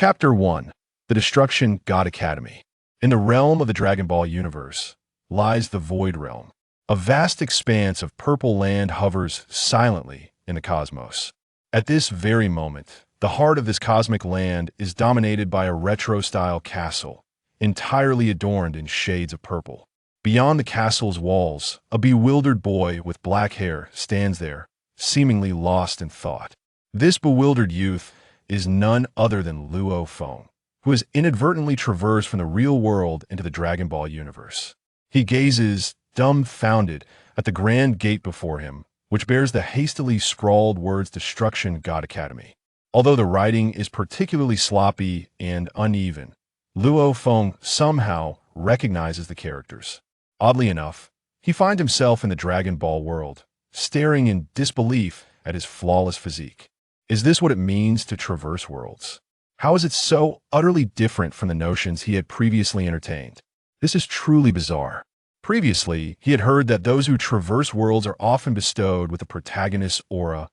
Chapter 1. The Destruction God Academy. In the realm of the Dragon Ball universe lies the Void Realm. A vast expanse of purple land hovers silently in the cosmos. At this very moment, the heart of this cosmic land is dominated by a retro-style castle, entirely adorned in shades of purple. Beyond the castle's walls, a bewildered boy with black hair stands there, seemingly lost in thought. This bewildered youth is none other than Luo Feng, who has inadvertently traversed from the real world into the Dragon Ball universe. He gazes, dumbfounded, at the grand gate before him, which bears the hastily scrawled words Destruction God Academy. Although the writing is particularly sloppy and uneven, Luo Feng somehow recognizes the characters. Oddly enough, he finds himself in the Dragon Ball world, staring in disbelief at his flawless physique. Is this what it means to traverse worlds? How is it so utterly different from the notions he had previously entertained? This is truly bizarre. Previously, he had heard that those who traverse worlds are often bestowed with a protagonist's aura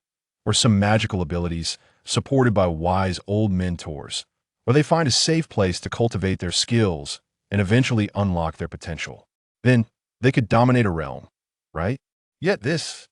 or some magical abilities supported by wise old mentors, where they find a safe place to cultivate their skills and eventually unlock their potential. Then, they could dominate a realm, right? Yet this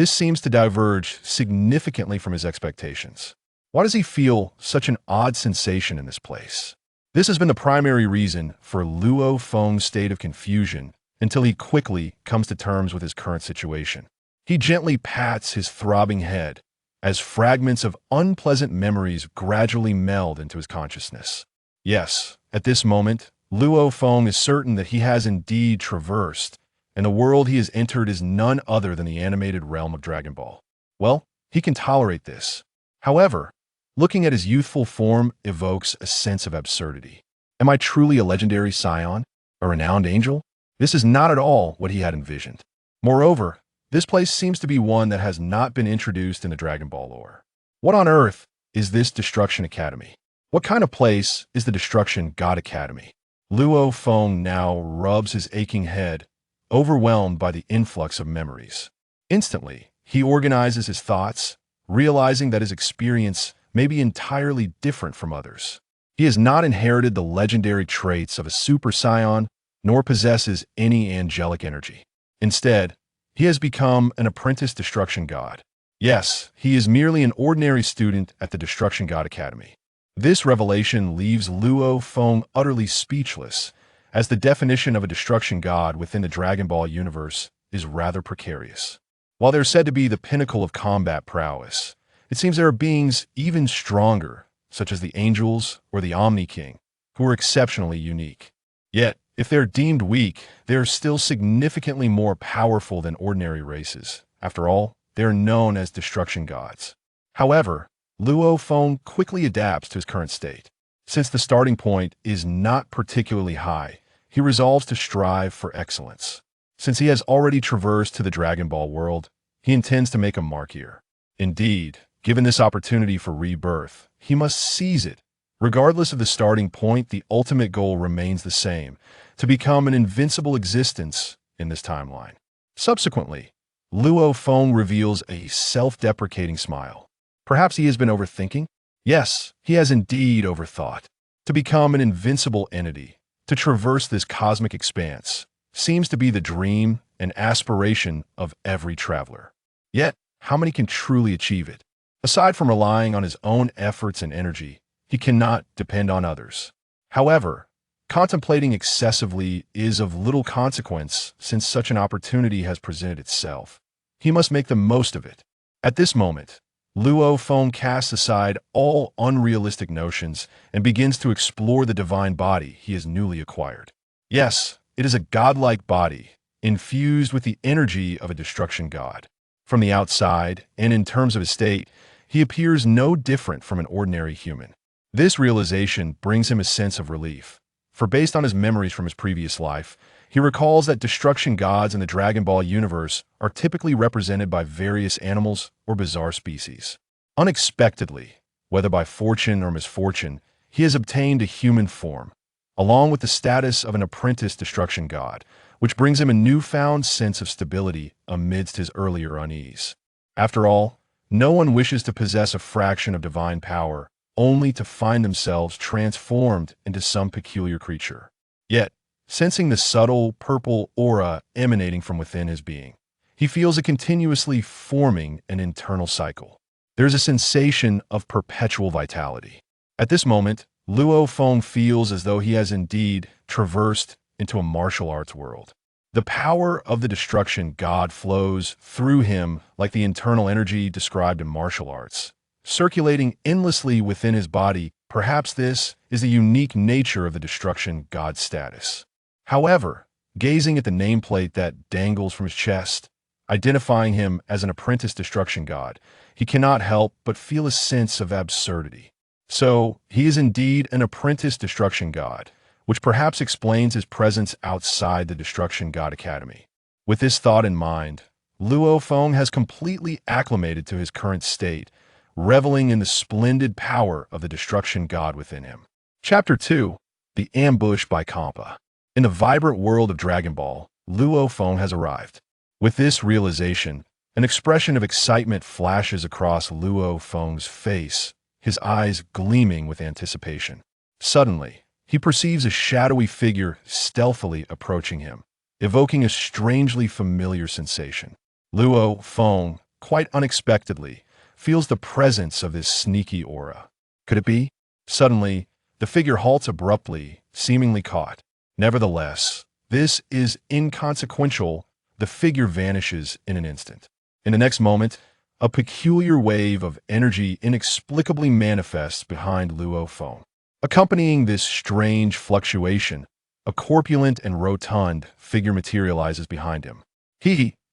seems to diverge significantly from his expectations. Why does he feel such an odd sensation in this place? This has been the primary reason for Luo Feng's state of confusion until he quickly comes to terms with his current situation. He gently pats his throbbing head as fragments of unpleasant memories gradually meld into his consciousness. Yes, at this moment, Luo Feng is certain that he has indeed traversed, and the world he has entered is none other than the animated realm of Dragon Ball. Well, he can tolerate this. However, looking at his youthful form evokes a sense of absurdity. Am I truly a legendary scion? A renowned angel? This is not at all what he had envisioned. Moreover, this place seems to be one that has not been introduced in the Dragon Ball lore. What on earth is this Destruction Academy? What kind of place is the Destruction God Academy? Luo Feng now rubs his aching head, overwhelmed by the influx of memories. Instantly, he organizes his thoughts, realizing that his experience may be entirely different from others. He has not inherited the legendary traits of a super scion, nor possesses any angelic energy. Instead, he has become an apprentice destruction god. Yes, he is merely an ordinary student at the Destruction God Academy. This revelation leaves Luo Feng utterly speechless, as the definition of a destruction god within the Dragon Ball universe is rather precarious. While they're said to be the pinnacle of combat prowess, it seems there are beings even stronger, such as the angels or the Omni King, who are exceptionally unique. Yet, if they're deemed weak, they are still significantly more powerful than ordinary races. After all, they are known as destruction gods. However, Luo Feng quickly adapts to his current state. Since the starting point is not particularly high, he resolves to strive for excellence. Since he has already traversed to the Dragon Ball world, he intends to make a mark here. Indeed, given this opportunity for rebirth, he must seize it. Regardless of the starting point, the ultimate goal remains the same: to become an invincible existence in this timeline. Subsequently, Luo Feng reveals a self-deprecating smile. Perhaps he has been overthinking? Yes, he has indeed overthought. To become an invincible entity, to traverse this cosmic expanse, seems to be the dream and aspiration of every traveler. Yet, how many can truly achieve it? Aside from relying on his own efforts and energy, he cannot depend on others. However, contemplating excessively is of little consequence since such an opportunity has presented itself. He must make the most of it. At this moment, Luo Feng casts aside all unrealistic notions and begins to explore the divine body he has newly acquired. Yes, it is a godlike body, infused with the energy of a destruction god. From the outside, and in terms of his state, he appears no different from an ordinary human. This realization brings him a sense of relief, for based on his memories from his previous life, he recalls that destruction gods in the Dragon Ball universe are typically represented by various animals or bizarre species. Unexpectedly, whether by fortune or misfortune, he has obtained a human form, along with the status of an apprentice destruction god, which brings him a newfound sense of stability amidst his earlier unease. After all, no one wishes to possess a fraction of divine power only to find themselves transformed into some peculiar creature. Yet, sensing the subtle purple aura emanating from within his being, he feels it continuously forming an internal cycle. There's a sensation of perpetual vitality. At this moment, Luo Feng feels as though he has indeed traversed into a martial arts world. The power of the destruction god flows through him like the internal energy described in martial arts, circulating endlessly within his body. Perhaps this is the unique nature of the destruction god's status. However, gazing at the nameplate that dangles from his chest, identifying him as an apprentice destruction god, he cannot help but feel a sense of absurdity. So, he is indeed an apprentice destruction god, which perhaps explains his presence outside the Destruction God Academy. With this thought in mind, Luo Feng has completely acclimated to his current state, reveling in the splendid power of the Destruction God within him. Chapter 2. The Ambush by Champa. In the vibrant world of Dragon Ball, Luo Feng has arrived. With this realization, an expression of excitement flashes across Luo Feng's face, his eyes gleaming with anticipation. Suddenly, he perceives a shadowy figure stealthily approaching him, evoking a strangely familiar sensation. Luo Feng, quite unexpectedly, feels the presence of this sneaky aura. Could it be? Suddenly, the figure halts abruptly, seemingly caught. Nevertheless, this is inconsequential. The figure vanishes in an instant. In the next moment, a peculiar wave of energy inexplicably manifests behind Luo Feng. Accompanying this strange fluctuation, a corpulent and rotund figure materializes behind him.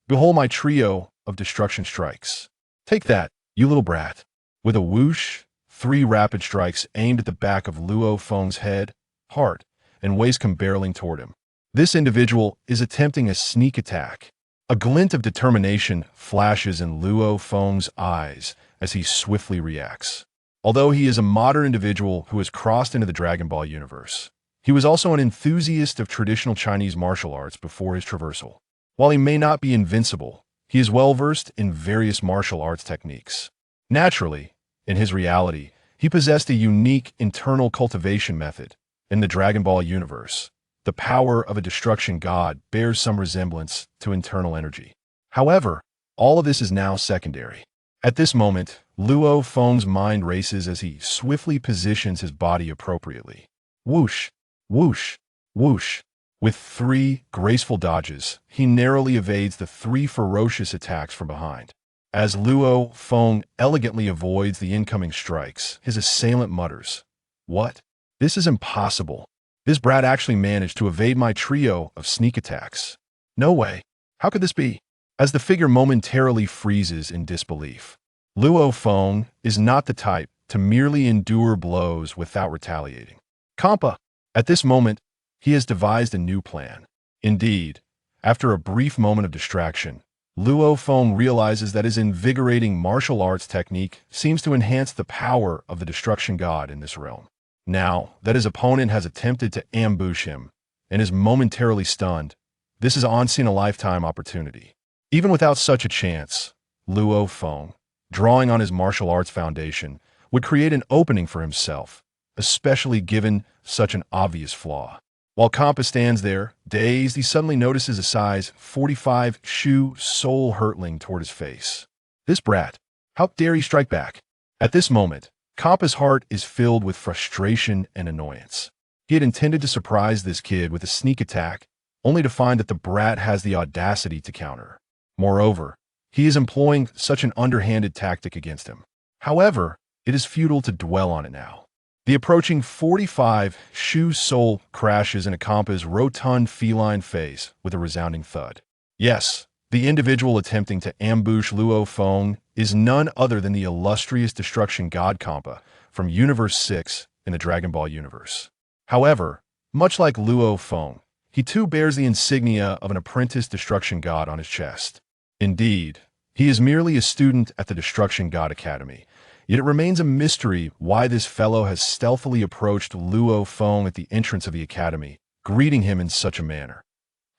Behold my trio of destruction strikes. Take that, you little brat. With a whoosh, 3 rapid strikes aimed at the back of Luo Feng's head, heart, and waist come barreling toward him. This individual is attempting a sneak attack. A glint of determination flashes in Luo Feng's eyes as he swiftly reacts. Although he is a modern individual who has crossed into the Dragon Ball universe, he was also an enthusiast of traditional Chinese martial arts before his traversal. While he may not be invincible, he is well-versed in various martial arts techniques. Naturally, in his reality, he possessed a unique internal cultivation method. In the Dragon Ball universe, the power of a destruction god bears some resemblance to internal energy. However, all of this is now secondary. At this moment, Luo Feng's mind races as he swiftly positions his body appropriately. Whoosh, whoosh, whoosh. With 3 graceful dodges, he narrowly evades the 3 ferocious attacks from behind. As Luo Feng elegantly avoids the incoming strikes, his assailant mutters, "What? This is impossible. This brat actually managed to evade my trio of sneak attacks. No way. How could this be?" As the figure momentarily freezes in disbelief, Luo Feng is not the type to merely endure blows without retaliating. Champa. At this moment, he has devised a new plan. Indeed, after a brief moment of distraction, Luo Feng realizes that his invigorating martial arts technique seems to enhance the power of the destruction god in this realm. Now that his opponent has attempted to ambush him and is momentarily stunned, this is once-in-a-lifetime opportunity. Even without such a chance, Luo Feng, drawing on his martial arts foundation, would create an opening for himself, especially given such an obvious flaw. While Champa stands there, dazed, he suddenly notices a size 45 shoe soul hurtling toward his face. This brat, how dare he strike back? At this moment, Champa's heart is filled with frustration and annoyance. He had intended to surprise this kid with a sneak attack, only to find that the brat has the audacity to counter. Moreover, he is employing such an underhanded tactic against him. However, it is futile to dwell on it now. The approaching 45 shoe sole crashes into Champa's rotund feline face with a resounding thud. Yes, the individual attempting to ambush Luo Feng is none other than the illustrious destruction god Champa from Universe 6 in the Dragon Ball universe. However, much like Luo Feng, he too bears the insignia of an apprentice destruction god on his chest. Indeed, he is merely a student at the Destruction God Academy, yet it remains a mystery why this fellow has stealthily approached Luo Feng at the entrance of the academy, greeting him in such a manner.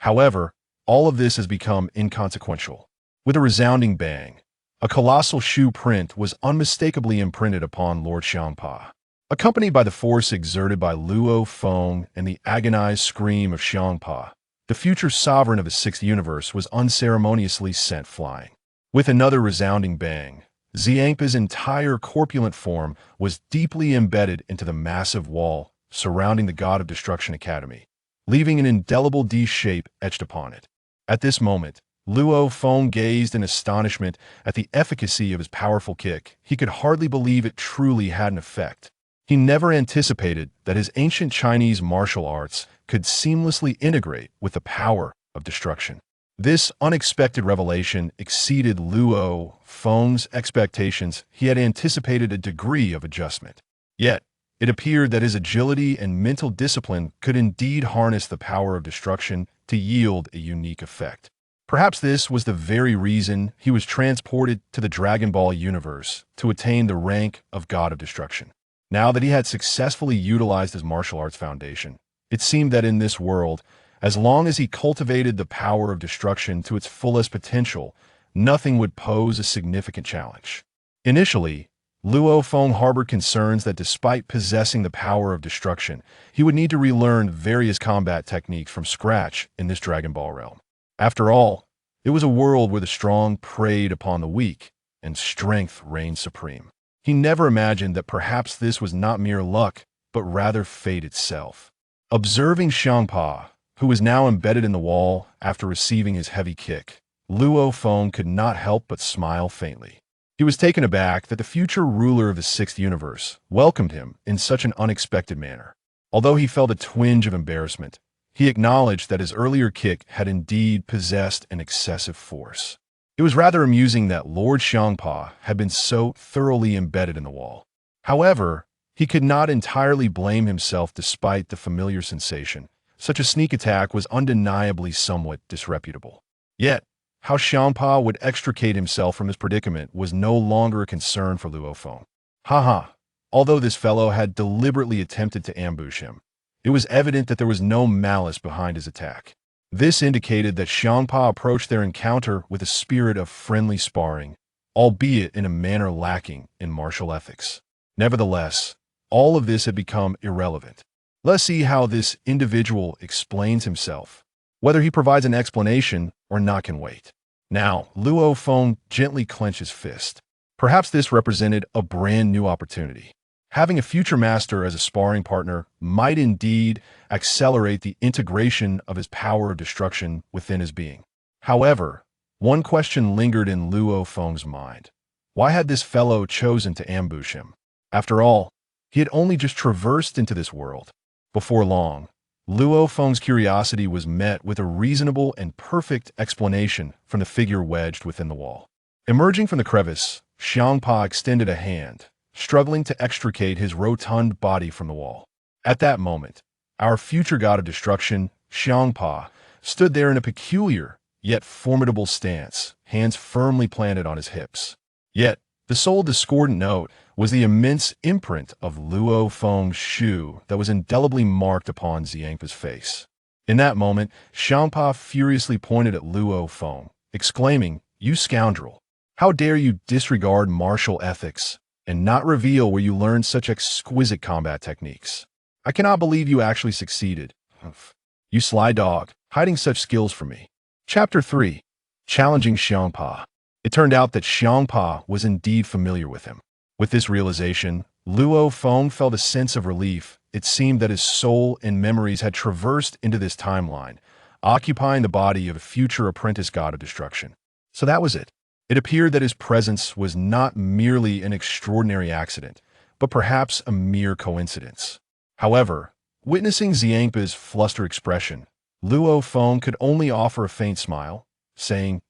However, all of this has become inconsequential. With a resounding bang, a colossal shoe print was unmistakably imprinted upon Lord Champa. Accompanied by the force exerted by Luo Feng and the agonized scream of Champa, the future sovereign of the sixth universe was unceremoniously sent flying. With another resounding bang, Hmp's entire corpulent form was deeply embedded into the massive wall surrounding the God of Destruction Academy, leaving an indelible D shape etched upon it. At this moment, Luo Feng gazed in astonishment at the efficacy of his powerful kick. He could hardly believe it truly had an effect. He never anticipated that his ancient Chinese martial arts could seamlessly integrate with the power of destruction. This unexpected revelation exceeded Luo Feng's expectations. He had anticipated a degree of adjustment. Yet, it appeared that his agility and mental discipline could indeed harness the power of destruction to yield a unique effect. Perhaps this was the very reason he was transported to the Dragon Ball universe to attain the rank of God of Destruction. Now that he had successfully utilized his martial arts foundation, it seemed that in this world, as long as he cultivated the power of destruction to its fullest potential, nothing would pose a significant challenge. Initially, Luo Feng harbored concerns that despite possessing the power of destruction, he would need to relearn various combat techniques from scratch in this Dragon Ball realm. After all, it was a world where the strong preyed upon the weak and strength reigned supreme. He never imagined that perhaps this was not mere luck, but rather fate itself. Observing Champa, who was now embedded in the wall after receiving his heavy kick, Luo Feng could not help but smile faintly. He was taken aback that the future ruler of the sixth universe welcomed him in such an unexpected manner. Although he felt a twinge of embarrassment, he acknowledged that his earlier kick had indeed possessed an excessive force. It was rather amusing that Lord Champa had been so thoroughly embedded in the wall. However, he could not entirely blame himself despite the familiar sensation. Such a sneak attack was undeniably somewhat disreputable. Yet, how Champa would extricate himself from his predicament was no longer a concern for Luo Feng. Haha, although this fellow had deliberately attempted to ambush him, it was evident that there was no malice behind his attack. This indicated that Champa approached their encounter with a spirit of friendly sparring, albeit in a manner lacking in martial ethics. Nevertheless, all of this had become irrelevant. Let's see how this individual explains himself. Whether he provides an explanation or not can wait. Now, Luo Feng gently clenched his fist. Perhaps this represented a brand new opportunity. Having a future master as a sparring partner might indeed accelerate the integration of his power of destruction within his being. However, one question lingered in Luo Feng's mind. Why had this fellow chosen to ambush him? After all, he had only just traversed into this world. Before long, Luo Feng's curiosity was met with a reasonable and perfect explanation from the figure wedged within the wall. Emerging from the crevice, Champa extended a hand, struggling to extricate his rotund body from the wall. At that moment, our future god of destruction, Champa, stood there in a peculiar, yet formidable stance, hands firmly planted on his hips. Yet, the sole discordant note was the immense imprint of Luo Feng's shoe that was indelibly marked upon Hmp's face. In that moment, Champa furiously pointed at Luo Feng, exclaiming, "You scoundrel! How dare you disregard martial ethics and not reveal where you learned such exquisite combat techniques? I cannot believe you actually succeeded. Hmph. You sly dog, hiding such skills from me." Chapter 3. Challenging Champa. It turned out that Champa was indeed familiar with him. With this realization, Luo Feng felt a sense of relief. It seemed that his soul and memories had traversed into this timeline, occupying the body of a future apprentice god of destruction. So that was it. It appeared that his presence was not merely an extraordinary accident, but perhaps a mere coincidence. However, witnessing Hmp's flustered expression, Luo Feng could only offer a faint smile, saying,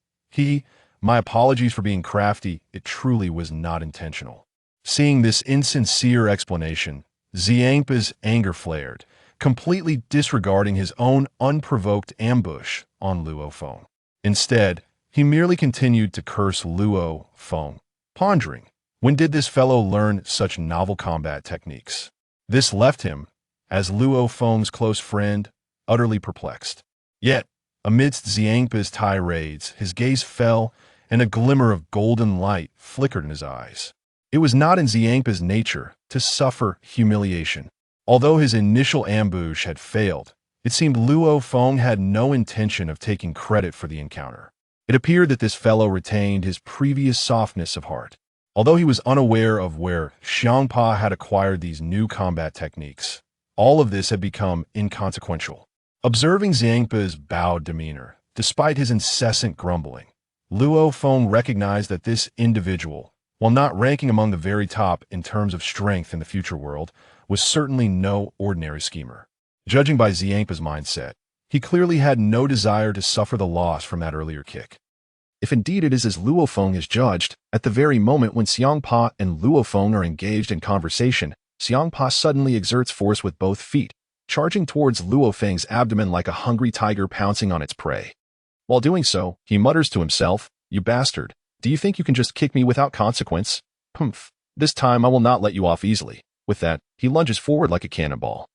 "My apologies for being crafty, it truly was not intentional." Seeing this insincere explanation, Hmp's anger flared, completely disregarding his own unprovoked ambush on Luo Feng. Instead, he merely continued to curse Luo Feng, pondering, when did this fellow learn such novel combat techniques? This left him, as Luo Feng's close friend, utterly perplexed. Yet, amidst Hmp's tirades, his gaze fell, and a glimmer of golden light flickered in his eyes. It was not in Hmp's nature to suffer humiliation. Although his initial ambush had failed, it seemed Luo Feng had no intention of taking credit for the encounter. It appeared that this fellow retained his previous softness of heart. Although he was unaware of where Xiangpa had acquired these new combat techniques, all of this had become inconsequential. Observing Xiangpa's bowed demeanor, despite his incessant grumbling, Luo Feng recognized that this individual, while not ranking among the very top in terms of strength in the future world, was certainly no ordinary schemer. Judging by Xiangpa's mindset, he clearly had no desire to suffer the loss from that earlier kick. If indeed it is as Luo Feng has judged, at the very moment when Xiangpa and Luo Feng are engaged in conversation, Xiangpa suddenly exerts force with both feet, charging towards Luo Feng's abdomen like a hungry tiger pouncing on its prey. While doing so, he mutters to himself, "You bastard, do you think you can just kick me without consequence? Hmph, this time I will not let you off easily." With that, he lunges forward like a cannonball.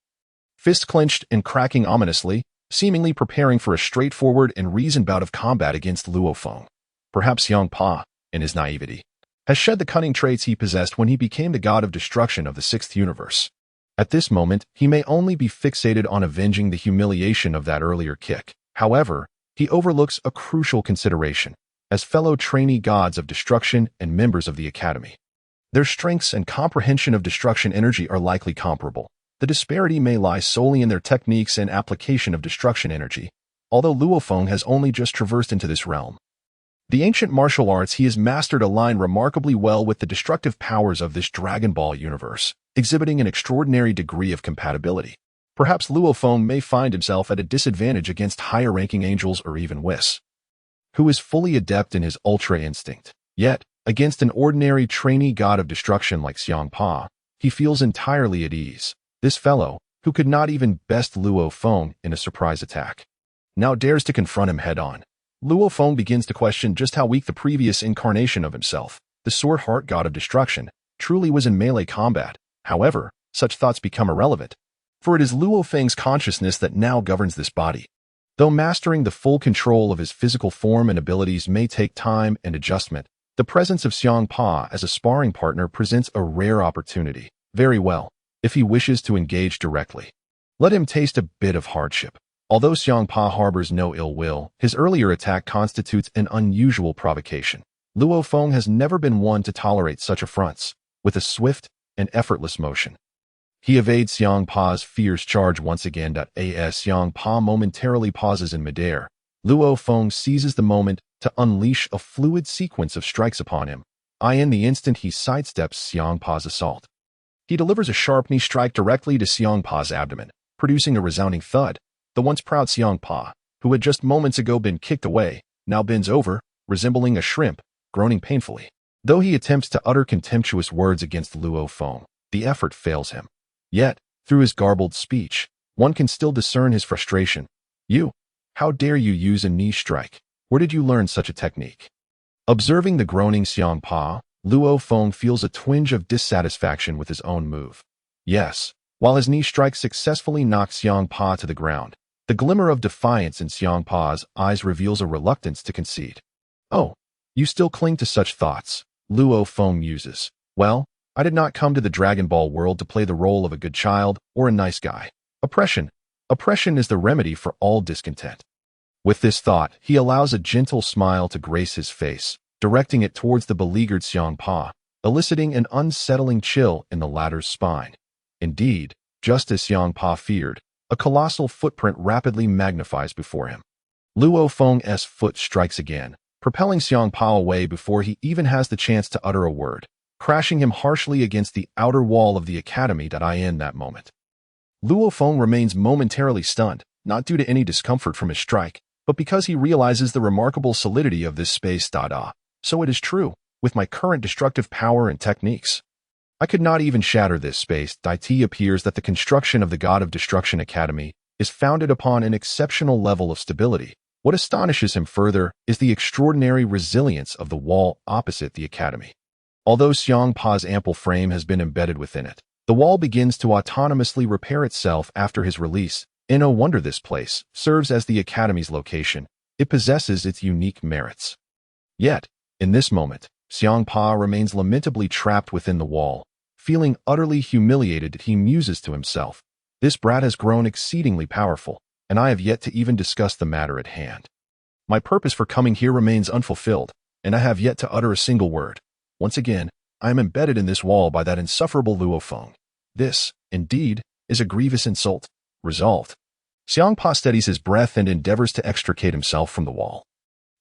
Fist clenched and cracking ominously, seemingly preparing for a straightforward and reasoned bout of combat against Luo Feng. Perhaps Xiangpa, in his naivety, has shed the cunning traits he possessed when he became the god of destruction of the sixth universe. At this moment, he may only be fixated on avenging the humiliation of that earlier kick. However, he overlooks a crucial consideration. As fellow trainee gods of destruction and members of the Academy, their strengths and comprehension of destruction energy are likely comparable. The disparity may lie solely in their techniques and application of destruction energy, although Luo Feng has only just traversed into this realm. The ancient martial arts he has mastered align remarkably well with the destructive powers of this Dragon Ball universe, exhibiting an extraordinary degree of compatibility. Perhaps Luo Feng may find himself at a disadvantage against higher-ranking angels or even Whis, who is fully adept in his ultra instinct. Yet, against an ordinary trainee god of destruction like Xiangpa, he feels entirely at ease. This fellow, who could not even best Luo Feng in a surprise attack, now dares to confront him head-on. Luo Feng begins to question just how weak the previous incarnation of himself, the Sword Heart god of destruction, truly was in melee combat. However, such thoughts become irrelevant, for it is Luo Feng's consciousness that now governs this body. Though mastering the full control of his physical form and abilities may take time and adjustment, the presence of Xiangpa as a sparring partner presents a rare opportunity. Very well, if he wishes to engage directly, let him taste a bit of hardship. Although Xiangpa harbors no ill will, his earlier attack constitutes an unusual provocation. Luo Feng has never been one to tolerate such affronts. With a swift and effortless motion, he evades Xiangpa's fierce charge once again. As Xiangpa momentarily pauses in midair, Luo Feng seizes the moment to unleash a fluid sequence of strikes upon him. In the instant he sidesteps Xiangpa's assault, he delivers a sharp knee strike directly to Xiangpa's abdomen, producing a resounding thud. The once proud Xiangpa, who had just moments ago been kicked away, now bends over, resembling a shrimp, groaning painfully. Though he attempts to utter contemptuous words against Luo Feng, the effort fails him. Yet, through his garbled speech, one can still discern his frustration. How dare you use a knee strike? Where did you learn such a technique? Observing the groaning Xiangpa, Luo Feng feels a twinge of dissatisfaction with his own move. Yes, while his knee strike successfully knocks Xiangpa to the ground, the glimmer of defiance in Xiangpa's eyes reveals a reluctance to concede. "Oh, you still cling to such thoughts," Luo Feng muses. "Well, I did not come to the Dragon Ball world to play the role of a good child or a nice guy. Oppression is the remedy for all discontent." With this thought, he allows a gentle smile to grace his face, directing it towards the beleaguered Xiangpa, eliciting an unsettling chill in the latter's spine. Indeed, just as Xiangpa feared, a colossal footprint rapidly magnifies before him. Luo Feng's foot strikes again, propelling Xiangpa away before he even has the chance to utter a word, crashing him harshly against the outer wall of the academy. In that moment, Luo Feng remains momentarily stunned, not due to any discomfort from his strike, but because he realizes the remarkable solidity of this space. So it is true, with my current destructive power and techniques, I could not even shatter this space. It appears that the construction of the God of Destruction Academy is founded upon an exceptional level of stability. What astonishes him further is the extraordinary resilience of the wall opposite the academy. Although Xiangpa's ample frame has been embedded within it, the wall begins to autonomously repair itself after his release. No wonder this place serves as the academy's location. It possesses its unique merits. Yet, in this moment, Xiangpa remains lamentably trapped within the wall, Feeling utterly humiliated, he muses to himself, "This brat has grown exceedingly powerful, and I have yet to even discuss the matter at hand. My purpose for coming here remains unfulfilled, and I have yet to utter a single word. Once again, I am embedded in this wall by that insufferable Luo Feng. This, indeed, is a grievous insult." Resolved, Hmph steadies his breath and endeavors to extricate himself from the wall,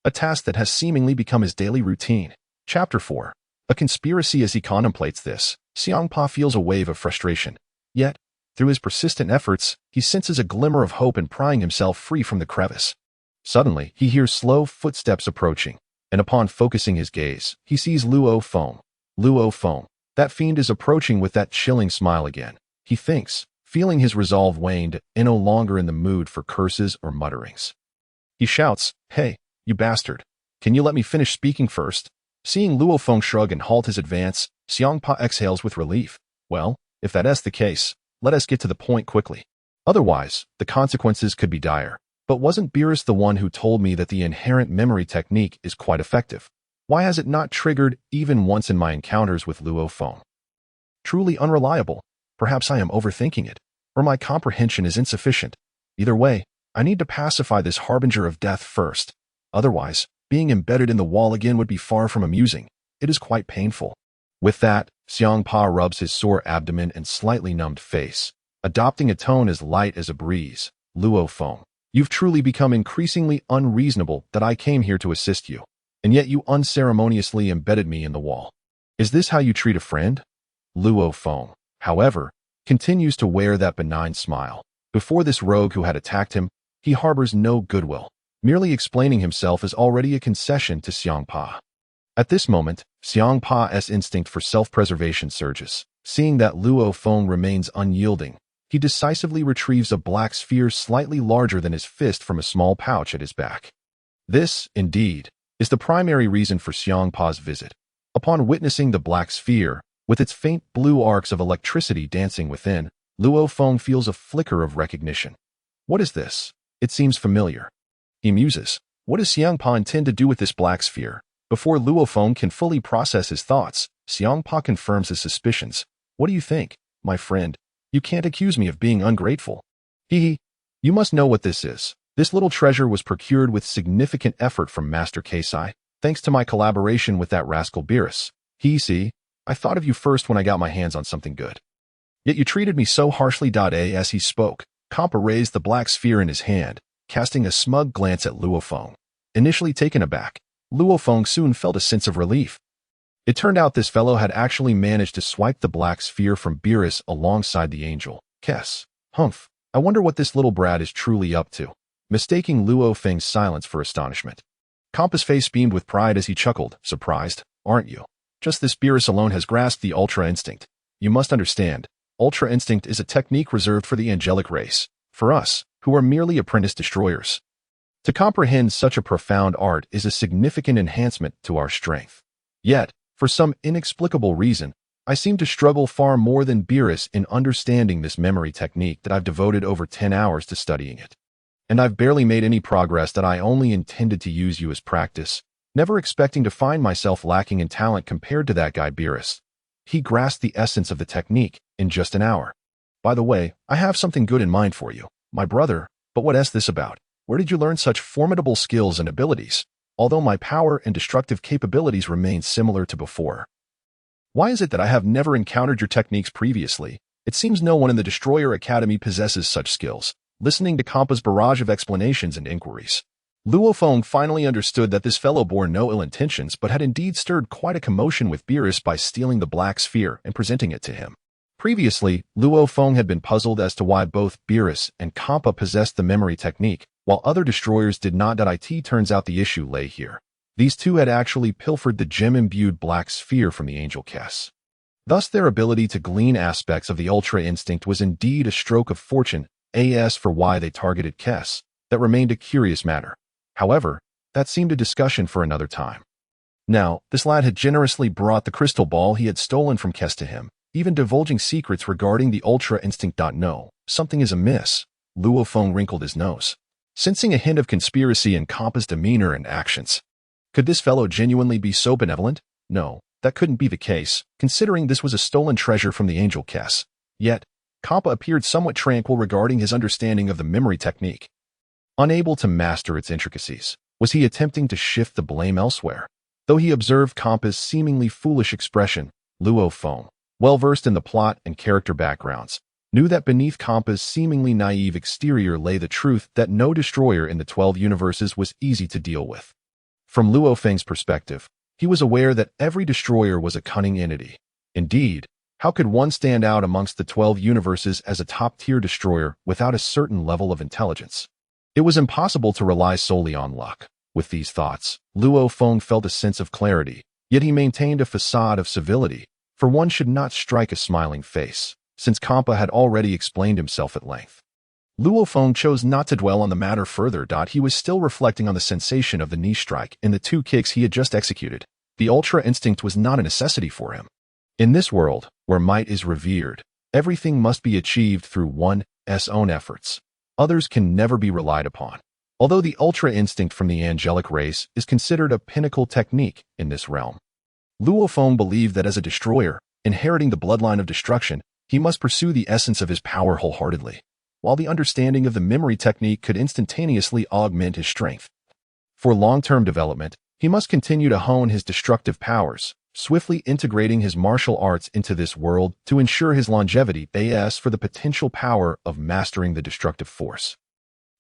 a task that has seemingly become his daily routine. Chapter 4. A conspiracy. As he contemplates this, Hmph feels a wave of frustration. Yet, through his persistent efforts, he senses a glimmer of hope in prying himself free from the crevice. Suddenly, he hears slow footsteps approaching, and upon focusing his gaze, he sees Luo Feng. Luo Feng, that fiend is approaching with that chilling smile again. He thinks, feeling his resolve waned and no longer in the mood for curses or mutterings. He shouts, "Hey, you bastard! Can you let me finish speaking first?" Seeing Luo Feng shrug and halt his advance, Hmph exhales with relief. Well, if that's the case, let us get to the point quickly. Otherwise, the consequences could be dire. But wasn't Beerus the one who told me that the inherent memory technique is quite effective? Why has it not triggered even once in my encounters with Luo Feng? Truly unreliable. Perhaps I am overthinking it, or my comprehension is insufficient. Either way, I need to pacify this harbinger of death first. Otherwise, being embedded in the wall again would be far from amusing. It is quite painful. With that, Hmph rubs his sore abdomen and slightly numbed face, adopting a tone as light as a breeze. "Luo Feng, you've truly become increasingly unreasonable that I came here to assist you, and yet you unceremoniously embedded me in the wall. Is this how you treat a friend?" Luo Feng, however, continues to wear that benign smile. Before this rogue who had attacked him, he harbors no goodwill. Merely explaining himself is already a concession to Hmph. At this moment, Hmph's instinct for self-preservation surges. Seeing that Luo Feng remains unyielding, he decisively retrieves a black sphere slightly larger than his fist from a small pouch at his back. This, indeed, is the primary reason for Hmph's visit. Upon witnessing the black sphere, with its faint blue arcs of electricity dancing within, Luo Feng feels a flicker of recognition. What is this? It seems familiar. He muses, what does Hmph intend to do with this black sphere? Before Luo Feng can fully process his thoughts, Hmph confirms his suspicions. What do you think, my friend? You can't accuse me of being ungrateful. Hee. You must know what this is. This little treasure was procured with significant effort from Master Kasai, thanks to my collaboration with that rascal Beerus. See, I thought of you first when I got my hands on something good. Yet you treated me so harshly. As he spoke, Champa raised the black sphere in his hand, casting a smug glance at Luo Feng. Initially taken aback, Luo Feng soon felt a sense of relief. It turned out this fellow had actually managed to swipe the black sphere from Beerus alongside the angel. Hmph, I wonder what this little brat is truly up to. Mistaking Luo Feng's silence for astonishment, Champa's face beamed with pride as he chuckled. Surprised, aren't you? Just this Beerus alone has grasped the Ultra Instinct. You must understand, Ultra Instinct is a technique reserved for the angelic race, for us, who are merely apprentice destroyers. To comprehend such a profound art is a significant enhancement to our strength. Yet, for some inexplicable reason, I seem to struggle far more than Beerus in understanding this memory technique that I've devoted over 10 hours to studying it. And I've barely made any progress that I only intended to use you as practice, never expecting to find myself lacking in talent compared to that guy Beerus. He grasped the essence of the technique in just an hour. By the way, I have something good in mind for you, my brother, but what is this about? Where did you learn such formidable skills and abilities, although my power and destructive capabilities remain similar to before? Why is it that I have never encountered your techniques previously? It seems no one in the Destroyer Academy possesses such skills. Listening to Champa's barrage of explanations and inquiries, Luo Feng finally understood that this fellow bore no ill intentions but had indeed stirred quite a commotion with Beerus by stealing the black sphere and presenting it to him. Previously, Luo Feng had been puzzled as to why both Beerus and Champa possessed the memory technique, while other destroyers did not. It turns out the issue lay here. These two had actually pilfered the gem-imbued black sphere from the angel Kes. Thus their ability to glean aspects of the Ultra Instinct was indeed a stroke of fortune. As for why they targeted Kes, that remained a curious matter. However, that seemed a discussion for another time. Now, this lad had generously brought the crystal ball he had stolen from Kes to him, even divulging secrets regarding the Ultra Instinct. No, something is amiss. Luo Feng wrinkled his nose, sensing a hint of conspiracy in Champa's demeanor and actions. Could this fellow genuinely be so benevolent? No, that couldn't be the case, considering this was a stolen treasure from the angel Kess. Yet, Champa appeared somewhat tranquil regarding his understanding of the memory technique. Unable to master its intricacies, was he attempting to shift the blame elsewhere? Though he observed Champa's seemingly foolish expression, Luo Feng, well-versed in the plot and character backgrounds, knew that beneath Champa's seemingly naive exterior lay the truth that no destroyer in the 12 universes was easy to deal with. From Luo Feng's perspective, he was aware that every destroyer was a cunning entity. Indeed, how could one stand out amongst the 12 universes as a top-tier destroyer without a certain level of intelligence? It was impossible to rely solely on luck. With these thoughts, Luo Feng felt a sense of clarity, yet he maintained a facade of civility, for one should not strike a smiling face, since Champa had already explained himself at length. Luo Feng chose not to dwell on the matter further. He was still reflecting on the sensation of the knee strike and the 2 kicks he had just executed. The ultra instinct was not a necessity for him. In this world, where might is revered, everything must be achieved through one's own efforts. Others can never be relied upon. Although the ultra instinct from the angelic race is considered a pinnacle technique in this realm, Luo Feng believed that as a destroyer, inheriting the bloodline of destruction, he must pursue the essence of his power wholeheartedly, while the understanding of the memory technique could instantaneously augment his strength. For long-term development, he must continue to hone his destructive powers, swiftly integrating his martial arts into this world to ensure his longevity for the potential power of mastering the destructive force.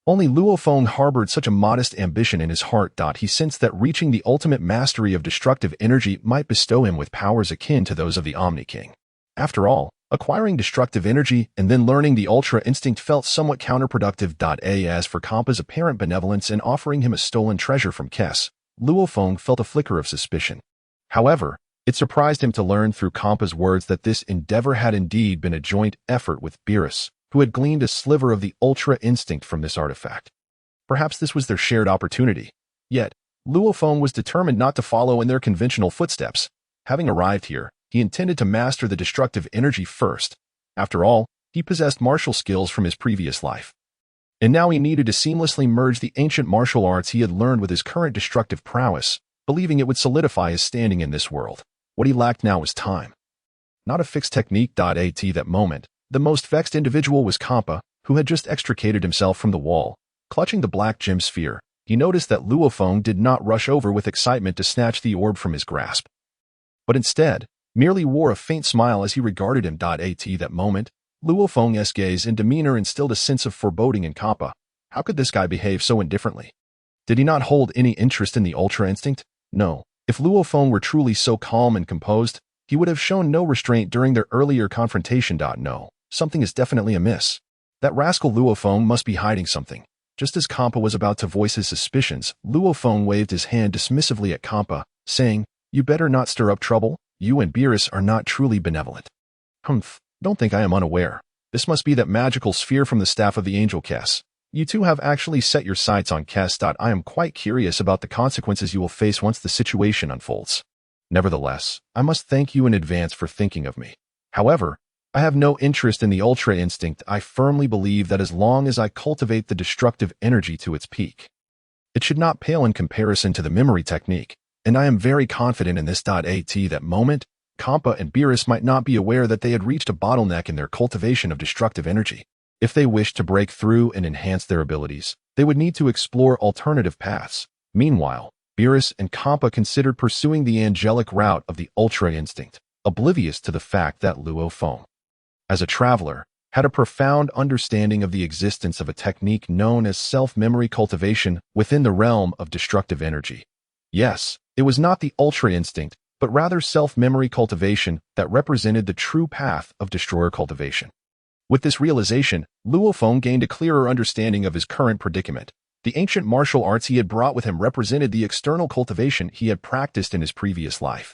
Only Luo Feng harbored such a modest ambition in his heart. He sensed that reaching the ultimate mastery of destructive energy might bestow him with powers akin to those of the Omni King. After all, acquiring destructive energy and then learning the ultra instinct felt somewhat counterproductive. As for Champa's apparent benevolence in offering him a stolen treasure from Kess, Luo Feng felt a flicker of suspicion. However, it surprised him to learn through Champa's words that this endeavor had indeed been a joint effort with Beerus, who had gleaned a sliver of the ultra instinct from this artifact. Perhaps this was their shared opportunity. Yet, Luo Feng was determined not to follow in their conventional footsteps. Having arrived here, he intended to master the destructive energy first. After all, he possessed martial skills from his previous life. And now he needed to seamlessly merge the ancient martial arts he had learned with his current destructive prowess, believing it would solidify his standing in this world. What he lacked now was time. Not a fixed technique. At that moment, the most vexed individual was Champa, who had just extricated himself from the wall. Clutching the black gem sphere, he noticed that Luo Feng did not rush over with excitement to snatch the orb from his grasp, but instead merely wore a faint smile as he regarded him. At that moment, Luo Feng's gaze and demeanor instilled a sense of foreboding in Champa. How could this guy behave so indifferently? Did he not hold any interest in the ultra instinct? No. If Luo Feng were truly so calm and composed, he would have shown no restraint during their earlier confrontation. No. Something is definitely amiss. That rascal Luo Feng must be hiding something. Just as Champa was about to voice his suspicions, Luo Feng waved his hand dismissively at Champa, saying, "You better not stir up trouble. You and Beerus are not truly benevolent." "Hmph, don't think I am unaware. This must be that magical sphere from the staff of the angel Kess. You two have actually set your sights on Kess. I am quite curious about the consequences you will face once the situation unfolds. Nevertheless, I must thank you in advance for thinking of me. However, I have no interest in the ultra instinct. I firmly believe that as long as I cultivate the destructive energy to its peak, it should not pale in comparison to the memory technique, and I am very confident in this. At that moment, Champa and Beerus might not be aware that they had reached a bottleneck in their cultivation of destructive energy. If they wished to break through and enhance their abilities, they would need to explore alternative paths. Meanwhile, Beerus and Champa considered pursuing the angelic route of the ultra instinct, oblivious to the fact that Luo Feng, as a traveler, had a profound understanding of the existence of a technique known as self-memory cultivation within the realm of destructive energy. Yes, it was not the ultra instinct, but rather self-memory cultivation that represented the true path of destroyer cultivation. With this realization, Luo Feng gained a clearer understanding of his current predicament. The ancient martial arts he had brought with him represented the external cultivation he had practiced in his previous life,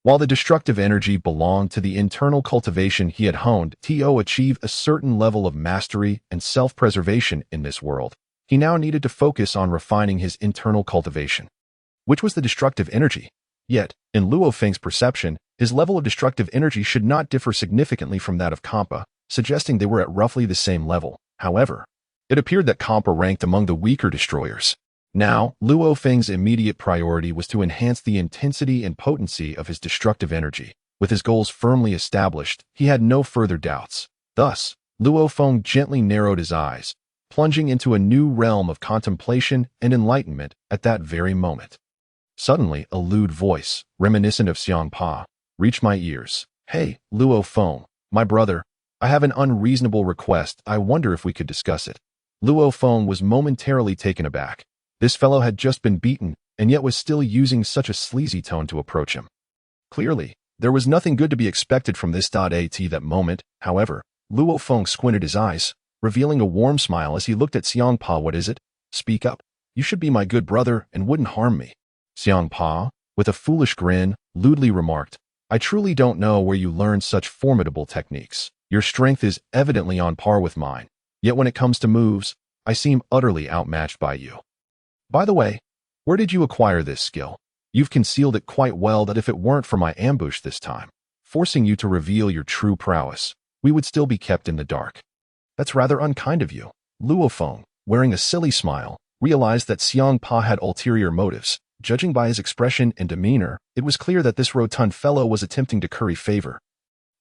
while the destructive energy belonged to the internal cultivation he had honed to achieve a certain level of mastery and self-preservation in this world. He now needed to focus on refining his internal cultivation, which was the destructive energy. Yet, in Luo Feng's perception, his level of destructive energy should not differ significantly from that of Champa, suggesting they were at roughly the same level. However, it appeared that Champa ranked among the weaker destroyers. Now, Luo Feng's immediate priority was to enhance the intensity and potency of his destructive energy. With his goals firmly established, he had no further doubts. Thus, Luo Feng gently narrowed his eyes, plunging into a new realm of contemplation and enlightenment at that very moment. Suddenly, a lewd voice, reminiscent of Hmph, reached my ears. "Hey, Luo Feng, my brother, I have an unreasonable request. I wonder if we could discuss it." Luo Feng was momentarily taken aback. This fellow had just been beaten, and yet was still using such a sleazy tone to approach him. Clearly, there was nothing good to be expected from this. At that moment, however, Luo Feng squinted his eyes, revealing a warm smile as he looked at Hmph. "What is it? Speak up. You should be my good brother and wouldn't harm me." Hmph, with a foolish grin, lewdly remarked, "I truly don't know where you learned such formidable techniques. Your strength is evidently on par with mine, yet when it comes to moves, I seem utterly outmatched by you. By the way, where did you acquire this skill? You've concealed it quite well that if it weren't for my ambush this time, forcing you to reveal your true prowess, we would still be kept in the dark." "That's rather unkind of you." Luo Feng, wearing a silly smile, realized that Hmph had ulterior motives. Judging by his expression and demeanor, it was clear that this rotund fellow was attempting to curry favor,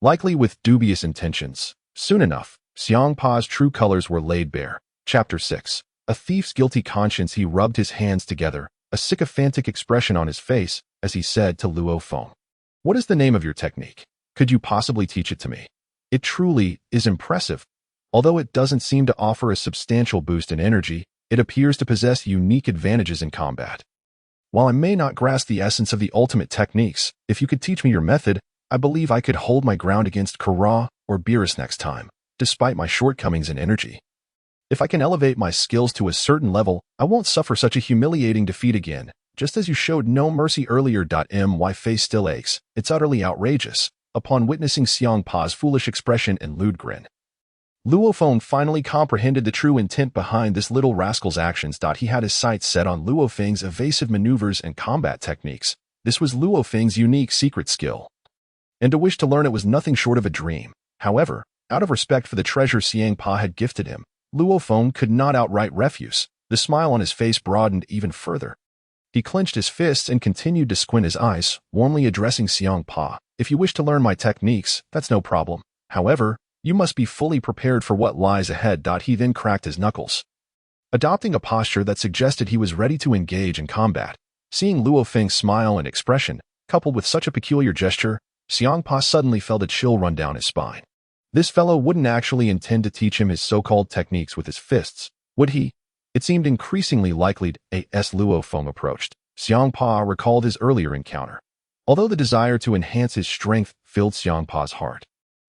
likely with dubious intentions. Soon enough, Hmph's true colors were laid bare. Chapter 6. A thief's guilty conscience. He rubbed his hands together, a sycophantic expression on his face, as he said to Luo Feng, "What is the name of your technique? Could you possibly teach it to me? It truly is impressive. Although it doesn't seem to offer a substantial boost in energy, it appears to possess unique advantages in combat. While I may not grasp the essence of the ultimate techniques, if you could teach me your method, I believe I could hold my ground against Kara or Beerus next time, despite my shortcomings in energy. If I can elevate my skills to a certain level, I won't suffer such a humiliating defeat again, just as you showed no mercy earlier. My face still aches. It's utterly outrageous." Upon witnessing Hmph's foolish expression and lewd grin, Luo Feng finally comprehended the true intent behind this little rascal's actions. He had his sights set on Luo Feng's evasive maneuvers and combat techniques. This was Luo Feng's unique secret skill, and to wish to learn it was nothing short of a dream. However, out of respect for the treasure Hmph had gifted him, Luo Feng could not outright refuse. The smile on his face broadened even further. He clenched his fists and continued to squint his eyes, warmly addressing Hmph. "If you wish to learn my techniques, that's no problem. However, you must be fully prepared for what lies ahead." He then cracked his knuckles, adopting a posture that suggested he was ready to engage in combat. Seeing Luo Feng's smile and expression, coupled with such a peculiar gesture, Hmph suddenly felt a chill run down his spine. This fellow wouldn't actually intend to teach him his so-called techniques with his fists, would he? It seemed increasingly likely as Luo Feng approached. Hmph recalled his earlier encounter. Although the desire to enhance his strength filled Hmph's heart,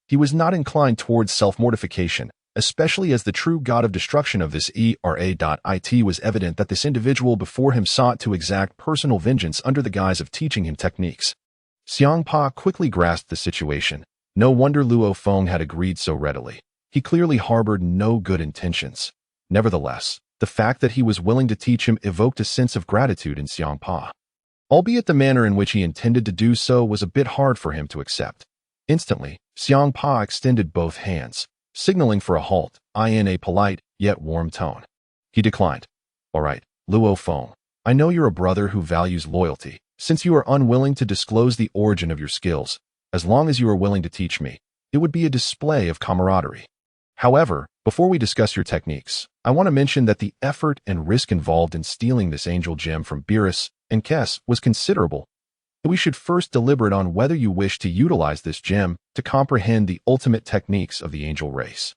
he was not inclined towards self-mortification, especially as the true god of destruction of this era. It was evident that this individual before him sought to exact personal vengeance under the guise of teaching him techniques. Hmph quickly grasped the situation. No wonder Luo Feng had agreed so readily. He clearly harbored no good intentions. Nevertheless, the fact that he was willing to teach him evoked a sense of gratitude in Hmph, albeit the manner in which he intended to do so was a bit hard for him to accept. Instantly, Hmph extended both hands, signaling for a halt, in a polite yet warm tone. He declined. "All right, Luo Feng, I know you're a brother who values loyalty. Since you are unwilling to disclose the origin of your skills, as long as you are willing to teach me, it would be a display of camaraderie. However, before we discuss your techniques, I want to mention that the effort and risk involved in stealing this angel gem from Beerus and Hmph was considerable. We should first deliberate on whether you wish to utilize this gem to comprehend the ultimate techniques of the angel race.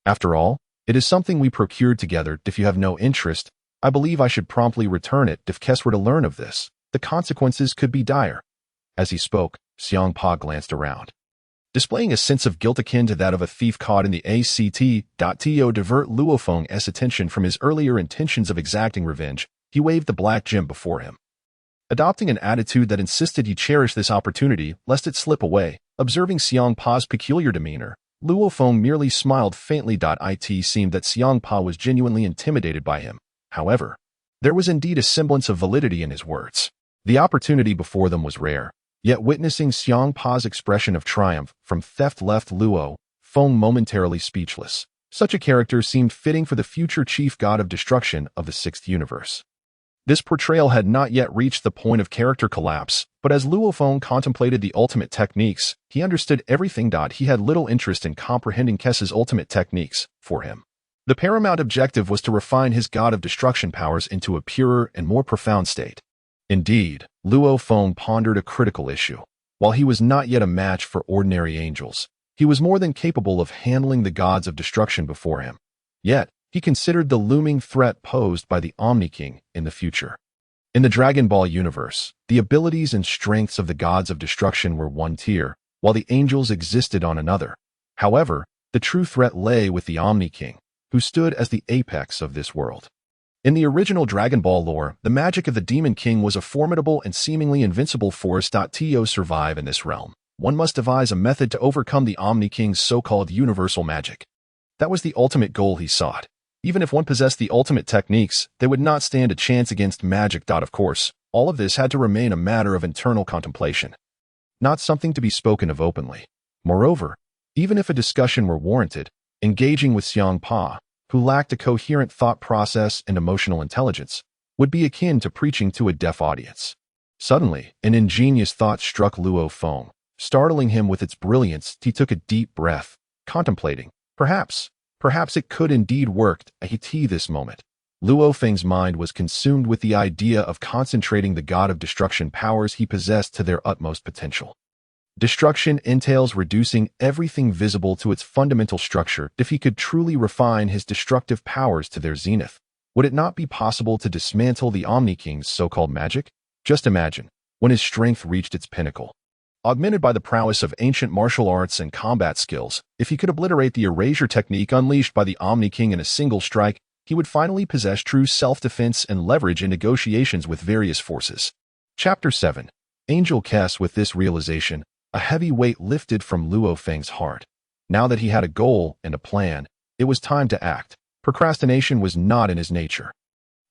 After all, it is something we procured together. If you have no interest, I believe I should promptly return it. If Hmph were to learn of this, the consequences could be dire." As he spoke, Hmph glanced around, displaying a sense of guilt akin to that of a thief caught in the act. To divert Luo Feng's attention from his earlier intentions of exacting revenge, he waved the black gem before him, adopting an attitude that insisted he cherish this opportunity lest it slip away. Observing Hmph's peculiar demeanor, Luo Feng merely smiled faintly. It seemed that Hmph was genuinely intimidated by him. However, there was indeed a semblance of validity in his words. The opportunity before them was rare, yet witnessing Hmph's expression of triumph from theft left Luo Feng momentarily speechless. Such a character seemed fitting for the future chief god of destruction of the sixth universe. This portrayal had not yet reached the point of character collapse, but as Luo Feng contemplated the ultimate techniques, he understood everything. He had little interest in comprehending Kessa's ultimate techniques for him. The paramount objective was to refine his god of destruction powers into a purer and more profound state. Indeed, Luo Feng pondered a critical issue. While he was not yet a match for ordinary angels, he was more than capable of handling the gods of destruction before him. Yet, he considered the looming threat posed by the Omni King in the future. In the Dragon Ball universe, the abilities and strengths of the gods of destruction were one tier, while the angels existed on another. However, the true threat lay with the Omni King, who stood as the apex of this world. In the original Dragon Ball lore, the magic of the Demon King was a formidable and seemingly invincible force. To survive in this realm, one must devise a method to overcome the Omni King's so-called universal magic. That was the ultimate goal he sought. Even if one possessed the ultimate techniques, they would not stand a chance against magic. Of course, all of this had to remain a matter of internal contemplation, not something to be spoken of openly. Moreover, even if a discussion were warranted, engaging with Hmph, who lacked a coherent thought process and emotional intelligence, would be akin to preaching to a deaf audience. Suddenly, an ingenious thought struck Luo Feng, startling him with its brilliance. He took a deep breath, contemplating, Perhaps it could indeed work. This moment, Luo Feng's mind was consumed with the idea of concentrating the god of destruction powers he possessed to their utmost potential. Destruction entails reducing everything visible to its fundamental structure. If he could truly refine his destructive powers to their zenith, would it not be possible to dismantle the Omni King's so-called magic? Just imagine, when his strength reached its pinnacle, augmented by the prowess of ancient martial arts and combat skills, if he could obliterate the erasure technique unleashed by the Omni King in a single strike, he would finally possess true self-defense and leverage in negotiations with various forces. Chapter 7. Angel Kess. With this realization, a heavy weight lifted from Luo Feng's heart. Now that he had a goal and a plan, it was time to act. Procrastination was not in his nature,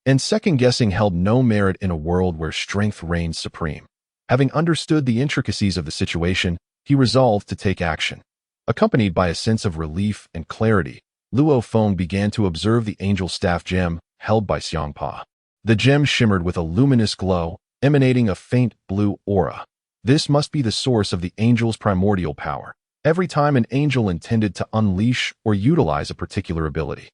and second-guessing held no merit in a world where strength reigned supreme. Having understood the intricacies of the situation, he resolved to take action. Accompanied by a sense of relief and clarity, Luo Feng began to observe the angel staff gem held by Hmph. The gem shimmered with a luminous glow, emanating a faint blue aura. This must be the source of the angel's primordial power. Every time an angel intended to unleash or utilize a particular ability,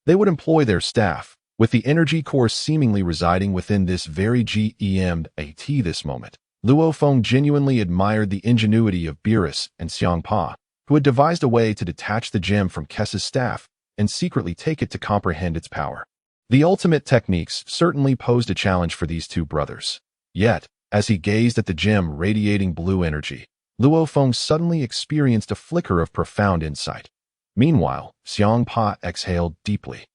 they would employ their staff, with the energy core seemingly residing within this very gem. This moment, Luo Feng genuinely admired the ingenuity of Beerus and Hmph, who had devised a way to detach the gem from Kessa's staff and secretly take it to comprehend its power. The ultimate techniques certainly posed a challenge for these two brothers. Yet, as he gazed at the gem radiating blue energy, Luo Feng suddenly experienced a flicker of profound insight. Meanwhile, Hmph exhaled deeply.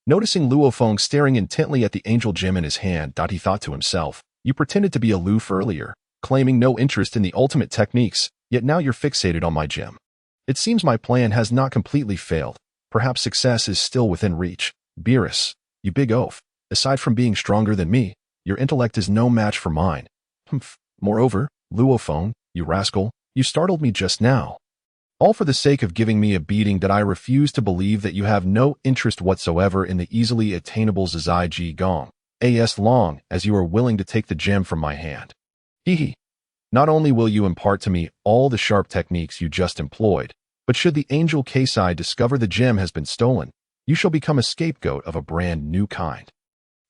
Noticing Luo Feng staring intently at the angel gem in his hand, he thought to himself, "You pretended to be aloof earlier, claiming no interest in the ultimate techniques, yet now you're fixated on my gem. It seems my plan has not completely failed. Perhaps success is still within reach. Beerus, you big oaf. Aside from being stronger than me, your intellect is no match for mine. Hmph. Moreover, Luo Feng, you rascal, you startled me just now. All for the sake of giving me a beating. I refuse to believe that you have no interest whatsoever in the easily attainable Zizai Ji Gong, as long as you are willing to take the gem from my hand. Hee. Not only will you impart to me all the sharp techniques you just employed, but should the angel Keisai discover the gem has been stolen, you shall become a scapegoat of a brand new kind.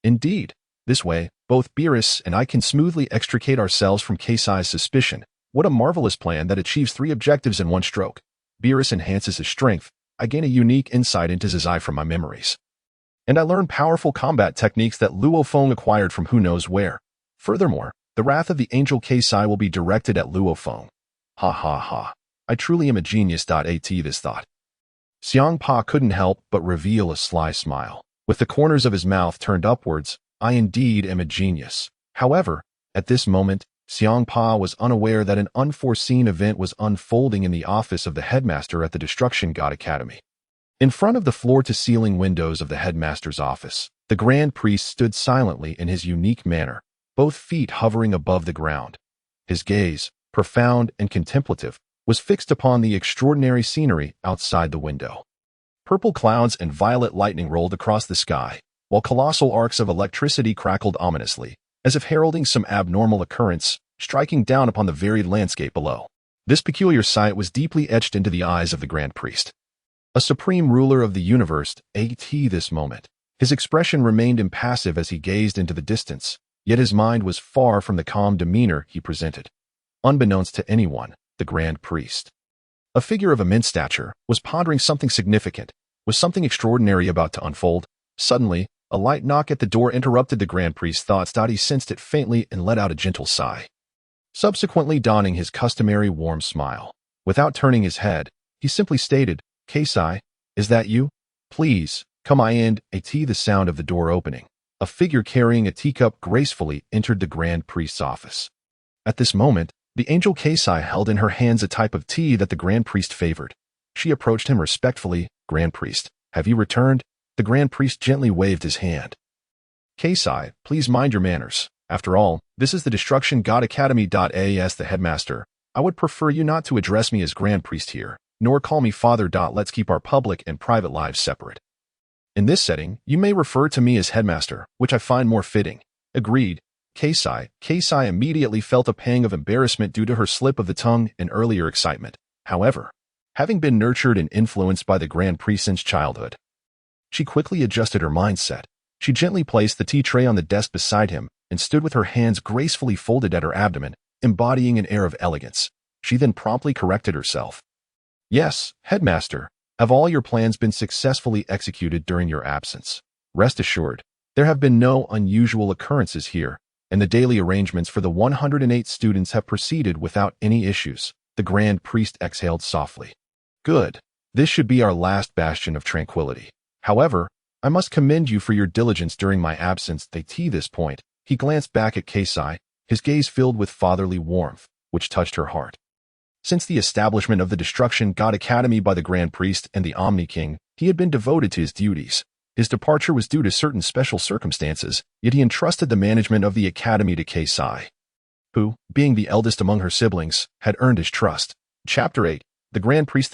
Indeed, this way, both Beerus and I can smoothly extricate ourselves from Keisai's suspicion. What a marvelous plan that achieves 3 objectives in one stroke. Beerus enhances his strength. I gain a unique insight into Zizai from my memories. And I learn powerful combat techniques that Luo Feng acquired from who knows where. Furthermore, the wrath of the angel Keisai will be directed at Luo Feng. Ha ha ha. I truly am a genius. This thought. Hmph couldn't help but reveal a sly smile. With the corners of his mouth turned upwards, I indeed am a genius. However, at this moment, Hmph was unaware that an unforeseen event was unfolding in the office of the headmaster at the Destruction God Academy. In front of the floor-to-ceiling windows of the headmaster's office, the Grand Priest stood silently in his unique manner, both feet hovering above the ground. His gaze, profound and contemplative, was fixed upon the extraordinary scenery outside the window. Purple clouds and violet lightning rolled across the sky, while colossal arcs of electricity crackled ominously, as if heralding some abnormal occurrence, striking down upon the varied landscape below. This peculiar sight was deeply etched into the eyes of the Grand Priest. A supreme ruler of the universe, this moment. His expression remained impassive as he gazed into the distance, yet his mind was far from the calm demeanor he presented. Unbeknownst to anyone, the Grand Priest, a figure of immense stature, was pondering something significant. Was something extraordinary about to unfold? Suddenly, a light knock at the door interrupted the Grand Priest's thoughts. He sensed it faintly and let out a gentle sigh, subsequently donning his customary warm smile. Without turning his head, he simply stated, "Keisai, is that you? Please, come in." The sound of the door opening. A figure carrying a teacup gracefully entered the Grand Priest's office. At this moment, the angel Keisai held in her hands a type of tea that the Grand Priest favored. She approached him respectfully. "Grand Priest, have you returned?" The Grand Priest gently waved his hand. "Keisai, please mind your manners. After all, this is the Destruction God Academy. As the headmaster, I would prefer you not to address me as Grand Priest here, nor call me Father. Let's keep our public and private lives separate. In this setting, you may refer to me as headmaster, which I find more fitting." Agreed. Keisai immediately felt a pang of embarrassment due to her slip of the tongue and earlier excitement. However, having been nurtured and influenced by the Grand Priest since childhood, she quickly adjusted her mindset. She gently placed the tea tray on the desk beside him and stood with her hands gracefully folded at her abdomen, embodying an air of elegance. She then promptly corrected herself. "Yes, headmaster, have all your plans been successfully executed during your absence? Rest assured, there have been no unusual occurrences here, and the daily arrangements for the 108 students have proceeded without any issues." The Grand Priest exhaled softly. "Good. This should be our last bastion of tranquility. However, I must commend you for your diligence during my absence." This point, he glanced back at Keisai, his gaze filled with fatherly warmth, which touched her heart. Since the establishment of the Destruction God Academy by the Grand Priest and the Omni King, he had been devoted to his duties. His departure was due to certain special circumstances, yet he entrusted the management of the academy to Keisai, who, being the eldest among her siblings, had earned his trust. Chapter 8. The Grand Priest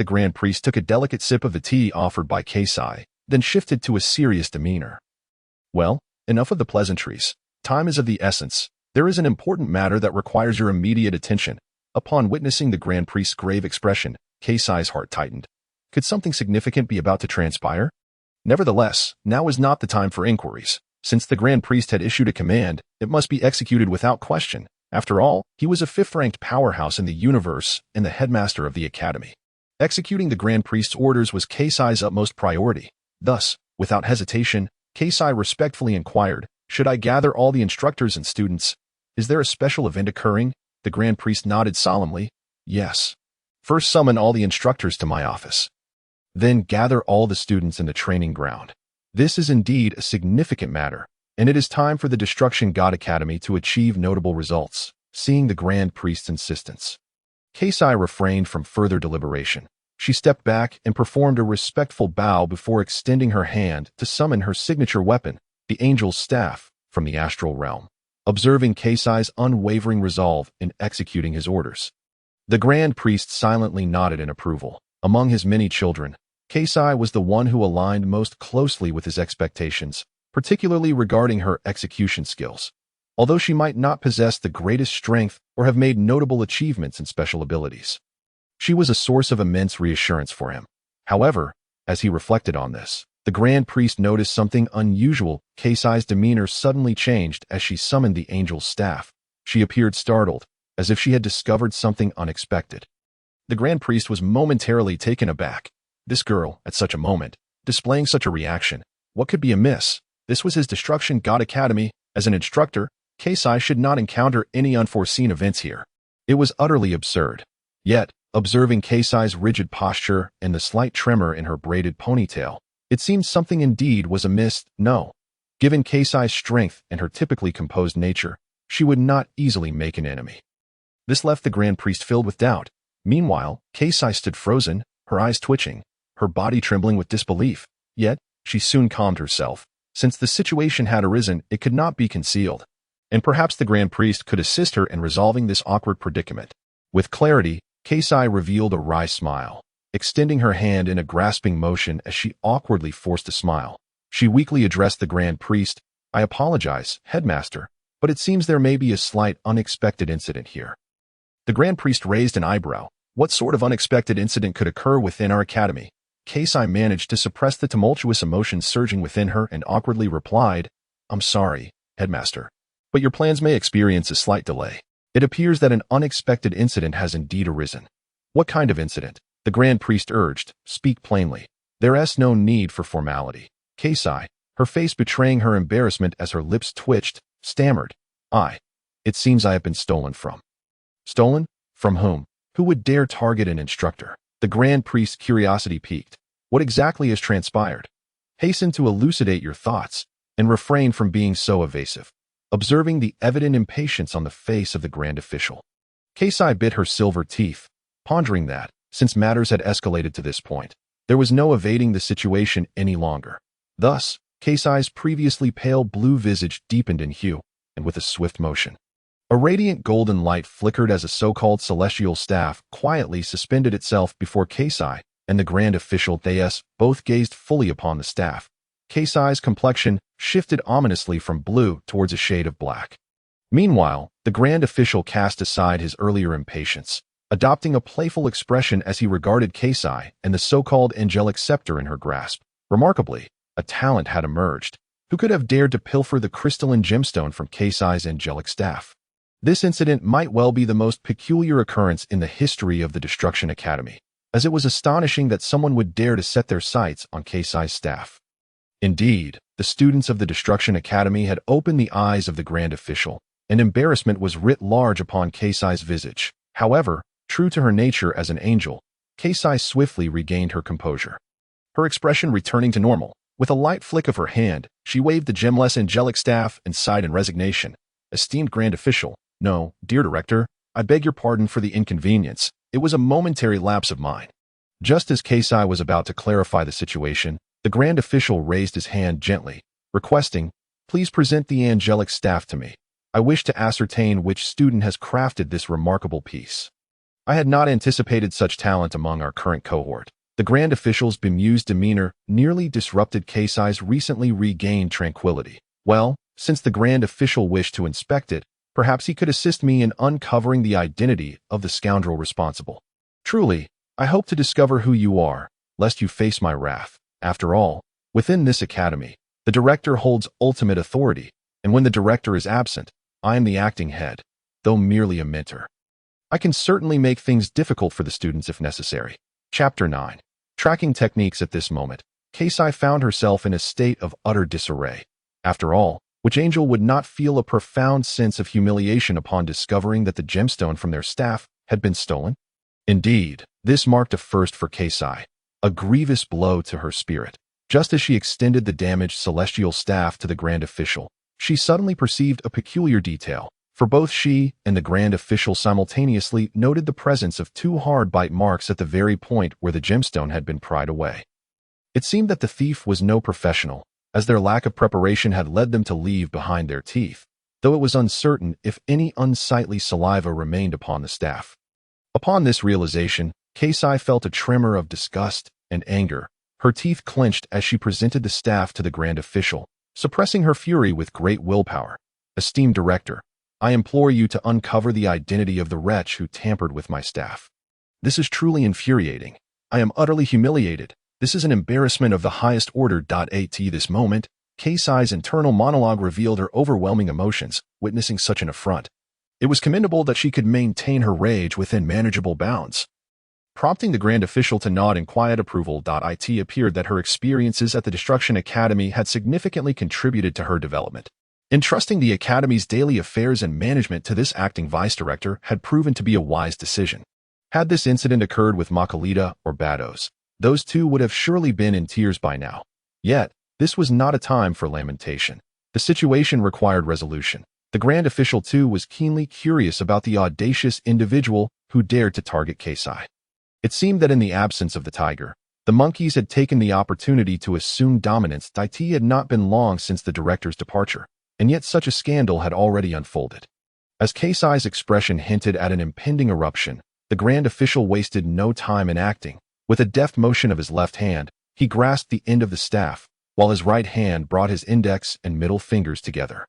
took a delicate sip of the tea offered by Keisai, then shifted to a serious demeanor. "Well, enough of the pleasantries. Time is of the essence. There is an important matter that requires your immediate attention." Upon witnessing the Grand Priest's grave expression, Keisai's heart tightened. Could something significant be about to transpire? Nevertheless, now was not the time for inquiries. Since the Grand Priest had issued a command, it must be executed without question. After all, he was a fifth-ranked powerhouse in the universe and the headmaster of the academy. Executing the Grand Priest's orders was Keisai's utmost priority. Thus, without hesitation, Keisai respectfully inquired, "Should I gather all the instructors and students? Is there a special event occurring?" The Grand Priest nodded solemnly. "Yes. First summon all the instructors to my office. Then gather all the students in the training ground. This is indeed a significant matter, and it is time for the Destruction God Academy to achieve notable results." Seeing the Grand Priest's insistence, Keisai refrained from further deliberation. She stepped back and performed a respectful bow before extending her hand to summon her signature weapon, the Angel's Staff, from the astral realm. Observing Keisai's unwavering resolve in executing his orders, the Grand Priest silently nodded in approval. Among his many children, Keisai was the one who aligned most closely with his expectations, particularly regarding her execution skills. Although she might not possess the greatest strength or have made notable achievements in special abilities, she was a source of immense reassurance for him. However, as he reflected on this, the Grand Priest noticed something unusual. Keisai's demeanor suddenly changed as she summoned the Angel's Staff. She appeared startled, as if she had discovered something unexpected. The Grand Priest was momentarily taken aback. This girl, at such a moment, displaying such a reaction. What could be amiss? This was his Destruction God Academy. As an instructor, Keisai should not encounter any unforeseen events here. It was utterly absurd. Yet, observing Keisai's rigid posture and the slight tremor in her braided ponytail, it seemed something indeed was amiss. No. Given Keisai's strength and her typically composed nature, she would not easily make an enemy. This left the Grand Priest filled with doubt. Meanwhile, Keisai stood frozen, her eyes twitching, her body trembling with disbelief. Yet, she soon calmed herself. Since the situation had arisen, it could not be concealed, and perhaps the Grand Priest could assist her in resolving this awkward predicament. With clarity, Keisai revealed a wry smile, extending her hand in a grasping motion as she awkwardly forced a smile. She weakly addressed the Grand Priest. "I apologize, Headmaster, but it seems there may be a slight unexpected incident here." The Grand Priest raised an eyebrow. What sort of unexpected incident could occur within our academy? Keisai managed to suppress the tumultuous emotions surging within her and awkwardly replied, "I'm sorry, Headmaster, but your plans may experience a slight delay. It appears that an unexpected incident has indeed arisen." "What kind of incident?" The Grand Priest urged. "Speak plainly. There's no need for formality." Keisai, her face betraying her embarrassment as her lips twitched, stammered, It seems I have been stolen from." "Stolen? From whom? Who would dare target an instructor?" The Grand Priest's curiosity piqued. "What exactly has transpired? Hasten to elucidate your thoughts, and refrain from being so evasive." Observing the evident impatience on the face of the Grand Official, Keisai bit her silver teeth, pondering that, since matters had escalated to this point, there was no evading the situation any longer. Thus, Keisai's previously pale blue visage deepened in hue, and with a swift motion, a radiant golden light flickered as a so-called celestial staff quietly suspended itself before Keisai and the Grand Official. They both gazed fully upon the staff. Keisai's complexion shifted ominously from blue towards a shade of black. Meanwhile, the Grand Official cast aside his earlier impatience, adopting a playful expression as he regarded Keisai and the so-called angelic scepter in her grasp. Remarkably, a talent had emerged. Who could have dared to pilfer the crystalline gemstone from Keisai's angelic staff? This incident might well be the most peculiar occurrence in the history of the Destruction Academy, as it was astonishing that someone would dare to set their sights on Keisai's staff. Indeed, the students of the Destruction Academy had opened the eyes of the Grand Official, and embarrassment was writ large upon Keisai's visage. However, true to her nature as an angel, Keisai swiftly regained her composure. Her expression returning to normal, with a light flick of her hand, she waved the gemless angelic staff and sighed in resignation. "Esteemed Grand Official, no, dear Director, I beg your pardon for the inconvenience. It was a momentary lapse of mine." Just as Keisai was about to clarify the situation, the Grand Official raised his hand gently, requesting, "Please present the angelic staff to me. I wish to ascertain which student has crafted this remarkable piece." I had not anticipated such talent among our current cohort. The Grand Official's bemused demeanor nearly disrupted Keisai's recently regained tranquility. "Well, since the Grand Official wished to inspect it, perhaps he could assist me in uncovering the identity of the scoundrel responsible. Truly, I hope to discover who you are, lest you face my wrath. After all, within this academy, the director holds ultimate authority, and when the director is absent, I am the acting head, though merely a mentor. I can certainly make things difficult for the students if necessary." Chapter 9. Tracking techniques. At this moment, Keisai found herself in a state of utter disarray. After all, which angel would not feel a profound sense of humiliation upon discovering that the gemstone from their staff had been stolen? Indeed, this marked a first for Keisai, a grievous blow to her spirit. Just as she extended the damaged celestial staff to the Grand Official, she suddenly perceived a peculiar detail, for both she and the Grand Official simultaneously noted the presence of two hard bite marks at the very point where the gemstone had been pried away. It seemed that the thief was no professional, as their lack of preparation had led them to leave behind their teeth, though it was uncertain if any unsightly saliva remained upon the staff. Upon this realization, Keisai felt a tremor of disgust and anger. Her teeth clenched as she presented the staff to the Grand Official, suppressing her fury with great willpower. "Esteemed Director, I implore you to uncover the identity of the wretch who tampered with my staff. This is truly infuriating. I am utterly humiliated. This is an embarrassment of the highest order. At this moment, Keisai's internal monologue revealed her overwhelming emotions, witnessing such an affront. It was commendable that she could maintain her rage within manageable bounds. Prompting the Grand Official to nod in quiet approval. It appeared that her experiences at the Destruction Academy had significantly contributed to her development. Entrusting the Academy's daily affairs and management to this acting vice director had proven to be a wise decision. Had this incident occurred with Makalita or Bados, those two would have surely been in tears by now. Yet, this was not a time for lamentation. The situation required resolution. The Grand Official too was keenly curious about the audacious individual who dared to target Keisai. It seemed that in the absence of the tiger, the monkeys had taken the opportunity to assume dominance. It had not been long since the director's departure, and yet such a scandal had already unfolded. As Keisai's expression hinted at an impending eruption, the Grand Official wasted no time in acting. With a deft motion of his left hand, he grasped the end of the staff, while his right hand brought his index and middle fingers together,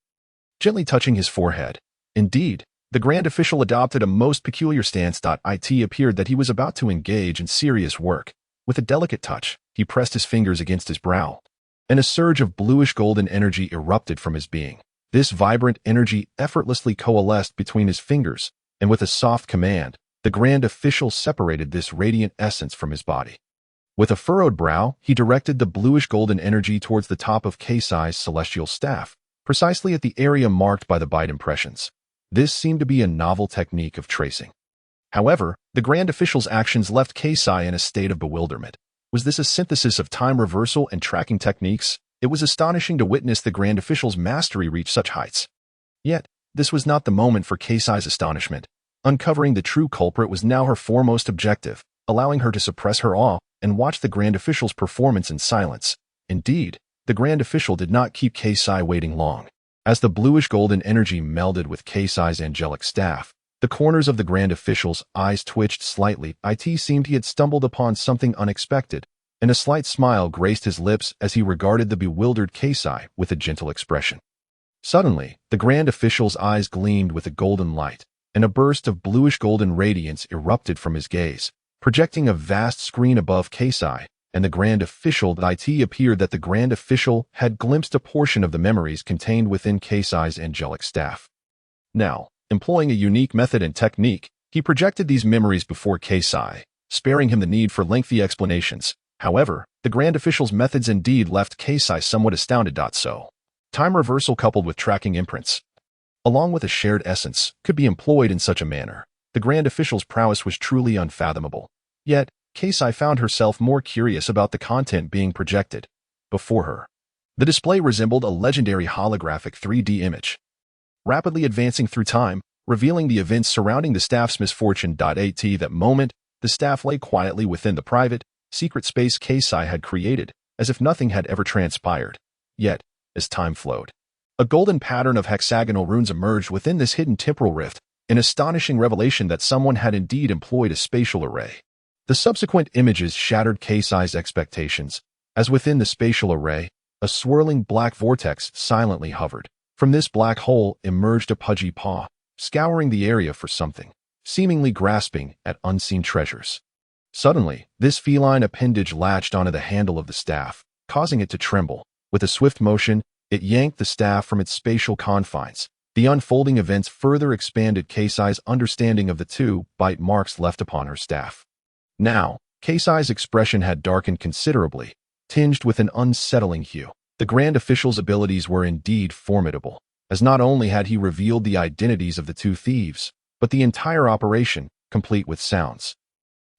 gently touching his forehead. Indeed, the grand official adopted a most peculiar stance. It appeared that he was about to engage in serious work. With a delicate touch, he pressed his fingers against his brow, and a surge of bluish-golden energy erupted from his being. This vibrant energy effortlessly coalesced between his fingers, and with a soft command, the grand official separated this radiant essence from his body. With a furrowed brow, he directed the bluish-golden energy towards the top of Keisai's celestial staff, precisely at the area marked by the bite impressions. This seemed to be a novel technique of tracing. However, the grand official's actions left Keisai in a state of bewilderment. Was this a synthesis of time reversal and tracking techniques? It was astonishing to witness the grand official's mastery reach such heights. Yet, this was not the moment for Keisai's astonishment. Uncovering the true culprit was now her foremost objective, allowing her to suppress her awe and watch the grand official's performance in silence. Indeed, the grand official did not keep Keisai waiting long. As the bluish-golden energy melded with Keisai's angelic staff, the corners of the grand official's eyes twitched slightly. It seemed he had stumbled upon something unexpected, and a slight smile graced his lips as he regarded the bewildered Keisai with a gentle expression. Suddenly, the grand official's eyes gleamed with a golden light, and a burst of bluish-golden radiance erupted from his gaze, projecting a vast screen above Keisai and the grand official. It appeared that the grand official had glimpsed a portion of the memories contained within Keisai's angelic staff. Now, employing a unique method and technique, he projected these memories before Keisai, sparing him the need for lengthy explanations. However, the grand official's methods indeed left Keisai somewhat astounded. Time reversal coupled with tracking imprints, along with a shared essence, could be employed in such a manner. The grand official's prowess was truly unfathomable. Yet, Keisai found herself more curious about the content being projected before her. The display resembled a legendary holographic 3D image, rapidly advancing through time, revealing the events surrounding the staff's misfortune. At that moment, the staff lay quietly within the private, secret space Keisai had created, as if nothing had ever transpired. Yet, as time flowed, a golden pattern of hexagonal runes emerged within this hidden temporal rift, an astonishing revelation that someone had indeed employed a spatial array. The subsequent images shattered Keisai's expectations, as within the spatial array, a swirling black vortex silently hovered. From this black hole emerged a pudgy paw, scouring the area for something, seemingly grasping at unseen treasures. Suddenly, this feline appendage latched onto the handle of the staff, causing it to tremble. With a swift motion, it yanked the staff from its spatial confines. The unfolding events further expanded Keisai's understanding of the two bite marks left upon her staff. Now, Keisai's expression had darkened considerably, tinged with an unsettling hue. The grand official's abilities were indeed formidable, as not only had he revealed the identities of the two thieves, but the entire operation, complete with sounds,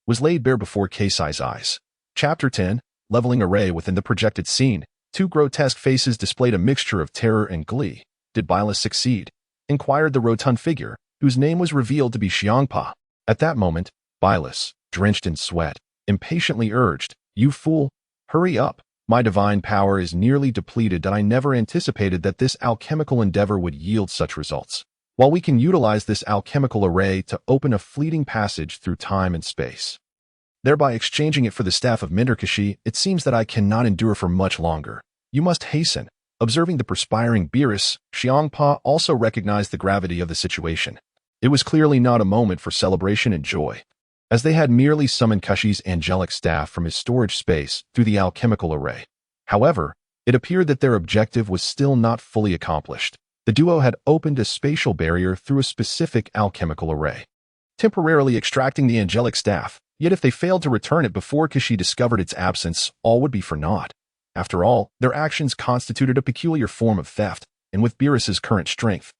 was laid bare before Keisai's eyes. Chapter 10, Leveling Array. Within the projected scene, two grotesque faces displayed a mixture of terror and glee. Did Beerus succeed? Inquired the rotund figure, whose name was revealed to be Champa. At that moment, Beerus, drenched in sweat, impatiently urged, "You fool! Hurry up! My divine power is nearly depleted, and I never anticipated that this alchemical endeavor would yield such results. While we can utilize this alchemical array to open a fleeting passage through time and space, thereby exchanging it for the staff of Minderkashi, it seems that I cannot endure for much longer. You must hasten." Observing the perspiring Beerus, Champa also recognized the gravity of the situation. It was clearly not a moment for celebration and joy, as they had merely summoned Kashi's angelic staff from his storage space through the alchemical array. However, it appeared that their objective was still not fully accomplished. The duo had opened a spatial barrier through a specific alchemical array, temporarily extracting the angelic staff. Yet if they failed to return it before Kashi discovered its absence, all would be for naught. After all, their actions constituted a peculiar form of theft, and with Beerus's current strength,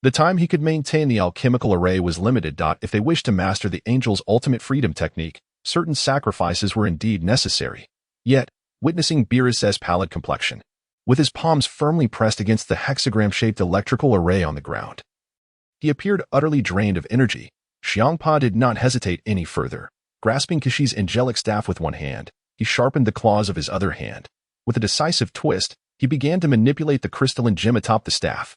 the time he could maintain the alchemical array was limited. If they wished to master the angel's ultimate freedom technique, certain sacrifices were indeed necessary. Yet, witnessing Beerus's pallid complexion, with his palms firmly pressed against the hexagram-shaped electrical array on the ground, he appeared utterly drained of energy. Champa did not hesitate any further. Grasping Kashi's angelic staff with one hand, he sharpened the claws of his other hand. With a decisive twist, he began to manipulate the crystalline gem atop the staff.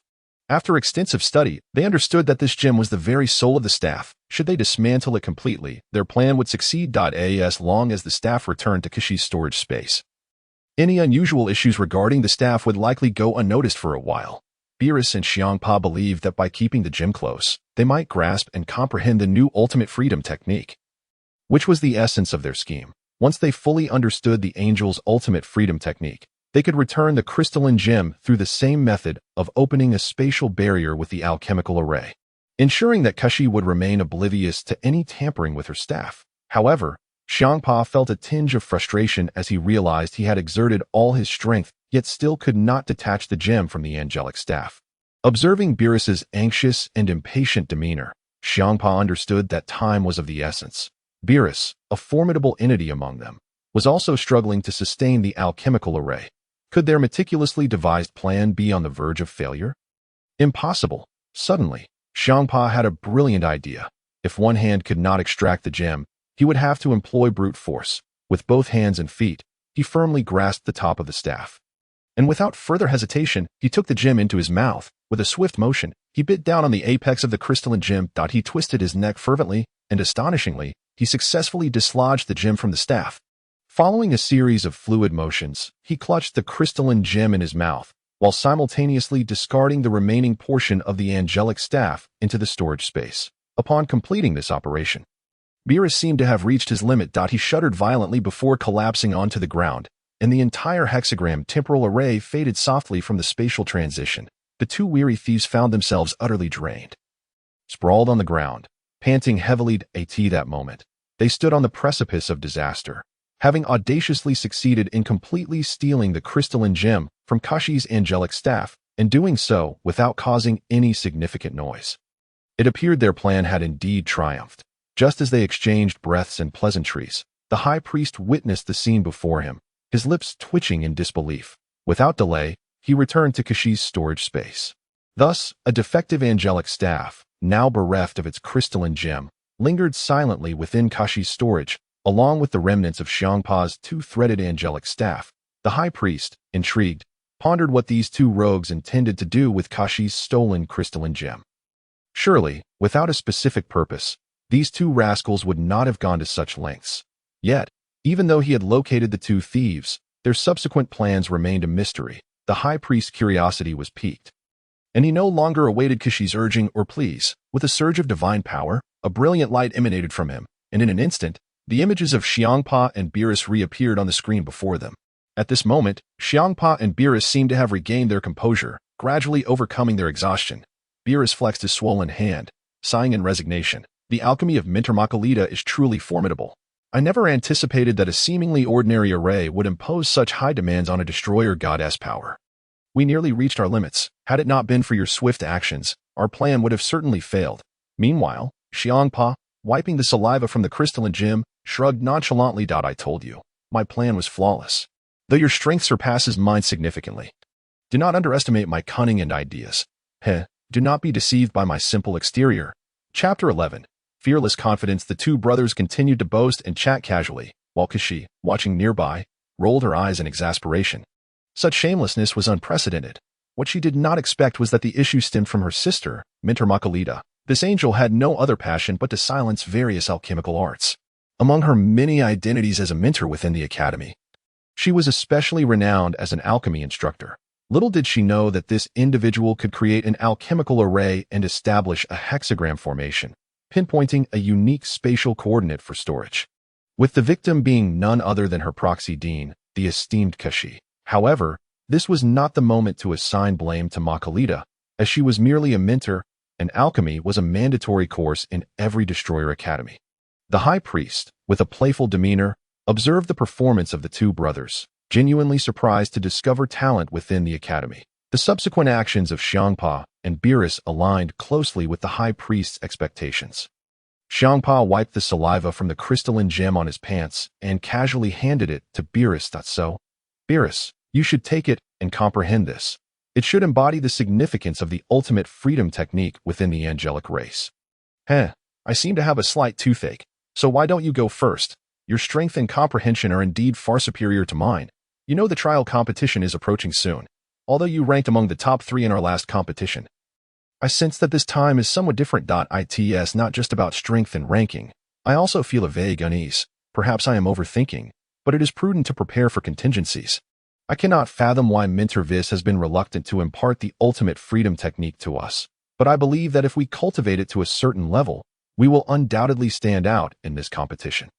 After extensive study, they understood that this gem was the very soul of the staff. Should they dismantle it completely, their plan would succeed. As long as the staff returned to Kashi's storage space, Any unusual issues regarding the staff would likely go unnoticed for a while. Beerus and Champa believed that by keeping the gym close, they might grasp and comprehend the new ultimate freedom technique, which was the essence of their scheme. Once they fully understood the angel's ultimate freedom technique, they could return the crystalline gem through the same method of opening a spatial barrier with the alchemical array, ensuring that Kashi would remain oblivious to any tampering with her staff. However, Champa felt a tinge of frustration as he realized he had exerted all his strength, yet still could not detach the gem from the angelic staff. Observing Beerus's anxious and impatient demeanor, Champa understood that time was of the essence. Beerus, a formidable entity among them, was also struggling to sustain the alchemical array. Could their meticulously devised plan be on the verge of failure? Impossible. Suddenly, Champa had a brilliant idea. If one hand could not extract the gem, he would have to employ brute force. With both hands and feet, he firmly grasped the top of the staff. And without further hesitation, he took the gem into his mouth. With a swift motion, he bit down on the apex of the crystalline gem. He twisted his neck fervently, and astonishingly, he successfully dislodged the gem from the staff. Following a series of fluid motions, he clutched the crystalline gem in his mouth, while simultaneously discarding the remaining portion of the angelic staff into the storage space. Upon completing this operation, Beerus seemed to have reached his limit. He shuddered violently before collapsing onto the ground, and the entire hexagram temporal array faded softly from the spatial transition. The two weary thieves found themselves utterly drained. Sprawled on the ground, panting heavily at that moment, they stood on the precipice of disaster, having audaciously succeeded in completely stealing the crystalline gem from Kashi's angelic staff, and doing so without causing any significant noise. It appeared their plan had indeed triumphed. Just as they exchanged breaths and pleasantries, the high priest witnessed the scene before him, his lips twitching in disbelief. Without delay, he returned to Kashi's storage space. Thus, a defective angelic staff, now bereft of its crystalline gem, lingered silently within Kashi's storage, along with the remnants of Champa's two-threaded angelic staff. The high priest, intrigued, pondered what these two rogues intended to do with Kashi's stolen crystalline gem. Surely, without a specific purpose, these two rascals would not have gone to such lengths. Yet, even though he had located the two thieves, their subsequent plans remained a mystery. The high priest's curiosity was piqued, and he no longer awaited Kashi's urging or pleas. With a surge of divine power, a brilliant light emanated from him, and in an instant, the images of Champa and Beerus reappeared on the screen before them. At this moment, Champa and Beerus seemed to have regained their composure, gradually overcoming their exhaustion. Beerus flexed his swollen hand, sighing in resignation. The alchemy of Hmph is truly formidable. I never anticipated that a seemingly ordinary array would impose such high demands on a destroyer goddess power. We nearly reached our limits. Had it not been for your swift actions, our plan would have certainly failed. Meanwhile, Champa, wiping the saliva from the crystalline gem, shrugged nonchalantly. I told you, my plan was flawless, though your strength surpasses mine significantly. Do not underestimate my cunning and ideas. Do not be deceived by my simple exterior. Chapter 11. Fearless confidence. The two brothers continued to boast and chat casually, while Kashi, watching nearby, rolled her eyes in exasperation. Such shamelessness was unprecedented. What she did not expect was that the issue stemmed from her sister, Hmph. This angel had no other passion but to silence various alchemical arts. Among her many identities as a mentor within the academy, she was especially renowned as an alchemy instructor. Little did she know that this individual could create an alchemical array and establish a hexagram formation, pinpointing a unique spatial coordinate for storage, with the victim being none other than her proxy dean, the esteemed Kashi. However, this was not the moment to assign blame to Hmph, as she was merely a mentor, and alchemy was a mandatory course in every destroyer academy. The high priest, with a playful demeanor, observed the performance of the two brothers, genuinely surprised to discover talent within the academy. The subsequent actions of Champa and Beerus aligned closely with the high priest's expectations. Champa wiped the saliva from the crystalline gem on his pants and casually handed it to Beerus. So, Beerus, you should take it and comprehend this. It should embody the significance of the ultimate freedom technique within the angelic race. I seem to have a slight toothache, so why don't you go first? Your strength and comprehension are indeed far superior to mine. You know the trial competition is approaching soon, although you ranked among the top 3 in our last competition. I sense that this time is somewhat different. It's not just about strength and ranking. I also feel a vague unease. Perhaps I am overthinking, but it is prudent to prepare for contingencies. I cannot fathom why Mentor Whis has been reluctant to impart the ultimate freedom technique to us, but I believe that if we cultivate it to a certain level, we will undoubtedly stand out in this competition.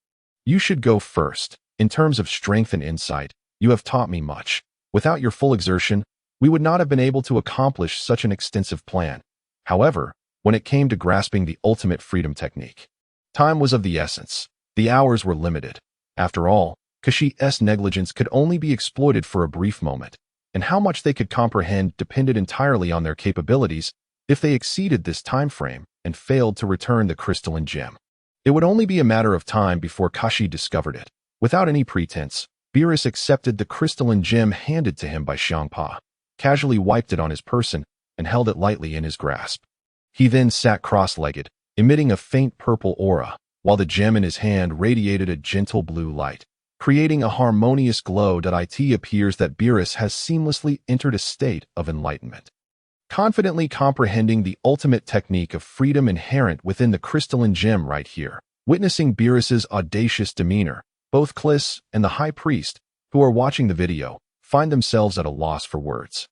You should go first. In terms of strength and insight, you have taught me much. Without your full exertion, we would not have been able to accomplish such an extensive plan. However, when it came to grasping the ultimate freedom technique, time was of the essence. The hours were limited. After all, Kashi's negligence could only be exploited for a brief moment, and how much they could comprehend depended entirely on their capabilities. If they exceeded this time frame and failed to return the crystalline gem, it would only be a matter of time before Kashi discovered it. Without any pretense, Beerus accepted the crystalline gem handed to him by Champa, casually wiped it on his person, and held it lightly in his grasp. He then sat cross-legged, emitting a faint purple aura, while the gem in his hand radiated a gentle blue light, creating a harmonious glow that it appears that Beerus has seamlessly entered a state of enlightenment. Confidently comprehending the ultimate technique of freedom inherent within the crystalline gem right here, witnessing Beerus's audacious demeanor, both Whis and the High Priest, who are watching the video, find themselves at a loss for words.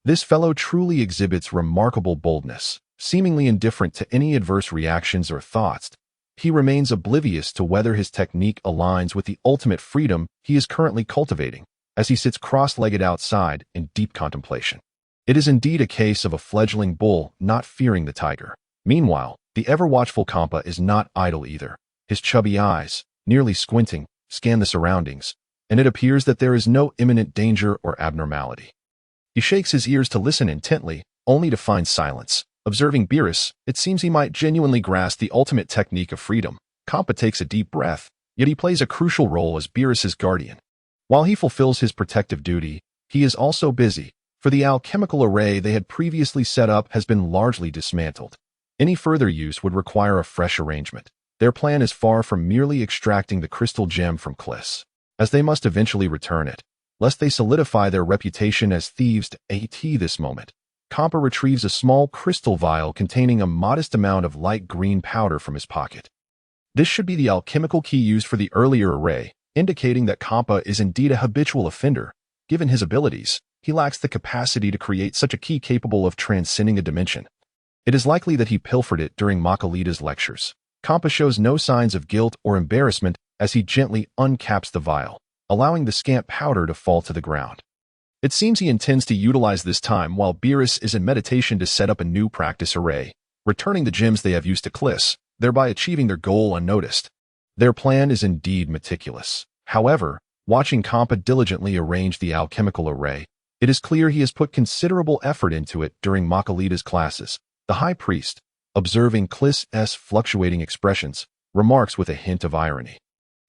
This fellow truly exhibits remarkable boldness, seemingly indifferent to any adverse reactions or thoughts. He remains oblivious to whether his technique aligns with the ultimate freedom he is currently cultivating, as he sits cross-legged outside in deep contemplation. It is indeed a case of a fledgling bull not fearing the tiger. Meanwhile, the ever-watchful Champa is not idle either. His chubby eyes, nearly squinting, scan the surroundings, and it appears that there is no imminent danger or abnormality. He shakes his ears to listen intently, only to find silence. Observing Beerus, it seems he might genuinely grasp the ultimate technique of freedom. Champa takes a deep breath, yet he plays a crucial role as Beerus's guardian. While he fulfills his protective duty, he is also busy, for the alchemical array they had previously set up has been largely dismantled. Any further use would require a fresh arrangement. Their plan is far from merely extracting the crystal gem from Whis, as they must eventually return it, lest they solidify their reputation as thieves. At this moment, Champa retrieves a small crystal vial containing a modest amount of light green powder from his pocket. This should be the alchemical key used for the earlier array, indicating that Champa is indeed a habitual offender. Given his abilities, he lacks the capacity to create such a key capable of transcending a dimension. It is likely that he pilfered it during Makalita's lectures. Champa shows no signs of guilt or embarrassment as he gently uncaps the vial, allowing the scant powder to fall to the ground. It seems he intends to utilize this time while Beerus is in meditation to set up a new practice array, returning the gems they have used to Whis, thereby achieving their goal unnoticed. Their plan is indeed meticulous. However, watching Champa diligently arrange the alchemical array, it is clear he has put considerable effort into it during Makalita's classes. The High Priest, observing Whis' fluctuating expressions, remarks with a hint of irony.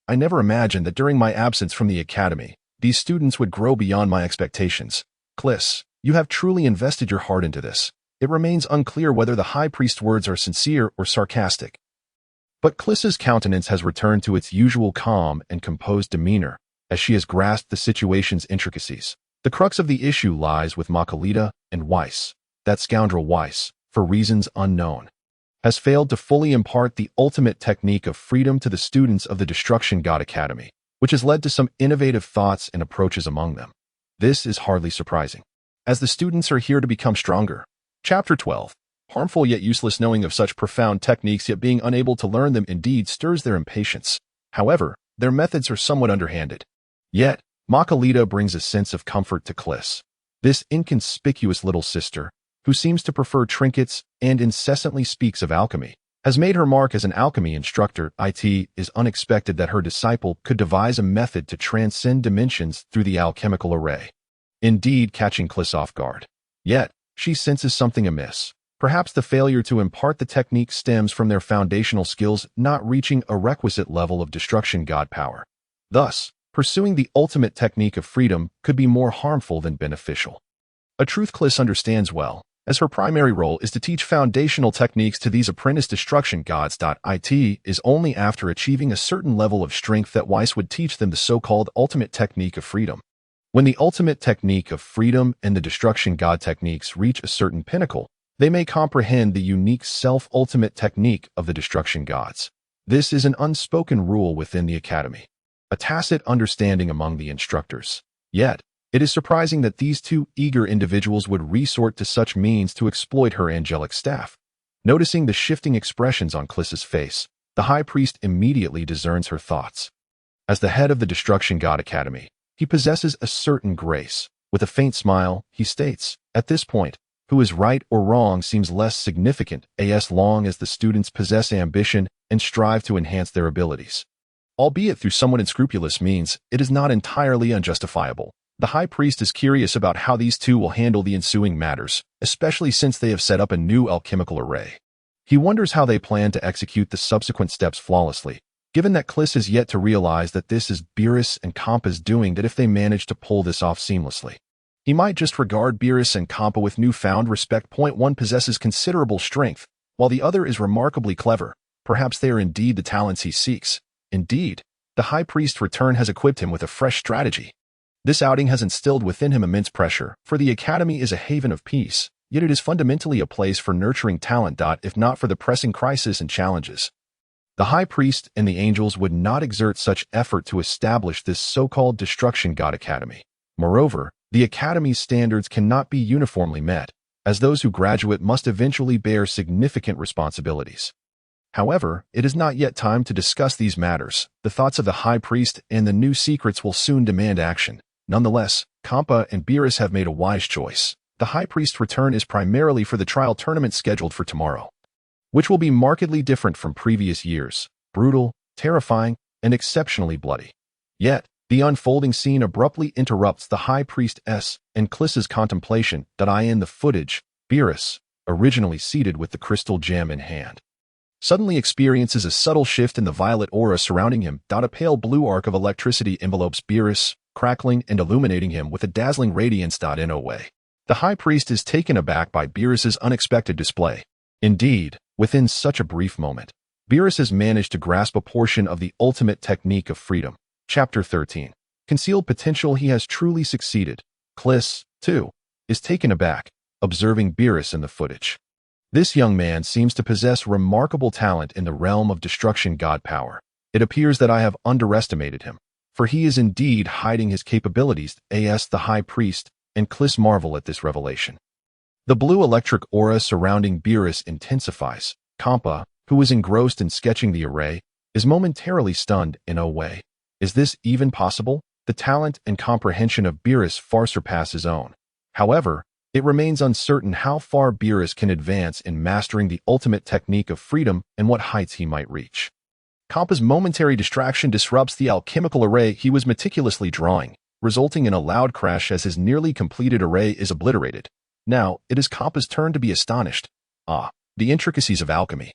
I never imagined that during my absence from the academy, these students would grow beyond my expectations. Whis, you have truly invested your heart into this. It remains unclear whether the High Priest's words are sincere or sarcastic. But Whis' countenance has returned to its usual calm and composed demeanor, as she has grasped the situation's intricacies. The crux of the issue lies with Makalita and Whis. That scoundrel Whis, for reasons unknown, has failed to fully impart the ultimate technique of freedom to the students of the Destruction God Academy, which has led to some innovative thoughts and approaches among them. This is hardly surprising, as the students are here to become stronger. Chapter 12. Harmful yet useless. Knowing of such profound techniques yet being unable to learn them indeed stirs their impatience. However, their methods are somewhat underhanded. Yet, Makalita brings a sense of comfort to Whis. This inconspicuous little sister, who seems to prefer trinkets and incessantly speaks of alchemy, has made her mark as an alchemy instructor. It is unexpected that her disciple could devise a method to transcend dimensions through the alchemical array, indeed catching Whis off guard. Yet, she senses something amiss. Perhaps the failure to impart the technique stems from their foundational skills not reaching a requisite level of destruction god power. Thus, pursuing the ultimate technique of freedom could be more harmful than beneficial. A truth Whis understands well, as her primary role is to teach foundational techniques to these apprentice destruction gods. It is only after achieving a certain level of strength that Whis would teach them the so-called ultimate technique of freedom. When the ultimate technique of freedom and the destruction god techniques reach a certain pinnacle, they may comprehend the unique self-ultimate technique of the destruction gods. This is an unspoken rule within the academy, a tacit understanding among the instructors. Yet, It is surprising that these two eager individuals would resort to such means to exploit her angelic staff. Noticing the shifting expressions on Kliss's face, the high priest immediately discerns her thoughts. As the head of the Destruction God Academy, he possesses a certain grace. With a faint smile, he states, at this point, who is right or wrong seems less significant as long as the students possess ambition and strive to enhance their abilities. Albeit through somewhat unscrupulous means, it is not entirely unjustifiable. The high priest is curious about how these two will handle the ensuing matters, especially since they have set up a new alchemical array. He wonders how they plan to execute the subsequent steps flawlessly, given that Kliss is yet to realize that this is Beerus and Champa's doing that if they manage to pull this off seamlessly. He might just regard Beerus and Champa with newfound respect. One possesses considerable strength, while the other is remarkably clever. Perhaps they are indeed the talents he seeks. Indeed, the high priest's return has equipped him with a fresh strategy. This outing has instilled within him immense pressure, for the academy is a haven of peace, yet it is fundamentally a place for nurturing talent. If not for the pressing crisis and challenges, the high priest and the angels would not exert such effort to establish this so-called Destruction God Academy. Moreover, the academy's standards cannot be uniformly met, as those who graduate must eventually bear significant responsibilities. However, it is not yet time to discuss these matters. The thoughts of the high priest and the new secrets will soon demand action. Nonetheless, Champa and Beerus have made a wise choice. The high priest's return is primarily for the trial tournament scheduled for tomorrow, which will be markedly different from previous years, brutal, terrifying, and exceptionally bloody. Yet, the unfolding scene abruptly interrupts the high priestess and Kliss's contemplation. In the footage, Beerus, originally seated with the crystal gem in hand, suddenly experiences a subtle shift in the violet aura surrounding him. A pale blue arc of electricity envelopes Beerus, crackling and illuminating him with a dazzling radiance. In a way, the high priest is taken aback by Beerus's unexpected display. Indeed, within such a brief moment, Beerus has managed to grasp a portion of the ultimate technique of freedom. Chapter 13. Concealed potential. He has truly succeeded. Kliss, too, is taken aback, observing Beerus in the footage. This young man seems to possess remarkable talent in the realm of destruction god power. It appears that I have underestimated him, for he is indeed hiding his capabilities. The high priest and Kliss marvel at this revelation. The blue electric aura surrounding Beerus intensifies. Champa, who is engrossed in sketching the array, is momentarily stunned. In a way, is this even possible? The talent and comprehension of Beerus far surpass his own. However, it remains uncertain how far Beerus can advance in mastering the ultimate technique of freedom and what heights he might reach. Champa's momentary distraction disrupts the alchemical array he was meticulously drawing, resulting in a loud crash as his nearly completed array is obliterated. Now, it is Champa's turn to be astonished. The intricacies of alchemy.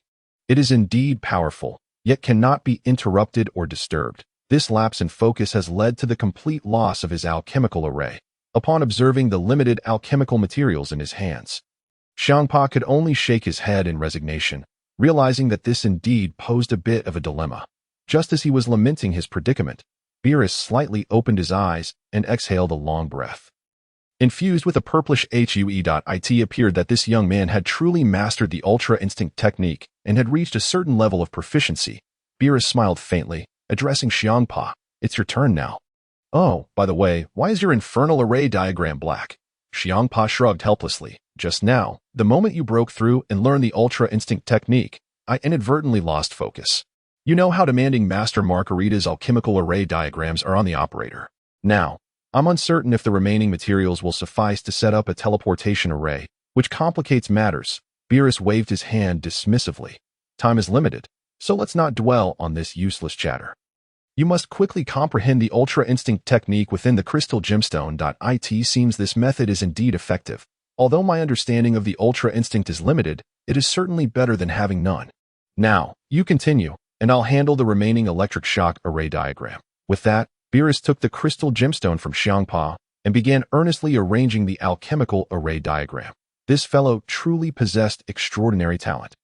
It is indeed powerful, yet cannot be interrupted or disturbed. This lapse in focus has led to the complete loss of his alchemical array. Upon observing the limited alchemical materials in his hands, Champa could only shake his head in resignation, realizing that this indeed posed a bit of a dilemma. Just as he was lamenting his predicament, Beerus slightly opened his eyes and exhaled a long breath. Infused with a purplish hue. It appeared that this young man had truly mastered the Ultra Instinct technique and had reached a certain level of proficiency. Beerus smiled faintly, addressing Champa. It's your turn now. Oh, by the way, why is your infernal array diagram black? Champa shrugged helplessly. Just now, the moment you broke through and learned the Ultra Instinct technique, I inadvertently lost focus. You know how demanding Master Margarita's alchemical array diagrams are on the operator. Now, I'm uncertain if the remaining materials will suffice to set up a teleportation array, which complicates matters. Beerus waved his hand dismissively. Time is limited, so let's not dwell on this useless chatter. You must quickly comprehend the Ultra Instinct technique within the crystal gemstone. It seems this method is indeed effective. Although my understanding of the Ultra Instinct is limited, it is certainly better than having none. Now, you continue, and I'll handle the remaining electric shock array diagram. With that, Beerus took the crystal gemstone from Champa and began earnestly arranging the alchemical array diagram. This fellow truly possessed extraordinary talent.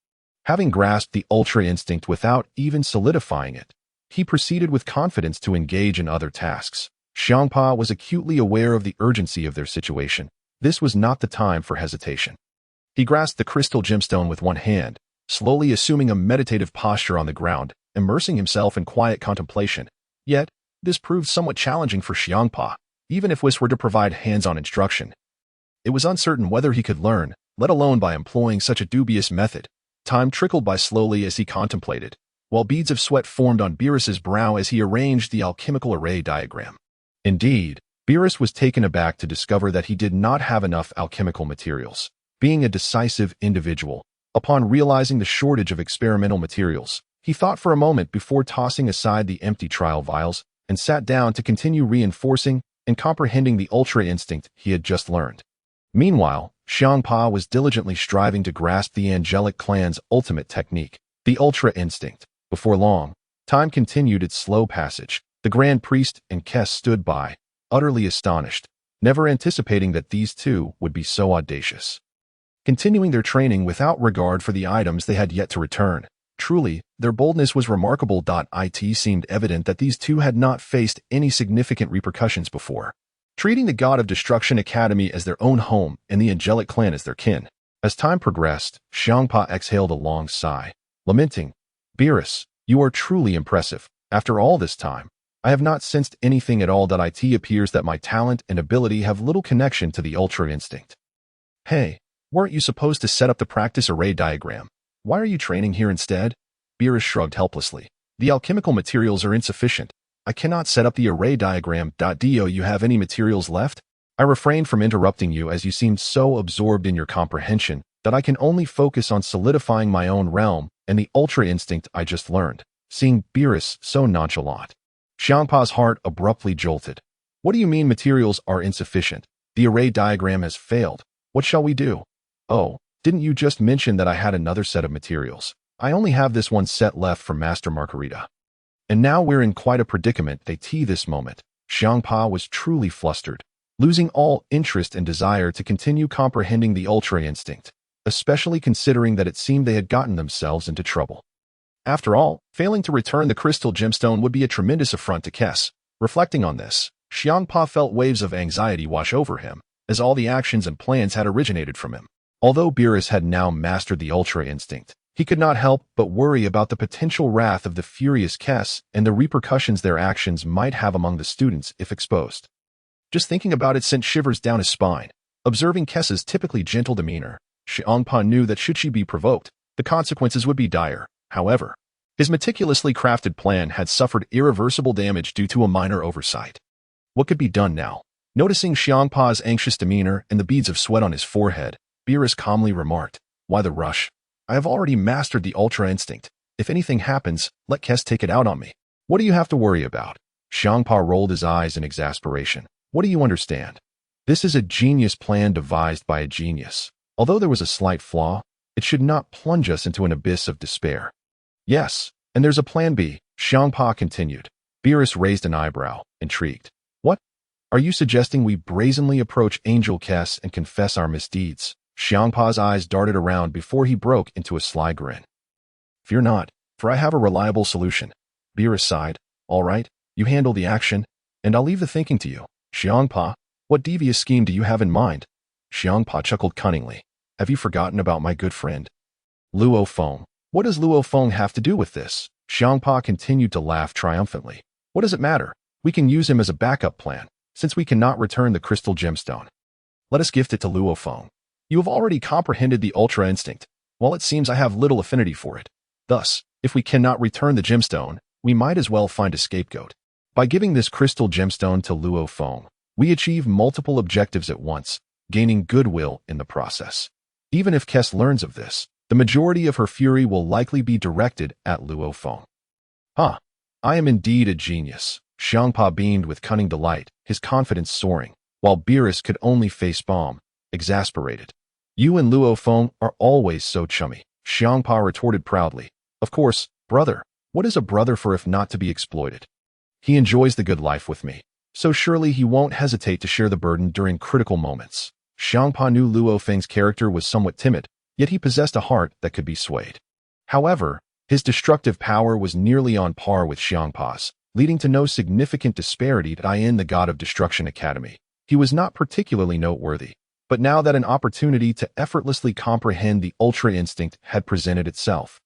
Having grasped the Ultra Instinct without even solidifying it, he proceeded with confidence to engage in other tasks. Champa was acutely aware of the urgency of their situation. This was not the time for hesitation. He grasped the crystal gemstone with one hand, slowly assuming a meditative posture on the ground, immersing himself in quiet contemplation. Yet, this proved somewhat challenging for Champa. even if Whis were to provide hands-on instruction. It was uncertain whether he could learn, let alone by employing such a dubious method. Time trickled by slowly as he contemplated, while beads of sweat formed on Beerus's brow as he arranged the alchemical array diagram. Indeed, Beerus was taken aback to discover that he did not have enough alchemical materials. Being a decisive individual, upon realizing the shortage of experimental materials, he thought for a moment before tossing aside the empty trial vials and sat down to continue reinforcing and comprehending the ultra instinct he had just learned. Meanwhile, Hmph was diligently striving to grasp the angelic clan's ultimate technique, the ultra instinct. Before long, time continued its slow passage. The Grand Priest and Kess stood by, utterly astonished, never anticipating that these two would be so audacious. Continuing their training without regard for the items they had yet to return. Truly, their boldness was remarkable. It seemed evident that these two had not faced any significant repercussions before, treating the God of Destruction Academy as their own home and the angelic clan as their kin. As time progressed, Hmph exhaled a long sigh, lamenting, "Beerus, you are truly impressive. After all this time, I have not sensed anything at all. It appears that my talent and ability have little connection to the ultra instinct." "Hey, weren't you supposed to set up the practice array diagram? Why are you training here instead?" Beerus shrugged helplessly. "The alchemical materials are insufficient. I cannot set up the array diagram. Do you have any materials left?" "I refrained from interrupting you as you seemed so absorbed in your comprehension that I can only focus on solidifying my own realm and the ultra instinct I just learned." Seeing Beerus so nonchalant, Hmph's heart abruptly jolted. "What do you mean materials are insufficient? The array diagram has failed. What shall we do?" "Oh, didn't you just mention that I had another set of materials? I only have this one set left from Master Margarita. And now we're in quite a predicament." This moment, Hmph was truly flustered, losing all interest and desire to continue comprehending the ultra instinct, especially considering that it seemed they had gotten themselves into trouble. After all, failing to return the crystal gemstone would be a tremendous affront to Kess. Reflecting on this, Hmph felt waves of anxiety wash over him, as all the actions and plans had originated from him. Although Beerus had now mastered the ultra instinct, he could not help but worry about the potential wrath of the furious Kess and the repercussions their actions might have among the students if exposed. Just thinking about it sent shivers down his spine. Observing Kess's typically gentle demeanor, Hmph knew that should she be provoked, the consequences would be dire. However, his meticulously crafted plan had suffered irreversible damage due to a minor oversight. What could be done now? Noticing Hmph's anxious demeanor and the beads of sweat on his forehead, Beerus calmly remarked, "Why the rush? I have already mastered the ultra instinct. If anything happens, let Kess take it out on me. What do you have to worry about?" Hmph rolled his eyes in exasperation. "What do you understand? This is a genius plan devised by a genius. Although there was a slight flaw, it should not plunge us into an abyss of despair." "Yes, and there's a plan B," Hmph continued. Beerus raised an eyebrow, intrigued. "What? Are you suggesting we brazenly approach Angel Kess and confess our misdeeds?" Hmph's eyes darted around before he broke into a sly grin. "Fear not, for I have a reliable solution." Beerus sighed. "All right, you handle the action, and I'll leave the thinking to you." "Hmph, what devious scheme do you have in mind?" Hmph chuckled cunningly. "Have you forgotten about my good friend, Luo Feng?" "What does Luo Feng have to do with this?" Hmph continued to laugh triumphantly. "What does it matter? We can use him as a backup plan, since we cannot return the crystal gemstone. Let us gift it to Luo Feng. You have already comprehended the ultra instinct, while it seems I have little affinity for it. Thus, if we cannot return the gemstone, we might as well find a scapegoat. By giving this crystal gemstone to Luo Feng, we achieve multiple objectives at once, gaining goodwill in the process. Even if Kess learns of this, the majority of her fury will likely be directed at Luo Feng." "Huh, I am indeed a genius." Hmph beamed with cunning delight, his confidence soaring, while Beerus could only face palm, exasperated. "You and Luo Feng are always so chummy," Hmph retorted proudly. "Of course, brother. What is a brother for if not to be exploited? He enjoys the good life with me, so surely he won't hesitate to share the burden during critical moments." Hmph knew Luo Feng's character was somewhat timid, yet he possessed a heart that could be swayed. However, his destructive power was nearly on par with Hmph's, leading to no significant disparity in the God of Destruction Academy. He was not particularly noteworthy. But now that an opportunity to effortlessly comprehend the ultra instinct had presented itself,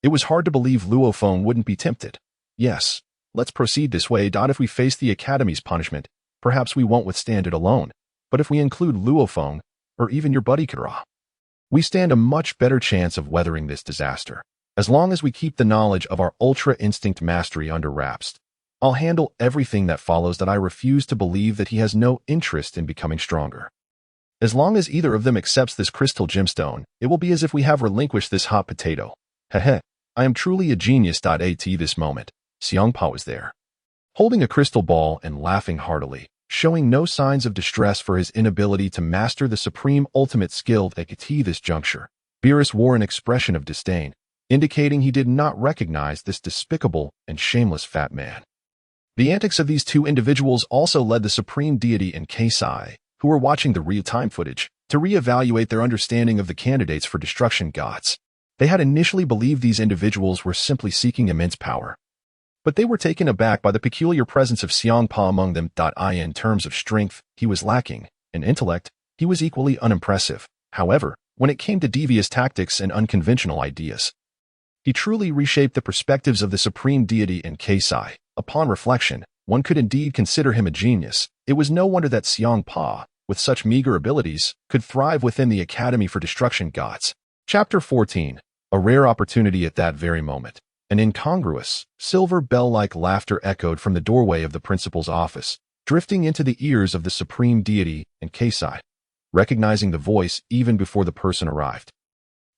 it was hard to believe Luo Feng wouldn't be tempted. "Yes, let's proceed this way. If we face the Academy's punishment, perhaps we won't withstand it alone. But if we include Luo Feng, or even your buddy Kara, we stand a much better chance of weathering this disaster. As long as we keep the knowledge of our ultra instinct mastery under wraps, I'll handle everything that follows that I refuse to believe that he has no interest in becoming stronger. As long as either of them accepts this crystal gemstone, it will be as if we have relinquished this hot potato. Heh. I am truly a genius. At this moment, Xiangpa was there, holding a crystal ball and laughing heartily, showing no signs of distress for his inability to master the supreme ultimate skill at this juncture. Beerus wore an expression of disdain, indicating he did not recognize this despicable and shameless fat man. The antics of these two individuals also led the supreme deity and Kaisai, who were watching the real-time footage, to reevaluate their understanding of the candidates for destruction gods. They had initially believed these individuals were simply seeking immense power, but they were taken aback by the peculiar presence of Xiangpa among them. In terms of strength, he was lacking. In intellect, he was equally unimpressive. However, when it came to devious tactics and unconventional ideas, he truly reshaped the perspectives of the supreme deity and Kaisai. Upon reflection, one could indeed consider him a genius. It was no wonder that Xiangpa, with such meager abilities, could thrive within the Academy for Destruction Gods. Chapter 14. A rare opportunity. At that very moment, an incongruous, silver bell-like laughter echoed from the doorway of the principal's office, drifting into the ears of the supreme deity and Kaisai. Recognizing the voice even before the person arrived,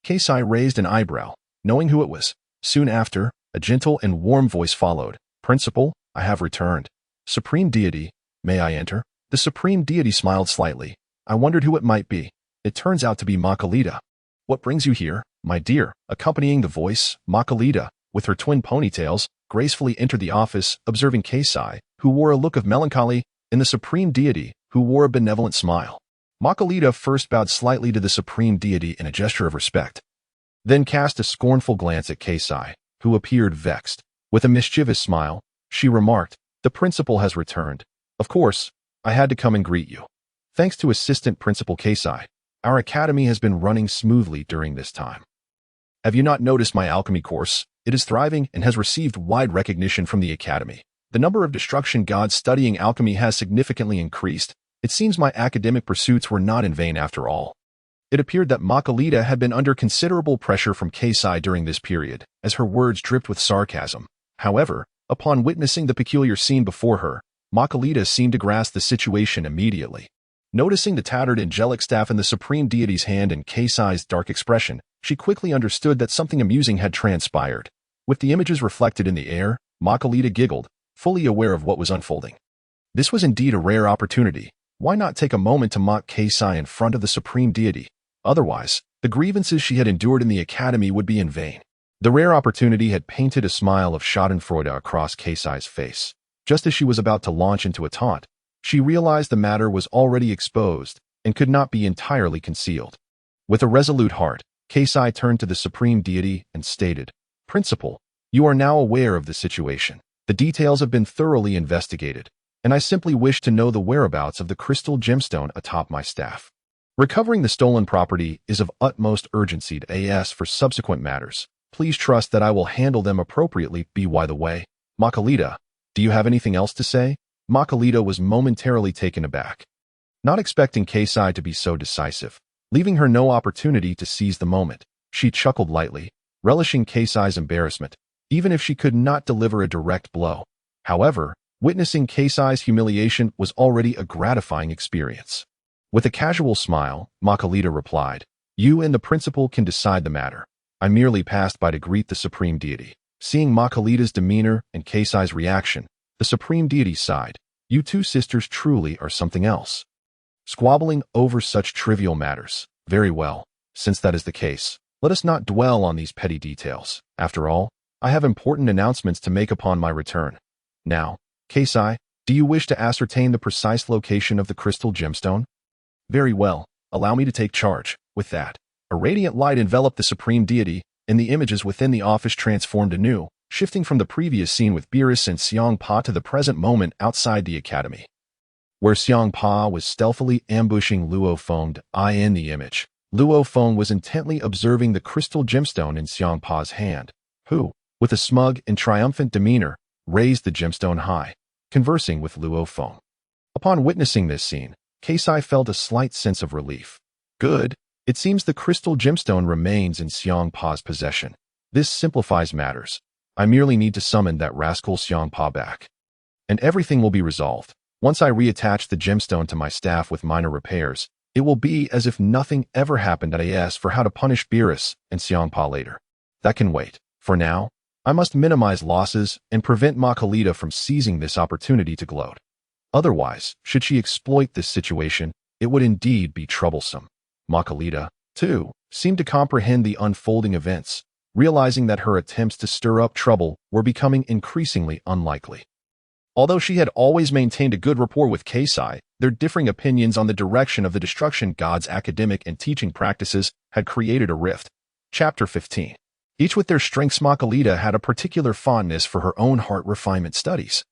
Kaisai raised an eyebrow, knowing who it was. Soon after, a gentle and warm voice followed. Principal, I have returned. Supreme deity, may I enter? The supreme deity smiled slightly. I wondered who it might be. It turns out to be Makalita. What brings you here, my dear? Accompanying the voice, Makalita, with her twin ponytails, gracefully entered the office, observing Kaisai, who wore a look of melancholy, and the supreme deity, who wore a benevolent smile. Makalita first bowed slightly to the supreme deity in a gesture of respect, then cast a scornful glance at Kaisai, who appeared vexed. With a mischievous smile, she remarked, the principal has returned. Of course, I had to come and greet you. Thanks to Assistant Principal Kaisai, our academy has been running smoothly during this time. Have you not noticed my alchemy course? It is thriving and has received wide recognition from the academy. The number of destruction gods studying alchemy has significantly increased. It seems my academic pursuits were not in vain after all. It appeared that Makalita had been under considerable pressure from Kaisai during this period, as her words dripped with sarcasm. However, upon witnessing the peculiar scene before her, Makalita seemed to grasp the situation immediately. Noticing the tattered angelic staff in the supreme deity's hand and Kaisai's dark expression, she quickly understood that something amusing had transpired. With the images reflected in the air, Makalita giggled, fully aware of what was unfolding. This was indeed a rare opportunity. Why not take a moment to mock Kaisai in front of the supreme deity? Otherwise, the grievances she had endured in the academy would be in vain. The rare opportunity had painted a smile of schadenfreude across Kaisai's face. Just as she was about to launch into a taunt, she realized the matter was already exposed and could not be entirely concealed. With a resolute heart, Kaisai turned to the supreme deity and stated, Principal, you are now aware of the situation. The details have been thoroughly investigated, and I simply wish to know the whereabouts of the crystal gemstone atop my staff. Recovering the stolen property is of utmost urgency to AS for subsequent matters. Please trust that I will handle them appropriately. By the way, Makalita, do you have anything else to say? Makalita was momentarily taken aback, not expecting Kaisai to be so decisive. Leaving her no opportunity to seize the moment, she chuckled lightly, relishing Kaisai's embarrassment, even if she could not deliver a direct blow. However, witnessing Kaisai's humiliation was already a gratifying experience. With a casual smile, Makalita replied, You and the principal can decide the matter. I merely passed by to greet the supreme deity. Seeing Makalita's demeanor and Kaisai's reaction, the supreme deity sighed. You two sisters truly are something else. Squabbling over such trivial matters. Very well, since that is the case, let us not dwell on these petty details. After all, I have important announcements to make upon my return. Now, Kaisai, do you wish to ascertain the precise location of the crystal gemstone? Very well, allow me to take charge. With that, a radiant light enveloped the supreme deity, and the images within the office transformed anew, shifting from the previous scene with Beerus and Xiangpa to the present moment outside the academy, where Xiangpa was stealthily ambushing Luo Feng. In the image, Luo Feng was intently observing the crystal gemstone in Xiangpa's hand, who, with a smug and triumphant demeanor, raised the gemstone high, conversing with Luo Feng. Upon witnessing this scene, Keisai felt a slight sense of relief. Good. It seems the crystal gemstone remains in Xiangpa's possession. This simplifies matters. I merely need to summon that rascal Xiangpa back. And everything will be resolved. Once I reattach the gemstone to my staff with minor repairs, it will be as if nothing ever happened. I ask for how to punish Beerus and Xiangpa later. That can wait. For now, I must minimize losses and prevent Makalita from seizing this opportunity to gloat. Otherwise, should she exploit this situation, it would indeed be troublesome. Makalita, too, seemed to comprehend the unfolding events, realizing that her attempts to stir up trouble were becoming increasingly unlikely. Although she had always maintained a good rapport with Keisai, their differing opinions on the direction of the destruction god's academic and teaching practices had created a rift. Chapter 15. Each with their strengths, Makalita had a particular fondness for her own heart refinement studies,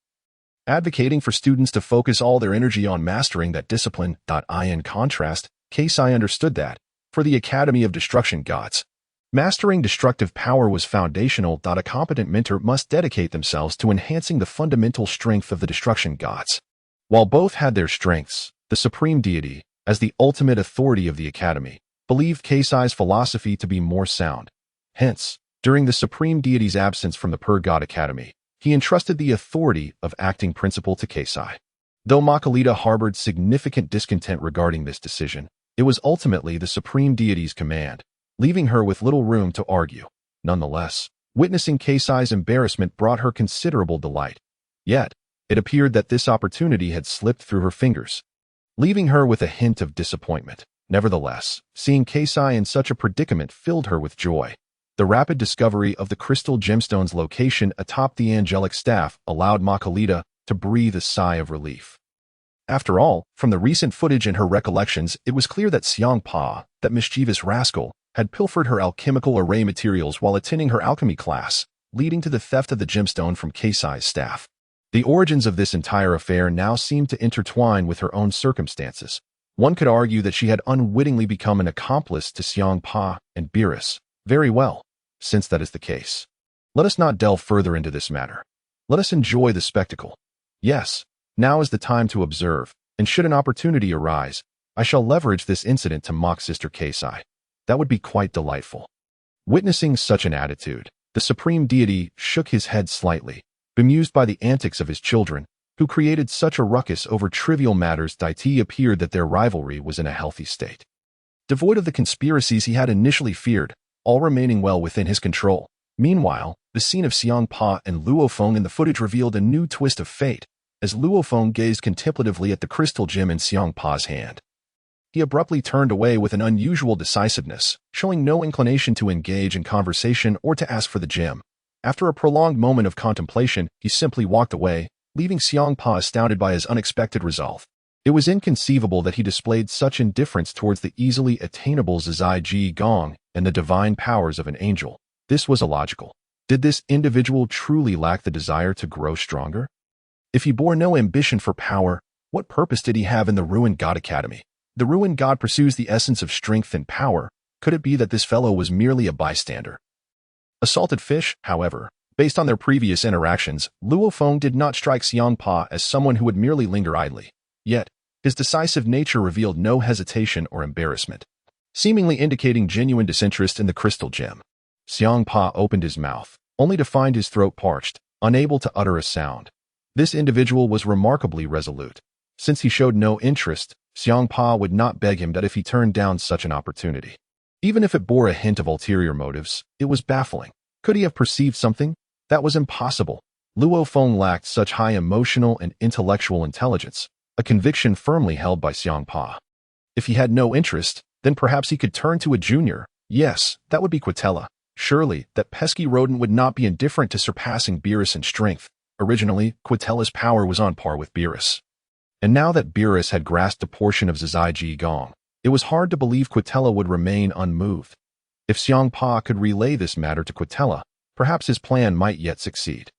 advocating for students to focus all their energy on mastering that discipline. In contrast, Keisai understood that, for the Academy of Destruction Gods, mastering destructive power was foundational. A competent mentor must dedicate themselves to enhancing the fundamental strength of the destruction gods. While both had their strengths, the supreme deity, as the ultimate authority of the academy, believed Keisai's philosophy to be more sound. Hence, during the supreme deity's absence from the Per-God Academy, he entrusted the authority of acting principle to Keisai. Though Makalita harbored significant discontent regarding this decision, it was ultimately the supreme deity's command, leaving her with little room to argue. Nonetheless, witnessing Keisai's embarrassment brought her considerable delight. Yet, it appeared that this opportunity had slipped through her fingers, leaving her with a hint of disappointment. Nevertheless, seeing Keisai in such a predicament filled her with joy. The rapid discovery of the crystal gemstone's location atop the angelic staff allowed Makalita to breathe a sigh of relief. After all, from the recent footage and her recollections, it was clear that Xiangpa, that mischievous rascal, had pilfered her alchemical array materials while attending her alchemy class, leading to the theft of the gemstone from Keisai's staff. The origins of this entire affair now seemed to intertwine with her own circumstances. One could argue that she had unwittingly become an accomplice to Xiangpa and Beerus. Very well. Since that is the case, let us not delve further into this matter. Let us enjoy the spectacle. Yes, now is the time to observe, and should an opportunity arise, I shall leverage this incident to mock Sister Keisai. That would be quite delightful. Witnessing such an attitude, the supreme deity shook his head slightly, bemused by the antics of his children, who created such a ruckus over trivial matters. It appeared that their rivalry was in a healthy state, devoid of the conspiracies he had initially feared, all remaining well within his control. Meanwhile, the scene of Xiangpa and Luo Feng in the footage revealed a new twist of fate, as Luo Feng gazed contemplatively at the crystal gem in Xiangpa's hand. He abruptly turned away with an unusual decisiveness, showing no inclination to engage in conversation or to ask for the gem. After a prolonged moment of contemplation, he simply walked away, leaving Xiangpa astounded by his unexpected resolve. It was inconceivable that he displayed such indifference towards the easily attainable Zizai Ji Gong and the divine powers of an angel. This was illogical. Did this individual truly lack the desire to grow stronger? If he bore no ambition for power, what purpose did he have in the ruined God Academy? The ruined god pursues the essence of strength and power. Could it be that this fellow was merely a bystander? A salted fish, however. Based on their previous interactions, Luo Feng did not strike Xiangpa as someone who would merely linger idly. Yet, his decisive nature revealed no hesitation or embarrassment, seemingly indicating genuine disinterest in the crystal gem. Xiangpa opened his mouth, only to find his throat parched, unable to utter a sound. This individual was remarkably resolute. Since he showed no interest, Xiangpa would not beg him that if he turned down such an opportunity. Even if it bore a hint of ulterior motives, it was baffling. Could he have perceived something? That was impossible. Luo Feng lacked such high emotional and intellectual intelligence, a conviction firmly held by Xiangpa. If he had no interest, then perhaps he could turn to a junior. Yes, that would be Quitella. Surely, that pesky rodent would not be indifferent to surpassing Beerus in strength. Originally, Quitella's power was on par with Beerus. And now that Beerus had grasped a portion of Zizai Ji Gong, it was hard to believe Quitella would remain unmoved. If Xiangpa could relay this matter to Quitella, perhaps his plan might yet succeed.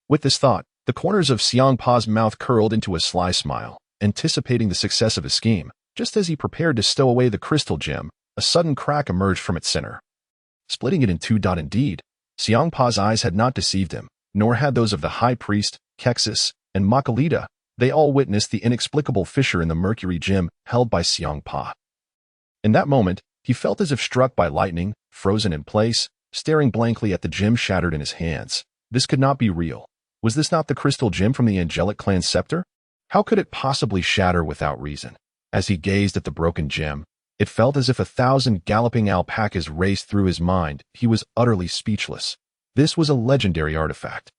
With this thought, the corners of Xiangpa's mouth curled into a sly smile, anticipating the success of his scheme. Just as he prepared to stow away the crystal gem, a sudden crack emerged from its center, splitting it in two. Indeed, Xiangpa's eyes had not deceived him, nor had those of the high priest, Kexis, and Makalita. They all witnessed the inexplicable fissure in the mercury gem held by Hmph. In that moment, he felt as if struck by lightning, frozen in place, staring blankly at the gem shattered in his hands. This could not be real. Was this not the crystal gem from the angelic clan's scepter? How could it possibly shatter without reason? As he gazed at the broken gem, it felt as if 1,000 galloping alpacas raced through his mind. He was utterly speechless. This was a legendary artifact.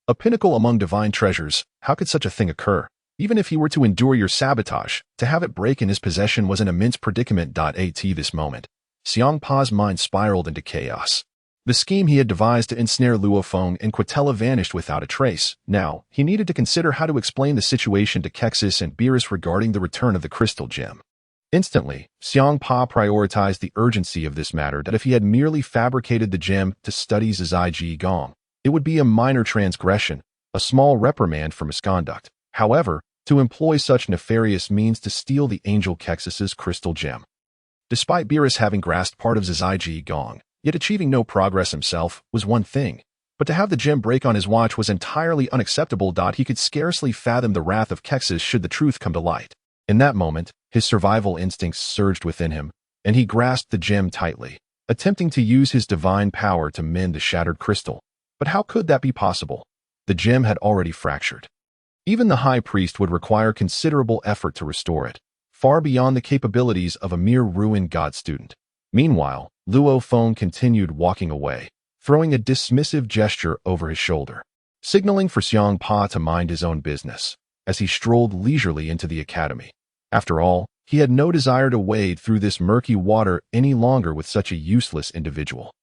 A pinnacle among divine treasures. How could such a thing occur? Even if he were to endure your sabotage, to have it break in his possession was an immense predicament. At this moment, Hmph's mind spiraled into chaos. The scheme he had devised to ensnare Luo Feng and Quitella vanished without a trace. Now, he needed to consider how to explain the situation to Kexis and Beerus regarding the return of the crystal gem. Instantly, Hmph prioritized the urgency of this matter that if he had merely fabricated the gem to study Zai Ji Gong, it would be a minor transgression, a small reprimand for misconduct. However, to employ such nefarious means to steal the angel Kexis's crystal gem. Despite Beerus having grasped part of Zai Ji Gong, yet achieving no progress himself, was one thing. But to have the gem break on his watch was entirely unacceptable. He could scarcely fathom the wrath of Kexis should the truth come to light. In that moment, his survival instincts surged within him, and he grasped the gem tightly, attempting to use his divine power to mend the shattered crystal. But how could that be possible? The gem had already fractured. Even the high priest would require considerable effort to restore it, far beyond the capabilities of a mere ruined god student. Meanwhile, Luo Feng continued walking away, throwing a dismissive gesture over his shoulder, signaling for Hmph to mind his own business, as he strolled leisurely into the academy. After all, he had no desire to wade through this murky water any longer with such a useless individual.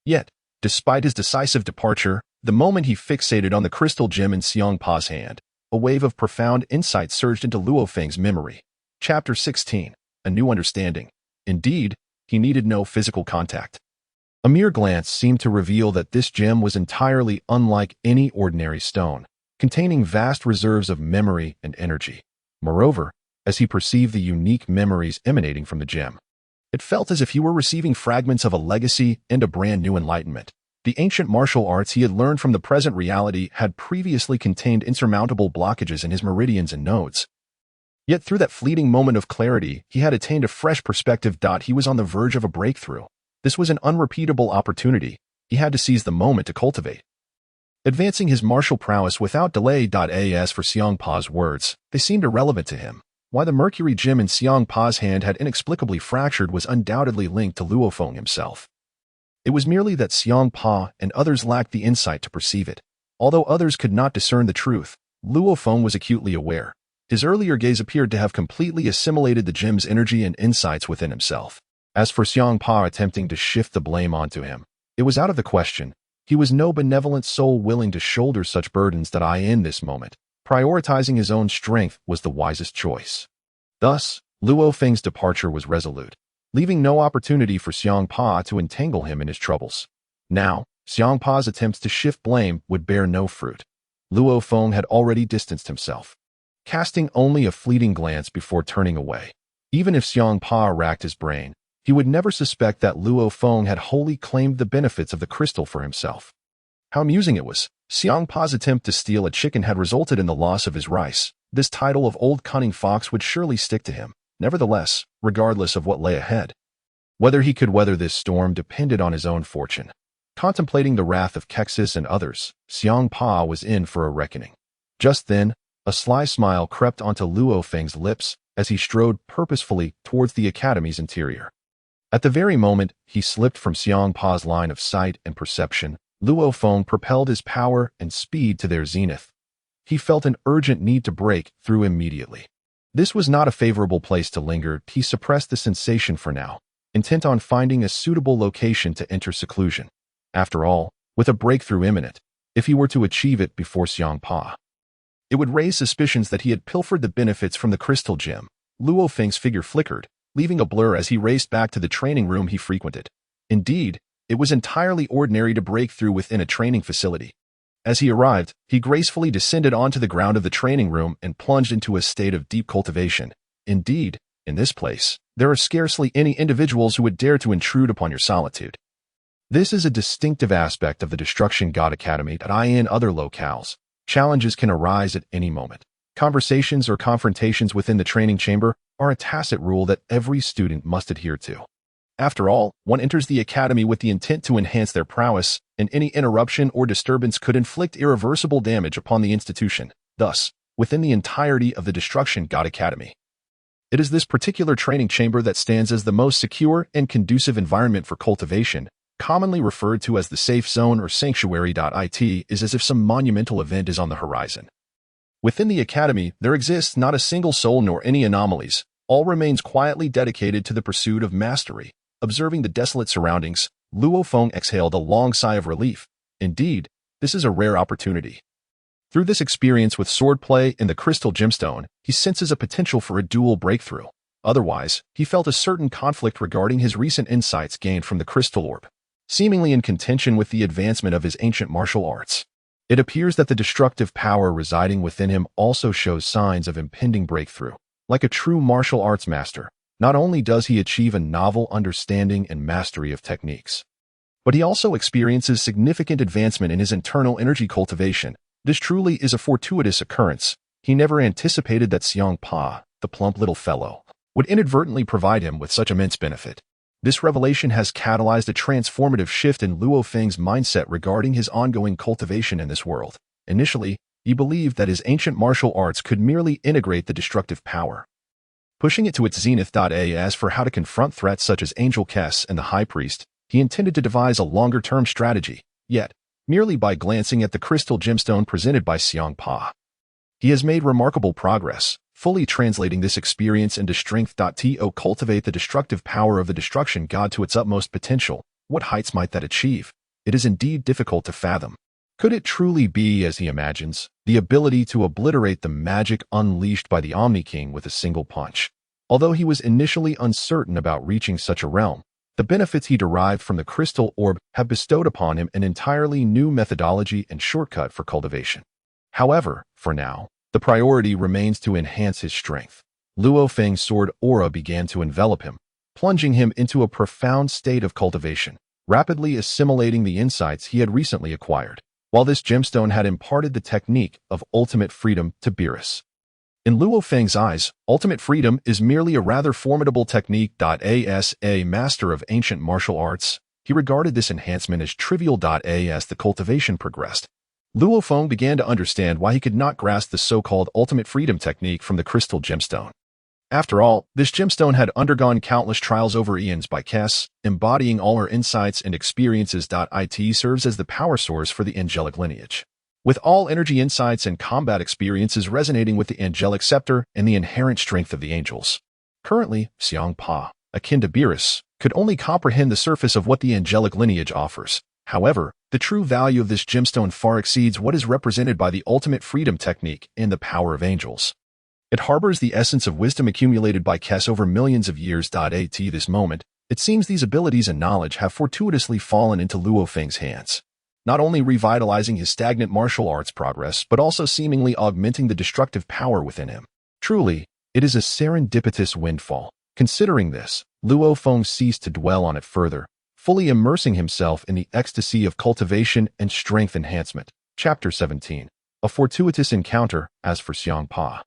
Yet, despite his decisive departure, the moment he fixated on the crystal gem in Hmph's hand, a wave of profound insight surged into Luo Feng's memory. Chapter 16. A New Understanding. Indeed, he needed no physical contact. A mere glance seemed to reveal that this gem was entirely unlike any ordinary stone, containing vast reserves of memory and energy. Moreover, as he perceived the unique memories emanating from the gem, it felt as if he were receiving fragments of a legacy and a brand new enlightenment. The ancient martial arts he had learned from the present reality had previously contained insurmountable blockages in his meridians and nodes. Yet through that fleeting moment of clarity, he had attained a fresh perspective. He was on the verge of a breakthrough. This was an unrepeatable opportunity. He had to seize the moment to cultivate. Advancing his martial prowess without delay. As for Hmph's words, they seemed irrelevant to him. Why the mercury gem in Hmph's hand had inexplicably fractured was undoubtedly linked to Luo Feng himself. It was merely that Hmph and others lacked the insight to perceive it. Although others could not discern the truth, Luo Feng was acutely aware. His earlier gaze appeared to have completely assimilated the gem's energy and insights within himself. As for Hmph attempting to shift the blame onto him, it was out of the question. He was no benevolent soul willing to shoulder such burdens. In this moment, prioritizing his own strength was the wisest choice. Thus, Luo Feng's departure was resolute, leaving no opportunity for Hmph to entangle him in his troubles. Now, Hmph's attempts to shift blame would bear no fruit. Luo Feng had already distanced himself, casting only a fleeting glance before turning away. Even if Hmph racked his brain, he would never suspect that Luo Feng had wholly claimed the benefits of the crystal for himself. How amusing it was. Hmph's attempt to steal a chicken had resulted in the loss of his rice. This title of old cunning fox would surely stick to him. Nevertheless, regardless of what lay ahead, whether he could weather this storm depended on his own fortune. Contemplating the wrath of Kexis and others, Hmph was in for a reckoning. Just then, a sly smile crept onto Luo Feng's lips as he strode purposefully towards the academy's interior. At the very moment he slipped from Hmph's line of sight and perception, Luo Feng propelled his power and speed to their zenith. He felt an urgent need to break through immediately. This was not a favorable place to linger. He suppressed the sensation for now, intent on finding a suitable location to enter seclusion. After all, with a breakthrough imminent, if he were to achieve it before Hmph, it would raise suspicions that he had pilfered the benefits from the crystal gem. Luo Feng's figure flickered, leaving a blur as he raced back to the training room he frequented. Indeed, it was entirely ordinary to break through within a training facility. As he arrived, he gracefully descended onto the ground of the training room and plunged into a state of deep cultivation. Indeed, in this place, there are scarcely any individuals who would dare to intrude upon your solitude. This is a distinctive aspect of the Destruction God Academy. In other locales, challenges can arise at any moment. Conversations or confrontations within the training chamber are a tacit rule that every student must adhere to. After all, one enters the academy with the intent to enhance their prowess, and any interruption or disturbance could inflict irreversible damage upon the institution. Thus, within the entirety of the Destruction God Academy, it is this particular training chamber that stands as the most secure and conducive environment for cultivation, commonly referred to as the safe zone or sanctuary. It is as if some monumental event is on the horizon. Within the academy, there exists not a single soul nor any anomalies. All remains quietly dedicated to the pursuit of mastery. Observing the desolate surroundings, Luo Feng exhaled a long sigh of relief. Indeed, this is a rare opportunity. Through this experience with swordplay and the crystal gemstone, he senses a potential for a dual breakthrough. Otherwise, he felt a certain conflict regarding his recent insights gained from the crystal orb, seemingly in contention with the advancement of his ancient martial arts. It appears that the destructive power residing within him also shows signs of impending breakthrough. Like a true martial arts master, not only does he achieve a novel understanding and mastery of techniques, but he also experiences significant advancement in his internal energy cultivation. This truly is a fortuitous occurrence. He never anticipated that Hmph, the plump little fellow, would inadvertently provide him with such immense benefit. This revelation has catalyzed a transformative shift in Luo Feng's mindset regarding his ongoing cultivation in this world. Initially, he believed that his ancient martial arts could merely integrate the destructive power, pushing it to its zenith. As for how to confront threats such as Angel Kess and the High Priest, he intended to devise a longer-term strategy, yet, merely by glancing at the crystal gemstone presented by Hmph, he has made remarkable progress, fully translating this experience into strength. To cultivate the destructive power of the destruction god to its utmost potential, what heights might that achieve? It is indeed difficult to fathom. Could it truly be, as he imagines, the ability to obliterate the magic unleashed by the Omni King with a single punch? Although he was initially uncertain about reaching such a realm, the benefits he derived from the crystal orb have bestowed upon him an entirely new methodology and shortcut for cultivation. However, for now, the priority remains to enhance his strength. Luo Feng's sword aura began to envelop him, plunging him into a profound state of cultivation, rapidly assimilating the insights he had recently acquired. While this gemstone had imparted the technique of ultimate freedom to Beerus. In Luo Feng's eyes, ultimate freedom is merely a rather formidable technique. As a master of ancient martial arts, he regarded this enhancement as trivial. As the cultivation progressed, Luo Feng began to understand why he could not grasp the so-called ultimate freedom technique from the crystal gemstone. After all, this gemstone had undergone countless trials over eons by Kess, embodying all her insights and experiences. It serves as the power source for the angelic lineage, with all energy insights and combat experiences resonating with the angelic scepter and the inherent strength of the angels. Currently, Hmph, akin to Beerus, could only comprehend the surface of what the angelic lineage offers. However, the true value of this gemstone far exceeds what is represented by the ultimate freedom technique and the power of angels. It harbors the essence of wisdom accumulated by Kess over millions of years. At this moment, it seems these abilities and knowledge have fortuitously fallen into Luo Feng's hands, not only revitalizing his stagnant martial arts progress, but also seemingly augmenting the destructive power within him. Truly, it is a serendipitous windfall. Considering this, Luo Feng ceased to dwell on it further, fully immersing himself in the ecstasy of cultivation and strength enhancement. Chapter 17. A fortuitous encounter. As for Hmph,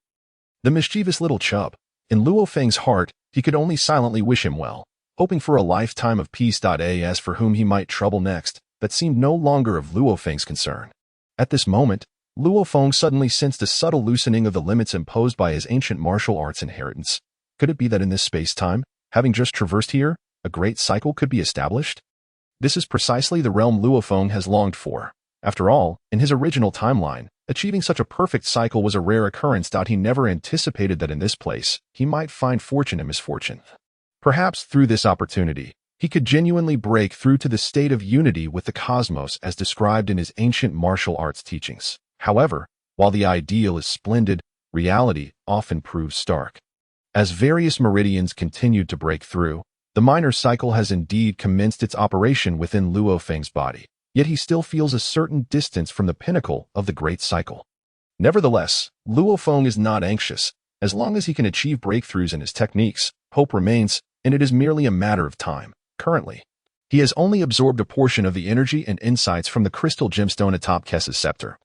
the mischievous little chub, in Luo Feng's heart, he could only silently wish him well, hoping for a lifetime of peace. As for whom he might trouble next, that seemed no longer of Luo Feng's concern. At this moment, Luo Feng suddenly sensed a subtle loosening of the limits imposed by his ancient martial arts inheritance. Could it be that in this space-time, having just traversed here, a great cycle could be established? This is precisely the realm Luo Feng has longed for. After all, in his original timeline, achieving such a perfect cycle was a rare occurrence. He never anticipated that in this place, he might find fortune and misfortune. Perhaps through this opportunity, he could genuinely break through to the state of unity with the cosmos as described in his ancient martial arts teachings. However, while the ideal is splendid, reality often proves stark. As various meridians continued to break through, the minor cycle has indeed commenced its operation within Luo Feng's body, yet he still feels a certain distance from the pinnacle of the great cycle. Nevertheless, Luo Feng is not anxious. As long as he can achieve breakthroughs in his techniques, hope remains, and it is merely a matter of time. Currently, he has only absorbed a portion of the energy and insights from the crystal gemstone atop Kess's scepter.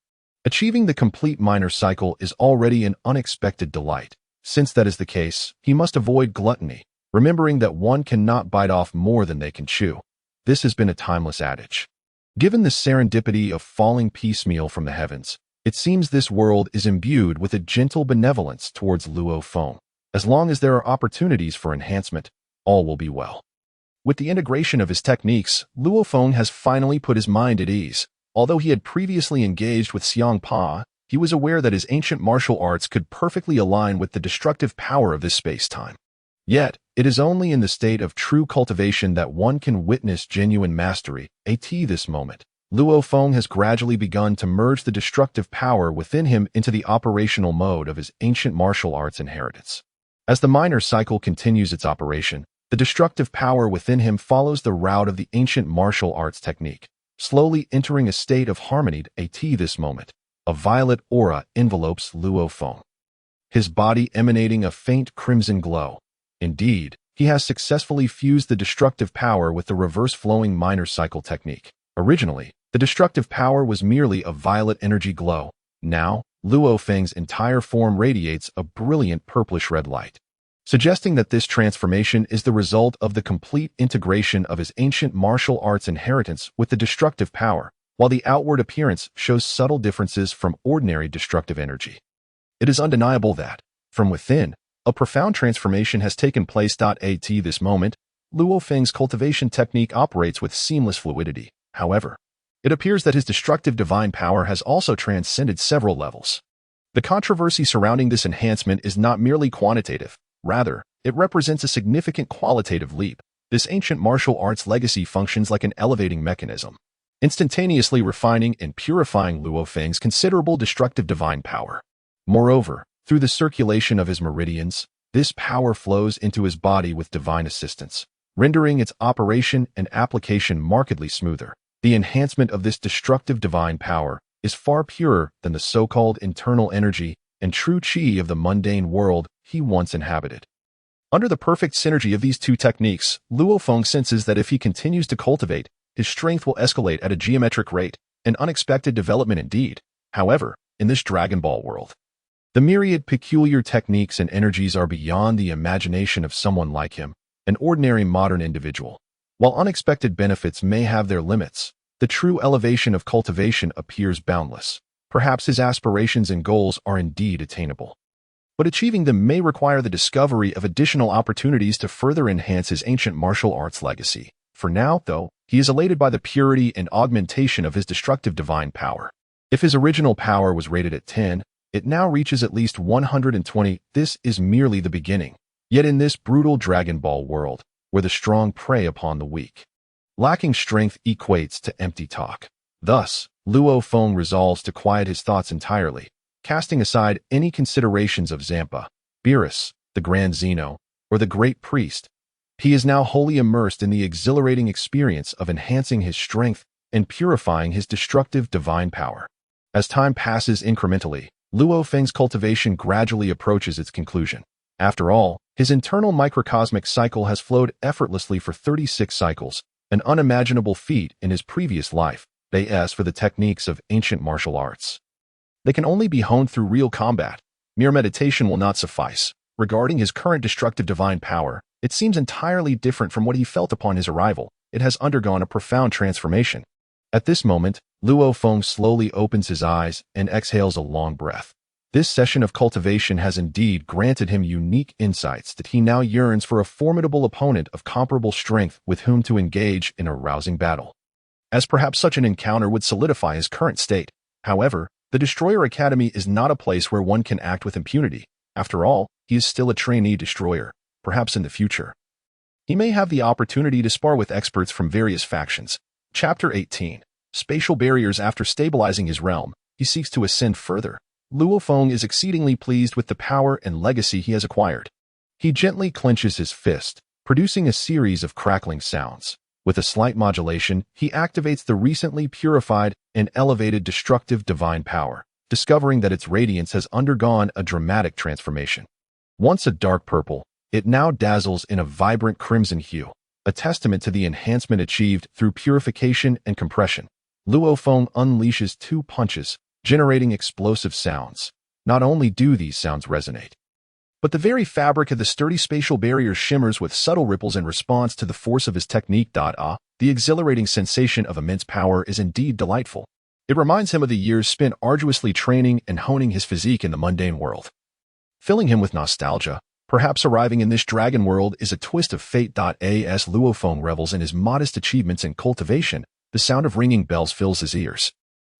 Achieving the complete minor cycle is already an unexpected delight. Since that is the case, he must avoid gluttony, remembering that one cannot bite off more than they can chew. This has been a timeless adage. Given the serendipity of falling piecemeal from the heavens, it seems this world is imbued with a gentle benevolence towards Luo Feng. As long as there are opportunities for enhancement, all will be well. With the integration of his techniques, Luo Feng has finally put his mind at ease. Although he had previously engaged with Xiangpa, he was aware that his ancient martial arts could perfectly align with the destructive power of this space-time. Yet, it is only in the state of true cultivation that one can witness genuine mastery. At this moment, Luo Feng has gradually begun to merge the destructive power within him into the operational mode of his ancient martial arts inheritance. As the minor cycle continues its operation, the destructive power within him follows the route of the ancient martial arts technique, slowly entering a state of harmony. At this moment, a violet aura envelopes Luo Feng, his body emanating a faint crimson glow. Indeed, he has successfully fused the destructive power with the reverse-flowing minor cycle technique. Originally, the destructive power was merely a violet energy glow. Now, Luo Feng's entire form radiates a brilliant purplish-red light, suggesting that this transformation is the result of the complete integration of his ancient martial arts inheritance with the destructive power, while the outward appearance shows subtle differences from ordinary destructive energy. It is undeniable that, from within, a profound transformation has taken place. At this moment, Luo Feng's cultivation technique operates with seamless fluidity. However, it appears that his destructive divine power has also transcended several levels. The controversy surrounding this enhancement is not merely quantitative. Rather, it represents a significant qualitative leap. This ancient martial arts legacy functions like an elevating mechanism, instantaneously refining and purifying Luo Feng's considerable destructive divine power. Moreover, through the circulation of his meridians, this power flows into his body with divine assistance, rendering its operation and application markedly smoother. The enhancement of this destructive divine power is far purer than the so-called internal energy and true qi of the mundane world he once inhabited. Under the perfect synergy of these two techniques, Luo Feng senses that if he continues to cultivate, his strength will escalate at a geometric rate, an unexpected development indeed. However, in this Dragon Ball world, the myriad peculiar techniques and energies are beyond the imagination of someone like him, an ordinary modern individual. While unexpected benefits may have their limits, the true elevation of cultivation appears boundless. Perhaps his aspirations and goals are indeed attainable, but achieving them may require the discovery of additional opportunities to further enhance his ancient martial arts legacy. For now, though, he is elated by the purity and augmentation of his destructive divine power. If his original power was rated at 10, it now reaches at least 120. This is merely the beginning. Yet in this brutal Dragon Ball world, where the strong prey upon the weak, lacking strength equates to empty talk. Thus, Luo Feng resolves to quiet his thoughts entirely, casting aside any considerations of Champa, Beerus, the Grand Zeno, or the Great Priest. He is now wholly immersed in the exhilarating experience of enhancing his strength and purifying his destructive divine power. As time passes incrementally, Luo Feng's cultivation gradually approaches its conclusion. After all, his internal microcosmic cycle has flowed effortlessly for 36 cycles, an unimaginable feat in his previous life. As for the techniques of ancient martial arts, they can only be honed through real combat. Mere meditation will not suffice. Regarding his current destructive divine power, it seems entirely different from what he felt upon his arrival. It has undergone a profound transformation. At this moment, Luo Feng slowly opens his eyes and exhales a long breath. This session of cultivation has indeed granted him unique insights that he now yearns for a formidable opponent of comparable strength with whom to engage in a rousing battle, as perhaps such an encounter would solidify his current state. However, the Destroyer Academy is not a place where one can act with impunity. After all, he is still a trainee destroyer. Perhaps in the future, he may have the opportunity to spar with experts from various factions. Chapter 18. Spatial Barriers. After stabilizing his realm, he seeks to ascend further. Luo Feng is exceedingly pleased with the power and legacy he has acquired. He gently clenches his fist, producing a series of crackling sounds. With a slight modulation, he activates the recently purified and elevated destructive divine power, discovering that its radiance has undergone a dramatic transformation. Once a dark purple, it now dazzles in a vibrant crimson hue, a testament to the enhancement achieved through purification and compression. Luo Feng unleashes two punches, generating explosive sounds. Not only do these sounds resonate, but the very fabric of the sturdy spatial barrier shimmers with subtle ripples in response to the force of his technique. The exhilarating sensation of immense power is indeed delightful. It reminds him of the years spent arduously training and honing his physique in the mundane world. Filling him with nostalgia, perhaps arriving in this dragon world is a twist of fate. As Luo Feng revels in his modest achievements in cultivation, the sound of ringing bells fills his ears.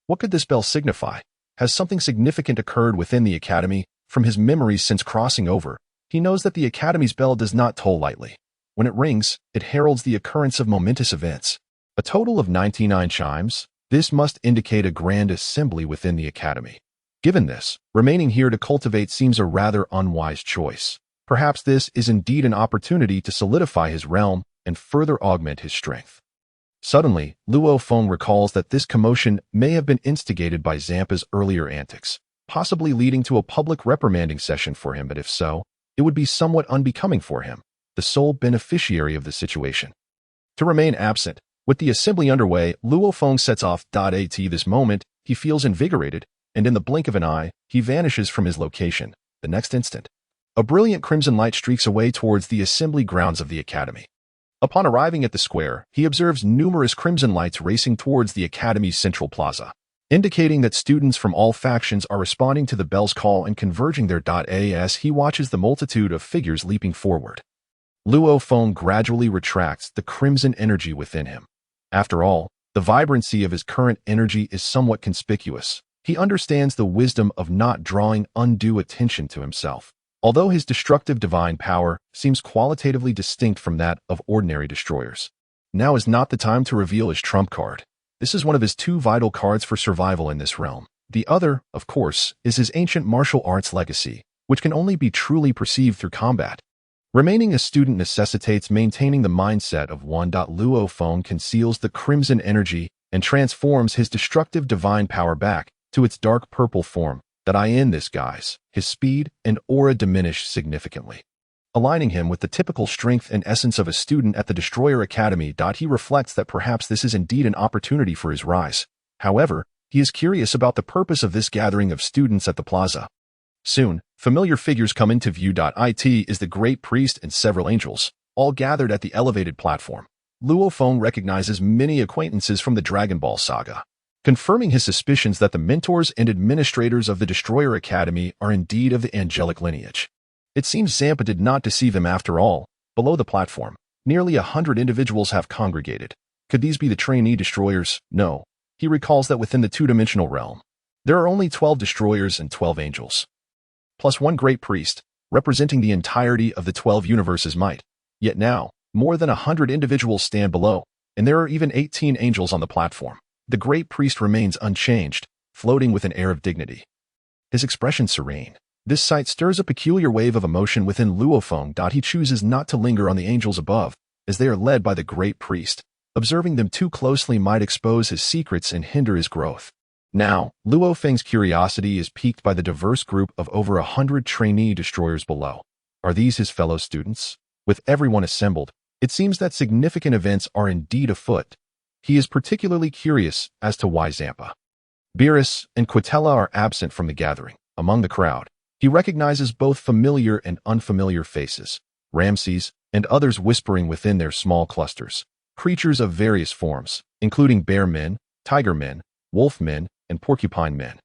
What could this bell signify? Has something significant occurred within the academy? From his memories since crossing over, he knows that the academy's bell does not toll lightly. When it rings, it heralds the occurrence of momentous events. A total of 99 chimes. This must indicate a grand assembly within the academy. Given this, remaining here to cultivate seems a rather unwise choice. Perhaps this is indeed an opportunity to solidify his realm and further augment his strength. Suddenly, Luo Feng recalls that this commotion may have been instigated by Champa's earlier antics, possibly leading to a public reprimanding session for him, but if so, it would be somewhat unbecoming for him, the sole beneficiary of the situation. To remain absent, with the assembly underway, Luo Feng sets off. At this moment, he feels invigorated, and in the blink of an eye, he vanishes from his location. The next instant, a brilliant crimson light streaks away towards the assembly grounds of the academy. Upon arriving at the square, he observes numerous crimson lights racing towards the academy's central plaza, indicating that students from all factions are responding to the bell's call and converging there. As he watches the multitude of figures leaping forward, Luo Feng gradually retracts the crimson energy within him. After all, the vibrancy of his current energy is somewhat conspicuous. He understands the wisdom of not drawing undue attention to himself. Although his destructive divine power seems qualitatively distinct from that of ordinary destroyers, now is not the time to reveal his trump card. This is one of his two vital cards for survival in this realm. The other, of course, is his ancient martial arts legacy, which can only be truly perceived through combat. Remaining a student necessitates maintaining the mindset of one. Luo Feng conceals the crimson energy and transforms his destructive divine power back to its dark purple form. In this guise, his speed and aura diminish significantly, aligning him with the typical strength and essence of a student at the Destroyer Academy. He reflects that perhaps this is indeed an opportunity for his rise. However, he is curious about the purpose of this gathering of students at the plaza. Soon, familiar figures come into view. It is the Great Priest and several angels, all gathered at the elevated platform. Luo Feng recognizes many acquaintances from the Dragon Ball saga, confirming his suspicions that the mentors and administrators of the Destroyer Academy are indeed of the angelic lineage. It seems Champa did not deceive him after all. Below the platform, nearly 100 individuals have congregated. Could these be the trainee destroyers? No. He recalls that within the two-dimensional realm, there are only 12 destroyers and 12 angels, plus one great priest, representing the entirety of the 12 universes' might. Yet now, more than 100 individuals stand below, and there are even 18 angels on the platform. The great priest remains unchanged, floating with an air of dignity, his expression serene. This sight stirs a peculiar wave of emotion within Luo Feng. He chooses not to linger on the angels above, as they are led by the great priest. Observing them too closely might expose his secrets and hinder his growth. Now, Luo Feng's curiosity is piqued by the diverse group of over 100 trainee destroyers below. Are these his fellow students? With everyone assembled, it seems that significant events are indeed afoot. He is particularly curious as to why Champa, Beerus, and Quitella are absent from the gathering. Among the crowd, he recognizes both familiar and unfamiliar faces, Ramses, and others whispering within their small clusters. Creatures of various forms, including bear men, tiger men, wolf men, and porcupine men,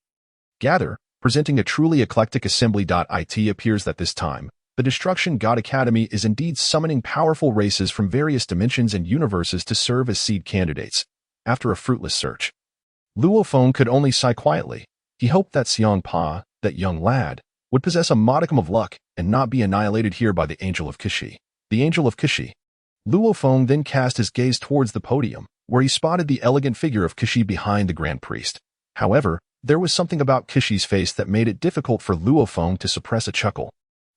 gather, presenting a truly eclectic assembly. It appears that this time, the Destruction God Academy is indeed summoning powerful races from various dimensions and universes to serve as seed candidates. After a fruitless search, Luo Feng could only sigh quietly. He hoped that Hmph, that young lad, would possess a modicum of luck and not be annihilated here by the Angel of Kishi. The Angel of Kishi. Luo Feng then cast his gaze towards the podium, where he spotted the elegant figure of Kishi behind the Grand Priest. However, there was something about Kishi's face that made it difficult for Luo Feng to suppress a chuckle.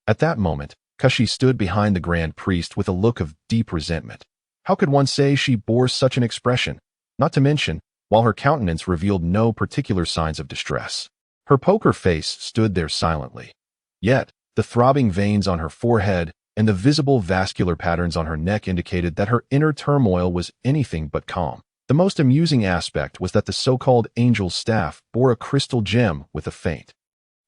At that moment, Kishi stood behind the Grand Priest with a look of deep resentment. How could one say she bore such an expression? Not to mention, while her countenance revealed no particular signs of distress, her poker face stood there silently. Yet, the throbbing veins on her forehead and the visible vascular patterns on her neck indicated that her inner turmoil was anything but calm. The most amusing aspect was that the so-called angel's staff bore a crystal gem with a faint,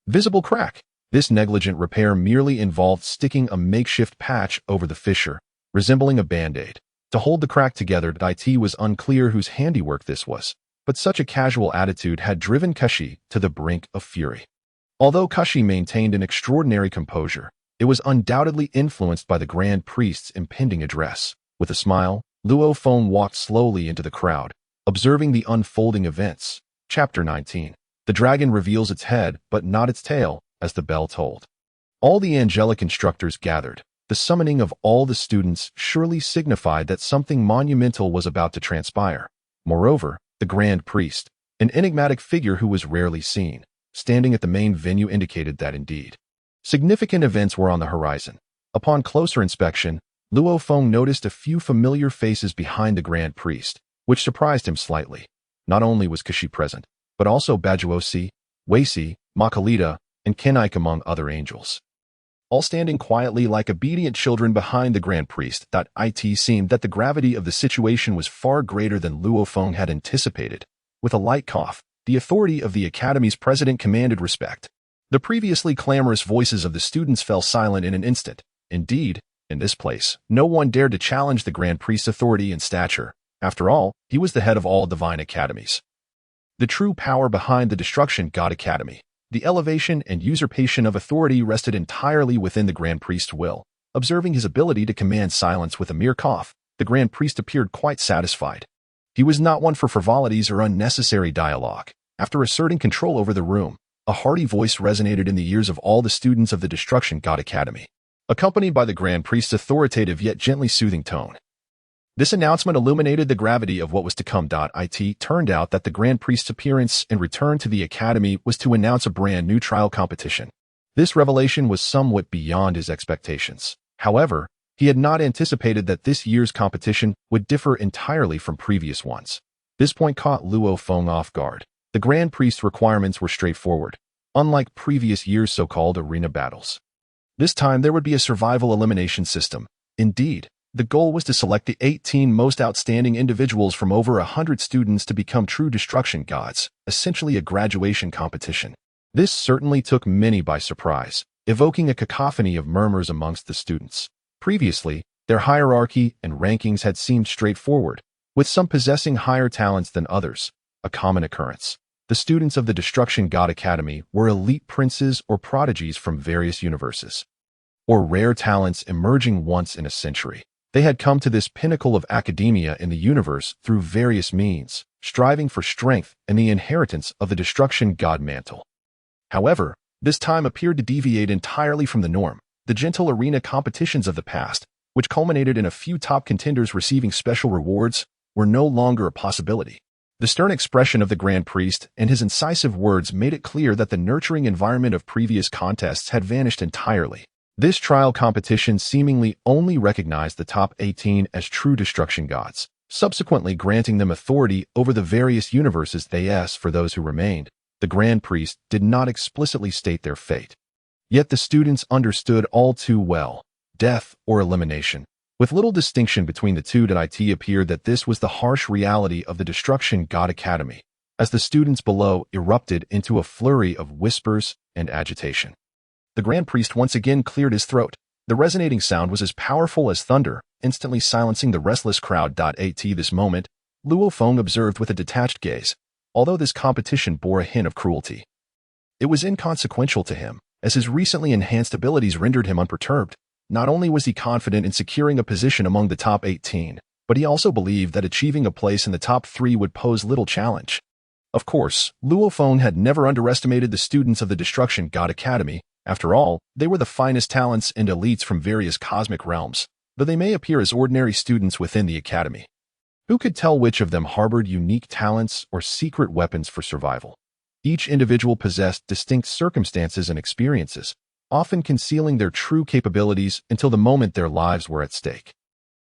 visible crack. This negligent repair merely involved sticking a makeshift patch over the fissure, resembling a band-aid, to hold the crack together. It was unclear whose handiwork this was, but such a casual attitude had driven Kashi to the brink of fury. Although Kashi maintained an extraordinary composure, it was undoubtedly influenced by the Grand Priest's impending address. With a smile, Luo Feng walked slowly into the crowd, observing the unfolding events. Chapter 19. The dragon reveals its head, but not its tail, as the bell tolled. All the angelic instructors gathered. The summoning of all the students surely signified that something monumental was about to transpire. Moreover, the Grand Priest, an enigmatic figure who was rarely seen, standing at the main venue indicated that indeed significant events were on the horizon. Upon closer inspection, Luo Feng noticed a few familiar faces behind the Grand Priest, which surprised him slightly. Not only was Kashi present, but also Bajuosi, Weisi, Makalita, and Kenaik among other angels, all standing quietly like obedient children behind the Grand Priest. It seemed that the gravity of the situation was far greater than Luo Feng had anticipated. With a light cough, the authority of the Academy's president commanded respect. The previously clamorous voices of the students fell silent in an instant. Indeed, in this place, no one dared to challenge the Grand Priest's authority and stature. After all, he was the head of all divine academies. The true power behind the Destruction God Academy, the elevation and usurpation of authority, rested entirely within the Grand Priest's will. Observing his ability to command silence with a mere cough, the Grand Priest appeared quite satisfied. He was not one for frivolities or unnecessary dialogue. After asserting control over the room, a hearty voice resonated in the ears of all the students of the Destruction God Academy, accompanied by the Grand Priest's authoritative yet gently soothing tone. This announcement illuminated the gravity of what was to come. It turned out that the Grand Priest's appearance and return to the Academy was to announce a brand new trial competition. This revelation was somewhat beyond his expectations. However, he had not anticipated that this year's competition would differ entirely from previous ones. This point caught Luo Feng off guard. The Grand Priest's requirements were straightforward, unlike previous years' so-called arena battles. This time there would be a survival elimination system. Indeed, the goal was to select the 18 most outstanding individuals from over 100 students to become true destruction gods, essentially a graduation competition. This certainly took many by surprise, evoking a cacophony of murmurs amongst the students. Previously, their hierarchy and rankings had seemed straightforward, with some possessing higher talents than others, a common occurrence. The students of the Destruction God Academy were elite princes or prodigies from various universes, or rare talents emerging once in a century. They had come to this pinnacle of academia in the universe through various means, striving for strength and the inheritance of the Destruction God mantle. However, this time appeared to deviate entirely from the norm. The gentle arena competitions of the past, which culminated in a few top contenders receiving special rewards, were no longer a possibility. The stern expression of the Grand Priest and his incisive words made it clear that the nurturing environment of previous contests had vanished entirely. This trial competition seemingly only recognized the top 18 as true destruction gods, subsequently granting them authority over the various universes. For those who remained, the Grand Priest did not explicitly state their fate. Yet the students understood all too well: death or elimination. With little distinction between the two. It appeared that this was the harsh reality of the Destruction God Academy, as the students below erupted into a flurry of whispers and agitation. The Grand Priest once again cleared his throat. The resonating sound was as powerful as thunder, instantly silencing the restless crowd. At this moment, Luo Feng observed with a detached gaze. Although this competition bore a hint of cruelty, it was inconsequential to him, as his recently enhanced abilities rendered him unperturbed. Not only was he confident in securing a position among the top 18, but he also believed that achieving a place in the top 3 would pose little challenge. Of course, Luo Feng had never underestimated the students of the Destruction God Academy. After all, they were the finest talents and elites from various cosmic realms, though they may appear as ordinary students within the Academy. Who could tell which of them harbored unique talents or secret weapons for survival? Each individual possessed distinct circumstances and experiences, often concealing their true capabilities until the moment their lives were at stake,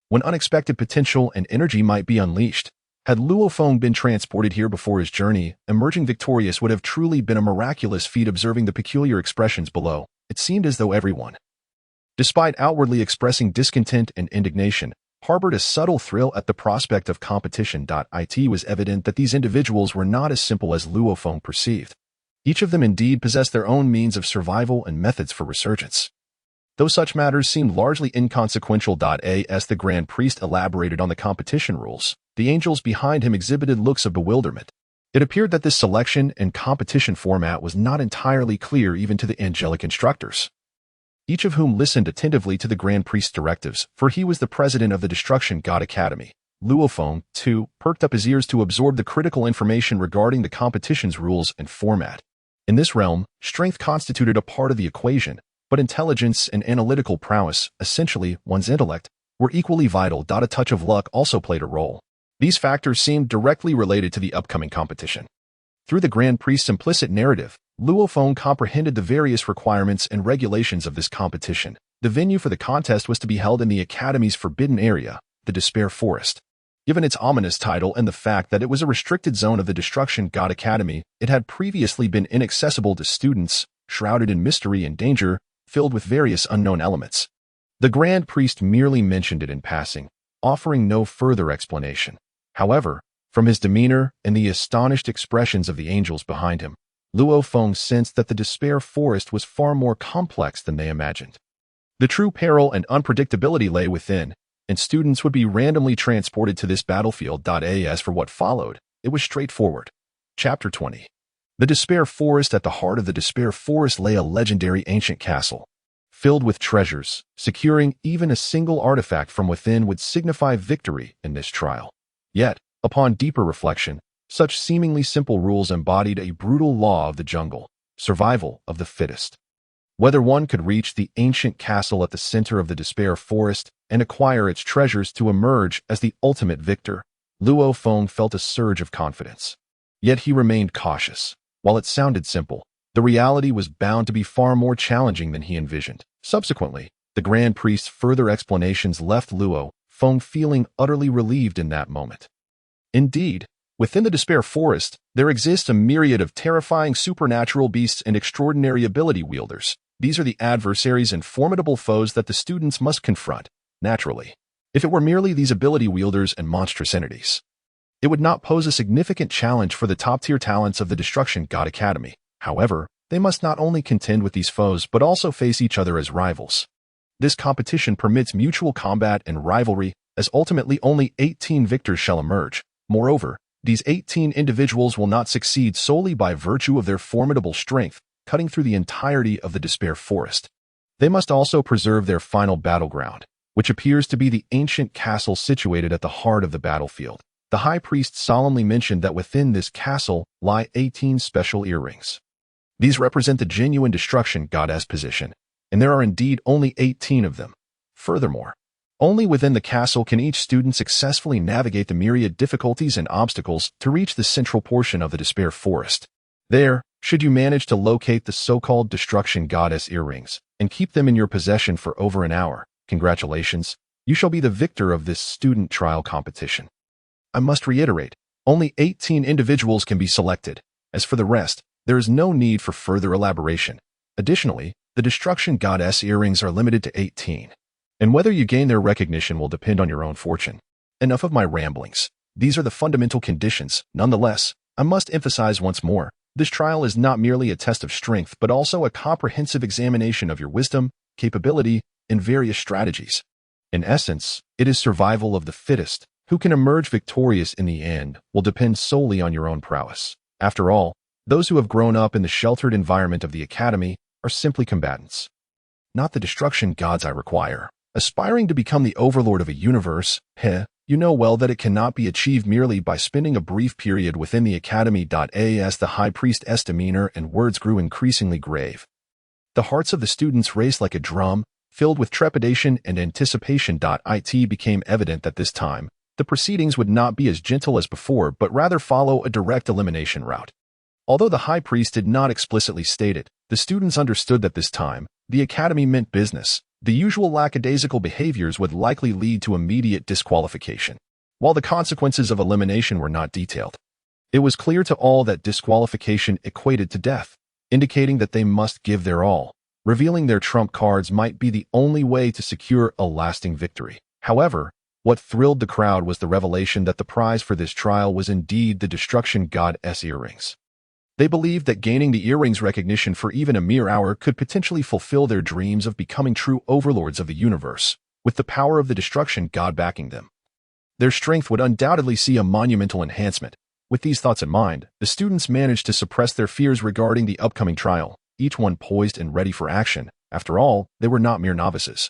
when unexpected potential and energy might be unleashed. Had Luo Feng been transported here before his journey, emerging victorious would have truly been a miraculous feat. Observing the peculiar expressions below, it seemed as though everyone, despite outwardly expressing discontent and indignation, harbored a subtle thrill at the prospect of competition. It was evident that these individuals were not as simple as Luo Feng perceived. Each of them indeed possessed their own means of survival and methods for resurgence. Though such matters seemed largely inconsequential. As the Grand Priest elaborated on the competition rules, the angels behind him exhibited looks of bewilderment. It appeared that this selection and competition format was not entirely clear even to the angelic instructors, each of whom listened attentively to the Grand Priest's directives, for he was the president of the Destruction God Academy. Luo Feng, too, perked up his ears to absorb the critical information regarding the competition's rules and format. In this realm, strength constituted a part of the equation, but intelligence and analytical prowess, essentially one's intellect, were equally vital. A touch of luck also played a role. These factors seemed directly related to the upcoming competition. Through the Grand Priest's implicit narrative, Luo Feng comprehended the various requirements and regulations of this competition. The venue for the contest was to be held in the Academy's forbidden area, the Despair Forest. Given its ominous title and the fact that it was a restricted zone of the Destruction God Academy, it had previously been inaccessible to students, shrouded in mystery and danger, filled with various unknown elements. The Grand Priest merely mentioned it in passing, offering no further explanation. However, from his demeanor and the astonished expressions of the angels behind him, Luo Feng sensed that the Despair Forest was far more complex than they imagined. The true peril and unpredictability lay within, and students would be randomly transported to this battlefield. As for what followed, it was straightforward. Chapter 20. The Despair Forest. At the heart of the Despair Forest lay a legendary ancient castle, filled with treasures. Securing even a single artifact from within would signify victory in this trial. Yet, upon deeper reflection, such seemingly simple rules embodied a brutal law of the jungle, survival of the fittest. Whether one could reach the ancient castle at the center of the Despair Forest and acquire its treasures to emerge as the ultimate victor, Luo Feng felt a surge of confidence. Yet he remained cautious. While it sounded simple, the reality was bound to be far more challenging than he envisioned. Subsequently, the Grand Priest's further explanations left Luo Feng feeling utterly relieved in that moment. Indeed, within the Despair Forest, there exists a myriad of terrifying supernatural beasts and extraordinary ability wielders. These are the adversaries and formidable foes that the students must confront, naturally. If it were merely these ability wielders and monstrous entities, it would not pose a significant challenge for the top-tier talents of the Destruction God Academy. However, they must not only contend with these foes but also face each other as rivals. This competition permits mutual combat and rivalry, as ultimately only 18 victors shall emerge. Moreover, these 18 individuals will not succeed solely by virtue of their formidable strength, cutting through the entirety of the Despair Forest. They must also preserve their final battleground, which appears to be the ancient castle situated at the heart of the battlefield. The High Priest solemnly mentioned that within this castle lie 18 special earrings. These represent the genuine Destruction Goddess position, and there are indeed only 18 of them. Furthermore, only within the castle can each student successfully navigate the myriad difficulties and obstacles to reach the central portion of the Despair Forest. There, should you manage to locate the so-called Destruction Goddess earrings and keep them in your possession for over an hour, congratulations, you shall be the victor of this student trial competition. I must reiterate, only 18 individuals can be selected. As for the rest, there is no need for further elaboration. Additionally, the Destruction Goddess earrings are limited to 18. And whether you gain their recognition will depend on your own fortune. Enough of my ramblings. These are the fundamental conditions. Nonetheless, I must emphasize once more, this trial is not merely a test of strength but also a comprehensive examination of your wisdom, capability, and various strategies. In essence, it is survival of the fittest. Who can emerge victorious in the end will depend solely on your own prowess. After all, those who have grown up in the sheltered environment of the Academy are simply combatants. Not the destruction gods I require. Aspiring to become the overlord of a universe, you know well that it cannot be achieved merely by spending a brief period within the Academy. As the High Priest's demeanor and words grew increasingly grave, the hearts of the students raced like a drum, filled with trepidation and anticipation. It became evident that this time, the proceedings would not be as gentle as before but rather follow a direct elimination route. Although the High Priest did not explicitly state it, the students understood that this time, the Academy meant business. The usual lackadaisical behaviors would likely lead to immediate disqualification, while the consequences of elimination were not detailed. It was clear to all that disqualification equated to death, indicating that they must give their all. Revealing their trump cards might be the only way to secure a lasting victory. However, What thrilled the crowd was the revelation that the prize for this trial was indeed the destruction god's earrings. They believed that gaining the earrings' recognition for even a mere hour could potentially fulfill their dreams of becoming true overlords of the universe, with the power of the destruction god backing them. Their strength would undoubtedly see a monumental enhancement. With these thoughts in mind, the students managed to suppress their fears regarding the upcoming trial, each one poised and ready for action. After all, they were not mere novices,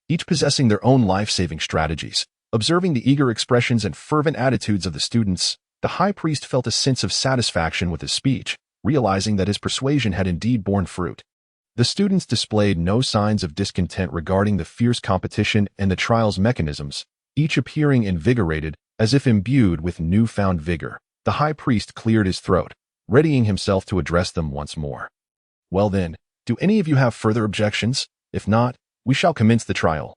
each possessing their own life-saving strategies. Observing the eager expressions and fervent attitudes of the students, the high priest felt a sense of satisfaction with his speech, realizing that his persuasion had indeed borne fruit. The students displayed no signs of discontent regarding the fierce competition and the trial's mechanisms, each appearing invigorated, as if imbued with newfound vigor. The high priest cleared his throat, readying himself to address them once more. Well then, do any of you have further objections? If not, we shall commence the trial.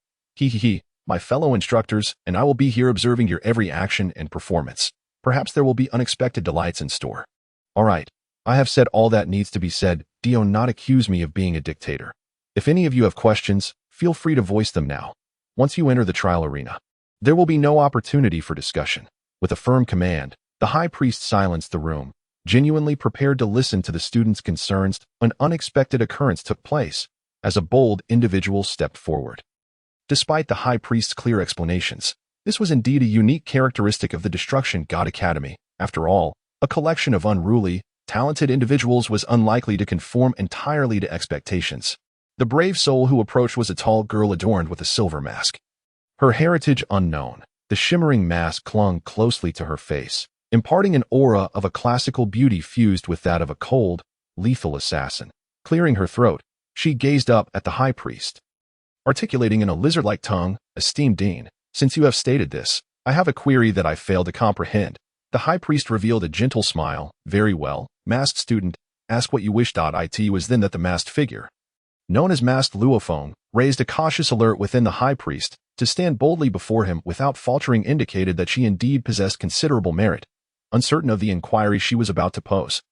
My fellow instructors, and I will be here observing your every action and performance. Perhaps there will be unexpected delights in store. All right, I have said all that needs to be said. Do not accuse me of being a dictator. If any of you have questions, feel free to voice them now. Once you enter the trial arena, there will be no opportunity for discussion. With a firm command, the high priest silenced the room, genuinely prepared to listen to the students' concerns. An unexpected occurrence took place, as a bold individual stepped forward. Despite the high priest's clear explanations, this was indeed a unique characteristic of the Destruction God Academy. After all, a collection of unruly, talented individuals was unlikely to conform entirely to expectations. The brave soul who approached was a tall girl adorned with a silver mask. Her heritage unknown, the shimmering mask clung closely to her face, imparting an aura of a classical beauty fused with that of a cold, lethal assassin. Clearing her throat, she gazed up at the high priest, articulating in a lizard-like tongue, "Esteemed Dean, since you have stated this, I have a query that I fail to comprehend." The high priest revealed a gentle smile. "Very well, masked student, ask what you wish." It was then that the masked figure, known as Masked Luo Feng, raised a cautious alert within the high priest. To stand boldly before him without faltering indicated that she indeed possessed considerable merit. Uncertain of the inquiry she was about to pose,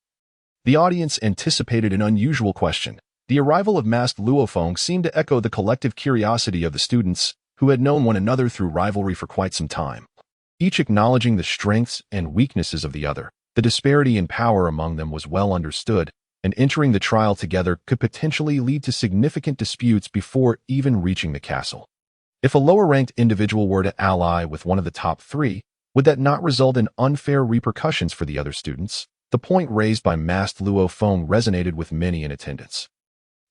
the audience anticipated an unusual question. The arrival of Masked Luo Feng seemed to echo the collective curiosity of the students, who had known one another through rivalry for quite some time, each acknowledging the strengths and weaknesses of the other. The disparity in power among them was well understood, and entering the trial together could potentially lead to significant disputes before even reaching the castle. If a lower-ranked individual were to ally with one of the top three, would that not result in unfair repercussions for the other students? The point raised by Masked Luo Feng resonated with many in attendance,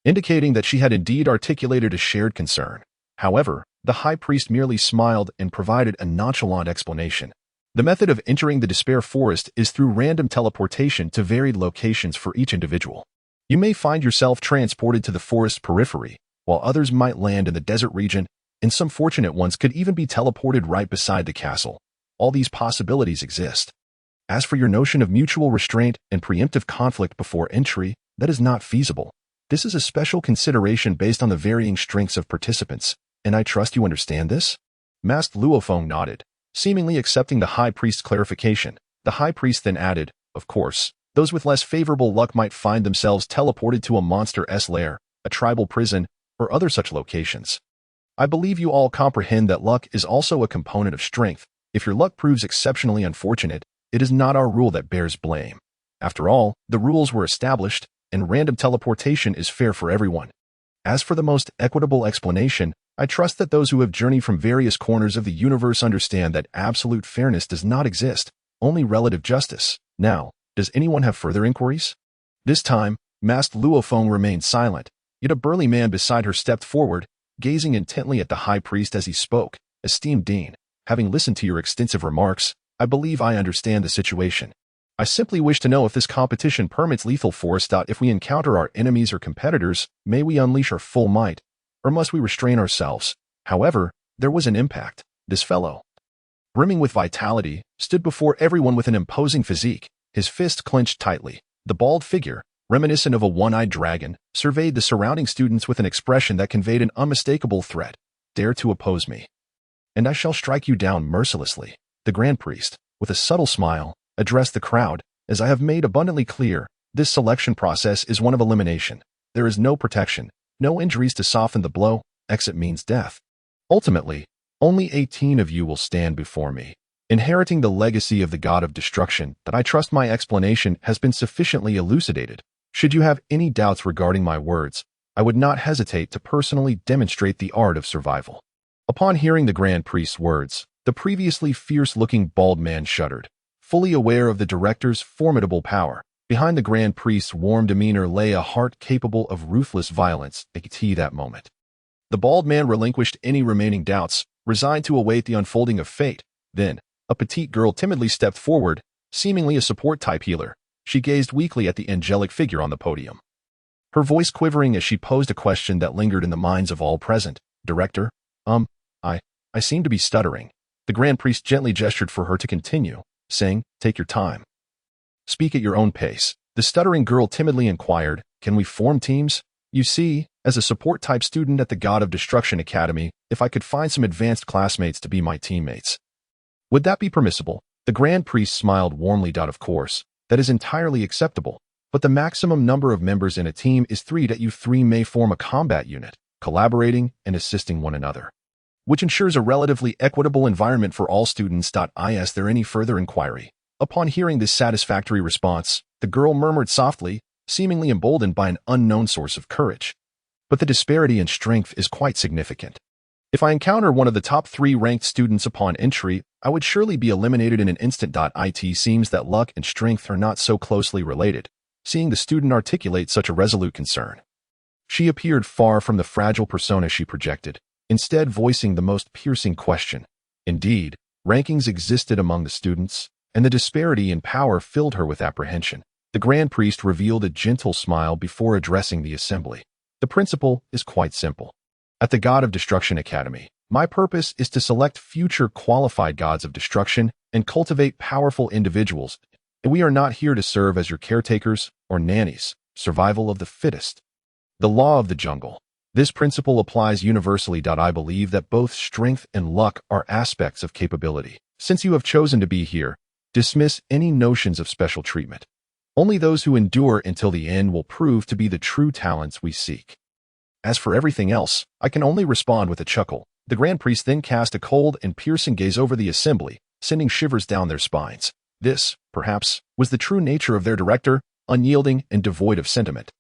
indicating that she had indeed articulated a shared concern. However, the high priest merely smiled and provided a nonchalant explanation. The method of entering the Despair Forest is through random teleportation to varied locations for each individual. You may find yourself transported to the forest periphery, while others might land in the desert region, and some fortunate ones could even be teleported right beside the castle. All these possibilities exist. As for your notion of mutual restraint and preemptive conflict before entry, that is not feasible. This is a special consideration based on the varying strengths of participants, and I trust you understand this? Masked Luo Feng nodded, seemingly accepting the high priest's clarification. The high priest then added, "Of course, those with less favorable luck might find themselves teleported to a monster's lair, a tribal prison, or other such locations. I believe you all comprehend that luck is also a component of strength. If your luck proves exceptionally unfortunate, it is not our rule that bears blame. After all, the rules were established, and random teleportation is fair for everyone. As for the most equitable explanation, I trust that those who have journeyed from various corners of the universe understand that absolute fairness does not exist, only relative justice. Now, does anyone have further inquiries?" This time, Masked Luo Feng remained silent, yet a burly man beside her stepped forward, gazing intently at the high priest as he spoke. "Esteemed Dean, having listened to your extensive remarks, I believe I understand the situation. I simply wish to know if this competition permits lethal force. If we encounter our enemies or competitors, may we unleash our full might, or must we restrain ourselves?" However, there was an impact. This fellow, brimming with vitality, stood before everyone with an imposing physique, his fist clenched tightly. The bald figure, reminiscent of a one-eyed dragon, surveyed the surrounding students with an expression that conveyed an unmistakable threat. "Dare to oppose me, and I shall strike you down mercilessly." The Grand Priest, with a subtle smile, addressed the crowd. "As I have made abundantly clear, this selection process is one of elimination. There is no protection, no injuries to soften the blow. Exit means death. Ultimately, Only 18 of you will stand before me, inheriting the legacy of the god of destruction. That I trust my explanation has been sufficiently elucidated. Should you have any doubts regarding my words, I would not hesitate to personally demonstrate the art of survival." Upon hearing the Grand Priest's words, the previously fierce-looking bald man shuddered, fully aware of the director's formidable power. Behind the Grand Priest's warm demeanor lay a heart capable of ruthless violence at that moment. The bald man relinquished any remaining doubts, resigned to await the unfolding of fate. Then, a petite girl timidly stepped forward, seemingly a support-type healer. She gazed weakly at the angelic figure on the podium, her voice quivering as she posed a question that lingered in the minds of all present. "Director, I seem to be stuttering." The Grand Priest gently gestured for her to continue, saying, "Take your time. Speak at your own pace." The stuttering girl timidly inquired, "Can we form teams? You see, as a support-type student at the God of Destruction Academy, if I could find some advanced classmates to be my teammates, would that be permissible?" The Grand Priest smiled warmly. "Of course, that is entirely acceptable, but the maximum number of members in a team is 3. That you 3 may form a combat unit, collaborating and assisting one another, which ensures a relatively equitable environment for all students. Is there any further inquiry?" Upon hearing this satisfactory response, the girl murmured softly, seemingly emboldened by an unknown source of courage. "But the disparity in strength is quite significant. If I encounter one of the top 3 ranked students upon entry, I would surely be eliminated in an instant. It seems that luck and strength are not so closely related." Seeing the student articulate such a resolute concern, she appeared far from the fragile persona she projected, instead voicing the most piercing question. Indeed, rankings existed among the students, and the disparity in power filled her with apprehension. The Grand Priest revealed a gentle smile before addressing the assembly. "The principle is quite simple. At the God of Destruction Academy, my purpose is to select future qualified gods of destruction and cultivate powerful individuals. We are not here to serve as your caretakers or nannies. Survival of the fittest. The law of the jungle. This principle applies universally. I believe that both strength and luck are aspects of capability. Since you have chosen to be here, dismiss any notions of special treatment. Only those who endure until the end will prove to be the true talents we seek. As for everything else, I can only respond with a chuckle." The Grand Priest then cast a cold and piercing gaze over the assembly, sending shivers down their spines. This, perhaps, was the true nature of their director, unyielding and devoid of sentiment.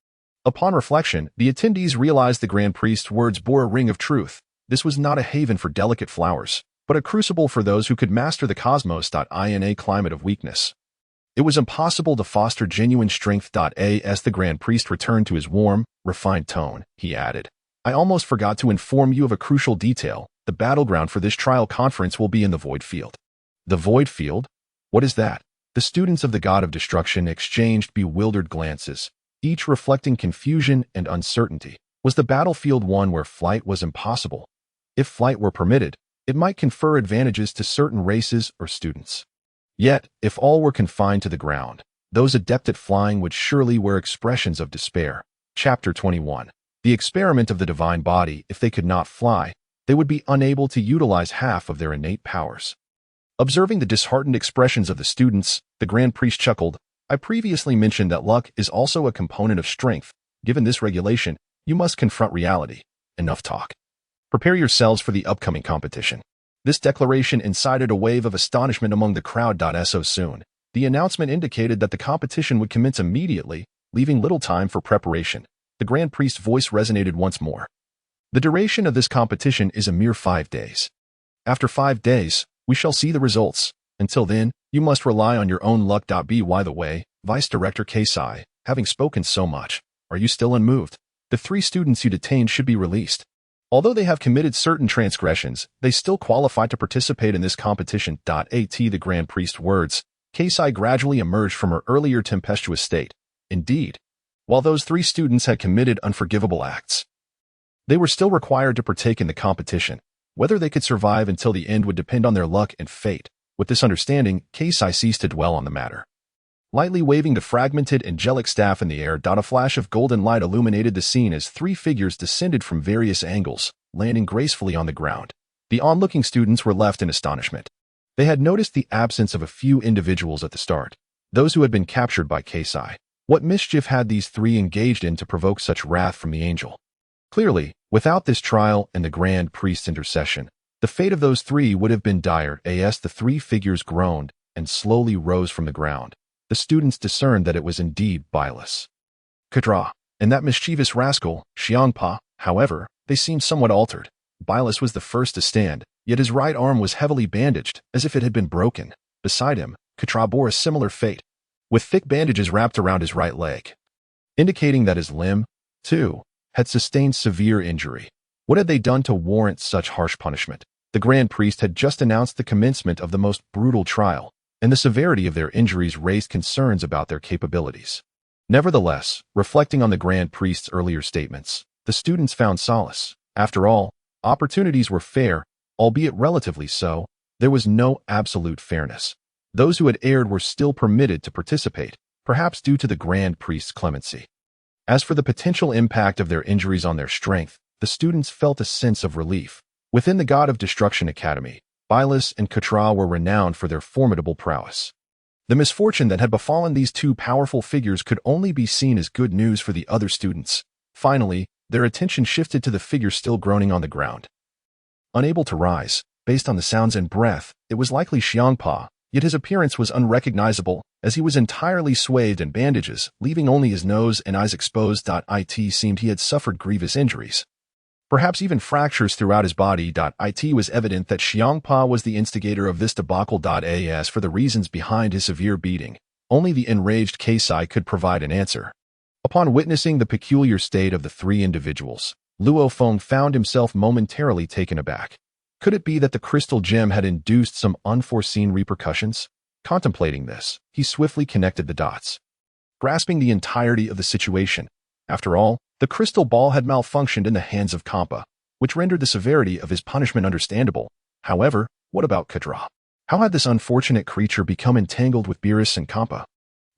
Upon reflection, the attendees realized the Grand Priest's words bore a ring of truth. This was not a haven for delicate flowers, but a crucible for those who could master the cosmos. In a climate of weakness, it was impossible to foster genuine strength. As the Grand Priest returned to his warm, refined tone, he added, "I almost forgot to inform you of a crucial detail. The battleground for this trial conference will be in the Void Field." "The Void Field? What is that?" The students of the God of Destruction exchanged bewildered glances, each reflecting confusion and uncertainty. Was the battlefield one where flight was impossible? If flight were permitted, it might confer advantages to certain races or students. Yet, if all were confined to the ground, those adept at flying would surely wear expressions of despair. Chapter 21. The experiment of the divine body. If they could not fly, they would be unable to utilize half of their innate powers. Observing the disheartened expressions of the students, the Grand Priest chuckled. "I previously mentioned that luck is also a component of strength. Given this regulation, you must confront reality. Enough talk. Prepare yourselves for the upcoming competition." This declaration incited a wave of astonishment among the crowd. So soon, the announcement indicated that the competition would commence immediately, leaving little time for preparation. The Grand Priest's voice resonated once more. "The duration of this competition is a mere 5 days. After 5 days, we shall see the results. Until then, you must rely on your own luck. By the way, Vice Director Keisai, having spoken so much, are you still unmoved? The 3 students you detained should be released. Although they have committed certain transgressions, they still qualify to participate in this competition. At the Grand Priest's words, Keisai gradually emerged from her earlier tempestuous state. Indeed, while those 3 students had committed unforgivable acts, they were still required to partake in the competition. Whether they could survive until the end would depend on their luck and fate. With this understanding, Keisai ceased to dwell on the matter. Lightly waving the fragmented angelic staff in the air, a flash of golden light illuminated the scene as 3 figures descended from various angles, landing gracefully on the ground. The onlooking students were left in astonishment. They had noticed the absence of a few individuals at the start, those who had been captured by Keisai. What mischief had these 3 engaged in to provoke such wrath from the angel? Clearly, without this trial and the Grand Priest's intercession, The fate of those three would have been dire as the three figures groaned and slowly rose from the ground. The students discerned that it was indeed Beerus, Kadra, and that mischievous rascal, Hmph. However, they seemed somewhat altered. Beerus was the first to stand, yet his right arm was heavily bandaged, as if it had been broken. Beside him, Kadra bore a similar fate, with thick bandages wrapped around his right leg, indicating that his limb, too, had sustained severe injury. What had they done to warrant such harsh punishment? The Grand Priest had just announced the commencement of the most brutal trial, and the severity of their injuries raised concerns about their capabilities. Nevertheless, reflecting on the Grand Priest's earlier statements, the students found solace. After all, opportunities were fair, albeit relatively so. There was no absolute fairness. Those who had erred were still permitted to participate, perhaps due to the Grand Priest's clemency. As for the potential impact of their injuries on their strength, the students felt a sense of relief. Within the God of Destruction Academy, Beerus and Kadra were renowned for their formidable prowess. The misfortune that had befallen these two powerful figures could only be seen as good news for the other students. Finally, their attention shifted to the figure still groaning on the ground. Unable to rise, based on the sounds and breath, it was likely Hmph, yet his appearance was unrecognizable, as he was entirely swathed in bandages, leaving only his nose and eyes exposed. It seemed he had suffered grievous injuries, perhaps even fractures throughout his body. It was evident that Hmph was the instigator of this debacle. As for the reasons behind his severe beating, only the enraged Kasai could provide an answer. Upon witnessing the peculiar state of the three individuals, Luo Feng found himself momentarily taken aback. Could it be that the crystal gem had induced some unforeseen repercussions? Contemplating this, he swiftly connected the dots, grasping the entirety of the situation. After all, the crystal ball had malfunctioned in the hands of Champa, which rendered the severity of his punishment understandable. However, what about Kadra? How had this unfortunate creature become entangled with Beerus and Champa?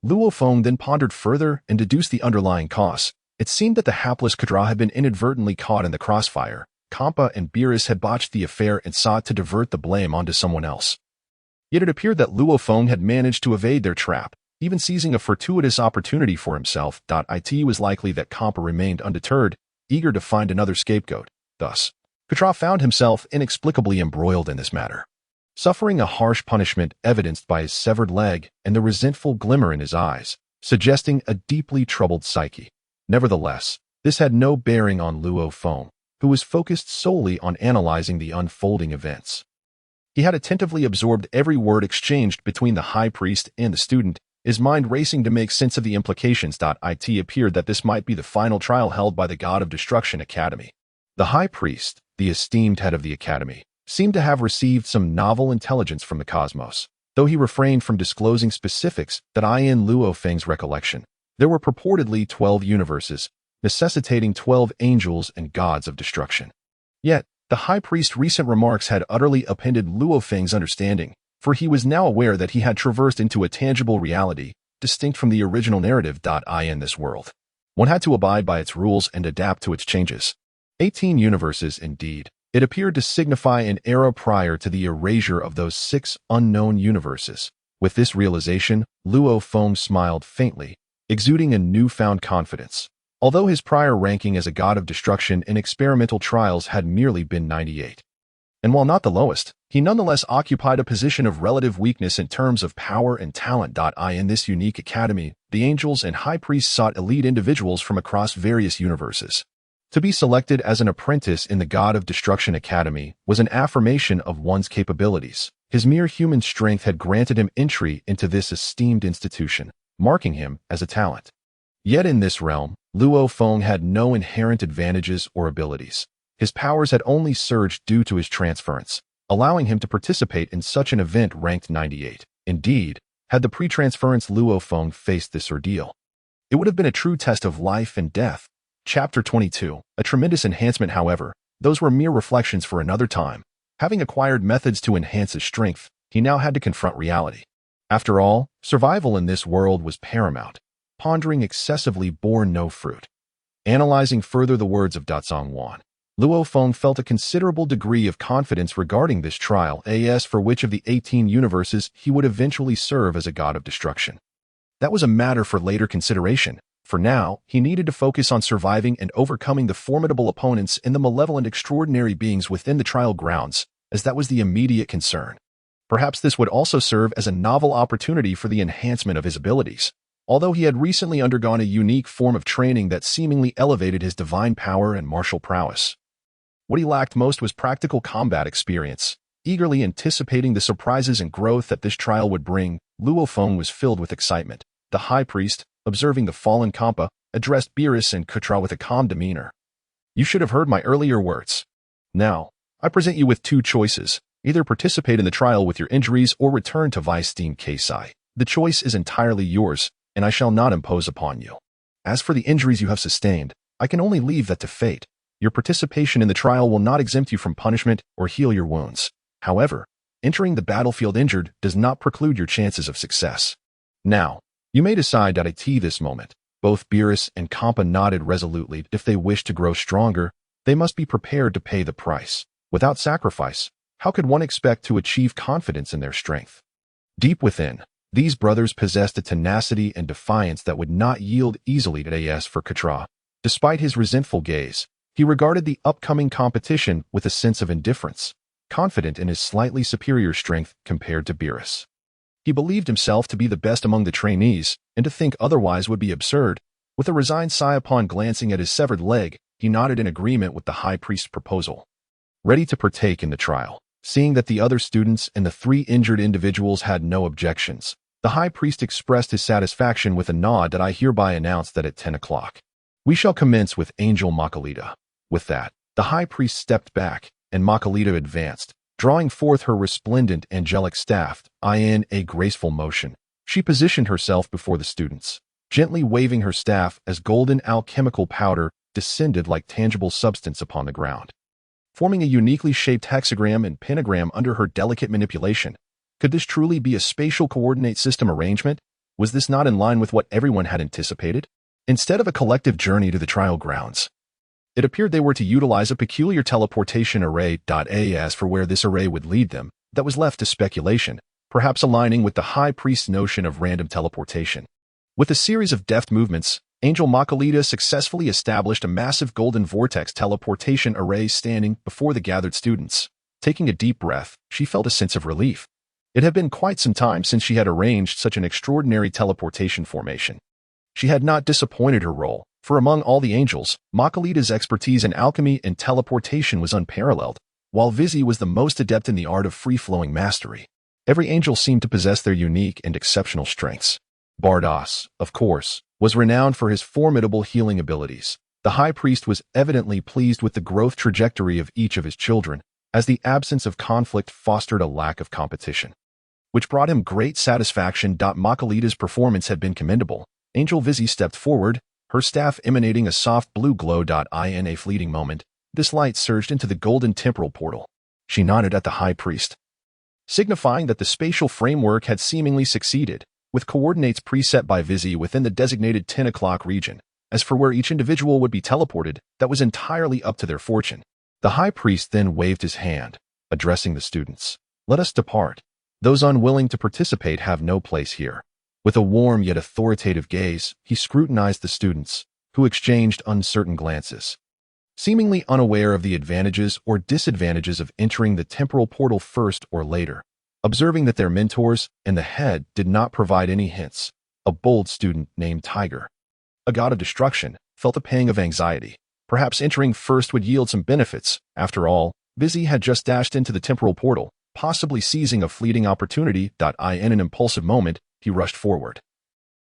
Luo Feng then pondered further and deduced the underlying cause. It seemed that the hapless Kadra had been inadvertently caught in the crossfire. Champa and Beerus had botched the affair and sought to divert the blame onto someone else. Yet it appeared that Luo Feng had managed to evade their trap, even seizing a fortuitous opportunity for himself. It was likely that Champa remained undeterred, eager to find another scapegoat. Thus, Kadra found himself inexplicably embroiled in this matter, suffering a harsh punishment evidenced by his severed leg and the resentful glimmer in his eyes, suggesting a deeply troubled psyche. Nevertheless, this had no bearing on Luo Feng, who was focused solely on analyzing the unfolding events. He had attentively absorbed every word exchanged between the high priest and the student, his mind racing to make sense of the implications. It appeared that this might be the final trial held by the God of Destruction Academy. The high priest, the esteemed head of the academy, seemed to have received some novel intelligence from the cosmos, though he refrained from disclosing specifics. In Luo Feng's recollection, there were purportedly 12 universes, necessitating 12 angels and gods of destruction. Yet, the high priest's recent remarks had utterly upended Luo Feng's understanding, for he was now aware that he had traversed into a tangible reality, distinct from the original narrative. In this world, one had to abide by its rules and adapt to its changes. 18 universes, indeed. It appeared to signify an era prior to the erasure of those 6 unknown universes. With this realization, Luo Feng smiled faintly, exuding a newfound confidence. Although his prior ranking as a god of destruction in experimental trials had merely been 98. And while not the lowest, he nonetheless occupied a position of relative weakness in terms of power and talent. In this unique academy, the angels and high priests sought elite individuals from across various universes. To be selected as an apprentice in the God of Destruction Academy was an affirmation of one's capabilities. His mere human strength had granted him entry into this esteemed institution, marking him as a talent. Yet in this realm, Luo Feng had no inherent advantages or abilities. His powers had only surged due to his transference, allowing him to participate in such an event ranked 98. Indeed, had the pre-transference Luo Feng faced this ordeal, it would have been a true test of life and death. Chapter 22, a tremendous enhancement. However, those were mere reflections for another time. Having acquired methods to enhance his strength, he now had to confront reality. After all, survival in this world was paramount. Pondering excessively bore no fruit. Analyzing further the words of Datsang Wan, Luo Feng felt a considerable degree of confidence regarding this trial as for which of the 18 universes he would eventually serve as a god of destruction. That was a matter for later consideration. For now, he needed to focus on surviving and overcoming the formidable opponents and the malevolent extraordinary beings within the trial grounds. as that was the immediate concern. Perhaps this would also serve as a novel opportunity for the enhancement of his abilities. Although he had recently undergone a unique form of training that seemingly elevated his divine power and martial prowess. What he lacked most was practical combat experience. Eagerly anticipating the surprises and growth that this trial would bring, Luo Feng was filled with excitement. The high priest, observing the fallen Champa, addressed Beerus and Kutra with a calm demeanor. "You should have heard my earlier words. Now, I present you with two choices. Either participate in the trial with your injuries or return to Vistein Kasai. The choice is entirely yours, and I shall not impose upon you. As for the injuries you have sustained, I can only leave that to fate. Your participation in the trial will not exempt you from punishment or heal your wounds. However, entering the battlefield injured does not preclude your chances of success. Now, you may decide at this moment." Both Beerus and Champa nodded resolutely. If they wish to grow stronger, they must be prepared to pay the price. Without sacrifice, how could one expect to achieve confidence in their strength? Deep within, these brothers possessed a tenacity and defiance that would not yield easily to As for Kutra. Despite his resentful gaze, he regarded the upcoming competition with a sense of indifference, confident in his slightly superior strength compared to Beerus. He believed himself to be the best among the trainees, and to think otherwise would be absurd. With a resigned sigh upon glancing at his severed leg, he nodded in agreement with the high priest's proposal. Ready to partake in the trial, seeing that the other students and the three injured individuals had no objections, the high priest expressed his satisfaction with a nod that I hereby announce that at 10 o'clock. We shall commence with Angel Makalita. With that, the high priest stepped back, and Makalita advanced, drawing forth her resplendent angelic staff. In a graceful motion, she positioned herself before the students, gently waving her staff as golden alchemical powder descended like tangible substance upon the ground, forming a uniquely shaped hexagram and pentagram under her delicate manipulation. Could this truly be a spatial coordinate system arrangement? Was this not in line with what everyone had anticipated? Instead of a collective journey to the trial grounds, it appeared they were to utilize a peculiar teleportation array. As for where this array would lead them, that was left to speculation, perhaps aligning with the high priest's notion of random teleportation. With a series of deft movements, Angel Makalita successfully established a massive golden vortex teleportation array standing before the gathered students. Taking a deep breath, she felt a sense of relief. It had been quite some time since she had arranged such an extraordinary teleportation formation. She had not disappointed her role, for among all the angels, Makalita's expertise in alchemy and teleportation was unparalleled, while Vizzy was the most adept in the art of free-flowing mastery. Every angel seemed to possess their unique and exceptional strengths. Bardos, of course, was renowned for his formidable healing abilities. The high priest was evidently pleased with the growth trajectory of each of his children, as the absence of conflict fostered a lack of competition, which brought him great satisfaction. Makalita's performance had been commendable. Angel Vizzy stepped forward, her staff emanating a soft blue glow. In a fleeting moment, this light surged into the golden temporal portal. She nodded at the high priest, signifying that the spatial framework had seemingly succeeded, with coordinates preset by Vizzy within the designated 10 o'clock region. As for where each individual would be teleported, that was entirely up to their fortune. The high priest then waved his hand, addressing the students. "Let us depart. Those unwilling to participate have no place here." With a warm yet authoritative gaze, he scrutinized the students, who exchanged uncertain glances, seemingly unaware of the advantages or disadvantages of entering the temporal portal first or later. Observing that their mentors and the head did not provide any hints, a bold student named Tiger, a god of destruction, felt a pang of anxiety. Perhaps entering first would yield some benefits. After all, Vizzy had just dashed into the temporal portal, possibly seizing a fleeting opportunity. In an impulsive moment, he rushed forward,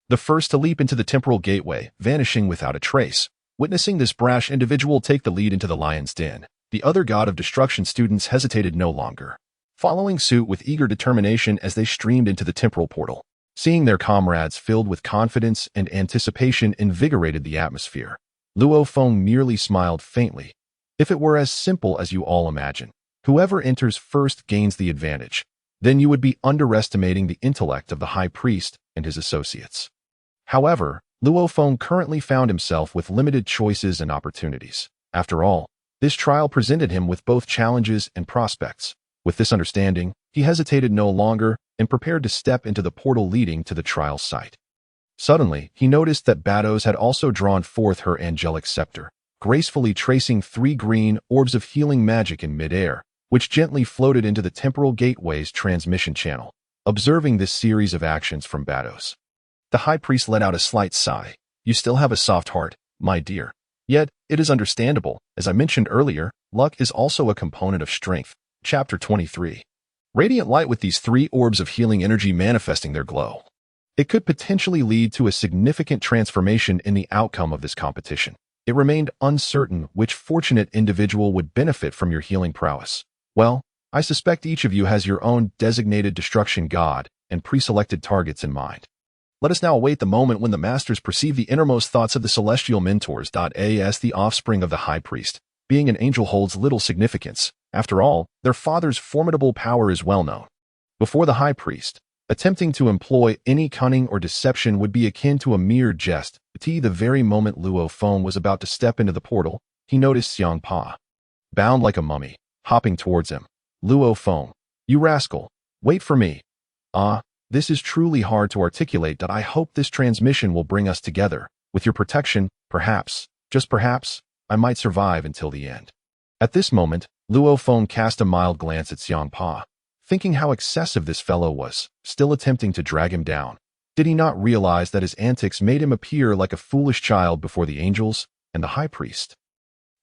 the first to leap into the temporal gateway, vanishing without a trace. Witnessing this brash individual take the lead into the lion's den, the other god of destruction students hesitated no longer, following suit with eager determination as they streamed into the temporal portal. Seeing their comrades filled with confidence and anticipation invigorated the atmosphere. Luo Feng merely smiled faintly. If it were as simple as you all imagine, whoever enters first gains the advantage, then you would be underestimating the intellect of the high priest and his associates. However, Luo Feng currently found himself with limited choices and opportunities. After all, this trial presented him with both challenges and prospects. With this understanding, he hesitated no longer and prepared to step into the portal leading to the trial site. Suddenly, he noticed that Bados had also drawn forth her angelic scepter, gracefully tracing 3 green orbs of healing magic in midair. which gently floated into the temporal gateway's transmission channel. Observing this series of actions from Batos, the high priest let out a slight sigh. You still have a soft heart, my dear. Yet, it is understandable. As I mentioned earlier, luck is also a component of strength. Chapter 23. Radiant light with these 3 orbs of healing energy manifesting their glow. It could potentially lead to a significant transformation in the outcome of this competition. It remained uncertain which fortunate individual would benefit from your healing prowess. Well, I suspect each of you has your own designated destruction god and pre-selected targets in mind. Let us now await the moment when the masters perceive the innermost thoughts of the celestial mentors. As the offspring of the high priest, being an angel holds little significance. After all, their father's formidable power is well known. Before the high priest, attempting to employ any cunning or deception would be akin to a mere jest. The very moment Luo Feng was about to step into the portal, he noticed Hmph, bound like a mummy, hopping towards him. Luo Feng, you rascal, wait for me. This is truly hard to articulate. I hope this transmission will bring us together. With your protection, perhaps, just perhaps, I might survive until the end. At this moment, Luo Feng cast a mild glance at Hmph, thinking how excessive this fellow was, still attempting to drag him down. Did he not realize that his antics made him appear like a foolish child before the angels and the high priest?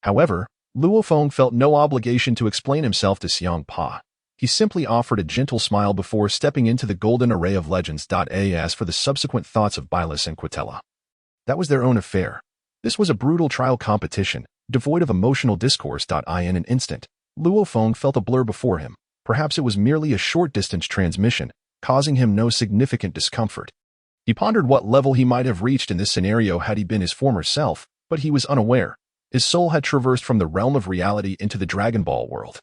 However, Luo Feng felt no obligation to explain himself to Hmph. He simply offered a gentle smile before stepping into the golden array of legends. As for the subsequent thoughts of Beerus and Quitella, that was their own affair. This was a brutal trial competition, devoid of emotional discourse. In an instant, Luo Feng felt a blur before him. Perhaps it was merely a short-distance transmission, causing him no significant discomfort. He pondered what level he might have reached in this scenario had he been his former self, but he was unaware. His soul had traversed from the realm of reality into the Dragon Ball world.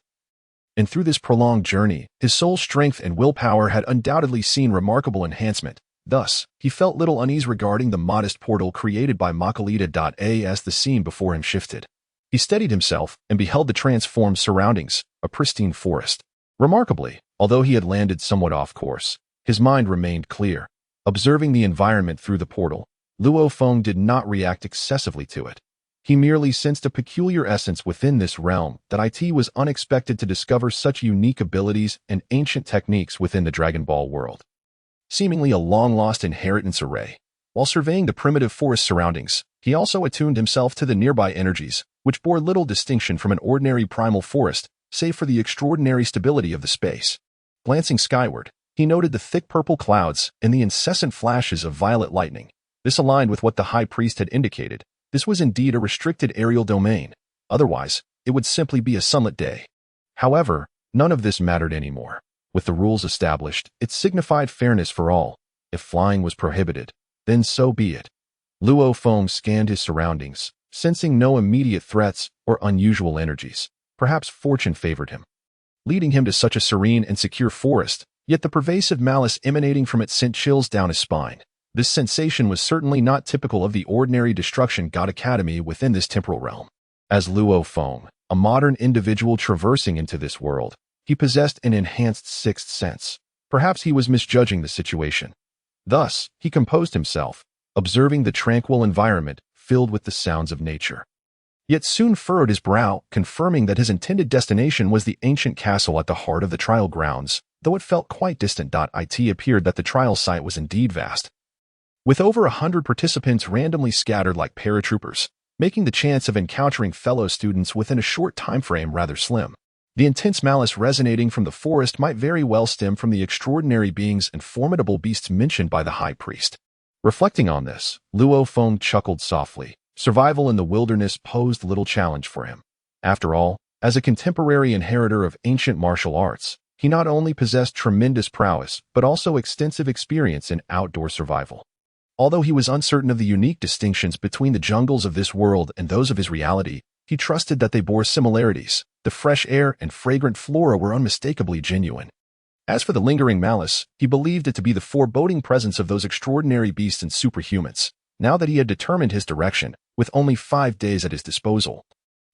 And through this prolonged journey, his soul's strength and willpower had undoubtedly seen remarkable enhancement. Thus, he felt little unease regarding the modest portal created by Makalita. As the scene before him shifted, he steadied himself and beheld the transformed surroundings, a pristine forest. Remarkably, although he had landed somewhat off course, his mind remained clear. Observing the environment through the portal, Luo Feng did not react excessively to it. He merely sensed a peculiar essence within this realm that it was unexpected to discover such unique abilities and ancient techniques within the Dragon Ball world. Seemingly a long-lost inheritance array. While surveying the primitive forest surroundings, he also attuned himself to the nearby energies, which bore little distinction from an ordinary primal forest, save for the extraordinary stability of the space. Glancing skyward, he noted the thick purple clouds and the incessant flashes of violet lightning. This aligned with what the high priest had indicated. This was indeed a restricted aerial domain. Otherwise, it would simply be a sunlit day. However, none of this mattered anymore. With the rules established, it signified fairness for all. If flying was prohibited, then so be it. Luo Feng scanned his surroundings, sensing no immediate threats or unusual energies. Perhaps fortune favored him, leading him to such a serene and secure forest, yet the pervasive malice emanating from it sent chills down his spine. This sensation was certainly not typical of the ordinary Destruction God Academy within this temporal realm. As Luo Feng, a modern individual traversing into this world, he possessed an enhanced sixth sense. Perhaps he was misjudging the situation. Thus, he composed himself, observing the tranquil environment filled with the sounds of nature. Yet soon furrowed his brow, confirming that his intended destination was the ancient castle at the heart of the trial grounds, though it felt quite distant. It appeared that the trial site was indeed vast, with over 100 participants randomly scattered like paratroopers, making the chance of encountering fellow students within a short time frame rather slim. The intense malice resonating from the forest might very well stem from the extraordinary beings and formidable beasts mentioned by the high priest. Reflecting on this, Luo Feng chuckled softly. Survival in the wilderness posed little challenge for him. After all, as a contemporary inheritor of ancient martial arts, he not only possessed tremendous prowess, but also extensive experience in outdoor survival. Although he was uncertain of the unique distinctions between the jungles of this world and those of his reality, he trusted that they bore similarities. The fresh air and fragrant flora were unmistakably genuine. As for the lingering malice, he believed it to be the foreboding presence of those extraordinary beasts and superhumans. Now that he had determined his direction, with only 5 days at his disposal,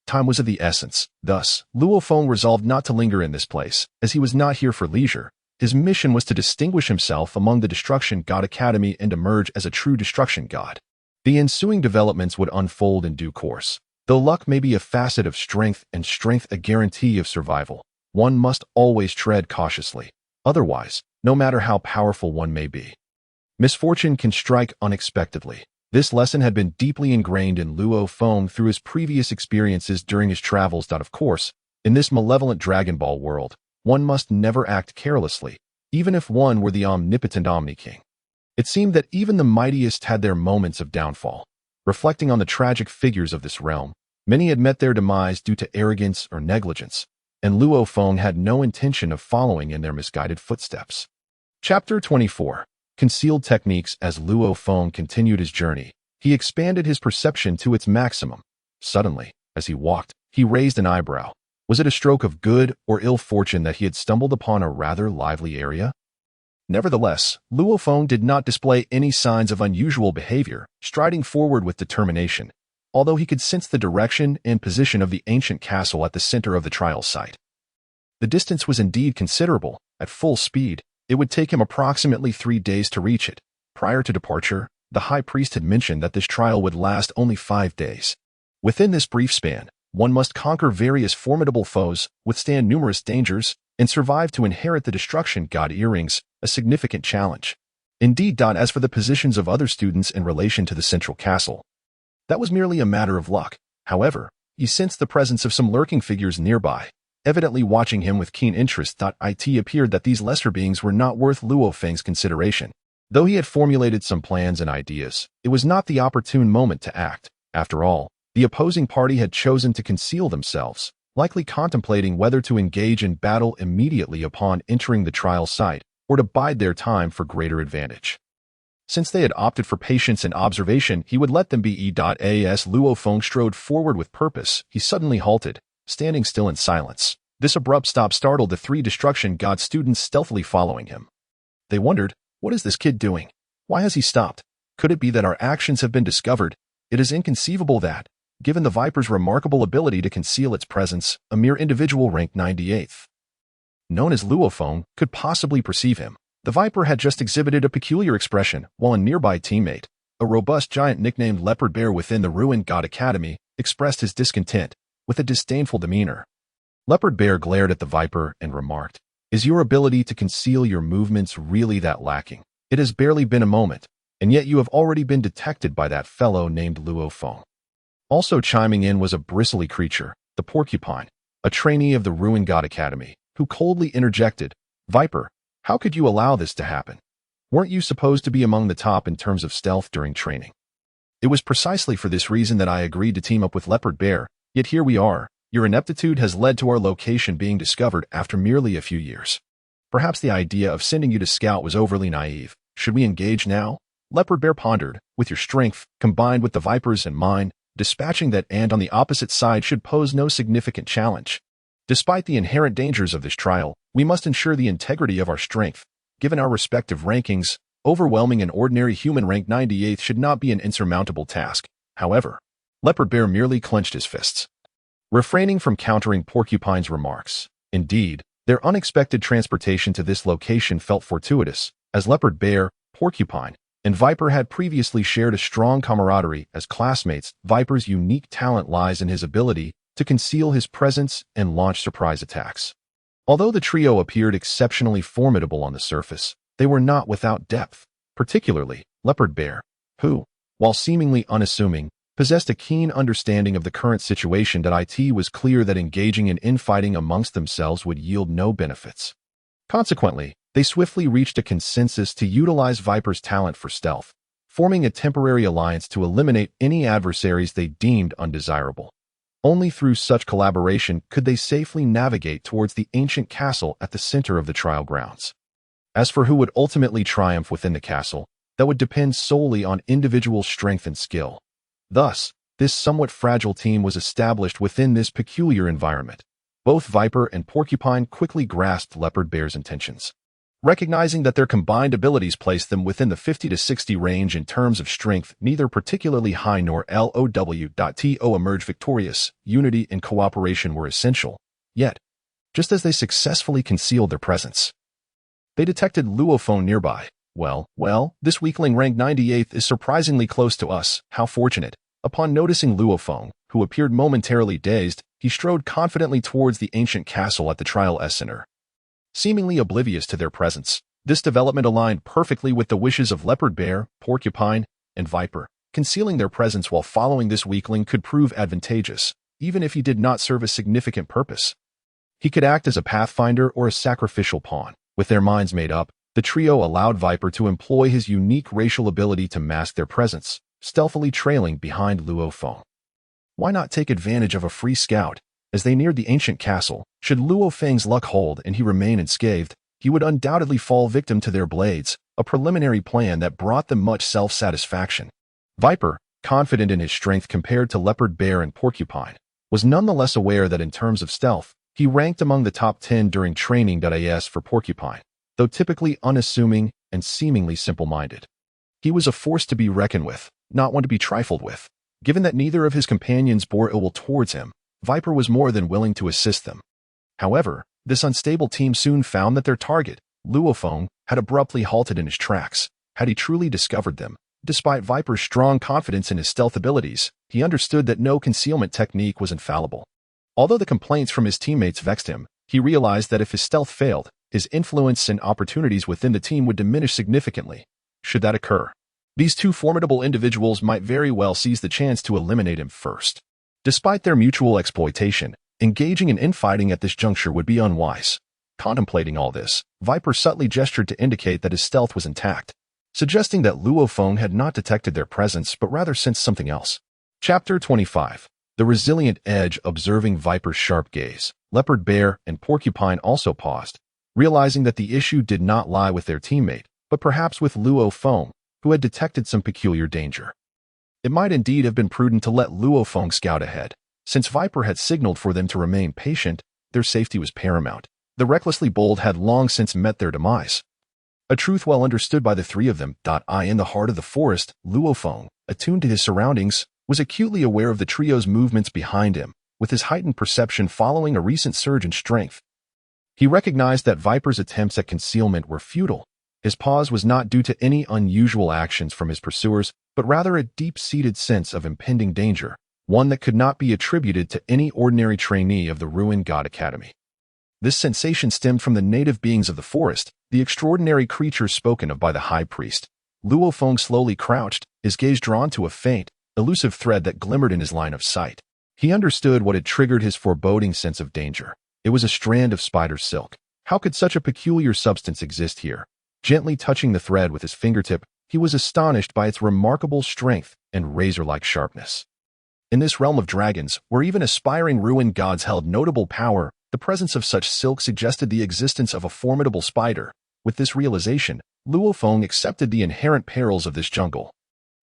time was of the essence. Thus, Luo Feng resolved not to linger in this place, as he was not here for leisure. His mission was to distinguish himself among the Destruction God Academy and emerge as a true Destruction God. The ensuing developments would unfold in due course. Though luck may be a facet of strength and strength a guarantee of survival, one must always tread cautiously. Otherwise, no matter how powerful one may be, misfortune can strike unexpectedly. This lesson had been deeply ingrained in Luo Feng through his previous experiences during his travels. Of course, in this malevolent Dragon Ball world, one must never act carelessly, even if one were the omnipotent Omni-King. It seemed that even the mightiest had their moments of downfall. Reflecting on the tragic figures of this realm, many had met their demise due to arrogance or negligence, and Luo Feng had no intention of following in their misguided footsteps. Chapter 24. Concealed Techniques. As Luo Feng continued his journey, he expanded his perception to its maximum. Suddenly, as he walked, he raised an eyebrow. Was it a stroke of good or ill fortune that he had stumbled upon a rather lively area? Nevertheless, Luo Feng did not display any signs of unusual behavior, striding forward with determination, although he could sense the direction and position of the ancient castle at the center of the trial site. The distance was indeed considerable. At full speed, it would take him approximately 3 days to reach it. Prior to departure, the high priest had mentioned that this trial would last only 5 days. Within this brief span, one must conquer various formidable foes, withstand numerous dangers, and survive to inherit the destruction god earrings, a significant challenge. Indeed, as for the positions of other students in relation to the central castle, that was merely a matter of luck. However, he sensed the presence of some lurking figures nearby, evidently watching him with keen interest. It appeared that these lesser beings were not worth Luo Feng's consideration. Though he had formulated some plans and ideas, it was not the opportune moment to act. After all, the opposing party had chosen to conceal themselves, likely contemplating whether to engage in battle immediately upon entering the trial site, or to bide their time for greater advantage. Since they had opted for patience and observation, he would let them be. As Luo Feng strode forward with purpose, he suddenly halted, standing still in silence. This abrupt stop startled the 3 destruction god students stealthily following him. They wondered, what is this kid doing? Why has he stopped? Could it be that our actions have been discovered? It is inconceivable that, given the Viper's remarkable ability to conceal its presence, a mere individual ranked 98th, known as Luo Feng, could possibly perceive him. The Viper had just exhibited a peculiar expression, while a nearby teammate, a robust giant nicknamed Leopard Bear within the ruined God Academy, expressed his discontent with a disdainful demeanor. Leopard Bear glared at the Viper and remarked, "Is your ability to conceal your movements really that lacking? It has barely been a moment, and yet you have already been detected by that fellow named Luo Feng." Also chiming in was a bristly creature, the Porcupine, a trainee of the ruined God Academy, who coldly interjected, "Viper, how could you allow this to happen? Weren't you supposed to be among the top in terms of stealth during training?" "It was precisely for this reason that I agreed to team up with Leopard Bear, yet here we are. Your ineptitude has led to our location being discovered after merely a few years. Perhaps the idea of sending you to scout was overly naive. Should we engage now?" Leopard Bear pondered. "With your strength, combined with the Viper's and mine, dispatching that ant on the opposite side should pose no significant challenge. Despite the inherent dangers of this trial, we must ensure the integrity of our strength. Given our respective rankings, overwhelming an ordinary human ranked 98th should not be an insurmountable task." However, Leopard Bear merely clenched his fists, refraining from countering Porcupine's remarks. Indeed, their unexpected transportation to this location felt fortuitous, as Leopard Bear, Porcupine, and Viper had previously shared a strong camaraderie as classmates. Viper's unique talent lies in his ability to conceal his presence and launch surprise attacks. Although the trio appeared exceptionally formidable on the surface, they were not without depth, particularly Leopard Bear, who, while seemingly unassuming, possessed a keen understanding of the current situation. It was clear that engaging in infighting amongst themselves would yield no benefits. Consequently, they swiftly reached a consensus to utilize Viper's talent for stealth, forming a temporary alliance to eliminate any adversaries they deemed undesirable. Only through such collaboration could they safely navigate towards the ancient castle at the center of the trial grounds. As for who would ultimately triumph within the castle, that would depend solely on individual strength and skill. Thus, this somewhat fragile team was established within this peculiar environment. Both Viper and Porcupine quickly grasped Leopard Bear's intentions. Recognizing that their combined abilities placed them within the 50 to 60 range in terms of strength, neither particularly high nor low. To emerge victorious, unity and cooperation were essential. Yet, just as they successfully concealed their presence, they detected Luo Feng nearby. Well, this weakling ranked 98th is surprisingly close to us. How fortunate. Upon noticing Luo Feng, who appeared momentarily dazed, he strode confidently towards the ancient castle at the trial center. Seemingly oblivious to their presence, this development aligned perfectly with the wishes of leopard bear, porcupine, and viper. Concealing their presence while following this weakling could prove advantageous, even if he did not serve a significant purpose. He could act as a pathfinder or a sacrificial pawn. With their minds made up, the trio allowed Viper to employ his unique racial ability to mask their presence, stealthily trailing behind Luo Feng. Why not take advantage of a free scout? As they neared the ancient castle, should Luo Feng's luck hold and he remain unscathed, he would undoubtedly fall victim to their blades, a preliminary plan that brought them much self-satisfaction. Viper, confident in his strength compared to leopard bear and porcupine, was nonetheless aware that in terms of stealth, he ranked among the top 10 during training.is for porcupine, though typically unassuming and seemingly simple-minded. He was a force to be reckoned with, not one to be trifled with. Given that neither of his companions bore ill will towards him, Viper was more than willing to assist them. However, this unstable team soon found that their target, Luo Feng, had abruptly halted in his tracks. Had he truly discovered them, despite Viper's strong confidence in his stealth abilities, he understood that no concealment technique was infallible. Although the complaints from his teammates vexed him, he realized that if his stealth failed, his influence and opportunities within the team would diminish significantly. Should that occur, these two formidable individuals might very well seize the chance to eliminate him first. Despite their mutual exploitation, engaging in infighting at this juncture would be unwise. Contemplating all this, Viper subtly gestured to indicate that his stealth was intact, suggesting that Luo Feng had not detected their presence but rather sensed something else. Chapter 25. The resilient edge. Observing Viper's sharp gaze, leopard bear and porcupine also paused, realizing that the issue did not lie with their teammate, but perhaps with Luo Feng, who had detected some peculiar danger. It might indeed have been prudent to let Luo Feng scout ahead. Since Viper had signaled for them to remain patient, their safety was paramount. The recklessly bold had long since met their demise. A truth well understood by the three of them. In the heart of the forest, Luo Feng, attuned to his surroundings, was acutely aware of the trio's movements behind him, with his heightened perception following a recent surge in strength. He recognized that Viper's attempts at concealment were futile. His pause was not due to any unusual actions from his pursuers, but rather a deep-seated sense of impending danger, one that could not be attributed to any ordinary trainee of the ruined God Academy. This sensation stemmed from the native beings of the forest, the extraordinary creatures spoken of by the high priest. Luo Feng slowly crouched, his gaze drawn to a faint, elusive thread that glimmered in his line of sight. He understood what had triggered his foreboding sense of danger. It was a strand of spider silk. How could such a peculiar substance exist here? Gently touching the thread with his fingertip, he was astonished by its remarkable strength and razor-like sharpness. In this realm of dragons, where even aspiring ruined gods held notable power, the presence of such silk suggested the existence of a formidable spider. With this realization, Luo Feng accepted the inherent perils of this jungle.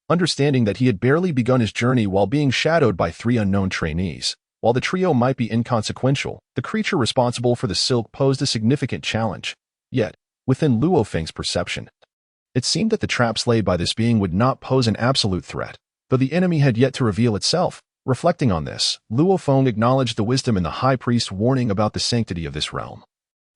Understanding that he had barely begun his journey while being shadowed by three unknown trainees, while the trio might be inconsequential, the creature responsible for the silk posed a significant challenge. Yet, within Luo Feng's perception, it seemed that the traps laid by this being would not pose an absolute threat, though the enemy had yet to reveal itself. Reflecting on this, Luo Feng acknowledged the wisdom in the high priest's warning about the sanctity of this realm.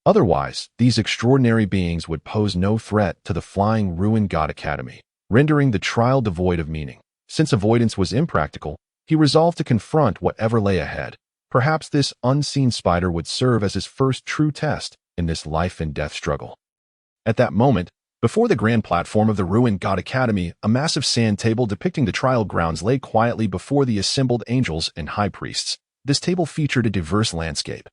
Otherwise, these extraordinary beings would pose no threat to the flying ruined God Academy, rendering the trial devoid of meaning. Since avoidance was impractical, he resolved to confront whatever lay ahead. Perhaps this unseen spider would serve as his first true test in this life-and-death struggle. At that moment, before the grand platform of the ruined God Academy, a massive sand table depicting the trial grounds lay quietly before the assembled angels and high priests. This table featured a diverse landscape,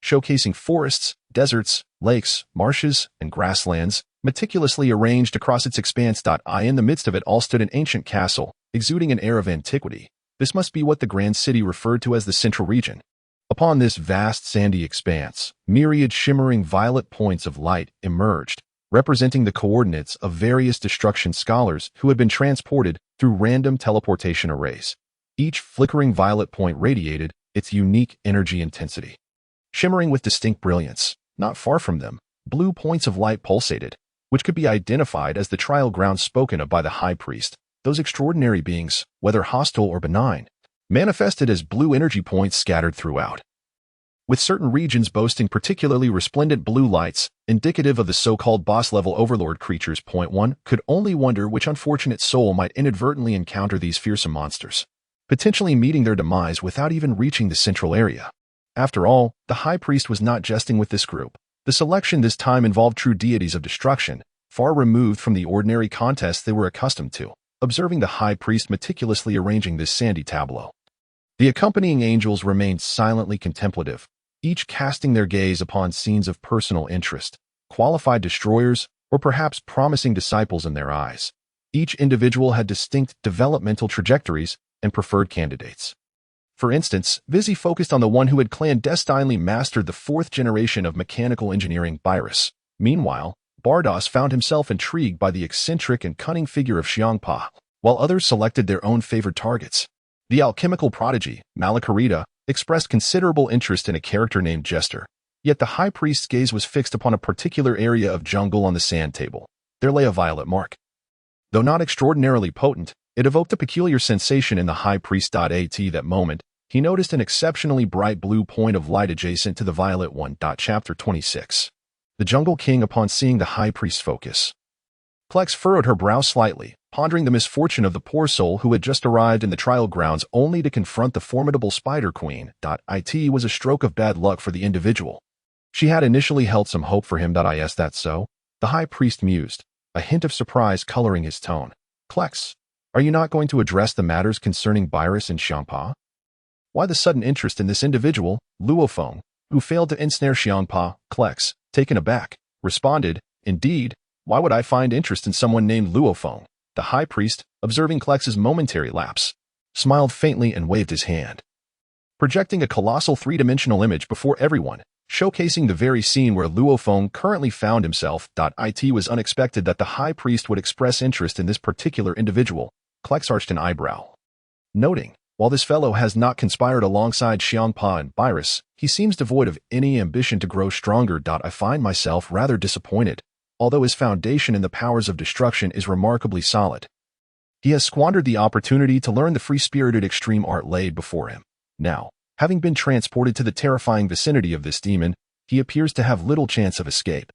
showcasing forests, deserts, lakes, marshes, and grasslands, meticulously arranged across its expanse. In the midst of it all stood an ancient castle, exuding an air of antiquity. This must be what the grand city referred to as the central region. Upon this vast sandy expanse, myriad shimmering violet points of light emerged, representing the coordinates of various destruction scholars who had been transported through random teleportation arrays. Each flickering violet point radiated its unique energy intensity. Shimmering with distinct brilliance, not far from them, blue points of light pulsated, which could be identified as the trial grounds spoken of by the high priest. Those extraordinary beings, whether hostile or benign, manifested as blue energy points scattered throughout, with certain regions boasting particularly resplendent blue lights, indicative of the so-called boss-level overlord creatures. One could only wonder which unfortunate soul might inadvertently encounter these fearsome monsters. potentially meeting their demise without even reaching the central area. After all, the High Priest was not jesting with this group. The selection this time involved true deities of destruction, far removed from the ordinary contests they were accustomed to. Observing the High Priest meticulously arranging this sandy tableau, the accompanying angels remained silently contemplative, each casting their gaze upon scenes of personal interest, qualified destroyers, or perhaps promising disciples in their eyes. Each individual had distinct developmental trajectories and preferred candidates. For instance, Vizzy focused on the one who had clandestinely mastered the fourth generation of mechanical engineering, Beerus. Meanwhile, Bardos found himself intrigued by the eccentric and cunning figure of Champa, while others selected their own favored targets. The alchemical prodigy, Malakarita, expressed considerable interest in a character named Jester. Yet the High Priest's gaze was fixed upon a particular area of jungle on the sand table. There lay a violet mark. Though not extraordinarily potent, it evoked a peculiar sensation in the High Priest. At that moment, he noticed an exceptionally bright blue point of light adjacent to the violet one. Chapter 26. The Jungle King. Upon seeing the High Priest's focus, Plex furrowed her brow slightly, pondering the misfortune of the poor soul who had just arrived in the trial grounds only to confront the formidable Spider Queen. It was a stroke of bad luck for the individual. She had initially held some hope for him. Is that so? The High Priest mused, a hint of surprise coloring his tone. Plex, are you not going to address the matters concerning Beerus and Champa? Why the sudden interest in this individual, Luo Feng, who failed to ensnare Champa? Plex, taken aback, responded, indeed, why would I find interest in someone named Luo Feng? The High Priest, observing Klex's momentary lapse, smiled faintly and waved his hand, projecting a colossal three-dimensional image before everyone, showcasing the very scene where Luo Feng currently found himself. It was unexpected that the High Priest would express interest in this particular individual. Klex arched an eyebrow, noting, while this fellow has not conspired alongside Champa and Beerus, he seems devoid of any ambition to grow stronger. I find myself rather disappointed. Although his foundation in the powers of destruction is remarkably solid, he has squandered the opportunity to learn the free-spirited extreme art laid before him. Now, having been transported to the terrifying vicinity of this demon, he appears to have little chance of escape,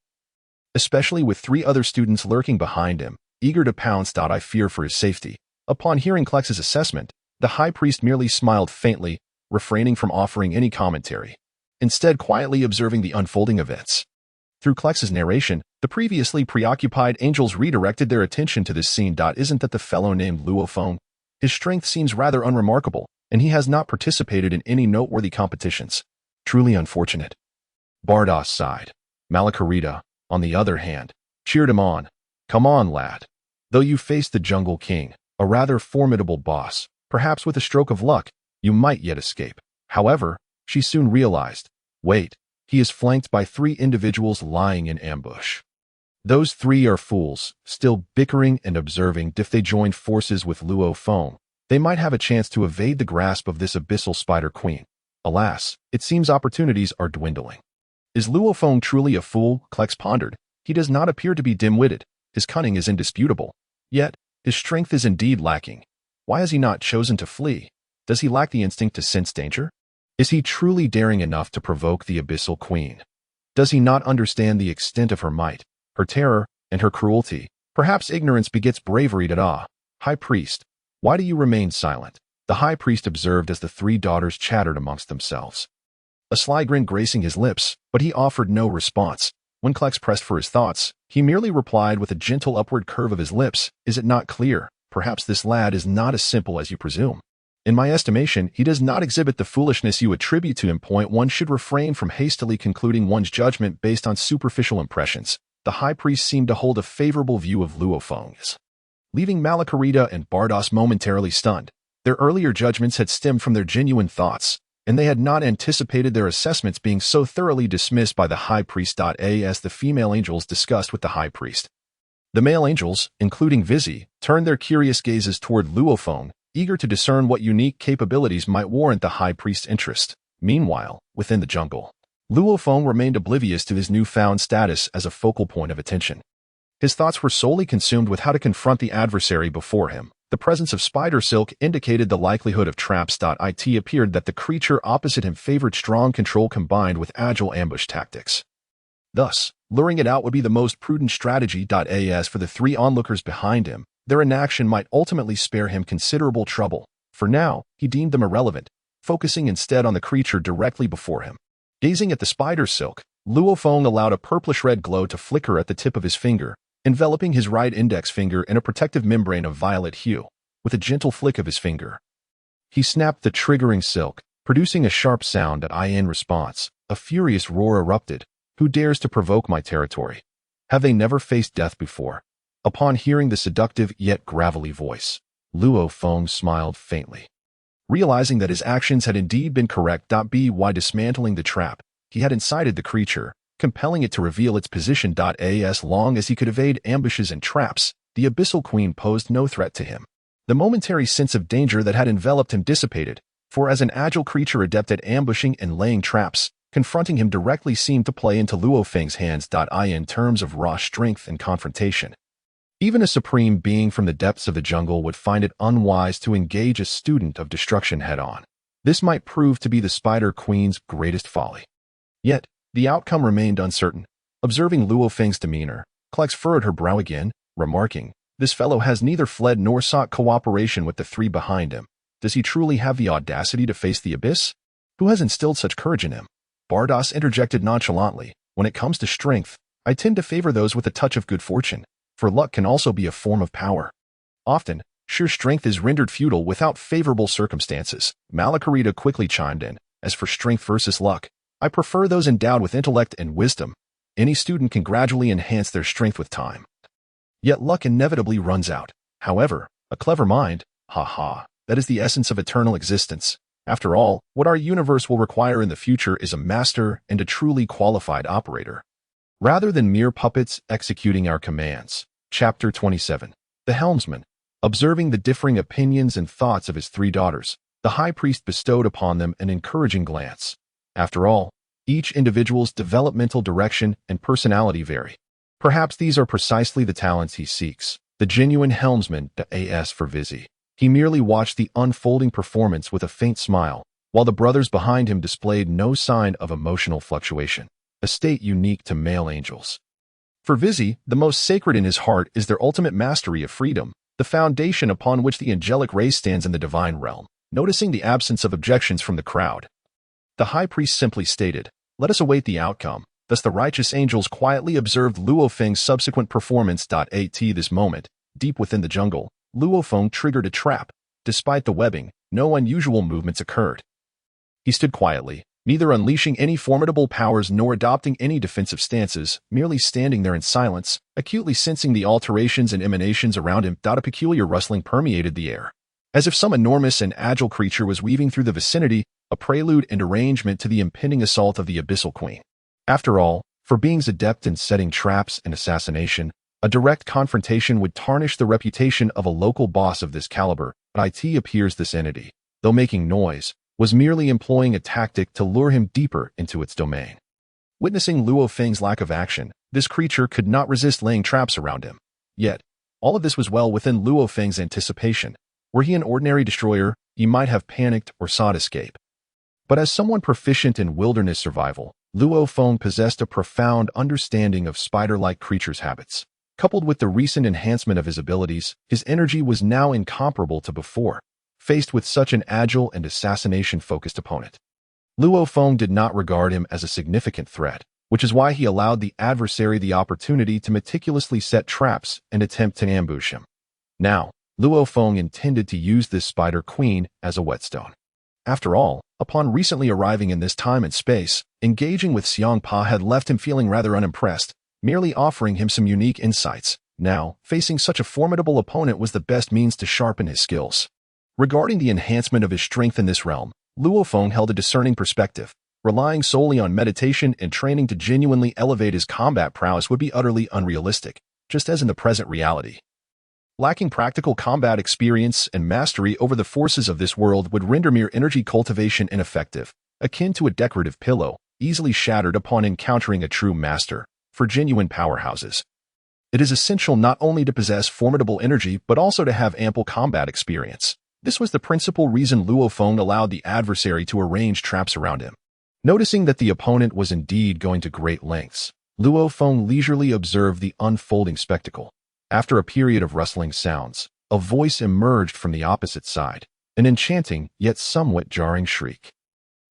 especially with 3 other students lurking behind him, eager to pounce. I fear for his safety. Upon hearing Klex's assessment, the High Priest merely smiled faintly, refraining from offering any commentary, instead quietly observing the unfolding events. Through Klex's narration, the previously preoccupied angels redirected their attention to this scene. Isn't that the fellow named Luo Feng? His strength seems rather unremarkable, and he has not participated in any noteworthy competitions. Truly unfortunate. Bardos sighed. Malakarita, on the other hand, cheered him on. Come on, lad. Though you face the Jungle King, a rather formidable boss, perhaps with a stroke of luck, you might yet escape. However, she soon realized, wait, he is flanked by 3 individuals lying in ambush. Those 3 are fools, still bickering and observing. If they joined forces with Luo Feng, they might have a chance to evade the grasp of this abyssal Spider Queen. Alas, it seems opportunities are dwindling. Is Luo Feng truly a fool? Klex pondered. He does not appear to be dim-witted. His cunning is indisputable. Yet, his strength is indeed lacking. Why has he not chosen to flee? Does he lack the instinct to sense danger? Is he truly daring enough to provoke the Abyssal Queen? Does he not understand the extent of her might, her terror, and her cruelty? Perhaps ignorance begets bravery. High Priest, why do you remain silent? The High Priest observed as the 3 daughters chattered amongst themselves, a sly grin gracing his lips, but he offered no response. When Klex pressed for his thoughts, he merely replied with a gentle upward curve of his lips, is it not clear? Perhaps this lad is not as simple as you presume. In my estimation, he does not exhibit the foolishness you attribute to him. One should refrain from hastily concluding one's judgment based on superficial impressions. The High Priest seemed to hold a favorable view of Luo Feng, leaving Malakarita and Bardos momentarily stunned. Their earlier judgments had stemmed from their genuine thoughts, and they had not anticipated their assessments being so thoroughly dismissed by the High Priest. As the female angels discussed with the High Priest, the male angels, including Vizzy, turned their curious gazes toward Luo Feng, eager to discern what unique capabilities might warrant the High Priest's interest. Meanwhile, within the jungle, Luo Feng remained oblivious to his newfound status as a focal point of attention. His thoughts were solely consumed with how to confront the adversary before him. The presence of spider silk indicated the likelihood of traps. It appeared that the creature opposite him favored strong control combined with agile ambush tactics. Thus, luring it out would be the most prudent strategy. As for the 3 onlookers behind him, their inaction might ultimately spare him considerable trouble. For now, he deemed them irrelevant, focusing instead on the creature directly before him. Gazing at the spider's silk, Luo Feng allowed a purplish-red glow to flicker at the tip of his finger, enveloping his right index finger in a protective membrane of violet hue. With a gentle flick of his finger, he snapped the triggering silk, producing a sharp sound in response. A furious roar erupted. Who dares to provoke my territory? Have they never faced death before? Upon hearing the seductive yet gravelly voice, Luo Feng smiled faintly. Realizing that his actions had indeed been correct. By dismantling the trap, he had incited the creature, compelling it to reveal its position. As long as he could evade ambushes and traps, the Abyssal Queen posed no threat to him. The momentary sense of danger that had enveloped him dissipated, for as an agile creature adept at ambushing and laying traps, confronting him directly seemed to play into Luo Feng's hands. In terms of raw strength and confrontation, even a supreme being from the depths of the jungle would find it unwise to engage a student of destruction head-on. This might prove to be the Spider Queen's greatest folly. Yet, the outcome remained uncertain. Observing Luo Feng's demeanor, Klex furrowed her brow again, remarking, "This fellow has neither fled nor sought cooperation with the three behind him. Does he truly have the audacity to face the abyss? Who has instilled such courage in him?" Bardas interjected nonchalantly, "When it comes to strength, I tend to favor those with a touch of good fortune, for luck can also be a form of power. Often, sheer strength is rendered futile without favorable circumstances." Malakarita quickly chimed in, "As for strength versus luck, I prefer those endowed with intellect and wisdom. Any student can gradually enhance their strength with time. Yet luck inevitably runs out. However, a clever mind, that is the essence of eternal existence. After all, what our universe will require in the future is a master and a truly qualified operator, rather than mere puppets executing our commands." Chapter 27. The Helmsman. Observing the differing opinions and thoughts of his three daughters, the high priest bestowed upon them an encouraging glance. After all, each individual's developmental direction and personality vary. Perhaps these are precisely the talents he seeks. The genuine helmsman. As for Vizzy, he merely watched the unfolding performance with a faint smile, while the brothers behind him displayed no sign of emotional fluctuation, a state unique to male angels. For Vizzy, the most sacred in his heart is their ultimate mastery of freedom, the foundation upon which the angelic race stands in the divine realm. Noticing the absence of objections from the crowd, the high priest simply stated, "Let us await the outcome." Thus the righteous angels quietly observed Luo Feng's subsequent performance. At this moment, deep within the jungle, Luo Feng triggered a trap. Despite the webbing, no unusual movements occurred. He stood quietly, neither unleashing any formidable powers nor adopting any defensive stances, merely standing there in silence, acutely sensing the alterations and emanations around him. A peculiar rustling permeated the air, as if some enormous and agile creature was weaving through the vicinity, a prelude and arrangement to the impending assault of the Abyssal Queen. After all, for beings adept in setting traps and assassination, a direct confrontation would tarnish the reputation of a local boss of this caliber. It appears this entity, though making noise, was merely employing a tactic to lure him deeper into its domain. Witnessing Luo Feng's lack of action, this creature could not resist laying traps around him. Yet, all of this was well within Luo Feng's anticipation. Were he an ordinary destroyer, he might have panicked or sought escape. But as someone proficient in wilderness survival, Luo Feng possessed a profound understanding of spider-like creatures' habits. Coupled with the recent enhancement of his abilities, his energy was now incomparable to before, faced with such an agile and assassination-focused opponent. Luo Feng did not regard him as a significant threat, which is why he allowed the adversary the opportunity to meticulously set traps and attempt to ambush him. Now, Luo Feng intended to use this Spider Queen as a whetstone. After all, upon recently arriving in this time and space, engaging with Xiangpa had left him feeling rather unimpressed, merely offering him some unique insights. Now, facing such a formidable opponent was the best means to sharpen his skills. Regarding the enhancement of his strength in this realm, Luo Feng held a discerning perspective. Relying solely on meditation and training to genuinely elevate his combat prowess would be utterly unrealistic, just as in the present reality. Lacking practical combat experience and mastery over the forces of this world would render mere energy cultivation ineffective, akin to a decorative pillow, easily shattered upon encountering a true master. For genuine powerhouses, it is essential not only to possess formidable energy but also to have ample combat experience. This was the principal reason Luo Feng allowed the adversary to arrange traps around him. Noticing that the opponent was indeed going to great lengths, Luo Feng leisurely observed the unfolding spectacle. After a period of rustling sounds, a voice emerged from the opposite side. an enchanting yet somewhat jarring shriek.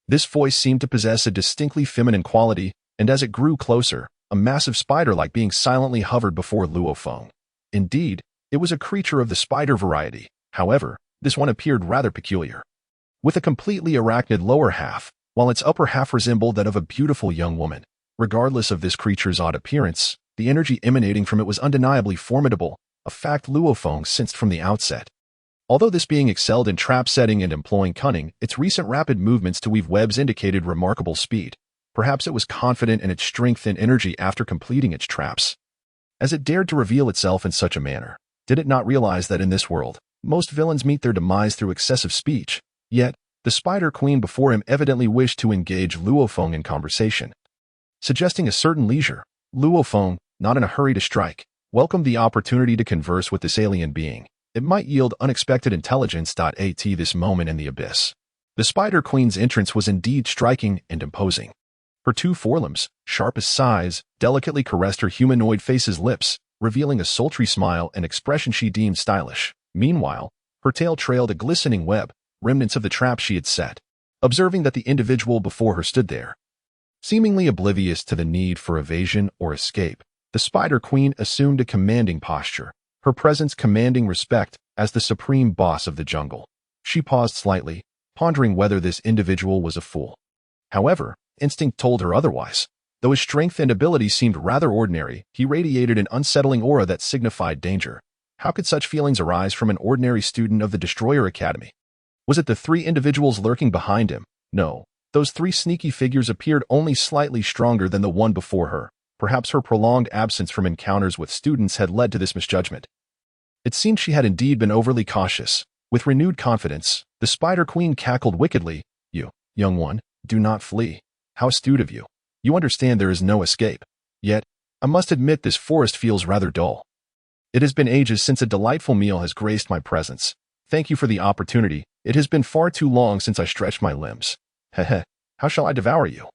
This voice seemed to possess a distinctly feminine quality, and as it grew closer, a massive spider-like being silently hovered before Luo Feng. Indeed, it was a creature of the spider variety. However, this one appeared rather peculiar. With a completely arachnid lower half, while its upper half resembled that of a beautiful young woman. Regardless of this creature's odd appearance, the energy emanating from it was undeniably formidable, a fact Luo Feng sensed from the outset. Although this being excelled in trap setting and employing cunning, its recent rapid movements to weave webs indicated remarkable speed. Perhaps it was confident in its strength and energy after completing its traps. As it dared to reveal itself in such a manner, did it not realize that in this world, most villains meet their demise through excessive speech? Yet, the Spider Queen before him evidently wished to engage Luo Feng in conversation. Suggesting a certain leisure, Luo Feng, not in a hurry to strike, welcomed the opportunity to converse with this alien being. It might yield unexpected intelligence. At this moment in the abyss, the Spider Queen's entrance was indeed striking and imposing. Her two forelimbs, sharp as size, delicately caressed her humanoid face's lips, revealing a sultry smile and expression she deemed stylish. Meanwhile, her tail trailed a glistening web, remnants of the trap she had set. Observing that the individual before her stood there, seemingly oblivious to the need for evasion or escape, the Spider Queen assumed a commanding posture, her presence commanding respect as the supreme boss of the jungle. She paused slightly, pondering whether this individual was a fool. However, instinct told her otherwise. Though his strength and ability seemed rather ordinary, he radiated an unsettling aura that signified danger. How could such feelings arise from an ordinary student of the Destroyer Academy? Was it the three individuals lurking behind him? No, those three sneaky figures appeared only slightly stronger than the one before her. Perhaps her prolonged absence from encounters with students had led to this misjudgment. It seemed she had indeed been overly cautious. With renewed confidence, the Spider Queen cackled wickedly. "You, young one, do not flee. How astute of you. You understand there is no escape. Yet, I must admit this forest feels rather dull. It has been ages since a delightful meal has graced my presence. Thank you for the opportunity. It has been far too long since I stretched my limbs. Heh, how shall I devour you?"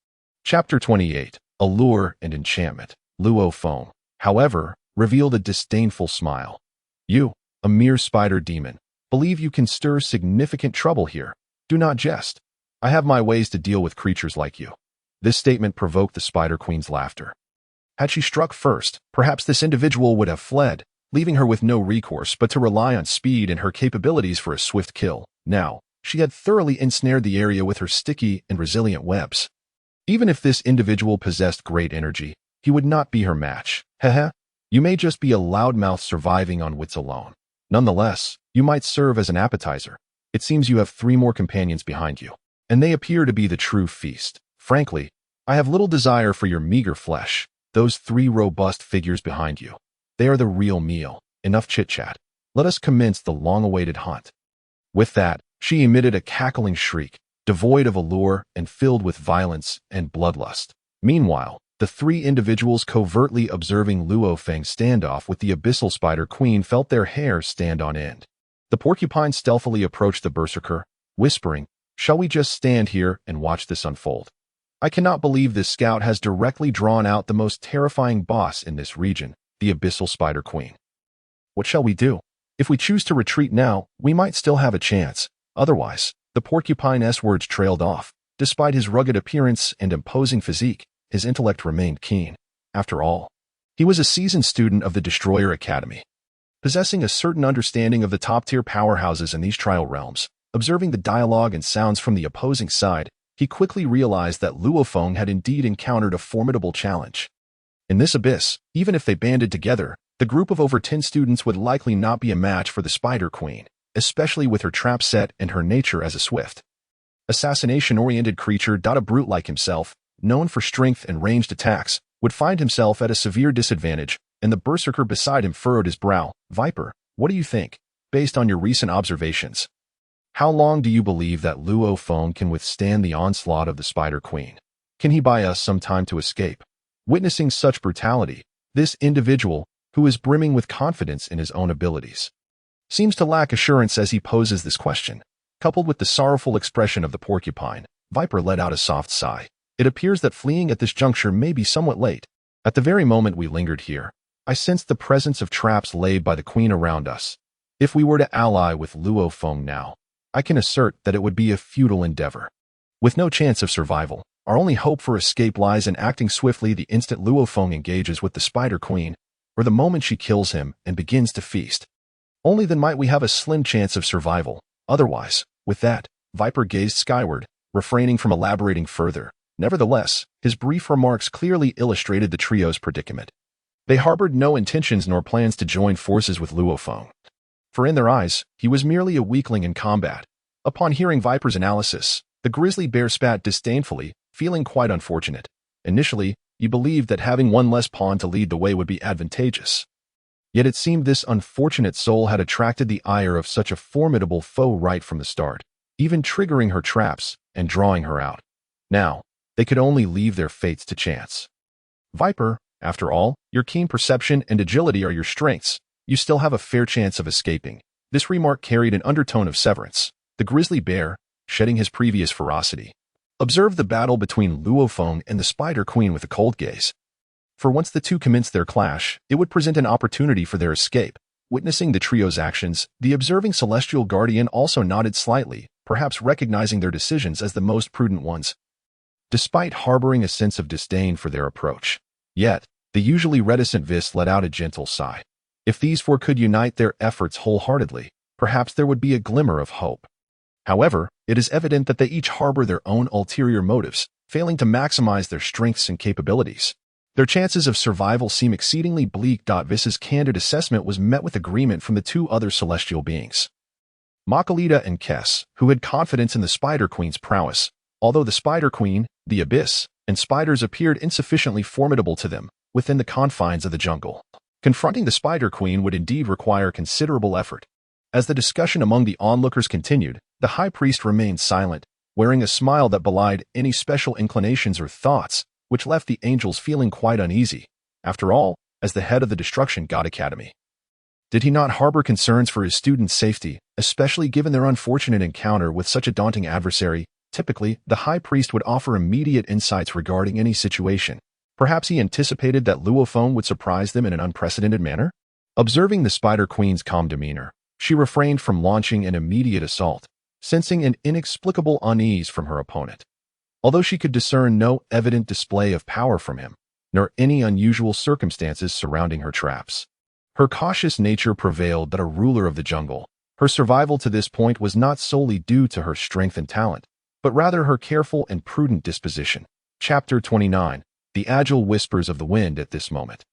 Chapter 28. Allure and Enchantment. Luo Feng, however, revealed a disdainful smile. "You, a mere spider demon, believe you can stir significant trouble here. Do not jest. I have my ways to deal with creatures like you." This statement provoked the Spider Queen's laughter. Had she struck first, perhaps this individual would have fled, leaving her with no recourse but to rely on speed and her capabilities for a swift kill. Now, she had thoroughly ensnared the area with her sticky and resilient webs. Even if this individual possessed great energy, he would not be her match. Heh, you may just be a loudmouth surviving on wits alone. Nonetheless, you might serve as an appetizer. It seems you have 3 more companions behind you, and they appear to be the true feast. Frankly, I have little desire for your meager flesh. Those 3 robust figures behind you, they are the real meal. Enough chit-chat. Let us commence the long-awaited hunt. With that, she emitted a cackling shriek, devoid of allure and filled with violence and bloodlust. Meanwhile, the 3 individuals covertly observing Luo Feng's standoff with the abyssal Spider Queen felt their hair stand on end. The porcupine stealthily approached the berserker, whispering, "Shall we just stand here and watch this unfold? I cannot believe this scout has directly drawn out the most terrifying boss in this region, the abyssal Spider Queen. What shall we do? If we choose to retreat now, we might still have a chance. Otherwise," the porcupine's words trailed off. Despite his rugged appearance and imposing physique, his intellect remained keen. After all, he was a seasoned student of the Destroyer Academy, possessing a certain understanding of the top-tier powerhouses in these trial realms. Observing the dialogue and sounds from the opposing side, he quickly realized that Luo Feng had indeed encountered a formidable challenge. In this abyss, even if they banded together, the group of over 10 students would likely not be a match for the Spider Queen, especially with her trap set and her nature as a swift, assassination-oriented creature. A brute like himself, known for strength and ranged attacks, would find himself at a severe disadvantage, and the berserker beside him furrowed his brow. "Viper, what do you think, based on your recent observations? How long do you believe that Luo Feng can withstand the onslaught of the Spider Queen? Can he buy us some time to escape?" Witnessing such brutality, this individual, who is brimming with confidence in his own abilities, seems to lack assurance as he poses this question. Coupled with the sorrowful expression of the porcupine, Viper let out a soft sigh. It appears that fleeing at this juncture may be somewhat late. At the very moment we lingered here, I sensed the presence of traps laid by the queen around us. If we were to ally with Luo Feng now, I can assert that it would be a futile endeavor. With no chance of survival, our only hope for escape lies in acting swiftly the instant Luo Feng engages with the Spider Queen, or the moment she kills him and begins to feast. Only then might we have a slim chance of survival. Otherwise, with that, Viper gazed skyward, refraining from elaborating further. Nevertheless, his brief remarks clearly illustrated the trio's predicament. They harbored no intentions nor plans to join forces with Luo Feng. For in their eyes, he was merely a weakling in combat. Upon hearing Viper's analysis, the grizzly bear spat disdainfully, feeling quite unfortunate. Initially, he believed that having one less pawn to lead the way would be advantageous. Yet it seemed this unfortunate soul had attracted the ire of such a formidable foe right from the start, even triggering her traps and drawing her out. Now, they could only leave their fates to chance. Viper, after all, your keen perception and agility are your strengths. You still have a fair chance of escaping. This remark carried an undertone of severance. The grizzly bear, shedding his previous ferocity, observed the battle between Luo Feng and the Spider Queen with a cold gaze. For once the two commenced their clash, it would present an opportunity for their escape. Witnessing the trio's actions, the observing celestial guardian also nodded slightly, perhaps recognizing their decisions as the most prudent ones. Despite harboring a sense of disdain for their approach, yet, the usually reticent Whis let out a gentle sigh. If these four could unite their efforts wholeheartedly, perhaps there would be a glimmer of hope. However, it is evident that they each harbor their own ulterior motives, failing to maximize their strengths and capabilities. Their chances of survival seem exceedingly bleak. Whis' candid assessment was met with agreement from the two other celestial beings, Makalita and Kess, who had confidence in the Spider Queen's prowess, although the Spider Queen, the Abyss, and spiders appeared insufficiently formidable to them within the confines of the jungle. Confronting the Spider Queen would indeed require considerable effort. As the discussion among the onlookers continued, the high priest remained silent, wearing a smile that belied any special inclinations or thoughts, which left the angels feeling quite uneasy. After all, as the head of the Destruction God Academy, did he not harbor concerns for his students' safety, especially given their unfortunate encounter with such a daunting adversary? Typically, the high priest would offer immediate insights regarding any situation. Perhaps he anticipated that Luo Feng would surprise them in an unprecedented manner? Observing the Spider Queen's calm demeanor, she refrained from launching an immediate assault, sensing an inexplicable unease from her opponent. Although she could discern no evident display of power from him, nor any unusual circumstances surrounding her traps, her cautious nature prevailed that a ruler of the jungle. Her survival to this point was not solely due to her strength and talent, but rather her careful and prudent disposition. Chapter 29. The Agile Whispers of the Wind. At this moment,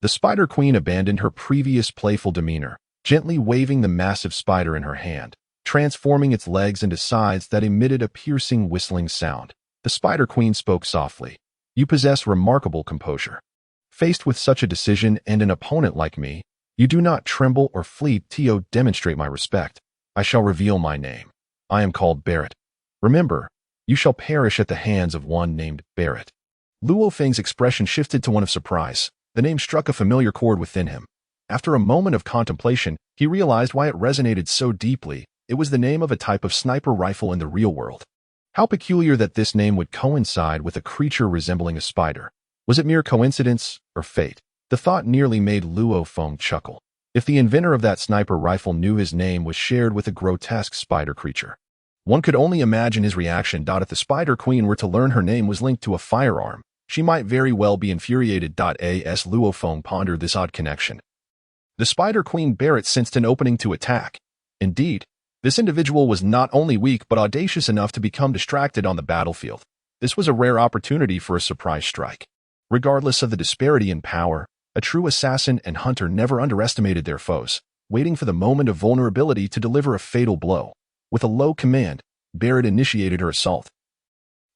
the Spider Queen abandoned her previous playful demeanor, gently waving the massive spider in her hand, transforming its legs into sides that emitted a piercing whistling sound. The Spider Queen spoke softly. You possess remarkable composure. Faced with such a decision and an opponent like me, you do not tremble or flee. To demonstrate my respect, I shall reveal my name. I am called Barrett. Remember, you shall perish at the hands of one named Barrett. Luo Feng's expression shifted to one of surprise. The name struck a familiar chord within him. After a moment of contemplation, he realized why it resonated so deeply. It was the name of a type of sniper rifle in the real world. How peculiar that this name would coincide with a creature resembling a spider. Was it mere coincidence or fate? The thought nearly made Luo Feng chuckle. If the inventor of that sniper rifle knew his name was shared with a grotesque spider creature, one could only imagine his reaction. If the Spider Queen were to learn her name was linked to a firearm, she might very well be infuriated. As Luo Feng pondered this odd connection, the Spider Queen Barrett sensed an opening to attack. Indeed, this individual was not only weak but audacious enough to become distracted on the battlefield. This was a rare opportunity for a surprise strike. Regardless of the disparity in power, a true assassin and hunter never underestimated their foes, waiting for the moment of vulnerability to deliver a fatal blow. With a low command, Barrett initiated her assault.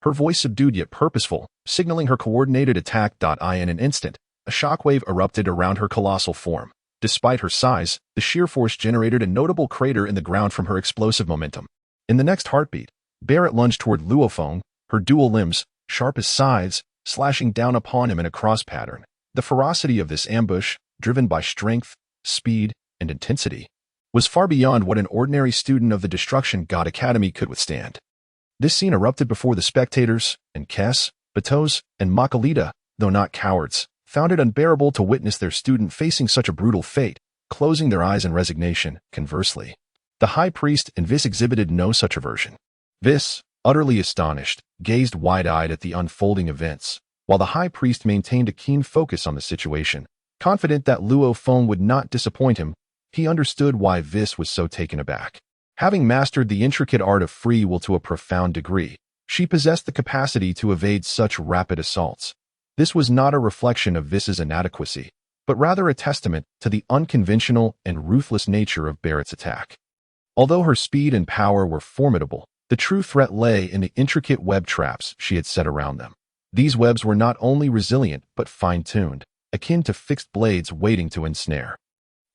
Her voice subdued yet purposeful, signaling her coordinated attack. In an instant, a shockwave erupted around her colossal form. Despite her size, the sheer force generated a notable crater in the ground from her explosive momentum. In the next heartbeat, Barrett lunged toward Luo Feng, her dual limbs, sharp as scythes, slashing down upon him in a cross pattern. The ferocity of this ambush, driven by strength, speed, and intensity, was far beyond what an ordinary student of the Destruction God Academy could withstand. This scene erupted before the spectators, and Kess, Batos, and Makalita, though not cowards, found it unbearable to witness their student facing such a brutal fate, closing their eyes in resignation. Conversely, The high priest and Whis exhibited no such aversion. Whis, utterly astonished, gazed wide-eyed at the unfolding events, while the high priest maintained a keen focus on the situation. Confident that Luo Feng would not disappoint him, he understood why Whis was so taken aback. Having mastered the intricate art of free will to a profound degree, she possessed the capacity to evade such rapid assaults. This was not a reflection of Whis's inadequacy, but rather a testament to the unconventional and ruthless nature of Barrett's attack. Although her speed and power were formidable, the true threat lay in the intricate web traps she had set around them. These webs were not only resilient but fine-tuned, akin to fixed blades waiting to ensnare.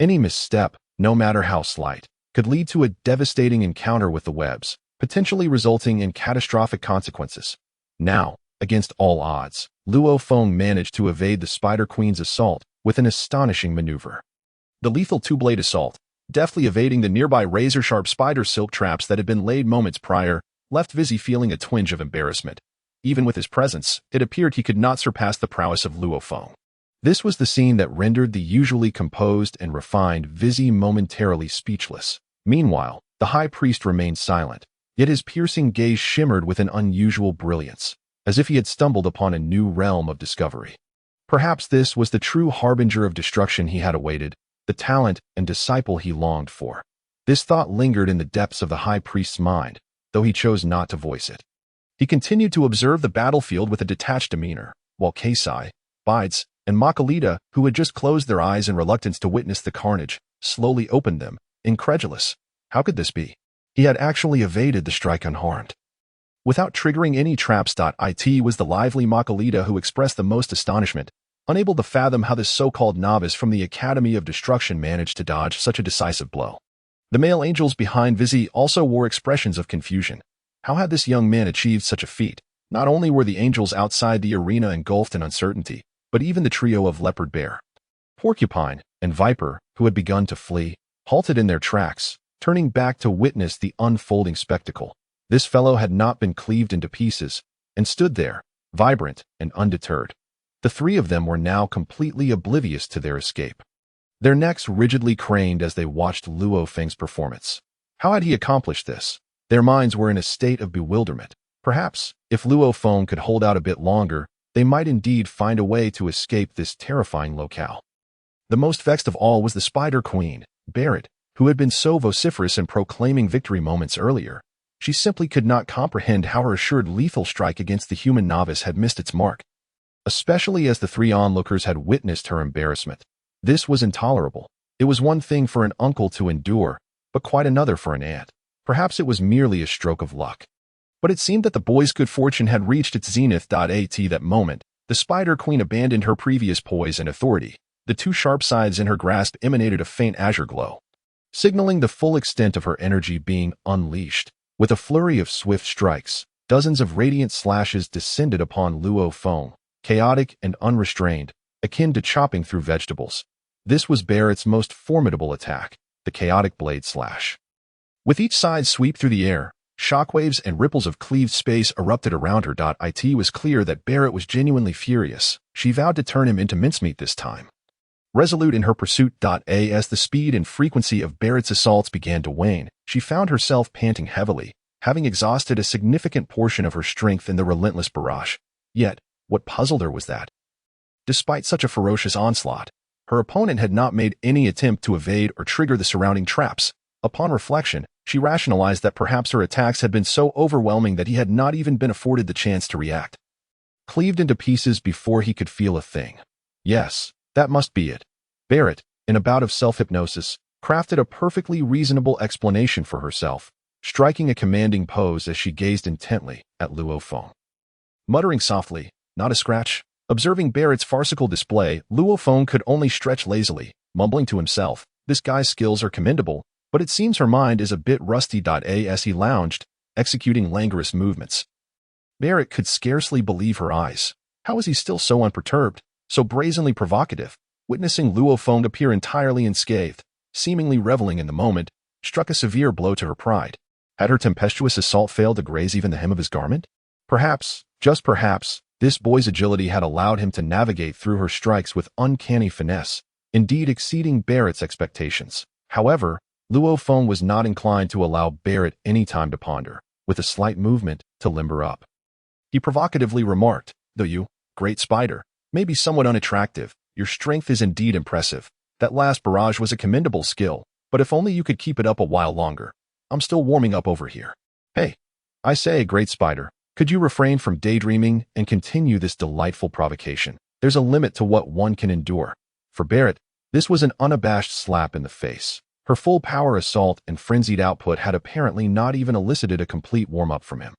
Any misstep, no matter how slight, could lead to a devastating encounter with the webs, potentially resulting in catastrophic consequences. Now, against all odds, Luo Feng managed to evade the Spider Queen's assault with an astonishing maneuver. The lethal two-blade assault, deftly evading the nearby razor-sharp spider silk traps that had been laid moments prior, left Vizzy feeling a twinge of embarrassment. Even with his presence, it appeared he could not surpass the prowess of Luo Feng. This was the scene that rendered the usually composed and refined Vizzy momentarily speechless. Meanwhile, the high priest remained silent, yet his piercing gaze shimmered with an unusual brilliance, as if he had stumbled upon a new realm of discovery. Perhaps this was the true harbinger of destruction he had awaited, the talent and disciple he longed for. This thought lingered in the depths of the high priest's mind, though he chose not to voice it. He continued to observe the battlefield with a detached demeanor, while Kasai, Bides, and Makalita, who had just closed their eyes in reluctance to witness the carnage, slowly opened them, incredulous. How could this be? He had actually evaded the strike unharmed. Without triggering any traps. It was the lively Makalita who expressed the most astonishment, unable to fathom how this so-called novice from the Academy of Destruction managed to dodge such a decisive blow. The male angels behind Vizzy also wore expressions of confusion. How had this young man achieved such a feat? Not only were the angels outside the arena engulfed in uncertainty, but even the trio of Leopard Bear, Porcupine, and Viper, who had begun to flee, halted in their tracks, turning back to witness the unfolding spectacle. This fellow had not been cleaved into pieces, and stood there, vibrant and undeterred. The three of them were now completely oblivious to their escape. Their necks rigidly craned as they watched Luo Feng's performance. How had he accomplished this? Their minds were in a state of bewilderment. Perhaps, if Luo Feng could hold out a bit longer, they might indeed find a way to escape this terrifying locale. The most vexed of all was the Spider Queen, Barrett, who had been so vociferous in proclaiming victory moments earlier. She simply could not comprehend how her assured lethal strike against the human novice had missed its mark, especially as the three onlookers had witnessed her embarrassment. This was intolerable. It was one thing for an uncle to endure, but quite another for an aunt. Perhaps it was merely a stroke of luck. But it seemed that the boy's good fortune had reached its zenith. At that moment, the Spider Queen abandoned her previous poise and authority. The two sharp sides in her grasp emanated a faint azure glow, signaling the full extent of her energy being unleashed. With a flurry of swift strikes, dozens of radiant slashes descended upon Luo Feng, chaotic and unrestrained, akin to chopping through vegetables. This was Barrett's most formidable attack, the chaotic blade slash. With each side sweep through the air, shockwaves and ripples of cleaved space erupted around her. It was clear that Barrett was genuinely furious. She vowed to turn him into mincemeat this time. Resolute in her pursuit. As the speed and frequency of Barrett's assaults began to wane, she found herself panting heavily, having exhausted a significant portion of her strength in the relentless barrage. Yet, what puzzled her was that, despite such a ferocious onslaught, her opponent had not made any attempt to evade or trigger the surrounding traps. Upon reflection, she rationalized that perhaps her attacks had been so overwhelming that he had not even been afforded the chance to react. Cleaved into pieces before he could feel a thing. Yes, that must be it. Barrett, in a bout of self-hypnosis, crafted a perfectly reasonable explanation for herself, striking a commanding pose as she gazed intently at Luo Feng. Muttering softly, "Not a scratch." Observing Barrett's farcical display, Luo Feng could only stretch lazily, mumbling to himself, "This guy's skills are commendable, but it seems her mind is a bit rusty." As he lounged, executing languorous movements, Barrett could scarcely believe her eyes. How was he still so unperturbed, so brazenly provocative? Witnessing Luo Feng appear entirely unscathed, seemingly reveling in the moment, struck a severe blow to her pride. Had her tempestuous assault failed to graze even the hem of his garment? Perhaps, just perhaps, this boy's agility had allowed him to navigate through her strikes with uncanny finesse, indeed exceeding Barrett's expectations. However, Luo Feng was not inclined to allow Barrett any time to ponder, with a slight movement to limber up. He provocatively remarked, "Though you, great spider, may be somewhat unattractive, your strength is indeed impressive. That last barrage was a commendable skill, but if only you could keep it up a while longer. I'm still warming up over here." "Hey, I say, great spider, could you refrain from daydreaming and continue this delightful provocation? There's a limit to what one can endure." For Barrett, this was an unabashed slap in the face. Her full power assault and frenzied output had apparently not even elicited a complete warm-up from him.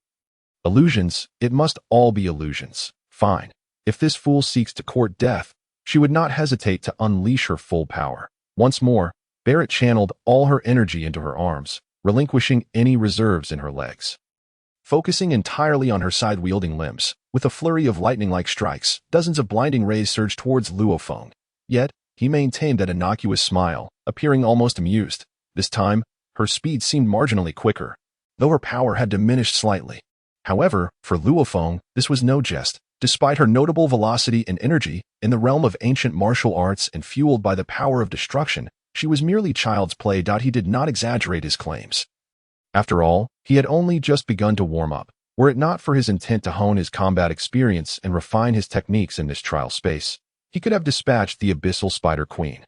Illusions, it must all be illusions. Fine. If this fool seeks to court death, she would not hesitate to unleash her full power. Once more, Barrett channeled all her energy into her arms, relinquishing any reserves in her legs. Focusing entirely on her side-wielding limbs, with a flurry of lightning-like strikes, dozens of blinding rays surged towards Luo Feng. Yet, he maintained that innocuous smile, appearing almost amused. This time, her speed seemed marginally quicker, though her power had diminished slightly. However, for Luo Feng, this was no jest. Despite her notable velocity and energy, in the realm of ancient martial arts and fueled by the power of destruction, she was merely child's play. He did not exaggerate his claims. After all, he had only just begun to warm up. Were it not for his intent to hone his combat experience and refine his techniques in this trial space, he could have dispatched the abyssal spider queen,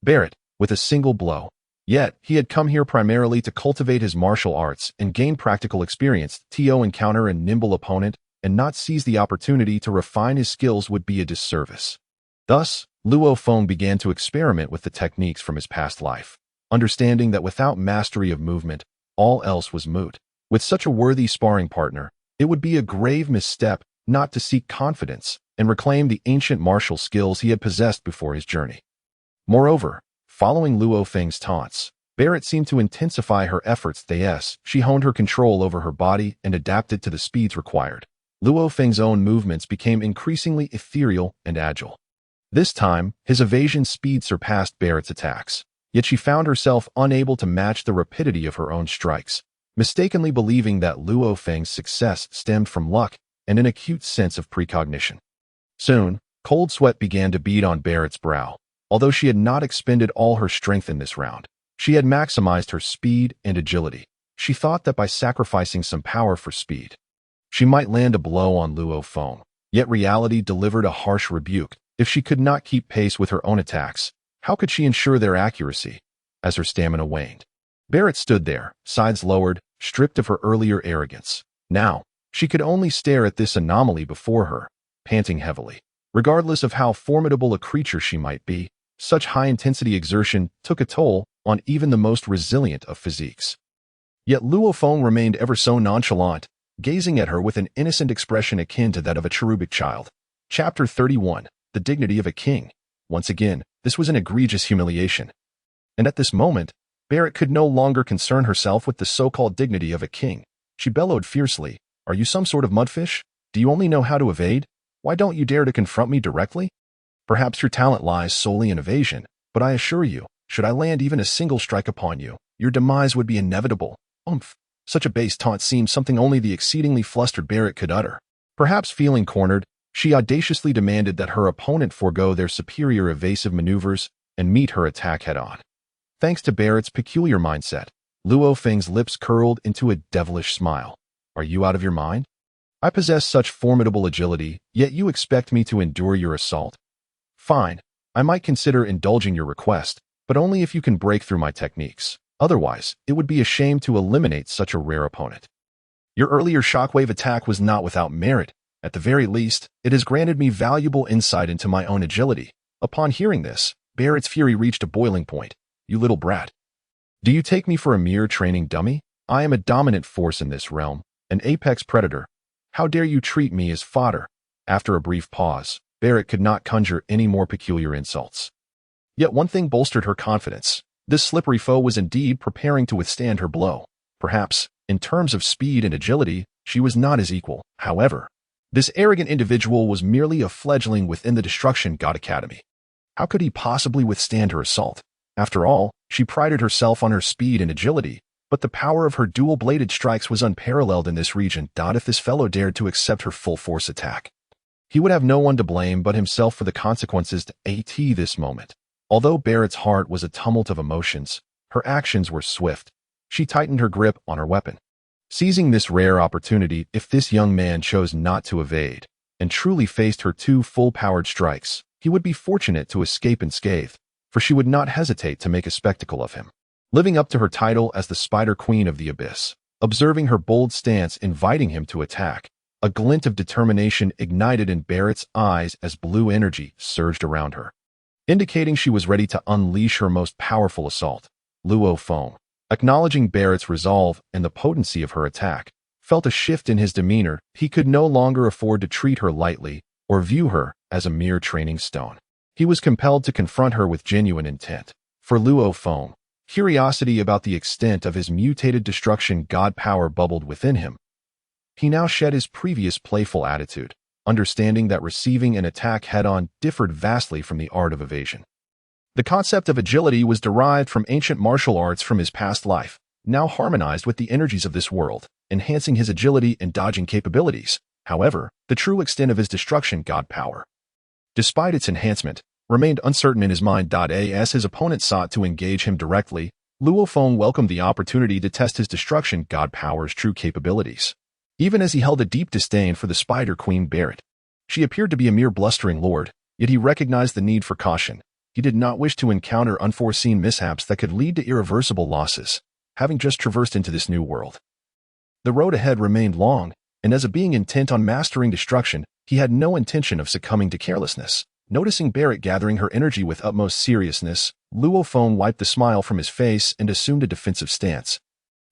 Barrett, with a single blow. Yet, he had come here primarily to cultivate his martial arts and gain practical experience. To encounter a nimble opponent and not seize the opportunity to refine his skills would be a disservice. Thus, Luo Feng began to experiment with the techniques from his past life, understanding that without mastery of movement, all else was moot. With such a worthy sparring partner, it would be a grave misstep not to seek confidence and reclaim the ancient martial skills he had possessed before his journey. Moreover, following Luo Feng's taunts, Barrett seemed to intensify her efforts. She honed her control over her body and adapted to the speeds required. Luo Feng's own movements became increasingly ethereal and agile. This time, his evasion speed surpassed Barrett's attacks, yet she found herself unable to match the rapidity of her own strikes, mistakenly believing that Luo Feng's success stemmed from luck and an acute sense of precognition. Soon, cold sweat began to bead on Barrett's brow. Although she had not expended all her strength in this round, she had maximized her speed and agility. She thought that by sacrificing some power for speed, she might land a blow on Luo Feng. Yet reality delivered a harsh rebuke. If she could not keep pace with her own attacks, how could she ensure their accuracy? As her stamina waned, Barrett stood there, sides lowered, stripped of her earlier arrogance. Now, she could only stare at this anomaly before her, panting heavily. Regardless of how formidable a creature she might be, such high-intensity exertion took a toll on even the most resilient of physiques. Yet Luo Feng remained ever so nonchalant, gazing at her with an innocent expression akin to that of a cherubic child. Chapter 31. The Dignity of a King. Once again, this was an egregious humiliation. And at this moment, Barrett could no longer concern herself with the so-called dignity of a king. She bellowed fiercely, "Are you some sort of mudfish? Do you only know how to evade? Why don't you dare to confront me directly? Perhaps your talent lies solely in evasion, but I assure you, should I land even a single strike upon you, your demise would be inevitable." Hmph. Such a base taunt seemed something only the exceedingly flustered Barrett could utter. Perhaps feeling cornered, she audaciously demanded that her opponent forego their superior evasive maneuvers and meet her attack head-on. Thanks to Barrett's peculiar mindset, Luo Feng's lips curled into a devilish smile. "Are you out of your mind? I possess such formidable agility, yet you expect me to endure your assault? Fine, I might consider indulging your request, but only if you can break through my techniques. Otherwise, it would be a shame to eliminate such a rare opponent. Your earlier shockwave attack was not without merit. At the very least, it has granted me valuable insight into my own agility." Upon hearing this, Barrett's fury reached a boiling point. "You little brat. Do you take me for a mere training dummy? I am a dominant force in this realm, an apex predator. How dare you treat me as fodder?" After a brief pause, Barrett could not conjure any more peculiar insults. Yet one thing bolstered her confidence. This slippery foe was indeed preparing to withstand her blow. Perhaps, in terms of speed and agility, she was not his equal. However, this arrogant individual was merely a fledgling within the Destruction God Academy. How could he possibly withstand her assault? After all, she prided herself on her speed and agility, but the power of her dual-bladed strikes was unparalleled in this region. If this fellow dared to accept her full-force attack, he would have no one to blame but himself for the consequences. At this moment, although Barrett's heart was a tumult of emotions, Her actions were swift. She tightened her grip on her weapon, seizing this rare opportunity if this young man chose not to evade and truly faced her two full-powered strikes. He would be fortunate to escape unscathed, for she would not hesitate to make a spectacle of him. Living up to her title as the Spider Queen of the Abyss, observing her bold stance inviting him to attack, a glint of determination ignited in Barrett's eyes as blue energy surged around her, indicating she was ready to unleash her most powerful assault. Luo Feng, acknowledging Barrett's resolve and the potency of her attack, felt a shift in his demeanor. He could no longer afford to treat her lightly or view her as a mere training stone. He was compelled to confront her with genuine intent. For Luo Feng, curiosity about the extent of his mutated destruction god power bubbled within him. He now shed his previous playful attitude, understanding that receiving an attack head-on differed vastly from the art of evasion. The concept of agility was derived from ancient martial arts from his past life, now harmonized with the energies of this world, enhancing his agility and dodging capabilities. However, the true extent of his destruction god power, despite its enhancement, remained uncertain in his mind. As his opponent sought to engage him directly, Luo Feng welcomed the opportunity to test his destruction god power's true capabilities. Even as he held a deep disdain for the Spider Queen Barrett, she appeared to be a mere blustering lord, yet he recognized the need for caution. He did not wish to encounter unforeseen mishaps that could lead to irreversible losses, having just traversed into this new world. The road ahead remained long, and as a being intent on mastering destruction, he had no intention of succumbing to carelessness. Noticing Barrett gathering her energy with utmost seriousness, Luo Feng wiped the smile from his face and assumed a defensive stance.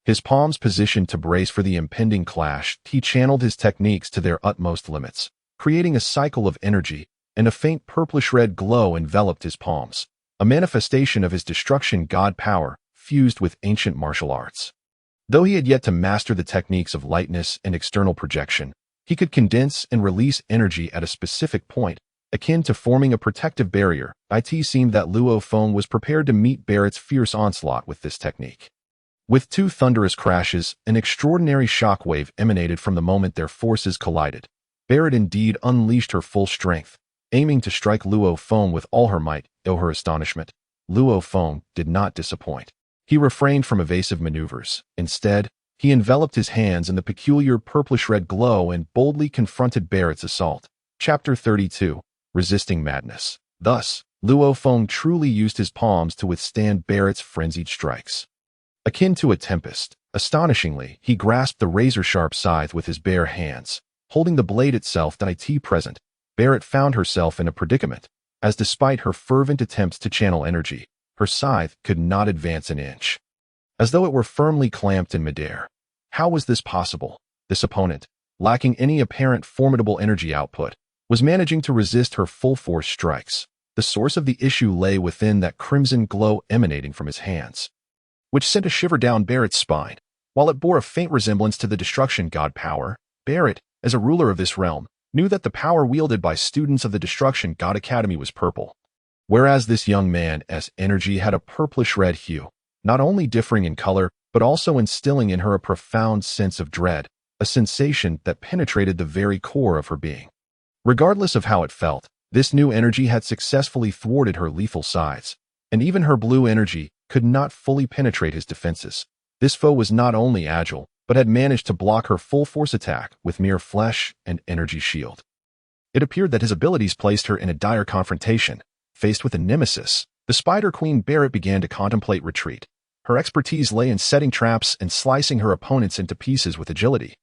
His palms positioned to brace for the impending clash, he channeled his techniques to their utmost limits, creating a cycle of energy, and a faint purplish-red glow enveloped his palms, a manifestation of his destruction god power fused with ancient martial arts. Though he had yet to master the techniques of lightness and external projection, he could condense and release energy at a specific point, akin to forming a protective barrier. It seemed that Luo Feng was prepared to meet Barrett's fierce onslaught with this technique. With two thunderous crashes, an extraordinary shockwave emanated from the moment their forces collided. Barrett indeed unleashed her full strength, aiming to strike Luo Feng with all her might. To her astonishment, Luo Feng did not disappoint. He refrained from evasive maneuvers. Instead, he enveloped his hands in the peculiar purplish-red glow and boldly confronted Barrett's assault. Chapter 32. Resisting Madness. Thus, Luo Feng truly used his palms to withstand Barrett's frenzied strikes. Akin to a tempest, astonishingly, he grasped the razor-sharp scythe with his bare hands, holding the blade itself. Present, Barrett found herself in a predicament, as despite her fervent attempts to channel energy, her scythe could not advance an inch, as though it were firmly clamped in midair. How was this possible? This opponent, lacking any apparent formidable energy output, was managing to resist her full-force strikes. The source of the issue lay within that crimson glow emanating from his hands, which sent a shiver down Barrett's spine. While it bore a faint resemblance to the destruction god power, Barrett, as a ruler of this realm, knew that the power wielded by students of the Destruction God Academy was purple, whereas this young man's energy had a purplish-red hue, not only differing in color, but also instilling in her a profound sense of dread, a sensation that penetrated the very core of her being. Regardless of how it felt, this new energy had successfully thwarted her lethal sides, and even her blue energy could not fully penetrate his defenses. This foe was not only agile, but had managed to block her full-force attack with mere flesh and energy shield. It appeared that his abilities placed her in a dire confrontation. Faced with a nemesis, the Spider Queen Barrett began to contemplate retreat. Her expertise lay in setting traps and slicing her opponents into pieces with agility.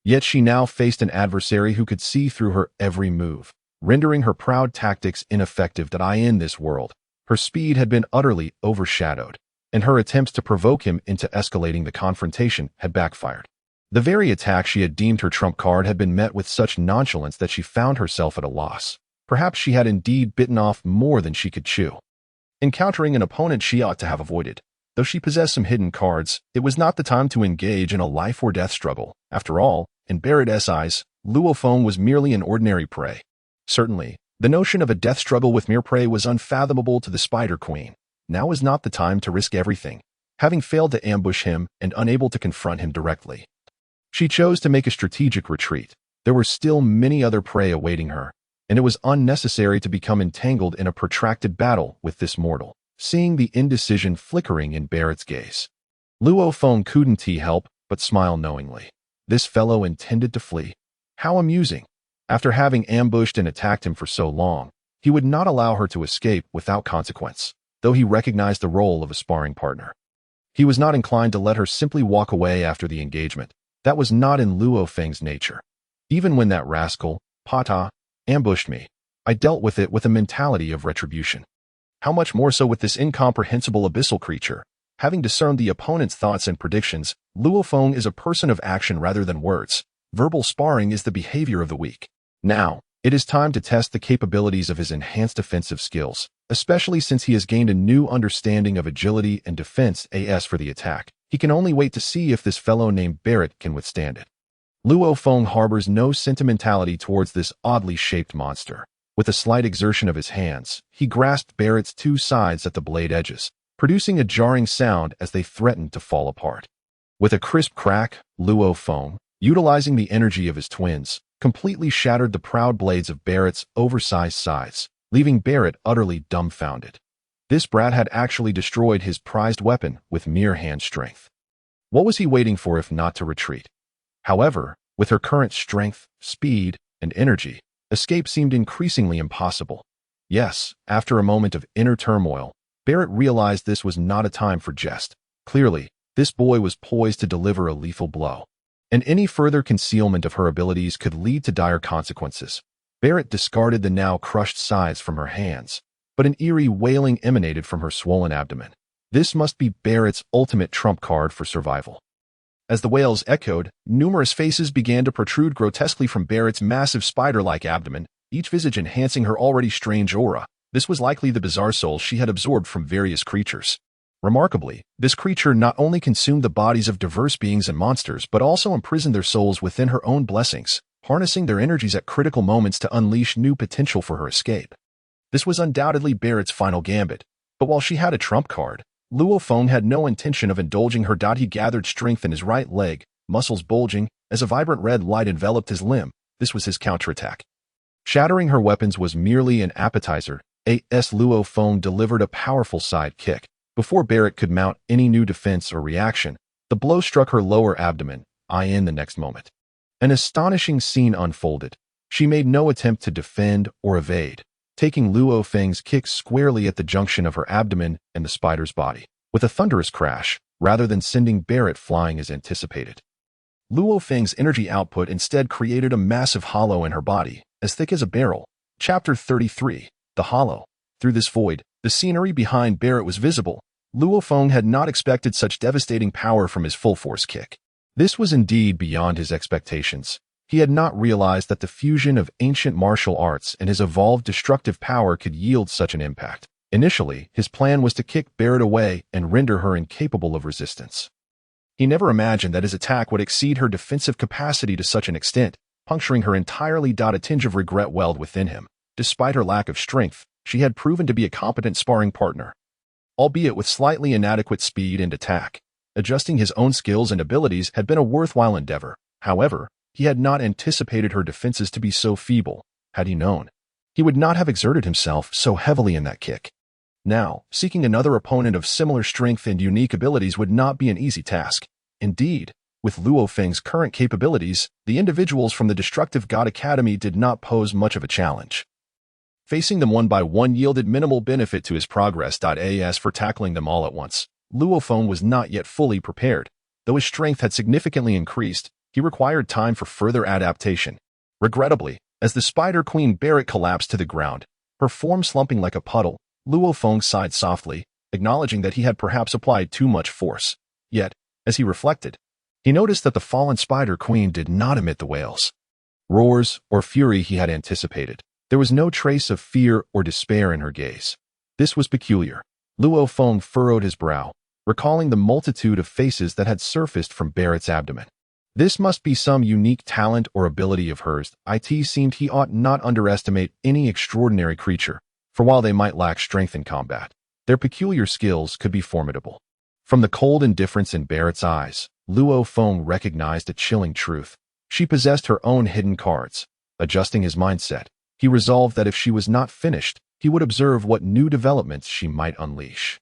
Yet she now faced an adversary who could see through her every move, rendering her proud tactics ineffective. In this world, her speed had been utterly overshadowed, and her attempts to provoke him into escalating the confrontation had backfired. The very attack she had deemed her trump card had been met with such nonchalance that she found herself at a loss. Perhaps she had indeed bitten off more than she could chew, encountering an opponent she ought to have avoided. Though she possessed some hidden cards, it was not the time to engage in a life-or-death struggle. After all, in Barrett's eyes, Luo Feng was merely an ordinary prey. Certainly, the notion of a death struggle with mere prey was unfathomable to the Spider Queen. Now was not the time to risk everything, having failed to ambush him and unable to confront him directly. She chose to make a strategic retreat. There were still many other prey awaiting her, and it was unnecessary to become entangled in a protracted battle with this mortal. seeing the indecision flickering in Barrett's gaze. Luo Feng couldn't help but smile knowingly. This fellow intended to flee. How amusing. After having ambushed and attacked him for so long, he would not allow her to escape without consequence, though he recognized the role of a sparring partner. He was not inclined to let her simply walk away after the engagement. That was not in Luo Feng's nature. Even when that rascal, Pata, ambushed me, I dealt with it with a mentality of retribution. How much more so with this incomprehensible abyssal creature? Having discerned the opponent's thoughts and predictions, Luo Feng is a person of action rather than words. Verbal sparring is the behavior of the weak. Now, it is time to test the capabilities of his enhanced offensive skills, especially since he has gained a new understanding of agility and defense as for the attack. He can only wait to see if this fellow named Barrett can withstand it. Luo Feng harbors no sentimentality towards this oddly shaped monster. With a slight exertion of his hands, he grasped Barrett's two sides at the blade edges, producing a jarring sound as they threatened to fall apart. With a crisp crack, Luo Feng, utilizing the energy of his twins, completely shattered the proud blades of Barrett's oversized sides, leaving Barrett utterly dumbfounded. This brat had actually destroyed his prized weapon with mere hand strength. What was he waiting for if not to retreat? However, with her current strength, speed, and energy, escape seemed increasingly impossible. Yes, after a moment of inner turmoil, Barrett realized this was not a time for jest. Clearly, this boy was poised to deliver a lethal blow, and any further concealment of her abilities could lead to dire consequences. Barrett discarded the now crushed sides from her hands, but an eerie wailing emanated from her swollen abdomen. This must be Barrett's ultimate trump card for survival. As the wails echoed, numerous faces began to protrude grotesquely from Barrett's massive spider-like abdomen, each visage enhancing her already strange aura. This was likely the bizarre soul she had absorbed from various creatures. Remarkably, this creature not only consumed the bodies of diverse beings and monsters, but also imprisoned their souls within her own blessings, harnessing their energies at critical moments to unleash new potential for her escape. This was undoubtedly Barrett's final gambit, but while she had a trump card, Luo Feng had no intention of indulging her. He gathered strength in his right leg, muscles bulging, as a vibrant red light enveloped his limb. This was his counterattack. Shattering her weapons was merely an appetizer. Luo Feng delivered a powerful side kick. Before Barrett could mount any new defense or reaction, the blow struck her lower abdomen, in the next moment. An astonishing scene unfolded. She made no attempt to defend or evade, taking Luo Feng's kick squarely at the junction of her abdomen and the spider's body, with a thunderous crash, rather than sending Barrett flying as anticipated. Luo Feng's energy output instead created a massive hollow in her body, as thick as a barrel. Chapter 33, The Hollow. Through this void, the scenery behind Barrett was visible. Luo Feng had not expected such devastating power from his full-force kick. This was indeed beyond his expectations. He had not realized that the fusion of ancient martial arts and his evolved destructive power could yield such an impact. Initially, his plan was to kick Barrett away and render her incapable of resistance. He never imagined that his attack would exceed her defensive capacity to such an extent, puncturing her entirely. A tinge of regret welled within him. Despite her lack of strength, she had proven to be a competent sparring partner, albeit with slightly inadequate speed and attack. Adjusting his own skills and abilities had been a worthwhile endeavor. However, he had not anticipated her defenses to be so feeble. Had he known, he would not have exerted himself so heavily in that kick. Now, seeking another opponent of similar strength and unique abilities would not be an easy task. Indeed, with Luo Feng's current capabilities, the individuals from the Destructive God Academy did not pose much of a challenge. Facing them one by one yielded minimal benefit to his progress. As for tackling them all at once, Luo Feng was not yet fully prepared. Though his strength had significantly increased, he required time for further adaptation. Regrettably, as the Spider Queen Barrett collapsed to the ground, her form slumping like a puddle, Luo Feng sighed softly, acknowledging that he had perhaps applied too much force. Yet, as he reflected, he noticed that the fallen Spider Queen did not emit the wails, roars, or fury he had anticipated. There was no trace of fear or despair in her gaze. This was peculiar. Luo Feng furrowed his brow, recalling the multitude of faces that had surfaced from Barrett's abdomen. This must be some unique talent or ability of hers. It seemed he ought not underestimate any extraordinary creature, for while they might lack strength in combat, their peculiar skills could be formidable. From the cold indifference in Barrett's eyes, Luo Feng recognized a chilling truth. She possessed her own hidden cards. Adjusting his mindset, he resolved that if she was not finished, he would observe what new developments she might unleash.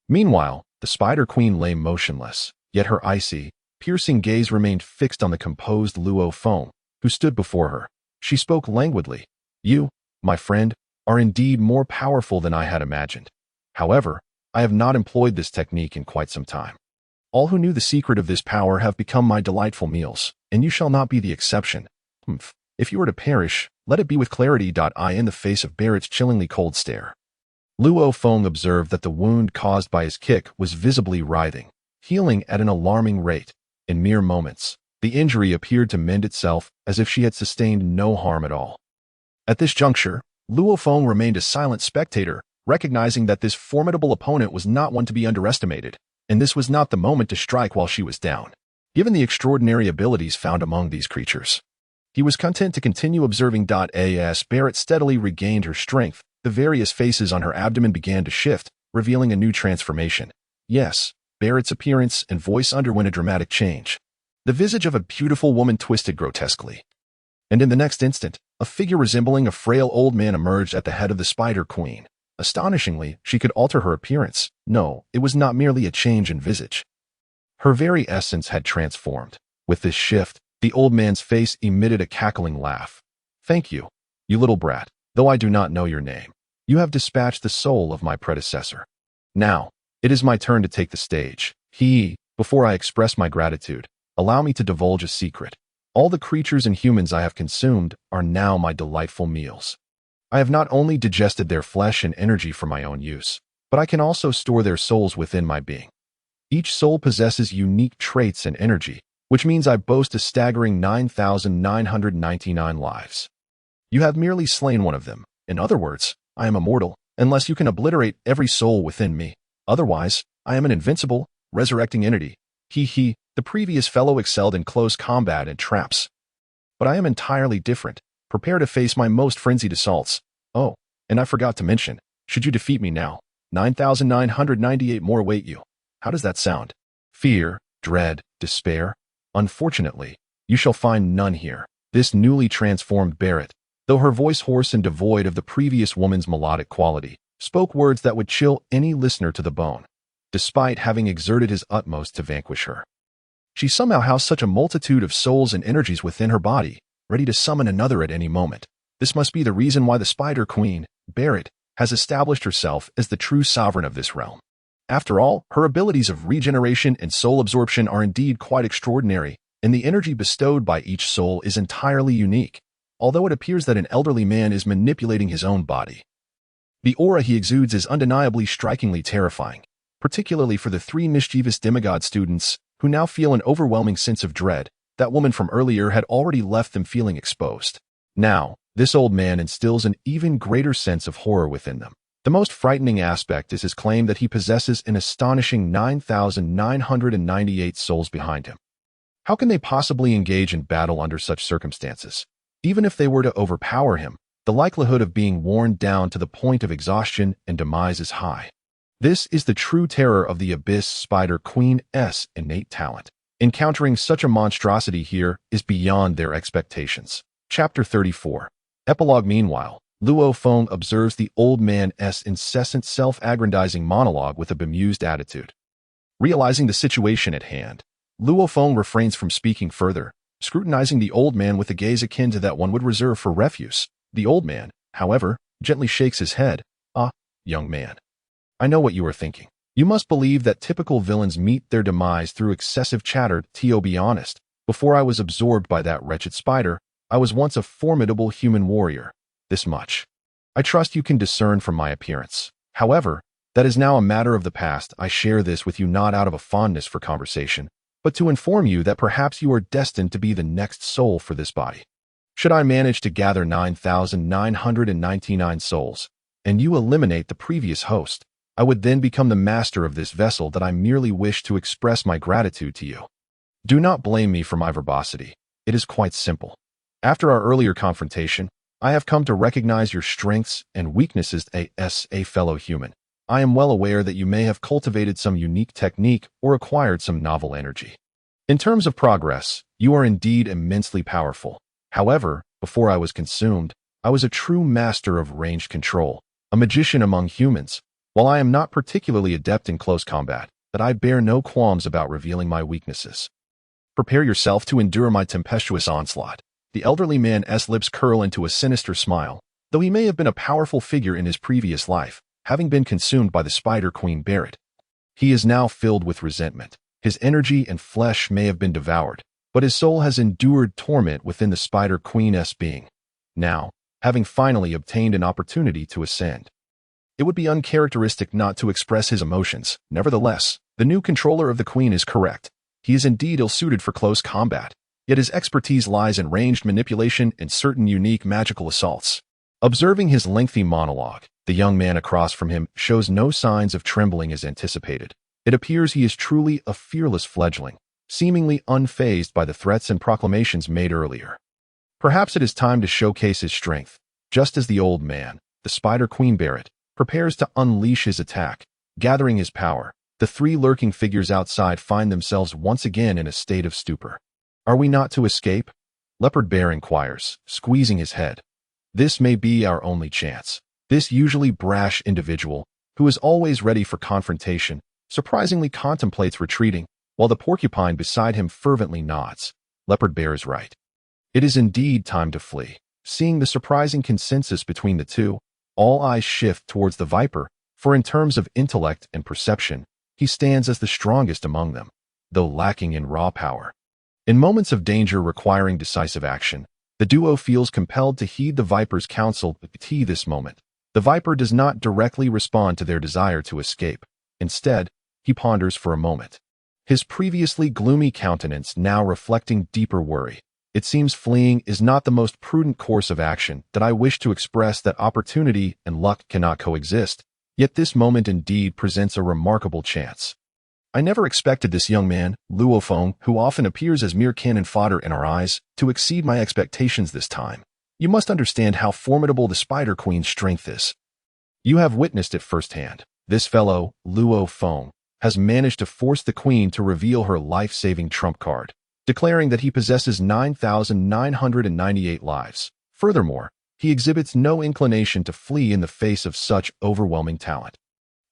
Meanwhile, the Spider Queen lay motionless, yet her icy, piercing gaze remained fixed on the composed Luo Feng, who stood before her. She spoke languidly. "You, my friend, are indeed more powerful than I had imagined. However, I have not employed this technique in quite some time. All who knew the secret of this power have become my delightful meals, and you shall not be the exception. Hmph. If you were to perish, let it be with clarity. I in the face of Barrett's chillingly cold stare. Luo Feng observed that the wound caused by his kick was visibly writhing, healing at an alarming rate. In mere moments, the injury appeared to mend itself as if she had sustained no harm at all. At this juncture, Luo Feng remained a silent spectator, recognizing that this formidable opponent was not one to be underestimated, and this was not the moment to strike while she was down. Given the extraordinary abilities found among these creatures, he was content to continue observing. As Barrett steadily regained her strength, the various faces on her abdomen began to shift, revealing a new transformation. Yes, Barrett's appearance and voice underwent a dramatic change. The visage of a beautiful woman twisted grotesquely. And in the next instant, a figure resembling a frail old man emerged at the head of the Spider Queen. Astonishingly, she could alter her appearance. No, it was not merely a change in visage. Her very essence had transformed. With this shift, the old man's face emitted a cackling laugh. "Thank you, you little brat, though I do not know your name. You have dispatched the soul of my predecessor. Now, it is my turn to take the stage. Before I express my gratitude, allow me to divulge a secret. All the creatures and humans I have consumed are now my delightful meals. I have not only digested their flesh and energy for my own use, but I can also store their souls within my being. Each soul possesses unique traits and energy, which means I boast a staggering 9,999 lives. You have merely slain one of them. In other words, I am immortal, unless you can obliterate every soul within me. Otherwise, I am an invincible, resurrecting entity. The previous fellow excelled in close combat and traps. But I am entirely different. Prepare to face my most frenzied assaults. Oh, and I forgot to mention, should you defeat me now, 9,998 more await you. How does that sound? Fear, dread, despair? Unfortunately, you shall find none here." This newly transformed Barrett, though her voice hoarse and devoid of the previous woman's melodic quality, spoke words that would chill any listener to the bone, despite having exerted his utmost to vanquish her. She somehow housed such a multitude of souls and energies within her body, ready to summon another at any moment. This must be the reason why the Spider Queen, Barrett, has established herself as the true sovereign of this realm. After all, her abilities of regeneration and soul absorption are indeed quite extraordinary, and the energy bestowed by each soul is entirely unique, although it appears that an elderly man is manipulating his own body. The aura he exudes is undeniably strikingly terrifying, particularly for the three mischievous demigod students who now feel an overwhelming sense of dread. That woman from earlier had already left them feeling exposed. Now, this old man instills an even greater sense of horror within them. The most frightening aspect is his claim that he possesses an astonishing 9,998 souls behind him. How can they possibly engage in battle under such circumstances? Even if they were to overpower him, the likelihood of being worn down to the point of exhaustion and demise is high. This is the true terror of the Abyss Spider Queen's innate talent. Encountering such a monstrosity here is beyond their expectations. Chapter 34. Epilogue. Meanwhile, Luo Feng observes the old man's incessant self-aggrandizing monologue with a bemused attitude. Realizing the situation at hand, Luo Feng refrains from speaking further, scrutinizing the old man with a gaze akin to that one would reserve for refuse. The old man, however, gently shakes his head. "Ah, young man, I know what you are thinking. You must believe that typical villains meet their demise through excessive chatter. To be honest, before I was absorbed by that wretched spider, I was once a formidable human warrior. This much I trust you can discern from my appearance. However, that is now a matter of the past. I share this with you not out of a fondness for conversation, but to inform you that perhaps you are destined to be the next soul for this body. Should I manage to gather 9,999 souls, and you eliminate the previous host, I would then become the master of this vessel that I merely wish to express my gratitude to you. Do not blame me for my verbosity. It is quite simple. After our earlier confrontation, I have come to recognize your strengths and weaknesses as a fellow human. I am well aware that you may have cultivated some unique technique or acquired some novel energy. In terms of progress, you are indeed immensely powerful. However, before I was consumed, I was a true master of ranged control. a magician among humans. While I am not particularly adept in close combat, that I bear no qualms about revealing my weaknesses. Prepare yourself to endure my tempestuous onslaught. The elderly man's lips curl into a sinister smile, though he may have been a powerful figure in his previous life, having been consumed by the Spider Queen Barrett. He is now filled with resentment. His energy and flesh may have been devoured, but his soul has endured torment within the Spider Queen's being. Now, having finally obtained an opportunity to ascend, it would be uncharacteristic not to express his emotions. Nevertheless, the new controller of the Queen is correct. He is indeed ill-suited for close combat, yet his expertise lies in ranged manipulation and certain unique magical assaults. Observing his lengthy monologue, the young man across from him shows no signs of trembling as anticipated. It appears he is truly a fearless fledgling, seemingly unfazed by the threats and proclamations made earlier. Perhaps it is time to showcase his strength, just as the old man, the Spider Queen Barrett, prepares to unleash his attack. Gathering his power, the three lurking figures outside find themselves once again in a state of stupor. Are we not to escape? Leopard Bear inquires, squeezing his head. This may be our only chance. This usually brash individual, who is always ready for confrontation, surprisingly contemplates retreating, while the porcupine beside him fervently nods. Leopard Bear is right. It is indeed time to flee. Seeing the surprising consensus between the two, all eyes shift towards the Viper, for in terms of intellect and perception, he stands as the strongest among them, though lacking in raw power. In moments of danger requiring decisive action, the duo feels compelled to heed the Viper's counsel. At this moment, the Viper does not directly respond to their desire to escape. Instead, he ponders for a moment, his previously gloomy countenance now reflecting deeper worry. It seems fleeing is not the most prudent course of action. That I wish to express that opportunity and luck cannot coexist, yet this moment indeed presents a remarkable chance. I never expected this young man, Luo Feng, who often appears as mere cannon fodder in our eyes, to exceed my expectations this time. You must understand how formidable the Spider Queen's strength is. You have witnessed it firsthand. This fellow, Luo Feng, has managed to force the Queen to reveal her life-saving trump card, declaring that he possesses 9,998 lives. Furthermore, he exhibits no inclination to flee in the face of such overwhelming talent,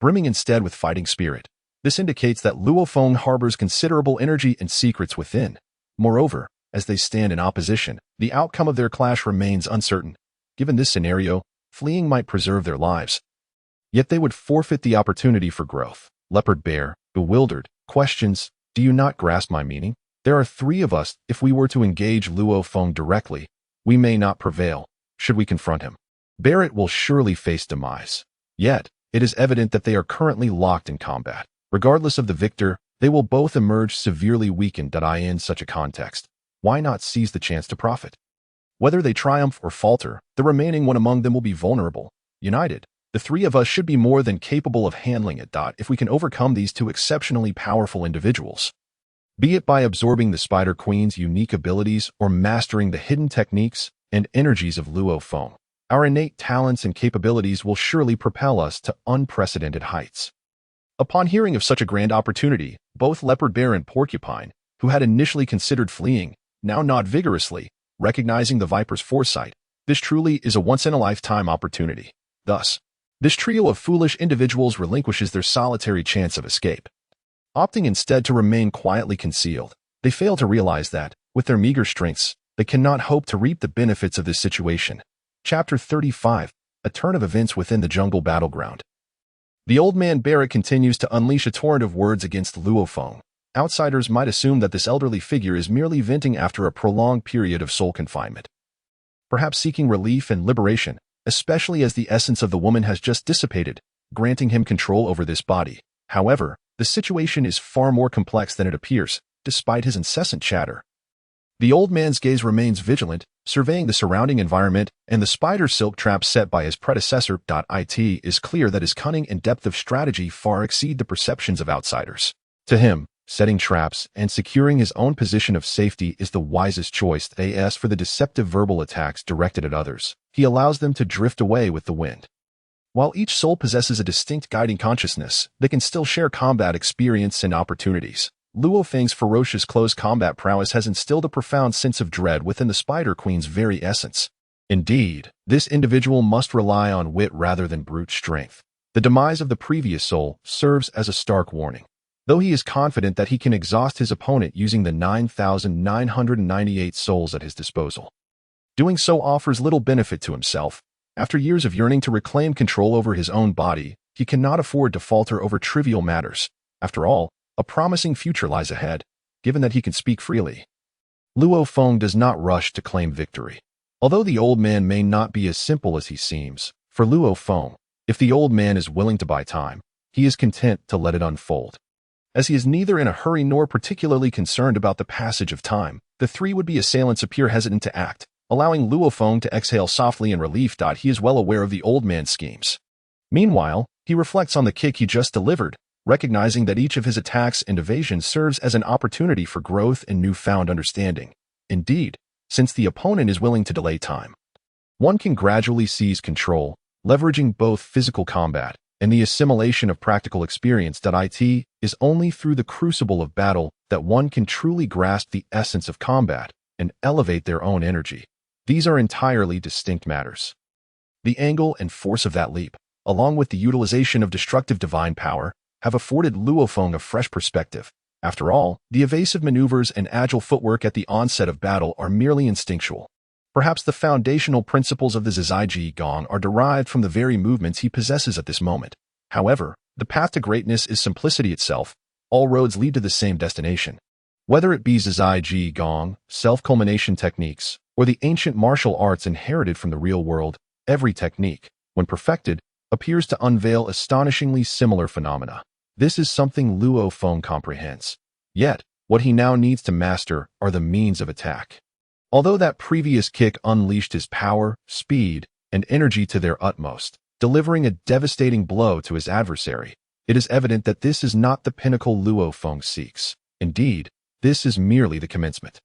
brimming instead with fighting spirit. This indicates that Luo Feng harbors considerable energy and secrets within. Moreover, as they stand in opposition, the outcome of their clash remains uncertain. Given this scenario, fleeing might preserve their lives, yet they would forfeit the opportunity for growth. Leopard Bear, bewildered, questions, "Do you not grasp my meaning? There are three of us. If we were to engage Luo Feng directly, we may not prevail. Should we confront him, Barrett will surely face demise. Yet, it is evident that they are currently locked in combat. Regardless of the victor, they will both emerge severely weakened. In such a context, why not seize the chance to profit? Whether they triumph or falter, the remaining one among them will be vulnerable. United, the three of us should be more than capable of handling it. If we can overcome these two exceptionally powerful individuals, be it by absorbing the Spider Queen's unique abilities or mastering the hidden techniques and energies of Luo Feng, our innate talents and capabilities will surely propel us to unprecedented heights. Upon hearing of such a grand opportunity, both Leopard Bear and Porcupine, who had initially considered fleeing, now nod vigorously, recognizing the Viper's foresight. This truly is a once-in-a-lifetime opportunity. Thus, this trio of foolish individuals relinquishes their solitary chance of escape. Opting instead to remain quietly concealed, they fail to realize that, with their meager strengths, they cannot hope to reap the benefits of this situation. Chapter 35, A Turn of Events Within the Jungle Battleground. The old man Barrett continues to unleash a torrent of words against Luo Feng. Outsiders might assume that this elderly figure is merely venting after a prolonged period of soul confinement, perhaps seeking relief and liberation, especially as the essence of the woman has just dissipated, granting him control over this body. However, the situation is far more complex than it appears, despite his incessant chatter. The old man's gaze remains vigilant, surveying the surrounding environment, and the spider silk trap set by his predecessor. It is clear that his cunning and depth of strategy far exceed the perceptions of outsiders. To him, setting traps and securing his own position of safety is the wisest choice. As for the deceptive verbal attacks directed at others, he allows them to drift away with the wind. While each soul possesses a distinct guiding consciousness, they can still share combat experience and opportunities. Luo Feng's ferocious close combat prowess has instilled a profound sense of dread within the Spider Queen's very essence. Indeed, this individual must rely on wit rather than brute strength. The demise of the previous soul serves as a stark warning. Though he is confident that he can exhaust his opponent using the 9,998 souls at his disposal, doing so offers little benefit to himself. After years of yearning to reclaim control over his own body, he cannot afford to falter over trivial matters. After all, a promising future lies ahead, given that he can speak freely. Luo Feng does not rush to claim victory. Although the old man may not be as simple as he seems, for Luo Feng, if the old man is willing to buy time, he is content to let it unfold. As he is neither in a hurry nor particularly concerned about the passage of time, the three would-be assailants appear hesitant to act, allowing Luo Feng to exhale softly in relief. He is well aware of the old man's schemes. Meanwhile, he reflects on the kick he just delivered, recognizing that each of his attacks and evasions serves as an opportunity for growth and newfound understanding. Indeed, since the opponent is willing to delay time, one can gradually seize control, leveraging both physical combat and the assimilation of practical experience. It is only through the crucible of battle that one can truly grasp the essence of combat and elevate their own energy. These are entirely distinct matters. The angle and force of that leap, along with the utilization of destructive divine power, have afforded Luo Feng a fresh perspective. After all, the evasive maneuvers and agile footwork at the onset of battle are merely instinctual. Perhaps the foundational principles of the Zizai Gong are derived from the very movements he possesses at this moment. However, the path to greatness is simplicity itself. All roads lead to the same destination. Whether it be Zizai Gong, self-culmination techniques, or the ancient martial arts inherited from the real world, every technique, when perfected, appears to unveil astonishingly similar phenomena. This is something Luo Feng comprehends. Yet, what he now needs to master are the means of attack. Although that previous kick unleashed his power, speed, and energy to their utmost, delivering a devastating blow to his adversary, it is evident that this is not the pinnacle Luo Feng seeks. Indeed, this is merely the commencement.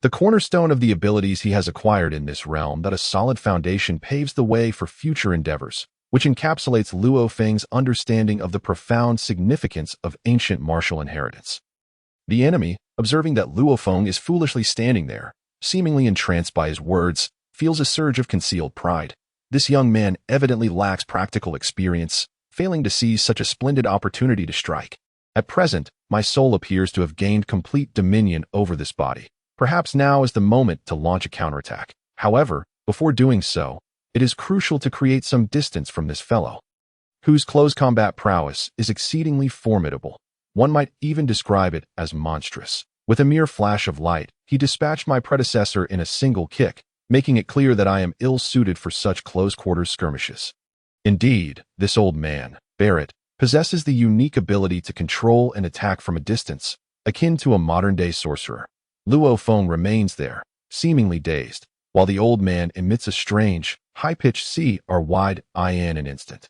The cornerstone of the abilities he has acquired in this realm. That a solid foundation paves the way for future endeavors, which encapsulates Luo Feng's understanding of the profound significance of ancient martial inheritance. The enemy, observing that Luo Feng is foolishly standing there, seemingly entranced by his words, feels a surge of concealed pride. This young man evidently lacks practical experience, failing to seize such a splendid opportunity to strike. At present, my soul appears to have gained complete dominion over this body. Perhaps now is the moment to launch a counterattack. However, before doing so, it is crucial to create some distance from this fellow, whose close combat prowess is exceedingly formidable. One might even describe it as monstrous. With a mere flash of light, he dispatched my predecessor in a single kick, making it clear that I am ill-suited for such close-quarters skirmishes. Indeed, this old man, Barrett, possesses the unique ability to control and attack from a distance, akin to a modern-day sorcerer. Luo Feng remains there, seemingly dazed, while the old man emits a strange, high-pitched C-R-Y in an instant.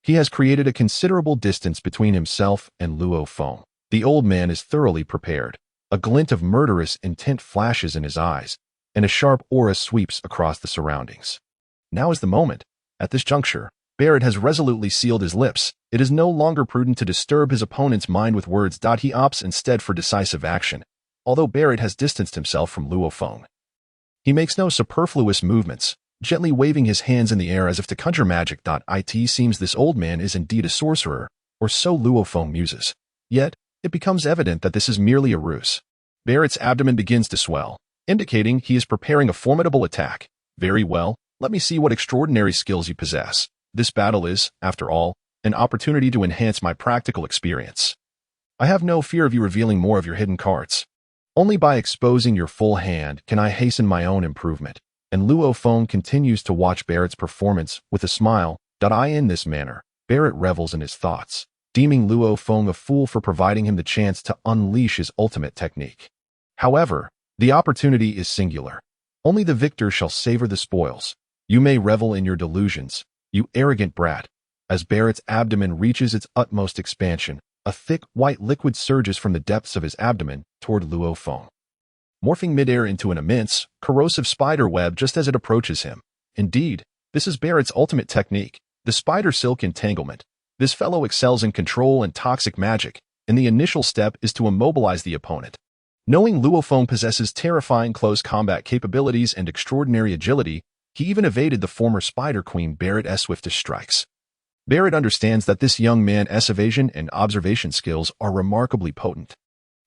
He has created a considerable distance between himself and Luo Feng. The old man is thoroughly prepared. A glint of murderous intent flashes in his eyes, and a sharp aura sweeps across the surroundings. Now is the moment. At this juncture, Barrett has resolutely sealed his lips. It is no longer prudent to disturb his opponent's mind with words. He opts instead for decisive action. Although Barrett has distanced himself from Luo Feng, he makes no superfluous movements, gently waving his hands in the air as if to conjure magic. It seems this old man is indeed a sorcerer, or so Luo Feng muses. Yet, it becomes evident that this is merely a ruse. Barrett's abdomen begins to swell, indicating he is preparing a formidable attack. Very well, let me see what extraordinary skills you possess. This battle is, after all, an opportunity to enhance my practical experience. I have no fear of you revealing more of your hidden cards. Only by exposing your full hand can I hasten my own improvement. And Luo Feng continues to watch Barrett's performance with a smile. In this manner, Barrett revels in his thoughts, deeming Luo Feng a fool for providing him the chance to unleash his ultimate technique. However, the opportunity is singular. Only the victor shall savor the spoils. You may revel in your delusions, you arrogant brat. As Barrett's abdomen reaches its utmost expansion, a thick white liquid surges from the depths of his abdomen toward Luo Feng, morphing midair into an immense, corrosive spider web just as it approaches him. Indeed, this is Barrett's ultimate technique, the spider silk entanglement. This fellow excels in control and toxic magic, and the initial step is to immobilize the opponent. Knowing Luo Feng possesses terrifying close combat capabilities and extraordinary agility, He even evaded the former Spider Queen Barrett's swiftest strikes. Barrett understands that this young man's evasion and observation skills are remarkably potent.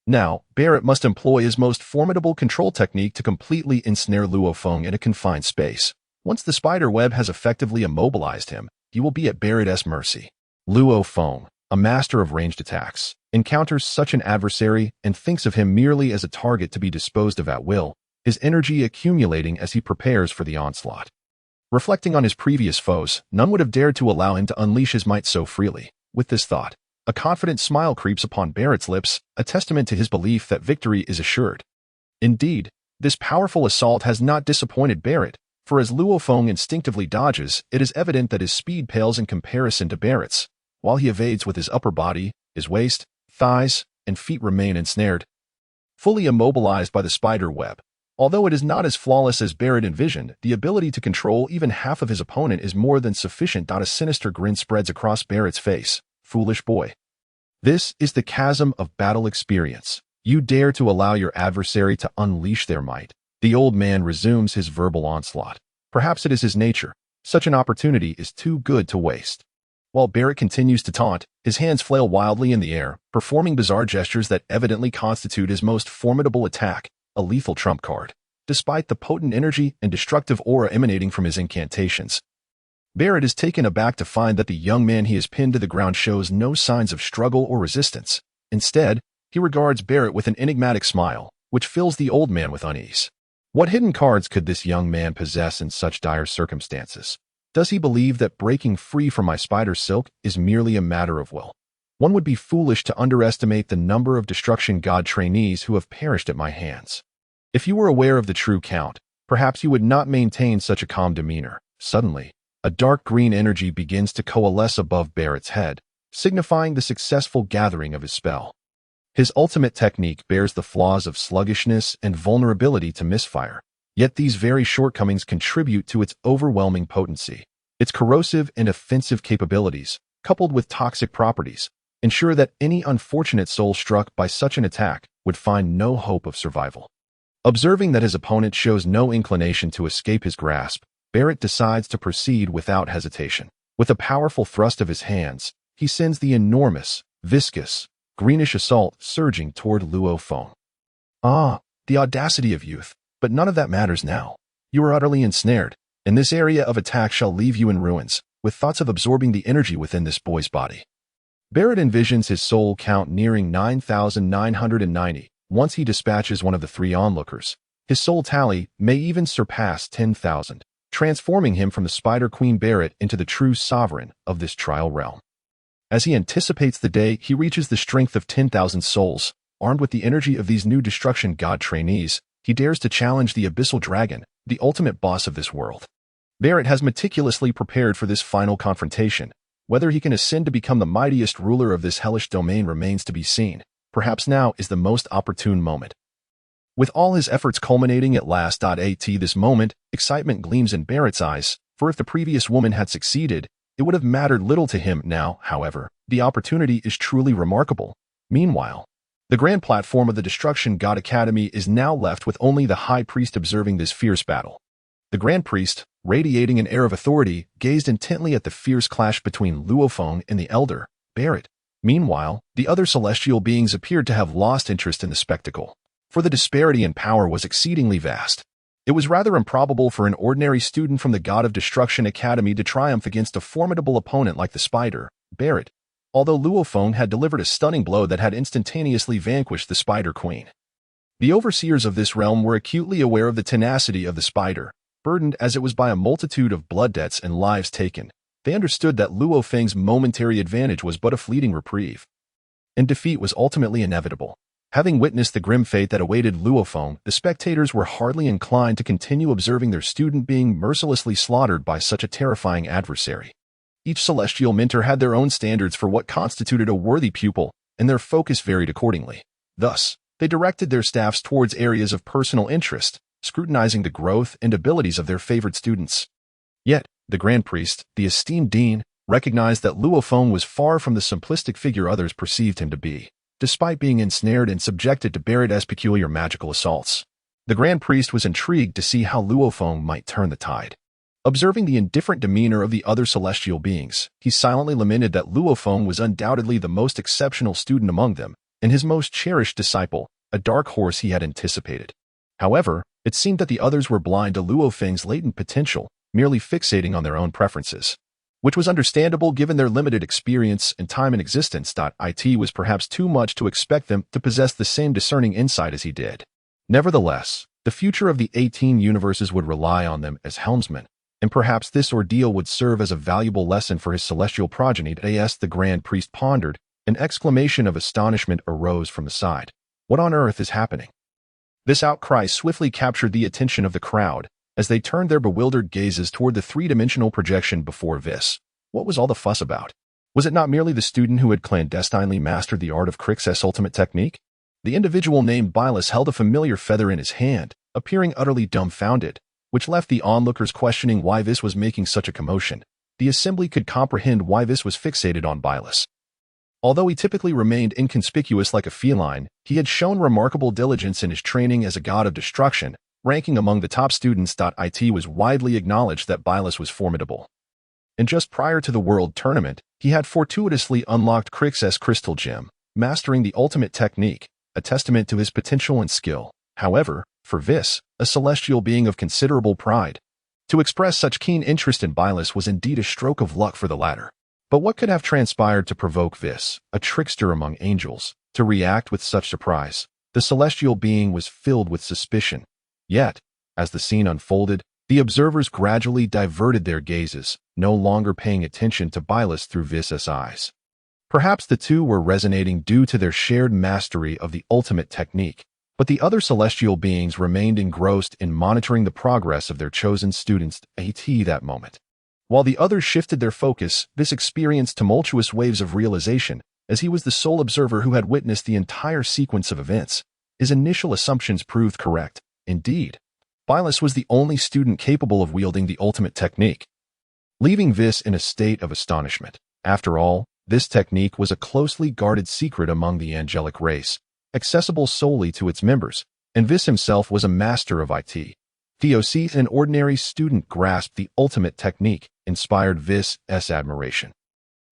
Now, Barrett must employ his most formidable control technique to completely ensnare Luo Feng in a confined space. Once the spider web has effectively immobilized him, he will be at Barrett's mercy. Luo Feng, a master of ranged attacks, encounters such an adversary and thinks of him merely as a target to be disposed of at will, his energy accumulating as he prepares for the onslaught. Reflecting on his previous foes, none would have dared to allow him to unleash his might so freely. With this thought, a confident smile creeps upon Barrett's lips, a testament to his belief that victory is assured. Indeed, this powerful assault has not disappointed Barrett, for as Luo Feng instinctively dodges, it is evident that his speed pales in comparison to Barrett's. While he evades with his upper body, his waist, thighs, and feet remain ensnared, fully immobilized by the spider web. Although it is not as flawless as Barrett envisioned, the ability to control even half of his opponent is more than sufficient. A sinister grin spreads across Barrett's face. Foolish boy. This is the chasm of battle experience. You dare to allow your adversary to unleash their might. The old man resumes his verbal onslaught. Perhaps it is his nature. Such an opportunity is too good to waste. While Barrett continues to taunt, his hands flail wildly in the air, performing bizarre gestures that evidently constitute his most formidable attack, a lethal trump card. Despite the potent energy and destructive aura emanating from his incantations, Barrett is taken aback to find that the young man he has pinned to the ground shows no signs of struggle or resistance. Instead, he regards Barrett with an enigmatic smile, which fills the old man with unease. What hidden cards could this young man possess in such dire circumstances? Does he believe that breaking free from my spider silk is merely a matter of will? One would be foolish to underestimate the number of destruction god trainees who have perished at my hands. If you were aware of the true count, perhaps you would not maintain such a calm demeanor. Suddenly, a dark green energy begins to coalesce above Barrett's head, signifying the successful gathering of his spell. His ultimate technique bears the flaws of sluggishness and vulnerability to misfire, yet these very shortcomings contribute to its overwhelming potency. Its corrosive and offensive capabilities, coupled with toxic properties, ensure that any unfortunate soul struck by such an attack would find no hope of survival. Observing that his opponent shows no inclination to escape his grasp, Barrett decides to proceed without hesitation. With a powerful thrust of his hands, he sends the enormous, viscous, greenish assault surging toward Luo Feng. Ah, the audacity of youth, but none of that matters now. You are utterly ensnared, and this area of attack shall leave you in ruins, with thoughts of absorbing the energy within this boy's body. Barrett envisions his soul count nearing 9,990 once he dispatches one of the three onlookers. His soul tally may even surpass 10,000. Transforming him from the Spider Queen Barrett into the true sovereign of this trial realm. As he anticipates the day he reaches the strength of 10,000 souls, armed with the energy of these new destruction god trainees, he dares to challenge the abyssal dragon, the ultimate boss of this world. Barrett has meticulously prepared for this final confrontation. Whether he can ascend to become the mightiest ruler of this hellish domain remains to be seen. Perhaps now is the most opportune moment. With all his efforts culminating at last. This moment, excitement gleams in Barrett's eyes, for if the previous woman had succeeded, it would have mattered little to him now, however. The opportunity is truly remarkable. Meanwhile, the grand platform of the Destruction God Academy is now left with only the High Priest observing this fierce battle. The Grand Priest, radiating an air of authority, gazed intently at the fierce clash between Luo Feng and the Elder, Barrett. Meanwhile, the other celestial beings appeared to have lost interest in the spectacle, for the disparity in power was exceedingly vast. It was rather improbable for an ordinary student from the God of Destruction Academy to triumph against a formidable opponent like the Spider, Barrett, although Luo Feng had delivered a stunning blow that had instantaneously vanquished the Spider Queen. The overseers of this realm were acutely aware of the tenacity of the Spider, burdened as it was by a multitude of blood debts and lives taken. They understood that Luo Feng's momentary advantage was but a fleeting reprieve, and defeat was ultimately inevitable. Having witnessed the grim fate that awaited Luo Feng, the spectators were hardly inclined to continue observing their student being mercilessly slaughtered by such a terrifying adversary. Each celestial mentor had their own standards for what constituted a worthy pupil, and their focus varied accordingly. Thus, they directed their staffs towards areas of personal interest, scrutinizing the growth and abilities of their favored students. Yet, the Grand Priest, the esteemed Dean, recognized that Luo Feng was far from the simplistic figure others perceived him to be. Despite being ensnared and subjected to Barrett's peculiar magical assaults, the Grand Priest was intrigued to see how Luo Feng might turn the tide. Observing the indifferent demeanor of the other celestial beings, he silently lamented that Luo Feng was undoubtedly the most exceptional student among them, and his most cherished disciple, a dark horse he had anticipated. However, it seemed that the others were blind to Luo Feng's latent potential, merely fixating on their own preferences. Which was understandable given their limited experience and time in existence. It was perhaps too much to expect them to possess the same discerning insight as he did. Nevertheless, the future of the 18 universes would rely on them as helmsmen, and perhaps this ordeal would serve as a valuable lesson for his celestial progeny. As the Grand Priest pondered, an exclamation of astonishment arose from the side. What on earth is happening? This outcry swiftly captured the attention of the crowd, as they turned their bewildered gazes toward the three-dimensional projection before Whis. What was all the fuss about? Was it not merely the student who had clandestinely mastered the art of Crix's ultimate technique? The individual named Beerus held a familiar feather in his hand, appearing utterly dumbfounded, which left the onlookers questioning why Whis was making such a commotion. The assembly could comprehend why Whis was fixated on Beerus. Although he typically remained inconspicuous like a feline, he had shown remarkable diligence in his training as a god of destruction, ranking among the top students. It was widely acknowledged that Beerus was formidable. And just prior to the World Tournament, he had fortuitously unlocked Crix's crystal gem, mastering the ultimate technique, a testament to his potential and skill. However, for Whis, a celestial being of considerable pride, to express such keen interest in Beerus was indeed a stroke of luck for the latter. But what could have transpired to provoke Whis, a trickster among angels, to react with such surprise? The celestial being was filled with suspicion. Yet, as the scene unfolded, the observers gradually diverted their gazes, no longer paying attention to Beerus through Whis' eyes. Perhaps the two were resonating due to their shared mastery of the ultimate technique, but the other celestial beings remained engrossed in monitoring the progress of their chosen students at that moment. While the others shifted their focus, Whis experienced tumultuous waves of realization, as he was the sole observer who had witnessed the entire sequence of events. His initial assumptions proved correct. Indeed, Beerus was the only student capable of wielding the ultimate technique, leaving Whis in a state of astonishment. After all, this technique was a closely guarded secret among the angelic race, accessible solely to its members, and Whis himself was a master of it. An ordinary student grasped the ultimate technique, inspired Whis' admiration,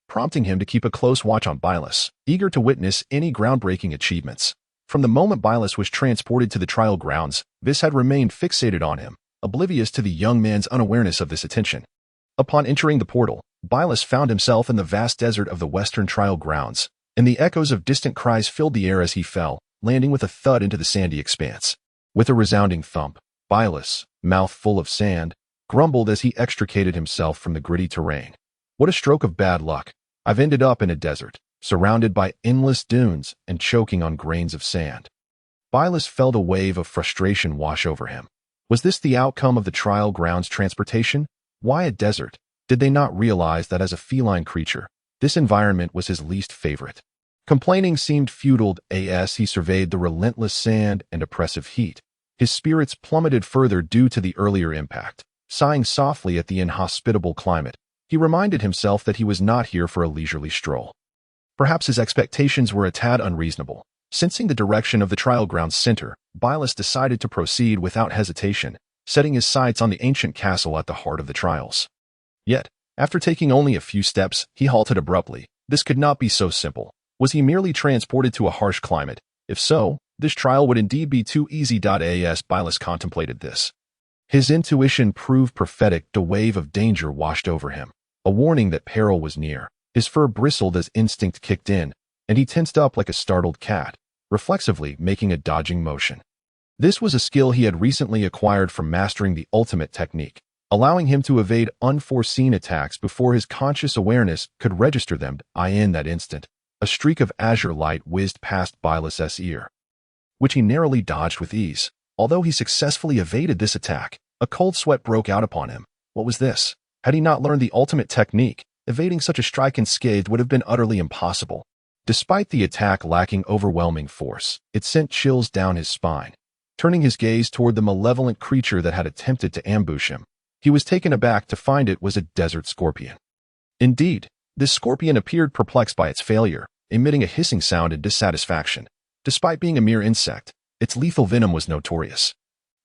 prompting him to keep a close watch on Beerus, eager to witness any groundbreaking achievements. From the moment Beerus was transported to the trial grounds, Whis had remained fixated on him, oblivious to the young man's unawareness of this attention. Upon entering the portal, Beerus found himself in the vast desert of the western trial grounds, and the echoes of distant cries filled the air as he fell, landing with a thud into the sandy expanse. With a resounding thump, Beerus, mouth full of sand, grumbled as he extricated himself from the gritty terrain. What a stroke of bad luck. I've ended up in a desert, surrounded by endless dunes and choking on grains of sand. Beerus felt a wave of frustration wash over him. Was this the outcome of the trial grounds transportation? Why a desert? Did they not realize that as a feline creature, this environment was his least favorite? Complaining seemed futile as he surveyed the relentless sand and oppressive heat. His spirits plummeted further due to the earlier impact. Sighing softly at the inhospitable climate, he reminded himself that he was not here for a leisurely stroll. Perhaps his expectations were a tad unreasonable. Sensing the direction of the trial grounds center, Beerus decided to proceed without hesitation, setting his sights on the ancient castle at the heart of the trials. Yet, after taking only a few steps, he halted abruptly. This could not be so simple. Was he merely transported to a harsh climate? If so, this trial would indeed be too easy. As Beerus contemplated this, his intuition proved prophetic. A wave of danger washed over him, a warning that peril was near. His fur bristled as instinct kicked in, and he tensed up like a startled cat, reflexively making a dodging motion. This was a skill he had recently acquired from mastering the ultimate technique, allowing him to evade unforeseen attacks before his conscious awareness could register them. In that instant, a streak of azure light whizzed past Beerus' ear, which he narrowly dodged with ease. Although he successfully evaded this attack, a cold sweat broke out upon him. What was this? Had he not learned the ultimate technique, evading such a strike unscathed would have been utterly impossible. Despite the attack lacking overwhelming force, it sent chills down his spine. Turning his gaze toward the malevolent creature that had attempted to ambush him, he was taken aback to find it was a desert scorpion. Indeed, this scorpion appeared perplexed by its failure, emitting a hissing sound in dissatisfaction. Despite being a mere insect, its lethal venom was notorious.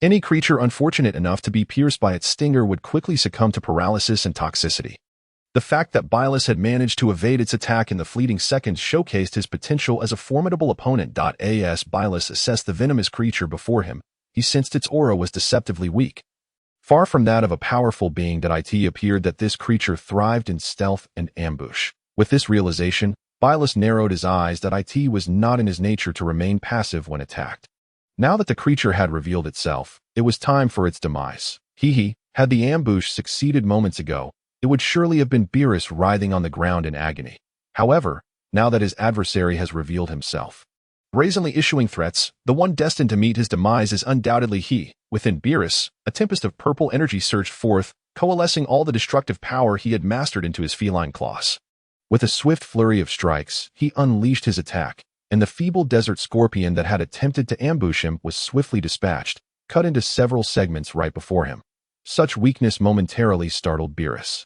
Any creature unfortunate enough to be pierced by its stinger would quickly succumb to paralysis and toxicity. The fact that Beerus had managed to evade its attack in the fleeting seconds showcased his potential as a formidable opponent. As Beerus assessed the venomous creature before him, he sensed its aura was deceptively weak. Far from that of a powerful being, it appeared that this creature thrived in stealth and ambush. With this realization, Beerus narrowed his eyes. It was not in his nature to remain passive when attacked. Now that the creature had revealed itself, it was time for its demise. Had the ambush succeeded moments ago, it would surely have been Beerus writhing on the ground in agony. However, now that his adversary has revealed himself, brazenly issuing threats, the one destined to meet his demise is undoubtedly he. Within Beerus, a tempest of purple energy surged forth, coalescing all the destructive power he had mastered into his feline claws. With a swift flurry of strikes, he unleashed his attack, and the feeble desert scorpion that had attempted to ambush him was swiftly dispatched, cut into several segments right before him. Such weakness momentarily startled Beerus.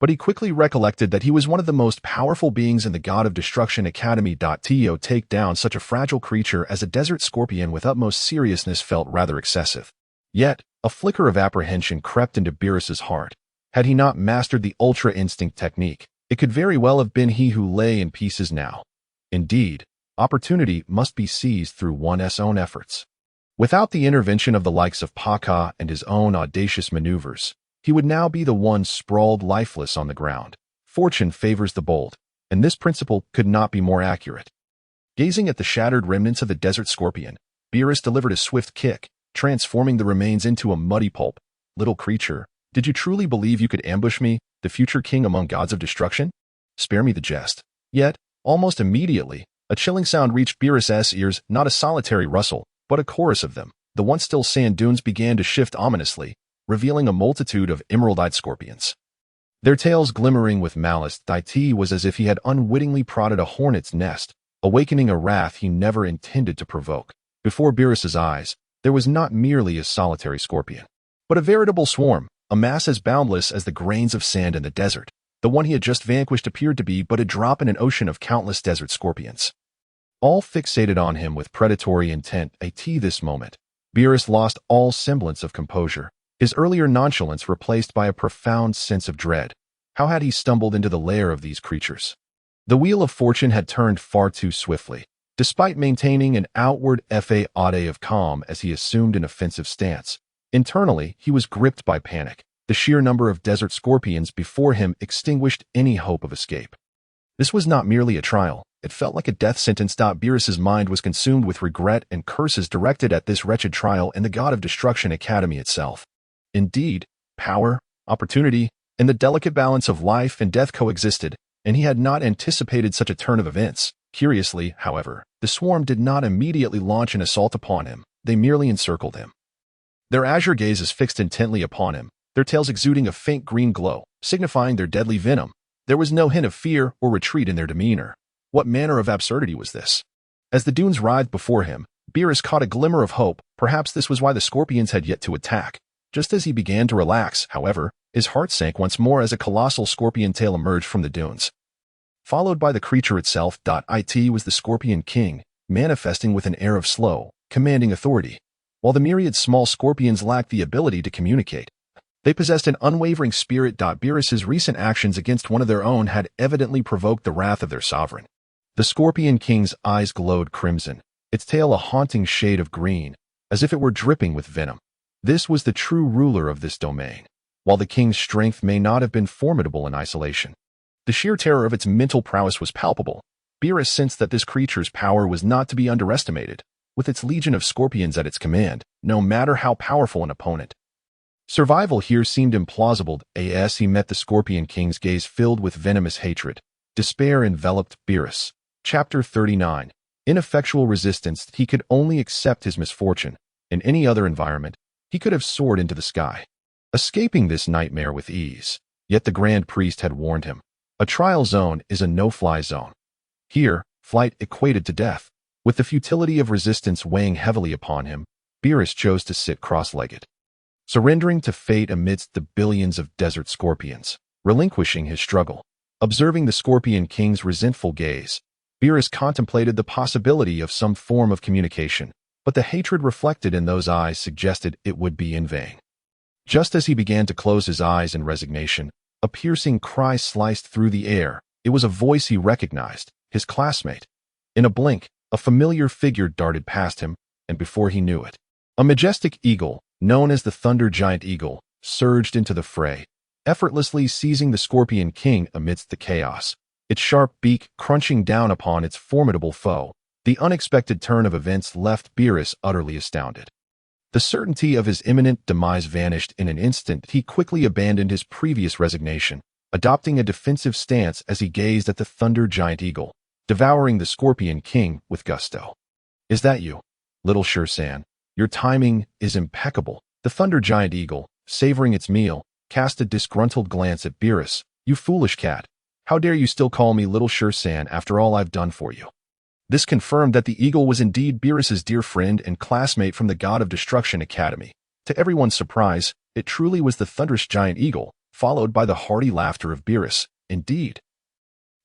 But he quickly recollected that he was one of the most powerful beings in the God of Destruction Academy. To take down such a fragile creature as a desert scorpion with utmost seriousness felt rather excessive. Yet, a flicker of apprehension crept into Beerus's heart. Had he not mastered the Ultra Instinct technique, it could very well have been he who lay in pieces now. Indeed, opportunity must be seized through one's own efforts. Without the intervention of the likes of Paka and his own audacious maneuvers, he would now be the one sprawled lifeless on the ground. Fortune favors the bold, and this principle could not be more accurate. Gazing at the shattered remnants of the desert scorpion, Beerus delivered a swift kick, transforming the remains into a muddy pulp. Little creature, did you truly believe you could ambush me, the future king among gods of destruction? Spare me the jest. Yet, almost immediately, a chilling sound reached Beerus's ears, not a solitary rustle, but a chorus of them. The once still sand dunes began to shift ominously, revealing a multitude of emerald-eyed scorpions. Their tails glimmering with malice. It was as if he had unwittingly prodded a hornet's nest, awakening a wrath he never intended to provoke. Before Beerus's eyes, there was not merely a solitary scorpion, but a veritable swarm, a mass as boundless as the grains of sand in the desert. The one he had just vanquished appeared to be but a drop in an ocean of countless desert scorpions, all fixated on him with predatory intent. This moment, Beerus lost all semblance of composure, his earlier nonchalance replaced by a profound sense of dread. How had he stumbled into the lair of these creatures? The wheel of fortune had turned far too swiftly. Despite maintaining an outward facade of calm as he assumed an offensive stance, internally he was gripped by panic. The sheer number of desert scorpions before him extinguished any hope of escape. This was not merely a trial, it felt like a death sentence. Beerus's mind was consumed with regret and curses directed at this wretched trial and the God of Destruction Academy itself. Indeed, power, opportunity, and the delicate balance of life and death coexisted, and he had not anticipated such a turn of events. Curiously, however, the swarm did not immediately launch an assault upon him, they merely encircled him. Their azure gazes fixed intently upon him, their tails exuding a faint green glow, signifying their deadly venom. There was no hint of fear or retreat in their demeanor. What manner of absurdity was this? As the dunes writhed before him, Beerus caught a glimmer of hope. Perhaps this was why the scorpions had yet to attack. Just as he began to relax, however, his heart sank once more as a colossal scorpion tail emerged from the dunes, followed by the creature itself. It was the Scorpion King, manifesting with an air of slow, commanding authority. While the myriad small scorpions lacked the ability to communicate, they possessed an unwavering spirit. Beerus's recent actions against one of their own had evidently provoked the wrath of their sovereign. The Scorpion King's eyes glowed crimson, its tail a haunting shade of green, as if it were dripping with venom. This was the true ruler of this domain. While the king's strength may not have been formidable in isolation, the sheer terror of its mental prowess was palpable. Beerus sensed that this creature's power was not to be underestimated, with its legion of scorpions at its command, no matter how powerful an opponent. Survival here seemed implausible as he met the Scorpion King's gaze filled with venomous hatred. Despair enveloped Beerus. Chapter 39. Ineffectual resistance. He could only accept his misfortune. In any other environment, he could have soared into the sky, escaping this nightmare with ease. Yet the Grand Priest had warned him. A trial zone is a no-fly zone. Here, flight equated to death. With the futility of resistance weighing heavily upon him, Beerus chose to sit cross-legged, surrendering to fate amidst the billions of desert scorpions, relinquishing his struggle. Observing the Scorpion King's resentful gaze, Beerus contemplated the possibility of some form of communication. but the hatred reflected in those eyes suggested it would be in vain. Just as he began to close his eyes in resignation, a piercing cry sliced through the air. It was a voice he recognized, his classmate. In a blink, a familiar figure darted past him, and before he knew it, a majestic eagle, known as the Thunder Giant Eagle, surged into the fray, effortlessly seizing the Scorpion King amidst the chaos, its sharp beak crunching down upon its formidable foe. The unexpected turn of events left Beerus utterly astounded. The certainty of his imminent demise vanished in an instant. He quickly abandoned his previous resignation, adopting a defensive stance as he gazed at the Thunder Giant Eagle, devouring the Scorpion King with gusto. "Is that you, little Sure-san? Your timing is impeccable." The Thunder Giant Eagle, savoring its meal, cast a disgruntled glance at Beerus. "You foolish cat. How dare you still call me little Sure-san after all I've done for you?" This confirmed that the eagle was indeed Beerus's dear friend and classmate from the God of Destruction Academy. To everyone's surprise, it truly was the thunderous giant eagle, followed by the hearty laughter of Beerus. "Indeed.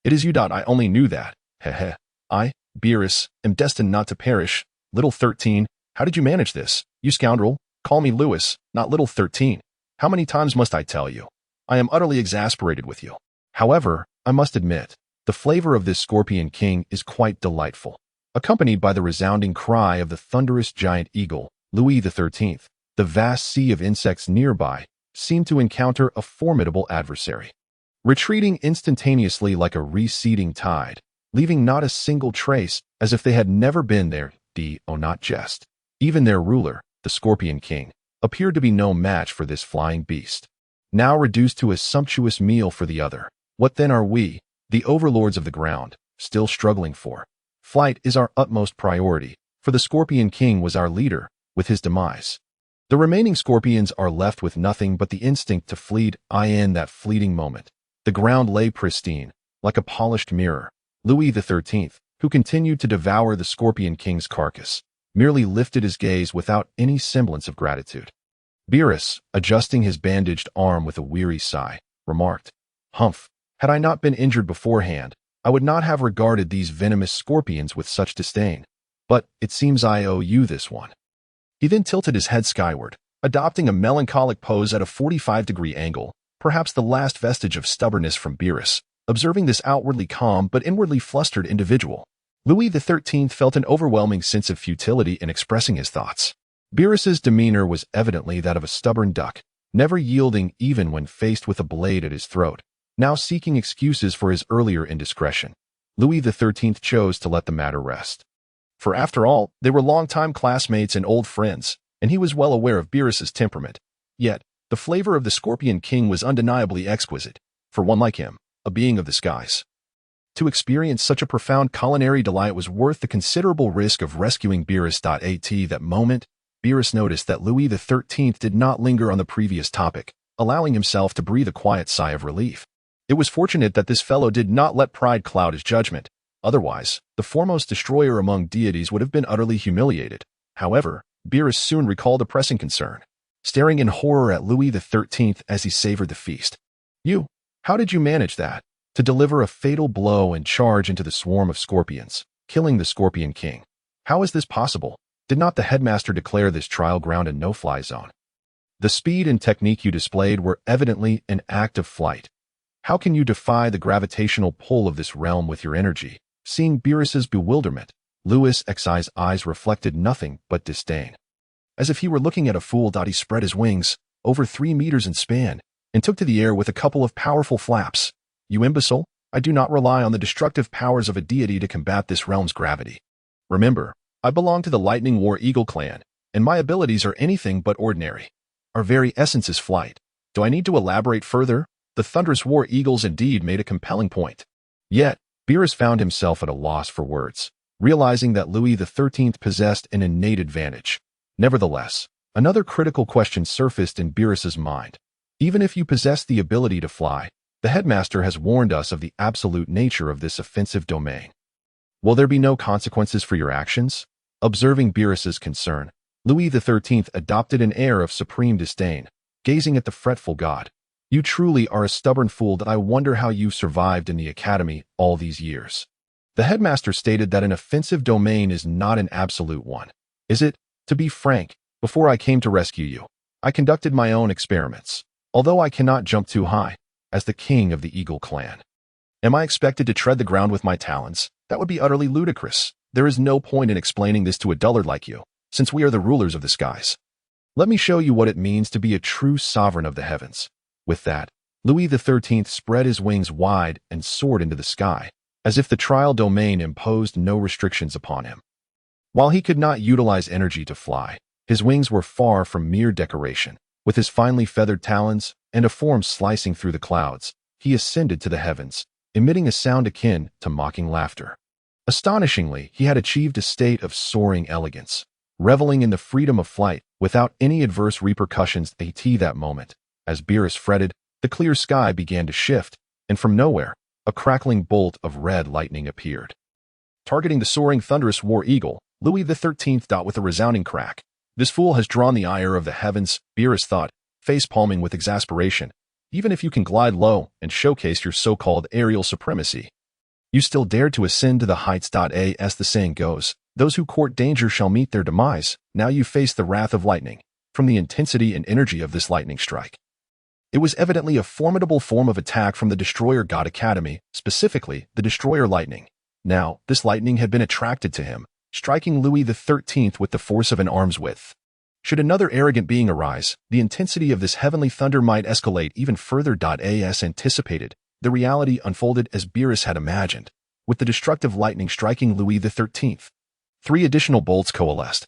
It is you. I only knew that. Heh. I, Beerus, am destined not to perish. Little 13, how did you manage this? You scoundrel, call me Lewis, not little 13. How many times must I tell you? I am utterly exasperated with you. However, I must admit, the flavor of this Scorpion King is quite delightful." Accompanied by the resounding cry of the thunderous giant eagle, Louis XIII, the vast sea of insects nearby seemed to encounter a formidable adversary. Retreating instantaneously like a receding tide, leaving not a single trace, as if they had never been there. Not jest. Even their ruler, the Scorpion King, appeared to be no match for this flying beast. Now reduced to a sumptuous meal for the other, what then are we, the overlords of the ground, still struggling for? Flight is our utmost priority, for the Scorpion King was our leader. With his demise, the remaining scorpions are left with nothing but the instinct to flee. In that fleeting moment, the ground lay pristine, like a polished mirror. Louis XIII, who continued to devour the Scorpion King's carcass, merely lifted his gaze without any semblance of gratitude. Beerus, adjusting his bandaged arm with a weary sigh, remarked, "Hmph. Had I not been injured beforehand, I would not have regarded these venomous scorpions with such disdain. But it seems I owe you this one." He then tilted his head skyward, adopting a melancholic pose at a 45-degree angle, perhaps the last vestige of stubbornness from Beerus. Observing this outwardly calm but inwardly flustered individual, Louis XIII felt an overwhelming sense of futility in expressing his thoughts. Beerus's demeanor was evidently that of a stubborn duck, never yielding even when faced with a blade at his throat, now seeking excuses for his earlier indiscretion. Louis XIII chose to let the matter rest. For after all, they were longtime classmates and old friends, and he was well aware of Beerus's temperament. Yet, the flavor of the Scorpion King was undeniably exquisite, for one like him, a being of the skies. To experience such a profound culinary delight was worth the considerable risk of rescuing Beerus. At that moment, Beerus noticed that Louis XIII did not linger on the previous topic, allowing himself to breathe a quiet sigh of relief. It was fortunate that this fellow did not let pride cloud his judgment. Otherwise, the foremost destroyer among deities would have been utterly humiliated. However, Beerus soon recalled a pressing concern, staring in horror at Louis XIII as he savored the feast. How did you manage that? To deliver a fatal blow and charge into the swarm of scorpions, killing the Scorpion King. How is this possible? Did not the headmaster declare this trial ground a no-fly zone? The speed and technique you displayed were evidently an act of flight. How can you defy the gravitational pull of this realm with your energy? Seeing Beerus's bewilderment, Louis Xi's eyes reflected nothing but disdain. As if he were looking at a fool. He spread his wings, over 3 meters in span, and took to the air with a couple of powerful flaps. "You imbecile, I do not rely on the destructive powers of a deity to combat this realm's gravity. Remember, I belong to the Lightning War Eagle clan, and my abilities are anything but ordinary. Our very essence is flight. Do I need to elaborate further?" The thunderous war eagles indeed made a compelling point. Yet, Beerus found himself at a loss for words, realizing that Louis XIII possessed an innate advantage. Nevertheless, another critical question surfaced in Beerus's mind. Even if you possess the ability to fly, the headmaster has warned us of the absolute nature of this offensive domain. Will there be no consequences for your actions? Observing Beerus's concern, Louis XIII adopted an air of supreme disdain, gazing at the fretful god. "You truly are a stubborn fool. I wonder how you've survived in the academy all these years." The headmaster stated that an offensive domain is not an absolute one. is it? To be frank, before I came to rescue you, I conducted my own experiments, although I cannot jump too high, as the king of the Eagle clan. Am I expected to tread the ground with my talons? That would be utterly ludicrous. There is no point in explaining this to a dullard like you, since we are the rulers of the skies. Let me show you what it means to be a true sovereign of the heavens. With that, Louis XIII spread his wings wide and soared into the sky, as if the trial domain imposed no restrictions upon him. While he could not utilize energy to fly, his wings were far from mere decoration. With his finely feathered talons and a form slicing through the clouds, he ascended to the heavens, emitting a sound akin to mocking laughter. Astonishingly, he had achieved a state of soaring elegance, reveling in the freedom of flight without any adverse repercussions at that moment. As Beerus fretted, the clear sky began to shift, and from nowhere, a crackling bolt of red lightning appeared. Targeting the soaring thunderous war eagle, Louis XIII thought with a resounding crack. This fool has drawn the ire of the heavens, Beerus thought, face-palming with exasperation. Even if you can glide low and showcase your so-called aerial supremacy, you still dared to ascend to the heights. As the saying goes, those who court danger shall meet their demise. Now you face the wrath of lightning, from the intensity and energy of this lightning strike. It was evidently a formidable form of attack from the Destroyer God Academy, specifically the Destroyer Lightning. Now, this lightning had been attracted to him, striking Louis XIII with the force of an arm's width. Should another arrogant being arise, the intensity of this heavenly thunder might escalate even further. As anticipated, the reality unfolded as Beerus had imagined, with the destructive lightning striking Louis XIII. 3 additional bolts coalesced,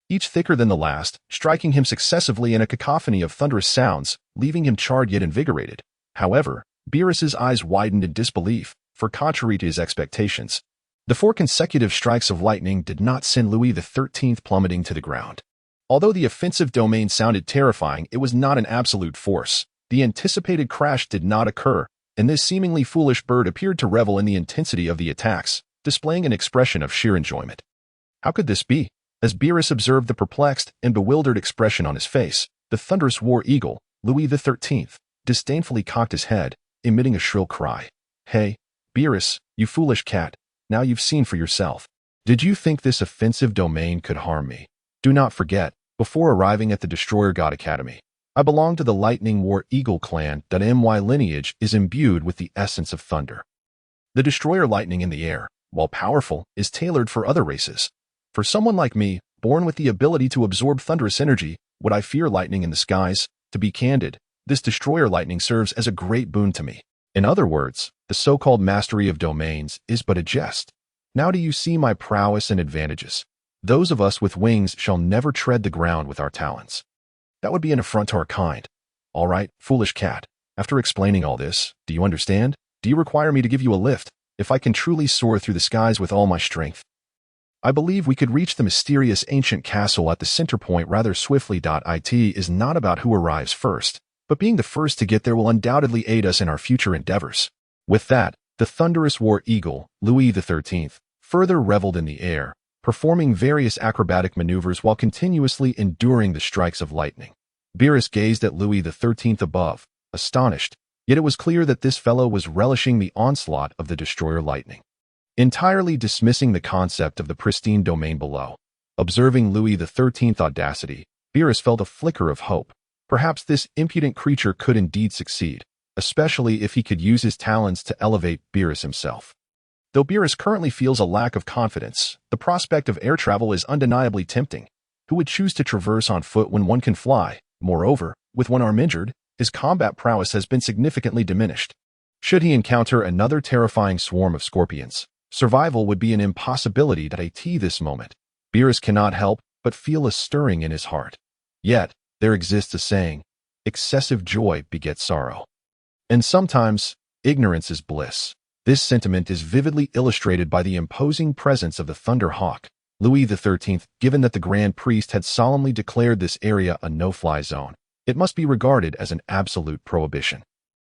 each thicker than the last, striking him successively in a cacophony of thunderous sounds, leaving him charred yet invigorated. However, Beerus's eyes widened in disbelief, for contrary to his expectations, the 4 consecutive strikes of lightning did not send Louis XIII plummeting to the ground. Although the offensive domain sounded terrifying, it was not an absolute force. The anticipated crash did not occur, and this seemingly foolish bird appeared to revel in the intensity of the attacks, displaying an expression of sheer enjoyment. How could this be? As Beerus observed the perplexed and bewildered expression on his face, the thunderous war eagle, Louis XIII, disdainfully cocked his head, emitting a shrill cry. Hey, Beerus, you foolish cat, now you've seen for yourself. Did you think this offensive domain could harm me? Do not forget, before arriving at the Destroyer God Academy, I belong to the Lightning War Eagle clan. My lineage is imbued with the essence of thunder. The Destroyer lightning in the air, while powerful, is tailored for other races. For someone like me, born with the ability to absorb thunderous energy, would I fear lightning in the skies? To be candid, this Destroyer lightning serves as a great boon to me. In other words, the so-called mastery of domains is but a jest. Now do you see my prowess and advantages? Those of us with wings shall never tread the ground with our talons. That would be an affront to our kind. All right, foolish cat. After explaining all this, do you understand? Do you require me to give you a lift, if I can truly soar through the skies with all my strength? I believe we could reach the mysterious ancient castle at the center point rather swiftly. It is not about who arrives first, but being the first to get there will undoubtedly aid us in our future endeavors. With that, the thunderous war eagle, Louis XIII, further reveled in the air, performing various acrobatic maneuvers while continuously enduring the strikes of lightning. Beerus gazed at Louis XIII above, astonished, yet it was clear that this fellow was relishing the onslaught of the Destroyer lightning. Entirely dismissing the concept of the pristine domain below, observing Louis XIII's audacity, Beerus felt a flicker of hope. Perhaps this impudent creature could indeed succeed, especially if he could use his talents to elevate Beerus himself. Though Beerus currently feels a lack of confidence, the prospect of air travel is undeniably tempting. Who would choose to traverse on foot when one can fly? Moreover, with one arm injured, his combat prowess has been significantly diminished. Should he encounter another terrifying swarm of scorpions, survival would be an impossibility at this moment. Beerus cannot help but feel a stirring in his heart. Yet, there exists a saying, excessive joy begets sorrow. And sometimes, ignorance is bliss. This sentiment is vividly illustrated by the imposing presence of the Thunder Hawk, Louis XIII. Given that the Grand Priest had solemnly declared this area a no-fly zone, it must be regarded as an absolute prohibition.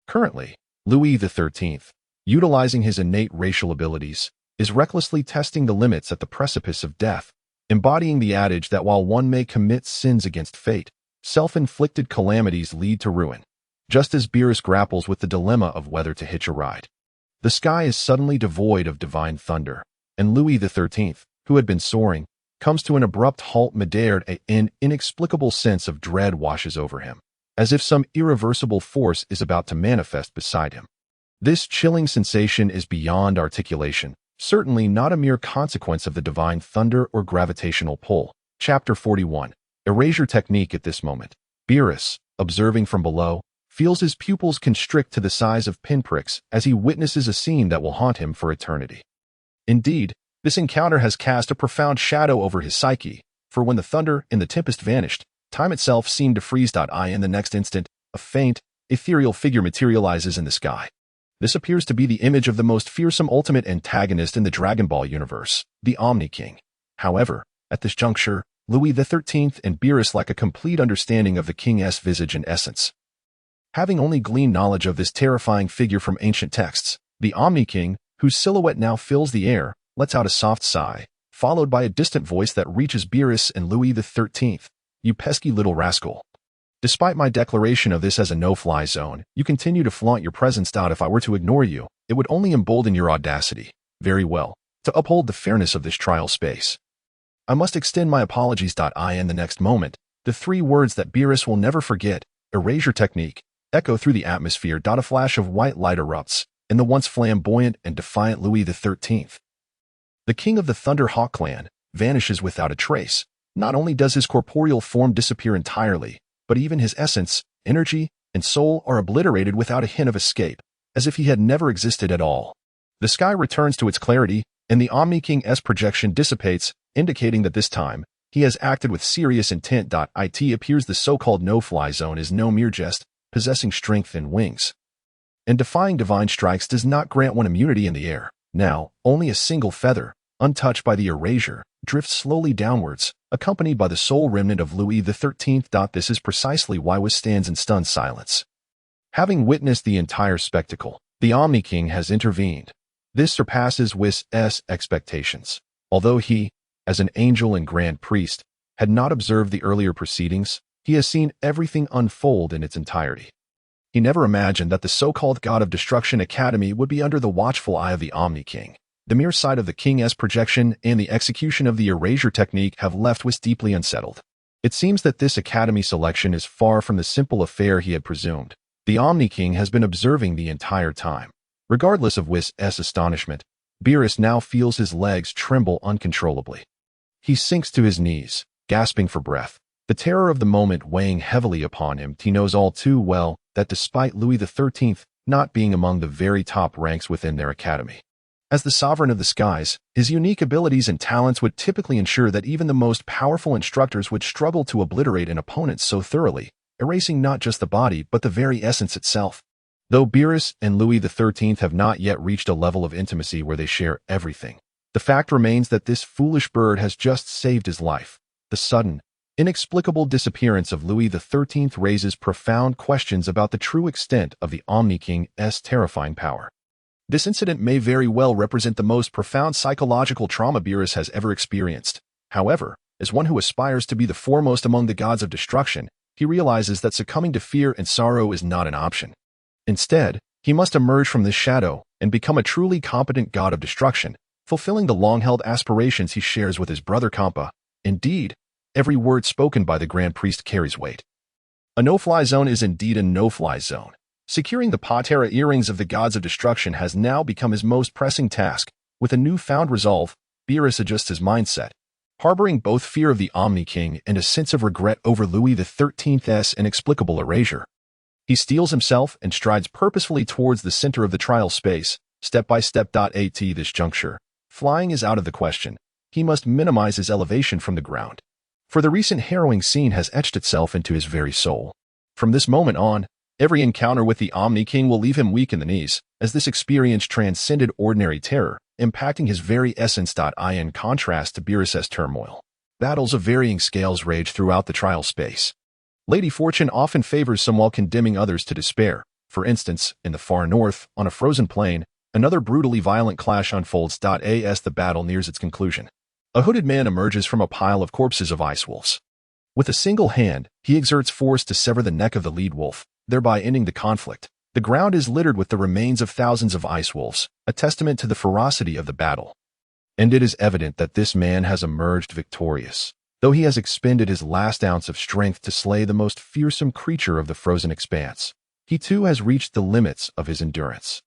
Currently, Louis XIII, utilizing his innate racial abilities, is recklessly testing the limits at the precipice of death, embodying the adage that while one may commit sins against fate, self-inflicted calamities lead to ruin. Just as Beerus grapples with the dilemma of whether to hitch a ride, the sky is suddenly devoid of divine thunder, and Louis XIII, who had been soaring, comes to an abrupt halt midair. An inexplicable sense of dread washes over him, as if some irreversible force is about to manifest beside him. This chilling sensation is beyond articulation, certainly not a mere consequence of the divine thunder or gravitational pull. Chapter 41. Erasure technique. At this moment, Beerus, observing from below, feels his pupils constrict to the size of pinpricks as he witnesses a scene that will haunt him for eternity. Indeed, this encounter has cast a profound shadow over his psyche, for when the thunder and the tempest vanished, time itself seemed to freeze. In the next instant, a faint, ethereal figure materializes in the sky. This appears to be the image of the most fearsome ultimate antagonist in the Dragon Ball universe, the Omni King. However, at this juncture, Louis XIII and Beerus lack a complete understanding of the king's visage and essence. Having only gleaned knowledge of this terrifying figure from ancient texts, the Omni King, whose silhouette now fills the air, lets out a soft sigh, followed by a distant voice that reaches Beerus and Louis XIII. "You pesky little rascal. Despite my declaration of this as a no-fly zone, you continue to flaunt your presence. If I were to ignore you, it would only embolden your audacity. Very well. To uphold the fairness of this trial space, I must extend my apologies. In the next moment, the three words that Beerus will never forget, erasure technique, echo through the atmosphere. A flash of white light erupts, and the once flamboyant and defiant Louis XIII, the king of the Thunder Hawk clan, vanishes without a trace. Not only does his corporeal form disappear entirely, but even his essence, energy, and soul are obliterated without a hint of escape, as if he had never existed at all. The sky returns to its clarity, and the Omni King's projection dissipates, indicating that this time, he has acted with serious intent. It appears the so-called no-fly zone is no mere jest, possessing strength and wings. And defying divine strikes does not grant one immunity in the air. Now, only a single feather, untouched by the erasure, drifts slowly downwards, accompanied by the sole remnant of Louis XIII. This is precisely why Whis stands in stunned silence. Having witnessed the entire spectacle, the Omni King has intervened. This surpasses Whis' expectations. Although he, as an angel and grand priest, had not observed the earlier proceedings, he has seen everything unfold in its entirety. He never imagined that the so-called God of Destruction Academy would be under the watchful eye of the Omni King. The mere sight of the king's projection and the execution of the erasure technique have left Whis deeply unsettled. It seems that this academy selection is far from the simple affair he had presumed. The Omni King has been observing the entire time. Regardless of Whis' astonishment, Beerus now feels his legs tremble uncontrollably. He sinks to his knees, gasping for breath, the terror of the moment weighing heavily upon him. He knows all too well that despite Louis XIII not being among the very top ranks within their academy, as the sovereign of the skies, his unique abilities and talents would typically ensure that even the most powerful instructors would struggle to obliterate an opponent so thoroughly, erasing not just the body but the very essence itself. Though Beerus and Louis XIII have not yet reached a level of intimacy where they share everything, the fact remains that this foolish bird has just saved his life. The sudden, inexplicable disappearance of Louis XIII raises profound questions about the true extent of the Omni King's terrifying power. This incident may very well represent the most profound psychological trauma Beerus has ever experienced. However, as one who aspires to be the foremost among the gods of destruction, he realizes that succumbing to fear and sorrow is not an option. Instead, he must emerge from this shadow and become a truly competent god of destruction, fulfilling the long-held aspirations he shares with his brother Champa. Indeed, every word spoken by the Grand Priest carries weight. A no-fly zone is indeed a no-fly zone. Securing the Patera earrings of the gods of destruction has now become his most pressing task. With a newfound resolve, Beerus adjusts his mindset, harboring both fear of the Omni King and a sense of regret over Louis XIII's inexplicable erasure. He steels himself and strides purposefully towards the center of the trial space, step by step. At this juncture, flying is out of the question. He must minimize his elevation from the ground, for the recent harrowing scene has etched itself into his very soul. From this moment on, every encounter with the Omni King will leave him weak in the knees, as this experience transcended ordinary terror, impacting his very essence. In contrast to Beerus's turmoil, battles of varying scales rage throughout the trial space. Lady Fortune often favors some while condemning others to despair. For instance, in the far north, on a frozen plain, another brutally violent clash unfolds. As the battle nears its conclusion, a hooded man emerges from a pile of corpses of ice wolves. With a single hand, he exerts force to sever the neck of the lead wolf, thereby ending the conflict. The ground is littered with the remains of thousands of ice wolves, a testament to the ferocity of the battle. and it is evident that this man has emerged victorious, though he has expended his last ounce of strength to slay the most fearsome creature of the frozen expanse. He too has reached the limits of his endurance.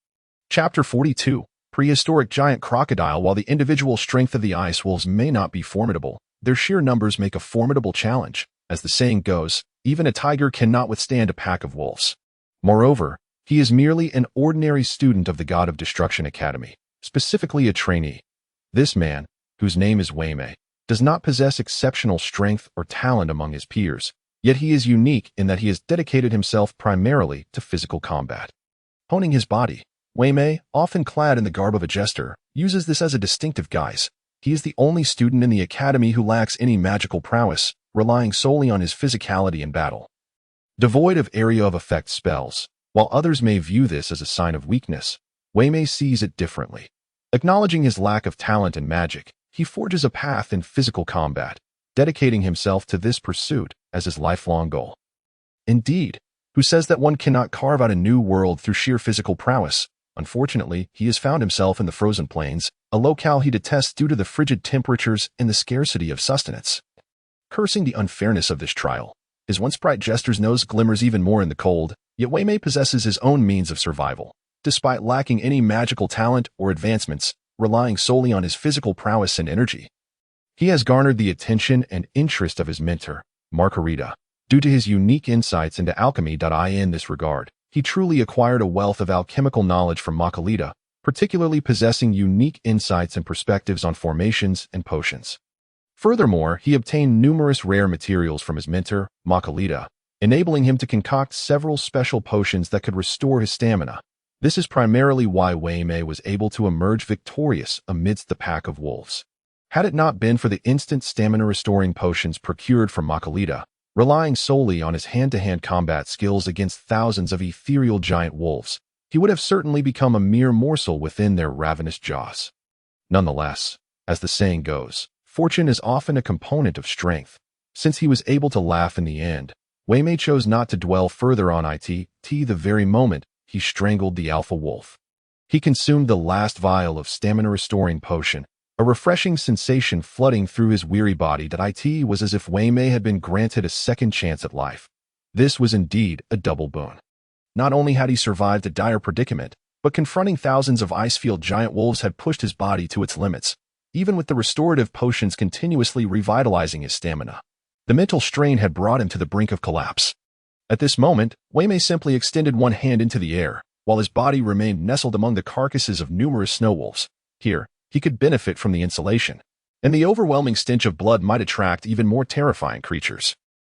Chapter 42. Prehistoric giant crocodile. While the individual strength of the ice wolves may not be formidable, their sheer numbers make a formidable challenge. As the saying goes, even a tiger cannot withstand a pack of wolves. Moreover, he is merely an ordinary student of the God of Destruction Academy, specifically a trainee. This man, whose name is Wei, does not possess exceptional strength or talent among his peers, yet he is unique in that he has dedicated himself primarily to physical combat. Honing his body, Wei, often clad in the garb of a jester, uses this as a distinctive guise. He is the only student in the academy who lacks any magical prowess, relying solely on his physicality in battle. Devoid of area of effect spells, while others may view this as a sign of weakness, Wei sees it differently. Acknowledging his lack of talent in magic, he forges a path in physical combat, dedicating himself to this pursuit as his lifelong goal. Indeed, who says that one cannot carve out a new world through sheer physical prowess? Unfortunately, he has found himself in the frozen plains, a locale he detests due to the frigid temperatures and the scarcity of sustenance. Cursing the unfairness of this trial, his once bright jester's nose glimmers even more in the cold, yet Wei possesses his own means of survival. Despite lacking any magical talent or advancements, relying solely on his physical prowess and energy, he has garnered the attention and interest of his mentor, Margarita. Due to his unique insights into alchemy. In this regard, he truly acquired a wealth of alchemical knowledge from Margarita, particularly possessing unique insights and perspectives on formations and potions. Furthermore, he obtained numerous rare materials from his mentor, Margarita, enabling him to concoct several special potions that could restore his stamina. This is primarily why Wei was able to emerge victorious amidst the pack of wolves. Had it not been for the instant stamina-restoring potions procured from Margarita, relying solely on his hand-to-hand combat skills against thousands of ethereal giant wolves, he would have certainly become a mere morsel within their ravenous jaws. Nonetheless, as the saying goes, fortune is often a component of strength. Since he was able to laugh in the end, Wei chose not to dwell further on it the very moment he strangled the alpha wolf. He consumed the last vial of stamina-restoring potion, a refreshing sensation flooding through his weary body. It was as if Wei had been granted a second chance at life. This was indeed a double boon. Not only had he survived a dire predicament, but confronting thousands of ice-field giant wolves had pushed his body to its limits, even with the restorative potions continuously revitalizing his stamina. The mental strain had brought him to the brink of collapse. At this moment, Wei simply extended one hand into the air, while his body remained nestled among the carcasses of numerous snow wolves. Here, he could benefit from the insulation, and the overwhelming stench of blood might attract even more terrifying creatures.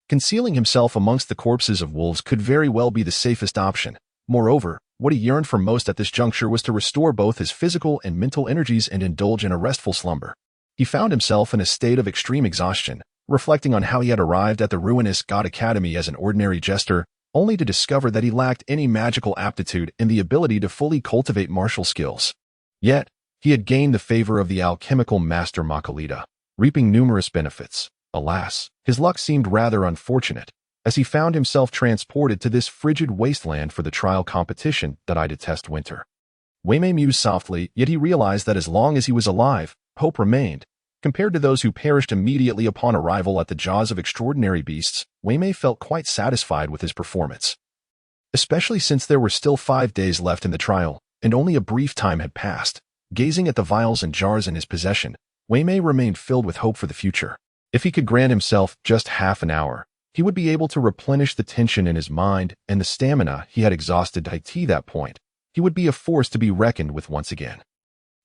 Concealing himself amongst the corpses of wolves could very well be the safest option. Moreover, what he yearned for most at this juncture was to restore both his physical and mental energies and indulge in a restful slumber. He found himself in a state of extreme exhaustion, reflecting on how he had arrived at the ruinous God Academy as an ordinary jester, only to discover that he lacked any magical aptitude and the ability to fully cultivate martial skills. Yet, he had gained the favor of the alchemical master Margarita, reaping numerous benefits. Alas, his luck seemed rather unfortunate, as he found himself transported to this frigid wasteland for the trial competition that I detest winter. Wei mused softly, yet he realized that as long as he was alive, hope remained. Compared to those who perished immediately upon arrival at the jaws of extraordinary beasts, Wei felt quite satisfied with his performance. Especially since there were still 5 days left in the trial, and only a brief time had passed. Gazing at the vials and jars in his possession, Wei remained filled with hope for the future. If he could grant himself just half an hour, he would be able to replenish the tension in his mind and the stamina he had exhausted. At that point, he would be a force to be reckoned with once again.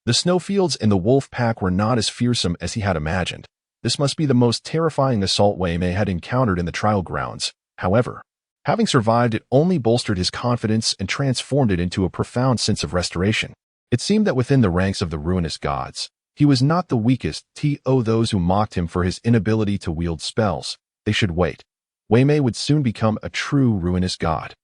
The snowfields and the wolf pack were not as fearsome as he had imagined. This must be the most terrifying assault Wei had encountered in the trial grounds. However, having survived it only bolstered his confidence and transformed it into a profound sense of restoration. It seemed that within the ranks of the ruinous gods, he was not the weakest. Those who mocked him for his inability to wield spells, they should wait. Wei would soon become a true ruinous god.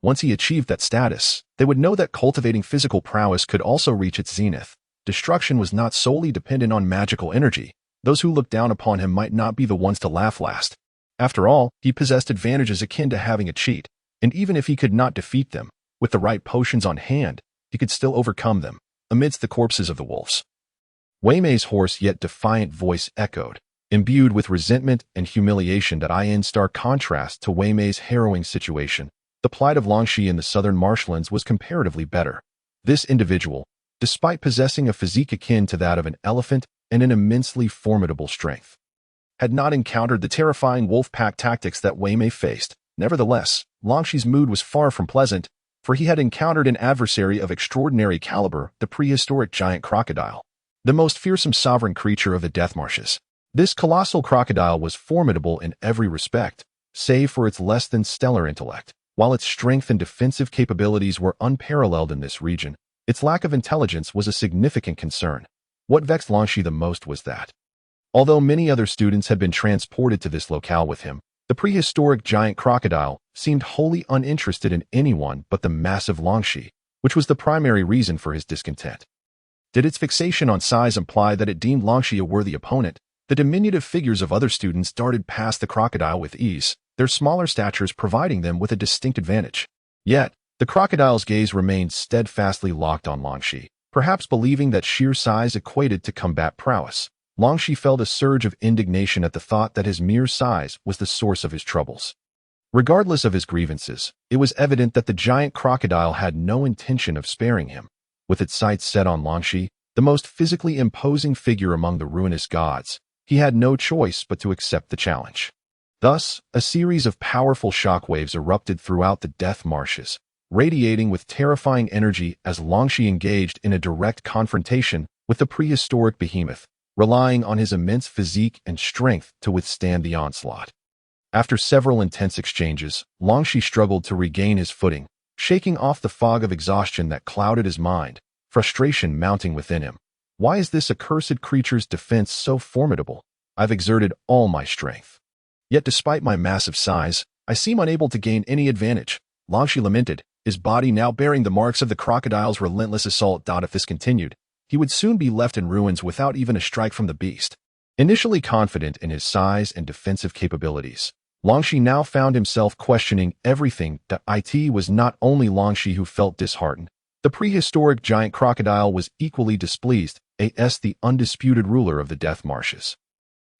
Once he achieved that status, they would know that cultivating physical prowess could also reach its zenith. Destruction was not solely dependent on magical energy. Those who looked down upon him might not be the ones to laugh last. After all, he possessed advantages akin to having a cheat, and even if he could not defeat them, with the right potions on hand, he could still overcome them, amidst the corpses of the wolves. Wei Mei's hoarse yet defiant voice echoed, imbued with resentment and humiliation that in stark contrast to Wei Mei's harrowing situation. The plight of Longxi in the southern marshlands was comparatively better. This individual, despite possessing a physique akin to that of an elephant and an immensely formidable strength, had not encountered the terrifying wolf pack tactics that Wei Mei faced. Nevertheless, Longxi's mood was far from pleasant, for he had encountered an adversary of extraordinary caliber, the prehistoric giant crocodile, the most fearsome sovereign creature of the death marshes. This colossal crocodile was formidable in every respect, save for its less than stellar intellect. While its strength and defensive capabilities were unparalleled in this region, its lack of intelligence was a significant concern. What vexed Longxi the most was that, although many other students had been transported to this locale with him, the prehistoric giant crocodile seemed wholly uninterested in anyone but the massive Longxi, which was the primary reason for his discontent. Did its fixation on size imply that it deemed Longxi a worthy opponent? The diminutive figures of other students darted past the crocodile with ease, their smaller statures providing them with a distinct advantage. Yet, the crocodile's gaze remained steadfastly locked on Longxi, perhaps believing that sheer size equated to combat prowess. Longxi felt a surge of indignation at the thought that his mere size was the source of his troubles. Regardless of his grievances, it was evident that the giant crocodile had no intention of sparing him. With its sights set on Longxi, the most physically imposing figure among the ruinous gods, he had no choice but to accept the challenge. Thus, a series of powerful shockwaves erupted throughout the death marshes, radiating with terrifying energy as Longxi engaged in a direct confrontation with the prehistoric behemoth, relying on his immense physique and strength to withstand the onslaught. After several intense exchanges, Longxi struggled to regain his footing, shaking off the fog of exhaustion that clouded his mind, frustration mounting within him. Why is this accursed creature's defense so formidable? I've exerted all my strength. Yet despite my massive size, I seem unable to gain any advantage. Longxi lamented, his body now bearing the marks of the crocodile's relentless assault. If this continued, he would soon be left in ruins without even a strike from the beast. Initially confident in his size and defensive capabilities, Longxi now found himself questioning everything. It was not only Longxi who felt disheartened. The prehistoric giant crocodile was equally displeased, as the undisputed ruler of the death marshes.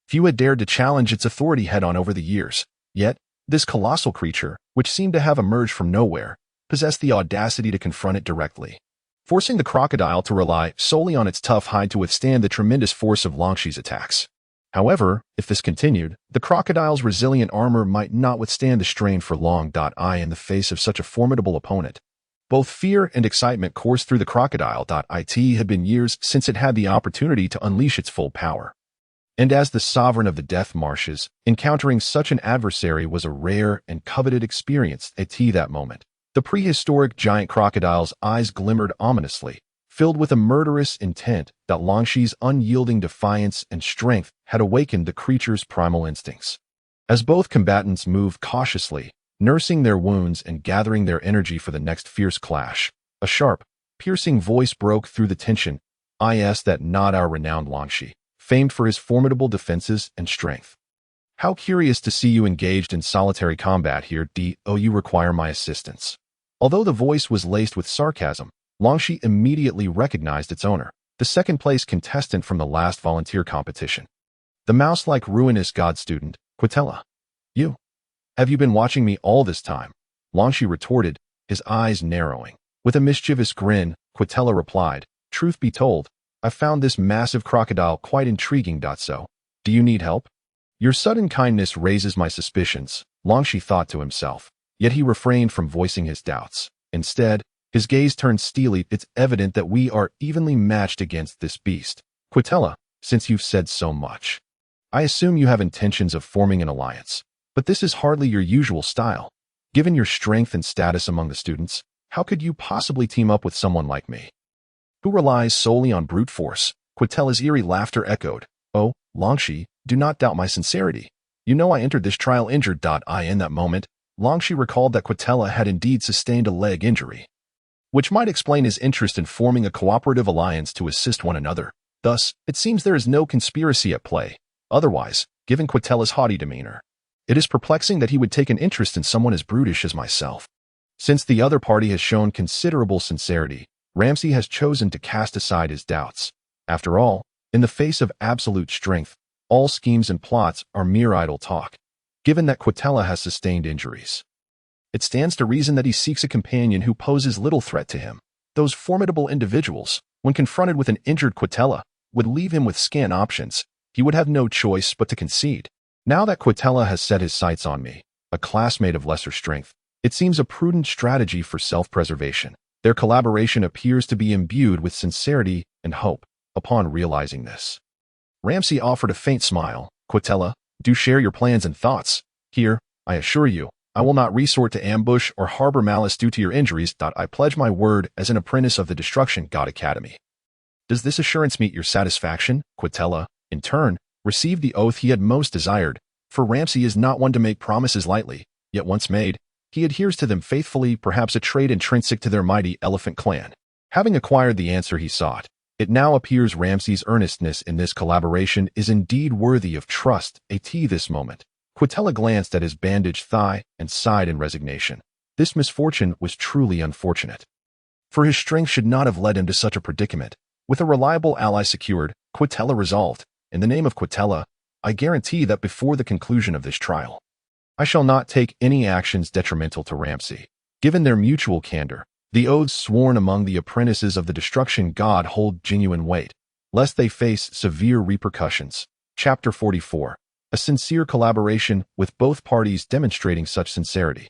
Few had dared to challenge its authority head-on over the years, yet this colossal creature, which seemed to have emerged from nowhere, possessed the audacity to confront it directly, forcing the crocodile to rely solely on its tough hide to withstand the tremendous force of Longxi's attacks. However, if this continued, the crocodile's resilient armor might not withstand the strain for long. In the face of such a formidable opponent, both fear and excitement coursed through the crocodile. It had been years since it had the opportunity to unleash its full power. And as the sovereign of the death marshes, encountering such an adversary was a rare and coveted experience. At that moment, the prehistoric giant crocodile's eyes glimmered ominously, filled with a murderous intent. Longxi's unyielding defiance and strength had awakened the creature's primal instincts. As both combatants moved cautiously, nursing their wounds and gathering their energy for the next fierce clash, a sharp, piercing voice broke through the tension. That not our renowned Longxi, famed for his formidable defenses and strength. How curious to see you engaged in solitary combat here. You require my assistance. Although the voice was laced with sarcasm, Longxi immediately recognized its owner, the second-place contestant from the last volunteer competition. The mouse-like ruinous god student, Quitella. You? Have you been watching me all this time? Longxi retorted, his eyes narrowing. With a mischievous grin, Quitella replied, truth be told, I found this massive crocodile quite intriguing. So, do you need help? Your sudden kindness raises my suspicions, Longxi thought to himself, yet he refrained from voicing his doubts. Instead, his gaze turned steely. It's evident that we are evenly matched against this beast. Quitella, since you've said so much, I assume you have intentions of forming an alliance, but this is hardly your usual style. Given your strength and status among the students, how could you possibly team up with someone like me, who relies solely on brute force? Quitella's eerie laughter echoed. Oh, Longxi, do not doubt my sincerity. You know I entered this trial injured. In that moment, Longxi recalled that Quitella had indeed sustained a leg injury, which might explain his interest in forming a cooperative alliance to assist one another. Thus, it seems there is no conspiracy at play. Otherwise, given Quitella's haughty demeanor, it is perplexing that he would take an interest in someone as brutish as myself. Since the other party has shown considerable sincerity, Ramsey has chosen to cast aside his doubts. After all, In the face of absolute strength, all schemes and plots are mere idle talk, given that Quitella has sustained injuries. It stands to reason that he seeks a companion who poses little threat to him. Those formidable individuals, when confronted with an injured Quitella, would leave him with scant options. He would have no choice but to concede. Now that Quitella has set his sights on me, a classmate of lesser strength, it seems a prudent strategy for self-preservation. Their collaboration appears to be imbued with sincerity and hope. Upon realizing this, Ramsay offered a faint smile. Quitella, do share your plans and thoughts. Here, I assure you, I will not resort to ambush or harbor malice due to your injuries. I pledge my word as an apprentice of the Destruction God Academy. Does this assurance meet your satisfaction? Quitella, in turn, received the oath he had most desired, for Ramsay is not one to make promises lightly, yet once made, he adheres to them faithfully, perhaps a trait intrinsic to their mighty elephant clan. Having acquired the answer he sought, it now appears Ramsay's earnestness in this collaboration is indeed worthy of trust. At this moment, Quitella glanced at his bandaged thigh and sighed in resignation. This misfortune was truly unfortunate, for his strength should not have led him to such a predicament. With a reliable ally secured, Quitella resolved, in the name of Quitella, I guarantee that before the conclusion of this trial, I shall not take any actions detrimental to Ramsay. Given their mutual candor, the oaths sworn among the apprentices of the Destruction God hold genuine weight, lest they face severe repercussions. Chapter 44. A sincere collaboration, with both parties demonstrating such sincerity.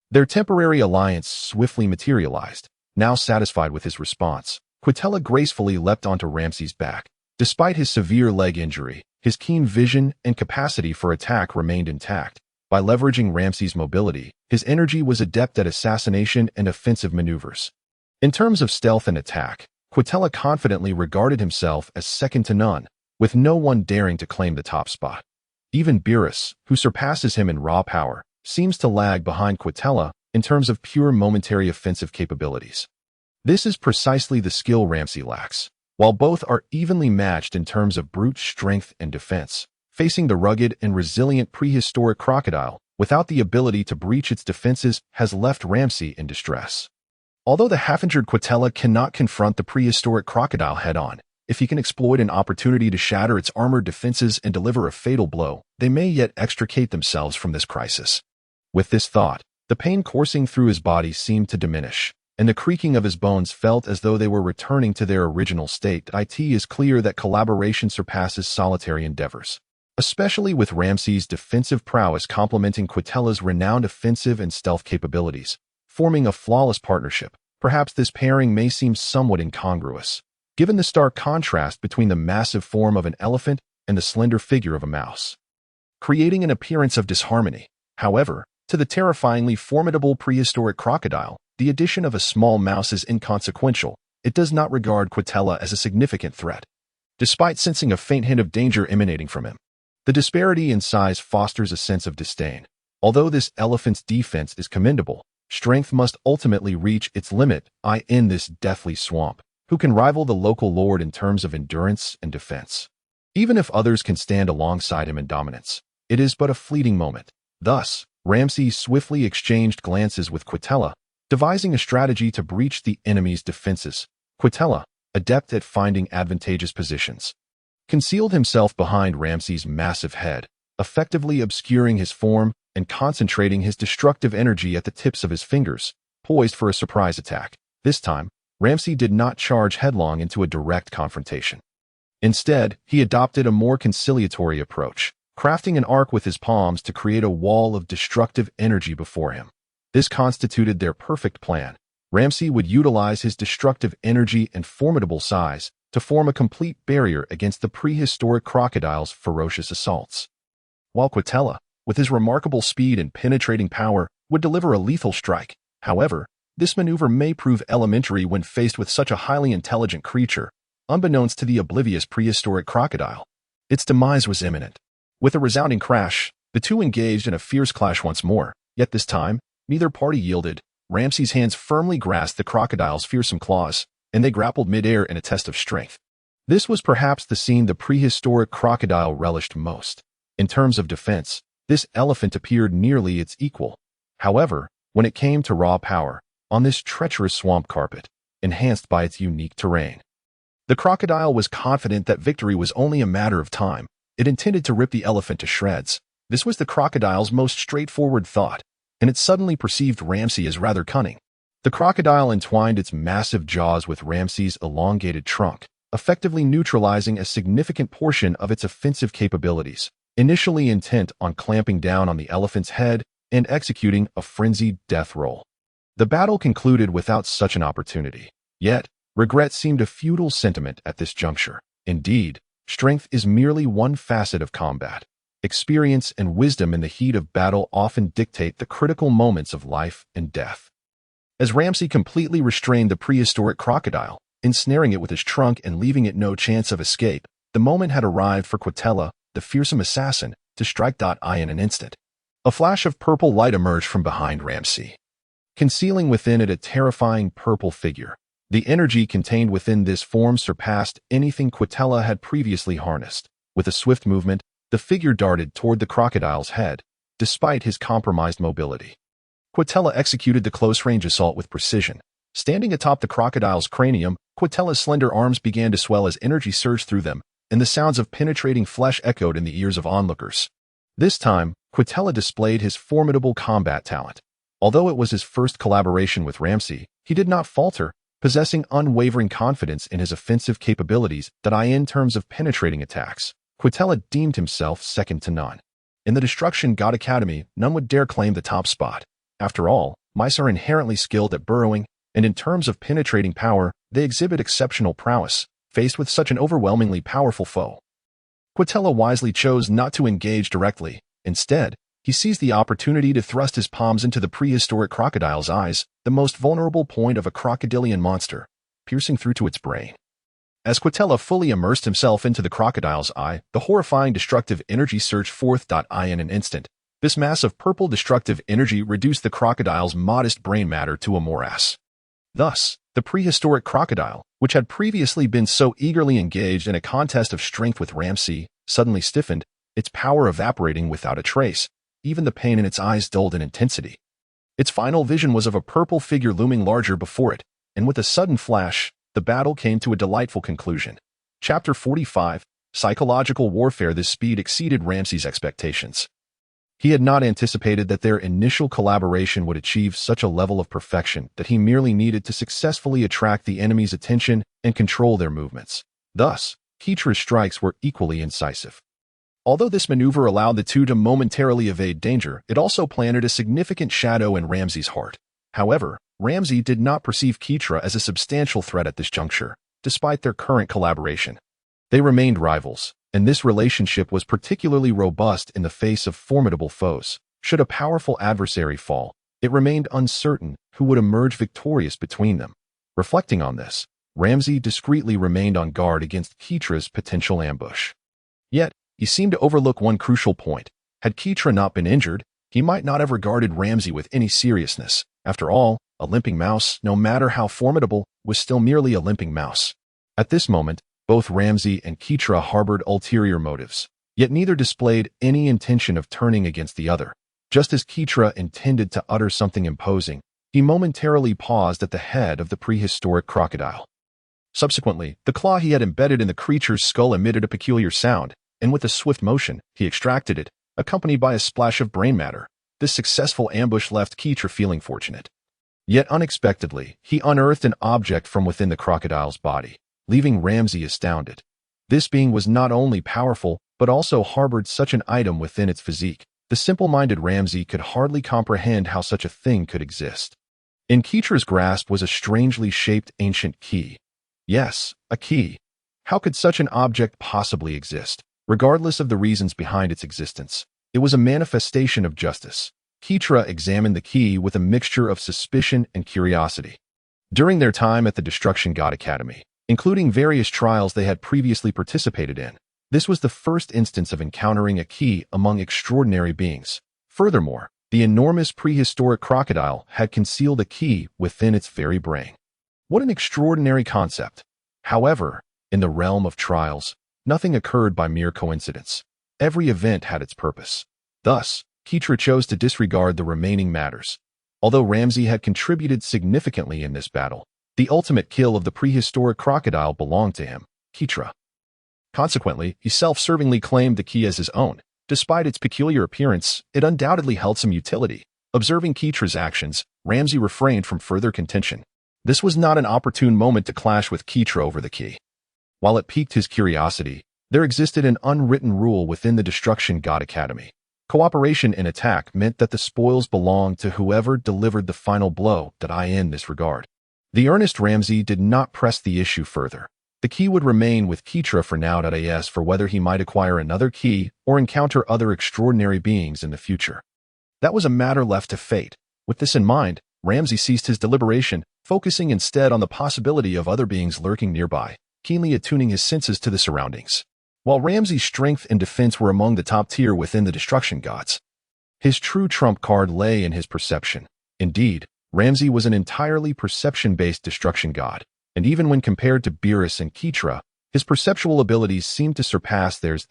Their temporary alliance swiftly materialized. Now satisfied with his response, Quitella gracefully leapt onto Ramsay's back. Despite his severe leg injury, his keen vision and capacity for attack remained intact. By leveraging Ramsay's mobility, his energy was adept at assassination and offensive maneuvers. In terms of stealth and attack, Quitella confidently regarded himself as second to none, with no one daring to claim the top spot. Even Beerus, who surpasses him in raw power, seems to lag behind Quitella in terms of pure momentary offensive capabilities. This is precisely the skill Ramsay lacks. While both are evenly matched in terms of brute strength and defense, facing the rugged and resilient prehistoric crocodile without the ability to breach its defenses has left Ramsay in distress. Although the half-injured Quitella cannot confront the prehistoric crocodile head-on, if he can exploit an opportunity to shatter its armored defenses and deliver a fatal blow, they may yet extricate themselves from this crisis. With this thought, the pain coursing through his body seemed to diminish, and the creaking of his bones felt as though they were returning to their original state. It is clear that collaboration surpasses solitary endeavors, especially with Ramsay's defensive prowess complementing Quitella's renowned offensive and stealth capabilities, forming a flawless partnership. Perhaps this pairing may seem somewhat incongruous, given the stark contrast between the massive form of an elephant and the slender figure of a mouse, creating an appearance of disharmony. However, to the terrifyingly formidable prehistoric crocodile, the addition of a small mouse is inconsequential. It does not regard Quitella as a significant threat, despite sensing a faint hint of danger emanating from him. The disparity in size fosters a sense of disdain. Although this elephant's defense is commendable, strength must ultimately reach its limit. In this deathly swamp, who can rival the local lord in terms of endurance and defense? Even if others can stand alongside him in dominance, it is but a fleeting moment. Thus, Ramsay swiftly exchanged glances with Quitella, devising a strategy to breach the enemy's defenses. Quitella, adept at finding advantageous positions, concealed himself behind Ramsay's massive head, effectively obscuring his form and concentrating his destructive energy at the tips of his fingers, poised for a surprise attack. This time, Ramsay did not charge headlong into a direct confrontation. Instead, he adopted a more conciliatory approach, crafting an arc with his palms to create a wall of destructive energy before him. This constituted their perfect plan. Ramsay would utilize his destructive energy and formidable size to form a complete barrier against the prehistoric crocodile's ferocious assaults, while Quitella, with his remarkable speed and penetrating power, would deliver a lethal strike. However, this maneuver may prove elementary when faced with such a highly intelligent creature, unbeknownst to the oblivious prehistoric crocodile. Its demise was imminent. With a resounding crash, the two engaged in a fierce clash once more, yet this time, neither party yielded. Ramsay's hands firmly grasped the crocodile's fearsome claws, and they grappled mid-air in a test of strength. This was perhaps the scene the prehistoric crocodile relished most. In terms of defense, this elephant appeared nearly its equal. However, when it came to raw power, on this treacherous swamp carpet, enhanced by its unique terrain, The crocodile was confident that victory was only a matter of time. It intended to rip the elephant to shreds. This was the crocodile's most straightforward thought, and it suddenly perceived Ramsay as rather cunning. The crocodile entwined its massive jaws with Ramsay's elongated trunk, effectively neutralizing a significant portion of its offensive capabilities, initially intent on clamping down on the elephant's head and executing a frenzied death roll. The battle concluded without such an opportunity. Yet, regret seemed a futile sentiment at this juncture. Indeed, strength is merely one facet of combat. Experience and wisdom in the heat of battle often dictate the critical moments of life and death. As Ramsay completely restrained the prehistoric crocodile, ensnaring it with his trunk and leaving it no chance of escape, the moment had arrived for Quitella, the fearsome assassin, to strike in an instant. A flash of purple light emerged from behind Ramsay, concealing within it a terrifying purple figure. The energy contained within this form surpassed anything Quitella had previously harnessed. With a swift movement, the figure darted toward the crocodile's head, despite his compromised mobility. Quitella executed the close-range assault with precision. Standing atop the crocodile's cranium, Quitella's slender arms began to swell as energy surged through them, and the sounds of penetrating flesh echoed in the ears of onlookers. This time, Quitella displayed his formidable combat talent. Although it was his first collaboration with Ramsay, he did not falter, possessing unwavering confidence in his offensive capabilities in terms of penetrating attacks. Quitella deemed himself second to none. In the Destruction God Academy, none would dare claim the top spot. After all, mice are inherently skilled at burrowing, and in terms of penetrating power, they exhibit exceptional prowess, faced with such an overwhelmingly powerful foe. Quitella wisely chose not to engage directly. Instead, he seized the opportunity to thrust his palms into the prehistoric crocodile's eyes, the most vulnerable point of a crocodilian monster, piercing through to its brain. As Quitella fully immersed himself into the crocodile's eye, the horrifying destructive energy surged forth in an instant. This mass of purple destructive energy reduced the crocodile's modest brain matter to a morass. Thus, the prehistoric crocodile, which had previously been so eagerly engaged in a contest of strength with Ramsay, suddenly stiffened, its power evaporating without a trace. Even the pain in its eyes dulled in intensity. Its final vision was of a purple figure looming larger before it, and with a sudden flash, the battle came to a delightful conclusion. Chapter 45, Psychological Warfare. This speed exceeded Ramsay's expectations. He had not anticipated that their initial collaboration would achieve such a level of perfection that he merely needed to successfully attract the enemy's attention and control their movements. Thus, Keetra's strikes were equally incisive. Although this maneuver allowed the two to momentarily evade danger, it also planted a significant shadow in Ramsay's heart. However, Ramsay did not perceive Keetra as a substantial threat at this juncture, despite their current collaboration. They remained rivals, and this relationship was particularly robust in the face of formidable foes. Should a powerful adversary fall, it remained uncertain who would emerge victorious between them. Reflecting on this, Ramsay discreetly remained on guard against Keetra's potential ambush. Yet, he seemed to overlook one crucial point. Had Keetra not been injured, he might not have regarded Ramsay with any seriousness. After all, a limping mouse, no matter how formidable, was still merely a limping mouse. At this moment, both Ramsay and Keetra harbored ulterior motives, yet neither displayed any intention of turning against the other. Just as Keetra intended to utter something imposing, he momentarily paused at the head of the prehistoric crocodile. Subsequently, the claw he had embedded in the creature's skull emitted a peculiar sound, and with a swift motion, he extracted it, accompanied by a splash of brain matter. This successful ambush left Keetra feeling fortunate. Yet unexpectedly, he unearthed an object from within the crocodile's body, leaving Ramsay astounded. This being was not only powerful, but also harbored such an item within its physique. The simple-minded Ramsay could hardly comprehend how such a thing could exist. In Keetra's grasp was a strangely shaped ancient key. Yes, a key. How could such an object possibly exist? Regardless of the reasons behind its existence, it was a manifestation of justice. Keetra examined the key with a mixture of suspicion and curiosity. During their time at the Destruction God Academy, including various trials they had previously participated in, this was the first instance of encountering a key among extraordinary beings. Furthermore, the enormous prehistoric crocodile had concealed a key within its very brain. What an extraordinary concept! However, in the realm of trials, nothing occurred by mere coincidence. Every event had its purpose. Thus, Keetra chose to disregard the remaining matters. Although Ramsay had contributed significantly in this battle, The ultimate kill of the prehistoric crocodile belonged to him, Ketra. Consequently, he self-servingly claimed the key as his own. Despite its peculiar appearance, it undoubtedly held some utility. Observing Ketra's actions, Ramsay refrained from further contention. This was not an opportune moment to clash with Ketra over the key. While it piqued his curiosity, there existed an unwritten rule within the Destruction God Academy. Cooperation in attack meant that the spoils belonged to whoever delivered the final blow. In this regard, the earnest Ramsay did not press the issue further. The key would remain with Ketra for now. As for whether he might acquire another key or encounter other extraordinary beings in the future, that was a matter left to fate. With this in mind, Ramsay ceased his deliberation, focusing instead on the possibility of other beings lurking nearby, keenly attuning his senses to the surroundings. While Ramsay's strength and defense were among the top tier within the Destruction Gods, his true trump card lay in his perception. Indeed, Ramsay was an entirely perception-based Destruction God, and even when compared to Beerus and Ketra, his perceptual abilities seemed to surpass theirs.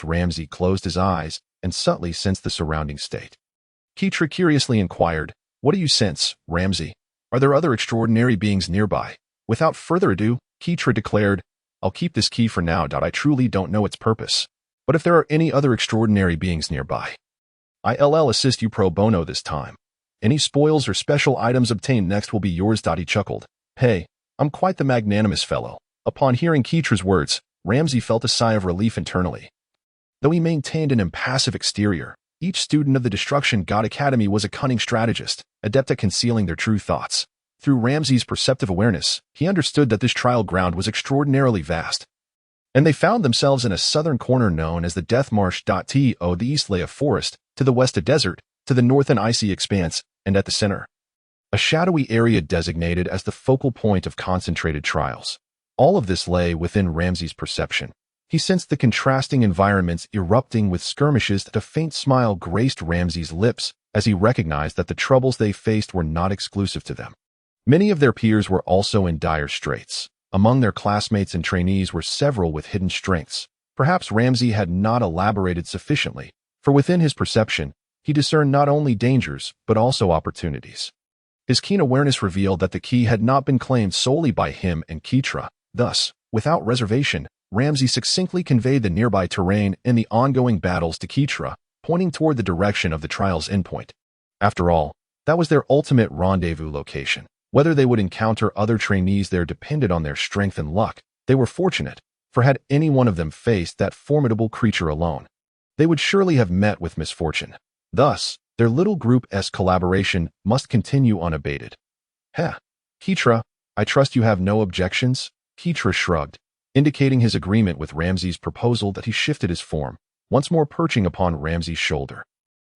Ramsay closed his eyes and subtly sensed the surrounding state. Ketra curiously inquired, "What do you sense, Ramsay? Are there other extraordinary beings nearby?" Without further ado, Ketra declared, "I'll keep this key for now. I truly don't know its purpose. But if there are any other extraordinary beings nearby, I'll assist you pro bono this time. Any spoils or special items obtained next will be yours." He chuckled. "Hey, I'm quite the magnanimous fellow." Upon hearing Ketra's words, Ramsay felt a sigh of relief internally. Though he maintained an impassive exterior, each student of the Destruction God Academy was a cunning strategist, adept at concealing their true thoughts. Through Ramsay's perceptive awareness, he understood that this trial ground was extraordinarily vast, and they found themselves in a southern corner known as the Death Marsh. To the east lay a forest, to the west a desert, to the north an icy expanse, and at the center, a shadowy area designated as the focal point of concentrated trials. All of this lay within Ramsay's perception. He sensed the contrasting environments erupting with skirmishes. A faint smile graced Ramsay's lips as he recognized that the troubles they faced were not exclusive to them. Many of their peers were also in dire straits. Among their classmates and trainees were several with hidden strengths. Perhaps Ramsay had not elaborated sufficiently, for within his perception, he discerned not only dangers, but also opportunities. His keen awareness revealed that the key had not been claimed solely by him and Ketra. Thus, without reservation, Ramsay succinctly conveyed the nearby terrain and the ongoing battles to Ketra, pointing toward the direction of the trial's endpoint. After all, that was their ultimate rendezvous location. Whether they would encounter other trainees there depended on their strength and luck. They were fortunate, for had any one of them faced that formidable creature alone, they would surely have met with misfortune. Thus, their little group's collaboration must continue unabated. Ketra, I trust you have no objections?" Ketra shrugged, indicating his agreement with Ramsay's proposal. That he shifted his form, once more perching upon Ramsay's shoulder,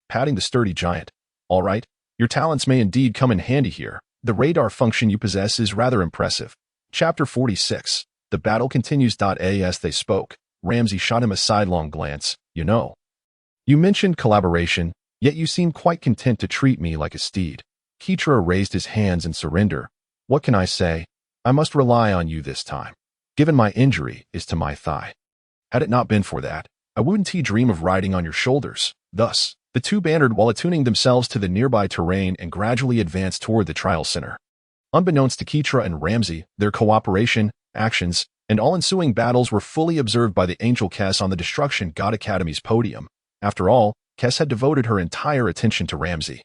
patting the sturdy giant. "All right, your talents may indeed come in handy here. The radar function you possess is rather impressive." Chapter 46. The battle continues. As they spoke, Ramsay shot him a sidelong glance. You mentioned collaboration, yet you seem quite content to treat me like a steed." Ketra raised his hands in surrender. "What can I say? I must rely on you this time, given my injury is to my thigh. Had it not been for that, I wouldn't dream of riding on your shoulders." Thus, the two bantered while attuning themselves to the nearby terrain and gradually advanced toward the trial center. Unbeknownst to Ketra and Ramsay, their cooperation, actions, and all ensuing battles were fully observed by the angel Kes on the Destruction God Academy's podium. After all, Kes had devoted her entire attention to Ramsay,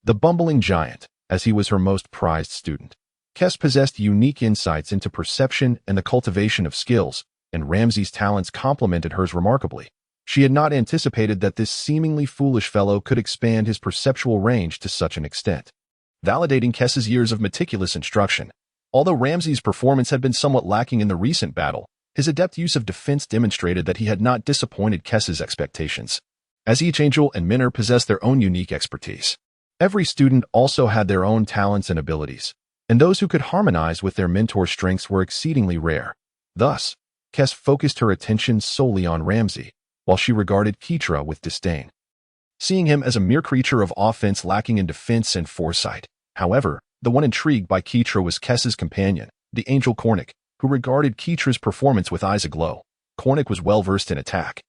the bumbling giant, as he was her most prized student. Kes possessed unique insights into perception and the cultivation of skills, and Ramsay's talents complemented hers remarkably. She had not anticipated that this seemingly foolish fellow could expand his perceptual range to such an extent, validating Kes's years of meticulous instruction. Although Ramsay's performance had been somewhat lacking in the recent battle, his adept use of defense demonstrated that he had not disappointed Kes's expectations. As each angel and mentor possessed their own unique expertise, every student also had their own talents and abilities, and those who could harmonize with their mentor's strengths were exceedingly rare. Thus, Kes focused her attention solely on Ramsay, while she regarded Ketra with disdain, seeing him as a mere creature of offense lacking in defense and foresight. However, the one intrigued by Ketra was Kes's companion, the angel Cornic, who regarded Ketra's performance with eyes aglow. Cornic was well versed in attack,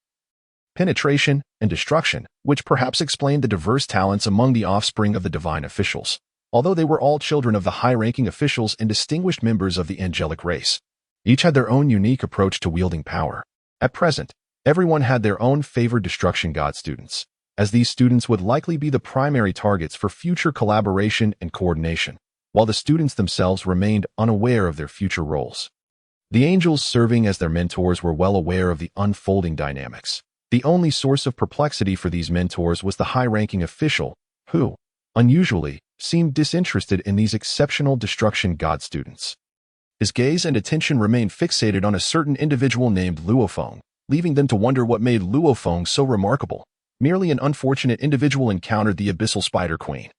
penetration, and destruction, which perhaps explained the diverse talents among the offspring of the divine officials. although they were all children of the high-ranking officials and distinguished members of the angelic race. Each had their own unique approach to wielding power. At present, everyone had their own favored destruction god students, as these students would likely be the primary targets for future collaboration and coordination, while the students themselves remained unaware of their future roles. The angels serving as their mentors were well aware of the unfolding dynamics. The only source of perplexity for these mentors was the high-ranking official, who, unusually, seemed disinterested in these exceptional destruction god students. His gaze and attention remained fixated on a certain individual named Luo Feng, leaving them to wonder what made Luo Feng so remarkable. Merely an unfortunate individual encountered the abyssal spider queen.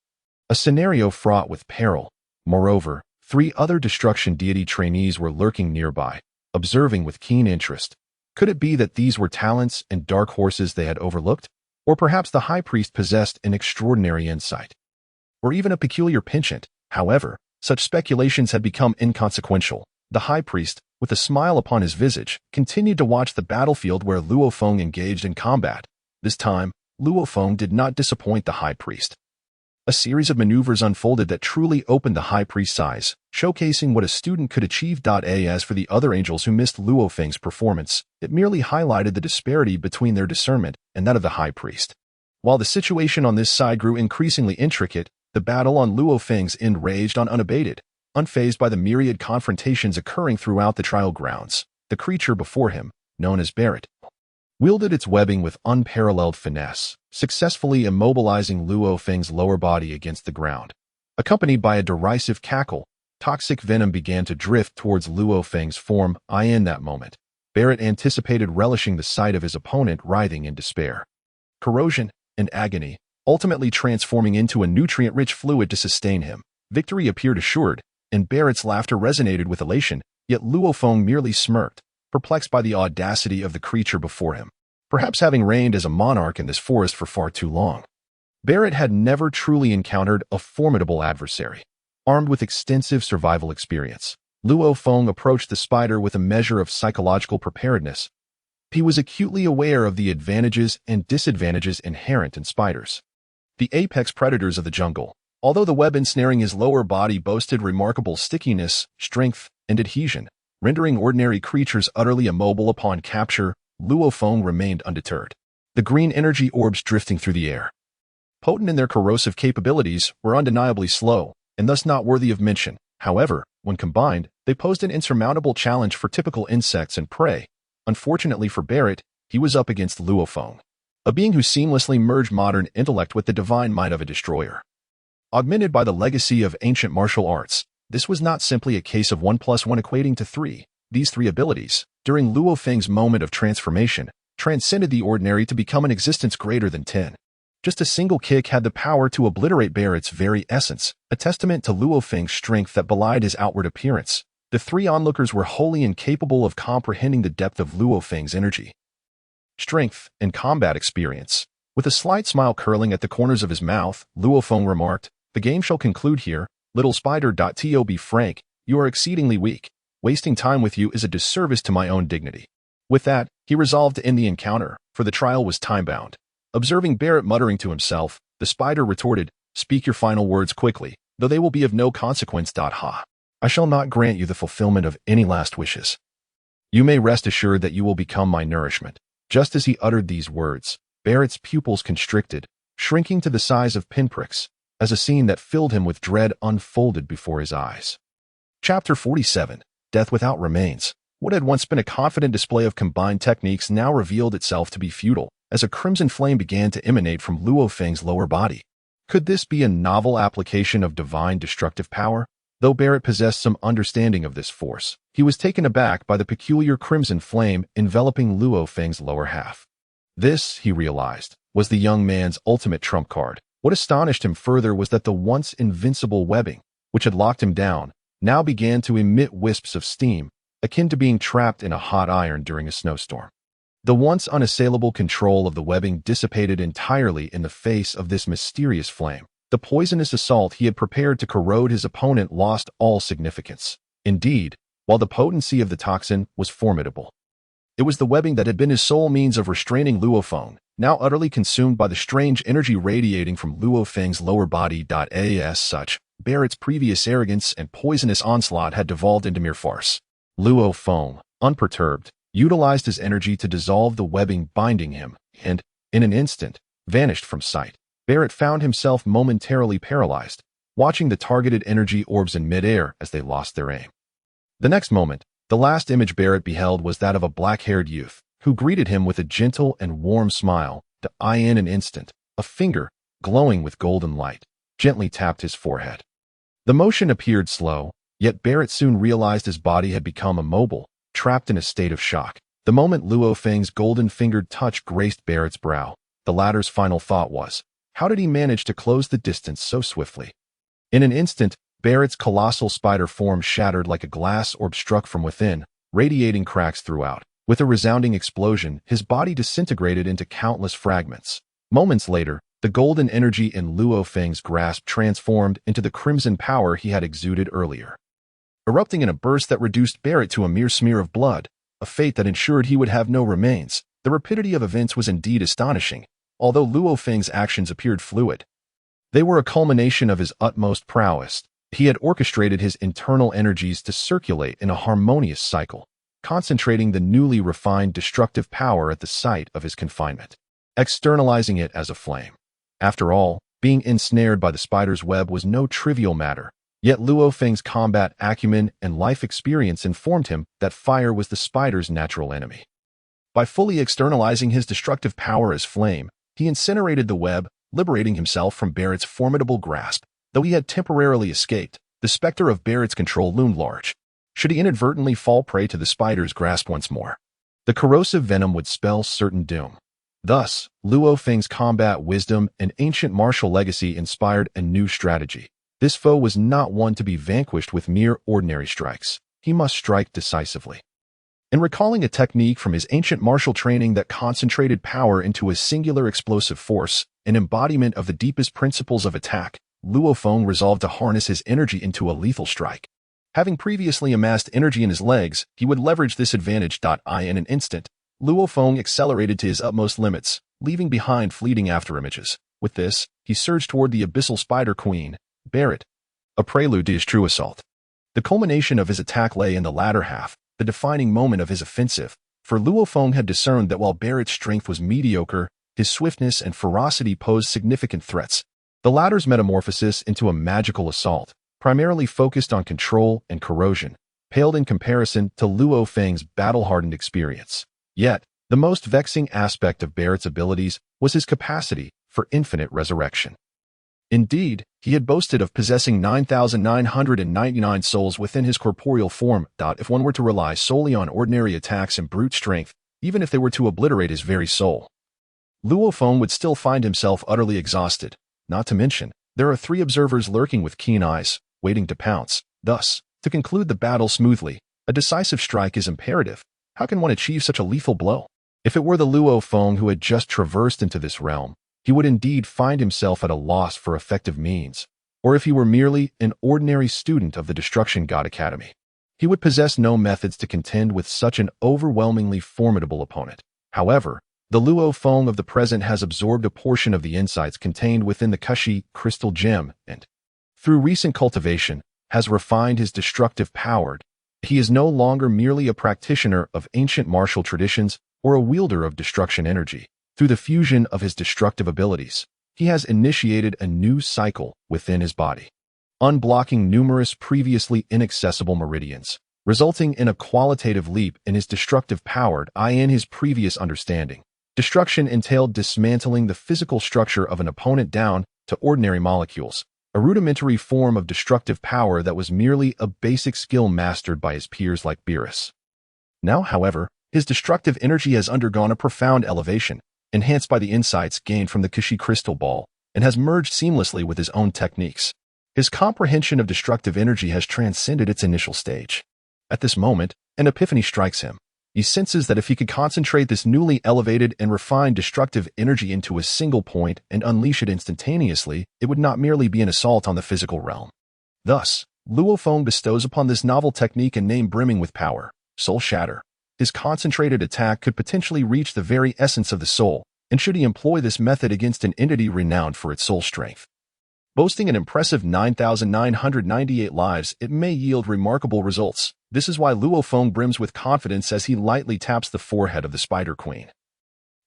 A scenario fraught with peril. Moreover, 3 other destruction deity trainees were lurking nearby, observing with keen interest. Could it be that these were talents and dark horses they had overlooked? Or perhaps the high priest possessed an extraordinary insight? Or even a peculiar penchant? However, such speculations had become inconsequential. The high priest, with a smile upon his visage, continued to watch the battlefield where Luo Feng engaged in combat. This time, Luo Feng did not disappoint the high priest. A series of maneuvers unfolded that truly opened the high priest's eyes, showcasing what a student could achieve. As for the other angels who missed Luo Feng's performance, it merely highlighted the disparity between their discernment and that of the high priest. While the situation on this side grew increasingly intricate, the battle on Luo Feng's end raged on unabated. Unfazed by the myriad confrontations occurring throughout the trial grounds, the creature before him, known as Barrett, wielded its webbing with unparalleled finesse, successfully immobilizing Luo Feng's lower body against the ground. Accompanied by a derisive cackle, toxic venom began to drift towards Luo Feng's form. In that moment, Barrett anticipated relishing the sight of his opponent writhing in despair. Corrosion and agony, ultimately transforming into a nutrient-rich fluid to sustain him. Victory appeared assured, and Barrett's laughter resonated with elation, yet Luo Feng merely smirked, perplexed by the audacity of the creature before him. Perhaps having reigned as a monarch in this forest for far too long, Barrett had never truly encountered a formidable adversary. Armed with extensive survival experience, Luo Feng approached the spider with a measure of psychological preparedness. He was acutely aware of the advantages and disadvantages inherent in spiders, the apex predators of the jungle. Although the web ensnaring his lower body boasted remarkable stickiness, strength, and adhesion, rendering ordinary creatures utterly immobile upon capture, Luo Feng remained undeterred. The green energy orbs drifting through the air, potent in their corrosive capabilities, were undeniably slow, and thus not worthy of mention. However, when combined, they posed an insurmountable challenge for typical insects and prey. Unfortunately for Barrett, he was up against Luo Feng, a being who seamlessly merged modern intellect with the divine might of a destroyer. Augmented by the legacy of ancient martial arts, this was not simply a case of 1 + 1 equating to 3. These 3 abilities, during Luo Feng's moment of transformation, transcended the ordinary to become an existence greater than 10. Just a single kick had the power to obliterate Barrett's very essence, a testament to Luo Feng's strength that belied his outward appearance. The 3 onlookers were wholly incapable of comprehending the depth of Luo Feng's energy, strength, and combat experience. With a slight smile curling at the corners of his mouth, Luo Feng remarked, "The game shall conclude here, little spider. To be frank, you are exceedingly weak. Wasting time with you is a disservice to my own dignity." With that, he resolved to end the encounter, for the trial was time-bound. Observing Barrett muttering to himself, the spider retorted, "Speak your final words quickly, though they will be of no consequence. Ha. I shall not grant you the fulfillment of any last wishes. You may rest assured that you will become my nourishment." Just as he uttered these words, Barrett's pupils constricted, shrinking to the size of pinpricks, as a scene that filled him with dread unfolded before his eyes. Chapter 47. Death Without Remains. What had once been a confident display of combined techniques now revealed itself to be futile, as a crimson flame began to emanate from Luo Feng's lower body. Could this be a novel application of divine destructive power? Though Barrett possessed some understanding of this force, he was taken aback by the peculiar crimson flame enveloping Luo Feng's lower half. This, he realized, was the young man's ultimate trump card. What astonished him further was that the once invincible webbing, which had locked him down, now began to emit wisps of steam, akin to being trapped in a hot iron during a snowstorm. The once unassailable control of the webbing dissipated entirely in the face of this mysterious flame. The poisonous assault he had prepared to corrode his opponent lost all significance. Indeed, while the potency of the toxin was formidable, it was the webbing that had been his sole means of restraining Luo Feng, now utterly consumed by the strange energy radiating from Luo Feng's lower body. As such, Barrett's previous arrogance and poisonous onslaught had devolved into mere farce. Luo Feng, unperturbed, utilized his energy to dissolve the webbing binding him, and, in an instant, vanished from sight. Barrett found himself momentarily paralyzed, watching the targeted energy orbs in midair as they lost their aim. The next moment, the last image Barrett beheld was that of a black-haired youth, who greeted him with a gentle and warm smile. In an instant, a finger, glowing with golden light, gently tapped his forehead. The motion appeared slow, yet Barrett soon realized his body had become immobile, trapped in a state of shock. The moment Luo Feng's golden-fingered touch graced Barrett's brow, the latter's final thought was, how did he manage to close the distance so swiftly? In an instant, Barrett's colossal spider form shattered like a glass orb struck from within, radiating cracks throughout. With a resounding explosion, his body disintegrated into countless fragments. Moments later, the golden energy in Luo Feng's grasp transformed into the crimson power he had exuded earlier. Erupting in a burst that reduced Barrett to a mere smear of blood, a fate that ensured he would have no remains, the rapidity of events was indeed astonishing, although Luo Feng's actions appeared fluid. They were a culmination of his utmost prowess. He had orchestrated his internal energies to circulate in a harmonious cycle, concentrating the newly refined destructive power at the site of his confinement, externalizing it as a flame. After all, being ensnared by the spider's web was no trivial matter, yet Luo Feng's combat acumen and life experience informed him that fire was the spider's natural enemy. By fully externalizing his destructive power as flame, he incinerated the web, liberating himself from Barrett's formidable grasp. Though he had temporarily escaped, the specter of Barrett's control loomed large. Should he inadvertently fall prey to the spider's grasp once more, the corrosive venom would spell certain doom. Thus, Luo Feng's combat wisdom and ancient martial legacy inspired a new strategy. This foe was not one to be vanquished with mere ordinary strikes. He must strike decisively. In recalling a technique from his ancient martial training that concentrated power into a singular explosive force, an embodiment of the deepest principles of attack, Luo Feng resolved to harness his energy into a lethal strike. Having previously amassed energy in his legs, he would leverage this advantage. In an instant, Luo Feng accelerated to his utmost limits, leaving behind fleeting afterimages. With this, he surged toward the abyssal spider queen, Barrett, a prelude to his true assault. The culmination of his attack lay in the latter half, the defining moment of his offensive, for Luo Feng had discerned that while Barrett's strength was mediocre, his swiftness and ferocity posed significant threats. The latter's metamorphosis into a magical assault, primarily focused on control and corrosion, paled in comparison to Luo Feng's battle-hardened experience. Yet, the most vexing aspect of Barrett's abilities was his capacity for infinite resurrection. Indeed, he had boasted of possessing 9,999 souls within his corporeal form. If one were to rely solely on ordinary attacks and brute strength, even if they were to obliterate his very soul, Luo Feng would still find himself utterly exhausted. Not to mention, there are 3 observers lurking with keen eyes, waiting to pounce. Thus, to conclude the battle smoothly, a decisive strike is imperative. How can one achieve such a lethal blow? If it were the Luo Feng who had just traversed into this realm, he would indeed find himself at a loss for effective means. Or if he were merely an ordinary student of the Destruction God Academy, he would possess no methods to contend with such an overwhelmingly formidable opponent. However, the Luo Feng of the present has absorbed a portion of the insights contained within the Kushi crystal gem and, through recent cultivation, has refined his destructive power. He is no longer merely a practitioner of ancient martial traditions or a wielder of destruction energy. Through the fusion of his destructive abilities, he has initiated a new cycle within his body, unblocking numerous previously inaccessible meridians, resulting in a qualitative leap in his destructive power. In his previous understanding, destruction entailed dismantling the physical structure of an opponent down to ordinary molecules, a rudimentary form of destructive power that was merely a basic skill mastered by his peers like Beerus. Now, however, his destructive energy has undergone a profound elevation, enhanced by the insights gained from the Kushi crystal ball, and has merged seamlessly with his own techniques. His comprehension of destructive energy has transcended its initial stage. At this moment, an epiphany strikes him. He senses that if he could concentrate this newly elevated and refined destructive energy into a single point and unleash it instantaneously, it would not merely be an assault on the physical realm. Thus, Luo Feng bestows upon this novel technique a name brimming with power, Soul Shatter. His concentrated attack could potentially reach the very essence of the soul, and should he employ this method against an entity renowned for its soul strength, Boasting an impressive 9,998 lives, it may yield remarkable results. This is why Luo Feng brims with confidence as he lightly taps the forehead of the Spider Queen.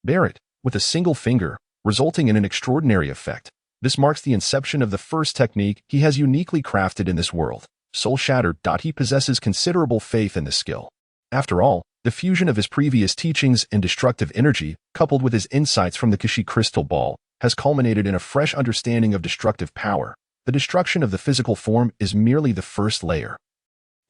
Barrett, with a single finger, resulting in an extraordinary effect. This marks the inception of the first technique he has uniquely crafted in this world. Soul Shattered. He possesses considerable faith in this skill. After all, the fusion of his previous teachings and destructive energy, coupled with his insights from the Kishi crystal ball, has culminated in a fresh understanding of destructive power. The destruction of the physical form is merely the first layer.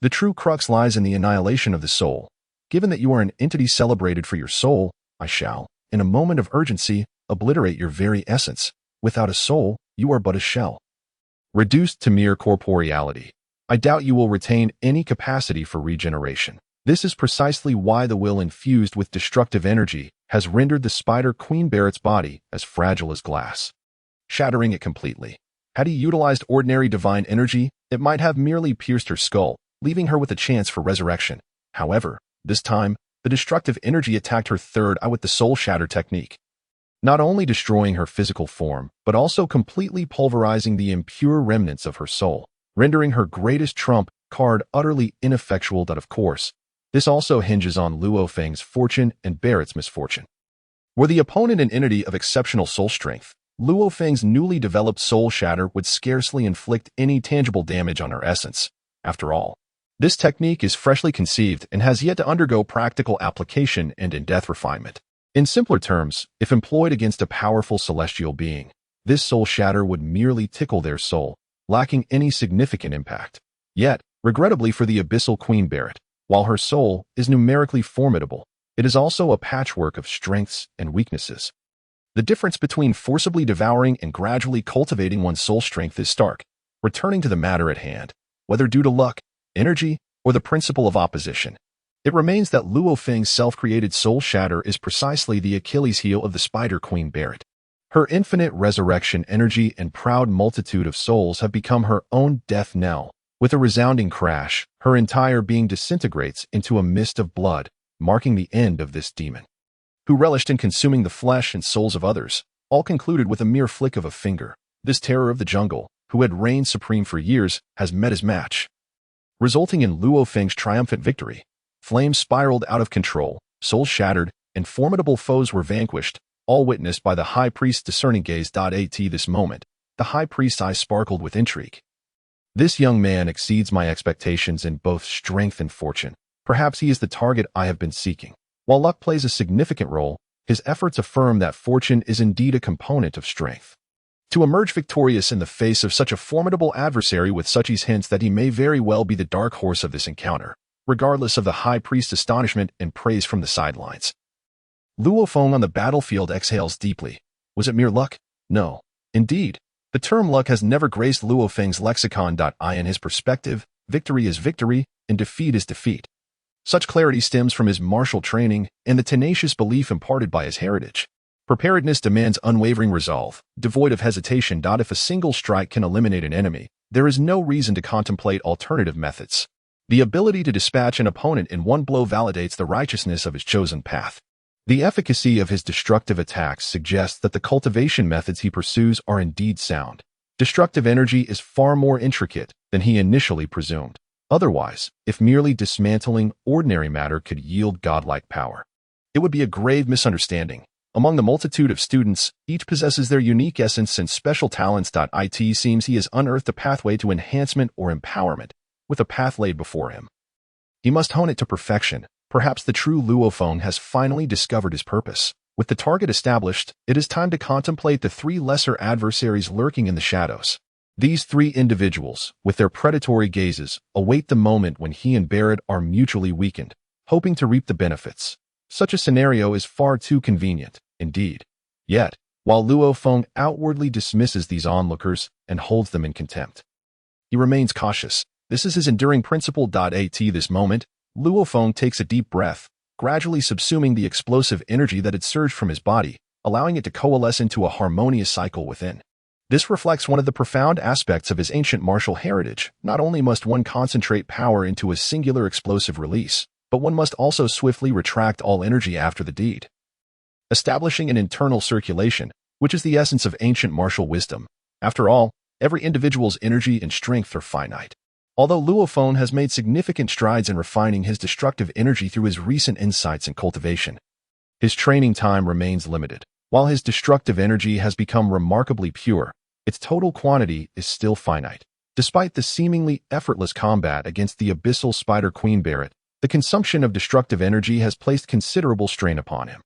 The true crux lies in the annihilation of the soul. Given that you are an entity celebrated for your soul, I shall, in a moment of urgency, obliterate your very essence. Without a soul, you are but a shell. Reduced to mere corporeality, I doubt you will retain any capacity for regeneration. This is precisely why the will infused with destructive energy has rendered the Spider Queen Barrett's body as fragile as glass, shattering it completely. Had he utilized ordinary divine energy, it might have merely pierced her skull, leaving her with a chance for resurrection. However, this time, the destructive energy attacked her third eye with the Soul Shatter technique, not only destroying her physical form, but also completely pulverizing the impure remnants of her soul, rendering her greatest trump card utterly ineffectual. Of course, this also hinges on Luo Feng's fortune and Barrett's misfortune. Were the opponent an entity of exceptional soul strength, Luo Feng's newly developed Soul Shatter would scarcely inflict any tangible damage on her essence. After all, this technique is freshly conceived and has yet to undergo practical application and in-depth refinement. In simpler terms, if employed against a powerful celestial being, this Soul Shatter would merely tickle their soul, lacking any significant impact. Yet, regrettably for the Abyssal Queen Barrett, while her soul is numerically formidable, it is also a patchwork of strengths and weaknesses. The difference between forcibly devouring and gradually cultivating one's soul strength is stark. Returning to the matter at hand, whether due to luck, energy, or the principle of opposition, it remains that Luo Feng's self-created Soul Shatter is precisely the Achilles heel of the Spider Queen Barrett. Her infinite resurrection energy and proud multitude of souls have become her own death knell. With a resounding crash, her entire being disintegrates into a mist of blood, marking the end of this demon, who relished in consuming the flesh and souls of others, all concluded with a mere flick of a finger. This terror of the jungle, who had reigned supreme for years, has met his match, resulting in Luo Feng's triumphant victory. Flames spiraled out of control, souls shattered, and formidable foes were vanquished, all witnessed by the High Priest's discerning gaze. At this moment, the High Priest's eyes sparkled with intrigue. This young man exceeds my expectations in both strength and fortune. Perhaps he is the target I have been seeking. While luck plays a significant role, his efforts affirm that fortune is indeed a component of strength. To emerge victorious in the face of such a formidable adversary with such hints that he may very well be the dark horse of this encounter, regardless of the High Priest's astonishment and praise from the sidelines. Luo Feng on the battlefield exhales deeply. Was it mere luck? No. Indeed, the term luck has never graced Luo Feng's lexicon. In his perspective, victory is victory, and defeat is defeat. Such clarity stems from his martial training and the tenacious belief imparted by his heritage. Preparedness demands unwavering resolve, devoid of hesitation. If a single strike can eliminate an enemy, there is no reason to contemplate alternative methods. The ability to dispatch an opponent in one blow validates the righteousness of his chosen path. The efficacy of his destructive attacks suggests that the cultivation methods he pursues are indeed sound. Destructive energy is far more intricate than he initially presumed. Otherwise, if merely dismantling ordinary matter could yield godlike power, it would be a grave misunderstanding. Among the multitude of students, each possesses their unique essence and special talents. It seems he has unearthed a pathway to enhancement or empowerment, with a path laid before him. He must hone it to perfection. Perhaps the true Luo Feng has finally discovered his purpose. With the target established, it is time to contemplate the three lesser adversaries lurking in the shadows. These three individuals, with their predatory gazes, await the moment when he and Barrett are mutually weakened, hoping to reap the benefits. Such a scenario is far too convenient, indeed. Yet, while Luo Feng outwardly dismisses these onlookers and holds them in contempt, he remains cautious. This is his enduring principle. At this moment, Luo Feng takes a deep breath, gradually subsuming the explosive energy that had surged from his body, allowing it to coalesce into a harmonious cycle within. This reflects one of the profound aspects of his ancient martial heritage. Not only must one concentrate power into a singular explosive release, but one must also swiftly retract all energy after the deed, establishing an internal circulation, which is the essence of ancient martial wisdom. After all, Every individual's energy and strength are finite. Although Luo Feng has made significant strides in refining his destructive energy through his recent insights and cultivation, his training time remains limited. While his destructive energy has become remarkably pure, its total quantity is still finite. Despite the seemingly effortless combat against the abyssal spider queen Barrett, the consumption of destructive energy has placed considerable strain upon him.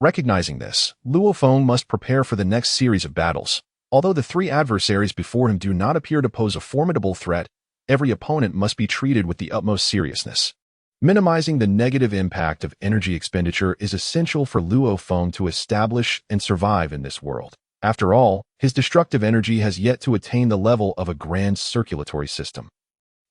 Recognizing this, Luo Feng must prepare for the next series of battles. Although the three adversaries before him do not appear to pose a formidable threat, every opponent must be treated with the utmost seriousness. Minimizing the negative impact of energy expenditure is essential for Luo Feng to establish and survive in this world. After all, his destructive energy has yet to attain the level of a grand circulatory system,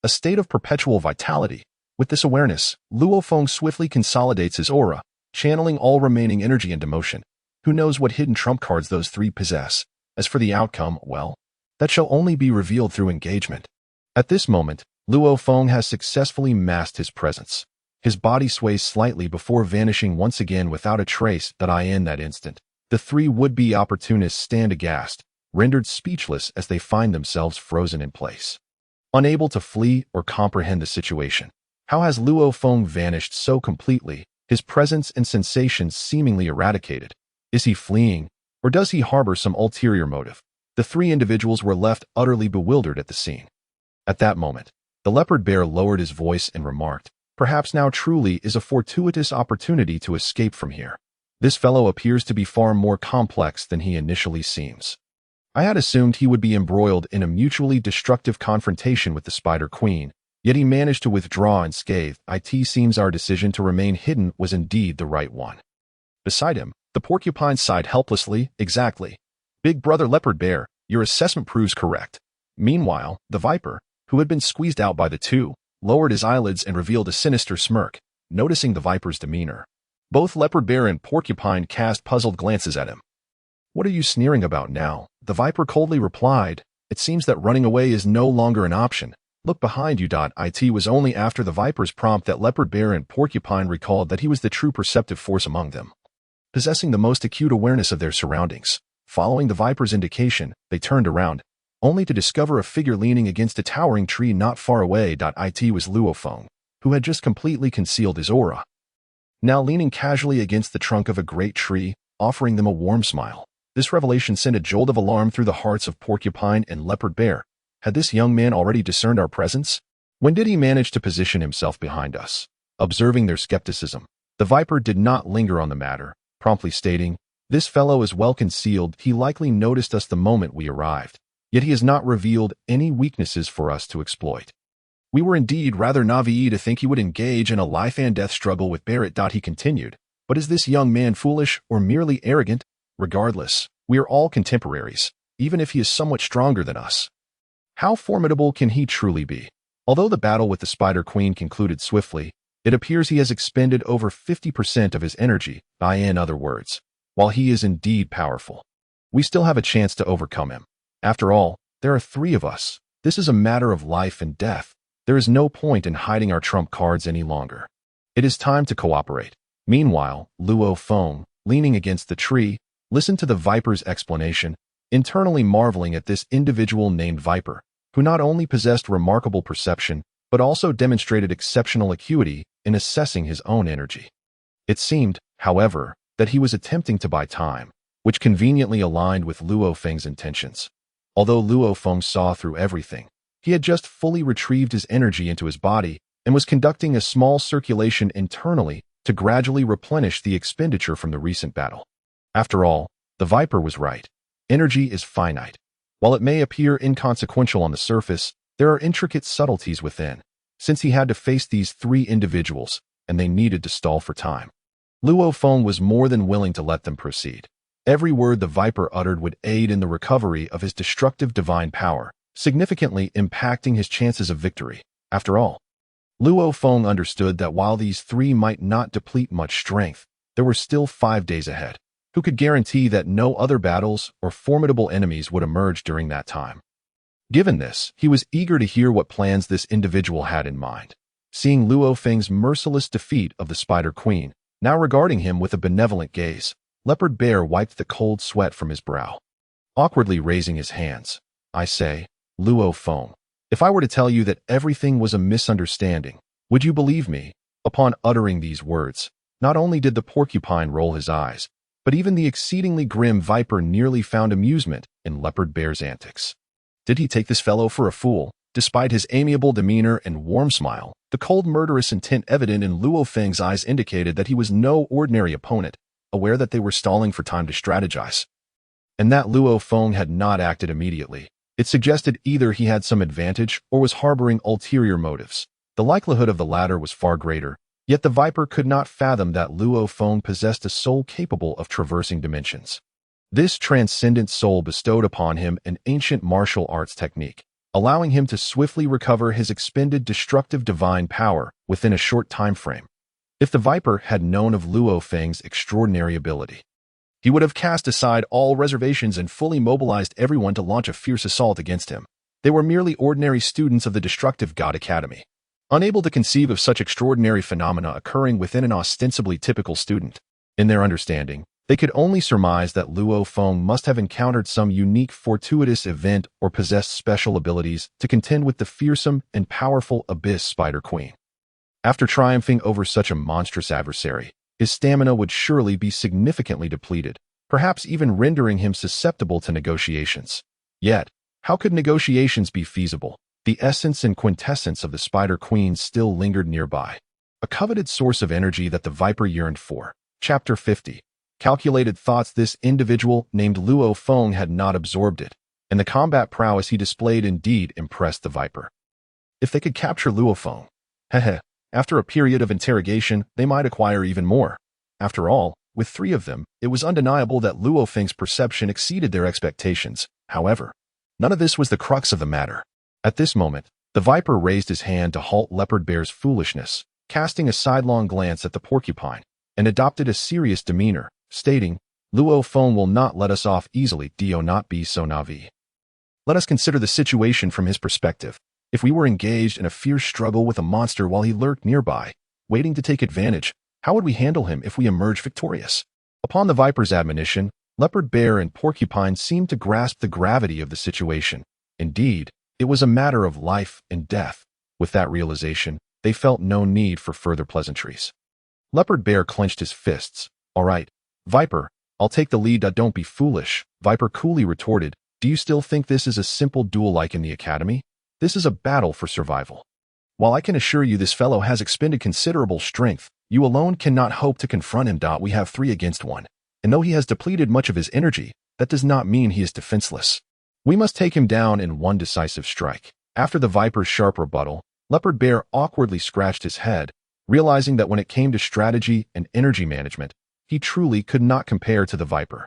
a state of perpetual vitality. With this awareness, Luo Feng swiftly consolidates his aura, channeling all remaining energy into motion. Who knows what hidden trump cards those three possess? As for the outcome, well, that shall only be revealed through engagement. At this moment, Luo Feng has successfully masked his presence. His body sways slightly before vanishing once again without a trace in that instant. The three would-be opportunists stand aghast, rendered speechless as they find themselves frozen in place, unable to flee or comprehend the situation. How has Luo Feng vanished so completely, his presence and sensations seemingly eradicated? Is he fleeing, or does he harbor some ulterior motive? The three individuals were left utterly bewildered at the scene. At that moment, the leopard bear lowered his voice and remarked, "Perhaps now truly is a fortuitous opportunity to escape from here. This fellow appears to be far more complex than he initially seems. I had assumed he would be embroiled in a mutually destructive confrontation with the Spider Queen, yet he managed to withdraw unscathed. It seems our decision to remain hidden was indeed the right one." Beside him, the porcupine sighed helplessly. "Exactly. Big brother leopard bear, your assessment proves correct." Meanwhile, the viper, who had been squeezed out by the two, lowered his eyelids and revealed a sinister smirk, noticing the viper's demeanor. Both leopard bear and porcupine cast puzzled glances at him. "What are you sneering about now?" the viper coldly replied. "It seems that running away is no longer an option. Look behind you. It was only after the viper's prompt that leopard bear and porcupine recalled that he was the true perceptive force among them, possessing the most acute awareness of their surroundings. Following the viper's indication, they turned around, only to discover a figure leaning against a towering tree not far away. It was Luo Feng, who had just completely concealed his aura, now leaning casually against the trunk of a great tree, offering them a warm smile. This revelation sent a jolt of alarm through the hearts of porcupine and leopard bear. Had this young man already discerned our presence? When did he manage to position himself behind us? Observing their skepticism, the viper did not linger on the matter, promptly stating, "This fellow is well concealed. He likely noticed us the moment we arrived. Yet he has not revealed any weaknesses for us to exploit. We were indeed rather naive to think he would engage in a life-and-death struggle with Barrett." He continued, "But is this young man foolish or merely arrogant? Regardless, we are all contemporaries, even if he is somewhat stronger than us. How formidable can he truly be?" Although the battle with the Spider Queen concluded swiftly, it appears he has expended over 50% of his energy. In other words, while he is indeed powerful, we still have a chance to overcome him. After all, there are three of us. This is a matter of life and death. There is no point in hiding our trump cards any longer. It is time to cooperate. Meanwhile, Luo Feng, leaning against the tree, listened to the viper's explanation, internally marveling at this individual named Viper, who not only possessed remarkable perception, but also demonstrated exceptional acuity in assessing his own energy. It seemed, however, that he was attempting to buy time, which conveniently aligned with Luo Feng's intentions. Although Luo Feng saw through everything, he had just fully retrieved his energy into his body and was conducting a small circulation internally to gradually replenish the expenditure from the recent battle. After all, the viper was right. Energy is finite. While it may appear inconsequential on the surface, there are intricate subtleties within. Since he had to face these three individuals, and they needed to stall for time, Luo Feng was more than willing to let them proceed. Every word the viper uttered would aid in the recovery of his destructive divine power, significantly impacting his chances of victory. After all, Luo Feng understood that while these three might not deplete much strength, there were still 5 days ahead. Who could guarantee that no other battles or formidable enemies would emerge during that time? Given this, he was eager to hear what plans this individual had in mind. Seeing Luo Feng's merciless defeat of the Spider Queen, now regarding him with a benevolent gaze, Leopard Bear wiped the cold sweat from his brow. Awkwardly raising his hands, I say, Luo Feng. If I were to tell you that everything was a misunderstanding, would you believe me? Upon uttering these words, not only did the porcupine roll his eyes, but even the exceedingly grim viper nearly found amusement in Leopard Bear's antics. Did he take this fellow for a fool? Despite his amiable demeanor and warm smile, the cold murderous intent evident in Luo Feng's eyes indicated that he was no ordinary opponent, aware that they were stalling for time to strategize. And that Luo Feng had not acted immediately. It suggested either he had some advantage or was harboring ulterior motives. The likelihood of the latter was far greater, yet the viper could not fathom that Luo Feng possessed a soul capable of traversing dimensions. This transcendent soul bestowed upon him an ancient martial arts technique, allowing him to swiftly recover his expended destructive divine power within a short time frame. If the viper had known of Luo Feng's extraordinary ability, he would have cast aside all reservations and fully mobilized everyone to launch a fierce assault against him. They were merely ordinary students of the destructive God Academy, unable to conceive of such extraordinary phenomena occurring within an ostensibly typical student. In their understanding, they could only surmise that Luo Feng must have encountered some unique fortuitous event or possessed special abilities to contend with the fearsome and powerful Abyss Spider Queen. After triumphing over such a monstrous adversary, his stamina would surely be significantly depleted, perhaps even rendering him susceptible to negotiations. Yet, how could negotiations be feasible? The essence and quintessence of the Spider Queen still lingered nearby, a coveted source of energy that the viper yearned for. Chapter 50. Calculated thoughts. This individual named Luo Feng had not absorbed it, and the combat prowess he displayed indeed impressed the viper. If they could capture Luo Feng, after a period of interrogation, they might acquire even more. After all, with 3 of them, it was undeniable that Luo Feng's perception exceeded their expectations. However, none of this was the crux of the matter. At this moment, the viper raised his hand to halt Leopard Bear's foolishness, casting a sidelong glance at the porcupine, and adopted a serious demeanor, stating, Luo Feng will not let us off easily, do not be so naive. Let us consider the situation from his perspective. If we were engaged in a fierce struggle with a monster while he lurked nearby, waiting to take advantage, how would we handle him if we emerged victorious? Upon the viper's admonition, Leopard Bear and Porcupine seemed to grasp the gravity of the situation. Indeed, it was a matter of life and death. With that realization, they felt no need for further pleasantries. Leopard Bear clenched his fists. All right, Viper, I'll take the lead. Don't be foolish, Viper coolly retorted. Do you still think this is a simple duel like in the academy? This is a battle for survival. While I can assure you this fellow has expended considerable strength, you alone cannot hope to confront him. We have 3 against 1. And though he has depleted much of his energy, that does not mean he is defenseless. We must take him down in one decisive strike. After the viper's sharp rebuttal, Leopard Bear awkwardly scratched his head, realizing that when it came to strategy and energy management, he truly could not compare to the viper.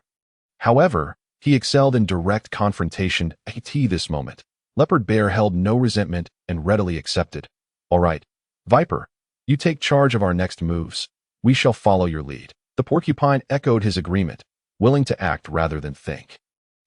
However, he excelled in direct confrontation at this moment. Leopard Bear held no resentment and readily accepted. All right, Viper, you take charge of our next moves. We shall follow your lead. The porcupine echoed his agreement, willing to act rather than think.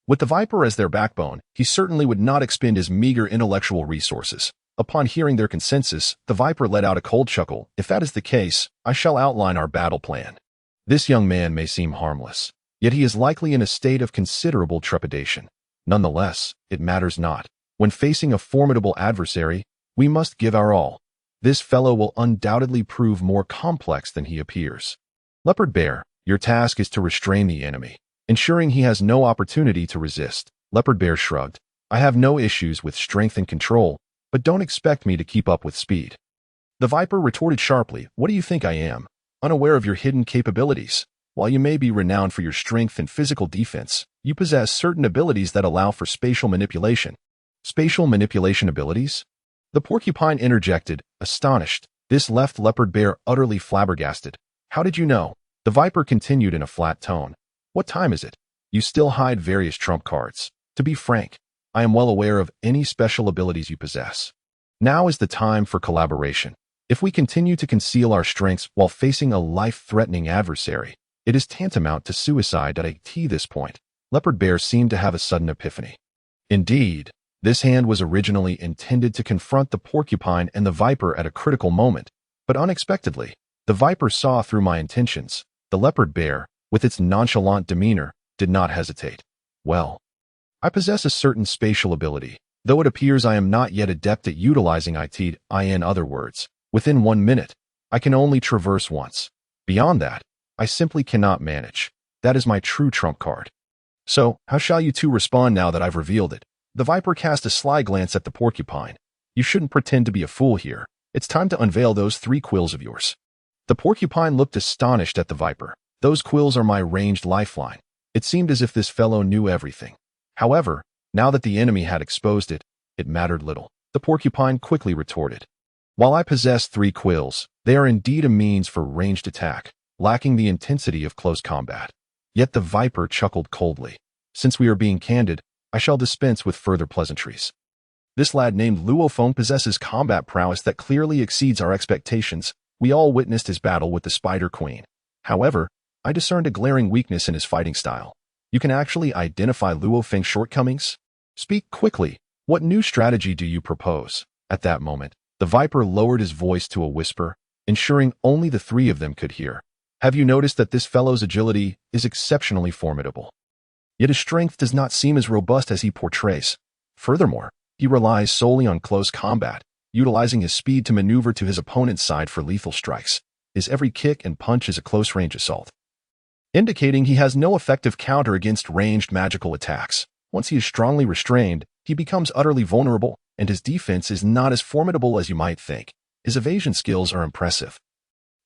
With the viper as their backbone, he certainly would not expend his meager intellectual resources. Upon hearing their consensus, the viper let out a cold chuckle. If that is the case, I shall outline our battle plan. This young man may seem harmless, yet he is likely in a state of considerable trepidation. Nonetheless, it matters not. When facing a formidable adversary, we must give our all. This fellow will undoubtedly prove more complex than he appears. Leopard Bear, your task is to restrain the enemy, ensuring he has no opportunity to resist. Leopard Bear shrugged. I have no issues with strength and control, but don't expect me to keep up with speed. The viper retorted sharply, what do you think I am? Unaware of your hidden capabilities. While you may be renowned for your strength and physical defense, you possess certain abilities that allow for spatial manipulation. Spatial manipulation abilities? The porcupine interjected, astonished. This left Leopard Bear utterly flabbergasted. How did you know? The viper continued in a flat tone. What time is it? You still hide various trump cards. To be frank, I am well aware of any special abilities you possess. Now is the time for collaboration. If we continue to conceal our strengths while facing a life-threatening adversary, it is tantamount to suicide at this point. Leopard Bear seemed to have a sudden epiphany. Indeed, this hand was originally intended to confront the porcupine and the viper at a critical moment, but unexpectedly, the viper saw through my intentions. The Leopard Bear, with its nonchalant demeanor, did not hesitate. Well, I possess a certain spatial ability, though it appears I am not yet adept at utilizing it. In other words, within 1 minute, I can only traverse once. Beyond that, I simply cannot manage. That is my true trump card. So, how shall you two respond now that I've revealed it? The Viper cast a sly glance at the Porcupine. You shouldn't pretend to be a fool here. It's time to unveil those 3 quills of yours. The Porcupine looked astonished at the Viper. Those quills are my ranged lifeline. It seemed as if this fellow knew everything. However, now that the enemy had exposed it, it mattered little. The Porcupine quickly retorted. While I possess 3 quills, they are indeed a means for ranged attack, lacking the intensity of close combat. Yet the Viper chuckled coldly. Since we are being candid, I shall dispense with further pleasantries. This lad named Luo Feng possesses combat prowess that clearly exceeds our expectations. We all witnessed his battle with the Spider Queen. However, I discerned a glaring weakness in his fighting style. You can actually identify Luo Feng's shortcomings? Speak quickly. What new strategy do you propose? At that moment, the Viper lowered his voice to a whisper, ensuring only the 3 of them could hear. Have you noticed that this fellow's agility is exceptionally formidable? Yet his strength does not seem as robust as he portrays. Furthermore, he relies solely on close combat, utilizing his speed to maneuver to his opponent's side for lethal strikes. His every kick and punch is a close-range assault, indicating he has no effective counter against ranged magical attacks. Once he is strongly restrained, he becomes utterly vulnerable, and his defense is not as formidable as you might think. His evasion skills are impressive,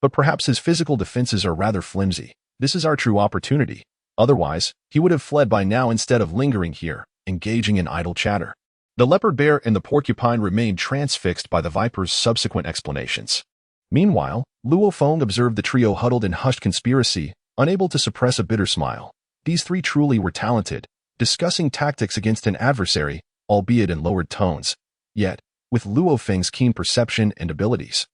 but perhaps his physical defenses are rather flimsy. This is our true opportunity. Otherwise, he would have fled by now instead of lingering here, engaging in idle chatter. The Leopard Bear and the Porcupine remained transfixed by the Viper's subsequent explanations. Meanwhile, Luo Feng observed the trio huddled in hushed conspiracy, unable to suppress a bitter smile. These 3 truly were talented, discussing tactics against an adversary, albeit in lowered tones. Yet, with Luo Feng's keen perception and abilities,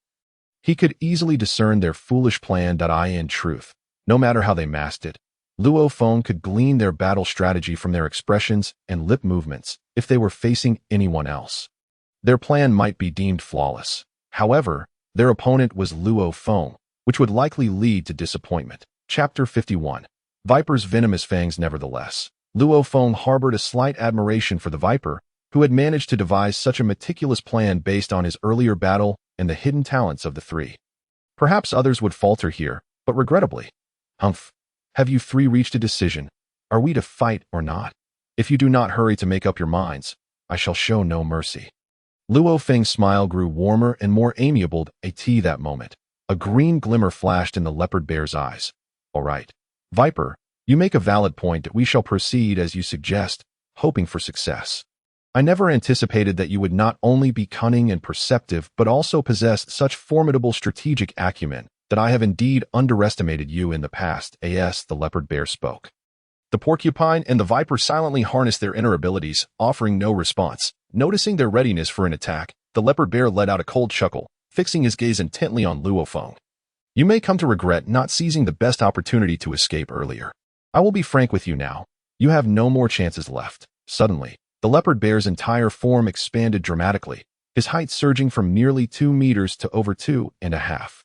he could easily discern their foolish plan. In truth, no matter how they masked it, Luo Feng could glean their battle strategy from their expressions and lip movements if they were facing anyone else. Their plan might be deemed flawless. However, their opponent was Luo Feng, which would likely lead to disappointment. Chapter 51. Viper's Venomous Fangs. Nevertheless, Luo Feng harbored a slight admiration for the Viper, who had managed to devise such a meticulous plan based on his earlier battle and the hidden talents of the 3. Perhaps others would falter here, but regrettably. Hmph. Have you 3 reached a decision? Are we to fight or not? If you do not hurry to make up your minds, I shall show no mercy. Luo Feng's smile grew warmer and more amiable at that moment. A green glimmer flashed in the Leopard Bear's eyes. All right, Viper, you make a valid point that we shall proceed as you suggest, hoping for success. I never anticipated that you would not only be cunning and perceptive but also possess such formidable strategic acumen that I have indeed underestimated you in the past. The Leopard Bear spoke. The Porcupine and the Viper silently harnessed their inner abilities, offering no response. Noticing their readiness for an attack, the Leopard Bear let out a cold chuckle, fixing his gaze intently on Luo Feng. You may come to regret not seizing the best opportunity to escape earlier. I will be frank with you now. You have no more chances left. Suddenly, the Leopard Bear's entire form expanded dramatically, his height surging from nearly 2 meters to over 2.5.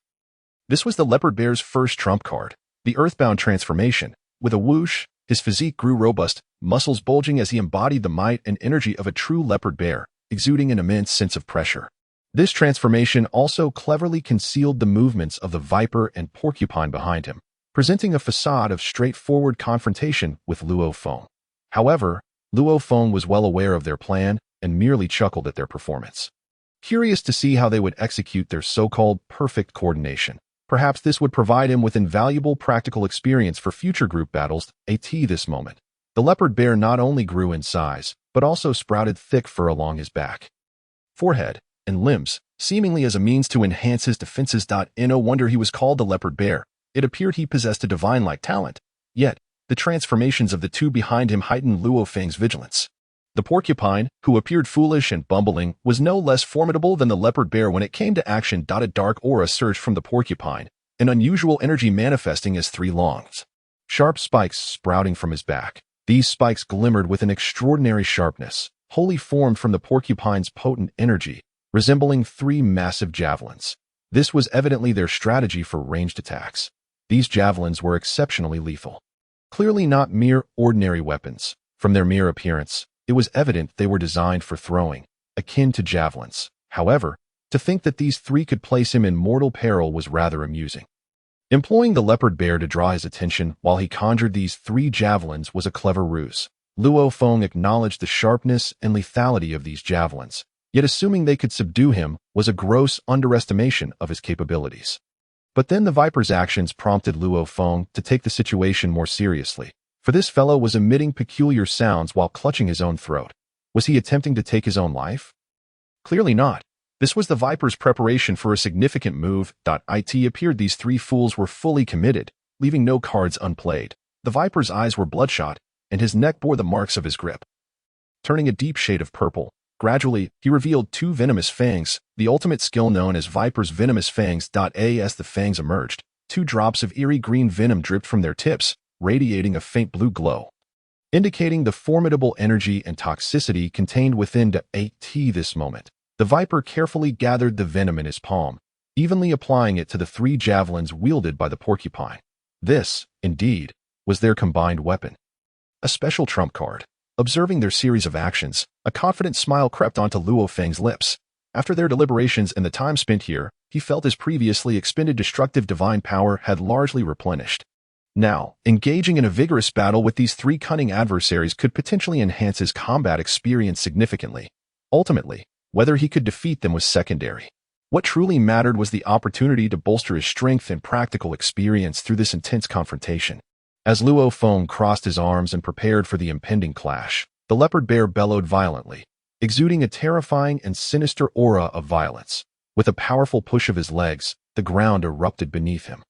This was the Leopard Bear's first trump card, the Earthbound transformation. With a whoosh, his physique grew robust, muscles bulging as he embodied the might and energy of a true leopard bear, exuding an immense sense of pressure. This transformation also cleverly concealed the movements of the Viper and Porcupine behind him, presenting a facade of straightforward confrontation with Luo Feng. However, Luo Feng was well aware of their plan and merely chuckled at their performance. Curious to see how they would execute their so-called perfect coordination. Perhaps this would provide him with invaluable practical experience for future group battles. At this moment, the leopard bear not only grew in size, but also sprouted thick fur along his back, forehead, and limbs, seemingly as a means to enhance his defenses. No wonder he was called the leopard bear. It appeared he possessed a divine-like talent. Yet, the transformations of the 2 behind him heightened Luo Feng's vigilance. The Porcupine, who appeared foolish and bumbling, was no less formidable than the leopard bear when it came to action. A dark aura surged from the Porcupine, an unusual energy manifesting as 3 long, sharp spikes sprouting from his back. These spikes glimmered with an extraordinary sharpness, wholly formed from the Porcupine's potent energy, resembling 3 massive javelins. This was evidently their strategy for ranged attacks. These javelins were exceptionally lethal. Clearly not mere ordinary weapons. From their mere appearance, it was evident they were designed for throwing, akin to javelins. However, to think that these three could place him in mortal peril was rather amusing. Employing the leopard bear to draw his attention while he conjured these three javelins was a clever ruse. Luo Feng acknowledged the sharpness and lethality of these javelins, yet assuming they could subdue him was a gross underestimation of his capabilities. But then the Viper's actions prompted Luo Feng to take the situation more seriously, for this fellow was emitting peculiar sounds while clutching his own throat. Was he attempting to take his own life? Clearly not. This was the Viper's preparation for a significant move. It appeared these three fools were fully committed, leaving no cards unplayed. The Viper's eyes were bloodshot, and his neck bore the marks of his grip. Turning a deep shade of purple, gradually, he revealed two venomous fangs, the ultimate skill known as Viper's venomous fangs. As the fangs emerged, 2 drops of eerie green venom dripped from their tips, radiating a faint blue glow, indicating the formidable energy and toxicity contained within this moment. The Viper carefully gathered the venom in his palm, evenly applying it to the 3 javelins wielded by the porcupine. This, indeed, was their combined weapon. A special trump card. Observing their series of actions, a confident smile crept onto Luo Feng's lips. After their deliberations and the time spent here, he felt his previously expended destructive divine power had largely replenished. Now, engaging in a vigorous battle with these 3 cunning adversaries could potentially enhance his combat experience significantly. Ultimately, whether he could defeat them was secondary. What truly mattered was the opportunity to bolster his strength and practical experience through this intense confrontation. As Luo Feng crossed his arms and prepared for the impending clash, the leopard bear bellowed violently, exuding a terrifying and sinister aura of violence. With a powerful push of his legs, the ground erupted beneath him,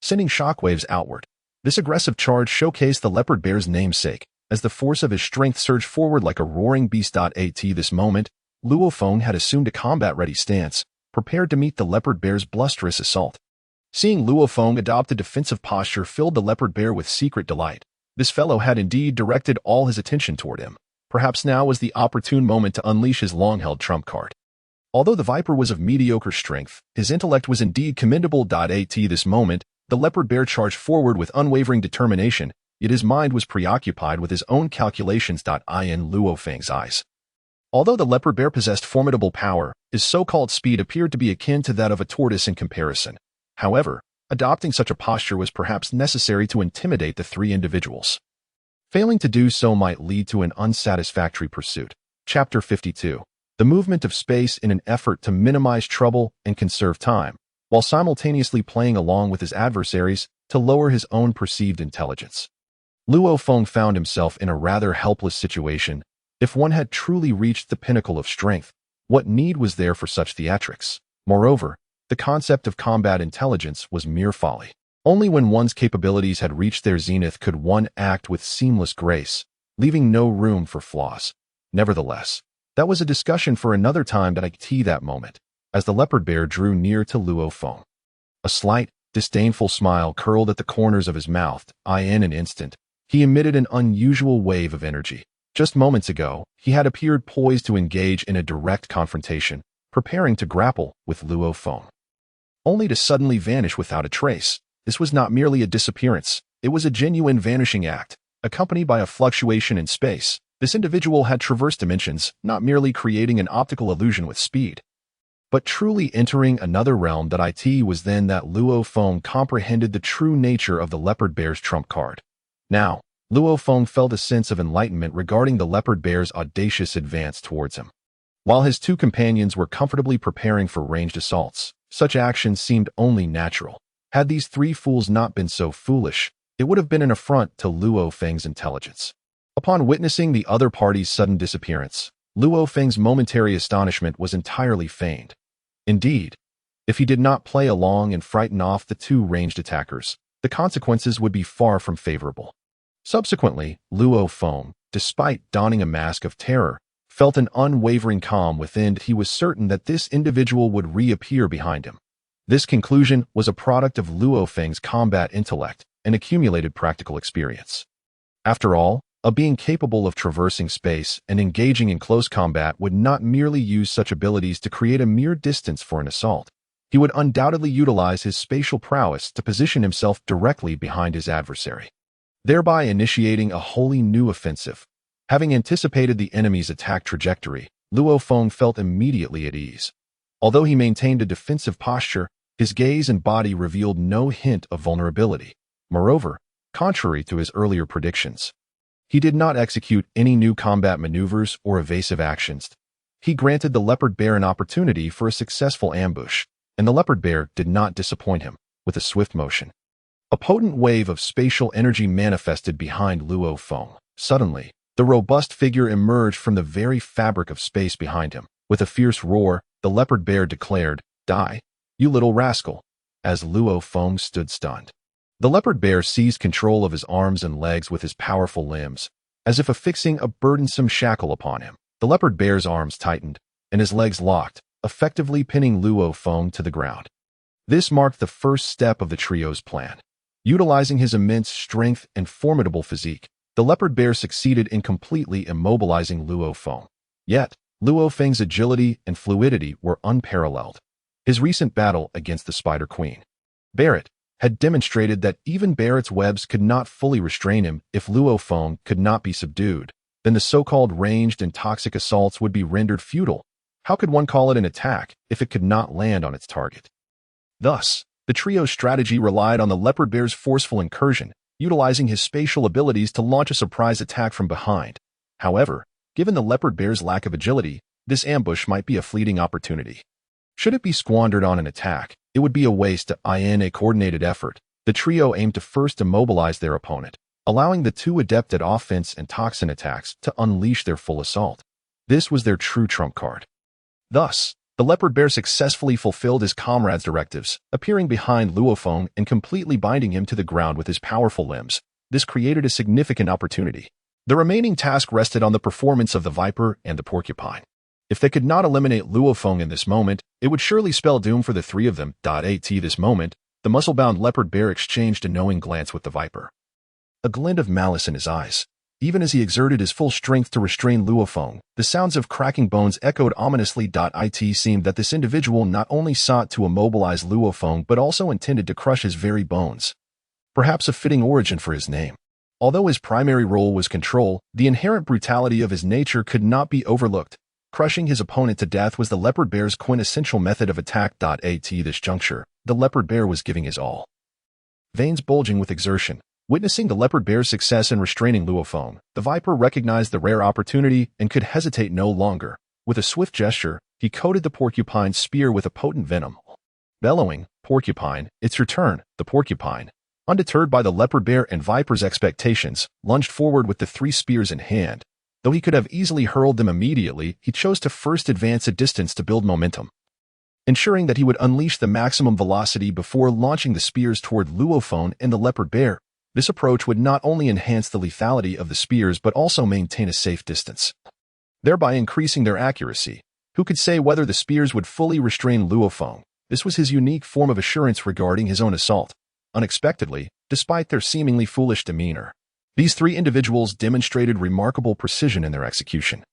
sending shockwaves outward. This aggressive charge showcased the leopard bear's namesake, as the force of his strength surged forward like a roaring beast. At this moment, Luo Feng had assumed a combat-ready stance, prepared to meet the leopard bear's blusterous assault. Seeing Luo Feng adopt a defensive posture filled the leopard bear with secret delight. This fellow had indeed directed all his attention toward him. Perhaps now was the opportune moment to unleash his long-held trump card. Although the Viper was of mediocre strength, his intellect was indeed commendable. At this moment, the leopard bear charged forward with unwavering determination, yet his mind was preoccupied with his own calculations. In Luo Feng's eyes, although the leopard bear possessed formidable power, his so-called speed appeared to be akin to that of a tortoise in comparison. However, adopting such a posture was perhaps necessary to intimidate the 3 individuals. Failing to do so might lead to an unsatisfactory pursuit. Chapter 52. The movement of space in an effort to minimize trouble and conserve time, while simultaneously playing along with his adversaries to lower his own perceived intelligence. Luo Feng found himself in a rather helpless situation. If one had truly reached the pinnacle of strength, what need was there for such theatrics? Moreover, the concept of combat intelligence was mere folly. Only when one's capabilities had reached their zenith could one act with seamless grace, leaving no room for flaws. Nevertheless, that was a discussion for another time. That moment, as the leopard bear drew near to Luo Feng, a slight, disdainful smile curled at the corners of his mouth. In an instant, he emitted an unusual wave of energy. Just moments ago, he had appeared poised to engage in a direct confrontation, preparing to grapple with Luo Feng, only to suddenly vanish without a trace. This was not merely a disappearance, it was a genuine vanishing act, accompanied by a fluctuation in space. This individual had traversed dimensions, not merely creating an optical illusion with speed, but truly entering another realm. It was then that Luo Feng comprehended the true nature of the leopard bear's trump card. Now, Luo Feng felt a sense of enlightenment regarding the leopard bear's audacious advance towards him. While his 2 companions were comfortably preparing for ranged assaults, such actions seemed only natural. Had these 3 fools not been so foolish, it would have been an affront to Luo Feng's intelligence. Upon witnessing the other party's sudden disappearance, Luo Feng's momentary astonishment was entirely feigned. Indeed, if he did not play along and frighten off the 2 ranged attackers, the consequences would be far from favorable. Subsequently, Luo Feng, despite donning a mask of terror, felt an unwavering calm within. He was certain that this individual would reappear behind him. This conclusion was a product of Luo Feng's combat intellect and accumulated practical experience. After all, a being capable of traversing space and engaging in close combat would not merely use such abilities to create a mere distance for an assault. He would undoubtedly utilize his spatial prowess to position himself directly behind his adversary, thereby initiating a wholly new offensive. Having anticipated the enemy's attack trajectory, Luo Feng felt immediately at ease. Although he maintained a defensive posture, his gaze and body revealed no hint of vulnerability. Moreover, contrary to his earlier predictions, he did not execute any new combat maneuvers or evasive actions. He granted the leopard bear an opportunity for a successful ambush, and the leopard bear did not disappoint him with a swift motion. A potent wave of spatial energy manifested behind Luo Feng. Suddenly, the robust figure emerged from the very fabric of space behind him. With a fierce roar, the leopard bear declared, "Die, you little rascal," as Luo Feng stood stunned. The leopard bear seized control of his arms and legs with his powerful limbs, as if affixing a burdensome shackle upon him. The leopard bear's arms tightened, and his legs locked, effectively pinning Luo Feng to the ground. This marked the first step of the trio's plan. Utilizing his immense strength and formidable physique, the leopard bear succeeded in completely immobilizing Luo Feng. Yet, Luo Feng's agility and fluidity were unparalleled. His recent battle against the Spider Queen, Barrett, had demonstrated that even Barrett's webs could not fully restrain him. If Luo Feng could not be subdued, then the so-called ranged and toxic assaults would be rendered futile. How could one call it an attack if it could not land on its target? Thus, the trio's strategy relied on the leopard bear's forceful incursion, utilizing his spatial abilities to launch a surprise attack from behind. However, given the leopard bear's lack of agility, this ambush might be a fleeting opportunity. Should it be squandered on an attack, it would be a waste in a coordinated effort. The trio aimed to first immobilize their opponent, allowing the two adept at offense and toxin attacks to unleash their full assault. This was their true trump card. Thus, the leopard bear successfully fulfilled his comrade's directives, appearing behind Luo Feng and completely binding him to the ground with his powerful limbs. This created a significant opportunity. The remaining task rested on the performance of the viper and the porcupine. If they could not eliminate Luo Feng in this moment, it would surely spell doom for the three of them. At this moment, the muscle-bound leopard bear exchanged a knowing glance with the viper, a glint of malice in his eyes. Even as he exerted his full strength to restrain Luo Feng, the sounds of cracking bones echoed ominously. It seemed that this individual not only sought to immobilize Luo Feng but also intended to crush his very bones. Perhaps a fitting origin for his name. Although his primary role was control, the inherent brutality of his nature could not be overlooked. Crushing his opponent to death was the leopard bear's quintessential method of attack. At this juncture, the leopard bear was giving his all. Veins bulging with exertion. Witnessing the leopard bear's success in restraining Luo Feng, the viper recognized the rare opportunity and could hesitate no longer. With a swift gesture, he coated the porcupine's spear with a potent venom. Bellowing, "Porcupine, it's your turn!" The porcupine, undeterred by the leopard bear and viper's expectations, lunged forward with the three spears in hand. Though he could have easily hurled them immediately, he chose to first advance a distance to build momentum, ensuring that he would unleash the maximum velocity before launching the spears toward Luo Feng and the leopard bear. This approach would not only enhance the lethality of the spears but also maintain a safe distance, thereby increasing their accuracy. Who could say whether the spears would fully restrain Luo Feng? This was his unique form of assurance regarding his own assault. Unexpectedly, despite their seemingly foolish demeanor, these three individuals demonstrated remarkable precision in their execution,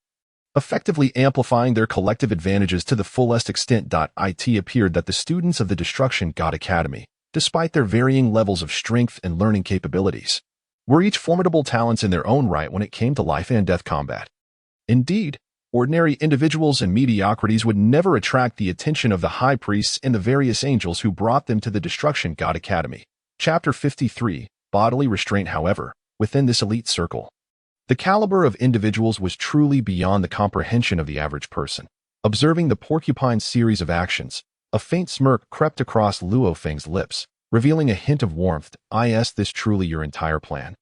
effectively amplifying their collective advantages to the fullest extent. It appeared that the students of the Destruction God Academy, despite their varying levels of strength and learning capabilities, were each formidable talents in their own right when it came to life and death combat. Indeed, ordinary individuals and mediocrities would never attract the attention of the high priests and the various angels who brought them to the Destruction God Academy. Chapter 53, Bodily Restraint. However, within this elite circle, the caliber of individuals was truly beyond the comprehension of the average person. Observing the porcupine's series of actions, a faint smirk crept across Luo Feng's lips, revealing a hint of warmth. "Is this truly your entire plan?"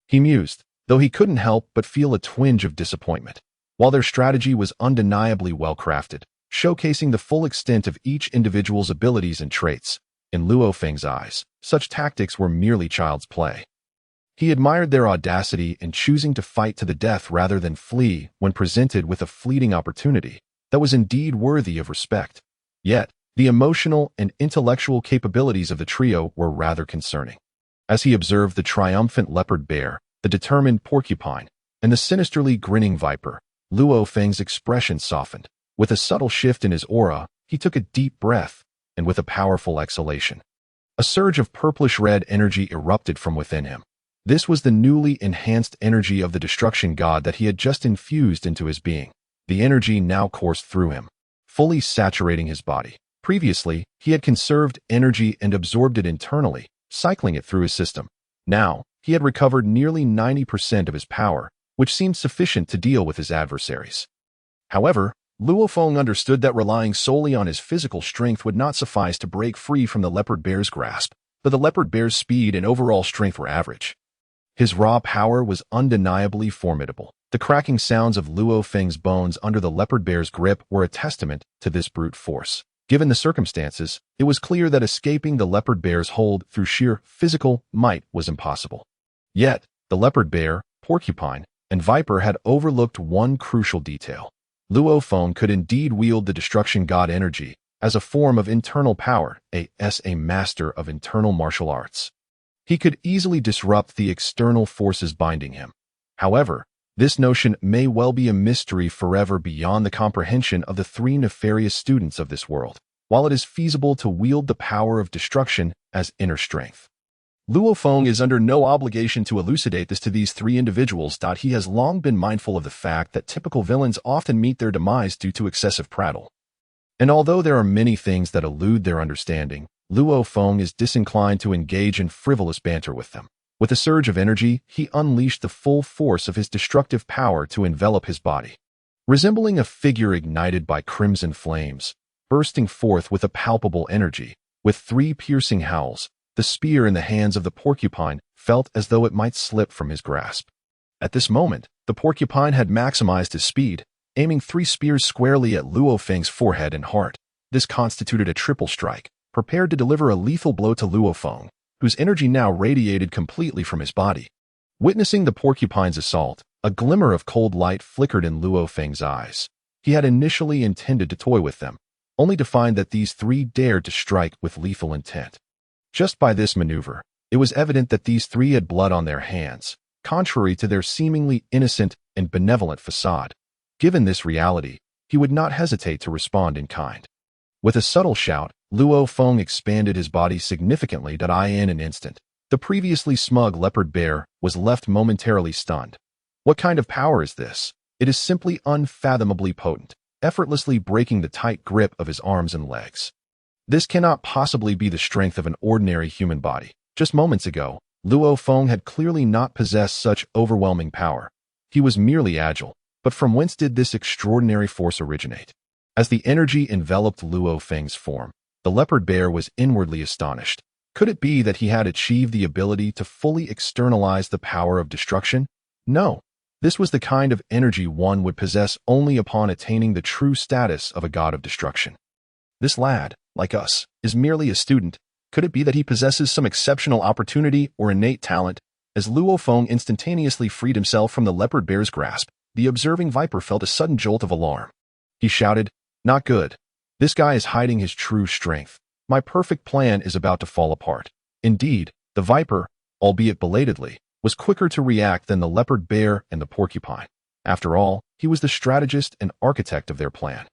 he mused, though he couldn't help but feel a twinge of disappointment. While their strategy was undeniably well-crafted, showcasing the full extent of each individual's abilities and traits, in Luo Feng's eyes, such tactics were merely child's play. He admired their audacity in choosing to fight to the death rather than flee when presented with a fleeting opportunity that was indeed worthy of respect. Yet, the emotional and intellectual capabilities of the trio were rather concerning. As he observed the triumphant leopard bear, the determined porcupine, and the sinisterly grinning viper, Luo Feng's expression softened. With a subtle shift in his aura, he took a deep breath, and with a powerful exhalation, a surge of purplish-red energy erupted from within him. This was the newly enhanced energy of the destruction god that he had just infused into his being. The energy now coursed through him, fully saturating his body. Previously, he had conserved energy and absorbed it internally, cycling it through his system. Now, he had recovered nearly 90% of his power, which seemed sufficient to deal with his adversaries. However, Luo Feng understood that relying solely on his physical strength would not suffice to break free from the leopard bear's grasp, but the leopard bear's speed and overall strength were average. His raw power was undeniably formidable. The cracking sounds of Luo Feng's bones under the leopard bear's grip were a testament to this brute force. Given the circumstances, it was clear that escaping the leopard bear's hold through sheer physical might was impossible. Yet, the leopard bear, porcupine, and viper had overlooked one crucial detail. Luo Feng could indeed wield the destruction god energy as a form of internal power, as a master of internal martial arts. He could easily disrupt the external forces binding him. However, this notion may well be a mystery forever beyond the comprehension of the three nefarious students of this world, while it is feasible to wield the power of destruction as inner strength. Luo Feng is under no obligation to elucidate this to these three individuals. He has long been mindful of the fact that typical villains often meet their demise due to excessive prattle. And although there are many things that elude their understanding, Luo Feng is disinclined to engage in frivolous banter with them. With a surge of energy, he unleashed the full force of his destructive power to envelop his body. Resembling a figure ignited by crimson flames, bursting forth with a palpable energy, with three piercing howls, the spear in the hands of the porcupine felt as though it might slip from his grasp. At this moment, the porcupine had maximized his speed, aiming three spears squarely at Luo Feng's forehead and heart. This constituted a triple strike, prepared to deliver a lethal blow to Luo Feng, whose energy now radiated completely from his body. Witnessing the porcupine's assault, a glimmer of cold light flickered in Luo Feng's eyes. He had initially intended to toy with them, only to find that these three dared to strike with lethal intent. Just by this maneuver, it was evident that these three had blood on their hands, contrary to their seemingly innocent and benevolent facade. Given this reality, he would not hesitate to respond in kind. With a subtle shout, Luo Feng expanded his body significantly. In an instant, the previously smug leopard bear was left momentarily stunned. What kind of power is this? It is simply unfathomably potent, effortlessly breaking the tight grip of his arms and legs. This cannot possibly be the strength of an ordinary human body. Just moments ago, Luo Feng had clearly not possessed such overwhelming power. He was merely agile, but from whence did this extraordinary force originate? As the energy enveloped Luo Feng's form, the leopard bear was inwardly astonished. Could it be that he had achieved the ability to fully externalize the power of destruction? No. This was the kind of energy one would possess only upon attaining the true status of a god of destruction. This lad, like us, is merely a student. Could it be that he possesses some exceptional opportunity or innate talent? As Luo Feng instantaneously freed himself from the leopard bear's grasp, the observing viper felt a sudden jolt of alarm. He shouted, "Not good. This guy is hiding his true strength. My perfect plan is about to fall apart." Indeed, the viper, albeit belatedly, was quicker to react than the leopard bear and the porcupine. After all, he was the strategist and architect of their plan.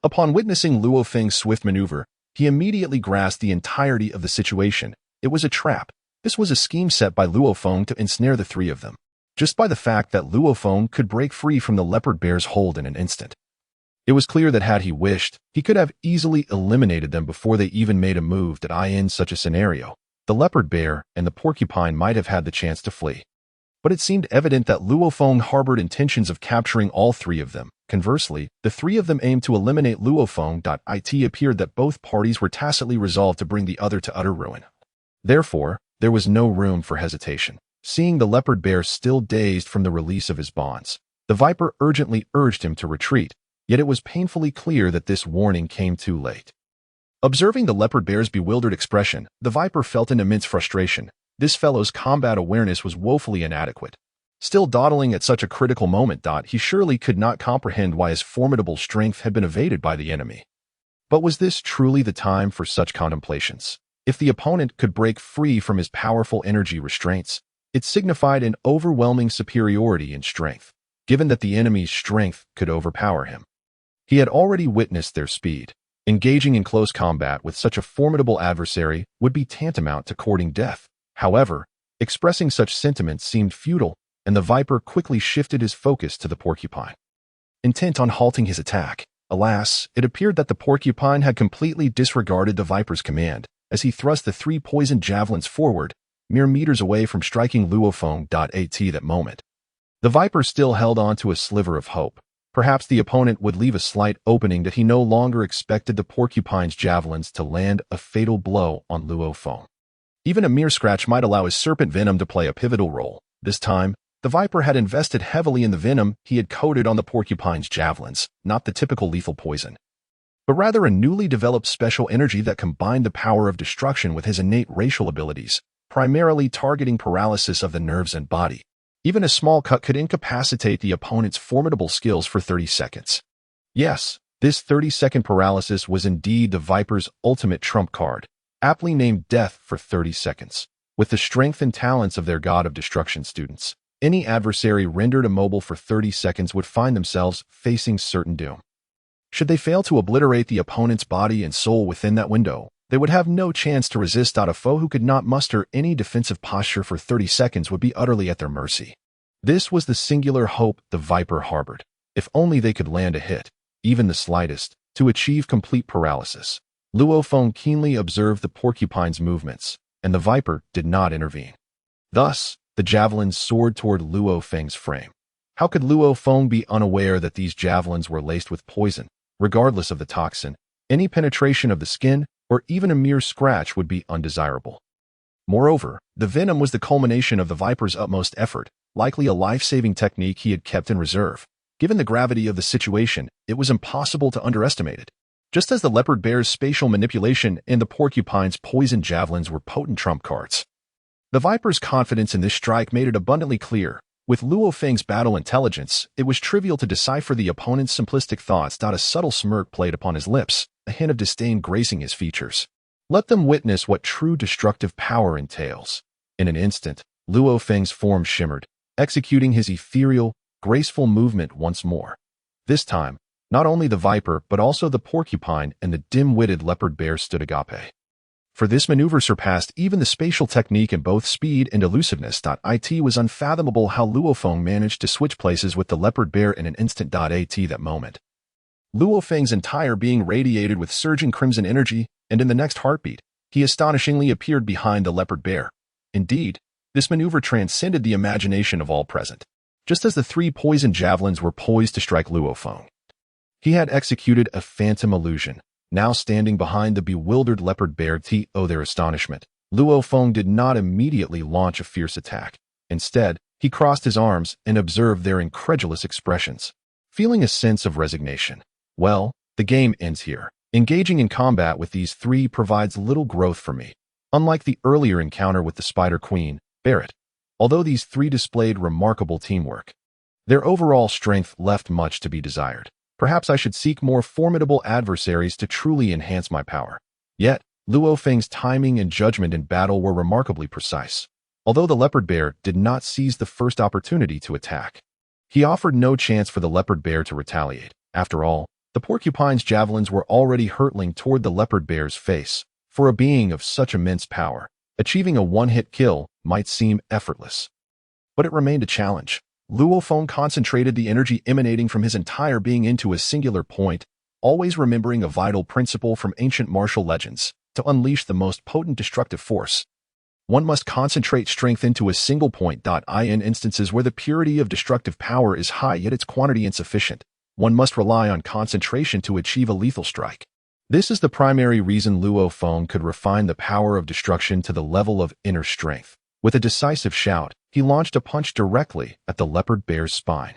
Upon witnessing Luo Feng's swift maneuver, he immediately grasped the entirety of the situation. It was a trap. This was a scheme set by Luo Feng to ensnare the three of them. Just by the fact that Luo Feng could break free from the leopard bear's hold in an instant. It was clear that had he wished, he could have easily eliminated them before they even made a move. In such a scenario, the leopard bear and the porcupine might have had the chance to flee. But it seemed evident that Luo Feng harbored intentions of capturing all three of them. Conversely, the three of them aimed to eliminate Luo Feng. It appeared that both parties were tacitly resolved to bring the other to utter ruin. Therefore, there was no room for hesitation. Seeing the leopard bear still dazed from the release of his bonds, the viper urgently urged him to retreat, yet it was painfully clear that this warning came too late. Observing the leopard bear's bewildered expression, the viper felt an immense frustration. This fellow's combat awareness was woefully inadequate. Still dawdling at such a critical moment, he surely could not comprehend why his formidable strength had been evaded by the enemy. But was this truly the time for such contemplations? If the opponent could break free from his powerful energy restraints, it signified an overwhelming superiority in strength, given that the enemy's strength could overpower him. He had already witnessed their speed. Engaging in close combat with such a formidable adversary would be tantamount to courting death. However, Expressing such sentiments seemed futile, and the viper quickly shifted his focus to the porcupine. Intent on halting his attack, alas, it appeared that the porcupine had completely disregarded the viper's command as he thrust the 3 poisoned javelins forward, mere meters away from striking Luo Feng. At that moment, the viper still held on to a sliver of hope. Perhaps the opponent would leave a slight opening that he no longer expected the porcupine's javelins to land a fatal blow on Luo Feng. Even a mere scratch might allow his serpent venom to play a pivotal role. This time, the viper had invested heavily in the venom he had coated on the porcupine's javelins, not the typical lethal poison, but rather a newly developed special energy that combined the power of destruction with his innate racial abilities, primarily targeting paralysis of the nerves and body. Even a small cut could incapacitate the opponent's formidable skills for 30 seconds. Yes, this 30-second paralysis was indeed the viper's ultimate trump card, aptly named Death for 30 seconds. With the strength and talents of their God of Destruction students, any adversary rendered immobile for 30 seconds would find themselves facing certain doom. Should they fail to obliterate the opponent's body and soul within that window, they would have no chance to resist. A foe who could not muster any defensive posture for 30 seconds would be utterly at their mercy. This was the singular hope the viper harbored. If only they could land a hit, even the slightest, to achieve complete paralysis. Luo Feng keenly observed the porcupine's movements, and the viper did not intervene. Thus, the javelins soared toward Luo Feng's frame. How could Luo Feng be unaware that these javelins were laced with poison? Regardless of the toxin, any penetration of the skin, or even a mere scratch would be undesirable. Moreover, the venom was the culmination of the viper's utmost effort, likely a life-saving technique he had kept in reserve. Given the gravity of the situation, it was impossible to underestimate it. Just as the leopard bear's spatial manipulation and the porcupine's poisoned javelins were potent trump cards. The viper's confidence in this strike made it abundantly clear. With Luo Feng's battle intelligence, it was trivial to decipher the opponent's simplistic thoughts. A subtle smirk played upon his lips, a hint of disdain gracing his features. Let them witness what true destructive power entails. In an instant, Luo Feng's form shimmered, executing his ethereal, graceful movement once more. This time, not only the viper but also the porcupine and the dim-witted leopard bear stood agape. For this maneuver surpassed even the spatial technique in both speed and elusiveness. It was unfathomable how Luo Feng managed to switch places with the leopard bear in an instant. At that moment, Luo Feng's entire being radiated with surging crimson energy, and in the next heartbeat, he astonishingly appeared behind the leopard bear. Indeed, this maneuver transcended the imagination of all present. Just as the 3 poisoned javelins were poised to strike Luo Feng, he had executed a phantom illusion. Now standing behind the bewildered leopard bear to their astonishment, Luo Feng did not immediately launch a fierce attack. Instead, he crossed his arms and observed their incredulous expressions, feeling a sense of resignation. Well, the game ends here. Engaging in combat with these 3 provides little growth for me. Unlike the earlier encounter with the Spider Queen, Barrett, although these 3 displayed remarkable teamwork, their overall strength left much to be desired. Perhaps I should seek more formidable adversaries to truly enhance my power. Yet, Luo Feng's timing and judgment in battle were remarkably precise. Although the leopard bear did not seize the first opportunity to attack, he offered no chance for the leopard bear to retaliate. After all, the porcupine's javelins were already hurtling toward the leopard bear's face. For a being of such immense power, achieving a one-hit kill might seem effortless. But it remained a challenge. Luo Feng concentrated the energy emanating from his entire being into a singular point, always remembering a vital principle from ancient martial legends: to unleash the most potent destructive force, one must concentrate strength into a single point. In instances where the purity of destructive power is high yet its quantity insufficient, one must rely on concentration to achieve a lethal strike. This is the primary reason Luo Feng could refine the power of destruction to the level of inner strength. With a decisive shout, he launched a punch directly at the leopard bear's spine.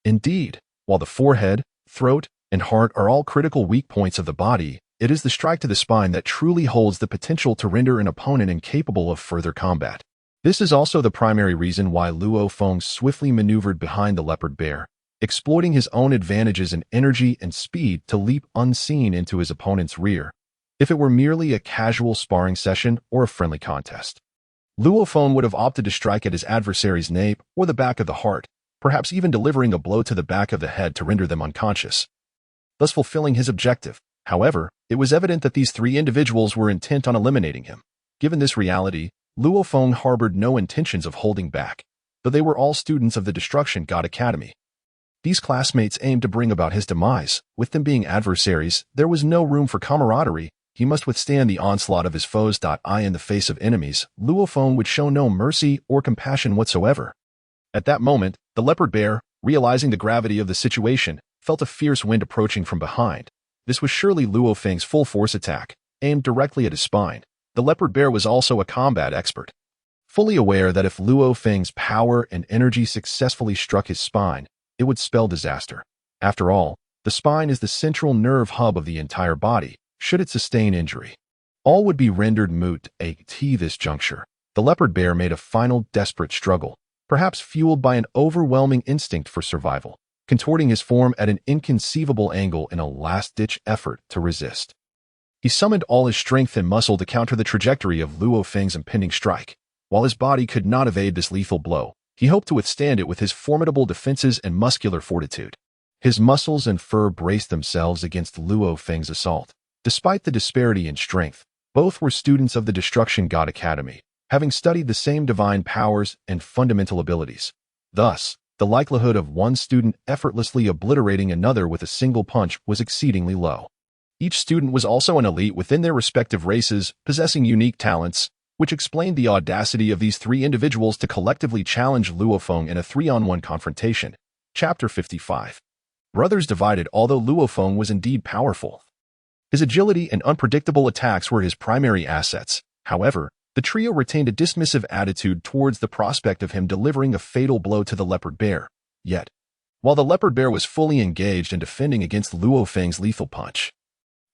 Indeed, while the forehead, throat, and heart are all critical weak points of the body, it is the strike to the spine that truly holds the potential to render an opponent incapable of further combat. This is also the primary reason why Luo Feng swiftly maneuvered behind the leopard bear, exploiting his own advantages in energy and speed to leap unseen into his opponent's rear. If it were merely a casual sparring session or a friendly contest, Luo Feng would have opted to strike at his adversary's nape or the back of the heart, perhaps even delivering a blow to the back of the head to render them unconscious, thus fulfilling his objective. However, it was evident that these 3 individuals were intent on eliminating him. Given this reality, Luo Feng harbored no intentions of holding back, though they were all students of the Destruction God Academy. These classmates aimed to bring about his demise. With them being adversaries, there was no room for camaraderie. He must withstand the onslaught of his foes. In the face of enemies, Luo Feng would show no mercy or compassion whatsoever. At that moment, the leopard bear, realizing the gravity of the situation, felt a fierce wind approaching from behind. This was surely Luo Feng's full-force attack, aimed directly at his spine. The leopard bear was also a combat expert, fully aware that if Luo Feng's power and energy successfully struck his spine, it would spell disaster. After all, the spine is the central nerve hub of the entire body. Should it sustain injury, all would be rendered moot. At this juncture, the leopard bear made a final desperate struggle, perhaps fueled by an overwhelming instinct for survival, contorting his form at an inconceivable angle in a last-ditch effort to resist. He summoned all his strength and muscle to counter the trajectory of Luo Feng's impending strike. While his body could not evade this lethal blow, he hoped to withstand it with his formidable defenses and muscular fortitude. His muscles and fur braced themselves against Luo Feng's assault. Despite the disparity in strength, both were students of the Destruction God Academy, having studied the same divine powers and fundamental abilities. Thus, the likelihood of one student effortlessly obliterating another with a single punch was exceedingly low. Each student was also an elite within their respective races, possessing unique talents, which explained the audacity of these three individuals to collectively challenge Luo Feng in a 3-on-1 confrontation. Chapter 55. Brothers divided. Although Luo Feng was indeed powerful, his agility and unpredictable attacks were his primary assets. However, the trio retained a dismissive attitude towards the prospect of him delivering a fatal blow to the leopard bear. Yet, while the leopard bear was fully engaged in defending against Luo Feng's lethal punch,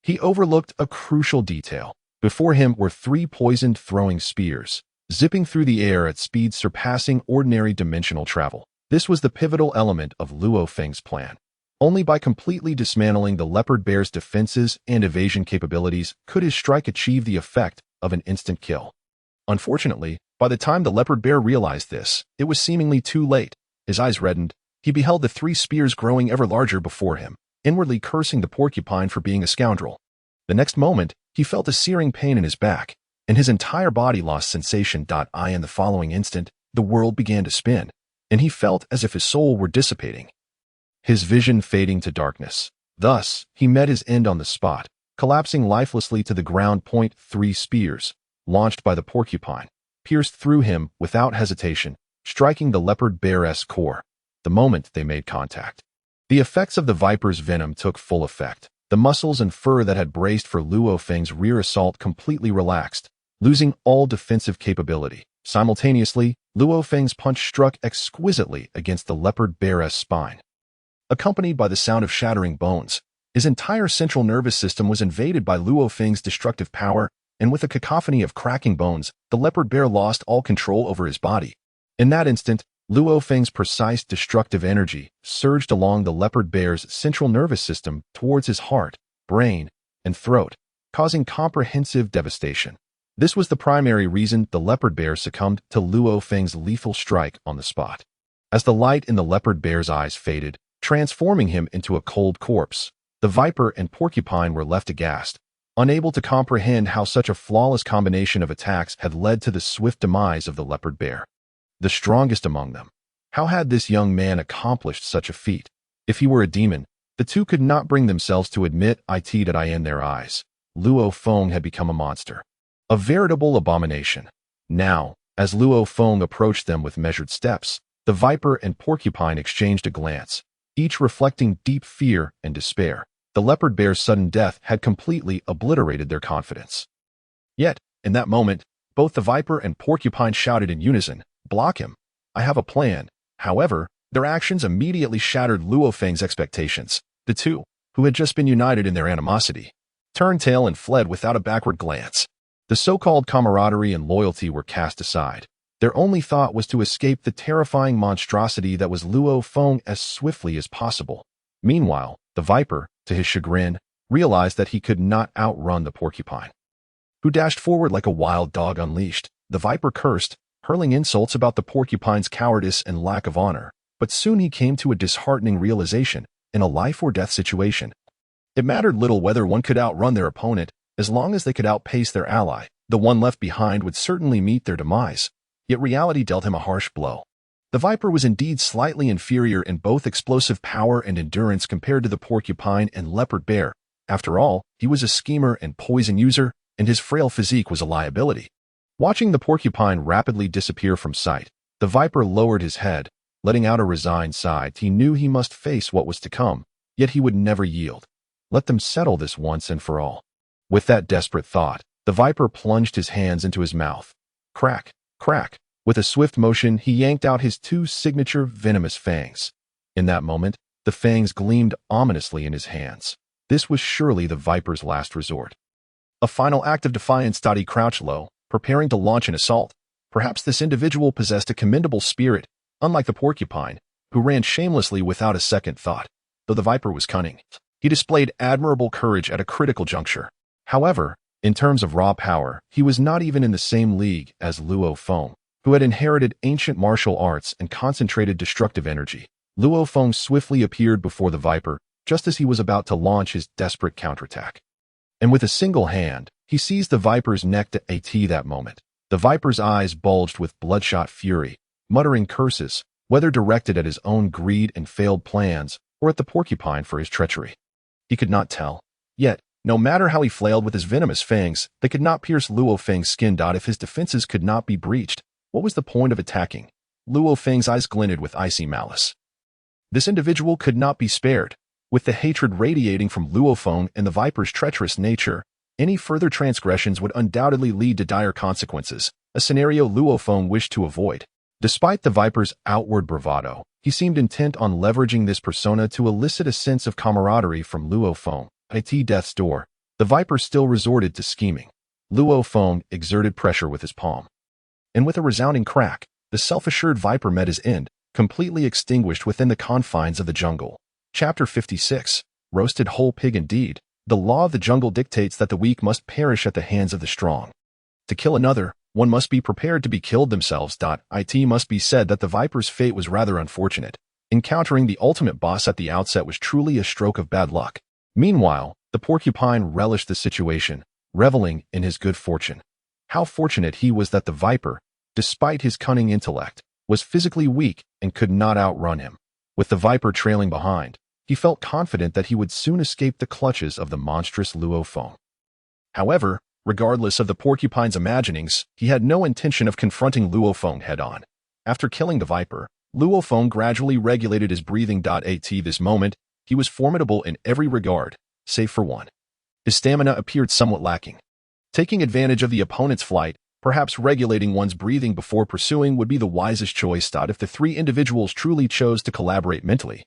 he overlooked a crucial detail. Before him were 3 poisoned throwing spears, zipping through the air at speeds surpassing ordinary dimensional travel. This was the pivotal element of Luo Feng's plan. Only by completely dismantling the leopard bear's defenses and evasion capabilities could his strike achieve the effect of an instant kill. Unfortunately, by the time the leopard bear realized this, it was seemingly too late. His eyes reddened. He beheld the 3 spears growing ever larger before him, inwardly cursing the porcupine for being a scoundrel. The next moment, he felt a searing pain in his back, and his entire body lost sensation. In the following instant, the world began to spin, and he felt as if his soul were dissipating, his vision fading to darkness. Thus, he met his end on the spot, collapsing lifelessly to the ground. 3 spears, launched by the porcupine, pierced through him without hesitation, striking the leopard bear's core. The moment they made contact, the effects of the viper's venom took full effect. The muscles and fur that had braced for Luo Feng's rear assault completely relaxed, losing all defensive capability. Simultaneously, Luo Feng's punch struck exquisitely against the leopard bear's spine. Accompanied by the sound of shattering bones, his entire central nervous system was invaded by Luo Feng's destructive power, and with a cacophony of cracking bones, the leopard bear lost all control over his body. In that instant, Luo Feng's precise destructive energy surged along the leopard bear's central nervous system towards his heart, brain, and throat, causing comprehensive devastation. This was the primary reason the leopard bear succumbed to Luo Feng's lethal strike on the spot. As the light in the leopard bear's eyes faded, transforming him into a cold corpse, the viper and porcupine were left aghast, unable to comprehend how such a flawless combination of attacks had led to the swift demise of the leopard bear, the strongest among them. How had this young man accomplished such a feat? If he were a demon, the two could not bring themselves to admit it. In their eyes, Luo Feng had become a monster, a veritable abomination. Now, as Luo Feng approached them with measured steps, the viper and porcupine exchanged a glance, each reflecting deep fear and despair. The leopard bear's sudden death had completely obliterated their confidence. Yet, in that moment, both the viper and porcupine shouted in unison, "Block him. I have a plan." However, their actions immediately shattered Luo Feng's expectations. The two, who had just been united in their animosity, turned tail and fled without a backward glance. The so-called camaraderie and loyalty were cast aside. Their only thought was to escape the terrifying monstrosity that was Luo Feng as swiftly as possible. Meanwhile, the viper, to his chagrin, realized that he could not outrun the porcupine, who dashed forward like a wild dog unleashed. The viper cursed, hurling insults about the porcupine's cowardice and lack of honor, but soon he came to a disheartening realization: in a life-or-death situation, it mattered little whether one could outrun their opponent, as long as they could outpace their ally. The one left behind would certainly meet their demise, yet reality dealt him a harsh blow. The viper was indeed slightly inferior in both explosive power and endurance compared to the porcupine and leopard bear. After all, he was a schemer and poison user, and his frail physique was a liability. Watching the porcupine rapidly disappear from sight, the viper lowered his head, letting out a resigned sigh. He knew he must face what was to come, yet he would never yield. Let them settle this once and for all. With that desperate thought, the viper plunged his hands into his mouth. Crack, crack. With a swift motion, he yanked out his two signature venomous fangs. In that moment, the fangs gleamed ominously in his hands. This was surely the viper's last resort. A final act of defiance. He crouched low, preparing to launch an assault. Perhaps this individual possessed a commendable spirit, unlike the porcupine, who ran shamelessly without a second thought. Though the viper was cunning, he displayed admirable courage at a critical juncture. However, in terms of raw power, he was not even in the same league as Luo Feng, who had inherited ancient martial arts and concentrated destructive energy. Luo Feng swiftly appeared before the viper, just as he was about to launch his desperate counterattack. And with a single hand, he seized the viper's neck. That moment, the viper's eyes bulged with bloodshot fury, muttering curses, whether directed at his own greed and failed plans, or at the porcupine for his treachery. He could not tell. Yet, no matter how he flailed with his venomous fangs, they could not pierce Luo Feng's skin. If his defenses could not be breached, what was the point of attacking? Luo Feng's eyes glinted with icy malice. This individual could not be spared. With the hatred radiating from Luo Feng and the viper's treacherous nature, any further transgressions would undoubtedly lead to dire consequences, a scenario Luo Feng wished to avoid. Despite the viper's outward bravado, he seemed intent on leveraging this persona to elicit a sense of camaraderie from Luo Feng. At death's door, the viper still resorted to scheming. Luo Feng exerted pressure with his palm. And with a resounding crack, the self-assured viper met his end, completely extinguished within the confines of the jungle. Chapter 56. Roasted whole pig. Indeed, the law of the jungle dictates that the weak must perish at the hands of the strong. To kill another, one must be prepared to be killed themselves. It must be said that the viper's fate was rather unfortunate. Encountering the ultimate boss at the outset was truly a stroke of bad luck. Meanwhile, the porcupine relished the situation, reveling in his good fortune. How fortunate he was that the viper, despite his cunning intellect, was physically weak and could not outrun him. With the viper trailing behind, he felt confident that he would soon escape the clutches of the monstrous Luo Feng. However, regardless of the porcupine's imaginings, he had no intention of confronting Luo Feng head-on. After killing the viper, Luo Feng gradually regulated his breathing. At this moment, he was formidable in every regard, save for one. His stamina appeared somewhat lacking. Taking advantage of the opponent's flight, perhaps regulating one's breathing before pursuing would be the wisest choice. If the three individuals truly chose to collaborate mentally,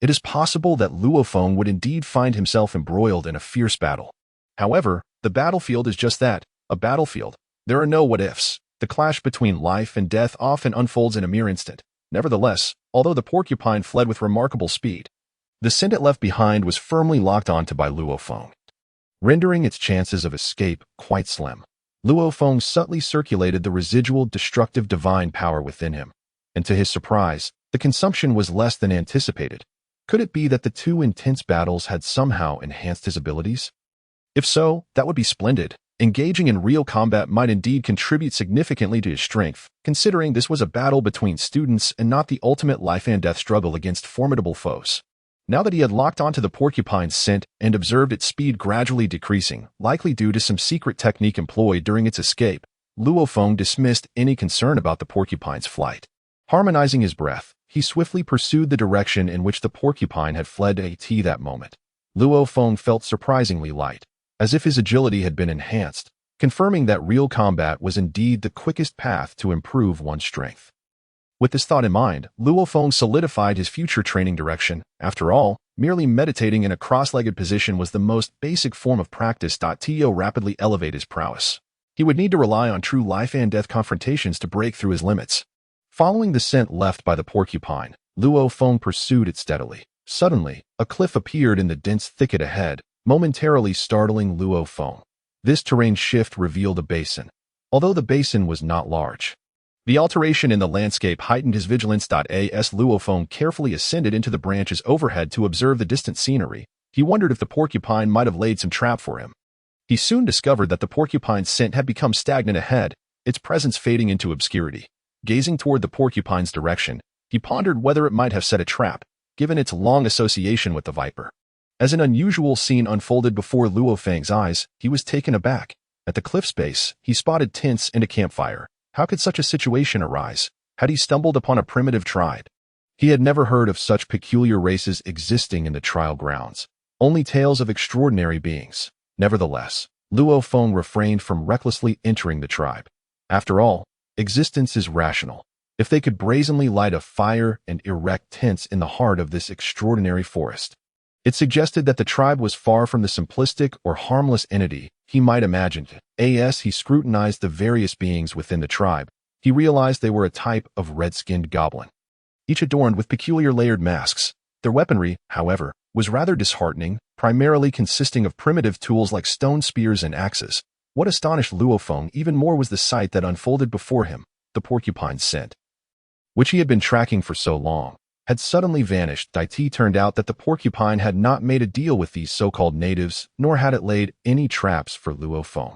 it is possible that Luo Feng would indeed find himself embroiled in a fierce battle. However, the battlefield is just that, a battlefield. There are no what-ifs. The clash between life and death often unfolds in a mere instant. Nevertheless, although the porcupine fled with remarkable speed, the scent it left behind was firmly locked onto by Luo Feng, rendering its chances of escape quite slim. Luo Feng subtly circulated the residual destructive divine power within him, and to his surprise, the consumption was less than anticipated. Could it be that the two intense battles had somehow enhanced his abilities? If so, that would be splendid. Engaging in real combat might indeed contribute significantly to his strength, considering this was a battle between students and not the ultimate life-and-death struggle against formidable foes. Now that he had locked onto the porcupine's scent and observed its speed gradually decreasing, likely due to some secret technique employed during its escape, Luo Feng dismissed any concern about the porcupine's flight. Harmonizing his breath, he swiftly pursued the direction in which the porcupine had fled. At that moment, Luo Feng felt surprisingly light, as if his agility had been enhanced, confirming that real combat was indeed the quickest path to improve one's strength. With this thought in mind, Luo Feng solidified his future training direction. After all, merely meditating in a cross-legged position was the most basic form of practice. To rapidly elevate his prowess, he would need to rely on true life-and-death confrontations to break through his limits. Following the scent left by the porcupine, Luo Feng pursued it steadily. Suddenly, a cliff appeared in the dense thicket ahead, momentarily startling Luo Feng. This terrain shift revealed a basin, although the basin was not large. The alteration in the landscape heightened his vigilance. As Luo Feng carefully ascended into the branches overhead to observe the distant scenery, he wondered if the porcupine might have laid some trap for him. He soon discovered that the porcupine's scent had become stagnant ahead, its presence fading into obscurity. Gazing toward the porcupine's direction, he pondered whether it might have set a trap, given its long association with the viper. As an unusual scene unfolded before Luo Feng's eyes, he was taken aback. At the cliff's base, he spotted tents and a campfire. How could such a situation arise? Had he stumbled upon a primitive tribe? He had never heard of such peculiar races existing in the trial grounds. Only tales of extraordinary beings. Nevertheless, Luo Feng refrained from recklessly entering the tribe. After all, existence is rational. If they could brazenly light a fire and erect tents in the heart of this extraordinary forest, it suggested that the tribe was far from the simplistic or harmless entity he might imagine. As he scrutinized the various beings within the tribe, he realized they were a type of red-skinned goblin, each adorned with peculiar layered masks. Their weaponry, however, was rather disheartening, primarily consisting of primitive tools like stone spears and axes. What astonished Luo Feng even more was the sight that unfolded before him. The porcupine's scent, which he had been tracking for so long, had suddenly vanished. It turned out that the porcupine had not made a deal with these so-called natives, nor had it laid any traps for Luo Feng.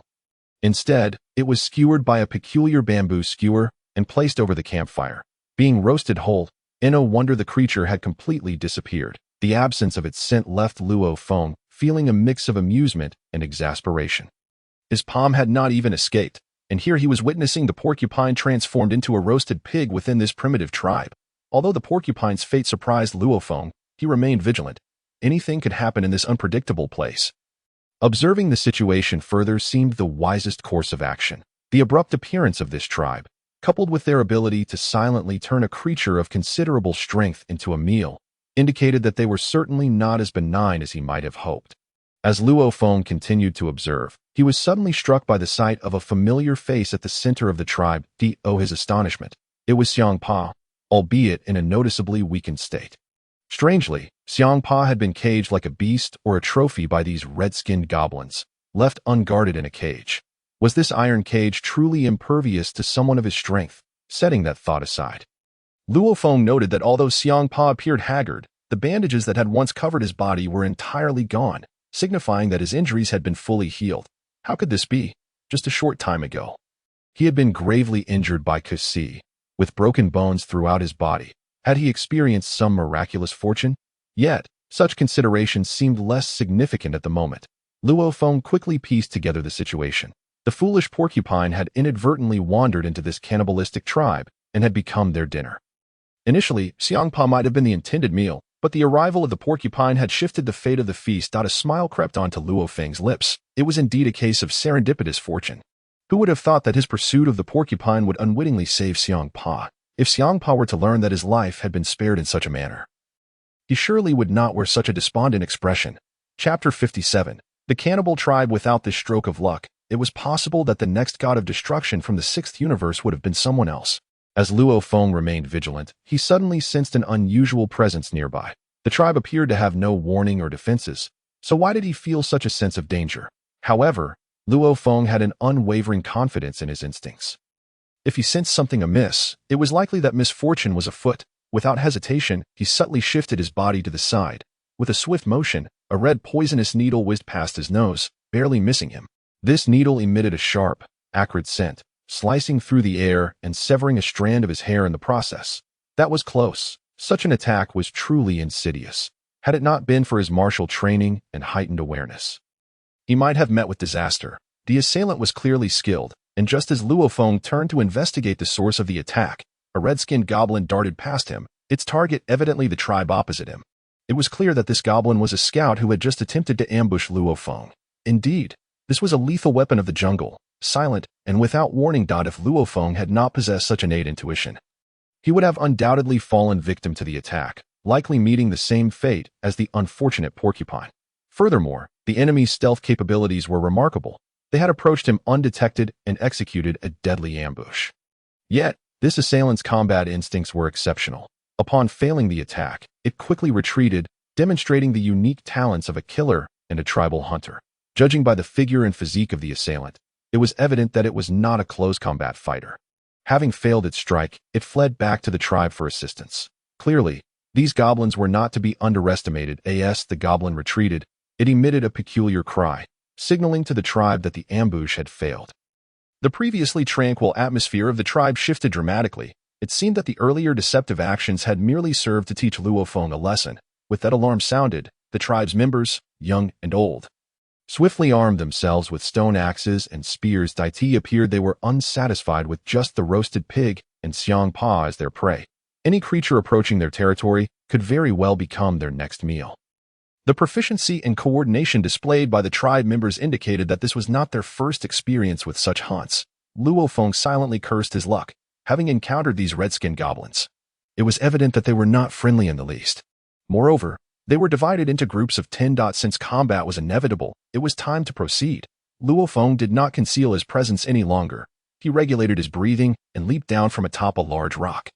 Instead, it was skewered by a peculiar bamboo skewer and placed over the campfire. Being roasted whole, in no wonder the creature had completely disappeared. The absence of its scent left Luo Feng feeling a mix of amusement and exasperation. His palm had not even escaped, and here he was witnessing the porcupine transformed into a roasted pig within this primitive tribe. Although the porcupine's fate surprised Luo Feng, he remained vigilant. Anything could happen in this unpredictable place. Observing the situation further seemed the wisest course of action. The abrupt appearance of this tribe, coupled with their ability to silently turn a creature of considerable strength into a meal, indicated that they were certainly not as benign as he might have hoped. As Luo Feng continued to observe, he was suddenly struck by the sight of a familiar face at the center of the tribe. His astonishment. It was Champa, albeit in a noticeably weakened state. Strangely, Champa had been caged like a beast or a trophy by these red-skinned goblins, left unguarded in a cage. Was this iron cage truly impervious to someone of his strength? Setting that thought aside, Luo Feng noted that although Champa appeared haggard, the bandages that had once covered his body were entirely gone, signifying that his injuries had been fully healed. How could this be? Just a short time ago, he had been gravely injured by Kasi, with broken bones throughout his body. Had he experienced some miraculous fortune? Yet, such considerations seemed less significant at the moment. Luo Feng quickly pieced together the situation. The foolish porcupine had inadvertently wandered into this cannibalistic tribe and had become their dinner. Initially, Xiangpa might have been the intended meal, but the arrival of the porcupine had shifted the fate of the feast. A smile crept onto Luo Feng's lips. It was indeed a case of serendipitous fortune. Who would have thought that his pursuit of the porcupine would unwittingly save Xiangpa? If Xiangpa were to learn that his life had been spared in such a manner, he surely would not wear such a despondent expression. Chapter 57. The cannibal tribe. Without this stroke of luck, it was possible that the next god of destruction from the sixth universe would have been someone else. As Luo Feng remained vigilant, he suddenly sensed an unusual presence nearby. The tribe appeared to have no warning or defenses, so why did he feel such a sense of danger? However, Luo Feng had an unwavering confidence in his instincts. If he sensed something amiss, it was likely that misfortune was afoot. Without hesitation, he subtly shifted his body to the side. With a swift motion, a red poisonous needle whizzed past his nose, barely missing him. This needle emitted a sharp, acrid scent, slicing through the air and severing a strand of his hair in the process. That was close. Such an attack was truly insidious. Had it not been for his martial training and heightened awareness, he might have met with disaster. The assailant was clearly skilled, and just as Luo Feng turned to investigate the source of the attack, a red-skinned goblin darted past him, its target evidently the tribe opposite him. It was clear that this goblin was a scout who had just attempted to ambush Luo Feng. Indeed, this was a lethal weapon of the jungle, silent and without warning. If Luo Feng had not possessed such innate intuition, he would have undoubtedly fallen victim to the attack, likely meeting the same fate as the unfortunate porcupine. Furthermore, the enemy's stealth capabilities were remarkable. They had approached him undetected and executed a deadly ambush. Yet, this assailant's combat instincts were exceptional. Upon failing the attack, it quickly retreated, demonstrating the unique talents of a killer and a tribal hunter. Judging by the figure and physique of the assailant, it was evident that it was not a close combat fighter. Having failed its strike, it fled back to the tribe for assistance. Clearly, these goblins were not to be underestimated. As the goblin retreated, it emitted a peculiar cry, signaling to the tribe that the ambush had failed. The previously tranquil atmosphere of the tribe shifted dramatically. It seemed that the earlier deceptive actions had merely served to teach Luo Feng a lesson. With that alarm sounded, the tribe's members, young and old, swiftly armed themselves with stone axes and spears. It appeared they were unsatisfied with just the roasted pig and Hmph as their prey. Any creature approaching their territory could very well become their next meal. The proficiency and coordination displayed by the tribe members indicated that this was not their first experience with such hunts. Luo Feng silently cursed his luck, having encountered these red-skinned goblins. It was evident that they were not friendly in the least. Moreover, they were divided into groups of 10. Since combat was inevitable, it was time to proceed. Luo Feng did not conceal his presence any longer. He regulated his breathing and leaped down from atop a large rock.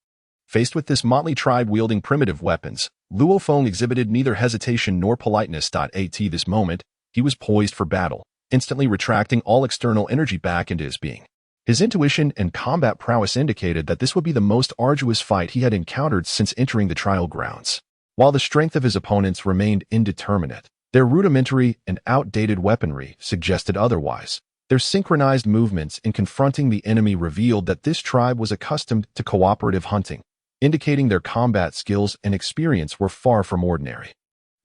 Faced with this motley tribe wielding primitive weapons, Luo Feng exhibited neither hesitation nor politeness. At this moment, he was poised for battle, instantly retracting all external energy back into his being. His intuition and combat prowess indicated that this would be the most arduous fight he had encountered since entering the trial grounds. While the strength of his opponents remained indeterminate, their rudimentary and outdated weaponry suggested otherwise. Their synchronized movements in confronting the enemy revealed that this tribe was accustomed to cooperative hunting, indicating their combat skills and experience were far from ordinary.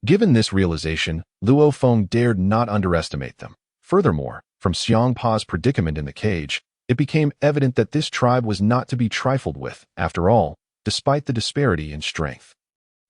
Given this realization, Luo Feng dared not underestimate them. Furthermore, from Hmph's predicament in the cage, it became evident that this tribe was not to be trifled with, after all, despite the disparity in strength.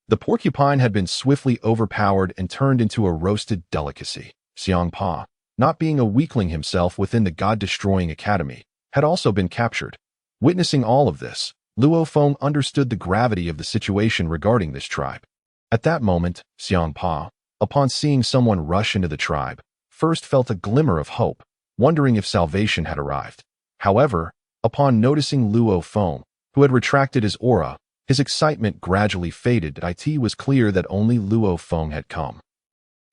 The porcupine had been swiftly overpowered and turned into a roasted delicacy. Hmph, not being a weakling himself within the god-destroying academy, had also been captured. Witnessing all of this, Luo Feng understood the gravity of the situation regarding this tribe. At that moment, Hmph, upon seeing someone rush into the tribe, first felt a glimmer of hope, wondering if salvation had arrived. However, upon noticing Luo Feng, who had retracted his aura, his excitement gradually faded. It was clear that only Luo Feng had come.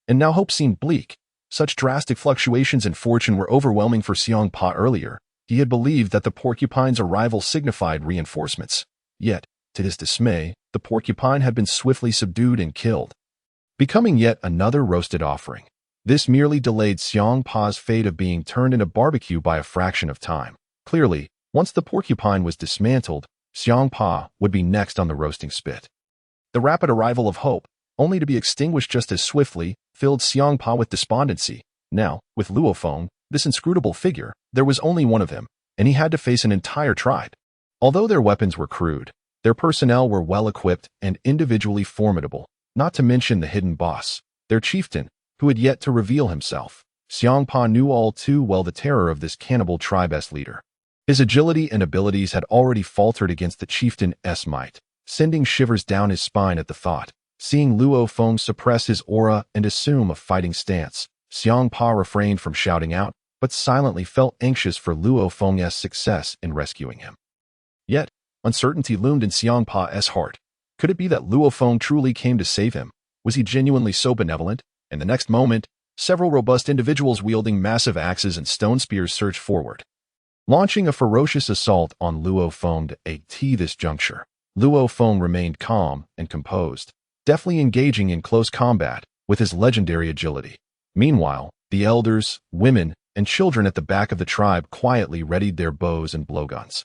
And now hope seemed bleak. Such drastic fluctuations in fortune were overwhelming for Hmph earlier. He had believed that the porcupine's arrival signified reinforcements. Yet, to his dismay, the porcupine had been swiftly subdued and killed, becoming yet another roasted offering. This merely delayed Hmph's fate of being turned into barbecue by a fraction of time. Clearly, once the porcupine was dismantled, Hmph would be next on the roasting spit. The rapid arrival of hope, only to be extinguished just as swiftly, filled Hmph with despondency. Now, with Luo Feng, this inscrutable figure, there was only one of him, and he had to face an entire tribe. Although their weapons were crude, their personnel were well-equipped and individually formidable, not to mention the hidden boss, their chieftain, who had yet to reveal himself. Hmph knew all too well the terror of this cannibal tribe's leader. His agility and abilities had already faltered against the chieftain's might, sending shivers down his spine at the thought. Seeing Luo Feng suppress his aura and assume a fighting stance, Hmph refrained from shouting out, but silently felt anxious for Luo Feng's success in rescuing him. Yet, uncertainty loomed in Hmph's heart. Could it be that Luo Feng truly came to save him? Was he genuinely so benevolent? In the next moment, several robust individuals wielding massive axes and stone spears surged forward, launching a ferocious assault on Luo Feng. At this juncture, Luo Feng remained calm and composed, deftly engaging in close combat with his legendary agility. Meanwhile, the elders, women, and children at the back of the tribe quietly readied their bows and blowguns,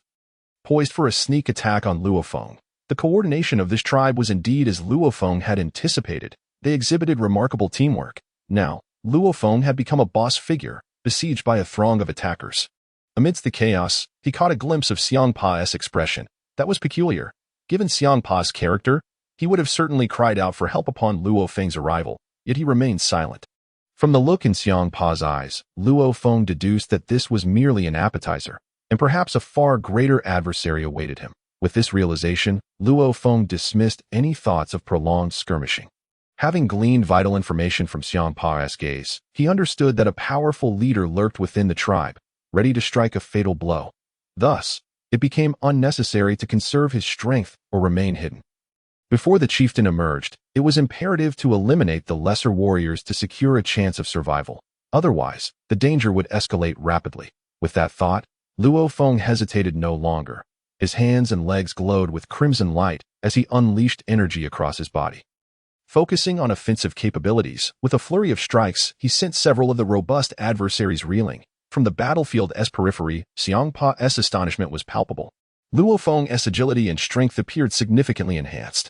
poised for a sneak attack on Luo Feng. The coordination of this tribe was indeed as Luo Feng had anticipated. They exhibited remarkable teamwork. Now, Luo Feng had become a boss figure, besieged by a throng of attackers. Amidst the chaos, he caught a glimpse of Hmph's expression. That was peculiar. Given Hmph's character, he would have certainly cried out for help upon Luo Feng's arrival, yet he remained silent. From the look in Hmph's eyes, Luo Feng deduced that this was merely an appetizer, and perhaps a far greater adversary awaited him. With this realization, Luo Feng dismissed any thoughts of prolonged skirmishing. Having gleaned vital information from Hmph's gaze, he understood that a powerful leader lurked within the tribe, ready to strike a fatal blow. Thus, it became unnecessary to conserve his strength or remain hidden. Before the chieftain emerged, it was imperative to eliminate the lesser warriors to secure a chance of survival. Otherwise, the danger would escalate rapidly. With that thought, Luo Feng hesitated no longer. His hands and legs glowed with crimson light as he unleashed energy across his body. Focusing on offensive capabilities, with a flurry of strikes, he sent several of the robust adversaries reeling. From the battlefield's periphery, Xiangpa's astonishment was palpable. Luo Feng's agility and strength appeared significantly enhanced,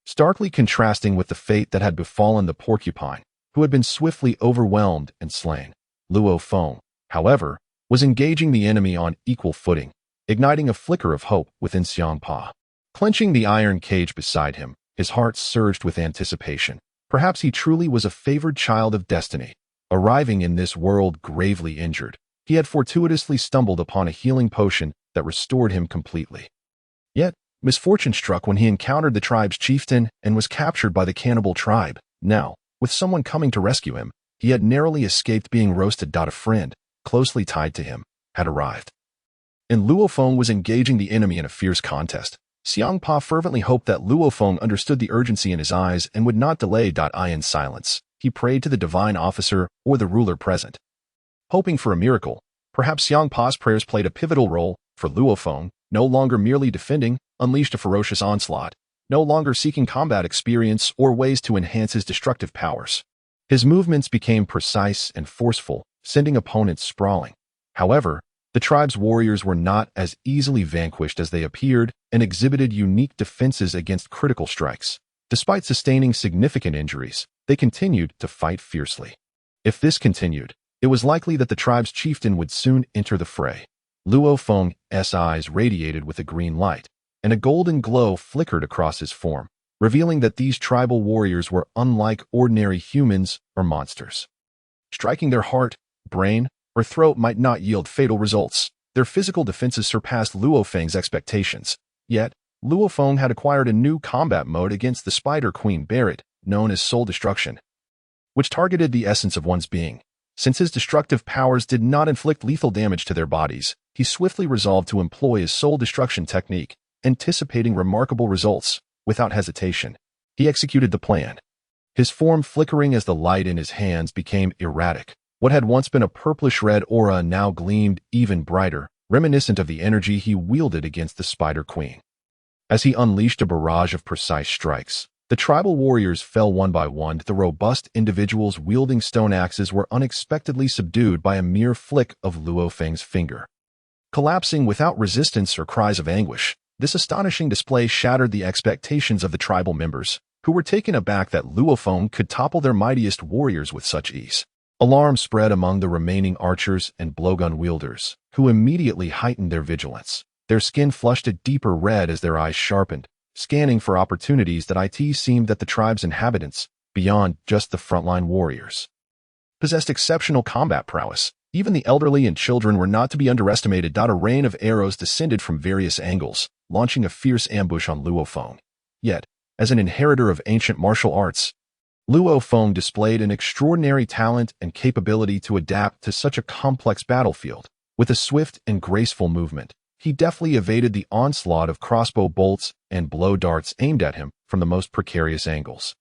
starkly contrasting with the fate that had befallen the porcupine, who had been swiftly overwhelmed and slain. Luo Feng, however, was engaging the enemy on equal footing, igniting a flicker of hope within Xiangpa. Clenching the iron cage beside him, his heart surged with anticipation. Perhaps he truly was a favored child of destiny. Arriving in this world gravely injured, he had fortuitously stumbled upon a healing potion that restored him completely. Yet, misfortune struck when he encountered the tribe's chieftain and was captured by the cannibal tribe. Now, with someone coming to rescue him, he had narrowly escaped being roasted. A friend, closely tied to him, had arrived. And Luo Feng was engaging the enemy in a fierce contest. Xiangpa fervently hoped that Luo Feng understood the urgency in his eyes and would not delay. In silence, he prayed to the divine officer or the ruler present, hoping for a miracle. Perhaps Xiangpa's prayers played a pivotal role, for Luo Feng, no longer merely defending, unleashed a ferocious onslaught, no longer seeking combat experience or ways to enhance his destructive powers. His movements became precise and forceful, sending opponents sprawling. However, the tribe's warriors were not as easily vanquished as they appeared and exhibited unique defenses against critical strikes. Despite sustaining significant injuries, they continued to fight fiercely. If this continued, it was likely that the tribe's chieftain would soon enter the fray. Luo Feng's eyes radiated with a green light, and a golden glow flickered across his form, revealing that these tribal warriors were unlike ordinary humans or monsters. Striking their heart, brain, or throat might not yield fatal results. Their physical defenses surpassed Luo Feng's expectations. Yet, Luo Feng had acquired a new combat mode against the Spider Queen Barrett, known as Soul Destruction, which targeted the essence of one's being. Since his destructive powers did not inflict lethal damage to their bodies, he swiftly resolved to employ his soul destruction technique, anticipating remarkable results. Without hesitation, he executed the plan. His form flickering as the light in his hands became erratic. What had once been a purplish-red aura now gleamed even brighter, reminiscent of the energy he wielded against the Spider Queen. As he unleashed a barrage of precise strikes, the tribal warriors fell one by one. The robust individuals wielding stone axes were unexpectedly subdued by a mere flick of Luo Feng's finger. Collapsing without resistance or cries of anguish, this astonishing display shattered the expectations of the tribal members, who were taken aback that Luo Feng could topple their mightiest warriors with such ease. Alarm spread among the remaining archers and blowgun wielders, who immediately heightened their vigilance. Their skin flushed a deeper red as their eyes sharpened, scanning for opportunities that seemed that the tribe's inhabitants, beyond just the frontline warriors, possessed exceptional combat prowess. Even the elderly and children were not to be underestimated. A rain of arrows descended from various angles, launching a fierce ambush on Luo Feng. Yet, as an inheritor of ancient martial arts, Luo Feng displayed an extraordinary talent and capability to adapt to such a complex battlefield. With a swift and graceful movement, he deftly evaded the onslaught of crossbow bolts and blow darts aimed at him from the most precarious angles.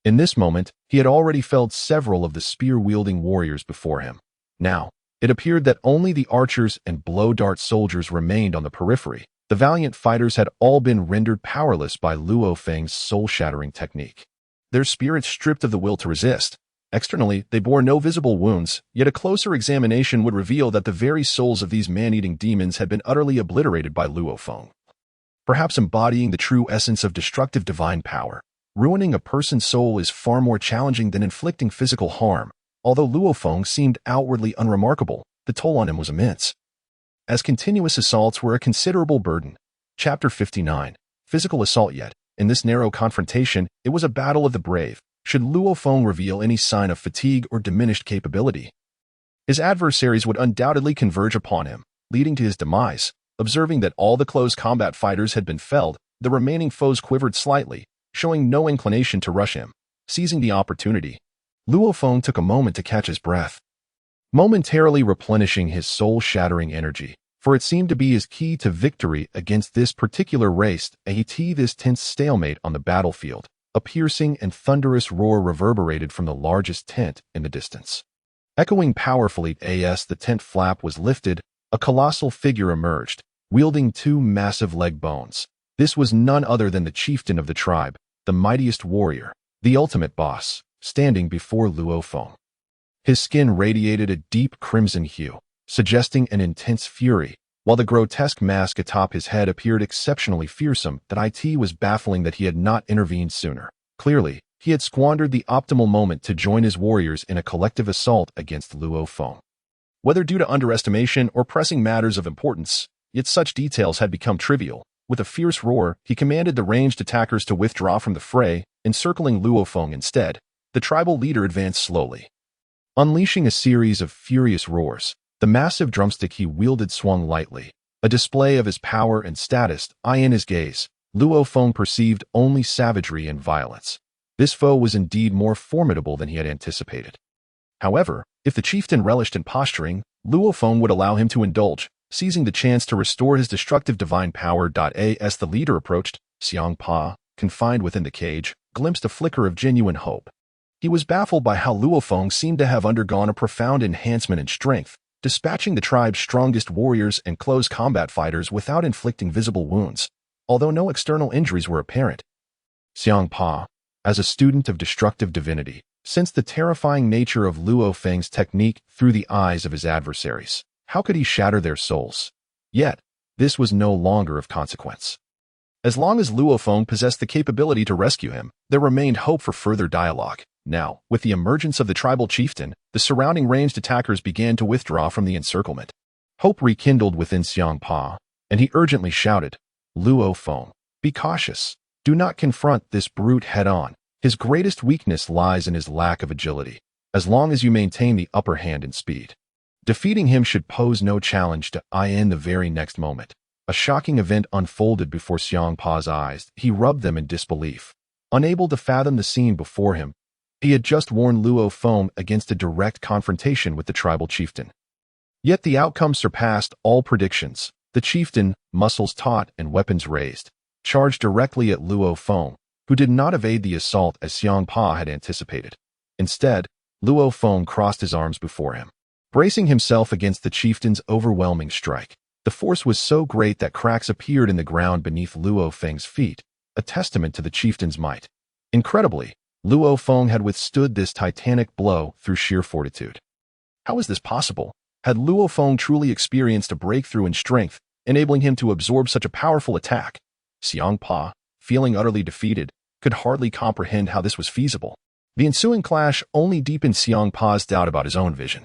In this moment, he had already felled several of the spear-wielding warriors before him. Now, it appeared that only the archers and blow dart soldiers remained on the periphery. The valiant fighters had all been rendered powerless by Luo Feng's soul-shattering technique. Their spirits stripped of the will to resist. Externally, they bore no visible wounds, yet a closer examination would reveal that the very souls of these man-eating demons had been utterly obliterated by Luo Feng, perhaps embodying the true essence of destructive divine power. Ruining a person's soul is far more challenging than inflicting physical harm. Although Luo Feng seemed outwardly unremarkable, the toll on him was immense, as continuous assaults were a considerable burden. Chapter 59. Physical assault. Yet, in this narrow confrontation, it was a battle of the brave. Should Luo Feng reveal any sign of fatigue or diminished capability, his adversaries would undoubtedly converge upon him, leading to his demise. Observing that all the close combat fighters had been felled, the remaining foes quivered slightly, showing no inclination to rush him. Seizing the opportunity, Luo Feng took a moment to catch his breath, momentarily replenishing his soul-shattering energy, for it seemed to be his key to victory against this particular race. This tense stalemate on the battlefield. A piercing and thunderous roar reverberated from the largest tent in the distance. Echoing powerfully as the tent flap was lifted, a colossal figure emerged, wielding two massive leg bones. This was none other than the chieftain of the tribe, the mightiest warrior, the ultimate boss, standing before Luo Feng. His skin radiated a deep crimson hue, suggesting an intense fury, while the grotesque mask atop his head appeared exceptionally fearsome. That it was baffling that he had not intervened sooner. Clearly, he had squandered the optimal moment to join his warriors in a collective assault against Luo Feng. Whether due to underestimation or pressing matters of importance, yet such details had become trivial. With a fierce roar, he commanded the ranged attackers to withdraw from the fray, encircling Luo Feng instead. The tribal leader advanced slowly. Unleashing a series of furious roars, the massive drumstick he wielded swung lightly, a display of his power and status. In his gaze, Luo Feng perceived only savagery and violence. This foe was indeed more formidable than he had anticipated. However, if the chieftain relished in posturing, Luo Feng would allow him to indulge, seizing the chance to restore his destructive divine power. As the leader approached, Hmph, confined within the cage, glimpsed a flicker of genuine hope. He was baffled by how Luo Feng seemed to have undergone a profound enhancement in strength, dispatching the tribe's strongest warriors and close combat fighters without inflicting visible wounds, although no external injuries were apparent. Hmph, as a student of destructive divinity, sensed the terrifying nature of Luo Feng's technique through the eyes of his adversaries. How could he shatter their souls? Yet, this was no longer of consequence. As long as Luo Feng possessed the capability to rescue him, there remained hope for further dialogue. Now, with the emergence of the tribal chieftain, the surrounding ranged attackers began to withdraw from the encirclement. Hope rekindled within Hmph, and he urgently shouted, "Luo Feng, be cautious. Do not confront this brute head-on. His greatest weakness lies in his lack of agility, as long as you maintain the upper hand in speed. Defeating him should pose no challenge to in the very next moment." A shocking event unfolded before Hmph's eyes. He rubbed them in disbelief. Unable to fathom the scene before him, he had just warned Luo Feng against a direct confrontation with the tribal chieftain. Yet the outcome surpassed all predictions. The chieftain, muscles taut and weapons raised, charged directly at Luo Feng, who did not evade the assault as Hmph had anticipated. Instead, Luo Feng crossed his arms before him, bracing himself against the chieftain's overwhelming strike. The force was so great that cracks appeared in the ground beneath Luo Feng's feet, a testament to the chieftain's might. Incredibly, Luo Feng had withstood this titanic blow through sheer fortitude. How is this possible? Had Luo Feng truly experienced a breakthrough in strength, enabling him to absorb such a powerful attack? Hmph, feeling utterly defeated, could hardly comprehend how this was feasible. The ensuing clash only deepened Hmph's doubt about his own vision.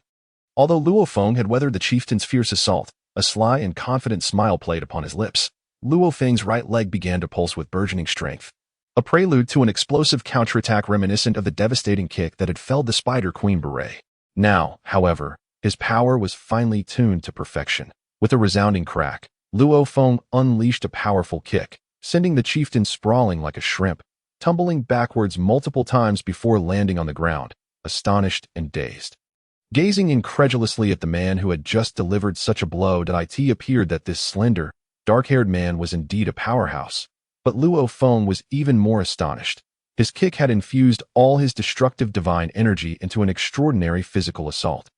Although Luo Feng had weathered the chieftain's fierce assault, a sly and confident smile played upon his lips. Luo Feng's right leg began to pulse with burgeoning strength, a prelude to an explosive counterattack reminiscent of the devastating kick that had felled the Spider Queen Barrett. Now, however, his power was finely tuned to perfection. With a resounding crack, Luo Feng unleashed a powerful kick, sending the chieftain sprawling like a shrimp, tumbling backwards multiple times before landing on the ground, astonished and dazed. Gazing incredulously at the man who had just delivered such a blow, it appeared that this slender, dark-haired man was indeed a powerhouse. But Luo Feng was even more astonished. His kick had infused all his destructive divine energy into an extraordinary physical assault.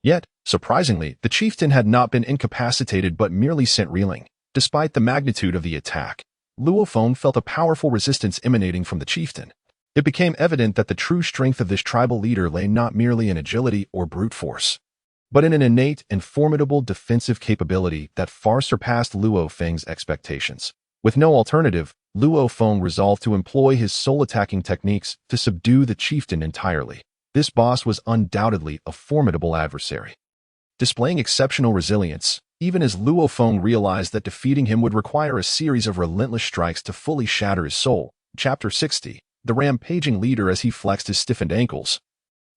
Yet, surprisingly, the chieftain had not been incapacitated but merely sent reeling. Despite the magnitude of the attack, Luo Feng felt a powerful resistance emanating from the chieftain. It became evident that the true strength of this tribal leader lay not merely in agility or brute force, but in an innate and formidable defensive capability that far surpassed Luo Feng's expectations. With no alternative, Luo Feng resolved to employ his soul-attacking techniques to subdue the chieftain entirely. This boss was undoubtedly a formidable adversary, displaying exceptional resilience, even as Luo Feng realized that defeating him would require a series of relentless strikes to fully shatter his soul. Chapter 60. The rampaging leader as he flexed his stiffened ankles.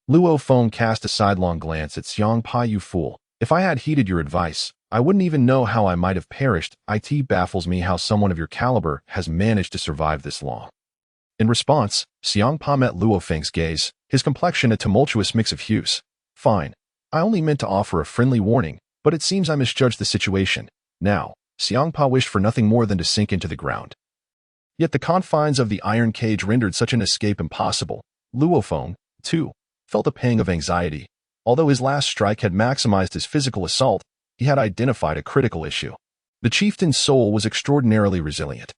Luo Feng cast a sidelong glance at Hmph. "You fool. If I had heeded your advice, I wouldn't even know how I might have perished. It baffles me how someone of your caliber has managed to survive this long." In response, Hmph met Luo Feng's gaze, his complexion a tumultuous mix of hues. "Fine. I only meant to offer a friendly warning, but it seems I misjudged the situation." Now, Hmph wished for nothing more than to sink into the ground. Yet the confines of the iron cage rendered such an escape impossible. Luo Feng, too, felt a pang of anxiety. Although his last strike had maximized his physical assault, he had identified a critical issue. The chieftain's soul was extraordinarily resilient.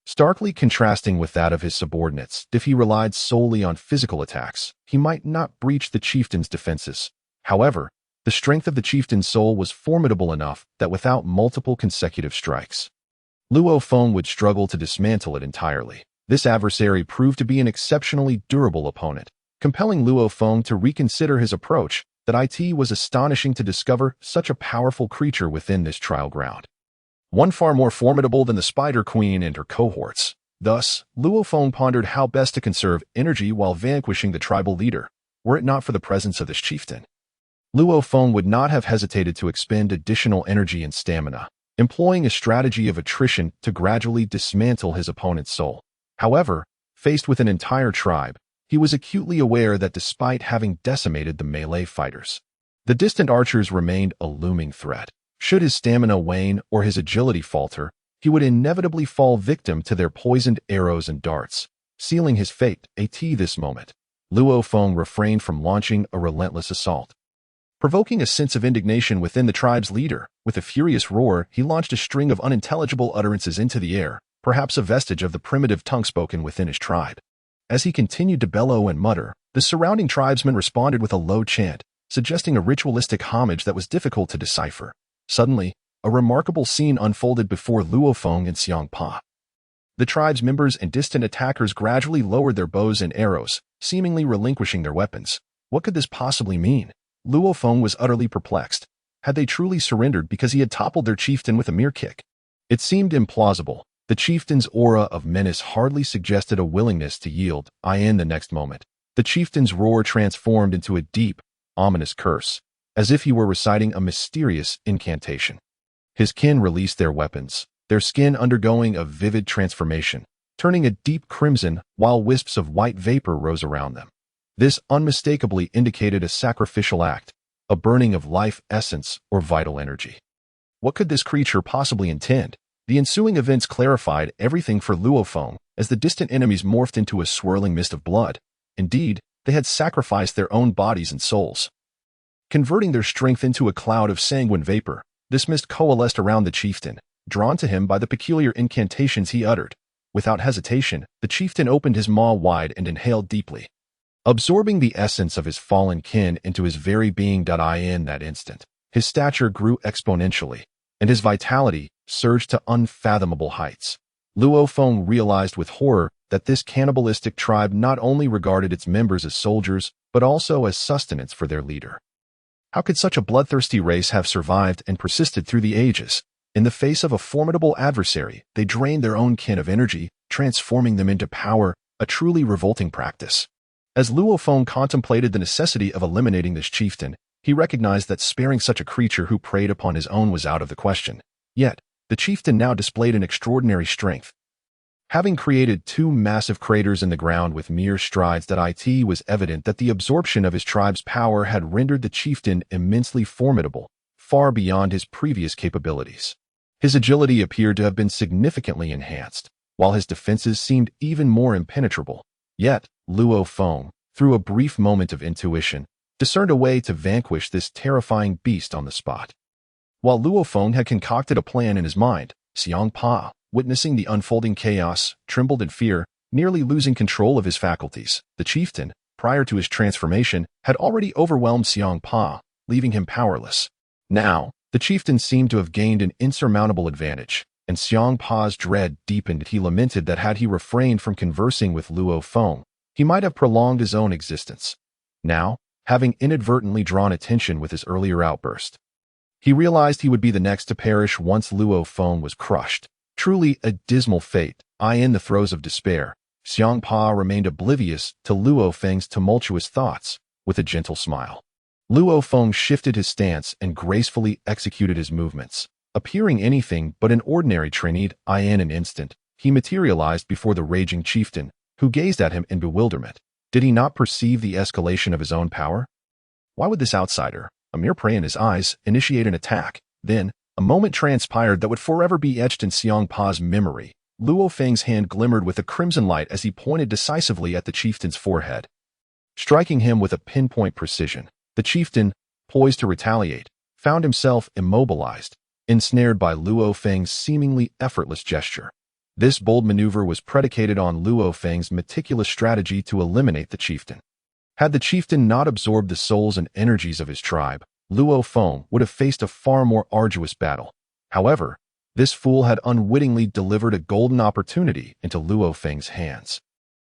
starkly contrasting with that of his subordinates. If he relied solely on physical attacks, he might not breach the chieftain's defenses. However, the strength of the chieftain's soul was formidable enough that without multiple consecutive strikes, Luo Feng would struggle to dismantle it entirely. This adversary proved to be an exceptionally durable opponent, compelling Luo Feng to reconsider his approach. That it was astonishing to discover such a powerful creature within this trial ground, one far more formidable than the Spider Queen and her cohorts. Thus, Luo Feng pondered how best to conserve energy while vanquishing the tribal leader. Were it not for the presence of this chieftain, Luo Feng would not have hesitated to expend additional energy and stamina, employing a strategy of attrition to gradually dismantle his opponent's soul. However, faced with an entire tribe, he was acutely aware that despite having decimated the melee fighters, the distant archers remained a looming threat. Should his stamina wane or his agility falter, he would inevitably fall victim to their poisoned arrows and darts, sealing his fate. At this moment, Luo Feng refrained from launching a relentless assault, provoking a sense of indignation within the tribe's leader. With a furious roar, he launched a string of unintelligible utterances into the air, perhaps a vestige of the primitive tongue spoken within his tribe. As he continued to bellow and mutter, the surrounding tribesmen responded with a low chant, suggesting a ritualistic homage that was difficult to decipher. Suddenly, a remarkable scene unfolded before Luo Feng and Hmph. The tribe's members and distant attackers gradually lowered their bows and arrows, seemingly relinquishing their weapons. What could this possibly mean? Luo Feng was utterly perplexed. Had they truly surrendered because he had toppled their chieftain with a mere kick? It seemed implausible. The chieftain's aura of menace hardly suggested a willingness to yield. In the next moment, the chieftain's roar transformed into a deep, ominous curse, as if he were reciting a mysterious incantation. His kin released their weapons, their skin undergoing a vivid transformation, turning a deep crimson while wisps of white vapor rose around them. This unmistakably indicated a sacrificial act, a burning of life essence or vital energy. What could this creature possibly intend? The ensuing events clarified everything for Luo Feng as the distant enemies morphed into a swirling mist of blood. Indeed, they had sacrificed their own bodies and souls, converting their strength into a cloud of sanguine vapor. This mist coalesced around the chieftain, drawn to him by the peculiar incantations he uttered. Without hesitation, the chieftain opened his maw wide and inhaled deeply, absorbing the essence of his fallen kin into his very being. In that instant, his stature grew exponentially, and his vitality surged to unfathomable heights. Luo Feng realized with horror that this cannibalistic tribe not only regarded its members as soldiers, but also as sustenance for their leader. How could such a bloodthirsty race have survived and persisted through the ages? In the face of a formidable adversary, they drained their own kin of energy, transforming them into power, a truly revolting practice. As Luo Feng contemplated the necessity of eliminating this chieftain, he recognized that sparing such a creature who preyed upon his own was out of the question. Yet, the chieftain now displayed an extraordinary strength. Having created 2 massive craters in the ground with mere strides, it was evident that the absorption of his tribe's power had rendered the chieftain immensely formidable, far beyond his previous capabilities. His agility appeared to have been significantly enhanced, while his defenses seemed even more impenetrable. Yet, Luo Feng, through a brief moment of intuition, discerned a way to vanquish this terrifying beast on the spot. While Luo Feng had concocted a plan in his mind, Hmph, witnessing the unfolding chaos, trembled in fear, nearly losing control of his faculties. The chieftain, prior to his transformation, had already overwhelmed Hmph, leaving him powerless. Now, the chieftain seemed to have gained an insurmountable advantage, and Hmph's dread deepened. He lamented that had he refrained from conversing with Luo Feng, he might have prolonged his own existence. Now, having inadvertently drawn attention with his earlier outburst, he realized he would be the next to perish once Luo Feng was crushed. Truly a dismal fate. In the throes of despair, Hmph remained oblivious to Luo Feng's tumultuous thoughts. With a gentle smile, Luo Feng shifted his stance and gracefully executed his movements. Appearing anything but an ordinary trainee, in an instant, he materialized before the raging chieftain, who gazed at him in bewilderment. Did he not perceive the escalation of his own power? Why would this outsider, a mere prey in his eyes, initiate an attack? Then, a moment transpired that would forever be etched in Hmph's memory. Luo Feng's hand glimmered with a crimson light as he pointed decisively at the chieftain's forehead, striking him with a pinpoint precision. The chieftain, poised to retaliate, found himself immobilized, ensnared by Luo Feng's seemingly effortless gesture. This bold maneuver was predicated on Luo Feng's meticulous strategy to eliminate the chieftain. Had the chieftain not absorbed the souls and energies of his tribe, Luo Feng would have faced a far more arduous battle. However, this fool had unwittingly delivered a golden opportunity into Luo Feng's hands.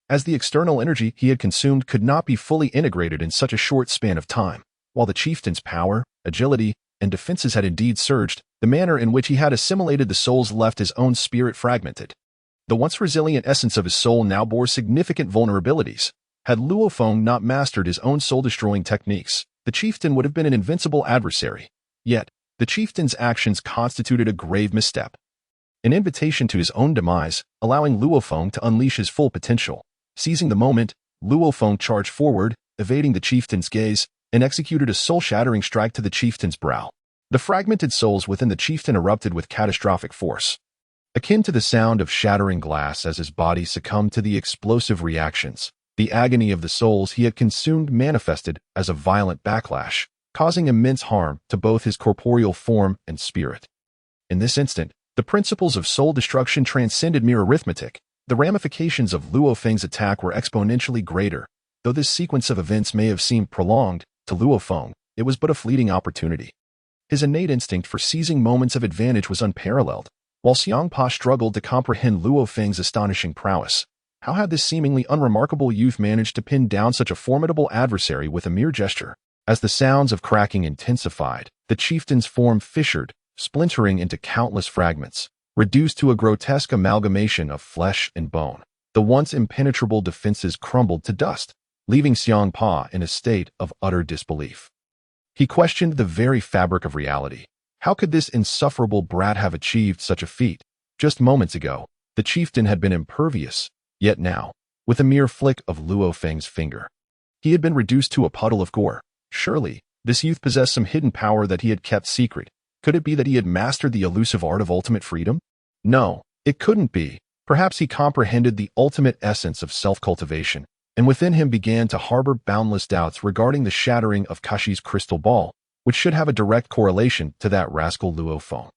As the external energy he had consumed could not be fully integrated in such a short span of time, while the chieftain's power, agility, and defenses had indeed surged, the manner in which he had assimilated the souls left his own spirit fragmented. The once resilient essence of his soul now bore significant vulnerabilities. Had Luo Feng not mastered his own soul-destroying techniques, the chieftain would have been an invincible adversary. Yet, the chieftain's actions constituted a grave misstep. An invitation to his own demise, allowing Luo Feng to unleash his full potential. Seizing the moment, Luo Feng charged forward, evading the chieftain's gaze, and executed a soul-shattering strike to the chieftain's brow. The fragmented souls within the chieftain erupted with catastrophic force, akin to the sound of shattering glass as his body succumbed to the explosive reactions. The agony of the souls he had consumed manifested as a violent backlash, causing immense harm to both his corporeal form and spirit. In this instant, the principles of soul destruction transcended mere arithmetic. The ramifications of Luo Feng's attack were exponentially greater. Though this sequence of events may have seemed prolonged, to Luo Feng, it was but a fleeting opportunity. His innate instinct for seizing moments of advantage was unparalleled. While Hmph struggled to comprehend Luo Feng's astonishing prowess, how had this seemingly unremarkable youth managed to pin down such a formidable adversary with a mere gesture? As the sounds of cracking intensified, the chieftain's form fissured, splintering into countless fragments, reduced to a grotesque amalgamation of flesh and bone. The once impenetrable defenses crumbled to dust, leaving Hmph in a state of utter disbelief. He questioned the very fabric of reality. How could this insufferable brat have achieved such a feat? Just moments ago, the chieftain had been impervious, yet now, with a mere flick of Luo Feng's finger, he had been reduced to a puddle of gore. Surely, this youth possessed some hidden power that he had kept secret. Could it be that he had mastered the elusive art of ultimate freedom? No, it couldn't be. Perhaps he comprehended the ultimate essence of self-cultivation, and within him began to harbor boundless doubts regarding the shattering of Kashi's crystal ball, which should have a direct correlation to that rascal Luo Feng.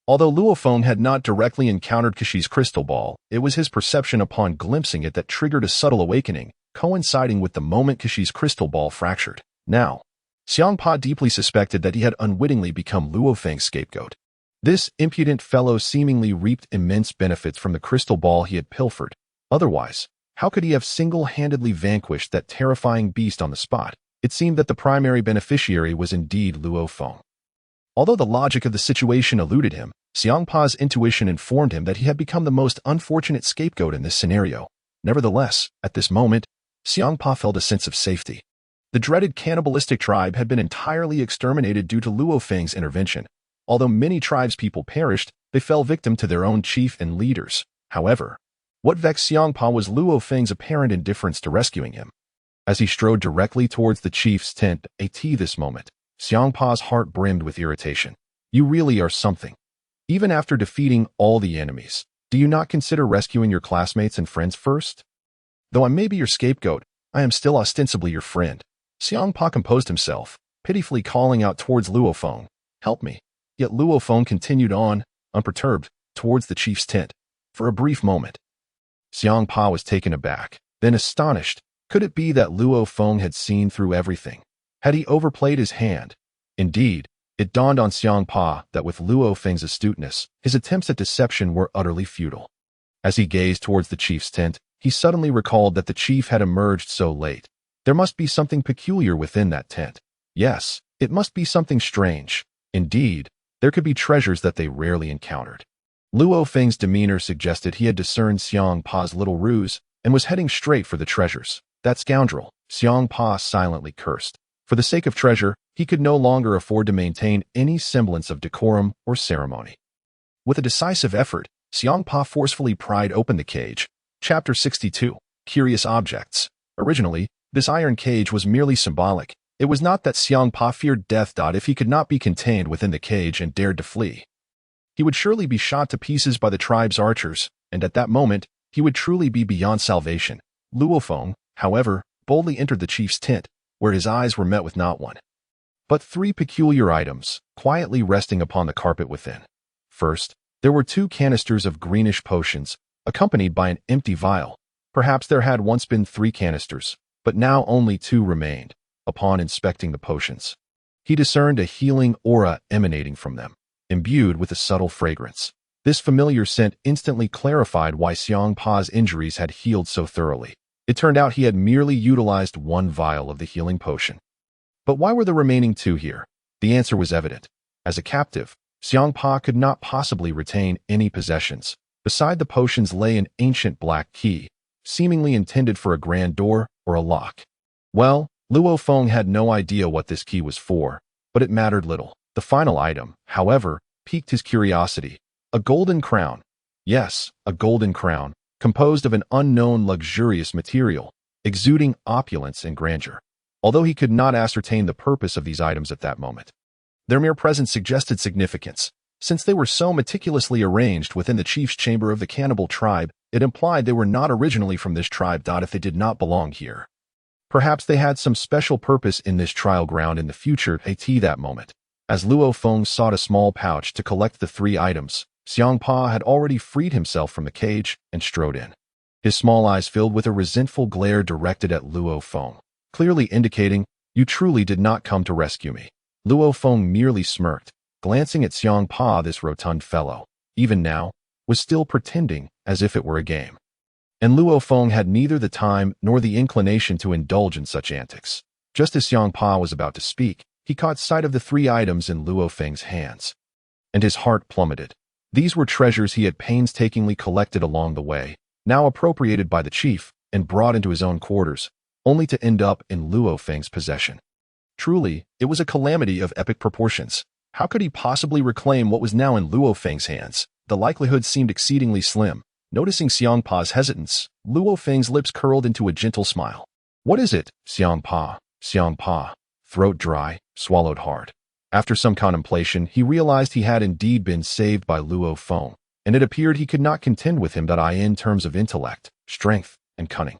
Although Luo Feng had not directly encountered Kashi's crystal ball, it was his perception upon glimpsing it that triggered a subtle awakening, coinciding with the moment Kashi's crystal ball fractured. Now, Hmph deeply suspected that he had unwittingly become Luo Feng's scapegoat. This impudent fellow seemingly reaped immense benefits from the crystal ball he had pilfered. Otherwise, how could he have single-handedly vanquished that terrifying beast on the spot? It seemed that the primary beneficiary was indeed Luo Feng. Although the logic of the situation eluded him, Hmp's intuition informed him that he had become the most unfortunate scapegoat in this scenario. Nevertheless, at this moment, Hmph felt a sense of safety. The dreaded cannibalistic tribe had been entirely exterminated due to Luo Feng's intervention. Although many tribespeople perished, they fell victim to their own chief and leaders. However, what vexed Hmph was Luo Feng's apparent indifference to rescuing him. As he strode directly towards the chief's tent, this moment, Hmph's heart brimmed with irritation. You really are something. Even after defeating all the enemies, do you not consider rescuing your classmates and friends first? Though I may be your scapegoat, I am still ostensibly your friend. Hmph composed himself, pitifully calling out towards Luo Feng, help me. Yet Luo Feng continued on, unperturbed, towards the chief's tent. For a brief moment, Hmph was taken aback, then astonished. Could it be that Luo Feng had seen through everything? Had he overplayed his hand? Indeed, it dawned on Hmph that with Luo Feng's astuteness, his attempts at deception were utterly futile. As he gazed towards the chief's tent, he suddenly recalled that the chief had emerged so late. There must be something peculiar within that tent. Yes, it must be something strange. Indeed, there could be treasures that they rarely encountered. Luo Feng's demeanor suggested he had discerned Hmph's little ruse and was heading straight for the treasures. That scoundrel, Hmph silently cursed. For the sake of treasure, he could no longer afford to maintain any semblance of decorum or ceremony. With a decisive effort, Hmph forcefully pried open the cage. Chapter 62. Curious Objects. Originally, this iron cage was merely symbolic. It was not that Hmph feared death. If he could not be contained within the cage and dared to flee, he would surely be shot to pieces by the tribe's archers, and at that moment, he would truly be beyond salvation. Luo Feng, however, boldly entered the chief's tent, where his eyes were met with not one, but three peculiar items, quietly resting upon the carpet within. First, There were 2 canisters of greenish potions, accompanied by an empty vial. Perhaps there had once been 3 canisters, but now only 2 remained. Upon inspecting the potions, he discerned a healing aura emanating from them, imbued with a subtle fragrance. This familiar scent instantly clarified why Xiangpa's injuries had healed so thoroughly. It turned out he had merely utilized 1 vial of the healing potion. But why were the remaining 2 here? The answer was evident. As a captive, Xiangpa could not possibly retain any possessions. Beside the potions lay an ancient black key, seemingly intended for a grand door or a lock. Well, Luo Feng had no idea what this key was for, but it mattered little. The final item, however, piqued his curiosity. A golden crown. Yes, a golden crown, composed of an unknown luxurious material, exuding opulence and grandeur. Although he could not ascertain the purpose of these items at that moment, their mere presence suggested significance. Since they were so meticulously arranged within the chief's chamber of the cannibal tribe, it implied they were not originally from this tribe. If they did not belong here, perhaps they had some special purpose in this trial ground in the future. At that moment, as Luo Feng sought a small pouch to collect the 3 items, Xiangpa had already freed himself from the cage and strode in. His small eyes filled with a resentful glare directed at Luo Feng, clearly indicating, "You truly did not come to rescue me." Luo Feng merely smirked, glancing at Xiangpa. This rotund fellow, even now, was still pretending as if it were a game. And Luo Feng had neither the time nor the inclination to indulge in such antics. Just as Xiangpa was about to speak, he caught sight of the 3 items in Luo Feng's hands, and his heart plummeted. These were treasures he had painstakingly collected along the way, now appropriated by the chief and brought into his own quarters, only to end up in Luo Feng's possession. Truly, it was a calamity of epic proportions. How could he possibly reclaim what was now in Luo Feng's hands? The likelihood seemed exceedingly slim. Noticing Xiangpa's hesitance, Luo Feng's lips curled into a gentle smile. "What is it, Xiangpa?" Xiangpa, throat dry, swallowed hard. After some contemplation, he realized he had indeed been saved by Luo Feng, and it appeared he could not contend with him in terms of intellect, strength, and cunning.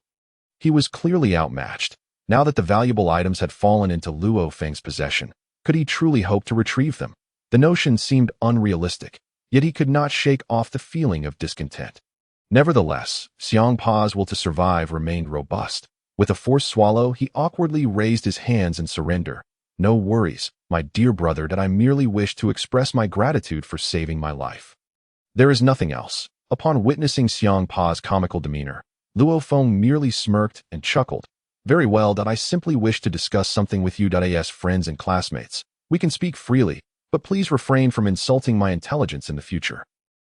He was clearly outmatched. Now that the valuable items had fallen into Luo Feng's possession, could he truly hope to retrieve them? The notion seemed unrealistic, yet he could not shake off the feeling of discontent. Nevertheless, Xiangpa's will to survive remained robust. With a forced swallow, he awkwardly raised his hands in surrender. "No worries, my dear brother, that I merely wish to express my gratitude for saving my life. There is nothing else." Upon witnessing Xiangpa's comical demeanor, Luo Feng merely smirked and chuckled. "Very well, that I simply wish to discuss something with you. As friends and classmates, we can speak freely, but please refrain from insulting my intelligence in the future.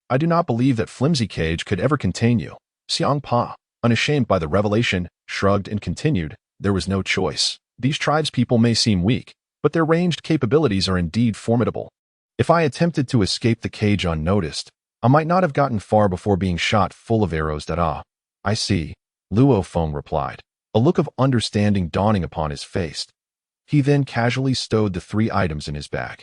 I do not believe that flimsy cage could ever contain you." Xiangpa, unashamed by the revelation, shrugged and continued, "There was no choice. These tribespeople may seem weak, but their ranged capabilities are indeed formidable. If I attempted to escape the cage unnoticed, I might not have gotten far before being shot full of arrows. I see," Luo Feng replied, a look of understanding dawning upon his face. He then casually stowed the 3 items in his bag,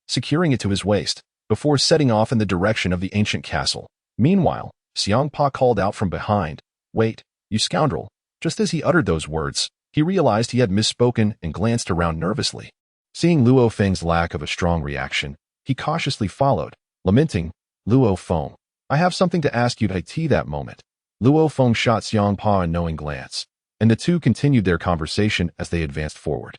securing it to his waist, before setting off in the direction of the ancient castle. Meanwhile, Xiangpa called out from behind, "Wait, you scoundrel." Just as he uttered those words, he realized he had misspoken and glanced around nervously. Seeing Luo Feng's lack of a strong reaction, he cautiously followed, lamenting, "Luo Feng, I have something to ask you." At that moment, Luo Feng shot Xiangpa a knowing glance, and the 2 continued their conversation as they advanced forward.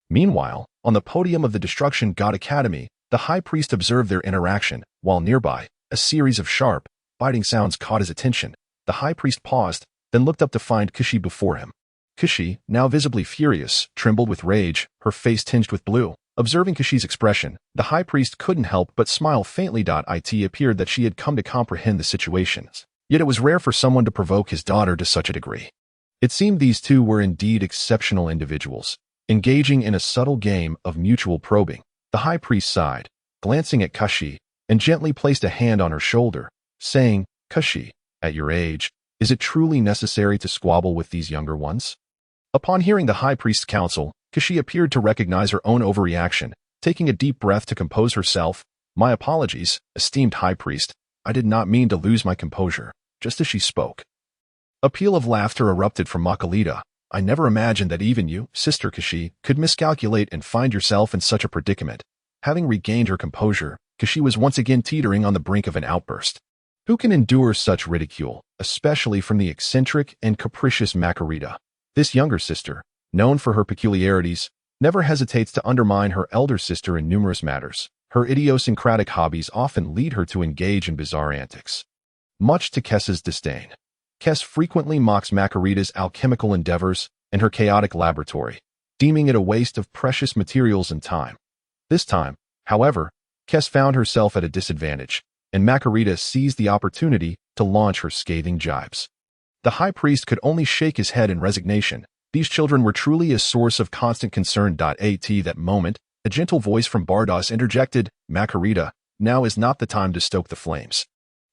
Meanwhile, on the podium of the Destruction God Academy, the high priest observed their interaction, while nearby, a series of sharp, biting sounds caught his attention. The high priest paused, then looked up to find Kishi before him. Kishi, now visibly furious, trembled with rage, her face tinged with blue. Observing Kishi's expression, the high priest couldn't help but smile faintly. It appeared that she had come to comprehend the situations. Yet it was rare for someone to provoke his daughter to such a degree. It seemed these 2 were indeed exceptional individuals, engaging in a subtle game of mutual probing. The high priest sighed, glancing at Kishi, and gently placed a hand on her shoulder, saying, "Kishi, at your age, is it truly necessary to squabble with these younger ones?" Upon hearing the high priest's counsel, Kishi appeared to recognize her own overreaction. Taking a deep breath to compose herself, "My apologies, esteemed high priest. I did not mean to lose my composure." Just as she spoke, a peal of laughter erupted from Makalita. "I never imagined that even you, Sister Kishi, could miscalculate and find yourself in such a predicament." Having regained her composure, because she was once again teetering on the brink of an outburst. Who can endure such ridicule, especially from the eccentric and capricious Macarita? This younger sister, known for her peculiarities, never hesitates to undermine her elder sister in numerous matters. Her idiosyncratic hobbies often lead her to engage in bizarre antics. Much to Kessa's disdain, Kess frequently mocks Macarita's alchemical endeavors and her chaotic laboratory, deeming it a waste of precious materials and time. This time, however, Kess found herself at a disadvantage, and Macarita seized the opportunity to launch her scathing jibes. The high priest could only shake his head in resignation. These children were truly a source of constant concern. At that moment, a gentle voice from Bardos interjected, "Macarita, now is not the time to stoke the flames.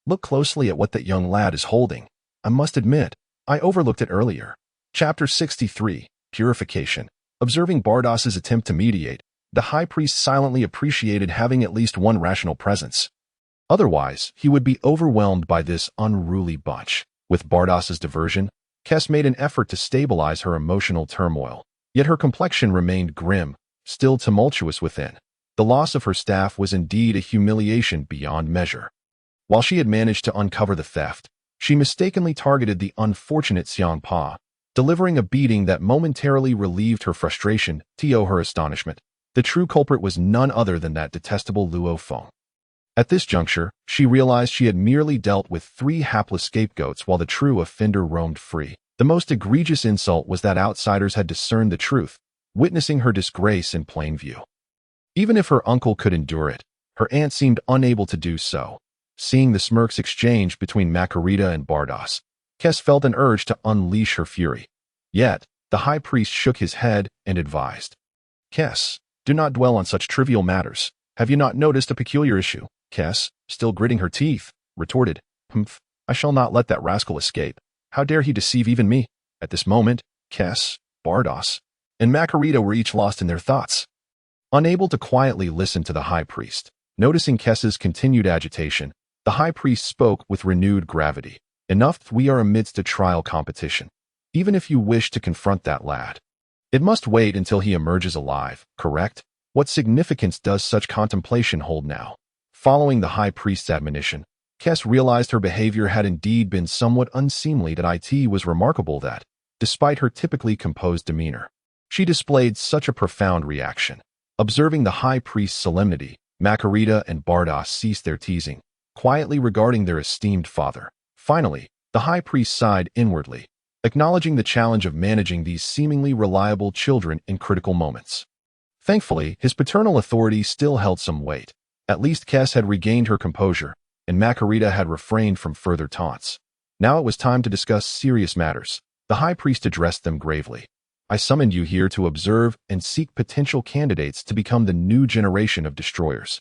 Look closely at what that young lad is holding. I must admit, I overlooked it earlier." Chapter 63, Purification. Observing Bardos's attempt to mediate, the high priest silently appreciated having at least one rational presence. Otherwise, he would be overwhelmed by this unruly bunch. With Bardos's diversion, Kess made an effort to stabilize her emotional turmoil, yet her complexion remained grim, still tumultuous within. The loss of her staff was indeed a humiliation beyond measure. While she had managed to uncover the theft, she mistakenly targeted the unfortunate Champa, delivering a beating that momentarily relieved her frustration. To her astonishment, the true culprit was none other than that detestable Luo Feng. At this juncture, she realized she had merely dealt with 3 hapless scapegoats while the true offender roamed free. The most egregious insult was that outsiders had discerned the truth, witnessing her disgrace in plain view. Even if her uncle could endure it, her aunt seemed unable to do so. Seeing the smirks exchanged between Macarita and Bardos, Kess felt an urge to unleash her fury. Yet, the high priest shook his head and advised, "Kess, do not dwell on such trivial matters. Have you not noticed a peculiar issue?" Kess, still gritting her teeth, retorted, "Hmph, I shall not let that rascal escape. How dare he deceive even me?" At this moment, Kess, Bardos, and Macarita were each lost in their thoughts. Unable to quietly listen to the high priest, noticing Kess's continued agitation, the high priest spoke with renewed gravity. "Enough, we are amidst a trial competition. Even if you wish to confront that lad, it must wait until he emerges alive, correct? What significance does such contemplation hold now?" Following the high priest's admonition, Kess realized her behavior had indeed been somewhat unseemly. It was remarkable that, despite her typically composed demeanor, she displayed such a profound reaction. Observing the high priest's solemnity, Macarita and Bardos ceased their teasing, quietly regarding their esteemed father. Finally, the high priest sighed inwardly, acknowledging the challenge of managing these seemingly reliable children in critical moments. Thankfully, his paternal authority still held some weight. At least Kess had regained her composure, and Macarita had refrained from further taunts. Now it was time to discuss serious matters. The high priest addressed them gravely. "I summoned you here to observe and seek potential candidates to become the new generation of destroyers,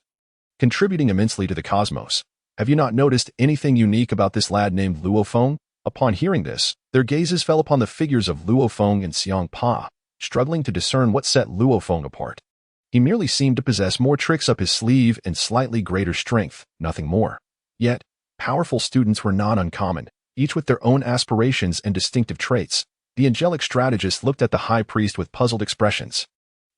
contributing immensely to the cosmos. Have you not noticed anything unique about this lad named Luo Feng?" Upon hearing this, their gazes fell upon the figures of Luo Feng and Champa, struggling to discern what set Luo Feng apart. He merely seemed to possess more tricks up his sleeve and slightly greater strength, nothing more. Yet, powerful students were not uncommon, each with their own aspirations and distinctive traits. The angelic strategist looked at the high priest with puzzled expressions.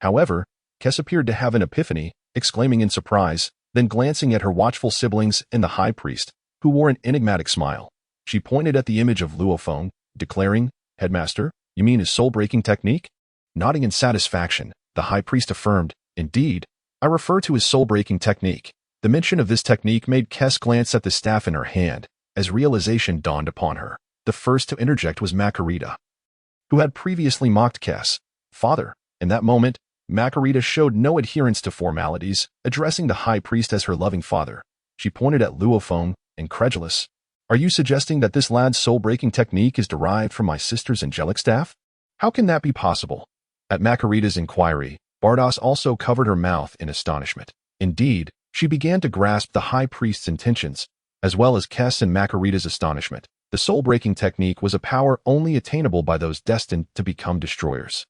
However, Kess appeared to have an epiphany, exclaiming in surprise, then glancing at her watchful siblings and the high priest, who wore an enigmatic smile. She pointed at the image of Luo Feng, declaring, "Headmaster, you mean his soul-breaking technique?" Nodding in satisfaction, the high priest affirmed, "Indeed, I refer to his soul-breaking technique." The mention of this technique made Kess glance at the staff in her hand, as realization dawned upon her. The first to interject was Macarita, who had previously mocked Kess. "Father." In that moment, Macarita showed no adherence to formalities, addressing the high priest as her loving father. She pointed at Luo Feng, incredulous. "Are you suggesting that this lad's soul-breaking technique is derived from my sister's angelic staff? How can that be possible?" At Macarita's inquiry, Bardos also covered her mouth in astonishment. Indeed, she began to grasp the high priest's intentions, as well as Kess and Macarita's astonishment. The soul-breaking technique was a power only attainable by those destined to become destroyers.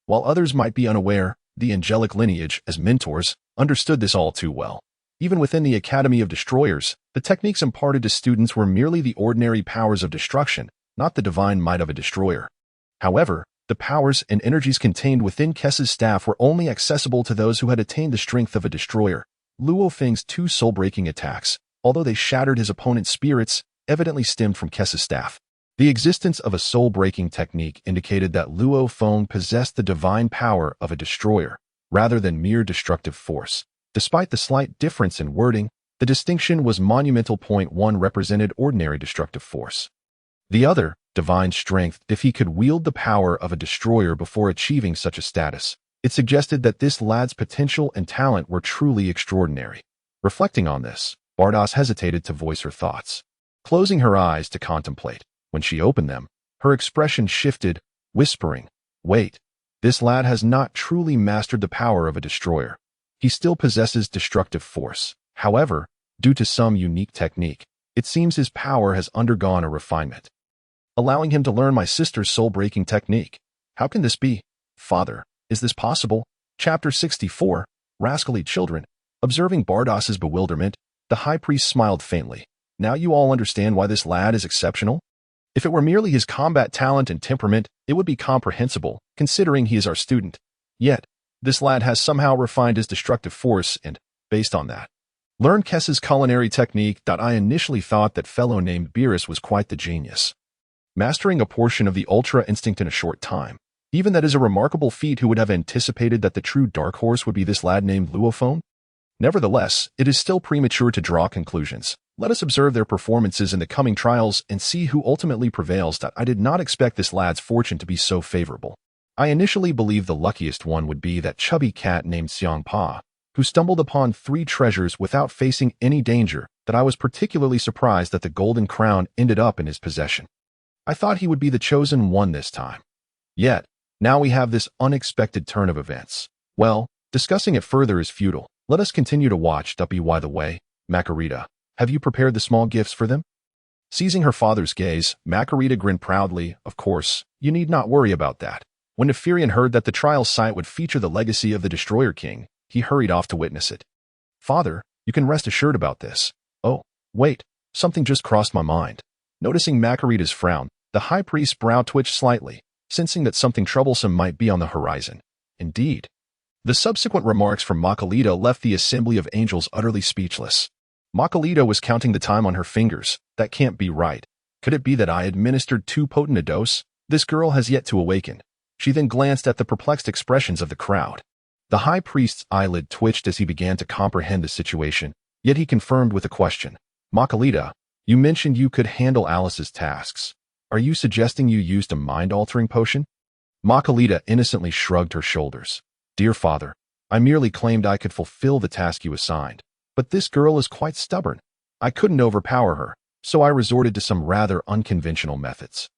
While others might be unaware, the angelic lineage, as mentors, understood this all too well. Even within the Academy of Destroyers, the techniques imparted to students were merely the ordinary powers of destruction, not the divine might of a destroyer. However, the powers and energies contained within Kess's staff were only accessible to those who had attained the strength of a destroyer. Luo Feng's two soul-breaking attacks, although they shattered his opponent's spirits, evidently stemmed from Kessa's staff. The existence of a soul-breaking technique indicated that Luo Feng possessed the divine power of a destroyer, rather than mere destructive force. Despite the slight difference in wording, the distinction was monumental. Point 1 represented ordinary destructive force. The other, divine strength. If he could wield the power of a destroyer before achieving such a status, it suggested that this lad's potential and talent were truly extraordinary. Reflecting on this, Bardos hesitated to voice her thoughts. Closing her eyes to contemplate, when she opened them, her expression shifted, whispering, "Wait, this lad has not truly mastered the power of a destroyer. He still possesses destructive force. However, due to some unique technique, it seems his power has undergone a refinement, allowing him to learn my sister's soul-breaking technique. How can this be? Father, is this possible?" Chapter 64, Rascally Children. Observing Bardos's bewilderment, the high priest smiled faintly. "Now you all understand why this lad is exceptional? If it were merely his combat talent and temperament, it would be comprehensible, considering he is our student. Yet, this lad has somehow refined his destructive force and, based on that, learned Kessa's culinary technique. I initially thought that fellow named Beerus was quite the genius, mastering a portion of the Ultra Instinct in a short time. Even that is a remarkable feat. Who would have anticipated that the true dark horse would be this lad named Luo Feng? Nevertheless, it is still premature to draw conclusions. Let us observe their performances in the coming trials and see who ultimately prevails. I did not expect this lad's fortune to be so favorable. I initially believed the luckiest one would be that chubby cat named Hmph, who stumbled upon 3 treasures without facing any danger. That I was particularly surprised that the golden crown ended up in his possession. I thought he would be the chosen one this time. Yet, now we have this unexpected turn of events. Well, discussing it further is futile. Let us continue to watch. By the way, Macarita, have you prepared the small gifts for them? Seizing her father's gaze, Macarita grinned proudly. Of course, you need not worry about that. When Neferian heard that the trial site would feature the legacy of the Destroyer King, he hurried off to witness it. Father, you can rest assured about this. Oh, wait, something just crossed my mind. Noticing Macarita's frown, the high priest's brow twitched slightly, sensing that something troublesome might be on the horizon. Indeed. The subsequent remarks from Macarita left the assembly of angels utterly speechless. Macarita was counting the time on her fingers. That can't be right. Could it be that I administered too potent a dose? This girl has yet to awaken. She then glanced at the perplexed expressions of the crowd. The high priest's eyelid twitched as he began to comprehend the situation, yet he confirmed with a question. Macarita, you mentioned you could handle Alice's tasks. Are you suggesting you used a mind-altering potion? Macarita innocently shrugged her shoulders. Dear father, I merely claimed I could fulfill the task you assigned. But this girl is quite stubborn. I couldn't overpower her, so I resorted to some rather unconventional methods.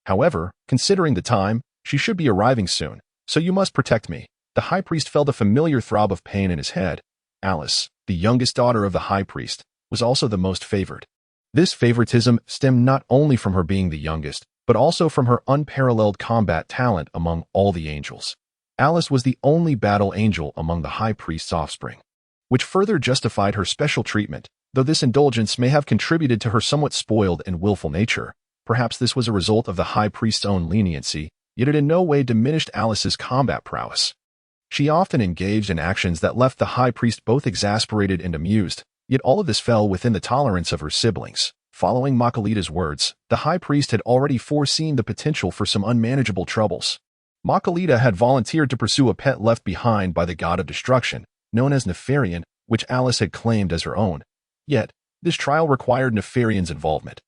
However, considering the time, she should be arriving soon, so you must protect me. The high priest felt a familiar throb of pain in his head. Alice, the youngest daughter of the high priest, was also the most favored. This favoritism stemmed not only from her being the youngest, but also from her unparalleled combat talent among all the angels. Alice was the only battle angel among the high priest's offspring, which further justified her special treatment. Though this indulgence may have contributed to her somewhat spoiled and willful nature, perhaps this was a result of the high priest's own leniency, yet it in no way diminished Alice's combat prowess. She often engaged in actions that left the high priest both exasperated and amused, yet all of this fell within the tolerance of her siblings. Following Macarita's words, the high priest had already foreseen the potential for some unmanageable troubles. Macarita had volunteered to pursue a pet left behind by the god of destruction, known as Neferian, which Alice had claimed as her own. Yet, this trial required Neferian's involvement,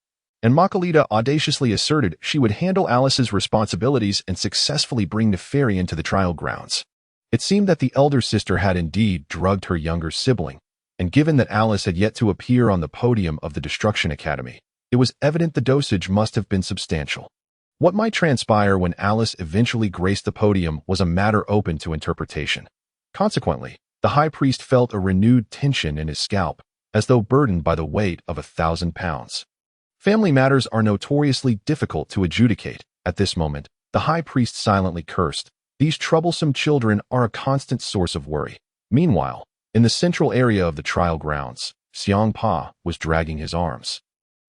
and Macarita audaciously asserted she would handle Alice's responsibilities and successfully bring Neferian to the trial grounds. It seemed that the elder sister had indeed drugged her younger sibling, and given that Alice had yet to appear on the podium of the Destruction Academy, it was evident the dosage must have been substantial. What might transpire when Alice eventually graced the podium was a matter open to interpretation. Consequently, the high priest felt a renewed tension in his scalp, as though burdened by the weight of 1,000 pounds. Family matters are notoriously difficult to adjudicate. At this moment, the high priest silently cursed. These troublesome children are a constant source of worry. Meanwhile, in the central area of the trial grounds, Hmph was dragging his arms,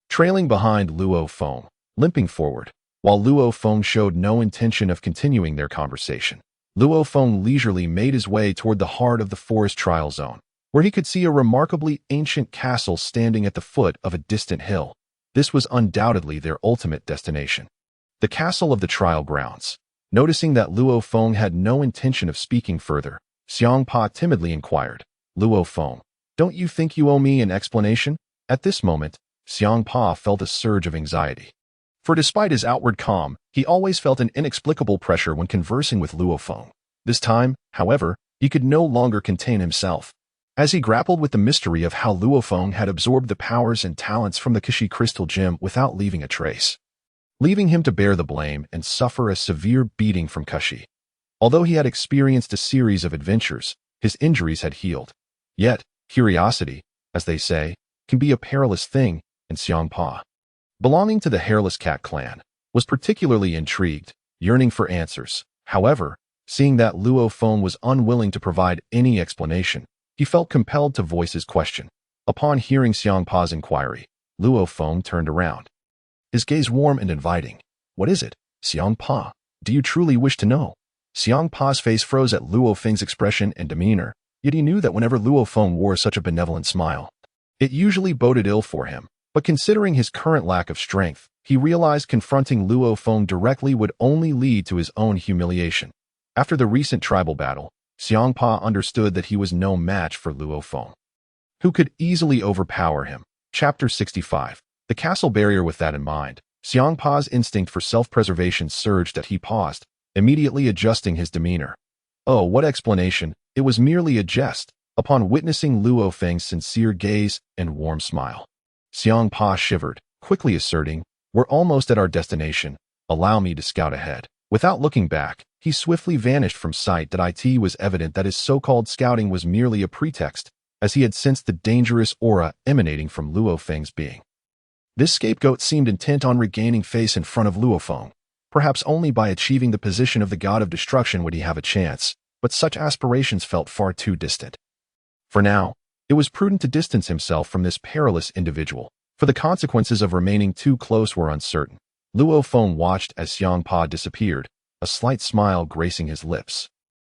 trailing behind Luo Feng, limping forward. While Luo Feng showed no intention of continuing their conversation, Luo Feng leisurely made his way toward the heart of the forest trial zone. where he could see a remarkably ancient castle standing at the foot of a distant hill. This was undoubtedly their ultimate destination. The castle of the trial grounds. Noticing that Luo Feng had no intention of speaking further, Hmph timidly inquired, "Luo Feng, don't you think you owe me an explanation?" At this moment, Hmph felt a surge of anxiety. For despite his outward calm, he always felt an inexplicable pressure when conversing with Luo Feng. This time, however, he could no longer contain himself. As he grappled with the mystery of how Luo Feng had absorbed the powers and talents from the Kishi crystal gem without leaving a trace, leaving him to bear the blame and suffer a severe beating from Kishi. Although he had experienced a series of adventures, his injuries had healed. Yet, curiosity, as they say, can be a perilous thing, and Hmph, belonging to the Hairless Cat clan, was particularly intrigued, yearning for answers. However, seeing that Luo Feng was unwilling to provide any explanation, he felt compelled to voice his question. Upon hearing Hmph's inquiry, Luo Feng turned around, his gaze warm and inviting. "What is it, Hmph? Do you truly wish to know?" Hmph's face froze at Luo Feng's expression and demeanor, yet he knew that whenever Luo Feng wore such a benevolent smile, it usually boded ill for him. But considering his current lack of strength, he realized confronting Luo Feng directly would only lead to his own humiliation. After the recent tribal battle, Hmph understood that he was no match for Luo Feng, who could easily overpower him. Chapter 65. The castle barrier. With that in mind, Hmph's instinct for self-preservation surged. He paused, immediately adjusting his demeanor. Oh, what explanation! It was merely a jest. Upon witnessing Luo Feng's sincere gaze and warm smile, Hmph shivered, quickly asserting, "We're almost at our destination. Allow me to scout ahead." Without looking back, he swiftly vanished from sight. It was evident that his so-called scouting was merely a pretext, as he had sensed the dangerous aura emanating from Luo Feng's being. This scapegoat seemed intent on regaining face in front of Luo Feng. Perhaps only by achieving the position of the god of destruction would he have a chance, but such aspirations felt far too distant. For now, it was prudent to distance himself from this perilous individual, for the consequences of remaining too close were uncertain. Luo Feng watched as Hmph disappeared, a slight smile gracing his lips.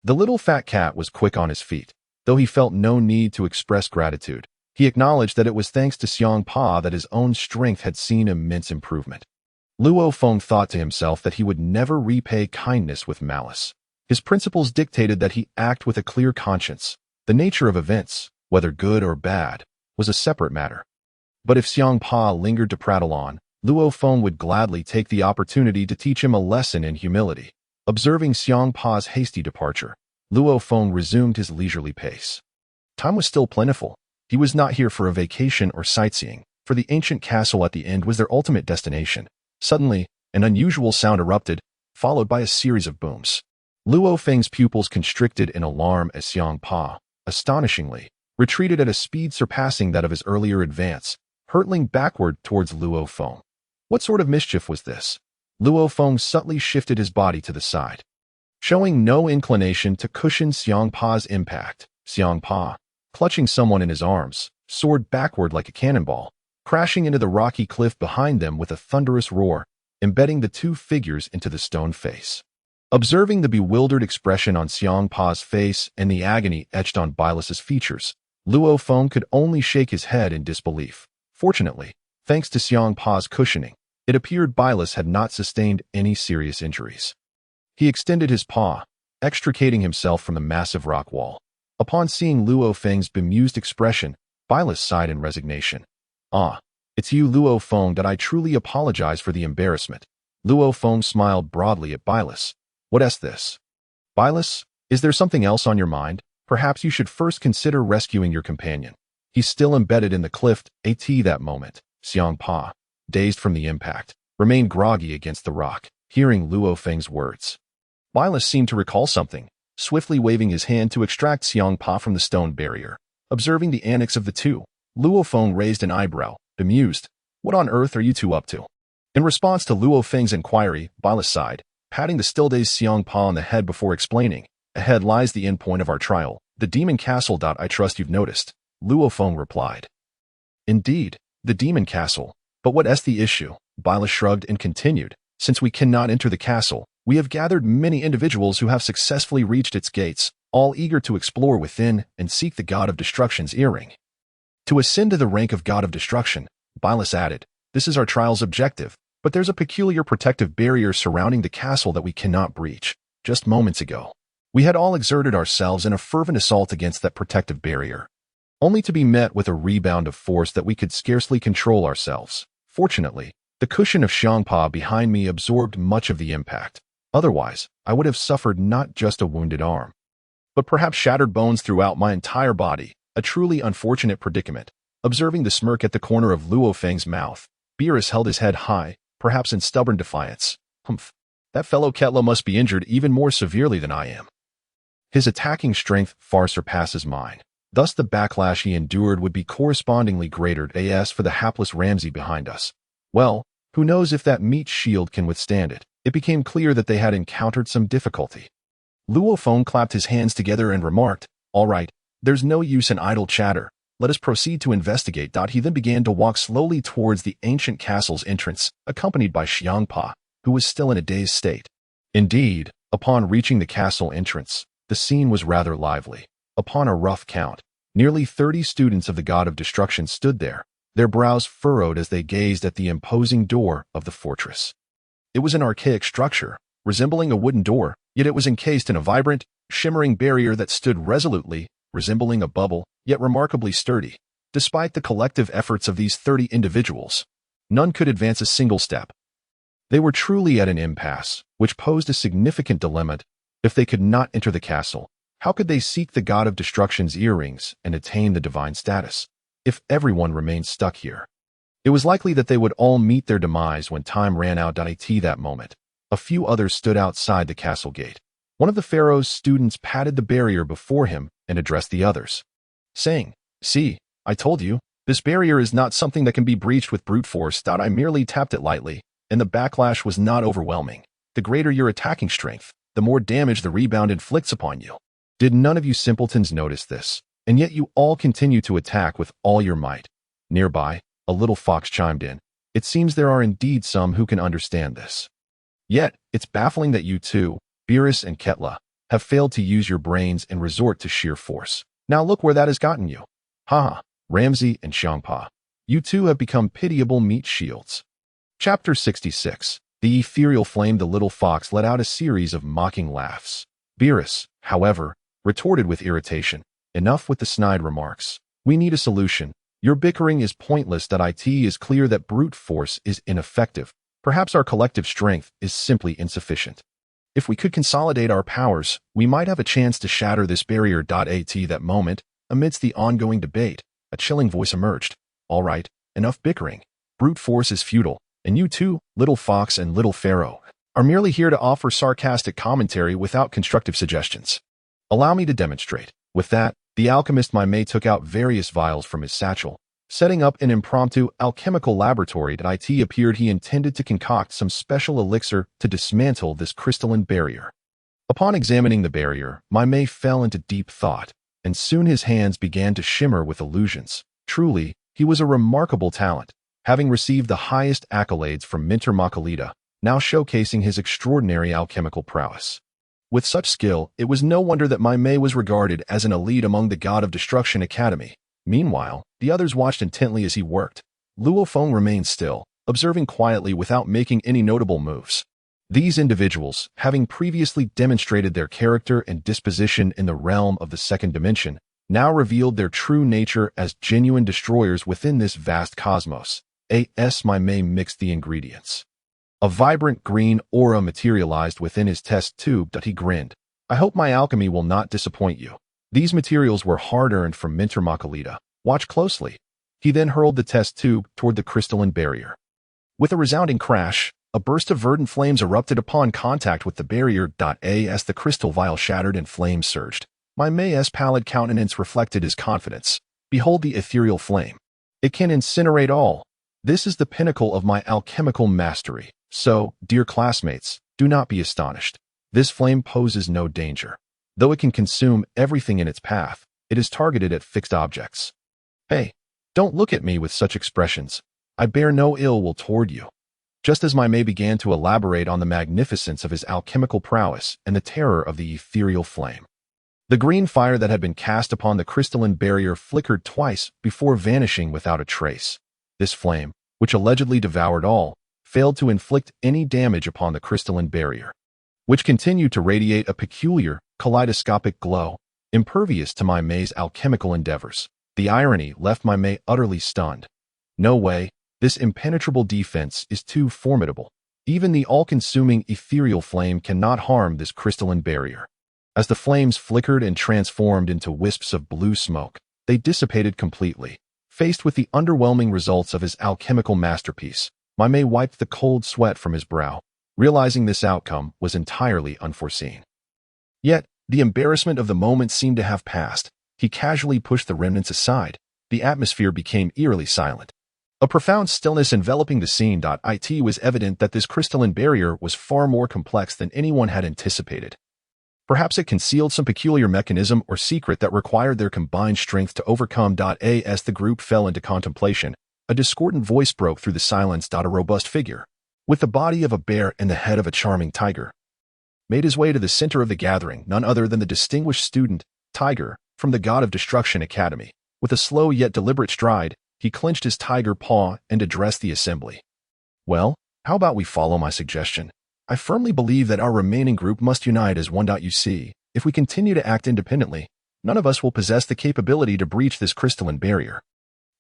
The little fat cat was quick on his feet. Though he felt no need to express gratitude, he acknowledged that it was thanks to Hmph that his own strength had seen immense improvement. Luo Feng thought to himself that he would never repay kindness with malice. His principles dictated that he act with a clear conscience. The nature of events, whether good or bad, was a separate matter. But if Hmph lingered to prattle on, Luo Feng would gladly take the opportunity to teach him a lesson in humility. Observing Hmph's hasty departure, Luo Feng resumed his leisurely pace. Time was still plentiful. He was not here for a vacation or sightseeing, for the ancient castle at the end was their ultimate destination. Suddenly, an unusual sound erupted, followed by a series of booms. Luo Feng's pupils constricted in alarm as Hmph, astonishingly, retreated at a speed surpassing that of his earlier advance, hurtling backward towards Luo Feng. What sort of mischief was this? Luo Feng subtly shifted his body to the side, showing no inclination to cushion Hmph's impact. Hmph, clutching someone in his arms, soared backward like a cannonball, crashing into the rocky cliff behind them with a thunderous roar, embedding the two figures into the stone face. Observing the bewildered expression on Hmph's face and the agony etched on Beerus's features, Luo Feng could only shake his head in disbelief. Fortunately, thanks to Hmph's cushioning, it appeared Beerus had not sustained any serious injuries. He extended his paw, extricating himself from the massive rock wall. Upon seeing Luo Feng's bemused expression, Beerus sighed in resignation. "Ah, it's you, Luo Feng. That I truly apologize for the embarrassment." Luo Feng smiled broadly at Beerus. "What's this?" "Beerus, is there something else on your mind? Perhaps you should first consider rescuing your companion. He's still embedded in the cliff." At that moment, Hmph, dazed from the impact, remained groggy against the rock. Hearing Luo Feng's words, Beerus seemed to recall something, swiftly waving his hand to extract Hmph from the stone barrier. Observing the annex of the two, Luo Feng raised an eyebrow, bemused. "What on earth are you two up to?" In response to Luo Feng's inquiry, Beerus sighed, patting the still-dazed Hmph on the head before explaining, "Ahead lies the end point of our trial, the demon castle. I trust you've noticed." Luo Feng replied, "Indeed, the demon castle. But what's the issue?" Beerus shrugged and continued, "Since we cannot enter the castle, we have gathered many individuals who have successfully reached its gates. all eager to explore within and seek the god of destruction's earring. To ascend to the rank of god of destruction, Beerus added, this is our trial's objective, but there's a peculiar protective barrier surrounding the castle that we cannot breach. Just moments ago, we had all exerted ourselves in a fervent assault against that protective barrier, only to be met with a rebound of force that we could scarcely control ourselves. Fortunately, the cushion of Champa behind me absorbed much of the impact. Otherwise, I would have suffered not just a wounded arm, but perhaps shattered bones throughout my entire body, a truly unfortunate predicament. Observing the smirk at the corner of Luo Feng's mouth, Beerus held his head high, perhaps in stubborn defiance. Humph. That fellow Ketla must be injured even more severely than I am. His attacking strength far surpasses mine. Thus the backlash he endured would be correspondingly greater as for the hapless Ramsay behind us. Well, who knows if that meat shield can withstand it. It became clear that they had encountered some difficulty. Luo Feng clapped his hands together and remarked, all right, there's no use in idle chatter. Let us proceed to investigate. He then began to walk slowly towards the ancient castle's entrance, accompanied by Champa, who was still in a dazed state. Indeed, upon reaching the castle entrance, the scene was rather lively. Upon a rough count, nearly 30 students of the god of destruction stood there, their brows furrowed as they gazed at the imposing door of the fortress. It was an archaic structure, resembling a wooden door, yet it was encased in a vibrant, shimmering barrier that stood resolutely, resembling a bubble, yet remarkably sturdy. Despite the collective efforts of these 30 individuals, none could advance a single step. They were truly at an impasse, which posed a significant dilemma. If they could not enter the castle, how could they seek the god of destruction's earrings and attain the divine status? If everyone remained stuck here, it was likely that they would all meet their demise when time ran out. At that moment, a few others stood outside the castle gate. One of the pharaoh's students patted the barrier before him and addressed the others, saying, see, I told you, this barrier is not something that can be breached with brute force. I merely tapped it lightly, and the backlash was not overwhelming. The greater your attacking strength, the more damage the rebound inflicts upon you. Did none of you simpletons notice this? And yet you all continue to attack with all your might. Nearby, a little fox chimed in. It seems there are indeed some who can understand this. Yet, it's baffling that you two, Beerus and Ketla, have failed to use your brains and resort to sheer force. Now look where that has gotten you. Haha, Ramsay and Champa. You two have become pitiable meat shields. Chapter 66. The ethereal flame. The little fox let out a series of mocking laughs. Beerus, however, retorted with irritation. Enough with the snide remarks. We need a solution. Your bickering is pointless. It is clear that brute force is ineffective. Perhaps our collective strength is simply insufficient. If we could consolidate our powers, we might have a chance to shatter this barrier. At that moment, amidst the ongoing debate, a chilling voice emerged. All right, enough bickering. Brute force is futile, and you two, little fox and little pharaoh, are merely here to offer sarcastic commentary without constructive suggestions. Allow me to demonstrate. With that, the alchemist Hmph took out various vials from his satchel, setting up an impromptu alchemical laboratory. It appeared he intended to concoct some special elixir to dismantle this crystalline barrier. Upon examining the barrier, Hmph fell into deep thought, and soon his hands began to shimmer with illusions. Truly, he was a remarkable talent, having received the highest accolades from Mentor Makalita, now showcasing his extraordinary alchemical prowess. With such skill, it was no wonder that Hmph was regarded as an elite among the God of Destruction Academy. Meanwhile, the others watched intently as he worked. Luo Feng remained still, observing quietly without making any notable moves. These individuals, having previously demonstrated their character and disposition in the realm of the second dimension, now revealed their true nature as genuine destroyers within this vast cosmos. Hmph mixed the ingredients. A vibrant green aura materialized within his test tube. He grinned. I hope my alchemy will not disappoint you. These materials were hard-earned from Mentor Makalita. Watch closely. He then hurled the test tube toward the crystalline barrier. With a resounding crash, a burst of verdant flames erupted upon contact with the barrier. As the crystal vial shattered and flames surged, Hmph's pallid countenance reflected his confidence. Behold the ethereal flame. It can incinerate all. This is the pinnacle of my alchemical mastery. So, dear classmates, do not be astonished. This flame poses no danger. Though it can consume everything in its path, it is targeted at fixed objects. Hey, don't look at me with such expressions. I bear no ill will toward you. Just as Hmph began to elaborate on the magnificence of his alchemical prowess and the terror of the ethereal flame, The green fire that had been cast upon the crystalline barrier flickered twice before vanishing without a trace. This flame, which allegedly devoured all, failed to inflict any damage upon the crystalline barrier, which continued to radiate a peculiar, kaleidoscopic glow, impervious to my May's alchemical endeavors. The irony left my May utterly stunned. No way, this impenetrable defense is too formidable. Even the all-consuming ethereal flame cannot harm this crystalline barrier. As the flames flickered and transformed into wisps of blue smoke, they dissipated completely. Faced with the underwhelming results of his alchemical masterpiece, my May wiped the cold sweat from his brow, realizing this outcome was entirely unforeseen. Yet, the embarrassment of the moment seemed to have passed. He casually pushed the remnants aside. The atmosphere became eerily silent. A profound stillness enveloping the scene. It was evident that this crystalline barrier was far more complex than anyone had anticipated. Perhaps it concealed some peculiar mechanism or secret that required their combined strength to overcome. As the group fell into contemplation, a discordant voice broke through the silence. A robust figure, with the body of a bear and the head of a charming tiger, made his way to the center of the gathering, none other than the distinguished student, Tiger, from the God of Destruction Academy. With a slow yet deliberate stride, he clenched his tiger paw and addressed the assembly. Well, how about we follow my suggestion? I firmly believe that our remaining group must unite as one. You see, if we continue to act independently, none of us will possess the capability to breach this crystalline barrier.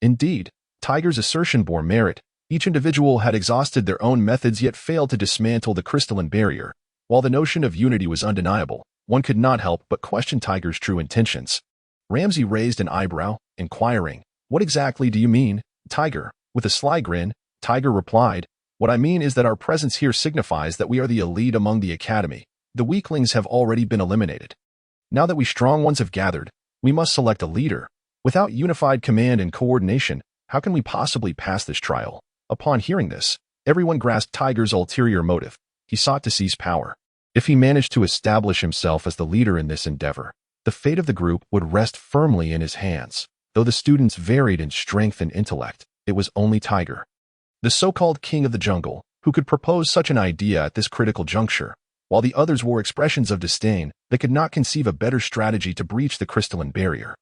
Indeed, Tiger's assertion bore merit. Each individual had exhausted their own methods yet failed to dismantle the crystalline barrier. While the notion of unity was undeniable, one could not help but question Tiger's true intentions. Ramsay raised an eyebrow, inquiring, "What exactly do you mean, Tiger?" With a sly grin, Tiger replied, "What I mean is that our presence here signifies that we are the elite among the academy. The weaklings have already been eliminated. Now that we strong ones have gathered, we must select a leader. Without unified command and coordination, how can we possibly pass this trial?" Upon hearing this, everyone grasped Tiger's ulterior motive. He sought to seize power. If he managed to establish himself as the leader in this endeavor, the fate of the group would rest firmly in his hands. Though the students varied in strength and intellect, it was only Tiger, the so-called king of the jungle, who could propose such an idea at this critical juncture. While the others wore expressions of disdain, they could not conceive a better strategy to breach the crystalline barrier.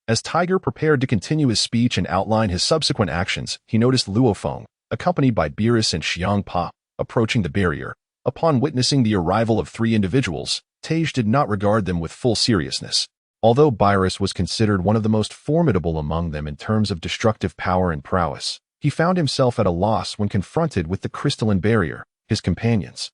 As Tiger prepared to continue his speech and outline his subsequent actions, he noticed Luo Feng, accompanied by Beerus and Champa, approaching the barrier. Upon witnessing the arrival of three individuals, Tage did not regard them with full seriousness. Although Beerus was considered one of the most formidable among them in terms of destructive power and prowess, he found himself at a loss when confronted with the crystalline barrier. His companions,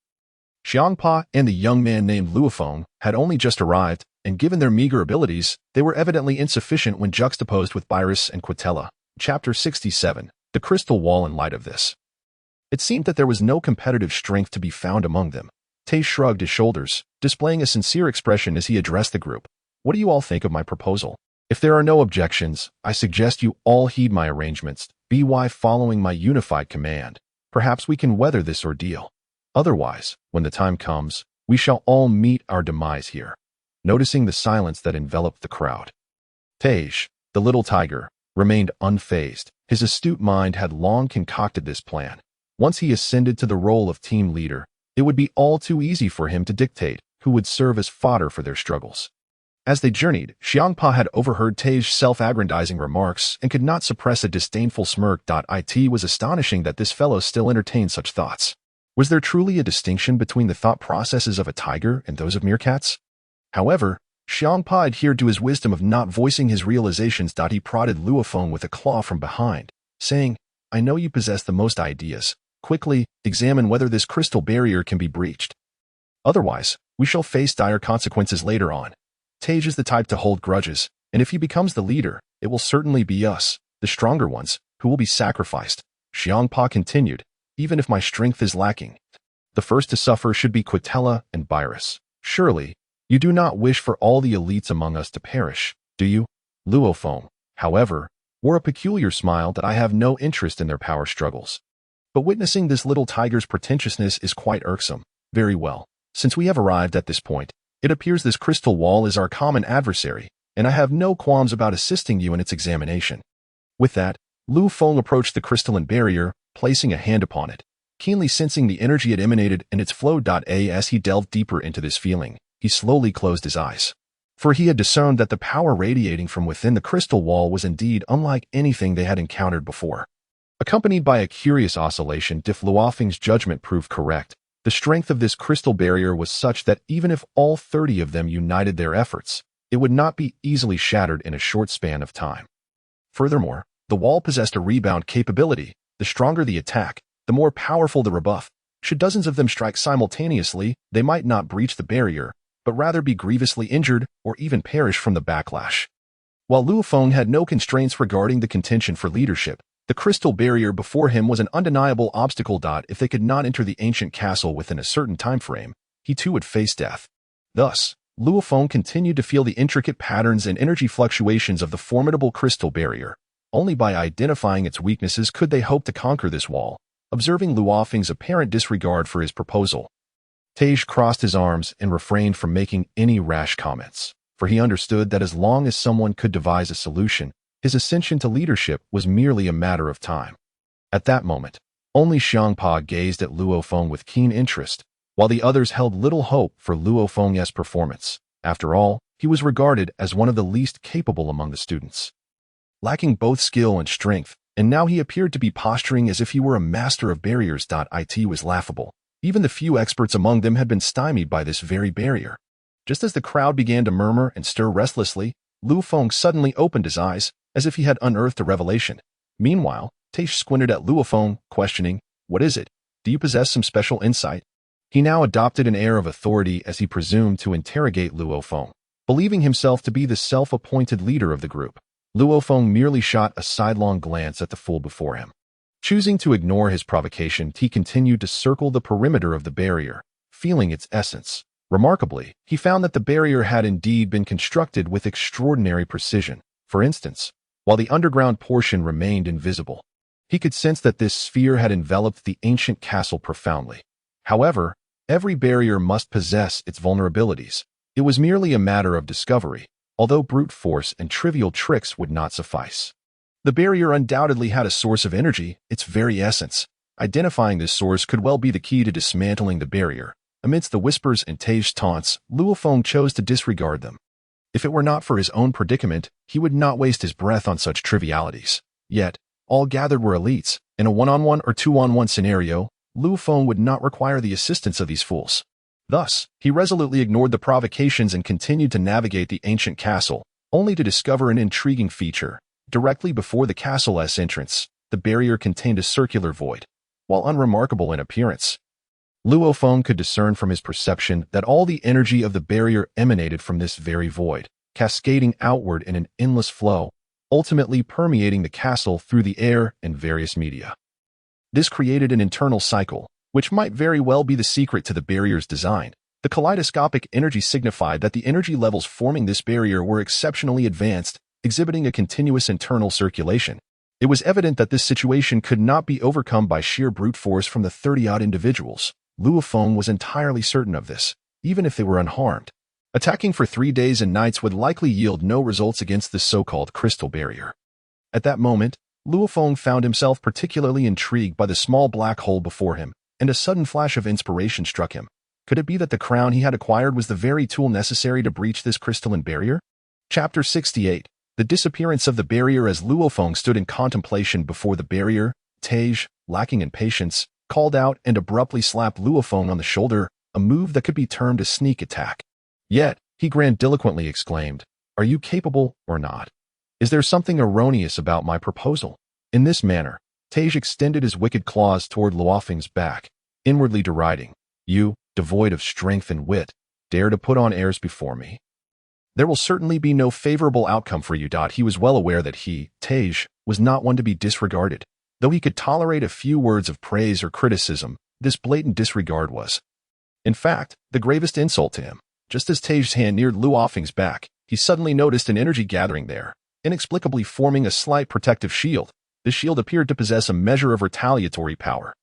Champa and the young man named Luo Feng, had only just arrived, and given their meager abilities, they were evidently insufficient when juxtaposed with Beerus and Quintella. Chapter 67. The Crystal Wall. In light of this, it seemed that there was no competitive strength to be found among them. Tay shrugged his shoulders, displaying a sincere expression as he addressed the group. "What do you all think of my proposal? If there are no objections, I suggest you all heed my arrangements, by following my unified command. Perhaps we can weather this ordeal. Otherwise, when the time comes, we shall all meet our demise here." Noticing the silence that enveloped the crowd, Tage, the little tiger, remained unfazed. His astute mind had long concocted this plan. Once he ascended to the role of team leader, it would be all too easy for him to dictate who would serve as fodder for their struggles. As they journeyed, Champa had overheard Tage's self-aggrandizing remarks and could not suppress a disdainful smirk. It was astonishing that this fellow still entertained such thoughts. Was there truly a distinction between the thought processes of a tiger and those of meerkats? However, Champa adhered to his wisdom of not voicing his realizations. He prodded Luo Feng with a claw from behind, saying, "I know you possess the most ideas. Quickly, examine whether this crystal barrier can be breached. Otherwise, we shall face dire consequences later on." Tage is the type to hold grudges, and if he becomes the leader, it will certainly be us, the stronger ones, who will be sacrificed. Champa continued, "Even if my strength is lacking, the first to suffer should be Quintella and Beerus. Surely, you do not wish for all the elites among us to perish, do you?" Luo Feng, however, wore a peculiar smile. "I have no interest in their power struggles. But witnessing this little tiger's pretentiousness is quite irksome. Very well. Since we have arrived at this point, it appears this crystal wall is our common adversary, and I have no qualms about assisting you in its examination." With that, Luo Feng approached the crystalline barrier, placing a hand upon it. Keenly sensing the energy it emanated and its flow. As he delved deeper into this feeling, he slowly closed his eyes. for he had discerned that the power radiating from within the crystal wall was indeed unlike anything they had encountered before. Accompanied by a curious oscillation, if Luo Feng's judgment proved correct, the strength of this crystal barrier was such that even if all 30 of them united their efforts, it would not be easily shattered in a short span of time. Furthermore, the wall possessed a rebound capability. The stronger the attack, the more powerful the rebuff. Should dozens of them strike simultaneously, they might not breach the barrier, but rather be grievously injured or even perish from the backlash. While Luo Feng had no constraints regarding the contention for leadership, the crystal barrier before him was an undeniable obstacle. If they could not enter the ancient castle within a certain time frame, he too would face death. Thus, Luo Feng continued to feel the intricate patterns and energy fluctuations of the formidable crystal barrier. Only by identifying its weaknesses could they hope to conquer this wall. Observing Luo Feng's apparent disregard for his proposal, Tej crossed his arms and refrained from making any rash comments, for he understood that as long as someone could devise a solution, his ascension to leadership was merely a matter of time. At that moment, only Champa gazed at Luo Feng with keen interest, while the others held little hope for Luo Feng's performance. After all, he was regarded as one of the least capable among the students, lacking both skill and strength, and now he appeared to be posturing as if he were a master of barriers. It was laughable. Even the few experts among them had been stymied by this very barrier. Just as the crowd began to murmur and stir restlessly, Luo Feng suddenly opened his eyes, as if he had unearthed a revelation. Meanwhile, Tej squinted at Luo Feng, questioning, "What is it? Do you possess some special insight?" He now adopted an air of authority as he presumed to interrogate Luo Feng. Believing himself to be the self-appointed leader of the group, Luo Feng merely shot a sidelong glance at the fool before him. Choosing to ignore his provocation, he continued to circle the perimeter of the barrier, feeling its essence. Remarkably, he found that the barrier had indeed been constructed with extraordinary precision. For instance, while the underground portion remained invisible, he could sense that this sphere had enveloped the ancient castle profoundly. However, every barrier must possess its vulnerabilities. It was merely a matter of discovery, although brute force and trivial tricks would not suffice. The barrier undoubtedly had a source of energy, its very essence. Identifying this source could well be the key to dismantling the barrier. Amidst the whispers and Tej's taunts, Luo Feng chose to disregard them. If it were not for his own predicament, he would not waste his breath on such trivialities. Yet, all gathered were elites. In a one-on-one or two-on-one scenario, Luo Feng would not require the assistance of these fools. Thus, he resolutely ignored the provocations and continued to navigate the ancient castle, only to discover an intriguing feature. Directly before the castle's entrance, the barrier contained a circular void. While unremarkable in appearance, Luo Feng could discern from his perception that all the energy of the barrier emanated from this very void, cascading outward in an endless flow, ultimately permeating the castle through the air and various media. This created an internal cycle, which might very well be the secret to the barrier's design. The kaleidoscopic energy signified that the energy levels forming this barrier were exceptionally advanced, exhibiting a continuous internal circulation. It was evident that this situation could not be overcome by sheer brute force from the 30-odd individuals. Luo Feng was entirely certain of this, even if they were unharmed. Attacking for 3 days and nights would likely yield no results against this so-called crystal barrier. At that moment, Luo Feng found himself particularly intrigued by the small black hole before him, and a sudden flash of inspiration struck him. Could it be that the crown he had acquired was the very tool necessary to breach this crystalline barrier? Chapter 68. The disappearance of the barrier. As Luo Feng stood in contemplation before the barrier, Tej, lacking in patience, called out and abruptly slapped Luo Feng on the shoulder, a move that could be termed a sneak attack. Yet, he grandiloquently exclaimed, "Are you capable or not? Is there something erroneous about my proposal?" In this manner, Tej extended his wicked claws toward Luo Feng's back, inwardly deriding, "You, devoid of strength and wit, dare to put on airs before me? There will certainly be no favorable outcome for you." He was well aware that he, Tej, was not one to be disregarded. Though he could tolerate a few words of praise or criticism, this blatant disregard was, in fact, the gravest insult to him. Just as Tej's hand neared Luo Feng's back, he suddenly noticed an energy gathering there, inexplicably forming a slight protective shield. This shield appeared to possess a measure of retaliatory power.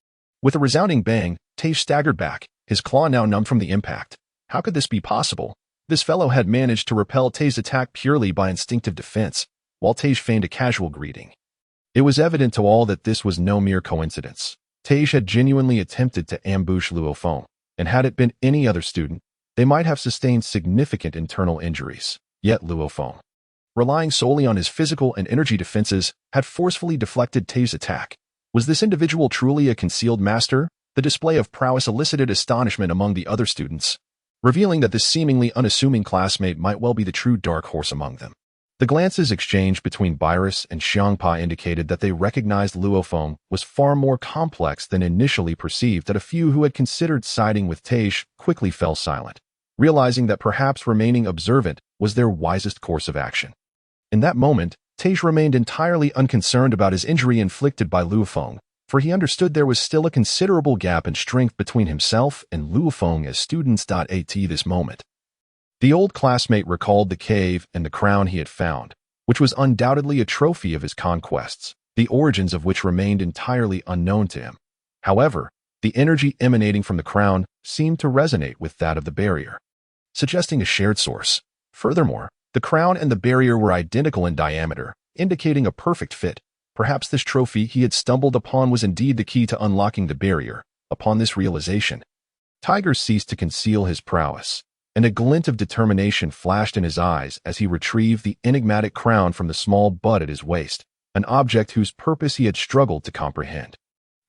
With a resounding bang, Tej staggered back, his claw now numb from the impact. How could this be possible? This fellow had managed to repel Tej's attack purely by instinctive defense, while Tej feigned a casual greeting. It was evident to all that this was no mere coincidence. Tej had genuinely attempted to ambush Luo Feng, and had it been any other student, they might have sustained significant internal injuries. Yet Luo Feng, relying solely on his physical and energy defenses, had forcefully deflected Tei's attack. Was this individual truly a concealed master? The display of prowess elicited astonishment among the other students, revealing that this seemingly unassuming classmate might well be the true dark horse among them. The glances exchanged between Beerus and Champa indicated that they recognized Luo Feng was far more complex than initially perceived. That a few who had considered siding with Tei quickly fell silent, realizing that perhaps remaining observant was their wisest course of action. In that moment, Tei remained entirely unconcerned about his injury inflicted by Luo Feng, for he understood there was still a considerable gap in strength between himself and Luo Feng as students. At this moment, the old classmate recalled the cave and the crown he had found, which was undoubtedly a trophy of his conquests, the origins of which remained entirely unknown to him. However, the energy emanating from the crown seemed to resonate with that of the barrier, suggesting a shared source. Furthermore, the crown and the barrier were identical in diameter, indicating a perfect fit. Perhaps this trophy he had stumbled upon was indeed the key to unlocking the barrier. Upon this realization, Tiger ceased to conceal his prowess, and a glint of determination flashed in his eyes as he retrieved the enigmatic crown from the small bud at his waist, an object whose purpose he had struggled to comprehend.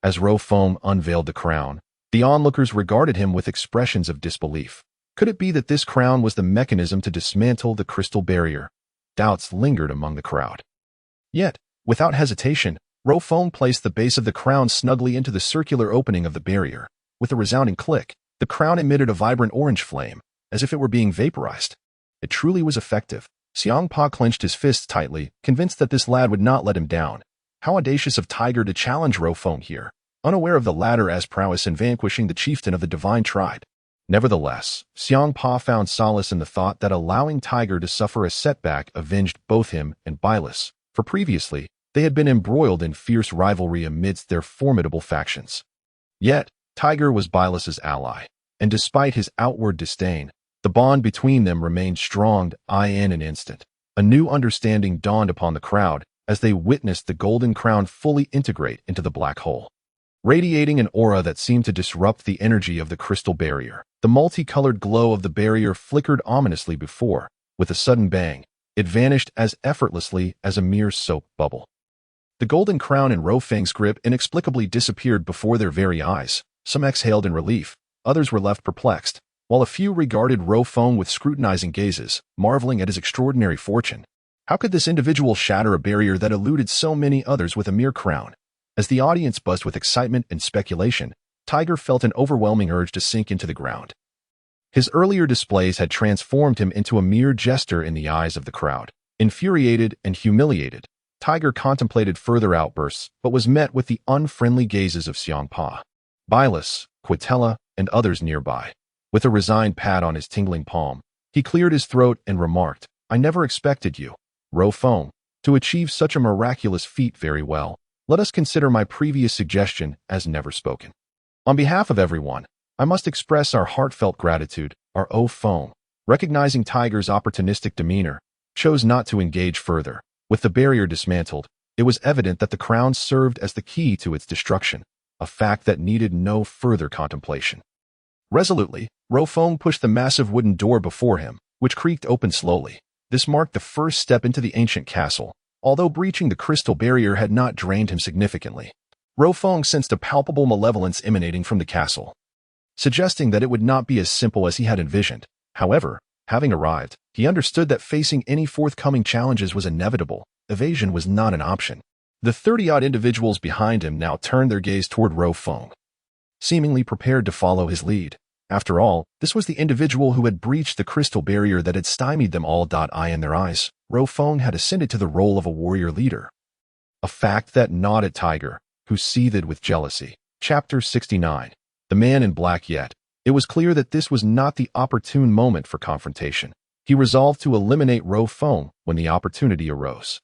As Luo Feng unveiled the crown, the onlookers regarded him with expressions of disbelief. Could it be that this crown was the mechanism to dismantle the crystal barrier? Doubts lingered among the crowd. Yet, without hesitation, Luo Feng placed the base of the crown snugly into the circular opening of the barrier. With a resounding click, the crown emitted a vibrant orange flame, as if it were being vaporized. It truly was effective. Xiangpa clenched his fists tightly, convinced that this lad would not let him down. How audacious of Tiger to challenge Luo Feng here, unaware of the latter's prowess in vanquishing the chieftain of the divine tribe. Nevertheless, Xiangpa found solace in the thought that allowing Tiger to suffer a setback avenged both him and Beerus, for previously, they had been embroiled in fierce rivalry amidst their formidable factions. Yet, Tiger was Beerus's ally, and despite his outward disdain, the bond between them remained strong. In an instant, a new understanding dawned upon the crowd as they witnessed the golden crown fully integrate into the black hole, radiating an aura that seemed to disrupt the energy of the crystal barrier. The multicolored glow of the barrier flickered ominously before, with a sudden bang, it vanished as effortlessly as a mere soap bubble. The golden crown in Luo Feng's grip inexplicably disappeared before their very eyes. Some exhaled in relief, others were left perplexed, while a few regarded Luo Feng with scrutinizing gazes, marveling at his extraordinary fortune. How could this individual shatter a barrier that eluded so many others with a mere crown? As the audience buzzed with excitement and speculation, Tiger felt an overwhelming urge to sink into the ground. His earlier displays had transformed him into a mere jester in the eyes of the crowd. Infuriated and humiliated, Tiger contemplated further outbursts, but was met with the unfriendly gazes of Xiangpa, Beerus, Quitella, and others nearby. With a resigned pat on his tingling palm, he cleared his throat and remarked, "I never expected you, Luo Feng, to achieve such a miraculous feat. Very well. Let us consider my previous suggestion as never spoken. On behalf of everyone, I must express our heartfelt gratitude." Our Luo Feng, recognizing Tiger's opportunistic demeanor, chose not to engage further. With the barrier dismantled, it was evident that the crown served as the key to its destruction, a fact that needed no further contemplation. Resolutely, Luo Feng pushed the massive wooden door before him, which creaked open slowly. This marked the first step into the ancient castle. Although breaching the crystal barrier had not drained him significantly, Luo Feng sensed a palpable malevolence emanating from the castle, suggesting that it would not be as simple as he had envisioned. However, having arrived, he understood that facing any forthcoming challenges was inevitable. Evasion was not an option. The 30-odd individuals behind him now turned their gaze toward Luo Feng, seemingly prepared to follow his lead. After all, this was the individual who had breached the crystal barrier that had stymied them all. In their eyes, Luo Feng had ascended to the role of a warrior leader, a fact that gnawed at Tiger, who seethed with jealousy. Chapter 69. The Man in Black. Yet, it was clear that this was not the opportune moment for confrontation. He resolved to eliminate Luo Feng when the opportunity arose.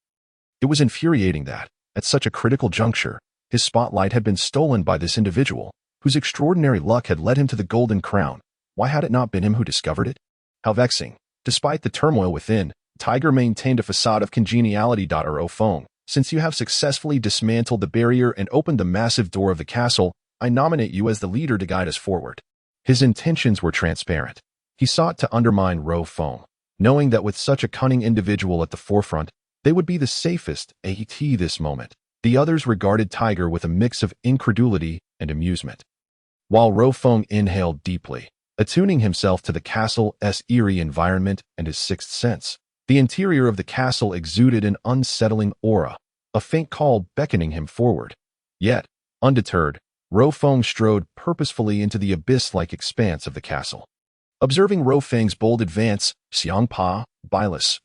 It was infuriating that, at such a critical juncture, his spotlight had been stolen by this individual, whose extraordinary luck had led him to the golden crown. Why had it not been him who discovered it? How vexing. Despite the turmoil within, Tiger maintained a facade of congeniality. Luo Feng, since you have successfully dismantled the barrier and opened the massive door of the castle, I nominate you as the leader to guide us forward. His intentions were transparent. He sought to undermine Luo Feng, knowing that with such a cunning individual at the forefront, they would be the safest at this moment. The others regarded Tiger with a mix of incredulity and amusement. While Luo Feng inhaled deeply, attuning himself to the castle's eerie environment and his sixth sense, the interior of the castle exuded an unsettling aura, a faint call beckoning him forward. Yet, undeterred, Luo Feng strode purposefully into the abyss-like expanse of the castle. Observing Luo Feng's bold advance, Champa, Beerus,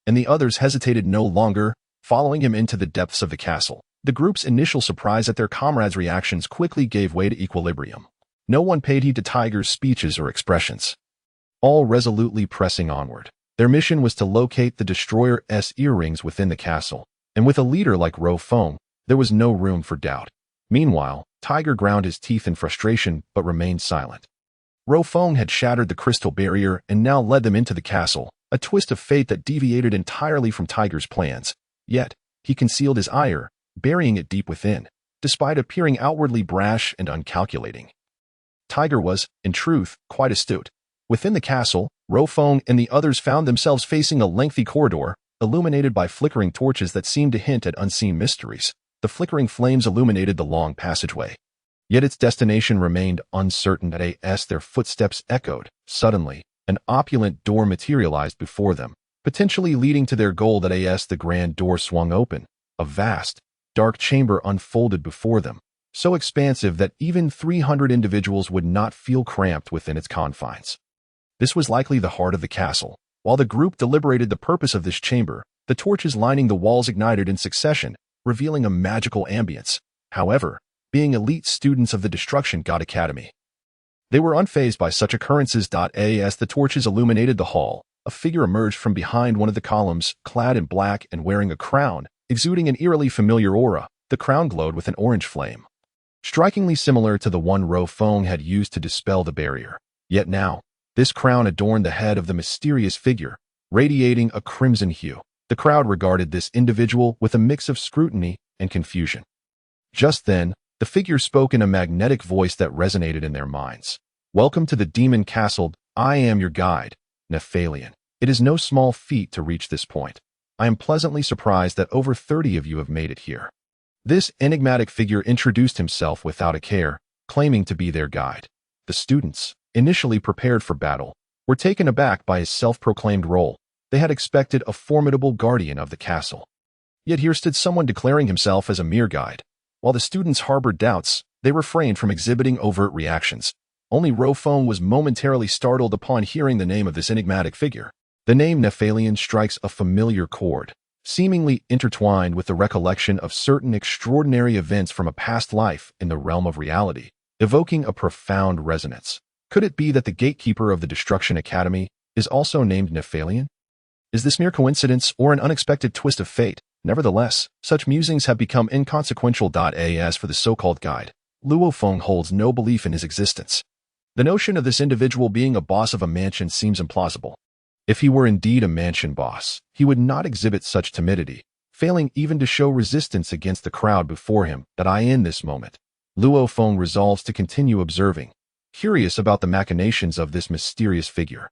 and the others hesitated no longer, following him into the depths of the castle. The group's initial surprise at their comrades' reactions quickly gave way to equilibrium. No one paid heed to Tiger's speeches or expressions, all resolutely pressing onward. Their mission was to locate the destroyer's earrings within the castle, and with a leader like Luo Feng, there was no room for doubt. Meanwhile, Tiger ground his teeth in frustration but remained silent. Luo Feng had shattered the crystal barrier and now led them into the castle, a twist of fate that deviated entirely from Tiger's plans. Yet, he concealed his ire, burying it deep within, despite appearing outwardly brash and uncalculating. Tiger was, in truth, quite astute. Within the castle, Luo Feng and the others found themselves facing a lengthy corridor, illuminated by flickering torches that seemed to hint at unseen mysteries. The flickering flames illuminated the long passageway. Yet its destination remained uncertain. As their footsteps echoed, suddenly, an opulent door materialized before them, potentially leading to their goal. As the grand door swung open, a vast, dark chamber unfolded before them, so expansive that even 300 individuals would not feel cramped within its confines. This was likely the heart of the castle. While the group deliberated the purpose of this chamber, the torches lining the walls ignited in succession, revealing a magical ambience. However, being elite students of the Destruction God Academy, they were unfazed by such occurrences. As the torches illuminated the hall, a figure emerged from behind one of the columns, clad in black and wearing a crown, exuding an eerily familiar aura. The crown glowed with an orange flame, strikingly similar to the one Luo Feng had used to dispel the barrier. Yet now, this crown adorned the head of the mysterious figure, radiating a crimson hue. The crowd regarded this individual with a mix of scrutiny and confusion. Just then, the figure spoke in a magnetic voice that resonated in their minds. "Welcome to the Demon Castle. I am your guide, Nephalian. It is no small feat to reach this point. I am pleasantly surprised that over 30 of you have made it here." This enigmatic figure introduced himself without a care, claiming to be their guide. The students, initially prepared for battle, were taken aback by his self-proclaimed role. They had expected a formidable guardian of the castle. Yet here stood someone declaring himself as a mere guide. While the students harbored doubts, they refrained from exhibiting overt reactions. Only Luo Feng was momentarily startled upon hearing the name of this enigmatic figure. The name Nephalian strikes a familiar chord, seemingly intertwined with the recollection of certain extraordinary events from a past life in the realm of reality, evoking a profound resonance. Could it be that the gatekeeper of the Destruction Academy is also named Nephalian? Is this mere coincidence or an unexpected twist of fate? Nevertheless, such musings have become inconsequential. As for the so-called guide, Luo Feng holds no belief in his existence. The notion of this individual being a boss of a mansion seems implausible. If he were indeed a mansion boss, he would not exhibit such timidity, failing even to show resistance against the crowd before him. In this moment, Luo Feng resolves to continue observing, curious about the machinations of this mysterious figure.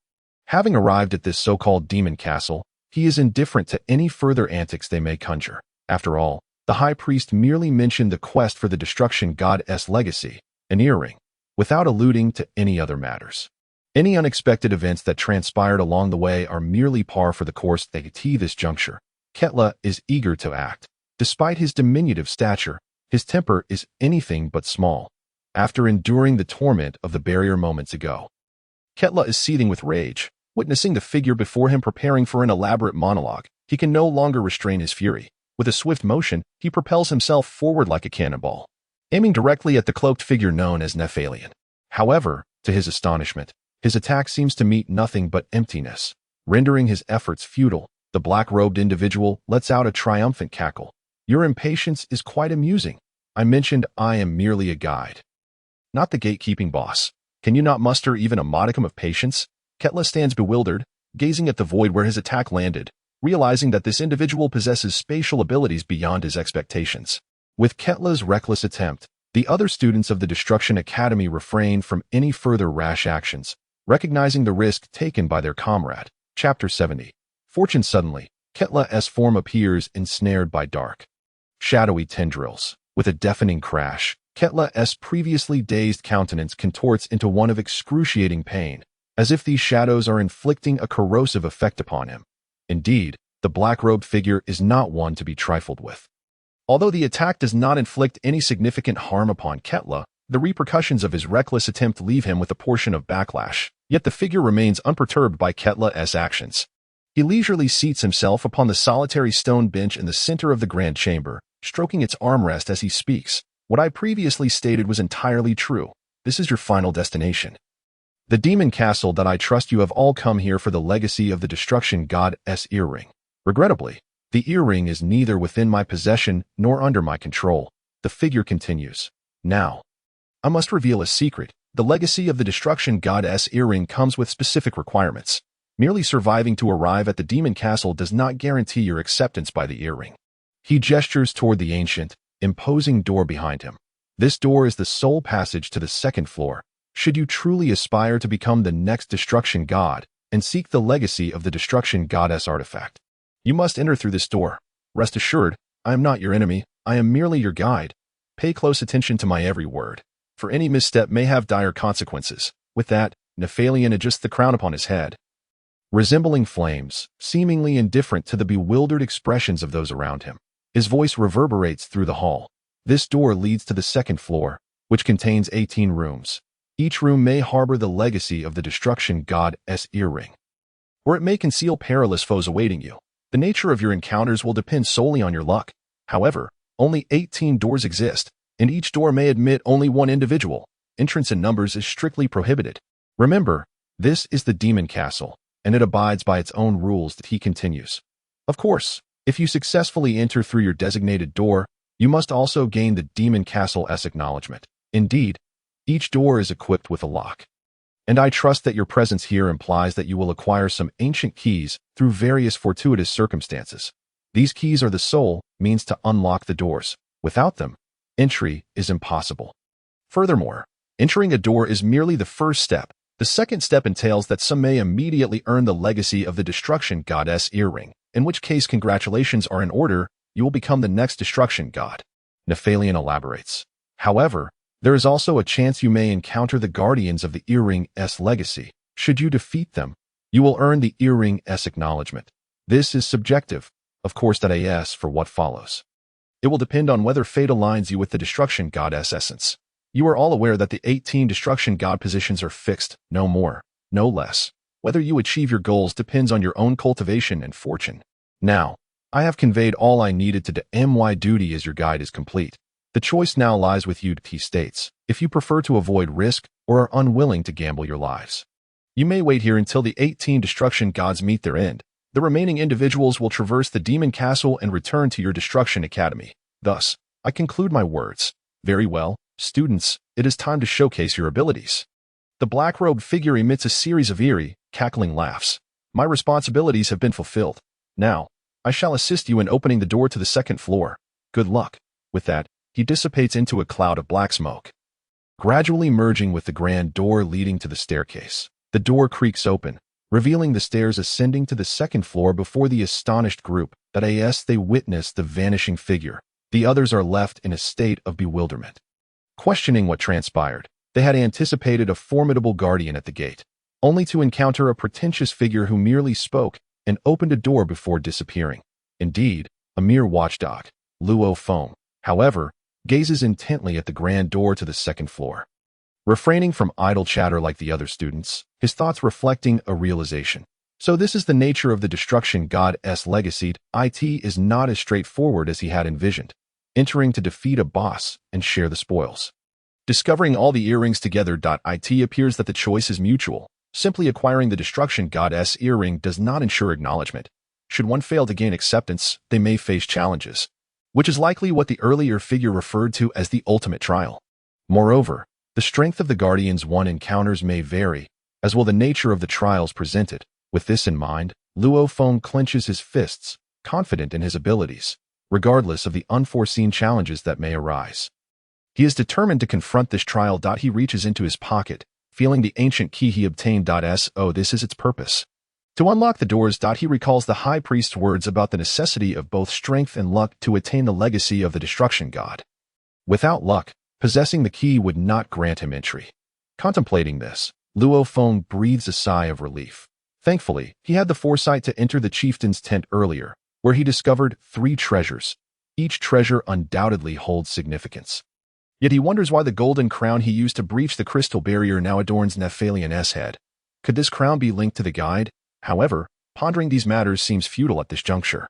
Having arrived at this so-called demon castle, he is indifferent to any further antics they may conjure. After all, the high priest merely mentioned the quest for the destruction god's legacy, an earring, without alluding to any other matters. Any unexpected events that transpired along the way are merely par for the course. At this juncture, Ketla is eager to act. Despite his diminutive stature, his temper is anything but small. After enduring the torment of the barrier moments ago, Ketla is seething with rage. Witnessing the figure before him preparing for an elaborate monologue, he can no longer restrain his fury. With a swift motion, he propels himself forward like a cannonball, aiming directly at the cloaked figure known as Nephalian. However, to his astonishment, his attack seems to meet nothing but emptiness, rendering his efforts futile. The black-robed individual lets out a triumphant cackle. "Your impatience is quite amusing. I mentioned I am merely a guide, not the gatekeeping boss. Can you not muster even a modicum of patience?" Ketla stands bewildered, gazing at the void where his attack landed, realizing that this individual possesses spatial abilities beyond his expectations. With Ketla's reckless attempt, the other students of the Destruction Academy refrained from any further rash actions, recognizing the risk taken by their comrade. Chapter 70. Fortune suddenly, Ketla's form appears ensnared by dark, shadowy tendrils. With a deafening crash, Ketla's previously dazed countenance contorts into one of excruciating pain, as if these shadows are inflicting a corrosive effect upon him. Indeed, the black-robed figure is not one to be trifled with. Although the attack does not inflict any significant harm upon Ketla, the repercussions of his reckless attempt leave him with a portion of backlash, yet the figure remains unperturbed by Ketla's actions. He leisurely seats himself upon the solitary stone bench in the center of the grand chamber, stroking its armrest as he speaks. What I previously stated was entirely true. This is your final destination. The demon castle that I trust you have all come here for the legacy of the destruction god's earring. Regrettably, the earring is neither within my possession nor under my control. The figure continues. Now, I must reveal a secret. The legacy of the destruction god's earring comes with specific requirements. Merely surviving to arrive at the demon castle does not guarantee your acceptance by the earring. He gestures toward the ancient, imposing door behind him. This door is the sole passage to the second floor. Should you truly aspire to become the next destruction god and seek the legacy of the destruction goddess artifact, you must enter through this door. Rest assured, I am not your enemy. I am merely your guide. Pay close attention to my every word, for any misstep may have dire consequences. With that, Nephalion adjusts the crown upon his head. Resembling flames, seemingly indifferent to the bewildered expressions of those around him, his voice reverberates through the hall. This door leads to the second floor, which contains 18 rooms. Each room may harbor the legacy of the destruction god's earring, or it may conceal perilous foes awaiting you. The nature of your encounters will depend solely on your luck. However, only 18 doors exist, and each door may admit only one individual. Entrance in numbers is strictly prohibited. Remember, this is the demon castle, and it abides by its own rules. That he continues. Of course, if you successfully enter through your designated door, you must also gain the demon castle's acknowledgement. Indeed, each door is equipped with a lock. And I trust that your presence here implies that you will acquire some ancient keys through various fortuitous circumstances. These keys are the sole means to unlock the doors. Without them, entry is impossible. Furthermore, entering a door is merely the first step. The second step entails that some may immediately earn the legacy of the destruction goddess earring, in which case congratulations are in order. You will become the next destruction god. Nephalion elaborates. However, there is also a chance you may encounter the guardians of the earring's legacy. Should you defeat them, you will earn the earring's acknowledgement. This is subjective, of course. As for what follows, it will depend on whether fate aligns you with the destruction goddess essence. You are all aware that the 18 destruction god positions are fixed, no more, no less. Whether you achieve your goals depends on your own cultivation and fortune. Now, I have conveyed all I needed to do. My duty as your guide is complete. The choice now lies with you. He states, if you prefer to avoid risk or are unwilling to gamble your lives, you may wait here until the 18 destruction gods meet their end. The remaining individuals will traverse the demon castle and return to your destruction academy. Thus, I conclude my words. Very well, students, it is time to showcase your abilities. The black-robed figure emits a series of eerie, cackling laughs. My responsibilities have been fulfilled. Now, I shall assist you in opening the door to the second floor. Good luck. With that, he dissipates into a cloud of black smoke, gradually merging with the grand door leading to the staircase. The door creaks open, revealing the stairs ascending to the second floor before the astonished group. As they witness the vanishing figure, the others are left in a state of bewilderment. Questioning what transpired, they had anticipated a formidable guardian at the gate, only to encounter a pretentious figure who merely spoke and opened a door before disappearing. Indeed, a mere watchdog, Luo Feng, however, gazes intently at the grand door to the second floor. Refraining from idle chatter like the other students, his thoughts reflecting a realization. So this is the nature of the destruction god's legacy. It is not as straightforward as he had envisioned. Entering to defeat a boss and share the spoils. Discovering all the earrings together. It appears that the choice is mutual. Simply acquiring the destruction goddess earring does not ensure acknowledgement. Should one fail to gain acceptance, they may face challenges, which is likely what the earlier figure referred to as the ultimate trial. Moreover, the strength of the guardians one encounters may vary, as will the nature of the trials presented. With this in mind, Luo Feng clenches his fists, confident in his abilities, regardless of the unforeseen challenges that may arise. He is determined to confront this trial. He reaches into his pocket, feeling the ancient key he obtained. This is its purpose. To unlock the doors, he recalls the high priest's words about the necessity of both strength and luck to attain the legacy of the destruction god. Without luck, possessing the key would not grant him entry. Contemplating this, Luo Feng breathes a sigh of relief. Thankfully, he had the foresight to enter the chieftain's tent earlier, where he discovered 3 treasures. Each treasure undoubtedly holds significance. Yet he wonders why the golden crown he used to breach the crystal barrier now adorns Nephalion's head. Could this crown be linked to the guide? However, pondering these matters seems futile at this juncture.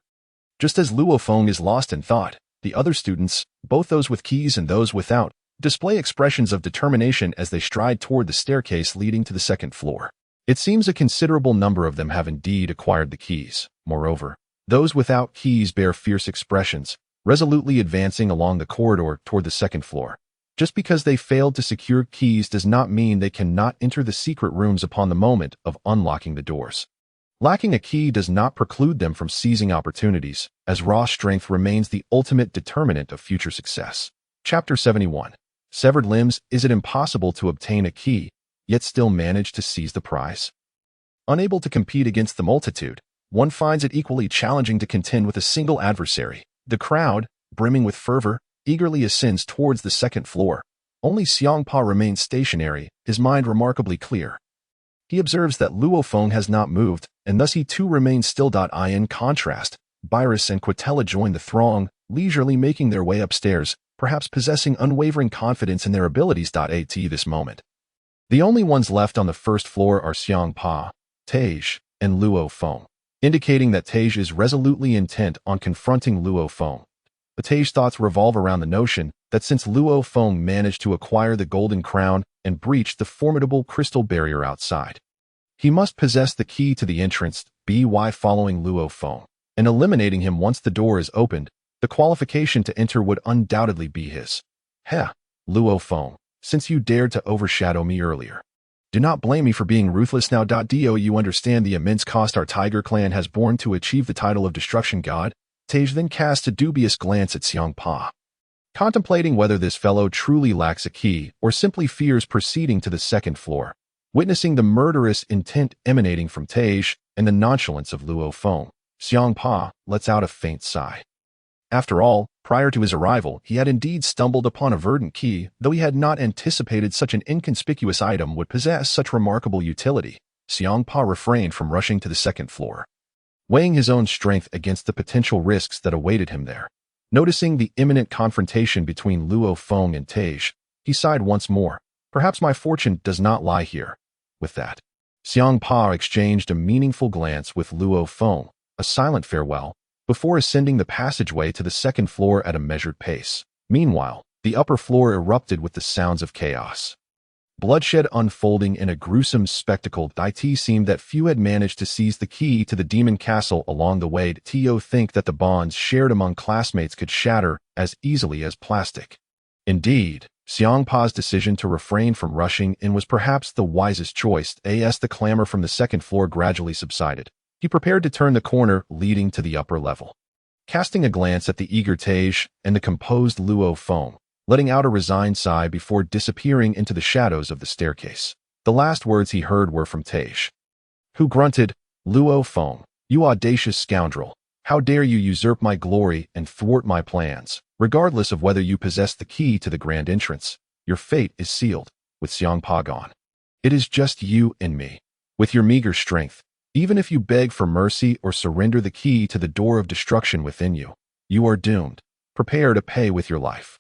Just as Luo Feng is lost in thought, the other students, both those with keys and those without, display expressions of determination as they stride toward the staircase leading to the 2nd floor. It seems a considerable number of them have indeed acquired the keys. Moreover, those without keys bear fierce expressions, resolutely advancing along the corridor toward the 2nd floor. Just because they failed to secure keys does not mean they cannot enter the secret rooms upon the moment of unlocking the doors. Lacking a key does not preclude them from seizing opportunities, as raw strength remains the ultimate determinant of future success. Chapter 71. Severed limbs. Is it impossible to obtain a key, yet still manage to seize the prize? Unable to compete against the multitude, one finds it equally challenging to contend with a single adversary. The crowd, brimming with fervor, eagerly ascends towards the 2nd floor. Only Hmph remains stationary, his mind remarkably clear. He observes that Luo Feng has not moved, and thus he too remains still. In contrast, Beerus and Quitella join the throng, leisurely making their way upstairs, perhaps possessing unwavering confidence in their abilities. At this moment, the only ones left on the 1st floor are Hmph, Tej, and Luo Feng, indicating that Tej is resolutely intent on confronting Luo Feng. The Tej's thoughts revolve around the notion that since Luo Feng managed to acquire the golden crown and breach the formidable crystal barrier outside, he must possess the key to the entrance. By following Luo Feng and eliminating him once the door is opened, the qualification to enter would undoubtedly be his. Luo Feng, since you dared to overshadow me earlier, do not blame me for being ruthless now. Do you understand the immense cost our tiger clan has borne to achieve the title of destruction god? Tej then casts a dubious glance at Hmph, contemplating whether this fellow truly lacks a key or simply fears proceeding to the 2nd floor. Witnessing the murderous intent emanating from Tej and the nonchalance of Luo Feng, Hmph lets out a faint sigh. After all, prior to his arrival, he had indeed stumbled upon a verdant key, though he had not anticipated such an inconspicuous item would possess such remarkable utility. Hmph refrained from rushing to the 2nd floor, weighing his own strength against the potential risks that awaited him there. Noticing the imminent confrontation between Luo Feng and Tej, he sighed once more. Perhaps my fortune does not lie here. With that, Hmph exchanged a meaningful glance with Luo Feng, a silent farewell, before ascending the passageway to the 2nd floor at a measured pace. Meanwhile, the upper floor erupted with the sounds of chaos. Bloodshed unfolding in a gruesome spectacle. It seemed that few had managed to seize the key to the demon castle along the way. To think that the bonds shared among classmates could shatter as easily as plastic. Indeed, Hmph's decision to refrain from rushing in was perhaps the wisest choice. As the clamor from the 2nd floor gradually subsided, he prepared to turn the corner leading to the upper level. Casting a glance at the eager Tej and the composed Luo Feng, letting out a resigned sigh before disappearing into the shadows of the staircase. The last words he heard were from Tej, who grunted, "Luo Feng, you audacious scoundrel, how dare you usurp my glory and thwart my plans? Regardless of whether you possess the key to the grand entrance, your fate is sealed." With Hmph gone, it is just you and me. With your meager strength, even if you beg for mercy or surrender the key to the door of destruction within you, you are doomed. Prepare to pay with your life.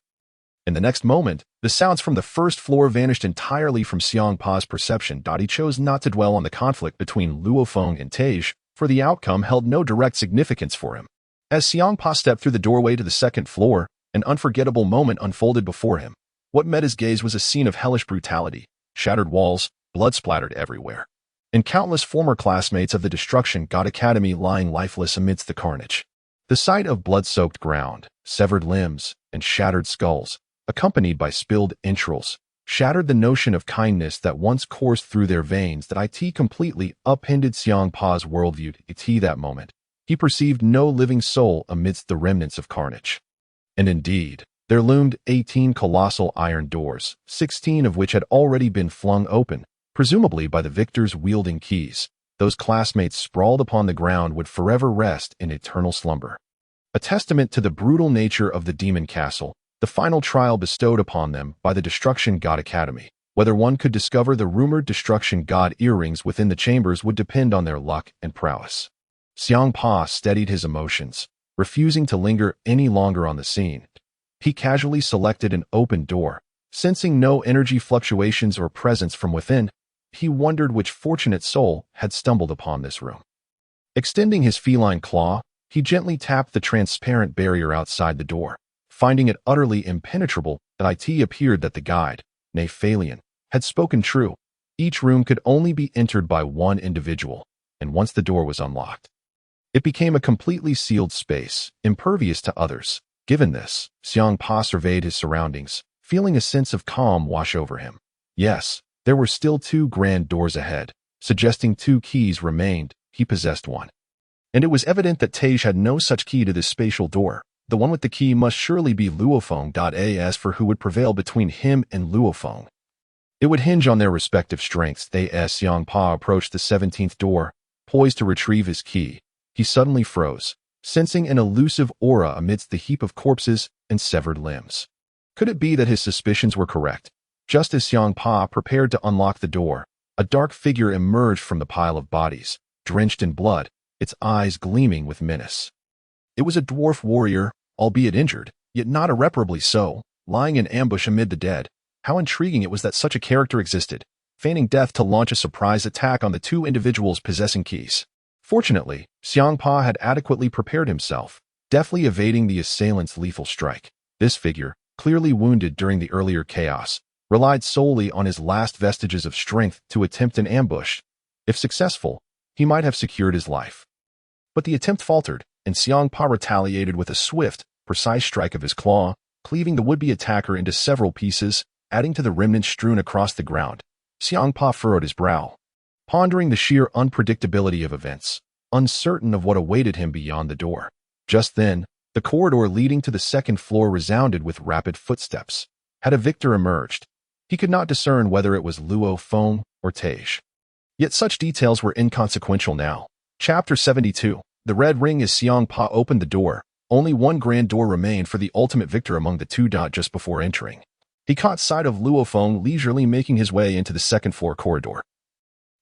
In the next moment, the sounds from the 1st floor vanished entirely from Hmph's perception. He chose not to dwell on the conflict between Luo Feng and Tej, for the outcome held no direct significance for him. As Hmph stepped through the doorway to the 2nd floor, an unforgettable moment unfolded before him. What met his gaze was a scene of hellish brutality. Shattered walls, blood splattered everywhere, and countless former classmates of the Destruction God Academy lying lifeless amidst the carnage. The sight of blood-soaked ground, severed limbs, and shattered skulls, accompanied by spilled entrails, shattered the notion of kindness that once coursed through their veins. That completely upended Hmph's worldview. That moment, he perceived no living soul amidst the remnants of carnage. And indeed, there loomed 18 colossal iron doors, 16 of which had already been flung open, presumably by the victors wielding keys. those classmates sprawled upon the ground would forever rest in eternal slumber. A testament to the brutal nature of the demon castle, the final trial bestowed upon them by the Destruction God Academy. Whether one could discover the rumored Destruction God earrings within the chambers would depend on their luck and prowess. Hmph steadied his emotions, refusing to linger any longer on the scene. He casually selected an open door. Sensing no energy fluctuations or presence from within, he wondered which fortunate soul had stumbled upon this room. Extending his feline claw, he gently tapped the transparent barrier outside the door. Finding it utterly impenetrable, it appeared that the guide, Phalian, had spoken true. Each room could only be entered by one individual, and once the door was unlocked, it became a completely sealed space, impervious to others. Given this, Hmph surveyed his surroundings, feeling a sense of calm wash over him. Yes, there were still 2 grand doors ahead, suggesting 2 keys remained. He possessed one. And it was evident that Tej had no such key to this spatial door. The one with the key must surely be Luo Feng. As for who would prevail between him and Luo Feng, it would hinge on their respective strengths. Hmph approached the 17th door, poised to retrieve his key. He suddenly froze, sensing an elusive aura amidst the heap of corpses and severed limbs. Could it be that his suspicions were correct? Just as Hmph prepared to unlock the door, a dark figure emerged from the pile of bodies, drenched in blood, its eyes gleaming with menace. It was a dwarf warrior, albeit injured, yet not irreparably so, lying in ambush amid the dead. How intriguing it was that such a character existed, feigning death to launch a surprise attack on the 2 individuals possessing keys. Fortunately, Hmph had adequately prepared himself, deftly evading the assailant's lethal strike. This figure, clearly wounded during the earlier chaos, relied solely on his last vestiges of strength to attempt an ambush. If successful, he might have secured his life. But the attempt faltered, and Hmph retaliated with a swift, precise strike of his claw, cleaving the would-be attacker into several pieces, adding to the remnants strewn across the ground. Hmph furrowed his brow, pondering the sheer unpredictability of events, uncertain of what awaited him beyond the door. Just then, the corridor leading to the 2nd floor resounded with rapid footsteps. Had a victor emerged? He could not discern whether it was Luo Feng or Tej. Yet such details were inconsequential now. Chapter 72. The Red Ring. As Hmph opened the door, only 1 grand door remained for the ultimate victor among the 2. Just before entering, he caught sight of Luo Feng leisurely making his way into the 2nd floor corridor,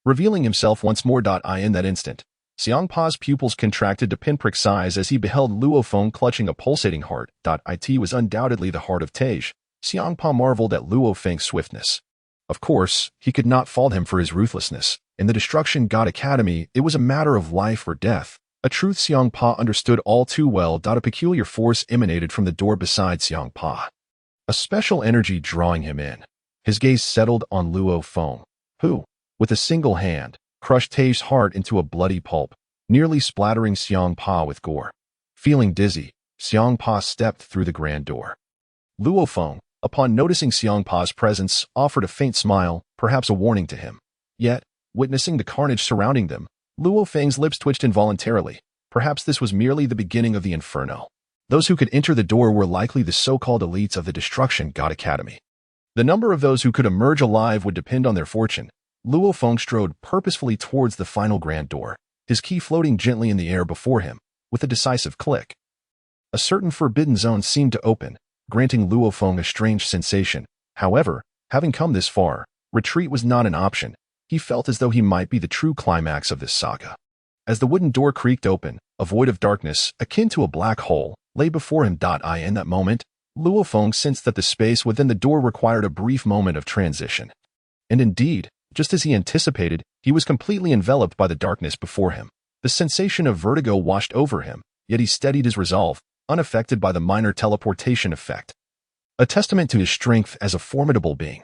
revealing himself once more. In that instant, Hmph's pupils contracted to pinprick size as he beheld Luo Feng clutching a pulsating heart. It was undoubtedly the heart of Tej. Hmph marveled at Luo Feng's swiftness. Of course, he could not fault him for his ruthlessness. In the Destruction God Academy, it was a matter of life or death, a truth Hmph understood all too well. A peculiar force emanated from the door beside Hmph, a special energy drawing him in. His gaze settled on Luo Feng, who, with a single hand, crushed Tej's heart into a bloody pulp, nearly splattering Hmph with gore. Feeling dizzy, Hmph stepped through the grand door. Luo Feng, upon noticing Hmph's presence, offered a faint smile, perhaps a warning to him. Yet, witnessing the carnage surrounding them, Luo Feng's lips twitched involuntarily. Perhaps this was merely the beginning of the inferno. Those who could enter the door were likely the so-called elites of the Destruction God Academy. The number of those who could emerge alive would depend on their fortune. Luo Feng strode purposefully towards the final grand door, his key floating gently in the air before him, with a decisive click. A certain forbidden zone seemed to open, granting Luo Feng a strange sensation. However, having come this far, retreat was not an option. He felt as though he might be the true climax of this saga. As the wooden door creaked open, a void of darkness, akin to a black hole, lay before him. In that moment, Luo Feng sensed that the space within the door required a brief moment of transition. And indeed, just as he anticipated, he was completely enveloped by the darkness before him. The sensation of vertigo washed over him, yet he steadied his resolve, unaffected by the minor teleportation effect, a testament to his strength as a formidable being.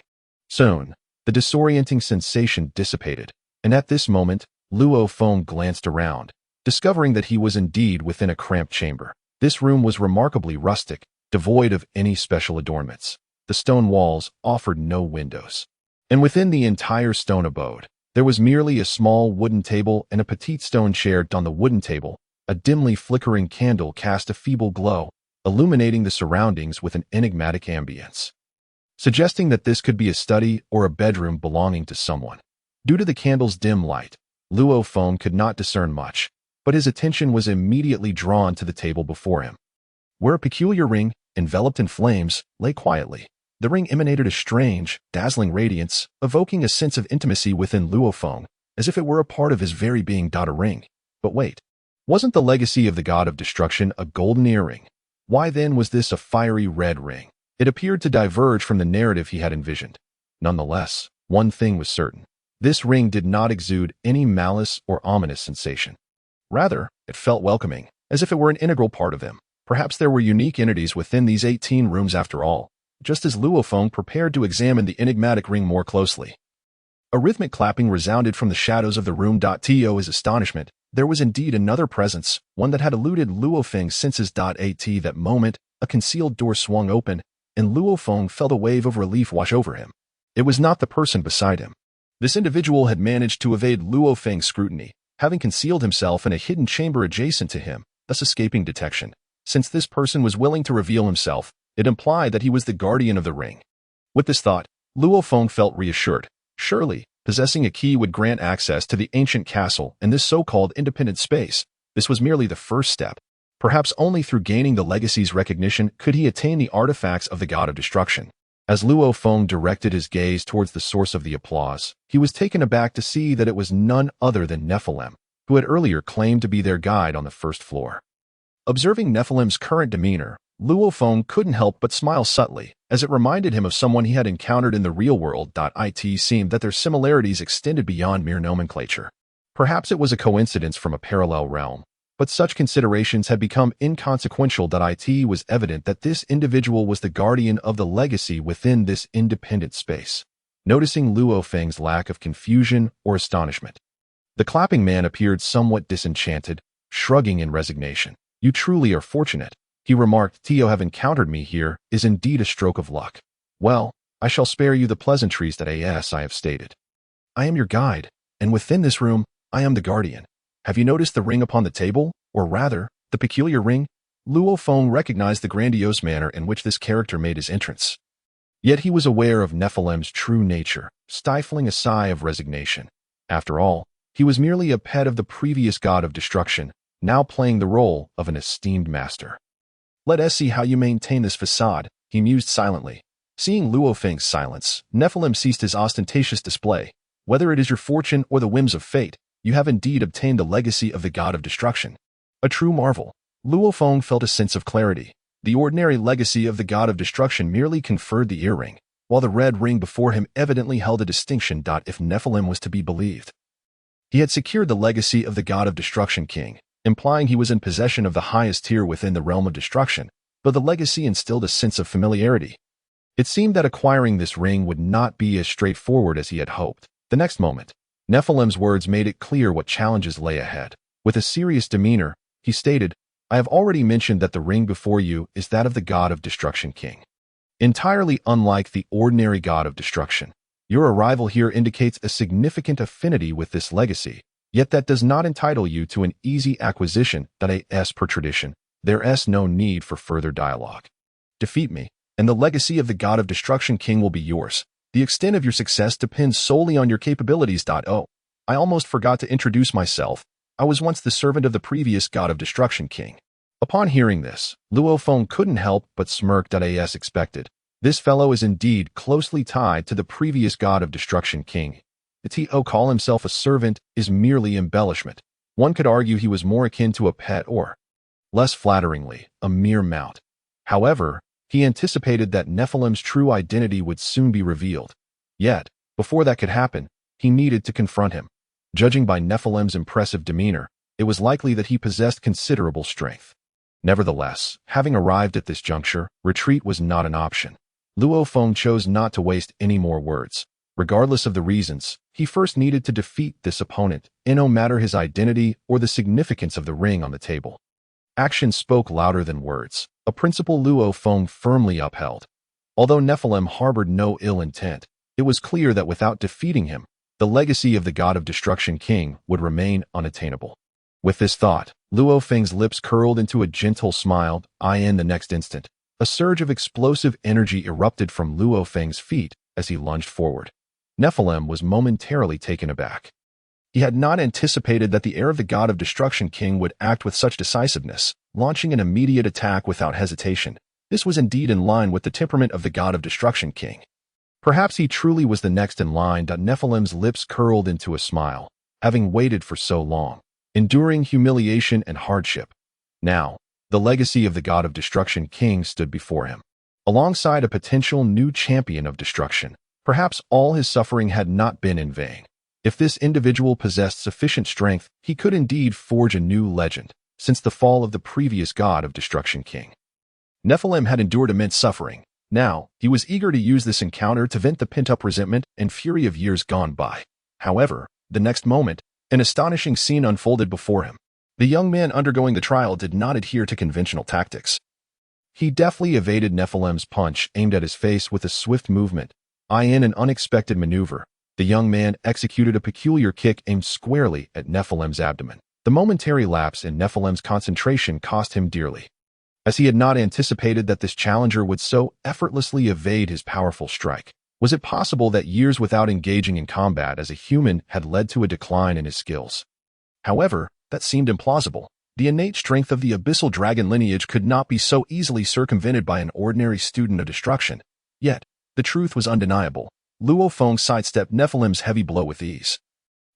Soon, the disorienting sensation dissipated, and at this moment, Luo Feng glanced around, discovering that he was indeed within a cramped chamber. This room was remarkably rustic, devoid of any special adornments. The stone walls offered no windows, and within the entire stone abode, there was merely a small wooden table and a petite stone chair. On the wooden table, a dimly flickering candle cast a feeble glow, illuminating the surroundings with an enigmatic ambience, suggesting that this could be a study or a bedroom belonging to someone. Due to the candle's dim light, Luo Feng could not discern much, but his attention was immediately drawn to the table before him, where a peculiar ring, enveloped in flames, lay quietly. The ring emanated a strange, dazzling radiance, evoking a sense of intimacy within Luo Feng, as if it were a part of his very being. A ring. But wait, wasn't the legacy of the god of destruction a golden earring? Why then was this a fiery red ring? It appeared to diverge from the narrative he had envisioned. Nonetheless, one thing was certain. This ring did not exude any malice or ominous sensation. Rather, it felt welcoming, as if it were an integral part of him. Perhaps there were unique entities within these 18 rooms after all, just as Luo Feng prepared to examine the enigmatic ring more closely. A rhythmic clapping resounded from the shadows of the room. To his astonishment, there was indeed another presence, one that had eluded Luo Feng's senses. At that moment, a concealed door swung open, and Luo Feng felt a wave of relief wash over him. It was not the person beside him. This individual had managed to evade Luo Feng's scrutiny, having concealed himself in a hidden chamber adjacent to him, thus escaping detection. Since this person was willing to reveal himself, it implied that he was the guardian of the ring. With this thought, Luo Feng felt reassured. Surely, possessing a key would grant access to the ancient castle and this so-called independent space. This was merely the first step. Perhaps only through gaining the legacy's recognition could he attain the artifacts of the god of destruction. As Luo Feng directed his gaze towards the source of the applause, he was taken aback to see that it was none other than Nephilim, who had earlier claimed to be their guide on the first floor. Observing Nephilim's current demeanor, Luo Feng couldn't help but smile subtly, as it reminded him of someone he had encountered in the real world. It seemed that their similarities extended beyond mere nomenclature. Perhaps it was a coincidence from a parallel realm, but such considerations had become inconsequential. It was evident that this individual was the guardian of the legacy within this independent space. Noticing Luo Feng's lack of confusion or astonishment, the clapping man appeared somewhat disenchanted, shrugging in resignation. "You truly are fortunate," he remarked. "To have encountered me here is indeed a stroke of luck. Well, I shall spare you the pleasantries that I have stated. I am your guide, and within this room, I am the guardian. Have you noticed the ring upon the table, or rather, the peculiar ring?" Luo Feng recognized the grandiose manner in which this character made his entrance. Yet he was aware of Nephilim's true nature, stifling a sigh of resignation. After all, he was merely a pet of the previous god of destruction, now playing the role of an esteemed master. "Let us see how you maintain this facade," he mused silently. Seeing Luo Feng's silence, Nephilim ceased his ostentatious display. "Whether it is your fortune or the whims of fate, you have indeed obtained the legacy of the god of destruction. A true marvel." Luo Feng felt a sense of clarity. The ordinary legacy of the god of destruction merely conferred the earring, while the red ring before him evidently held a distinction. If Nephilim was to be believed, he had secured the legacy of the god of destruction king, implying he was in possession of the highest tier within the realm of destruction, though the legacy instilled a sense of familiarity. It seemed that acquiring this ring would not be as straightforward as he had hoped. The next moment, Nephilim's words made it clear what challenges lay ahead. With a serious demeanor, he stated, "I have already mentioned that the ring before you is that of the god of destruction king. Entirely unlike the ordinary god of destruction. Your arrival here indicates a significant affinity with this legacy, yet that does not entitle you to an easy acquisition. Per tradition, there is no need for further dialogue. Defeat me, and the legacy of the god of destruction king will be yours. The extent of your success depends solely on your capabilities. Oh, I almost forgot to introduce myself. I was once the servant of the previous god of destruction king." Upon hearing this, Luo Feng couldn't help but smirk. As expected, this fellow is indeed closely tied to the previous god of destruction king. To call himself a servant is merely embellishment. One could argue he was more akin to a pet or, less flatteringly, a mere mount. However, he anticipated that Nephilim's true identity would soon be revealed. Yet, before that could happen, he needed to confront him. Judging by Nephilim's impressive demeanor, it was likely that he possessed considerable strength. Nevertheless, having arrived at this juncture, retreat was not an option. Luo Feng chose not to waste any more words. Regardless of the reasons, he first needed to defeat this opponent, no matter his identity or the significance of the ring on the table. Action spoke louder than words, a principle Luo Feng firmly upheld. Although Nephilim harbored no ill intent, it was clear that without defeating him, the legacy of the god of destruction king would remain unattainable. With this thought, Luo Feng's lips curled into a gentle smile. In the next instant, a surge of explosive energy erupted from Luo Feng's feet as he lunged forward. Nephilim was momentarily taken aback. He had not anticipated that the heir of the God of Destruction King would act with such decisiveness, launching an immediate attack without hesitation. This was indeed in line with the temperament of the God of Destruction King. Perhaps he truly was the next in line. Nephilim's lips curled into a smile, having waited for so long, enduring humiliation and hardship. Now, the legacy of the God of Destruction King stood before him, alongside a potential new champion of destruction. Perhaps all his suffering had not been in vain. If this individual possessed sufficient strength, he could indeed forge a new legend, since the fall of the previous God of Destruction King. Nephilim had endured immense suffering. Now, he was eager to use this encounter to vent the pent-up resentment and fury of years gone by. However, the next moment, an astonishing scene unfolded before him. The young man undergoing the trial did not adhere to conventional tactics. He deftly evaded Nephilim's punch aimed at his face with a swift movement. In an unexpected maneuver, the young man executed a peculiar kick aimed squarely at Nephilim's abdomen. The momentary lapse in Nephilim's concentration cost him dearly, as he had not anticipated that this challenger would so effortlessly evade his powerful strike. Was it possible that years without engaging in combat as a human had led to a decline in his skills? However, that seemed implausible. The innate strength of the abyssal dragon lineage could not be so easily circumvented by an ordinary student of destruction. Yet, the truth was undeniable. Luo Feng sidestepped Nephilim's heavy blow with ease,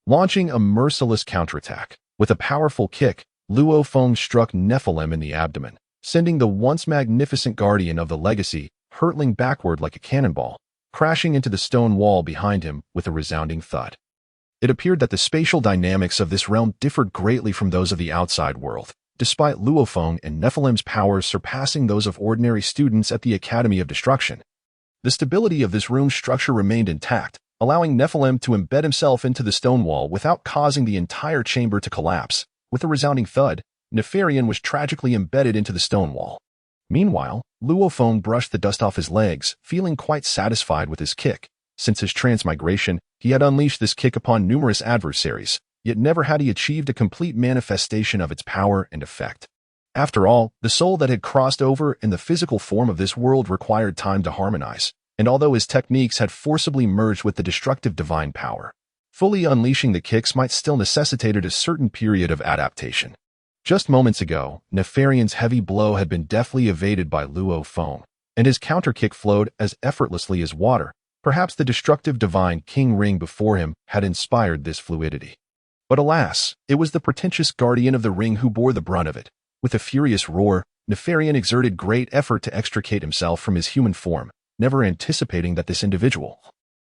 launching a merciless counterattack. With a powerful kick, Luo Feng struck Nephilim in the abdomen, sending the once magnificent guardian of the legacy hurtling backward like a cannonball, crashing into the stone wall behind him with a resounding thud. It appeared that the spatial dynamics of this realm differed greatly from those of the outside world, despite Luo Feng and Nephilim's powers surpassing those of ordinary students at the Academy of Destruction. The stability of this room's structure remained intact, allowing Nephilim to embed himself into the stone wall without causing the entire chamber to collapse. With a resounding thud, Nefarian was tragically embedded into the stone wall. Meanwhile, Luo Feng brushed the dust off his legs, feeling quite satisfied with his kick. Since his transmigration, he had unleashed this kick upon numerous adversaries, yet never had he achieved a complete manifestation of its power and effect. After all, the soul that had crossed over in the physical form of this world required time to harmonize, and although his techniques had forcibly merged with the destructive divine power, fully unleashing the kicks might still necessitated a certain period of adaptation. Just moments ago, Nefarian's heavy blow had been deftly evaded by Luo Feng, and his counter-kick flowed as effortlessly as water. Perhaps the destructive divine king ring before him had inspired this fluidity. But alas, it was the pretentious guardian of the ring who bore the brunt of it. With a furious roar, Nefarian exerted great effort to extricate himself from his human form, never anticipating that this individual,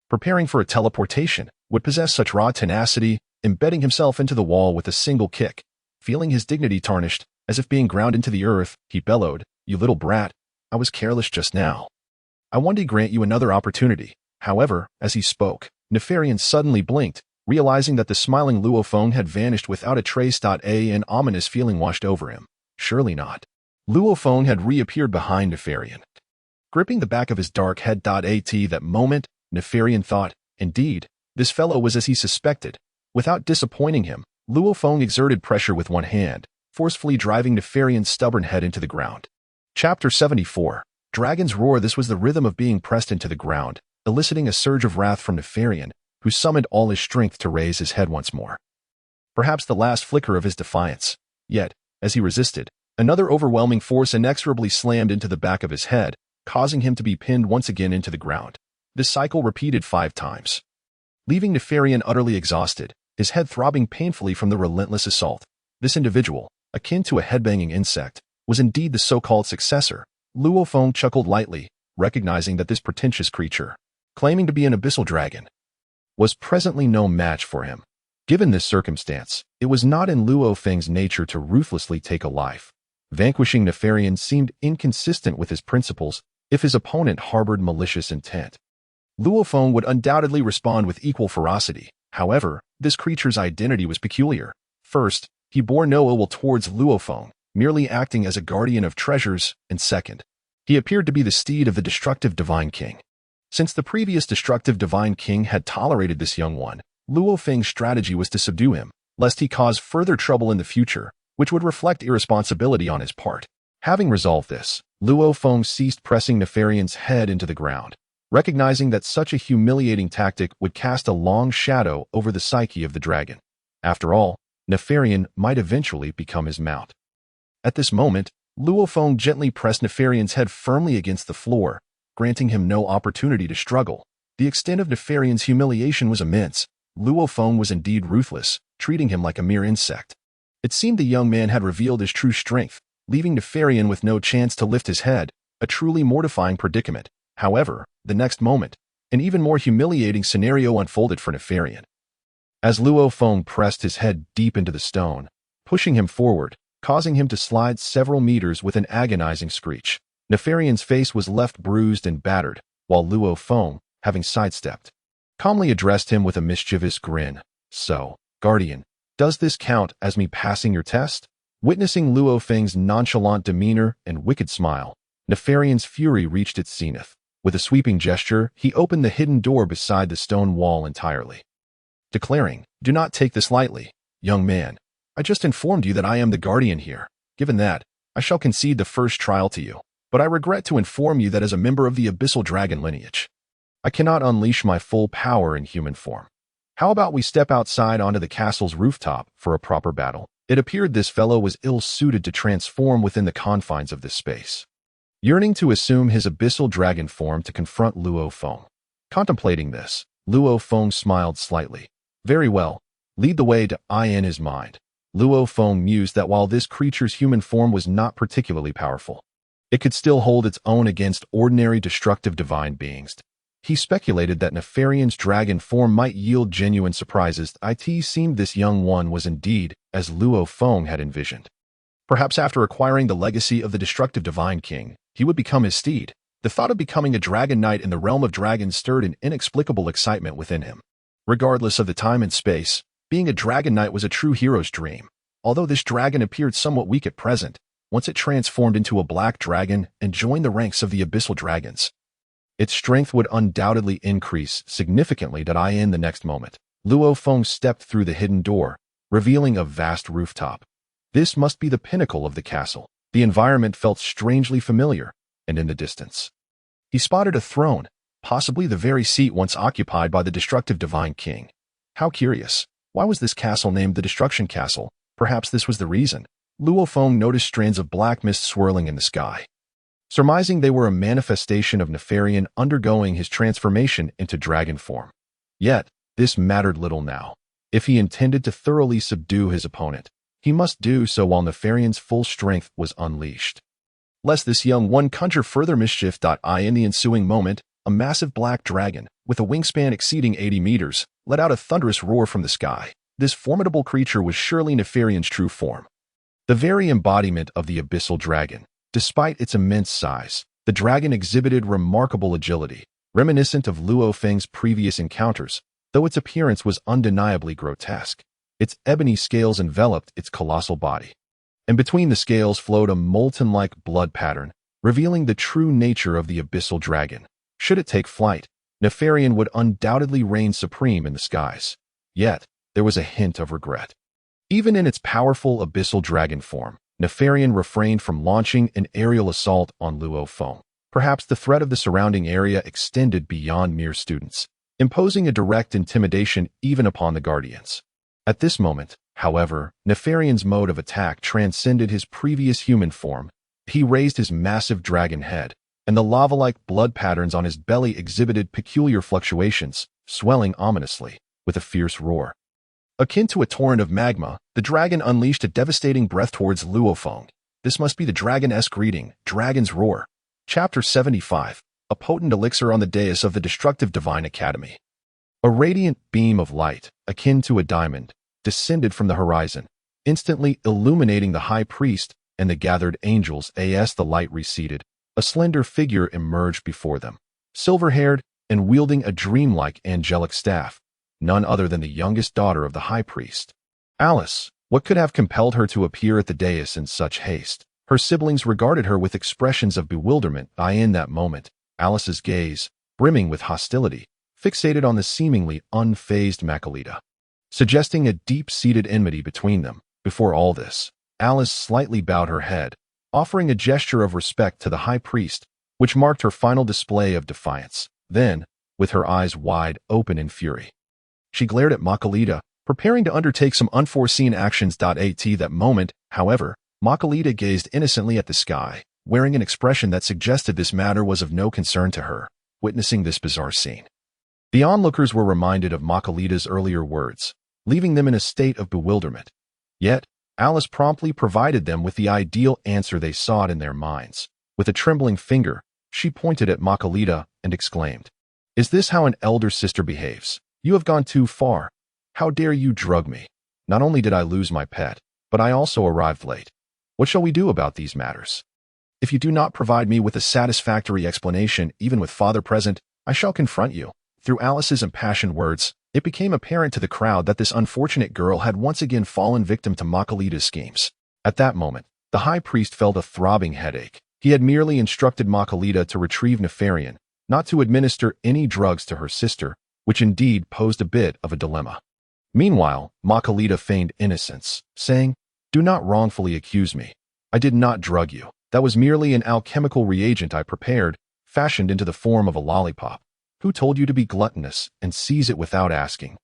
preparing for a teleportation, would possess such raw tenacity, embedding himself into the wall with a single kick. Feeling his dignity tarnished, as if being ground into the earth, he bellowed, "You little brat, I was careless just now. I wanted to grant you another opportunity." However, as he spoke, Nefarian suddenly blinked, realizing that the smiling Luo Feng had vanished without a trace. An ominous feeling washed over him. Surely not. Luo Feng had reappeared behind Nefarian, gripping the back of his dark head. At that moment, Nefarian thought, indeed, this fellow was as he suspected. Without disappointing him, Luo Feng exerted pressure with one hand, forcefully driving Nefarian's stubborn head into the ground. Chapter 74. Dragon's Roar. This was the rhythm of being pressed into the ground, eliciting a surge of wrath from Nefarian, who summoned all his strength to raise his head once more. Perhaps the last flicker of his defiance. Yet, as he resisted, another overwhelming force inexorably slammed into the back of his head, causing him to be pinned once again into the ground. This cycle repeated 5 times, leaving Nefarian utterly exhausted, his head throbbing painfully from the relentless assault. This individual, akin to a headbanging insect, was indeed the so-called successor. Luo Feng chuckled lightly, recognizing that this pretentious creature, claiming to be an abyssal dragon, was presently no match for him. Given this circumstance, it was not in Luo Feng's nature to ruthlessly take a life. Vanquishing Nefarian seemed inconsistent with his principles if his opponent harbored malicious intent. Luo Feng would undoubtedly respond with equal ferocity. However, this creature's identity was peculiar. First, he bore no ill will towards Luo Feng, merely acting as a guardian of treasures, and second, he appeared to be the steed of the destructive divine king. Since the previous destructive divine king had tolerated this young one, Luo Feng's strategy was to subdue him, lest he cause further trouble in the future, which would reflect irresponsibility on his part. Having resolved this, Luo Feng ceased pressing Nefarian's head into the ground, recognizing that such a humiliating tactic would cast a long shadow over the psyche of the dragon. After all, Nefarian might eventually become his mount. At this moment, Luo Feng gently pressed Nefarian's head firmly against the floor, granting him no opportunity to struggle. The extent of Nefarian's humiliation was immense. Luo Feng was indeed ruthless, treating him like a mere insect. It seemed the young man had revealed his true strength, leaving Nefarian with no chance to lift his head, a truly mortifying predicament. However, the next moment, an even more humiliating scenario unfolded for Nefarian. As Luo Feng pressed his head deep into the stone, pushing him forward, causing him to slide several meters with an agonizing screech, Nefarian's face was left bruised and battered, while Luo Feng, having sidestepped, calmly addressed him with a mischievous grin. "So, Guardian, does this count as me passing your test?" Witnessing Luo Feng's nonchalant demeanor and wicked smile, Nefarian's fury reached its zenith. With a sweeping gesture, he opened the hidden door beside the stone wall entirely, declaring, "Do not take this lightly, young man. I just informed you that I am the Guardian here. Given that, I shall concede the first trial to you. But I regret to inform you that as a member of the Abyssal Dragon lineage, I cannot unleash my full power in human form. How about we step outside onto the castle's rooftop for a proper battle?" It appeared this fellow was ill-suited to transform within the confines of this space, yearning to assume his abyssal dragon form to confront Luo Feng. Contemplating this, Luo Feng smiled slightly. "Very well, lead the way to in his mind." Luo Feng mused that while this creature's human form was not particularly powerful, it could still hold its own against ordinary destructive divine beings. He speculated that Nefarian's dragon form might yield genuine surprises. It seemed this young one was indeed as Luo Feng had envisioned. Perhaps after acquiring the legacy of the destructive divine king, he would become his steed. The thought of becoming a dragon knight in the realm of dragons stirred an inexplicable excitement within him. Regardless of the time and space, being a dragon knight was a true hero's dream. Although this dragon appeared somewhat weak at present, once it transformed into a black dragon and joined the ranks of the abyssal dragons, its strength would undoubtedly increase significantly. In the next moment, Luo Feng stepped through the hidden door, revealing a vast rooftop. This must be the pinnacle of the castle. The environment felt strangely familiar, and in the distance, he spotted a throne, possibly the very seat once occupied by the destructive divine king. How curious. Why was this castle named the Destruction Castle? Perhaps this was the reason. Luo Feng noticed strands of black mist swirling in the sky, surmising they were a manifestation of Nefarian undergoing his transformation into dragon form. Yet, this mattered little now. If he intended to thoroughly subdue his opponent, he must do so while Nefarian's full strength was unleashed, lest this young one conjure further mischief. In the ensuing moment, a massive black dragon, with a wingspan exceeding 80 meters, let out a thunderous roar from the sky. This formidable creature was surely Nefarian's true form, the very embodiment of the abyssal dragon. Despite its immense size, the dragon exhibited remarkable agility, reminiscent of Luo Feng's previous encounters, though its appearance was undeniably grotesque. Its ebony scales enveloped its colossal body, and between the scales flowed a molten-like blood pattern, revealing the true nature of the abyssal dragon. Should it take flight, Nefarian would undoubtedly reign supreme in the skies. Yet, there was a hint of regret. Even in its powerful abyssal dragon form, Nefarian refrained from launching an aerial assault on Luo Feng. Perhaps the threat of the surrounding area extended beyond mere students, imposing a direct intimidation even upon the guardians. At this moment, however, Nefarian's mode of attack transcended his previous human form. He raised his massive dragon head, and the lava-like blood patterns on his belly exhibited peculiar fluctuations, swelling ominously, with a fierce roar. Akin to a torrent of magma, the dragon unleashed a devastating breath towards Luo Feng. This must be the dragon-esque greeting, Dragon's Roar. Chapter 75, A Potent Elixir on the Dais of the Destructive Divine Academy. A radiant beam of light, akin to a diamond, descended from the horizon, instantly illuminating the high priest and the gathered angels. As the light receded, a slender figure emerged before them, silver-haired and wielding a dreamlike angelic staff, none other than the youngest daughter of the high priest. Alice, what could have compelled her to appear at the dais in such haste? Her siblings regarded her with expressions of bewilderment. In that moment, Alice's gaze, brimming with hostility, fixated on the seemingly unfazed Makalita, suggesting a deep-seated enmity between them. Before all this, Alice slightly bowed her head, offering a gesture of respect to the high priest, which marked her final display of defiance. Then, with her eyes wide open in fury, she glared at Makalita, preparing to undertake some unforeseen actions. At that moment, however, Makalita gazed innocently at the sky, wearing an expression that suggested this matter was of no concern to her. Witnessing this bizarre scene, the onlookers were reminded of Makalita's earlier words, leaving them in a state of bewilderment. Yet, Alice promptly provided them with the ideal answer they sought in their minds. With a trembling finger, she pointed at Makalita and exclaimed, "Is this how an elder sister behaves? You have gone too far. How dare you drug me? Not only did I lose my pet, but I also arrived late. What shall we do about these matters? If you do not provide me with a satisfactory explanation, even with father present, I shall confront you." Through Alice's impassioned words, it became apparent to the crowd that this unfortunate girl had once again fallen victim to Makalita's schemes. At that moment, the high priest felt a throbbing headache. He had merely instructed Makalita to retrieve Nefarian, not to administer any drugs to her sister, which indeed posed a bit of a dilemma. Meanwhile, Makalita feigned innocence, saying, "Do not wrongfully accuse me. I did not drug you. That was merely an alchemical reagent I prepared, fashioned into the form of a lollipop. Who told you to be gluttonous and seize it without asking?"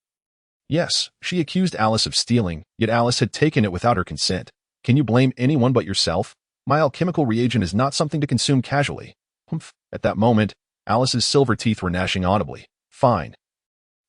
Yes, she accused Alice of stealing, yet Alice had taken it without her consent. Can you blame anyone but yourself? My alchemical reagent is not something to consume casually. Humph. At that moment, Alice's silver teeth were gnashing audibly. Fine.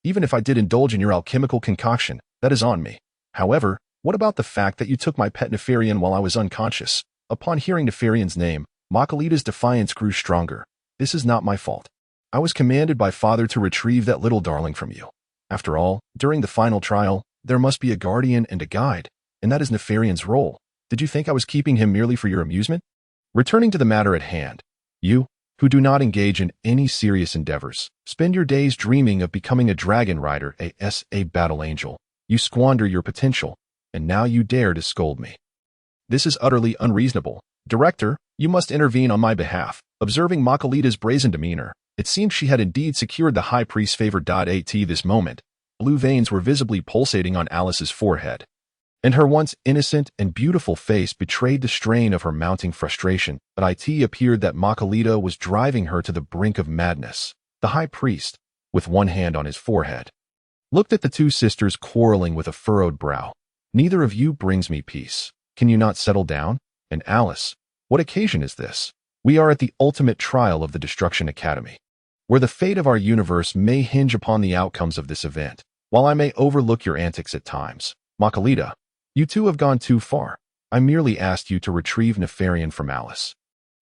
Even if I did indulge in your alchemical concoction, that is on me. However, what about the fact that you took my pet Nefarian while I was unconscious? Upon hearing Nefarian's name, Makalita's defiance grew stronger. This is not my fault. I was commanded by father to retrieve that little darling from you. After all, during the final trial, there must be a guardian and a guide, and that is Nefarian's role. Did you think I was keeping him merely for your amusement? Returning to the matter at hand, you, who do not engage in any serious endeavors, spend your days dreaming of becoming a dragon rider, a battle angel. You squander your potential, and now you dare to scold me. This is utterly unreasonable. Director, you must intervene on my behalf. Observing Makalita's brazen demeanor, it seemed she had indeed secured the high priest's favor. At this moment, blue veins were visibly pulsating on Alice's forehead, and her once innocent and beautiful face betrayed the strain of her mounting frustration. But it appeared that Makalita was driving her to the brink of madness. The high priest, with one hand on his forehead, looked at the two sisters quarreling with a furrowed brow. "Neither of you brings me peace. Can you not settle down? And Alice, what occasion is this? We are at the ultimate trial of the Destruction Academy, where the fate of our universe may hinge upon the outcomes of this event. While I may overlook your antics at times, Makalita, you two have gone too far. I merely asked you to retrieve Nefarian from Alice.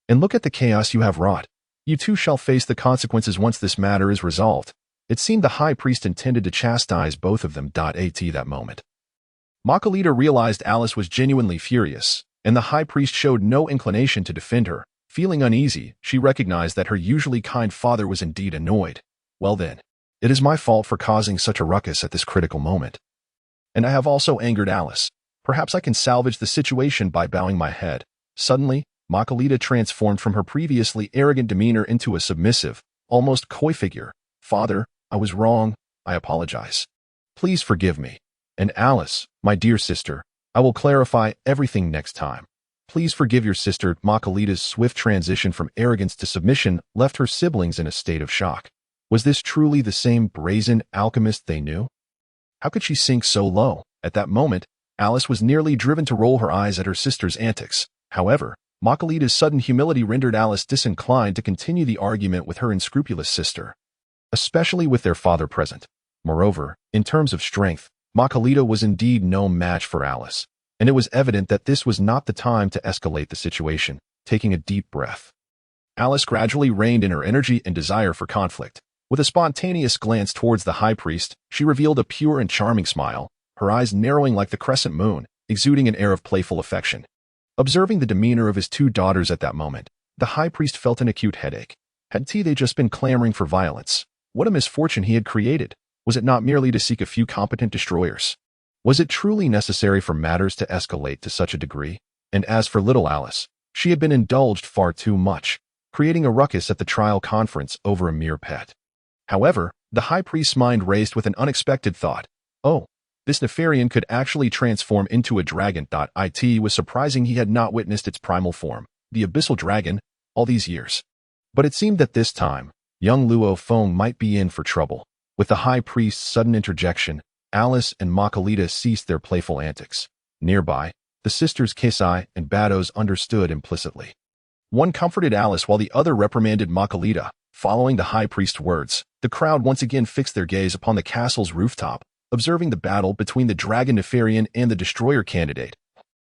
And look at the chaos you have wrought. You two shall face the consequences once this matter is resolved." It seemed the high priest intended to chastise both of them. At that moment, Makalita realized Alice was genuinely furious, and the high priest showed no inclination to defend her. Feeling uneasy, she recognized that her usually kind father was indeed annoyed. "Well then, it is my fault for causing such a ruckus at this critical moment. And I have also angered Alice. Perhaps I can salvage the situation by bowing my head." Suddenly, Makalita transformed from her previously arrogant demeanor into a submissive, almost coy figure. "Father, I was wrong. I apologize. Please forgive me. And Alice, my dear sister, I will clarify everything next time. Please forgive your sister." Makalita's swift transition from arrogance to submission left her siblings in a state of shock. Was this truly the same brazen alchemist they knew? How could she sink so low? At that moment, Alice was nearly driven to roll her eyes at her sister's antics. However, Makalita's sudden humility rendered Alice disinclined to continue the argument with her unscrupulous sister, especially with their father present. Moreover, in terms of strength, Makalita was indeed no match for Alice, and it was evident that this was not the time to escalate the situation. Taking a deep breath, Alice gradually reined in her energy and desire for conflict. With a spontaneous glance towards the high priest, she revealed a pure and charming smile, her eyes narrowing like the crescent moon, exuding an air of playful affection. Observing the demeanor of his two daughters at that moment, the high priest felt an acute headache. Had they just been clamoring for violence? What a misfortune he had created! Was it not merely to seek a few competent destroyers? Was it truly necessary for matters to escalate to such a degree? And as for little Alice, she had been indulged far too much, creating a ruckus at the trial conference over a mere pet. However, the high priest's mind raced with an unexpected thought. Oh, this Nefarian could actually transform into a dragon. It was surprising he had not witnessed its primal form, the abyssal dragon, all these years. But it seemed that this time, young Luo Feng might be in for trouble. With the high priest's sudden interjection, Alice and Makalita ceased their playful antics. Nearby, the sisters Kesai and Bados understood implicitly. One comforted Alice while the other reprimanded Makalita. Following the high priest's words, the crowd once again fixed their gaze upon the castle's rooftop, observing the battle between the dragon Nefarian and the destroyer candidate,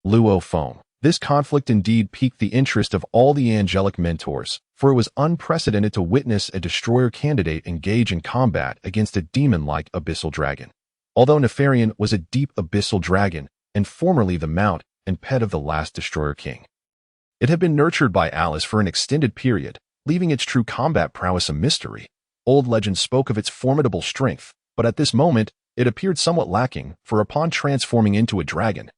Luo Feng. This conflict indeed piqued the interest of all the angelic mentors, for it was unprecedented to witness a destroyer candidate engage in combat against a demon-like abyssal dragon. Although Nefarian was a deep abyssal dragon, and formerly the mount and pet of the last destroyer king, it had been nurtured by Alice for an extended period, leaving its true combat prowess a mystery. Old legends spoke of its formidable strength, but at this moment, it appeared somewhat lacking, for upon transforming into a dragon,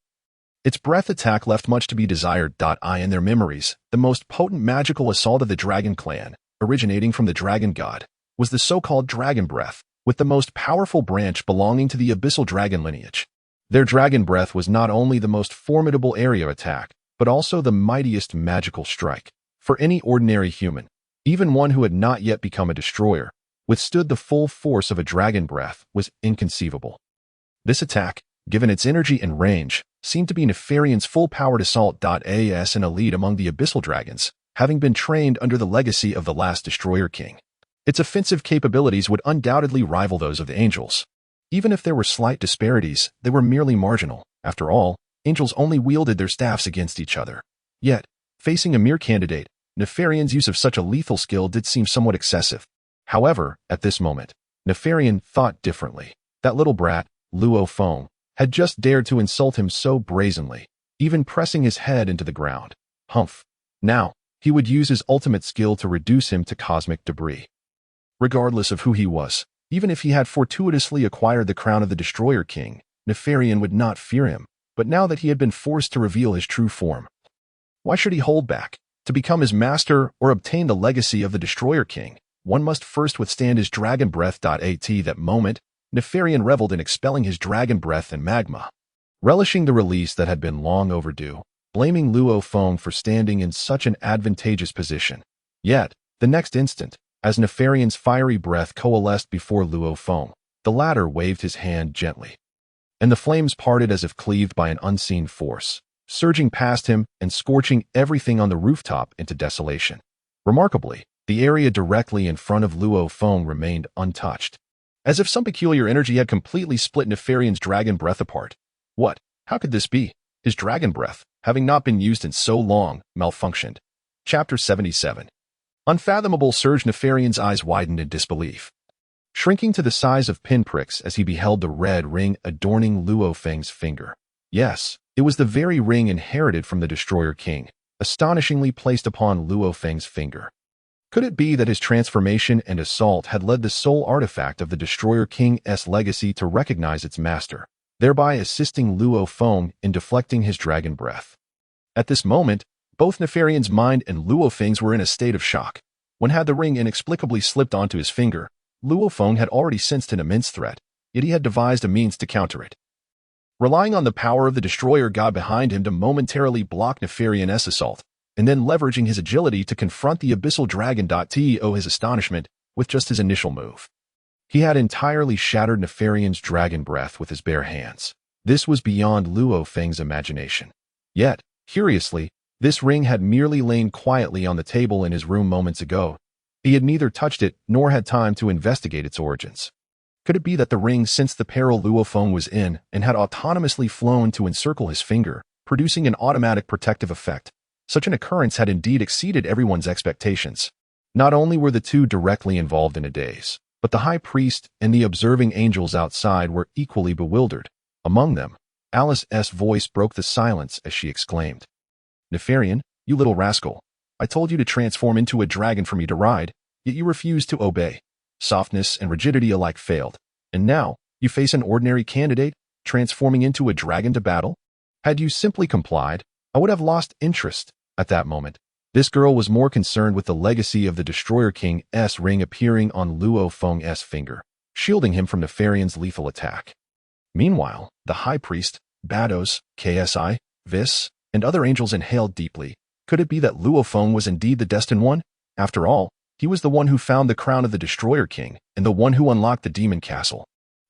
its breath attack left much to be desired. In their memories, the most potent magical assault of the dragon clan, originating from the dragon god, was the so-called dragon breath, with the most powerful branch belonging to the abyssal dragon lineage. Their dragon breath was not only the most formidable area attack, but also the mightiest magical strike. For any ordinary human, even one who had not yet become a destroyer, withstood the full force of a dragon breath was inconceivable. This attack, given its energy and range, seemed to be Nefarian's full-powered assault. As an elite among the abyssal dragons, having been trained under the legacy of the last destroyer king, its offensive capabilities would undoubtedly rival those of the angels. Even if there were slight disparities, they were merely marginal. After all, angels only wielded their staffs against each other. Yet, facing a mere candidate, Nefarian's use of such a lethal skill did seem somewhat excessive. However, at this moment, Nefarian thought differently. That little brat, Luo Feng, had just dared to insult him so brazenly, even pressing his head into the ground. Hmph. Now, he would use his ultimate skill to reduce him to cosmic debris. Regardless of who he was, even if he had fortuitously acquired the crown of the Destroyer King, Nefarian would not fear him. But now that he had been forced to reveal his true form, why should he hold back? To become his master or obtain the legacy of the Destroyer King, one must first withstand his dragon breath. At that moment, Nefarian reveled in expelling his dragon breath and magma, relishing the release that had been long overdue, blaming Luo Feng for standing in such an advantageous position. Yet, the next instant, as Nefarian's fiery breath coalesced before Luo Feng, the latter waved his hand gently, and the flames parted as if cleaved by an unseen force, surging past him and scorching everything on the rooftop into desolation. Remarkably, the area directly in front of Luo Feng remained untouched, as if some peculiar energy had completely split Nefarian's dragon breath apart. What? How could this be? His dragon breath, having not been used in so long, malfunctioned. Chapter 77. Unfathomable surge. Nefarian's eyes widened in disbelief, shrinking to the size of pinpricks as he beheld the red ring adorning Luo Feng's finger. Yes, it was the very ring inherited from the Destroyer King, astonishingly placed upon Luo Feng's finger. Could it be that his transformation and assault had led the sole artifact of the Destroyer King's legacy to recognize its master, thereby assisting Luo Feng in deflecting his dragon breath? At this moment, both Nefarian's mind and Luo Feng's were in a state of shock. When had the ring inexplicably slipped onto his finger, Luo Feng had already sensed an immense threat, yet he had devised a means to counter it. Relying on the power of the Destroyer God behind him to momentarily block Nefarian's assault, and then leveraging his agility to confront the abyssal dragon. To his astonishment, with just his initial move, he had entirely shattered Nefarian's dragon breath with his bare hands. This was beyond Luo Feng's imagination. Yet, curiously, this ring had merely lain quietly on the table in his room moments ago. He had neither touched it nor had time to investigate its origins. Could it be that the ring sensed the peril Luo Feng was in and had autonomously flown to encircle his finger, producing an automatic protective effect? Such an occurrence had indeed exceeded everyone's expectations. Not only were the two directly involved in a daze, but the high priest and the observing angels outside were equally bewildered. Among them, Alice's voice broke the silence as she exclaimed, "Nefarian, you little rascal. I told you to transform into a dragon for me to ride, yet you refused to obey. Softness and rigidity alike failed, and now you face an ordinary candidate, transforming into a dragon to battle? Had you simply complied, I would have lost interest." At that moment, this girl was more concerned with the legacy of the Destroyer King's ring appearing on Luo Feng's finger, shielding him from Nefarian's lethal attack. Meanwhile, the high priest, Bados, Ksi, Whis, and other angels inhaled deeply. Could it be that Luo Feng was indeed the destined one? After all, he was the one who found the crown of the Destroyer King and the one who unlocked the demon castle.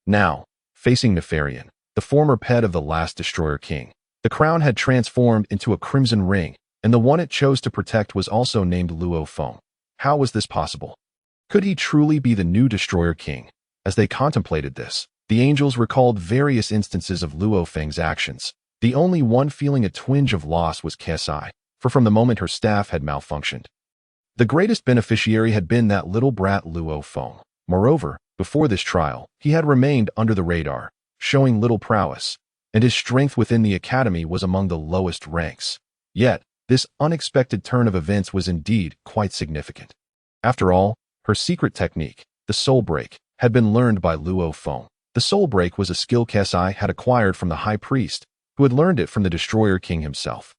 Now, facing Nefarian, the former pet of the last Destroyer King. The crown had transformed into a crimson ring, and the one it chose to protect was also named Luo Feng. How was this possible? Could he truly be the new Destroyer King? As they contemplated this, the angels recalled various instances of Luo Feng's actions. The only one feeling a twinge of loss was Kesai, for from the moment her staff had malfunctioned, the greatest beneficiary had been that little brat Luo Feng. Moreover, before this trial, he had remained under the radar, showing little prowess, and his strength within the academy was among the lowest ranks. Yet, this unexpected turn of events was indeed quite significant. After all, her secret technique, the soul break, had been learned by Luo Feng. The soul break was a skill Kesai had acquired from the high priest, who had learned it from the Destroyer King himself.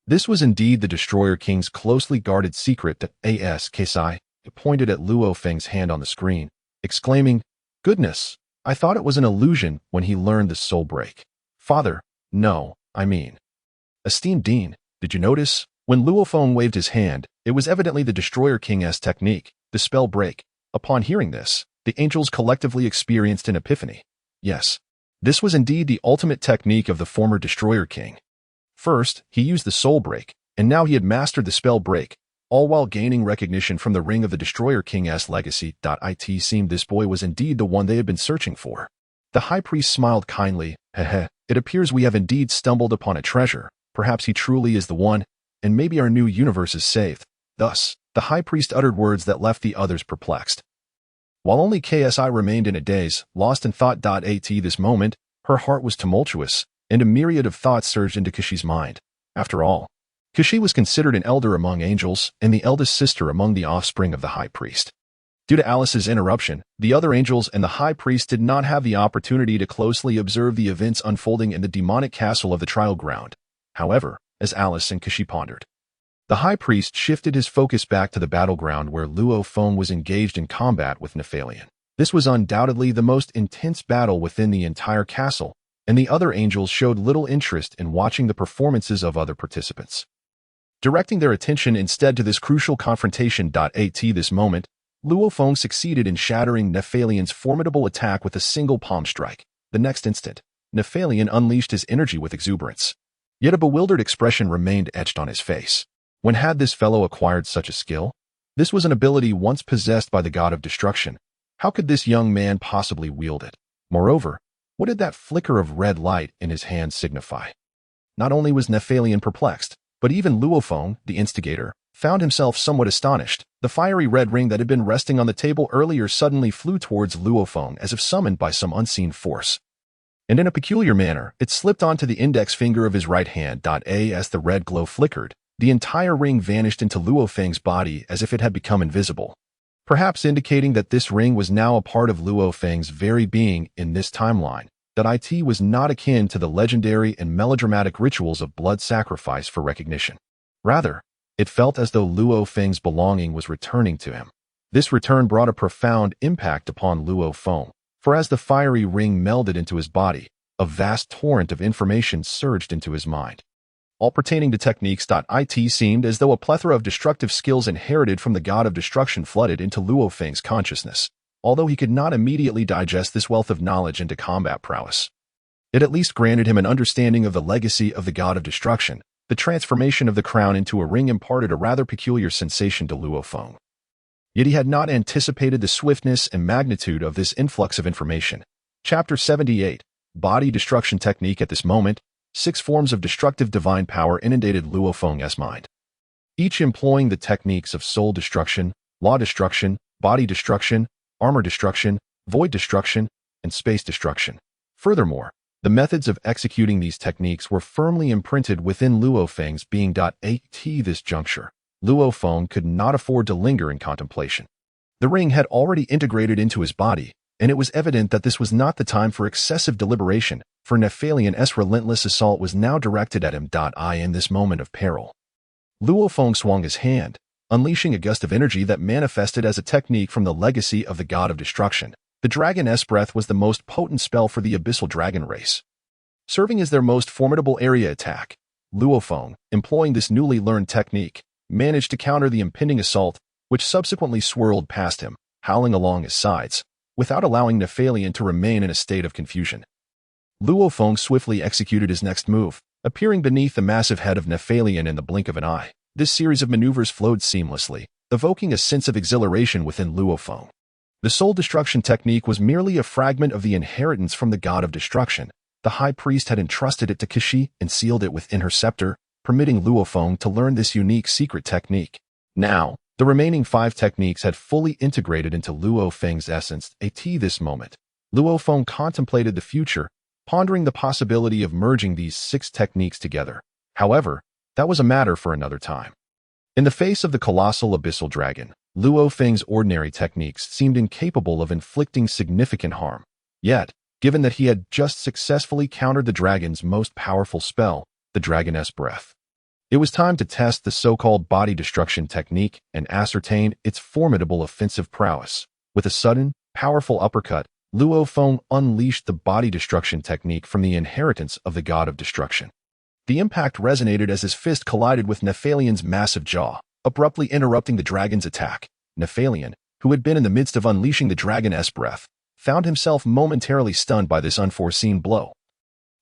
This was indeed the Destroyer King's closely guarded secret that Kesai pointed at Luo Feng's hand on the screen, exclaiming, "Goodness, I thought it was an illusion when he learned the soul break. Father, no, I mean. Esteemed Dean, did you notice? When Luo Feng waved his hand, it was evidently the Destroyer King's technique, the spell break." Upon hearing this, the angels collectively experienced an epiphany. Yes, this was indeed the ultimate technique of the former Destroyer King. First, he used the soul break, and now he had mastered the spell break, all while gaining recognition from the ring of the Destroyer King's legacy. It seemed this boy was indeed the one they had been searching for. The high priest smiled kindly. Heh, it appears we have indeed stumbled upon a treasure. Perhaps he truly is the one, and maybe our new universe is saved. Thus, the high priest uttered words that left the others perplexed. While only KSI remained in a daze, lost in thought. At this moment, her heart was tumultuous, and a myriad of thoughts surged into Kashi's mind. After all, Kashi was considered an elder among angels and the eldest sister among the offspring of the high priest. Due to Alice's interruption, the other angels and the high priest did not have the opportunity to closely observe the events unfolding in the demonic castle of the trial ground. However, as Alice and Kashi pondered, the high priest shifted his focus back to the battleground where Luo Feng was engaged in combat with Nefarian. This was undoubtedly the most intense battle within the entire castle, and the other angels showed little interest in watching the performances of other participants, directing their attention instead to this crucial confrontation. At this moment, Luo Feng succeeded in shattering Nefarian's formidable attack with a single palm strike. The next instant, Nefarian unleashed his energy with exuberance. Yet a bewildered expression remained etched on his face. When had this fellow acquired such a skill? This was an ability once possessed by the god of destruction. How could this young man possibly wield it? Moreover, what did that flicker of red light in his hand signify? Not only was Nefarian perplexed, but even Luo Feng, the instigator, found himself somewhat astonished. The fiery red ring that had been resting on the table earlier suddenly flew towards Luo Feng as if summoned by some unseen force. And in a peculiar manner, it slipped onto the index finger of his right hand. As the red glow flickered, the entire ring vanished into Luo Feng's body as if it had become invisible, perhaps indicating that this ring was now a part of Luo Feng's very being in this timeline. That it was not akin to the legendary and melodramatic rituals of blood sacrifice for recognition. Rather, it felt as though Luo Feng's belonging was returning to him. This return brought a profound impact upon Luo Feng, for as the fiery ring melded into his body, a vast torrent of information surged into his mind, all pertaining to techniques. It seemed as though a plethora of destructive skills inherited from the god of destruction flooded into Luo Feng's consciousness. Although he could not immediately digest this wealth of knowledge into combat prowess, it at least granted him an understanding of the legacy of the god of destruction. The transformation of the crown into a ring imparted a rather peculiar sensation to Luo Feng. Yet he had not anticipated the swiftness and magnitude of this influx of information. Chapter 78, Body Destruction Technique. At this moment, 6 forms of destructive divine power inundated Luo Feng's mind, each employing the techniques of soul destruction, law destruction, body destruction, armor destruction, void destruction, and space destruction. Furthermore, the methods of executing these techniques were firmly imprinted within Luo Feng's being. At this juncture, Luo Feng could not afford to linger in contemplation. The ring had already integrated into his body, and it was evident that this was not the time for excessive deliberation, for Nefarian's relentless assault was now directed at him. In this moment of peril, Luo Feng swung his hand, unleashing a gust of energy that manifested as a technique from the legacy of the god of destruction. The dragon's breath was the most potent spell for the abyssal dragon race, serving as their most formidable area attack. Luo Feng, employing this newly learned technique, managed to counter the impending assault, which subsequently swirled past him, howling along his sides, without allowing Nefarian to remain in a state of confusion. Luo Feng swiftly executed his next move, appearing beneath the massive head of Nephalion in the blink of an eye. This series of maneuvers flowed seamlessly, evoking a sense of exhilaration within Luo Feng. The soul destruction technique was merely a fragment of the inheritance from the god of destruction. The high priest had entrusted it to Kishi and sealed it within her scepter, permitting Luo Feng to learn this unique secret technique. Now, the remaining 5 techniques had fully integrated into Luo Feng's essence. At this moment, Luo Feng contemplated the future, pondering the possibility of merging these 6 techniques together. However, that was a matter for another time. In the face of the colossal abyssal dragon, Luo Feng's ordinary techniques seemed incapable of inflicting significant harm. Yet, given that he had just successfully countered the dragon's most powerful spell, the Dragoness Breath, it was time to test the so-called body destruction technique and ascertain its formidable offensive prowess. With a sudden, powerful uppercut, Luo Feng unleashed the body destruction technique from the inheritance of the god of destruction. The impact resonated as his fist collided with Nephalion's massive jaw, abruptly interrupting the dragon's attack. Nephalion, who had been in the midst of unleashing the Dragoness Breath, found himself momentarily stunned by this unforeseen blow,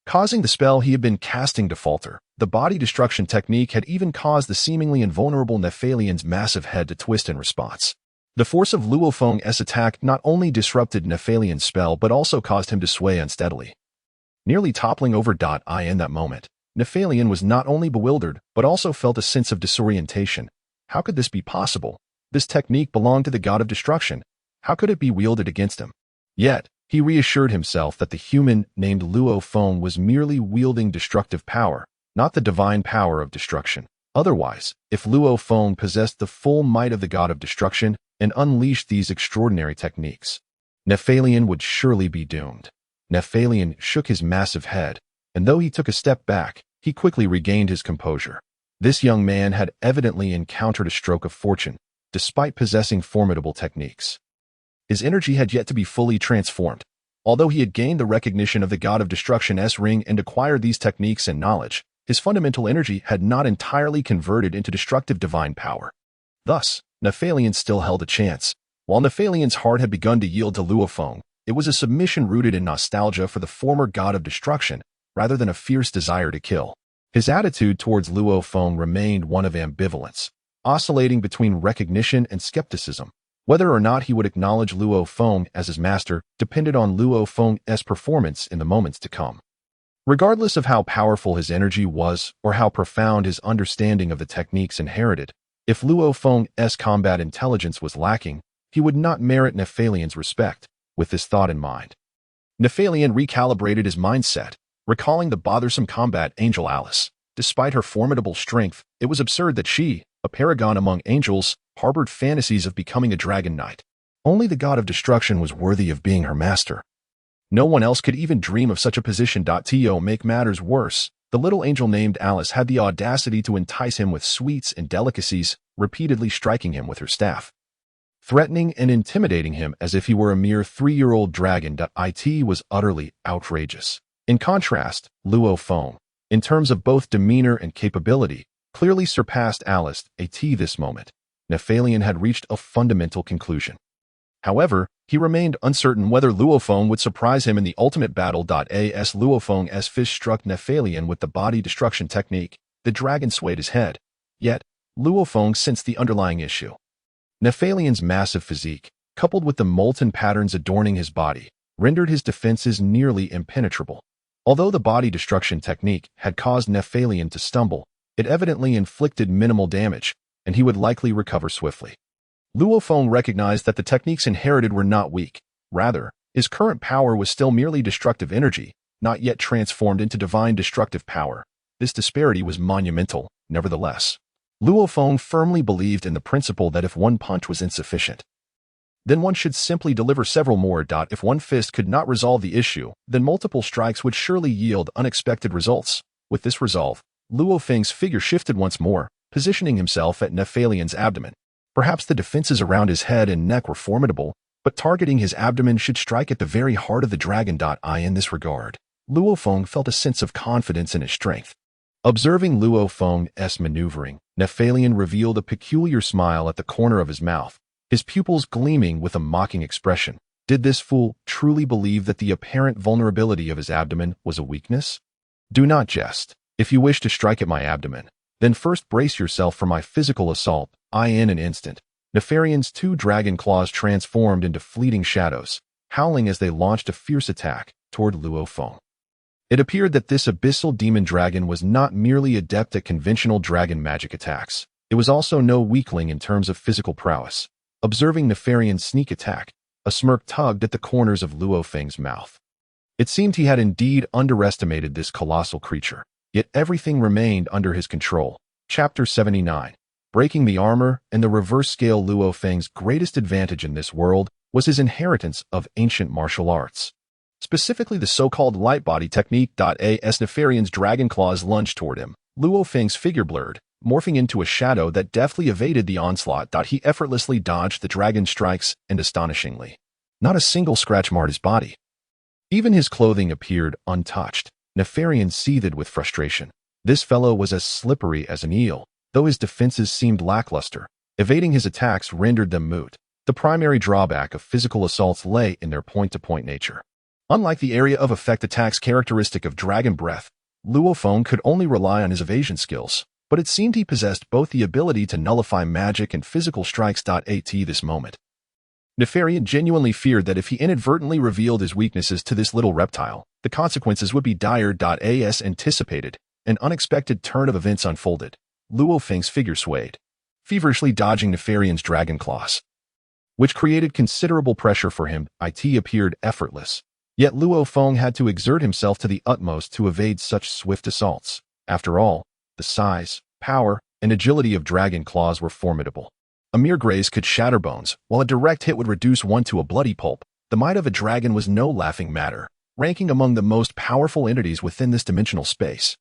causing the spell he had been casting to falter. The body destruction technique had even caused the seemingly invulnerable Nephalion's massive head to twist in response. The force of Luo Feng's attack not only disrupted Nephalion's spell but also caused him to sway unsteadily, nearly toppling over. In that moment, Nephalion was not only bewildered but also felt a sense of disorientation. How could this be possible? This technique belonged to the god of destruction. How could it be wielded against him? Yet, he reassured himself that the human named Luo Feng was merely wielding destructive power, not the divine power of destruction. Otherwise, if Luo Feng possessed the full might of the god of destruction and unleashed these extraordinary techniques, Nephalion would surely be doomed. Nephalion shook his massive head, and though he took a step back, he quickly regained his composure. This young man had evidently encountered a stroke of fortune, despite possessing formidable techniques. His energy had yet to be fully transformed. Although he had gained the recognition of the god of destruction's ring and acquired these techniques and knowledge, his fundamental energy had not entirely converted into destructive divine power. Thus, Nephalion still held a chance. While Nephalion's heart had begun to yield to Luo Feng, it was a submission rooted in nostalgia for the former god of destruction, rather than a fierce desire to kill. His attitude towards Luo Feng remained one of ambivalence, oscillating between recognition and skepticism. Whether or not he would acknowledge Luo Feng as his master depended on Luo Feng's performance in the moments to come. Regardless of how powerful his energy was or how profound his understanding of the techniques inherited, if Luo Feng's combat intelligence was lacking, he would not merit Nephalion's respect. With this thought in mind, Nephalion recalibrated his mindset, recalling the bothersome combat angel Alice. Despite her formidable strength, it was absurd that she, a paragon among angels, harbored fantasies of becoming a dragon knight. Only the god of destruction was worthy of being her master. No one else could even dream of such a position. To make matters worse, the little angel named Alice had the audacity to entice him with sweets and delicacies, repeatedly striking him with her staff, threatening and intimidating him as if he were a mere 3-year-old dragon. It was utterly outrageous. In contrast, Luo Feng, in terms of both demeanor and capability, clearly surpassed Alice. At this moment, Nephalion had reached a fundamental conclusion. However, he remained uncertain whether Luo Feng would surprise him in the ultimate battle. As Luo Feng's fist struck Nephalion with the body destruction technique, the dragon swayed his head. Yet, Luo Feng sensed the underlying issue. Nephalion's massive physique, coupled with the molten patterns adorning his body, rendered his defenses nearly impenetrable. Although the body destruction technique had caused Nephalion to stumble, it evidently inflicted minimal damage, and he would likely recover swiftly. Luo Feng recognized that the techniques inherited were not weak. Rather, his current power was still merely destructive energy, not yet transformed into divine destructive power. This disparity was monumental, nevertheless. Luo Feng firmly believed in the principle that if one punch was insufficient, then one should simply deliver several more. If one fist could not resolve the issue, then multiple strikes would surely yield unexpected results. With this resolve, Luo Feng's figure shifted once more, positioning himself at Nephalion's abdomen. Perhaps the defenses around his head and neck were formidable, but targeting his abdomen should strike at the very heart of the dragon. In this regard, Luo Feng felt a sense of confidence in his strength. Observing Luo Feng's maneuvering, Nephalion revealed a peculiar smile at the corner of his mouth, his pupils gleaming with a mocking expression. Did this fool truly believe that the apparent vulnerability of his abdomen was a weakness? Do not jest. If you wish to strike at my abdomen, then first brace yourself for my physical assault. In an instant, Nefarian's two dragon claws transformed into fleeting shadows, howling as they launched a fierce attack toward Luo Feng. It appeared that this abyssal demon dragon was not merely adept at conventional dragon magic attacks. It was also no weakling in terms of physical prowess. Observing Nefarian's sneak attack, a smirk tugged at the corners of Luo Feng's mouth. It seemed he had indeed underestimated this colossal creature, yet everything remained under his control. Chapter 79. Breaking the armor. In the reverse scale, Luo Feng's greatest advantage in this world was his inheritance of ancient martial arts, specifically the so-called light body technique. As Nefarian's dragon claws lunged toward him, Luo Feng's figure blurred, morphing into a shadow that deftly evaded the onslaught. He effortlessly dodged the dragon's strikes, and astonishingly, not a single scratch marred his body. Even his clothing appeared untouched. Nefarian seethed with frustration. This fellow was as slippery as an eel, though his defenses seemed lackluster. Evading his attacks rendered them moot. The primary drawback of physical assaults lay in their point-to-point nature. Unlike the area of effect attacks characteristic of dragon breath, Luo Feng could only rely on his evasion skills, but it seemed he possessed both the ability to nullify magic and physical strikes. At this moment, Nefarian genuinely feared that if he inadvertently revealed his weaknesses to this little reptile, the consequences would be dire. As anticipated, an unexpected turn of events unfolded. Luo Feng's figure swayed, feverishly dodging Nefarian's dragon claws, which created considerable pressure for him. It appeared effortless, yet Luo Feng had to exert himself to the utmost to evade such swift assaults. After all, the size, power, and agility of dragon claws were formidable. A mere graze could shatter bones, while a direct hit would reduce one to a bloody pulp. The might of a dragon was no laughing matter, ranking among the most powerful entities within this dimensional space.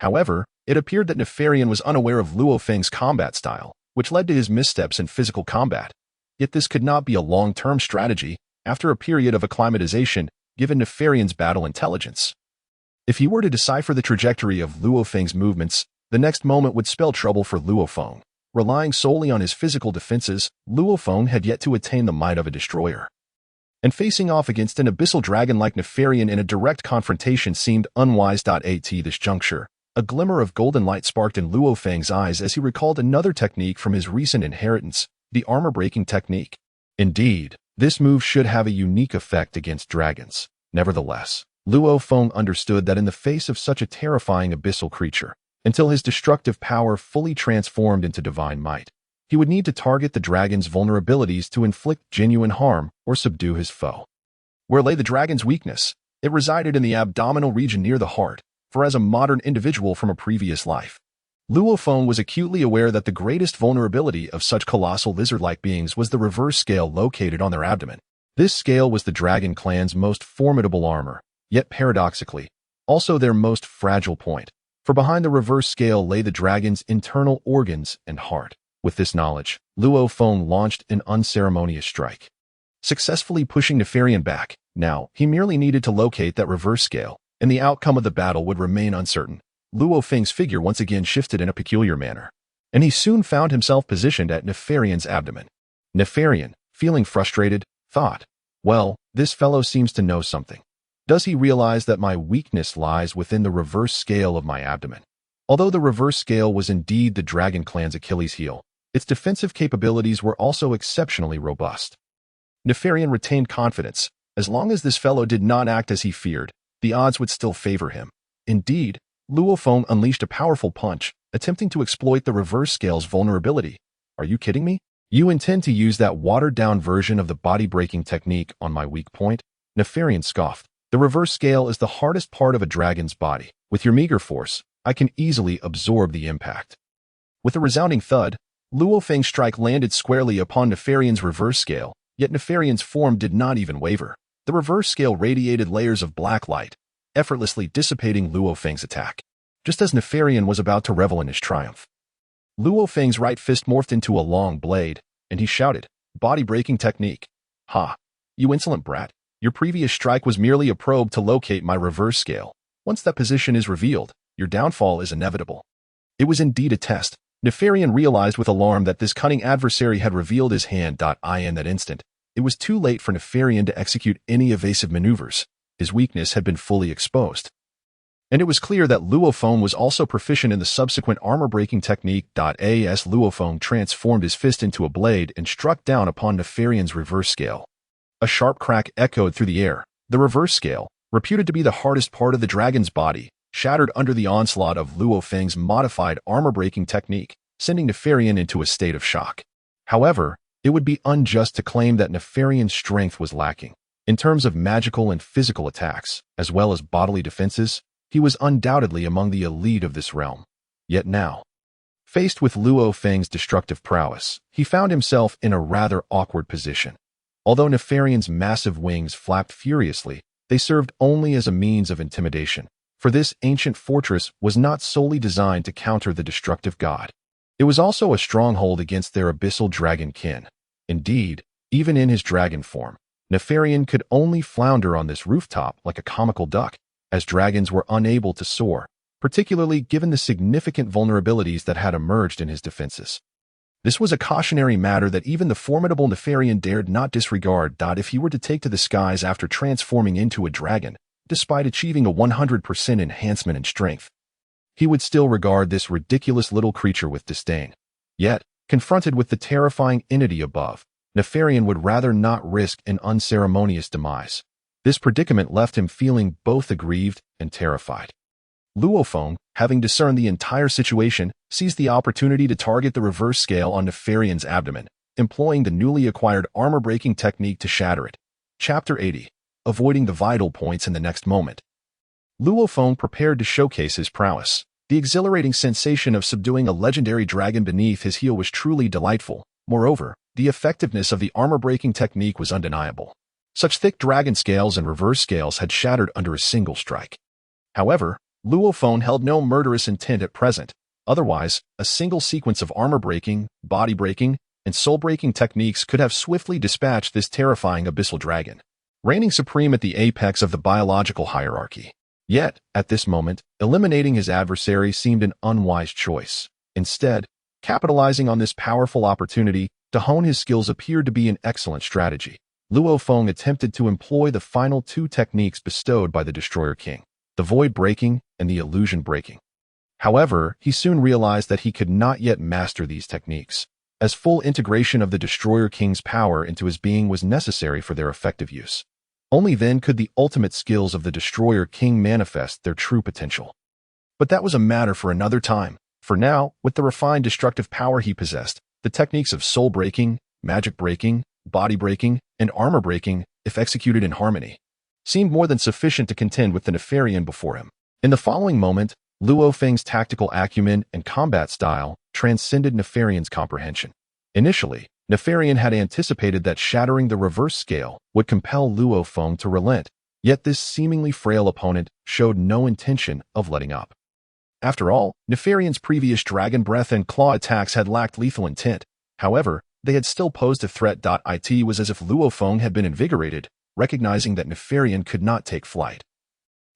However, it appeared that Nefarian was unaware of Luo Feng's combat style, which led to his missteps in physical combat. Yet this could not be a long-term strategy after a period of acclimatization, given Nefarian's battle intelligence. If he were to decipher the trajectory of Luo Feng's movements, the next moment would spell trouble for Luo Feng. Relying solely on his physical defenses, Luo Feng had yet to attain the might of a destroyer. And facing off against an abyssal dragon like Nefarian in a direct confrontation seemed unwise. At this juncture, a glimmer of golden light sparked in Luo Feng's eyes as he recalled another technique from his recent inheritance, the armor-breaking technique. Indeed, this move should have a unique effect against dragons. Nevertheless, Luo Feng understood that in the face of such a terrifying abyssal creature, until his destructive power fully transformed into divine might, he would need to target the dragon's vulnerabilities to inflict genuine harm or subdue his foe. Where lay the dragon's weakness? It resided in the abdominal region near the heart, for as a modern individual from a previous life, Luo Feng was acutely aware that the greatest vulnerability of such colossal lizard-like beings was the reverse scale located on their abdomen. This scale was the dragon clan's most formidable armor, yet paradoxically, also their most fragile point. For behind the reverse scale lay the dragon's internal organs and heart. With this knowledge, Luo Feng launched an unceremonious strike, successfully pushing Nefarian back. Now, he merely needed to locate that reverse scale, and the outcome of the battle would remain uncertain. Luo Feng's figure once again shifted in a peculiar manner, and he soon found himself positioned at Nefarian's abdomen. Nefarian, feeling frustrated, thought, well, this fellow seems to know something. Does he realize that my weakness lies within the reverse scale of my abdomen? Although the reverse scale was indeed the dragon clan's Achilles heel, its defensive capabilities were also exceptionally robust. Nefarian retained confidence. As long as this fellow did not act as he feared, the odds would still favor him. Indeed, Luo Feng unleashed a powerful punch, attempting to exploit the reverse scale's vulnerability. Are you kidding me? You intend to use that watered-down version of the body-breaking technique on my weak point? Nefarian scoffed. The reverse scale is the hardest part of a dragon's body. With your meager force, I can easily absorb the impact. With a resounding thud, Luo Feng's strike landed squarely upon Nefarian's reverse scale, yet Nefarian's form did not even waver. The reverse scale radiated layers of black light, effortlessly dissipating Luo Feng's attack. Just as Nefarian was about to revel in his triumph, Luo Feng's right fist morphed into a long blade, and he shouted, "Body-breaking technique. Ha! You insolent brat. Your previous strike was merely a probe to locate my reverse scale. Once that position is revealed, your downfall is inevitable." It was indeed a test. Nefarian realized with alarm that this cunning adversary had revealed his hand. In that instant, it was too late for Nefarian to execute any evasive maneuvers. His weakness had been fully exposed. And it was clear that Luo Feng was also proficient in the subsequent armor-breaking technique. As Luo Feng transformed his fist into a blade and struck down upon Nefarian's reverse scale. A sharp crack echoed through the air. The reverse scale, reputed to be the hardest part of the dragon's body, shattered under the onslaught of Luo Feng's modified armor-breaking technique, sending Nefarian into a state of shock. However, it would be unjust to claim that Nefarian's strength was lacking. In terms of magical and physical attacks, as well as bodily defenses, he was undoubtedly among the elite of this realm. Yet now, faced with Luo Feng's destructive prowess, he found himself in a rather awkward position. Although Nefarian's massive wings flapped furiously, they served only as a means of intimidation, for this ancient fortress was not solely designed to counter the destructive god. It was also a stronghold against their abyssal dragon kin. Indeed, even in his dragon form, Nefarian could only flounder on this rooftop like a comical duck, as dragons were unable to soar, particularly given the significant vulnerabilities that had emerged in his defenses. This was a cautionary matter that even the formidable Nefarian dared not disregard. If he were to take to the skies after transforming into a dragon, despite achieving a 100% enhancement in strength, he would still regard this ridiculous little creature with disdain. Yet, confronted with the terrifying entity above, Nefarian would rather not risk an unceremonious demise. This predicament left him feeling both aggrieved and terrified. Luo Feng, having discerned the entire situation, seized the opportunity to target the reverse scale on Nefarian's abdomen, employing the newly acquired armor-breaking technique to shatter it. Chapter 80. Avoiding the vital points in the next moment. Luo Feng prepared to showcase his prowess. The exhilarating sensation of subduing a legendary dragon beneath his heel was truly delightful. Moreover, the effectiveness of the armor-breaking technique was undeniable. Such thick dragon scales and reverse scales had shattered under a single strike. However, Luo Feng held no murderous intent at present. Otherwise, a single sequence of armor-breaking, body-breaking, and soul-breaking techniques could have swiftly dispatched this terrifying abyssal dragon, reigning supreme at the apex of the biological hierarchy. Yet, at this moment, eliminating his adversary seemed an unwise choice. Instead, capitalizing on this powerful opportunity to hone his skills appeared to be an excellent strategy. Luo Feng attempted to employ the final two techniques bestowed by the Destroyer King, the void breaking and the illusion breaking. However, he soon realized that he could not yet master these techniques, as full integration of the Destroyer King's power into his being was necessary for their effective use. Only then could the ultimate skills of the Destroyer King manifest their true potential. But that was a matter for another time. For now, with the refined destructive power he possessed, the techniques of soul breaking, magic breaking, body breaking, and armor breaking, if executed in harmony, seemed more than sufficient to contend with the Nefarian before him. In the following moment, Luo Feng's tactical acumen and combat style transcended Nefarian's comprehension. Initially, Nefarian had anticipated that shattering the reverse scale would compel Luo Feng to relent, yet this seemingly frail opponent showed no intention of letting up. After all, Nefarian's previous dragon breath and claw attacks had lacked lethal intent. However, they had still posed a threat. It was as if Luo Feng had been invigorated, recognizing that Nefarian could not take flight.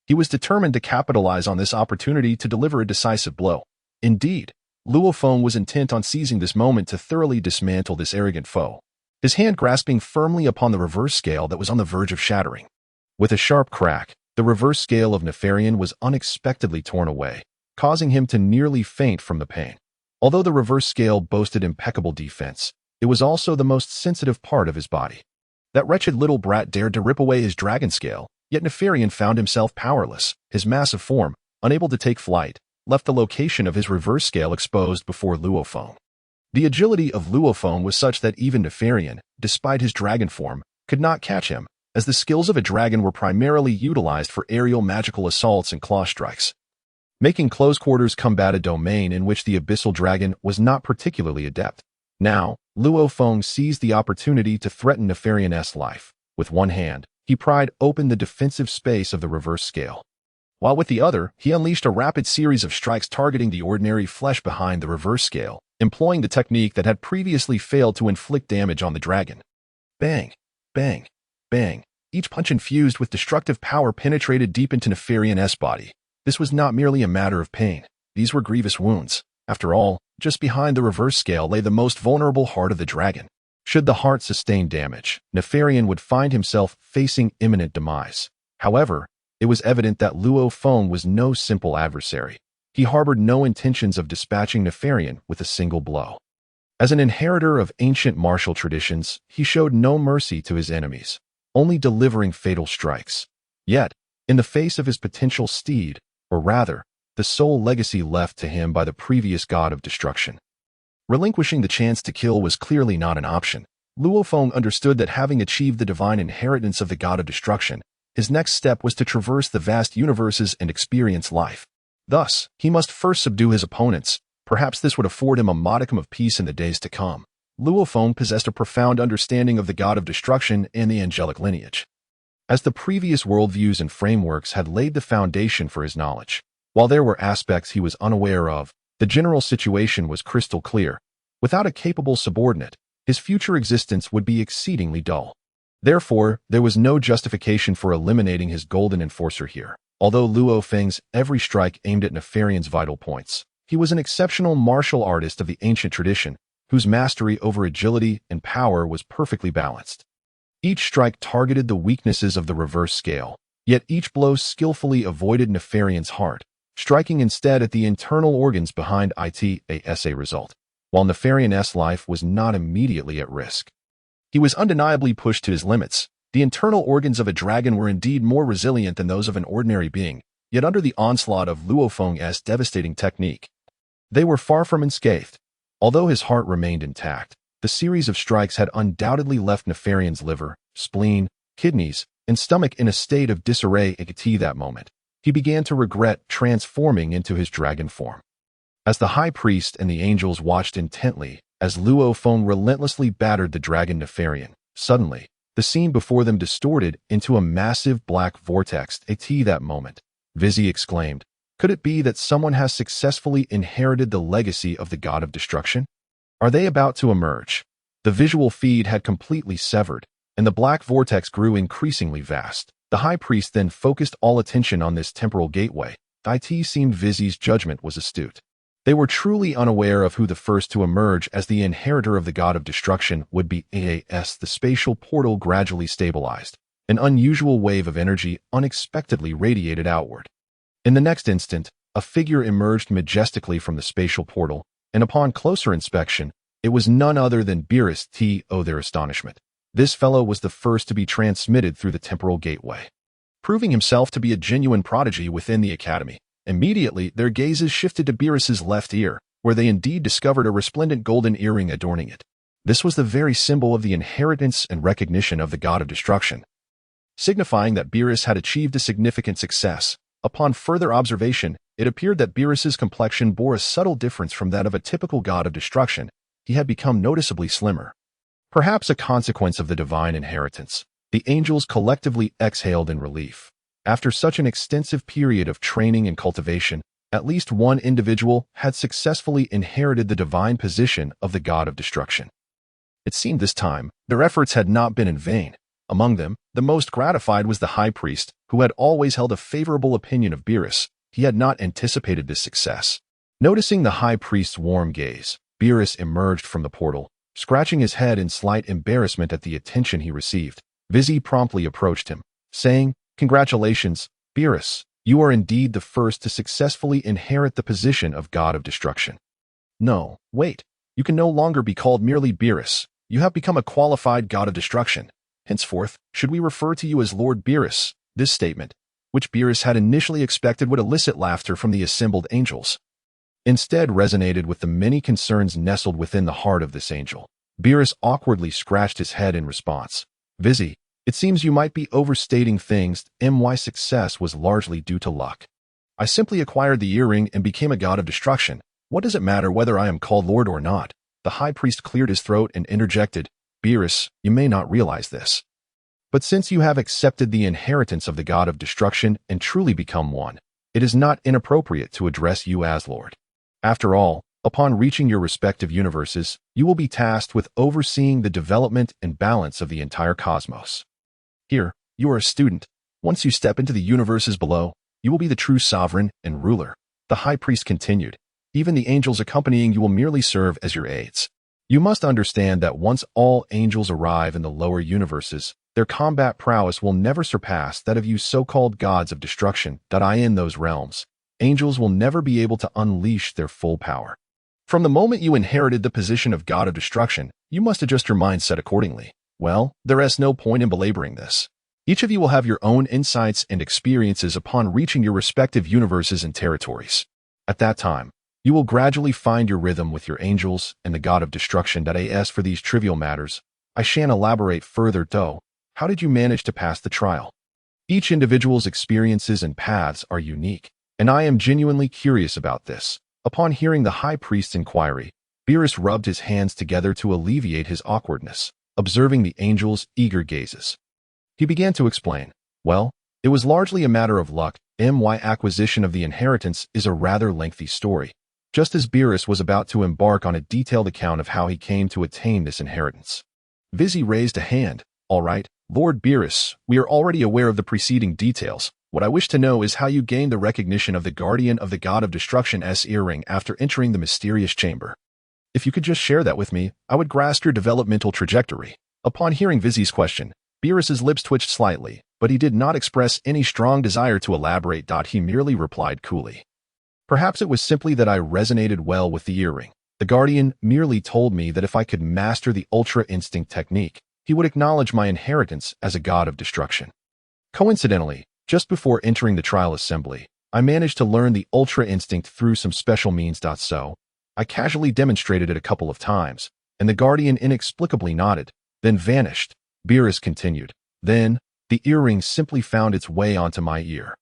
He was determined to capitalize on this opportunity to deliver a decisive blow. Indeed, Luo Feng was intent on seizing this moment to thoroughly dismantle this arrogant foe, his hand grasping firmly upon the reverse scale that was on the verge of shattering. With a sharp crack, the reverse scale of Nefarian was unexpectedly torn away, causing him to nearly faint from the pain. Although the reverse scale boasted impeccable defense, it was also the most sensitive part of his body. That wretched little brat dared to rip away his dragon scale, yet Nefarian found himself powerless. His massive form, unable to take flight, left the location of his reverse scale exposed before Luo Feng. The agility of Luo Feng was such that even Nefarian, despite his dragon form, could not catch him, as the skills of a dragon were primarily utilized for aerial magical assaults and claw strikes, making close-quarters combat a domain in which the abyssal dragon was not particularly adept. Now, Luo Feng seized the opportunity to threaten Nefarian's life. With one hand, he pried open the defensive space of the reverse scale, while with the other, he unleashed a rapid series of strikes targeting the ordinary flesh behind the reverse scale, employing the technique that had previously failed to inflict damage on the dragon. Bang, bang, bang. Each punch infused with destructive power penetrated deep into Nefarian's body. This was not merely a matter of pain. These were grievous wounds. After all, just behind the reverse scale lay the most vulnerable heart of the dragon. Should the heart sustain damage, Nefarian would find himself facing imminent demise. However, it was evident that Luo Feng was no simple adversary. He harbored no intentions of dispatching Nefarian with a single blow. As an inheritor of ancient martial traditions, he showed no mercy to his enemies, only delivering fatal strikes. Yet, in the face of his potential steed, or rather, the sole legacy left to him by the previous god of destruction, relinquishing the chance to kill was clearly not an option. Luo Feng understood that having achieved the divine inheritance of the god of destruction, his next step was to traverse the vast universes and experience life. Thus, he must first subdue his opponents. Perhaps this would afford him a modicum of peace in the days to come. Luo Feng possessed a profound understanding of the god of destruction and the angelic lineage, as the previous worldviews and frameworks had laid the foundation for his knowledge. While there were aspects he was unaware of, the general situation was crystal clear. Without a capable subordinate, his future existence would be exceedingly dull. Therefore, there was no justification for eliminating his golden enforcer here. Although Luo Feng's every strike aimed at Nefarian's vital points, he was an exceptional martial artist of the ancient tradition, whose mastery over agility and power was perfectly balanced. Each strike targeted the weaknesses of the reverse scale, yet each blow skillfully avoided Nefarian's heart, striking instead at the internal organs behind its a result. While Nefarian's life was not immediately at risk, he was undeniably pushed to his limits. The internal organs of a dragon were indeed more resilient than those of an ordinary being, yet under the onslaught of Luo Feng's devastating technique, they were far from unscathed. Although his heart remained intact, the series of strikes had undoubtedly left Nefarian's liver, spleen, kidneys, and stomach in a state of disarray. At that moment, he began to regret transforming into his dragon form. As the high priest and the angels watched intently as Luo Feng relentlessly battered the dragon Nefarian, suddenly, the scene before them distorted into a massive black vortex. At that moment, Whis exclaimed, "Could it be that someone has successfully inherited the legacy of the god of destruction? Are they about to emerge?" The visual feed had completely severed, and the black vortex grew increasingly vast. The high priest then focused all attention on this temporal gateway. It seemed Whis' judgment was astute. They were truly unaware of who the first to emerge as the inheritor of the god of destruction would be. As the spatial portal gradually stabilized, an unusual wave of energy unexpectedly radiated outward. In the next instant, a figure emerged majestically from the spatial portal, and upon closer inspection, it was none other than Beerus. To their astonishment, this fellow was the first to be transmitted through the temporal gateway, proving himself to be a genuine prodigy within the academy. Immediately, their gazes shifted to Beerus's left ear, where they indeed discovered a resplendent golden earring adorning it. This was the very symbol of the inheritance and recognition of the god of destruction, signifying that Beerus had achieved a significant success. Upon further observation, it appeared that Beerus's complexion bore a subtle difference from that of a typical god of destruction. He had become noticeably slimmer. Perhaps a consequence of the divine inheritance. The angels collectively exhaled in relief. After such an extensive period of training and cultivation, at least one individual had successfully inherited the divine position of the god of destruction. It seemed this time, their efforts had not been in vain. Among them, the most gratified was the high priest, who had always held a favorable opinion of Beerus. He had not anticipated this success. Noticing the high priest's warm gaze, Beerus emerged from the portal, scratching his head in slight embarrassment at the attention he received. Whis promptly approached him, saying, "Congratulations, Beerus. You are indeed the first to successfully inherit the position of god of destruction." "No, wait. You can no longer be called merely Beerus. You have become a qualified god of destruction. Henceforth, should we refer to you as Lord Beerus?" This statement, which Beerus had initially expected would elicit laughter from the assembled angels, instead resonated with the many concerns nestled within the heart of this angel. Beerus awkwardly scratched his head in response. "Whis, it seems you might be overstating things. My success was largely due to luck. I simply acquired the earring and became a god of destruction. What does it matter whether I am called Lord or not?" The high priest cleared his throat and interjected, "Beerus, you may not realize this, but since you have accepted the inheritance of the god of destruction and truly become one, it is not inappropriate to address you as Lord. After all, upon reaching your respective universes, you will be tasked with overseeing the development and balance of the entire cosmos. Here, you are a student. Once you step into the universes below, you will be the true sovereign and ruler." The high priest continued, "Even the angels accompanying you will merely serve as your aides. You must understand that once all angels arrive in the lower universes, their combat prowess will never surpass that of you so-called gods of destruction that I in those realms. Angels will never be able to unleash their full power. From the moment you inherited the position of god of destruction, you must adjust your mindset accordingly. Well, there is no point in belaboring this. Each of you will have your own insights and experiences upon reaching your respective universes and territories. At that time, you will gradually find your rhythm with your angels and the god of destruction. As for these trivial matters, I shan't elaborate further though. How did you manage to pass the trial? Each individual's experiences and paths are unique, and I am genuinely curious about this. Upon hearing the high priest's inquiry, Beerus rubbed his hands together to alleviate his awkwardness, observing the angel's eager gazes. He began to explain. Well, it was largely a matter of luck. My acquisition of the inheritance is a rather lengthy story. Just as Beerus was about to embark on a detailed account of how he came to attain this inheritance, Vizzy raised a hand. All right, Lord Beerus, we are already aware of the preceding details. What I wish to know is how you gained the recognition of the guardian of the god of destruction's earring after entering the mysterious chamber. If you could just share that with me, I would grasp your developmental trajectory. Upon hearing Vizzy's question, Beerus's lips twitched slightly, but he did not express any strong desire to elaborate. He merely replied coolly. Perhaps it was simply that I resonated well with the earring. The guardian merely told me that if I could master the ultra instinct technique, he would acknowledge my inheritance as a god of destruction. Coincidentally, just before entering the trial assembly, I managed to learn the ultra instinct through some special means. So, I casually demonstrated it a couple of times, and the guardian inexplicably nodded, then vanished. Beerus continued. Then, the earring simply found its way onto my ear.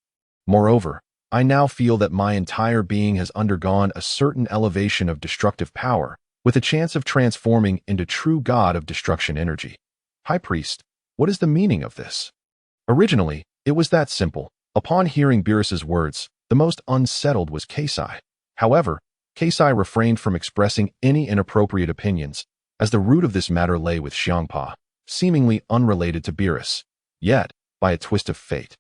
Moreover, I now feel that my entire being has undergone a certain elevation of destructive power, with a chance of transforming into true god of destruction energy. High Priest, what is the meaning of this? Originally, it was that simple. Upon hearing Beerus's words, the most unsettled was Kasai. However, Kasai refrained from expressing any inappropriate opinions, as the root of this matter lay with Champa, seemingly unrelated to Beerus, yet by a twist of fate.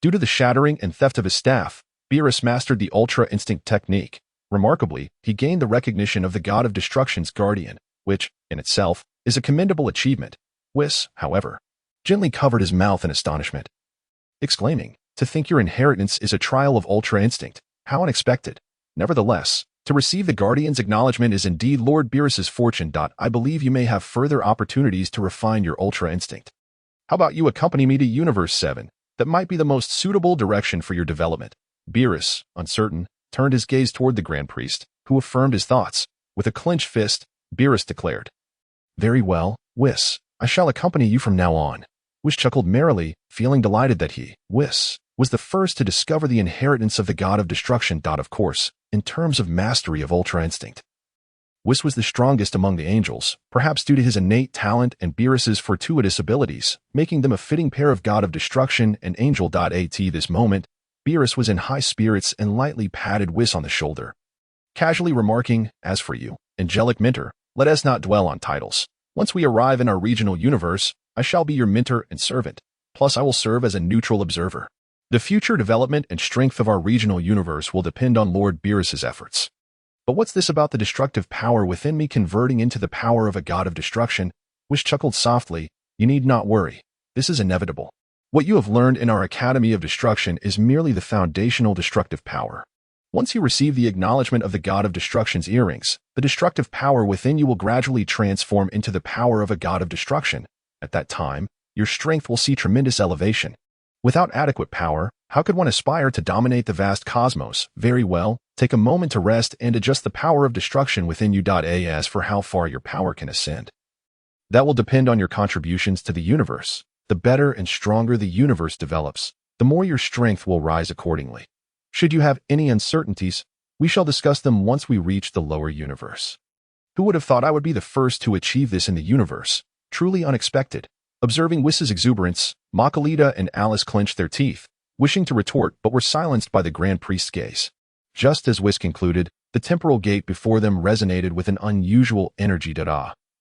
Due to the shattering and theft of his staff, Beerus mastered the Ultra Instinct technique. Remarkably, he gained the recognition of the god of destruction's guardian, which, in itself, is a commendable achievement. Whis, however, gently covered his mouth in astonishment, exclaiming, "To think your inheritance is a trial of Ultra Instinct. How unexpected." Nevertheless, to receive the guardian's acknowledgement is indeed Lord Beerus's fortune. I believe you may have further opportunities to refine your Ultra Instinct. How about you accompany me to Universe 7? That might be the most suitable direction for your development. Beerus, uncertain, turned his gaze toward the Grand Priest, who affirmed his thoughts. With a clenched fist, Beerus declared, "Very well, Whis, I shall accompany you from now on." Whis chuckled merrily, feeling delighted that he, Whis, was the first to discover the inheritance of the god of destruction. Of course, in terms of mastery of Ultra Instinct, Whis was the strongest among the angels, perhaps due to his innate talent and Beerus's fortuitous abilities, making them a fitting pair of god of destruction and angel. At this moment, Beerus was in high spirits and lightly patted Whis on the shoulder, casually remarking, "As for you, angelic mentor, let us not dwell on titles. Once we arrive in our regional universe, I shall be your mentor and servant, plus I will serve as a neutral observer. The future development and strength of our regional universe will depend on Lord Beerus's efforts." But what's this about the destructive power within me converting into the power of a god of destruction? Whis chuckled softly. "You need not worry. This is inevitable. What you have learned in our Academy of Destruction is merely the foundational destructive power. Once you receive the acknowledgement of the god of destruction's earrings, the destructive power within you will gradually transform into the power of a god of destruction. At that time, your strength will see tremendous elevation. Without adequate power, how could one aspire to dominate the vast cosmos? Very well, take a moment to rest and adjust the power of destruction within you. As for how far your power can ascend, that will depend on your contributions to the universe. The better and stronger the universe develops, the more your strength will rise accordingly. Should you have any uncertainties, we shall discuss them once we reach the lower universe. Who would have thought I would be the first to achieve this in the universe? Truly unexpected. Observing Whis's exuberance, Makalita and Alice clenched their teeth, wishing to retort but were silenced by the Grand Priest's gaze. Just as Whis concluded, the temporal gate before them resonated with an unusual energy.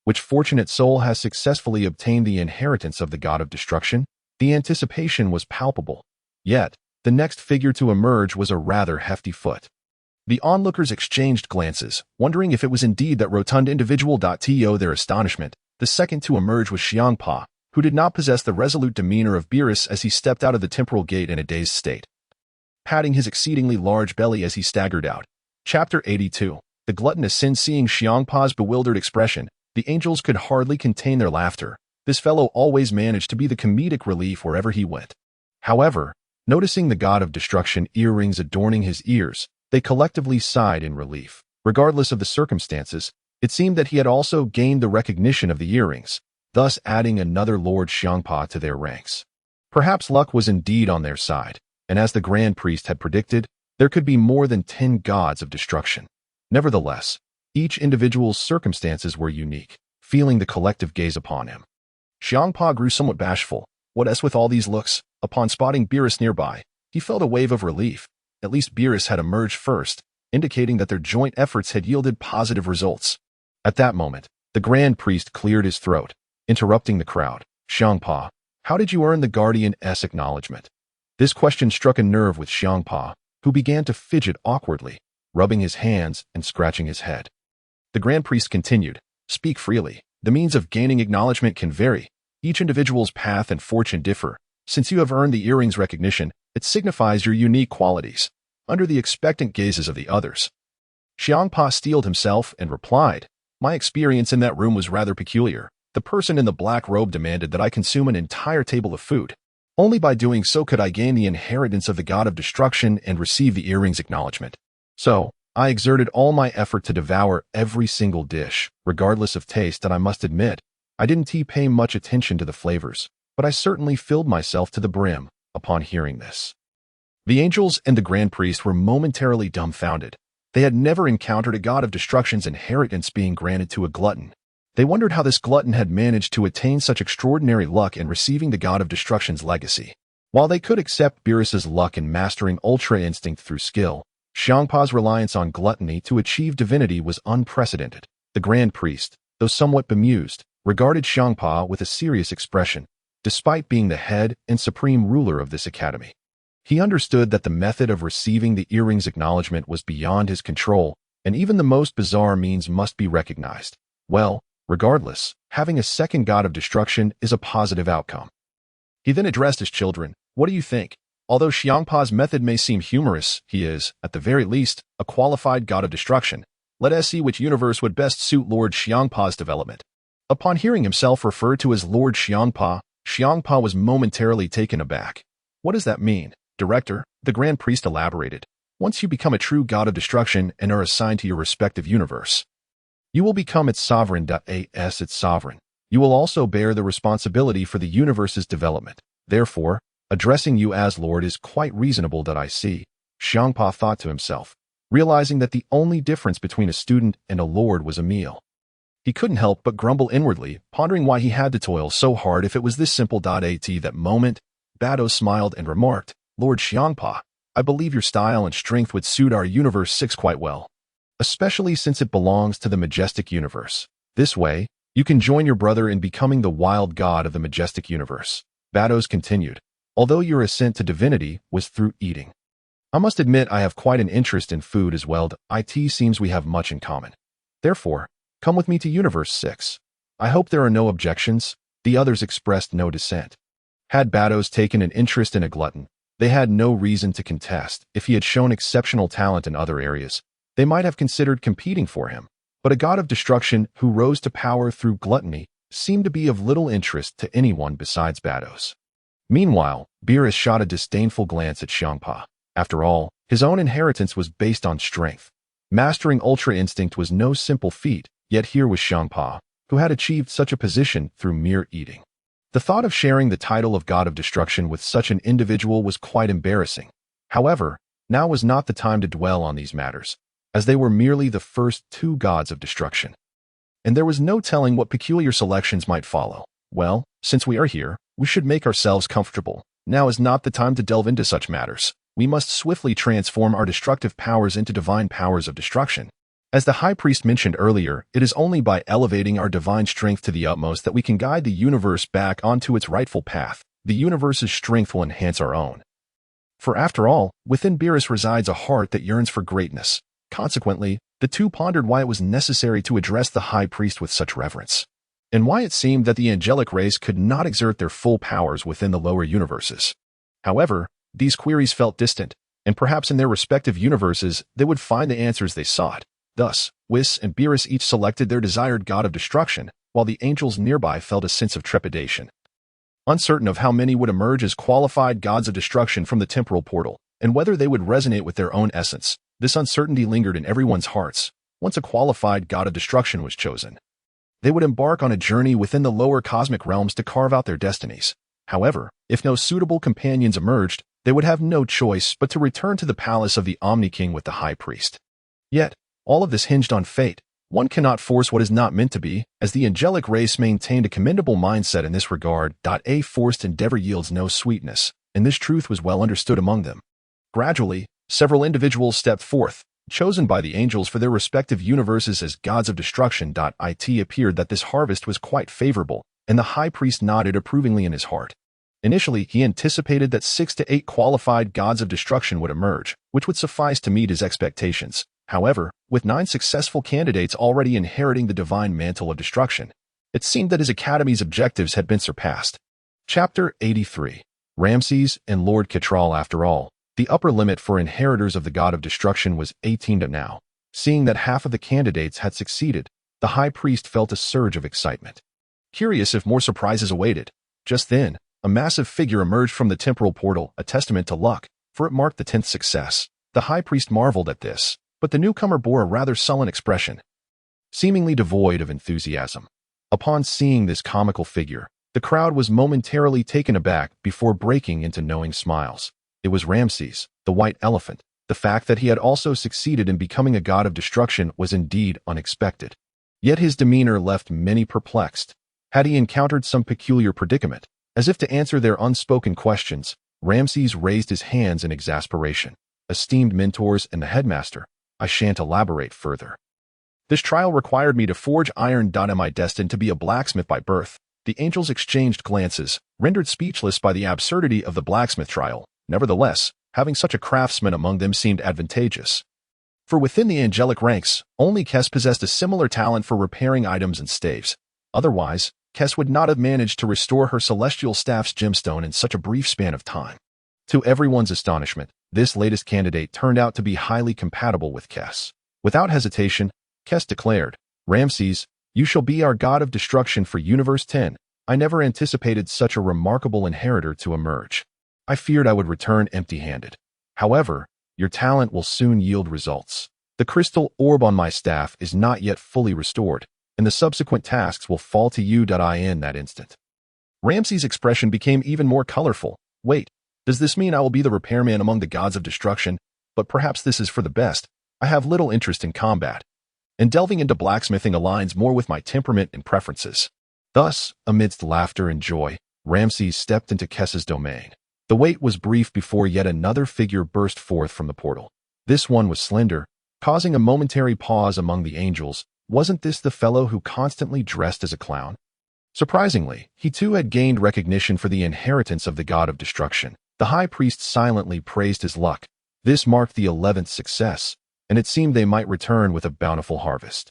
Which fortunate soul has successfully obtained the inheritance of the god of destruction? The anticipation was palpable. Yet, the next figure to emerge was a rather hefty foot. The onlookers exchanged glances, wondering if it was indeed that rotund individual. To their astonishment, the second to emerge was Champa, who did not possess the resolute demeanor of Beerus as he stepped out of the temporal gate in a dazed state, patting his exceedingly large belly as he staggered out. Chapter 82. The gluttonous sin. Seeing Champa's bewildered expression, the angels could hardly contain their laughter. This fellow always managed to be the comedic relief wherever he went. However, noticing the god of destruction earrings adorning his ears, they collectively sighed in relief. Regardless of the circumstances, it seemed that he had also gained the recognition of the earrings, thus adding another Lord Champa to their ranks. Perhaps luck was indeed on their side, and as the Grand Priest had predicted, there could be more than 10 gods of destruction. Nevertheless, each individual's circumstances were unique, feeling the collective gaze upon him. Champa grew somewhat bashful. What with all these looks? Upon spotting Beerus nearby, he felt a wave of relief. At least Beerus had emerged first, indicating that their joint efforts had yielded positive results. At that moment, the Grand Priest cleared his throat, interrupting the crowd. Champa, how did you earn the Guardian's acknowledgement? This question struck a nerve with Champa, who began to fidget awkwardly, rubbing his hands and scratching his head. The Grand Priest continued, speak freely. The means of gaining acknowledgement can vary. Each individual's path and fortune differ. Since you have earned the earring's recognition, it signifies your unique qualities, under the expectant gazes of the others. Champa steeled himself and replied, my experience in that room was rather peculiar. The person in the black robe demanded that I consume an entire table of food. Only by doing so could I gain the inheritance of the god of destruction and receive the earring's acknowledgement. So, I exerted all my effort to devour every single dish, regardless of taste, and I must admit, I didn't pay much attention to the flavors, but I certainly filled myself to the brim upon hearing this. The angels and the Grand Priest were momentarily dumbfounded. They had never encountered a god of destruction's inheritance being granted to a glutton. They wondered how this glutton had managed to attain such extraordinary luck in receiving the god of destruction's legacy. While they could accept Beerus's luck in mastering ultra instinct through skill, Champa's reliance on gluttony to achieve divinity was unprecedented. The Grand Priest, though somewhat bemused, regarded Champa with a serious expression, despite being the head and supreme ruler of this academy. He understood that the method of receiving the earring's acknowledgement was beyond his control, and even the most bizarre means must be recognized. Well, regardless, having a second god of destruction is a positive outcome. He then addressed his children. What do you think? Although Champa's method may seem humorous, he is, at the very least, a qualified god of destruction. Let us see which universe would best suit Lord Champa's development. Upon hearing himself referred to as Lord Champa, Champa was momentarily taken aback. What does that mean, Director? The Grand Priest elaborated. Once you become a true god of destruction and are assigned to your respective universe, you will become its sovereign. Its sovereign. You will also bear the responsibility for the universe's development. Therefore, addressing you as Lord is quite reasonable that I see, Champa thought to himself, realizing that the only difference between a student and a lord was a meal. He couldn't help but grumble inwardly, pondering why he had to toil so hard if it was this simple. At that moment, Beerus smiled and remarked, Lord Champa, I believe your style and strength would suit our Universe 6 quite well, especially since it belongs to the Majestic Universe. This way, you can join your brother in becoming the wild god of the Majestic Universe. Beerus continued, although your ascent to divinity was through eating. I must admit I have quite an interest in food as well. It seems we have much in common. Therefore, come with me to Universe 6. I hope there are no objections. The others expressed no dissent. Had Beerus taken an interest in a glutton, they had no reason to contest. If he had shown exceptional talent in other areas, they might have considered competing for him. But a god of destruction who rose to power through gluttony seemed to be of little interest to anyone besides Beerus. Meanwhile, Beerus shot a disdainful glance at Champa. After all, his own inheritance was based on strength. Mastering ultra instinct was no simple feat, yet here was Champa, who had achieved such a position through mere eating. The thought of sharing the title of god of destruction with such an individual was quite embarrassing. However, now was not the time to dwell on these matters, as they were merely the first 2 gods of destruction. And there was no telling what peculiar selections might follow. Well, since we are here, we should make ourselves comfortable. Now is not the time to delve into such matters. We must swiftly transform our destructive powers into divine powers of destruction. As the High Priest mentioned earlier, it is only by elevating our divine strength to the utmost that we can guide the universe back onto its rightful path. The universe's strength will enhance our own. For after all, within Beerus resides a heart that yearns for greatness. Consequently, the two pondered why it was necessary to address the high priest with such reverence, and why it seemed that the angelic race could not exert their full powers within the lower universes. However, these queries felt distant, and perhaps in their respective universes they would find the answers they sought. Thus, Whis and Beerus each selected their desired god of destruction, while the angels nearby felt a sense of trepidation. Uncertain of how many would emerge as qualified gods of destruction from the temporal portal, and whether they would resonate with their own essence, this uncertainty lingered in everyone's hearts. Once a qualified god of destruction was chosen, they would embark on a journey within the lower cosmic realms to carve out their destinies. However, if no suitable companions emerged, they would have no choice but to return to the palace of the Omni-King with the High Priest. Yet, all of this hinged on fate. One cannot force what is not meant to be, as the angelic race maintained a commendable mindset in this regard. A forced endeavor yields no sweetness, and this truth was well understood among them. Gradually, several individuals stepped forth, chosen by the angels for their respective universes as gods of destruction. It appeared that this harvest was quite favorable, and the high priest nodded approvingly in his heart. Initially, he anticipated that 6 to 8 qualified gods of destruction would emerge, which would suffice to meet his expectations. However, with 9 successful candidates already inheriting the divine mantle of destruction, it seemed that his academy's objectives had been surpassed. Chapter 83. Ramses and Lord Catral. After all, the upper limit for inheritors of the god of destruction was 18 now. Seeing that half of the candidates had succeeded, the high priest felt a surge of excitement. Curious if more surprises awaited. Just then, a massive figure emerged from the temporal portal, a testament to luck, for it marked the 10th success. The high priest marveled at this, but the newcomer bore a rather sullen expression, seemingly devoid of enthusiasm. Upon seeing this comical figure, the crowd was momentarily taken aback before breaking into knowing smiles. It was Ramses, the white elephant. The fact that he had also succeeded in becoming a god of destruction was indeed unexpected. Yet his demeanor left many perplexed. Had he encountered some peculiar predicament? As if to answer their unspoken questions, Ramses raised his hands in exasperation. Esteemed mentors and the headmaster, I shan't elaborate further. This trial required me to forge iron. Am I destined to be a blacksmith by birth? The angels exchanged glances, rendered speechless by the absurdity of the blacksmith trial. Nevertheless, having such a craftsman among them seemed advantageous. For within the angelic ranks, only Kes possessed a similar talent for repairing items and staves. Otherwise, Kes would not have managed to restore her celestial staff's gemstone in such a brief span of time. To everyone's astonishment, this latest candidate turned out to be highly compatible with Kes. Without hesitation, Kes declared, Ramses, you shall be our god of destruction for Universe 10. I never anticipated such a remarkable inheritor to emerge. I feared I would return empty-handed. However, your talent will soon yield results. The crystal orb on my staff is not yet fully restored, and the subsequent tasks will fall to you. In that instant, Ramses' expression became even more colorful. Wait, does this mean I will be the repairman among the gods of destruction? But perhaps this is for the best. I have little interest in combat, and delving into blacksmithing aligns more with my temperament and preferences. Thus, amidst laughter and joy, Ramses stepped into Kes's domain. The wait was brief before yet another figure burst forth from the portal. This one was slender, causing a momentary pause among the angels. Wasn't this the fellow who constantly dressed as a clown? Surprisingly, he too had gained recognition for the inheritance of the god of destruction. The high priest silently praised his luck. This marked the 11th success, and it seemed they might return with a bountiful harvest.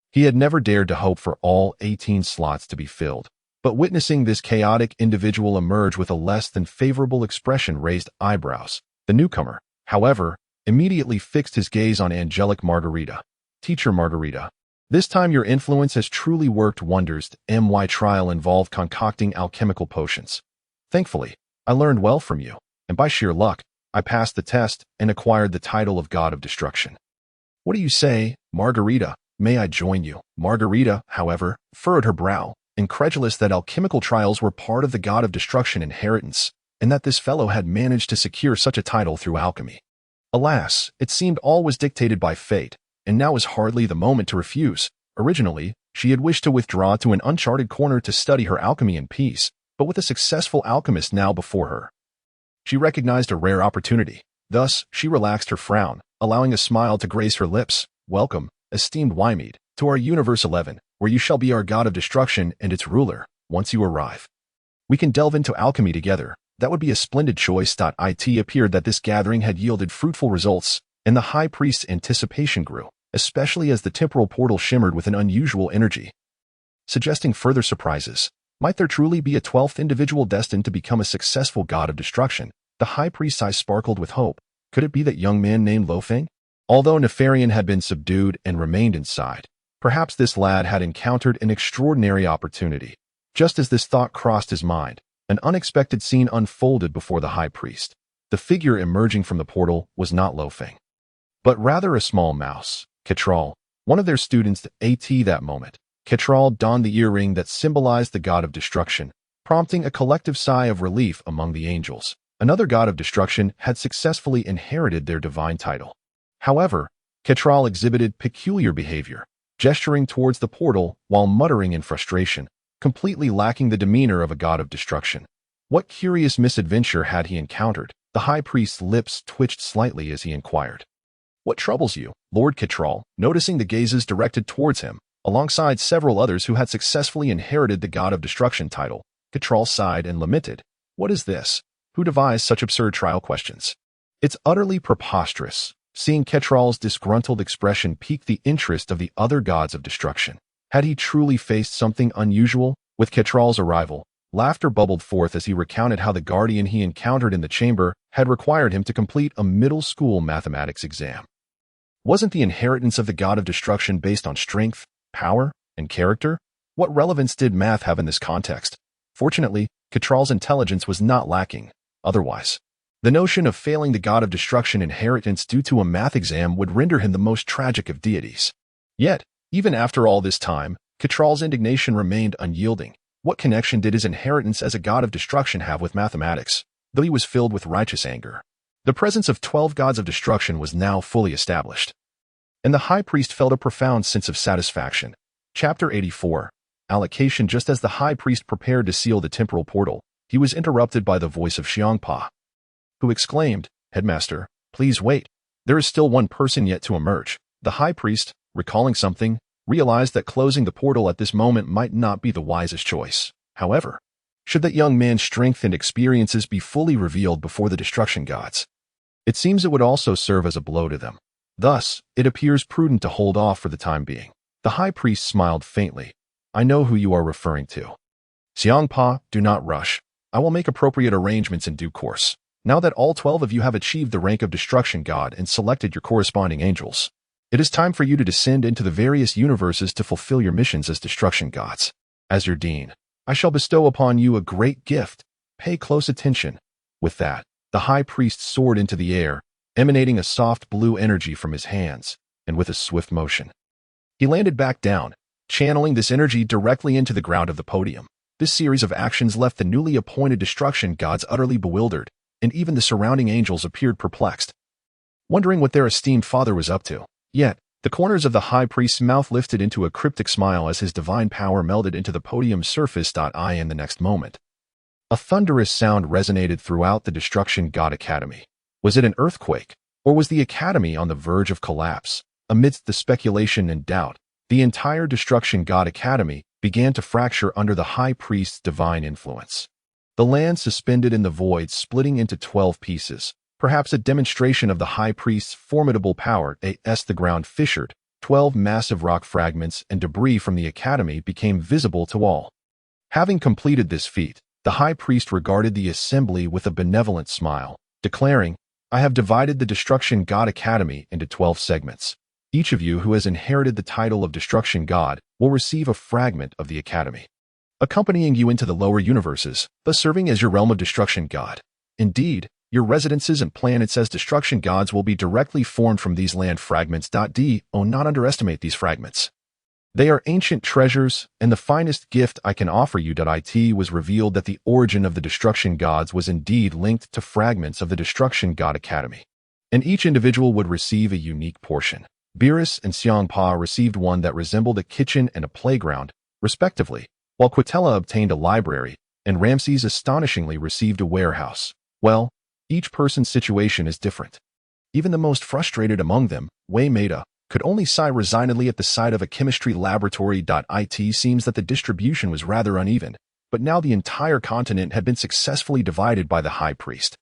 He had never dared to hope for all 18 slots to be filled, but witnessing this chaotic individual emerge with a less than favorable expression raised eyebrows. The newcomer, however, immediately fixed his gaze on angelic Margarita. Teacher Margarita, this time your influence has truly worked wonders. My trial involved concocting alchemical potions. Thankfully, I learned well from you, and by sheer luck, I passed the test and acquired the title of God of Destruction. What do you say, Margarita? May I join you? Margarita, however, furrowed her brow, incredulous that alchemical trials were part of the God of Destruction inheritance, and that this fellow had managed to secure such a title through alchemy. Alas, it seemed all was dictated by fate, and now was hardly the moment to refuse. Originally, she had wished to withdraw to an uncharted corner to study her alchemy in peace, but with a successful alchemist now before her, she recognized a rare opportunity. Thus, she relaxed her frown, allowing a smile to grace her lips. Welcome, esteemed Wymead, to our Universe 11, where you shall be our god of destruction and its ruler. Once you arrive, we can delve into alchemy together. That would be a splendid choice. It appeared that this gathering had yielded fruitful results. and the high priest's anticipation grew, especially as the temporal portal shimmered with an unusual energy, suggesting further surprises. Might there truly be a 12th individual destined to become a successful god of destruction? The high priest's eyes sparkled with hope. Could it be that young man named Luo Feng? Although Nefarian had been subdued and remained inside, perhaps this lad had encountered an extraordinary opportunity. Just as this thought crossed his mind, an unexpected scene unfolded before the high priest. The figure emerging from the portal was not Luo Feng, but rather a small mouse, Ketral, one of their students at that moment. Ketral donned the earring that symbolized the god of destruction, prompting a collective sigh of relief among the angels. Another god of destruction had successfully inherited their divine title. However, Ketral exhibited peculiar behavior, gesturing towards the portal while muttering in frustration, completely lacking the demeanor of a god of destruction. What curious misadventure had he encountered? The high priest's lips twitched slightly as he inquired. "What troubles you, Lord Ketral?" Noticing the gazes directed towards him, alongside several others who had successfully inherited the god of destruction title, Ketral sighed and lamented. "What is this? Who devised such absurd trial questions?" "It's utterly preposterous." Seeing Ketral's disgruntled expression piqued the interest of the other gods of destruction. Had he truly faced something unusual? With Ketral's arrival, laughter bubbled forth as he recounted how the guardian he encountered in the chamber had required him to complete a middle school mathematics exam. Wasn't the inheritance of the god of destruction based on strength, power, and character? What relevance did math have in this context? Fortunately, Ketral's intelligence was not lacking. Otherwise, the notion of failing the god of destruction inheritance due to a math exam would render him the most tragic of deities. Yet, even after all this time, Ketral's indignation remained unyielding. What connection did his inheritance as a god of destruction have with mathematics? Though he was filled with righteous anger, the presence of 12 gods of destruction was now fully established, and the high priest felt a profound sense of satisfaction. Chapter 84. Allocation. Just as the high priest prepared to seal the temporal portal, he was interrupted by the voice of Champa, who exclaimed, "Headmaster, please wait. There is still one person yet to emerge." The high priest, recalling something, realized that closing the portal at this moment might not be the wisest choice. However, should that young man's strength and experiences be fully revealed before the destruction gods, it seems it would also serve as a blow to them. Thus, it appears prudent to hold off for the time being. The high priest smiled faintly. "I know who you are referring to. Xiangpa, do not rush. I will make appropriate arrangements in due course. Now that all 12 of you have achieved the rank of destruction god and selected your corresponding angels, it is time for you to descend into the various universes to fulfill your missions as destruction gods. As your dean, I shall bestow upon you a great gift. Pay close attention." With that, the high priest soared into the air, emanating a soft blue energy from his hands, and with a swift motion, he landed back down, channeling this energy directly into the ground of the podium. This series of actions left the newly appointed destruction gods utterly bewildered, and even the surrounding angels appeared perplexed, wondering what their esteemed father was up to. Yet, the corners of the high priest's mouth lifted into a cryptic smile as his divine power melded into the podium's surface. In the next moment, a thunderous sound resonated throughout the Destruction God Academy. Was it an earthquake, or was the academy on the verge of collapse? Amidst the speculation and doubt, the entire Destruction God Academy began to fracture under the high priest's divine influence. The land suspended in the void splitting into 12 pieces, perhaps a demonstration of the high priest's formidable power. As the ground fissured, 12 massive rock fragments and debris from the academy became visible to all. Having completed this feat, the high priest regarded the assembly with a benevolent smile, declaring, "I have divided the Destruction God Academy into 12 segments. Each of you who has inherited the title of Destruction God will receive a fragment of the academy, accompanying you into the lower universes, thus serving as your realm of Destruction God. Indeed, your residences and planets as destruction gods will be directly formed from these land fragments. Do not underestimate these fragments. They are ancient treasures, and the finest gift I can offer you. It was revealed that the origin of the destruction gods was indeed linked to fragments of the Destruction God Academy, and each individual would receive a unique portion. Beerus and Xiangpa received one that resembled a kitchen and a playground, respectively, while Quitella obtained a library, and Ramses astonishingly received a warehouse. Well, each person's situation is different. Even the most frustrated among them, Wei Maida, could only sigh resignedly at the sight of a chemistry laboratory. It seems that the distribution was rather uneven, but now the entire continent had been successfully divided by the high priest.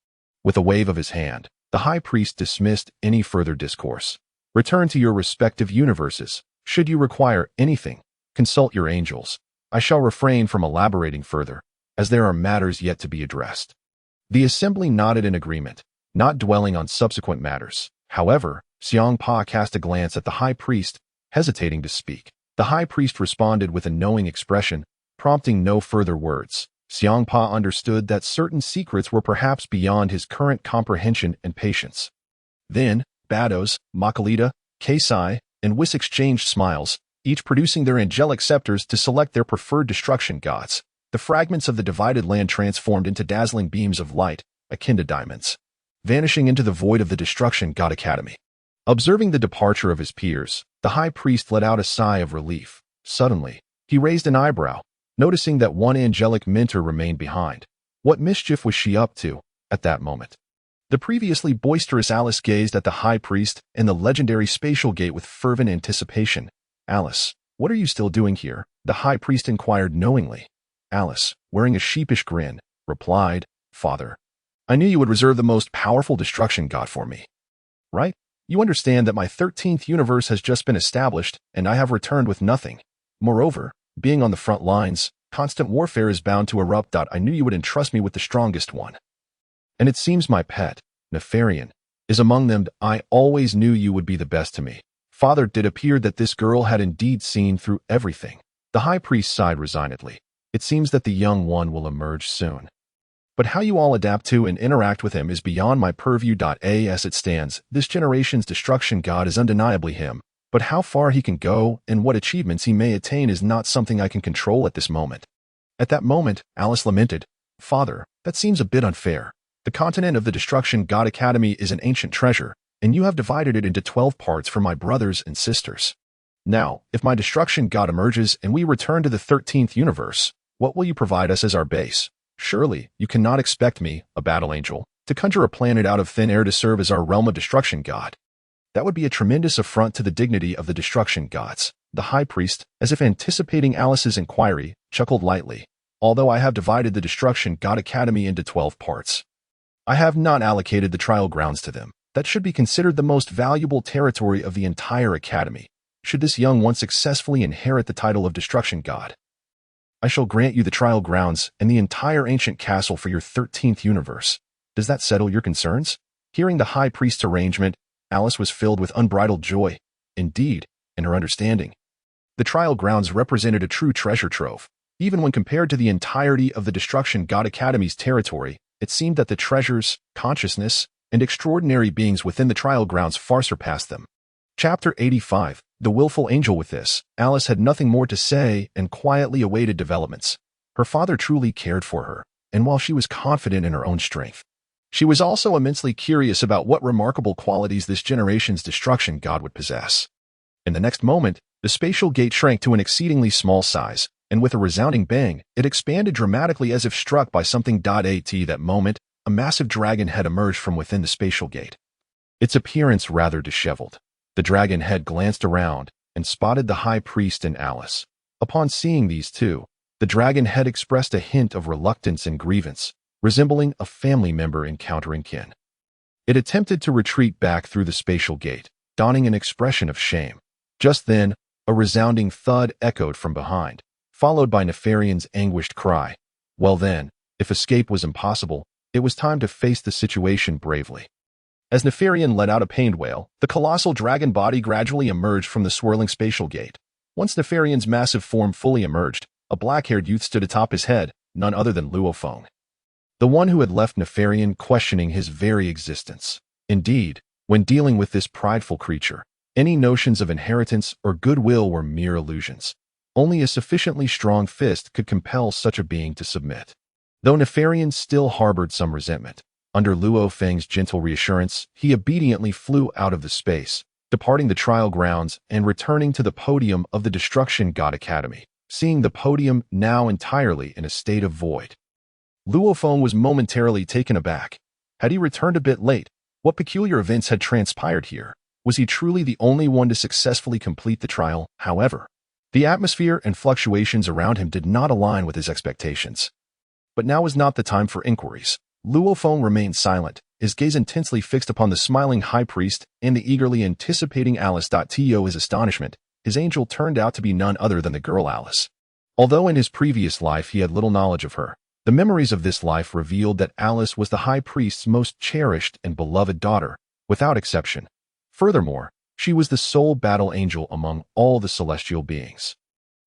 With a wave of his hand, The high priest dismissed any further discourse. Return to your respective universes. Should you require anything, consult your angels. I shall refrain from elaborating further, as there are matters yet to be addressed. The assembly nodded in agreement, not dwelling on subsequent matters. However, Hmph cast a glance at the high priest, hesitating to speak. The high priest responded with a knowing expression, prompting no further words. Hmph understood that certain secrets were perhaps beyond his current comprehension and patience. Then, Bados, Makalita, Kasai, and Whis exchanged smiles, each producing their angelic scepters to select their preferred destruction gods. The fragments of the divided land transformed into dazzling beams of light, akin to diamonds, vanishing into the void of the Destruction God Academy. Observing the departure of his peers, the high priest let out a sigh of relief. Suddenly, he raised an eyebrow, noticing that one angelic mentor remained behind. What mischief was she up to at that moment? The previously boisterous Alice gazed at the high priest and the legendary spatial gate with fervent anticipation. Alice, what are you still doing here? The high priest inquired knowingly. Alice, wearing a sheepish grin, replied, Father, I knew you would reserve the most powerful destruction god for me. Right? You understand that my 13th universe has just been established, and I have returned with nothing. Moreover, being on the front lines, constant warfare is bound to erupt. I knew you would entrust me with the strongest one. And it seems my pet, Nefarian, is among them. I always knew you would be the best to me. Father, did appear that this girl had indeed seen through everything. The high priest sighed resignedly. It seems that the young one will emerge soon. But how you all adapt to and interact with him is beyond my purview. As it stands, this generation's destruction god is undeniably him, but how far he can go and what achievements he may attain is not something I can control at this moment. At that moment, Alice lamented, Father, that seems a bit unfair. The continent of the Destruction God Academy is an ancient treasure, and you have divided it into 12 parts for my brothers and sisters. Now, if my destruction god emerges and we return to the 13th universe, what will you provide us as our base? Surely, you cannot expect me, a battle angel, to conjure a planet out of thin air to serve as our realm of destruction god. That would be a tremendous affront to the dignity of the destruction gods. The high priest, as if anticipating Alice's inquiry, chuckled lightly. Although I have divided the Destruction God Academy into 12 parts, I have not allocated the trial grounds to them. That should be considered the most valuable territory of the entire academy, should this young one successfully inherit the title of Destruction God. I shall grant you the trial grounds and the entire ancient castle for your 13th universe. Does that settle your concerns? Hearing the high priest's arrangement, Alice was filled with unbridled joy. Indeed, in her understanding, the trial grounds represented a true treasure trove. Even when compared to the entirety of the Destruction God Academy's territory, it seemed that the treasures, consciousness, and extraordinary beings within the trial grounds far surpassed them. Chapter 85, The Willful Angel. With this, Alice had nothing more to say and quietly awaited developments. Her father truly cared for her, and while she was confident in her own strength, she was also immensely curious about what remarkable qualities this generation's destruction god would possess. In the next moment, the spatial gate shrank to an exceedingly small size, and with a resounding bang, it expanded dramatically as if struck by something. At that moment, a massive dragon head emerged from within the spatial gate. Its appearance rather disheveled. The dragon head glanced around and spotted the high priest and Alice. Upon seeing these two, the dragon head expressed a hint of reluctance and grievance, resembling a family member encountering kin. It attempted to retreat back through the spatial gate, donning an expression of shame. Just then, a resounding thud echoed from behind, followed by Nefarian's anguished cry. Well then, if escape was impossible, it was time to face the situation bravely. As Nefarian let out a pained wail, the colossal dragon body gradually emerged from the swirling spatial gate. Once Nefarian's massive form fully emerged, a black-haired youth stood atop his head, none other than Luo Feng, the one who had left Nefarian questioning his very existence. Indeed, when dealing with this prideful creature, any notions of inheritance or goodwill were mere illusions. Only a sufficiently strong fist could compel such a being to submit. Though Nefarian still harbored some resentment, under Luo Feng's gentle reassurance, he obediently flew out of the space, departing the trial grounds and returning to the podium of the Destruction God Academy, seeing the podium now entirely in a state of void. Luo Feng was momentarily taken aback. Had he returned a bit late? What peculiar events had transpired here? Was he truly the only one to successfully complete the trial? However, the atmosphere and fluctuations around him did not align with his expectations. But now was not the time for inquiries. Luo Feng remained silent, his gaze intensely fixed upon the smiling high priest and the eagerly anticipating Alice. To his astonishment, his angel turned out to be none other than the girl Alice. Although in his previous life he had little knowledge of her, the memories of this life revealed that Alice was the high priest's most cherished and beloved daughter, without exception. Furthermore, she was the sole battle angel among all the celestial beings.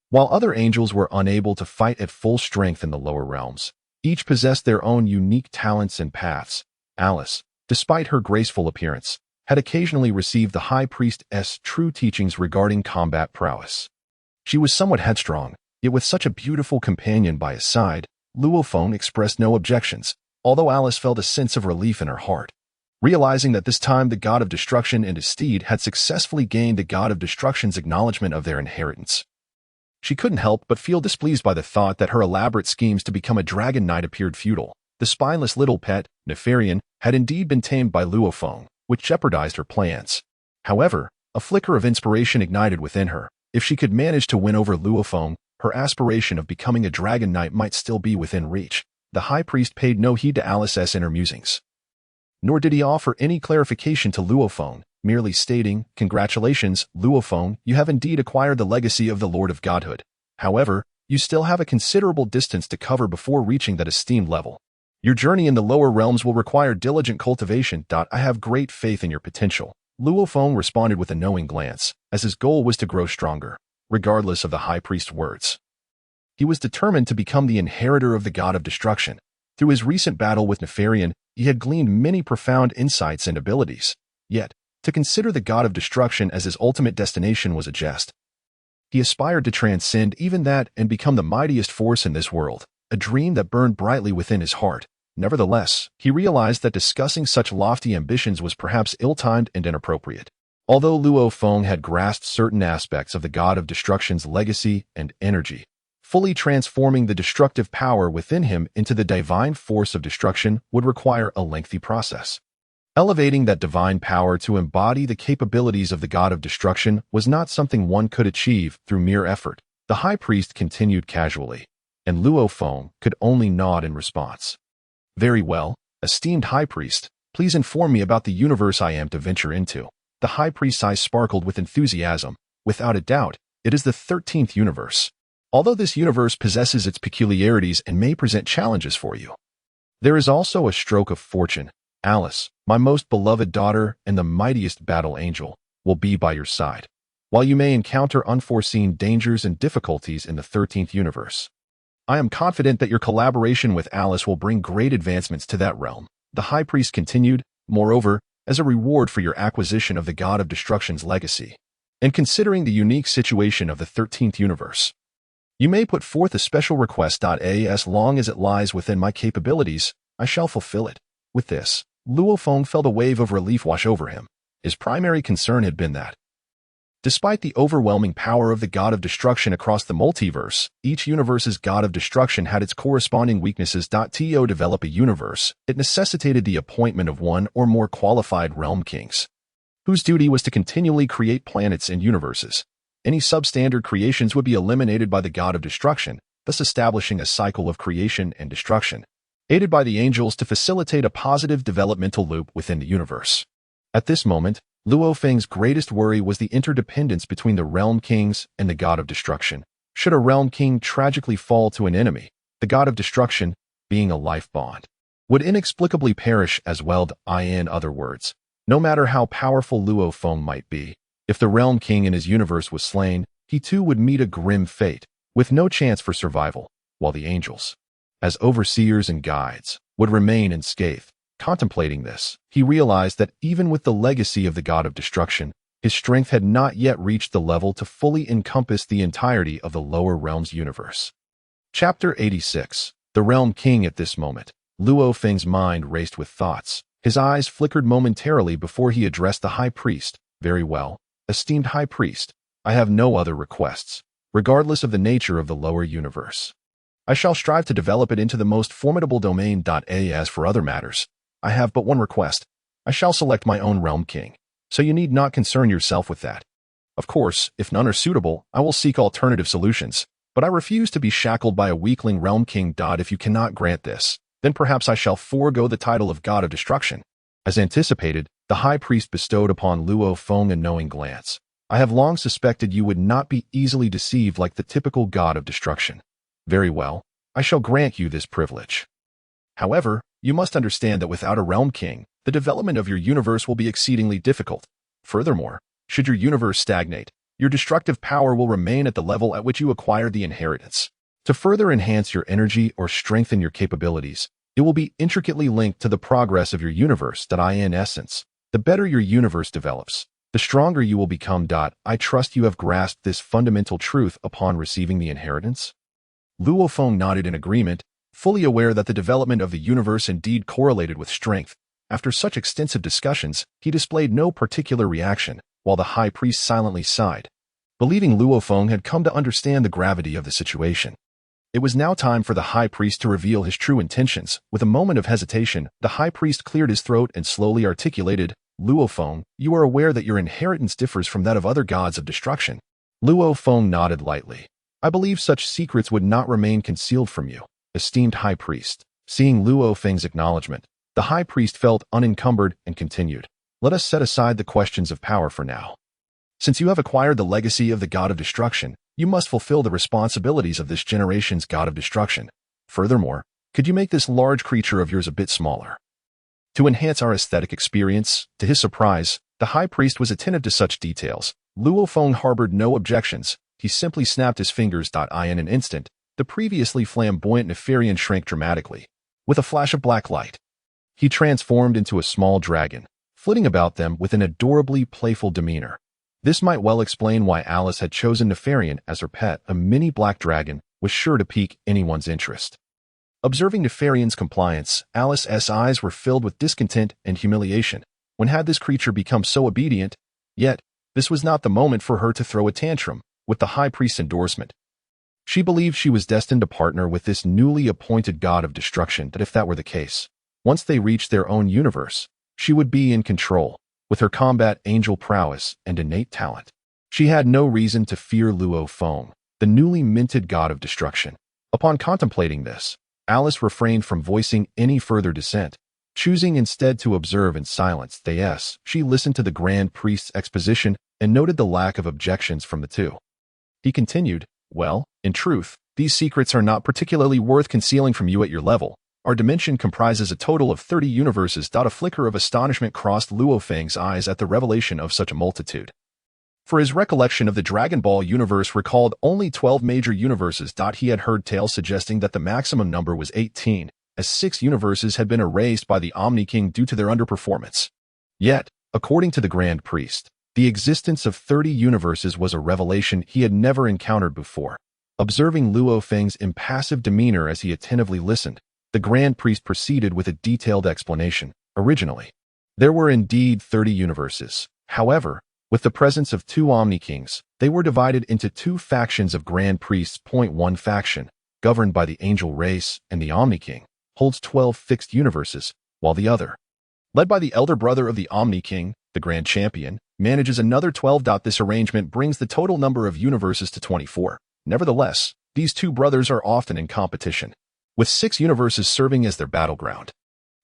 While other angels were unable to fight at full strength in the lower realms, each possessed their own unique talents and paths. Alice, despite her graceful appearance, had occasionally received the high priestess' true teachings regarding combat prowess. She was somewhat headstrong, yet with such a beautiful companion by his side, Luo Feng expressed no objections, although Alice felt a sense of relief in her heart. Realizing that this time the god of destruction and his steed had successfully gained the god of destruction's acknowledgement of their inheritance. She couldn't help but feel displeased by the thought that her elaborate schemes to become a dragon knight appeared futile. The spineless little pet, Nefarian, had indeed been tamed by Luo Feng, which jeopardized her plans. However, a flicker of inspiration ignited within her. If she could manage to win over Luo Feng, her aspiration of becoming a dragon knight might still be within reach. The high priest paid no heed to Alice's inner musings. Nor did he offer any clarification to Luo Feng, merely stating, "Congratulations, Luo Feng, you have indeed acquired the legacy of the Lord of Godhood. However, you still have a considerable distance to cover before reaching that esteemed level. Your journey in the lower realms will require diligent cultivation. I have great faith in your potential." Luo Feng responded with a knowing glance, as his goal was to grow stronger, regardless of the high priest's words. He was determined to become the inheritor of the god of destruction. Through his recent battle with Nefarian, he had gleaned many profound insights and abilities. Yet, to consider the god of destruction as his ultimate destination was a jest. He aspired to transcend even that and become the mightiest force in this world, a dream that burned brightly within his heart. Nevertheless, he realized that discussing such lofty ambitions was perhaps ill-timed and inappropriate. Although Luo Feng had grasped certain aspects of the god of destruction's legacy and energy, fully transforming the destructive power within him into the divine force of destruction would require a lengthy process. Elevating that divine power to embody the capabilities of the god of destruction was not something one could achieve through mere effort. The high priest continued casually, and Luo Feng could only nod in response. "Very well, esteemed high priest, please inform me about the universe I am to venture into." The high priest's eyes sparkled with enthusiasm. "Without a doubt, it is the 13th universe. Although this universe possesses its peculiarities and may present challenges for you, there is also a stroke of fortune. Alice, my most beloved daughter and the mightiest battle angel, will be by your side. While you may encounter unforeseen dangers and difficulties in the 13th universe, I am confident that your collaboration with Alice will bring great advancements to that realm." The high priest continued, "Moreover, as a reward for your acquisition of the god of destruction's legacy, and considering the unique situation of the 13th universe, you may put forth a special request. As long as it lies within my capabilities, I shall fulfill it." With this, Luo Feng felt a wave of relief wash over him. His primary concern had been that, despite the overwhelming power of the god of destruction across the multiverse, each universe's god of destruction had its corresponding weaknesses. To develop a universe, it necessitated the appointment of one or more qualified realm kings, whose duty was to continually create planets and universes. Any substandard creations would be eliminated by the god of destruction, thus establishing a cycle of creation and destruction, aided by the angels to facilitate a positive developmental loop within the universe. At this moment, Luo Feng's greatest worry was the interdependence between the realm kings and the god of destruction. Should a realm king tragically fall to an enemy, the god of destruction, being a life bond, would inexplicably perish as well. In other words, no matter how powerful Luo Feng might be, if the realm king in his universe was slain, he too would meet a grim fate, with no chance for survival, while the angels, as overseers and guides, would remain unscathed. Contemplating this, he realized that even with the legacy of the god of destruction, his strength had not yet reached the level to fully encompass the entirety of the lower realms universe. Chapter 86. The Realm King. At this moment, Luo Feng's mind raced with thoughts. His eyes flickered momentarily before he addressed the high priest. "Very well, esteemed high priest, I have no other requests, regardless of the nature of the lower universe. I shall strive to develop it into the most formidable domain. As for other matters, I have but one request. I shall select my own realm king, so you need not concern yourself with that. Of course, if none are suitable, I will seek alternative solutions, but I refuse to be shackled by a weakling realm king. If you cannot grant this, then perhaps I shall forego the title of god of destruction." As anticipated, the high priest bestowed upon Luo Feng a knowing glance. I have long suspected you would not be easily deceived like the typical god of destruction. Very well, I shall grant you this privilege. However, you must understand that without a realm king, the development of your universe will be exceedingly difficult. Furthermore, should your universe stagnate, your destructive power will remain at the level at which you acquired the inheritance. To further enhance your energy or strengthen your capabilities, it will be intricately linked to the progress of your universe. In essence, the better your universe develops, the stronger you will become. I trust you have grasped this fundamental truth upon receiving the inheritance? Luo Feng nodded in agreement, fully aware that the development of the universe indeed correlated with strength. After such extensive discussions, he displayed no particular reaction, while the high priest silently sighed, believing Luo Feng had come to understand the gravity of the situation. It was now time for the high priest to reveal his true intentions. With a moment of hesitation, the high priest cleared his throat and slowly articulated, Luo Feng, you are aware that your inheritance differs from that of other gods of destruction. Luo Feng nodded lightly. I believe such secrets would not remain concealed from you, esteemed high priest. Seeing Luo Feng's acknowledgement, the high priest felt unencumbered and continued. Let us set aside the questions of power for now. Since you have acquired the legacy of the god of destruction, you must fulfill the responsibilities of this generation's god of destruction. Furthermore, could you make this large creature of yours a bit smaller? To enhance our aesthetic experience, to his surprise, the high priest was attentive to such details. Luo Feng harbored no objections. He simply snapped his fingers. In an instant, the previously flamboyant Nefarian shrank dramatically. With a flash of black light, he transformed into a small dragon, flitting about them with an adorably playful demeanor. This might well explain why Alice had chosen Nefarian as her pet. A mini black dragon was sure to pique anyone's interest. Observing Nefarian's compliance, Alice's eyes were filled with discontent and humiliation. When had this creature become so obedient? Yet, this was not the moment for her to throw a tantrum. With the high priest's endorsement, she believed she was destined to partner with this newly appointed god of destruction. That if that were the case, once they reached their own universe, she would be in control. With her combat angel prowess and innate talent, she had no reason to fear Luo Feng, the newly minted god of destruction. Upon contemplating this, Alice refrained from voicing any further dissent, choosing instead to observe in silence. She listened to the Grand Priest's exposition and noted the lack of objections from the two. He continued, well, in truth, these secrets are not particularly worth concealing from you at your level. Our dimension comprises a total of 30 universes. A flicker of astonishment crossed Luo Feng's eyes at the revelation of such a multitude. For his recollection of the Dragon Ball universe recalled only 12 major universes. He had heard tales suggesting that the maximum number was 18, as 6 universes had been erased by the Omni King due to their underperformance. Yet, according to the Grand Priest, the existence of 30 universes was a revelation he had never encountered before. Observing Luo Feng's impassive demeanor as he attentively listened, the Grand Priest proceeded with a detailed explanation. Originally, there were indeed 30 universes. However, with the presence of 2 Omni Kings, they were divided into 2 factions of Grand Priests. One faction, governed by the Angel race and the Omni King, holds 12 fixed universes, while the other, led by the elder brother of the Omni King, the Grand Champion, manages another 12. This arrangement brings the total number of universes to 24. Nevertheless, these 2 brothers are often in competition, with 6 universes serving as their battleground.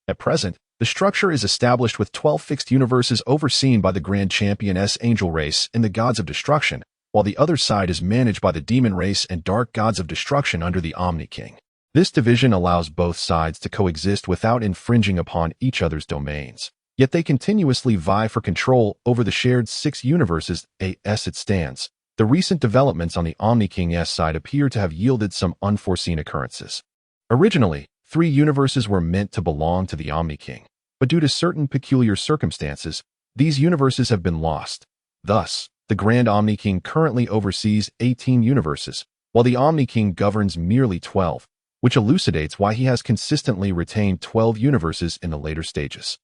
At present, the structure is established with 12 fixed universes overseen by the Grand Champion's Angel race and the Gods of Destruction, while the other side is managed by the Demon race and Dark Gods of Destruction under the Omni King. This division allows both sides to coexist without infringing upon each other's domains. Yet they continuously vie for control over the shared 6 universes. As it stands, the recent developments on the Omni King's side appear to have yielded some unforeseen occurrences. Originally, 3 universes were meant to belong to the Omni King, but due to certain peculiar circumstances, these universes have been lost. Thus, the Grand Omni King currently oversees 18 universes, while the Omni King governs merely 12, which elucidates why he has consistently retained 12 universes in the later stages.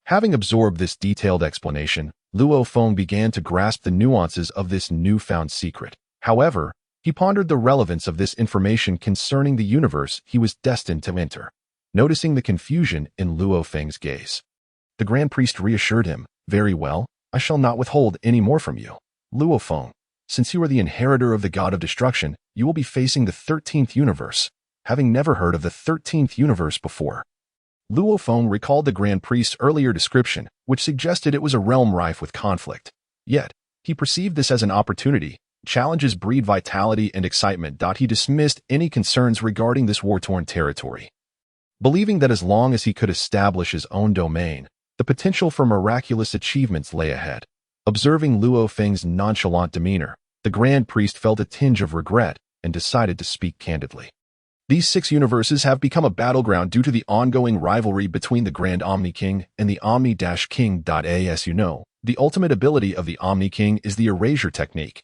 Having absorbed this detailed explanation, Luo Feng began to grasp the nuances of this newfound secret. However, he pondered the relevance of this information concerning the universe he was destined to enter, noticing the confusion in Luo Feng's gaze. The Grand Priest reassured him, very well, I shall not withhold any more from you. Luo Feng, since you are the inheritor of the God of Destruction, you will be facing the 13th universe, having never heard of the 13th universe before. Luo Feng recalled the Grand Priest's earlier description, which suggested it was a realm rife with conflict. Yet, he perceived this as an opportunity. Challenges breed vitality and excitement. He dismissed any concerns regarding this war-torn territory, believing that as long as he could establish his own domain, the potential for miraculous achievements lay ahead. Observing Luo Feng's nonchalant demeanor, the Grand Priest felt a tinge of regret and decided to speak candidly. These 6 universes have become a battleground due to the ongoing rivalry between the Grand Omni King and the Omni-King. As you know, the ultimate ability of the Omni King is the erasure technique.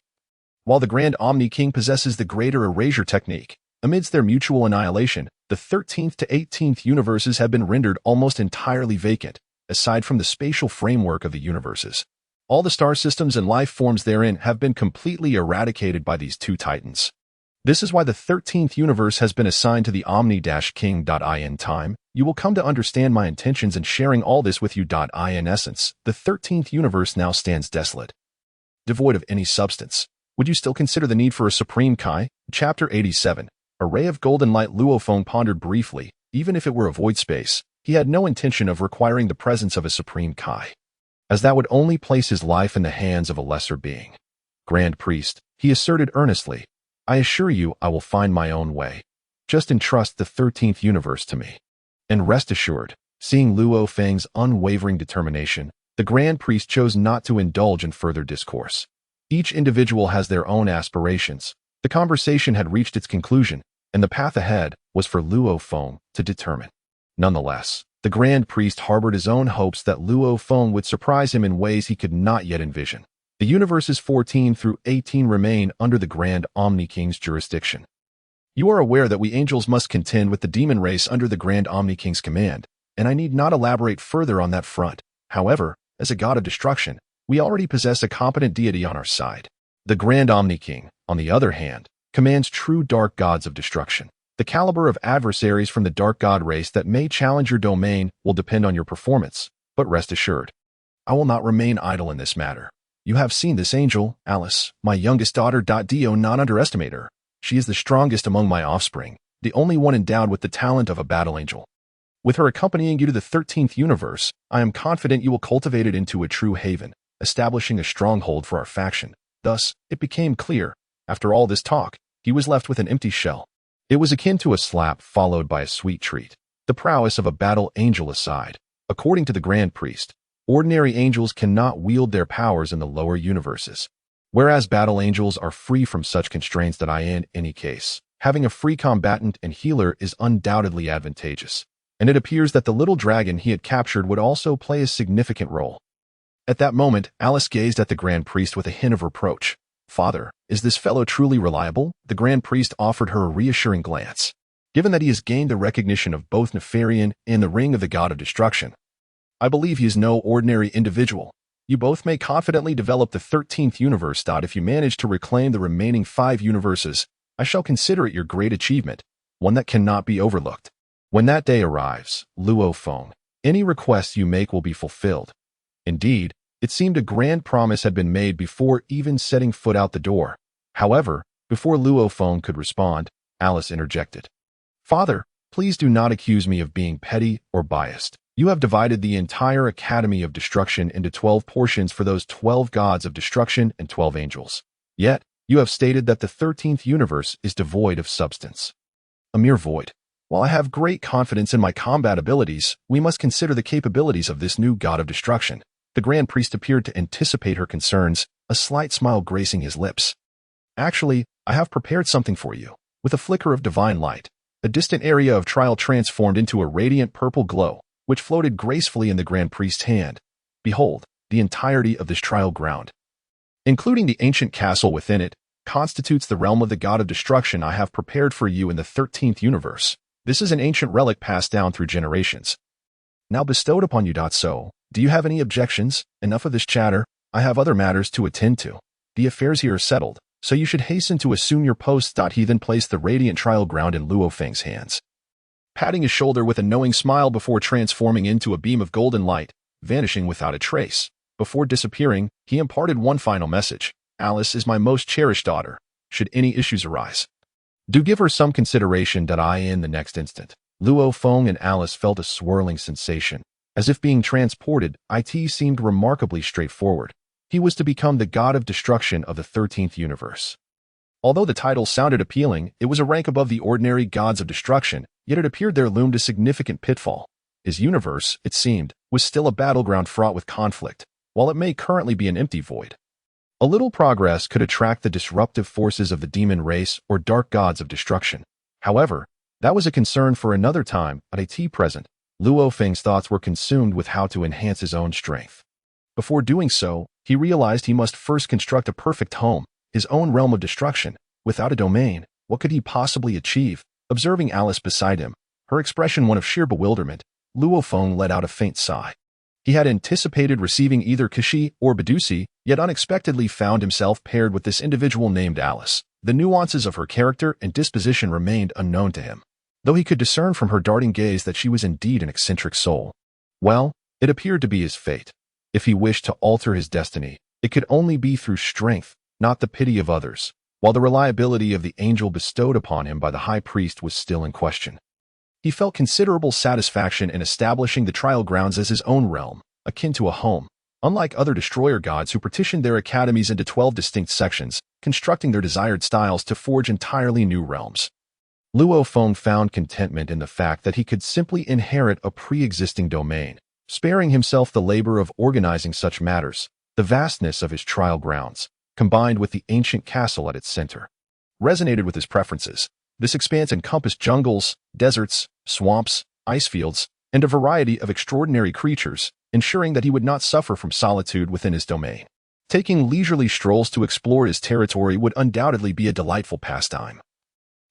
While the Grand Omni King possesses the greater erasure technique, amidst their mutual annihilation, the 13th to 18th universes have been rendered almost entirely vacant, aside from the spatial framework of the universes. All the star systems and life forms therein have been completely eradicated by these 2 titans. This is why the 13th universe has been assigned to the Omni-King. In time, you will come to understand my intentions in sharing all this with you. In essence, the 13th universe now stands desolate, devoid of any substance. Would you still consider the need for a supreme Kai? Chapter 87. A ray of golden light. Luo Feng pondered briefly. Even if it were a void space, he had no intention of requiring the presence of a supreme Kai, as that would only place his life in the hands of a lesser being. Grand Priest, he asserted earnestly, I assure you I will find my own way. Just entrust the 13th universe to me. And rest assured, seeing Luo Feng's unwavering determination, the Grand Priest chose not to indulge in further discourse. Each individual has their own aspirations. The conversation had reached its conclusion, and the path ahead was for Luo Feng to determine. Nonetheless, the Grand Priest harbored his own hopes that Luo Feng would surprise him in ways he could not yet envision. The universes 14 through 18 remain under the Grand Omni King's jurisdiction. You are aware that we angels must contend with the demon race under the Grand Omni King's command, and I need not elaborate further on that front. However, as a god of destruction, we already possess a competent deity on our side. The Grand Omni King, on the other hand, commands true dark gods of destruction. The caliber of adversaries from the dark god race that may challenge your domain will depend on your performance, but rest assured, I will not remain idle in this matter. You have seen this angel, Alice, my youngest daughter. Do not underestimate her. She is the strongest among my offspring, the only one endowed with the talent of a battle angel. With her accompanying you to the 13th universe, I am confident you will cultivate it into a true haven, establishing a stronghold for our faction. Thus, it became clear, after all this talk, he was left with an empty shell. It was akin to a slap followed by a sweet treat. The prowess of a battle angel aside, according to the Grand Priest, ordinary angels cannot wield their powers in the lower universes, whereas battle angels are free from such constraints. In any case, having a free combatant and healer is undoubtedly advantageous, and it appears that the little dragon he had captured would also play a significant role. At that moment, Alice gazed at the Grand Priest with a hint of reproach. Father, is this fellow truly reliable? The Grand Priest offered her a reassuring glance. Given that he has gained the recognition of both Nefarian and the ring of the god of destruction, I believe he is no ordinary individual. You both may confidently develop the 13th universe. If you manage to reclaim the remaining 5 universes, I shall consider it your great achievement, one that cannot be overlooked. When that day arrives, Luo Feng, any requests you make will be fulfilled. Indeed, it seemed a grand promise had been made before even setting foot out the door. However, before Luo Feng could respond, Alice interjected. Father, please do not accuse me of being petty or biased. You have divided the entire Academy of Destruction into 12 portions for those 12 gods of destruction and 12 angels. Yet, you have stated that the 13th universe is devoid of substance. A mere void. While I have great confidence in my combat abilities, we must consider the capabilities of this new god of destruction. The Grand Priest appeared to anticipate her concerns, a slight smile gracing his lips. Actually, I have prepared something for you. With a flicker of divine light, a distant area of trial transformed into a radiant purple glow, which floated gracefully in the Grand Priest's hand. Behold, the entirety of this trial ground, including the ancient castle within it, constitutes the realm of the god of destruction I have prepared for you in the 13th universe. This is an ancient relic passed down through generations, now bestowed upon you. So, do you have any objections? Enough of this chatter. I have other matters to attend to. The affairs here are settled, so you should hasten to assume your posts. He then placed the radiant trial ground in Luo Feng's hands, patting his shoulder with a knowing smile before transforming into a beam of golden light, vanishing without a trace. Before disappearing, he imparted one final message. Alice is my most cherished daughter. Should any issues arise, do give her some consideration. In the next instant, Luo Feng and Alice felt a swirling sensation. As if being transported, it seemed remarkably straightforward. He was to become the god of destruction of the 13th universe. Although the title sounded appealing, it was a rank above the ordinary gods of destruction, yet it appeared there loomed a significant pitfall. His universe, it seemed, was still a battleground fraught with conflict, while it may currently be an empty void. A little progress could attract the disruptive forces of the demon race or dark gods of destruction. However, that was a concern for another time. At present, Luo Feng's thoughts were consumed with how to enhance his own strength. Before doing so, he realized he must first construct a perfect home, his own realm of destruction. Without a domain, what could he possibly achieve? Observing Alice beside him, her expression one of sheer bewilderment, Luo Feng let out a faint sigh. He had anticipated receiving either Kashi or Bedusi, yet unexpectedly found himself paired with this individual named Alice. The nuances of her character and disposition remained unknown to him, though he could discern from her darting gaze that she was indeed an eccentric soul. Well, it appeared to be his fate. If he wished to alter his destiny, it could only be through strength, not the pity of others, while the reliability of the angel bestowed upon him by the high priest was still in question. He felt considerable satisfaction in establishing the trial grounds as his own realm, akin to a home. Unlike other destroyer gods who partitioned their academies into 12 distinct sections, constructing their desired styles to forge entirely new realms, Luo Feng found contentment in the fact that he could simply inherit a pre-existing domain, sparing himself the labor of organizing such matters. The vastness of his trial grounds, combined with the ancient castle at its center, resonated with his preferences. This expanse encompassed jungles, deserts, swamps, ice fields, and a variety of extraordinary creatures, ensuring that he would not suffer from solitude within his domain. Taking leisurely strolls to explore his territory would undoubtedly be a delightful pastime,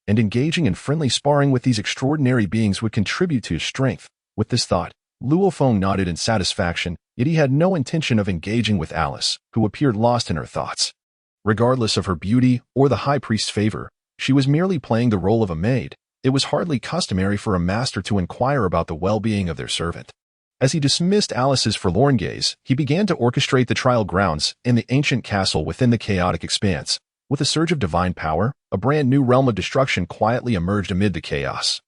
and engaging in friendly sparring with these extraordinary beings would contribute to his strength. With this thought, Luo Feng nodded in satisfaction, yet he had no intention of engaging with Alice, who appeared lost in her thoughts. Regardless of her beauty or the high priest's favor, she was merely playing the role of a maid. It was hardly customary for a master to inquire about the well-being of their servant. As he dismissed Alice's forlorn gaze, he began to orchestrate the trial grounds in the ancient castle within the chaotic expanse. With a surge of divine power, a brand new realm of destruction quietly emerged amid the chaos,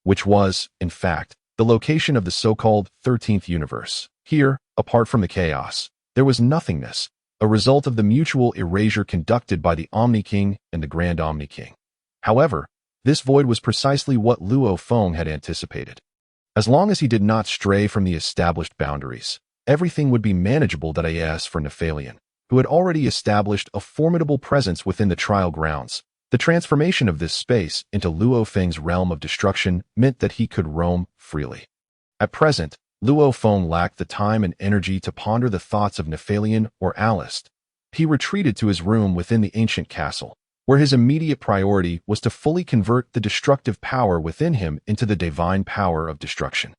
which was, in fact, the location of the so-called 13th universe. Here, apart from the chaos, there was nothingness, a result of the mutual erasure conducted by the Omni King and the Grand Omni King. However, this void was precisely what Luo Feng had anticipated. As long as he did not stray from the established boundaries, everything would be manageable. As for Nephalian, who had already established a formidable presence within the trial grounds, the transformation of this space into Luo Feng's realm of destruction meant that he could roam freely. At present, Luo Feng lacked the time and energy to ponder the thoughts of Nephalian or Alice. He retreated to his room within the ancient castle, where his immediate priority was to fully convert the destructive power within him into the divine power of destruction.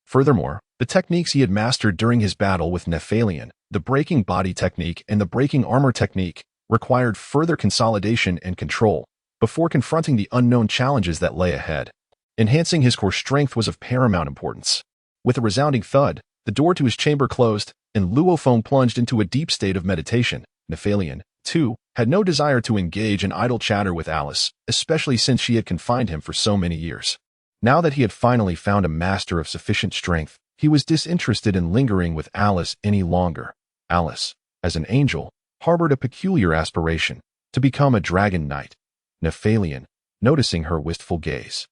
Furthermore, the techniques he had mastered during his battle with Nephalian, the breaking body technique and the breaking armor technique, required further consolidation and control before confronting the unknown challenges that lay ahead. Enhancing his core strength was of paramount importance. With a resounding thud, the door to his chamber closed, and Luo Feng plunged into a deep state of meditation. Nephalian, too, had no desire to engage in idle chatter with Alice, especially since she had confined him for so many years. Now that he had finally found a master of sufficient strength, he was disinterested in lingering with Alice any longer. Alice, as an angel, harbored a peculiar aspiration to become a dragon knight. Nephalian, noticing her wistful gaze,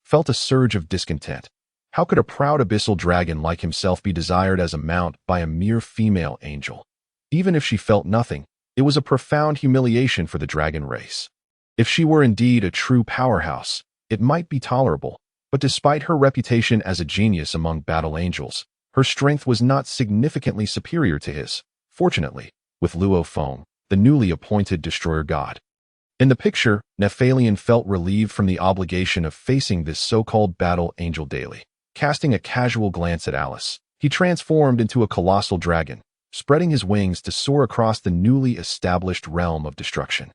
felt a surge of discontent. How could a proud abyssal dragon like himself be desired as a mount by a mere female angel? Even if she felt nothing, it was a profound humiliation for the dragon race. If she were indeed a true powerhouse, it might be tolerable, but despite her reputation as a genius among battle angels, her strength was not significantly superior to his. Fortunately, with Luo Feng, the newly appointed destroyer god. In the picture, Nephalian felt relieved from the obligation of facing this so-called battle angel daily. Casting a casual glance at Alice, he transformed into a colossal dragon, spreading his wings to soar across the newly established realm of destruction.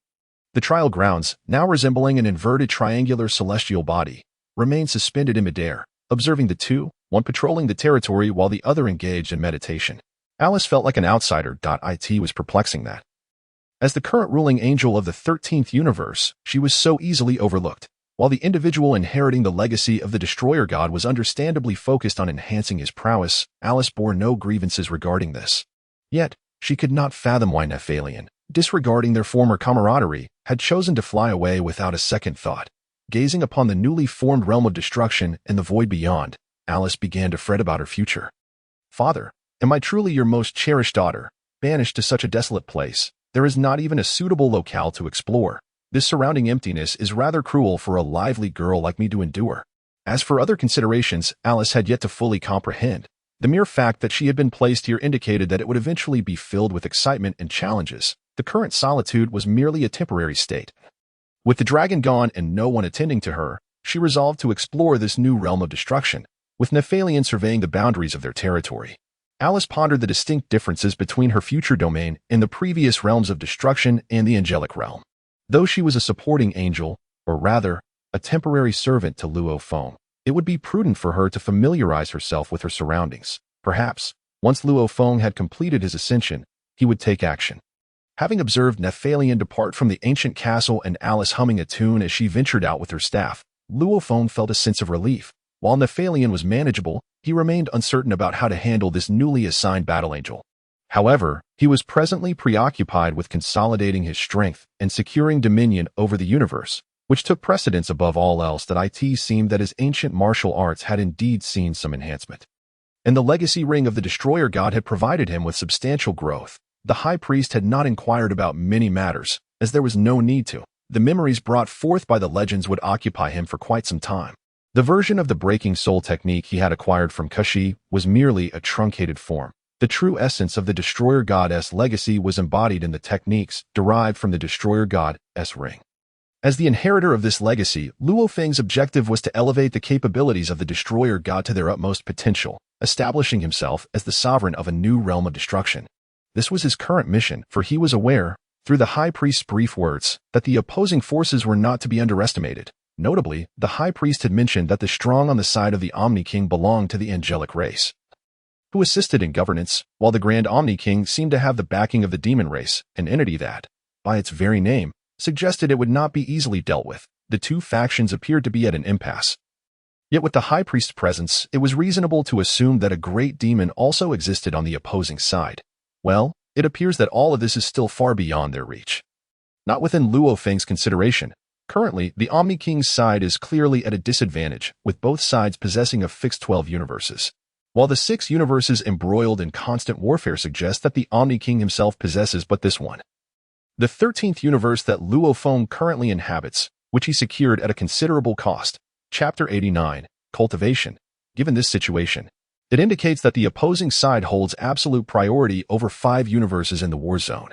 The trial grounds, now resembling an inverted triangular celestial body, remained suspended in midair, observing the two, one patrolling the territory while the other engaged in meditation. Alice felt like an outsider. It was perplexing that, as the current ruling angel of the 13th universe, she was so easily overlooked. While the individual inheriting the legacy of the destroyer god was understandably focused on enhancing his prowess, Alice bore no grievances regarding this. Yet, she could not fathom why Nephalion, disregarding their former camaraderie, had chosen to fly away without a second thought. Gazing upon the newly formed realm of destruction and the void beyond, Alice began to fret about her future. "Father, am I truly your most cherished daughter, banished to such a desolate place? There is not even a suitable locale to explore. This surrounding emptiness is rather cruel for a lively girl like me to endure." As for other considerations Alice had yet to fully comprehend, the mere fact that she had been placed here indicated that it would eventually be filled with excitement and challenges. The current solitude was merely a temporary state. With the dragon gone and no one attending to her, she resolved to explore this new realm of destruction, with Nephalion surveying the boundaries of their territory. Alice pondered the distinct differences between her future domain and the previous realms of destruction and the angelic realm. Though she was a supporting angel, or rather, a temporary servant to Luo Feng, it would be prudent for her to familiarize herself with her surroundings. Perhaps, once Luo Feng had completed his ascension, he would take action. Having observed Nephalion depart from the ancient castle and Alice humming a tune as she ventured out with her staff, Luo Feng felt a sense of relief. While Nephalion was manageable, he remained uncertain about how to handle this newly assigned battle angel. However, he was presently preoccupied with consolidating his strength and securing dominion over the universe, which took precedence above all else. That it seemed that his ancient martial arts had indeed seen some enhancement. And the legacy ring of the destroyer god had provided him with substantial growth. The high priest had not inquired about many matters, as there was no need to. The memories brought forth by the legends would occupy him for quite some time. The version of the breaking soul technique he had acquired from Kashi was merely a truncated form. The true essence of the destroyer god's legacy was embodied in the techniques derived from the destroyer god's ring. As the inheritor of this legacy, Luo Feng's objective was to elevate the capabilities of the destroyer god to their utmost potential, establishing himself as the sovereign of a new realm of destruction. This was his current mission, for he was aware, through the high priest's brief words, that the opposing forces were not to be underestimated. Notably, the high priest had mentioned that the strong on the side of the Omni King belonged to the angelic race, who assisted in governance, while the Grand Omni King seemed to have the backing of the demon race, an entity that, by its very name, suggested it would not be easily dealt with. The two factions appeared to be at an impasse. Yet with the high priest's presence, it was reasonable to assume that a great demon also existed on the opposing side. Well, it appears that all of this is still far beyond their reach. Not within Luo Feng's consideration. Currently, the Omni King's side is clearly at a disadvantage, with both sides possessing a fixed 12 universes. While the 6 universes embroiled in constant warfare suggest that the Omni King himself possesses but this one. The 13th universe that Luo Feng currently inhabits, which he secured at a considerable cost. Chapter 89, Cultivation. Given this situation, it indicates that the opposing side holds absolute priority over 5 universes in the war zone.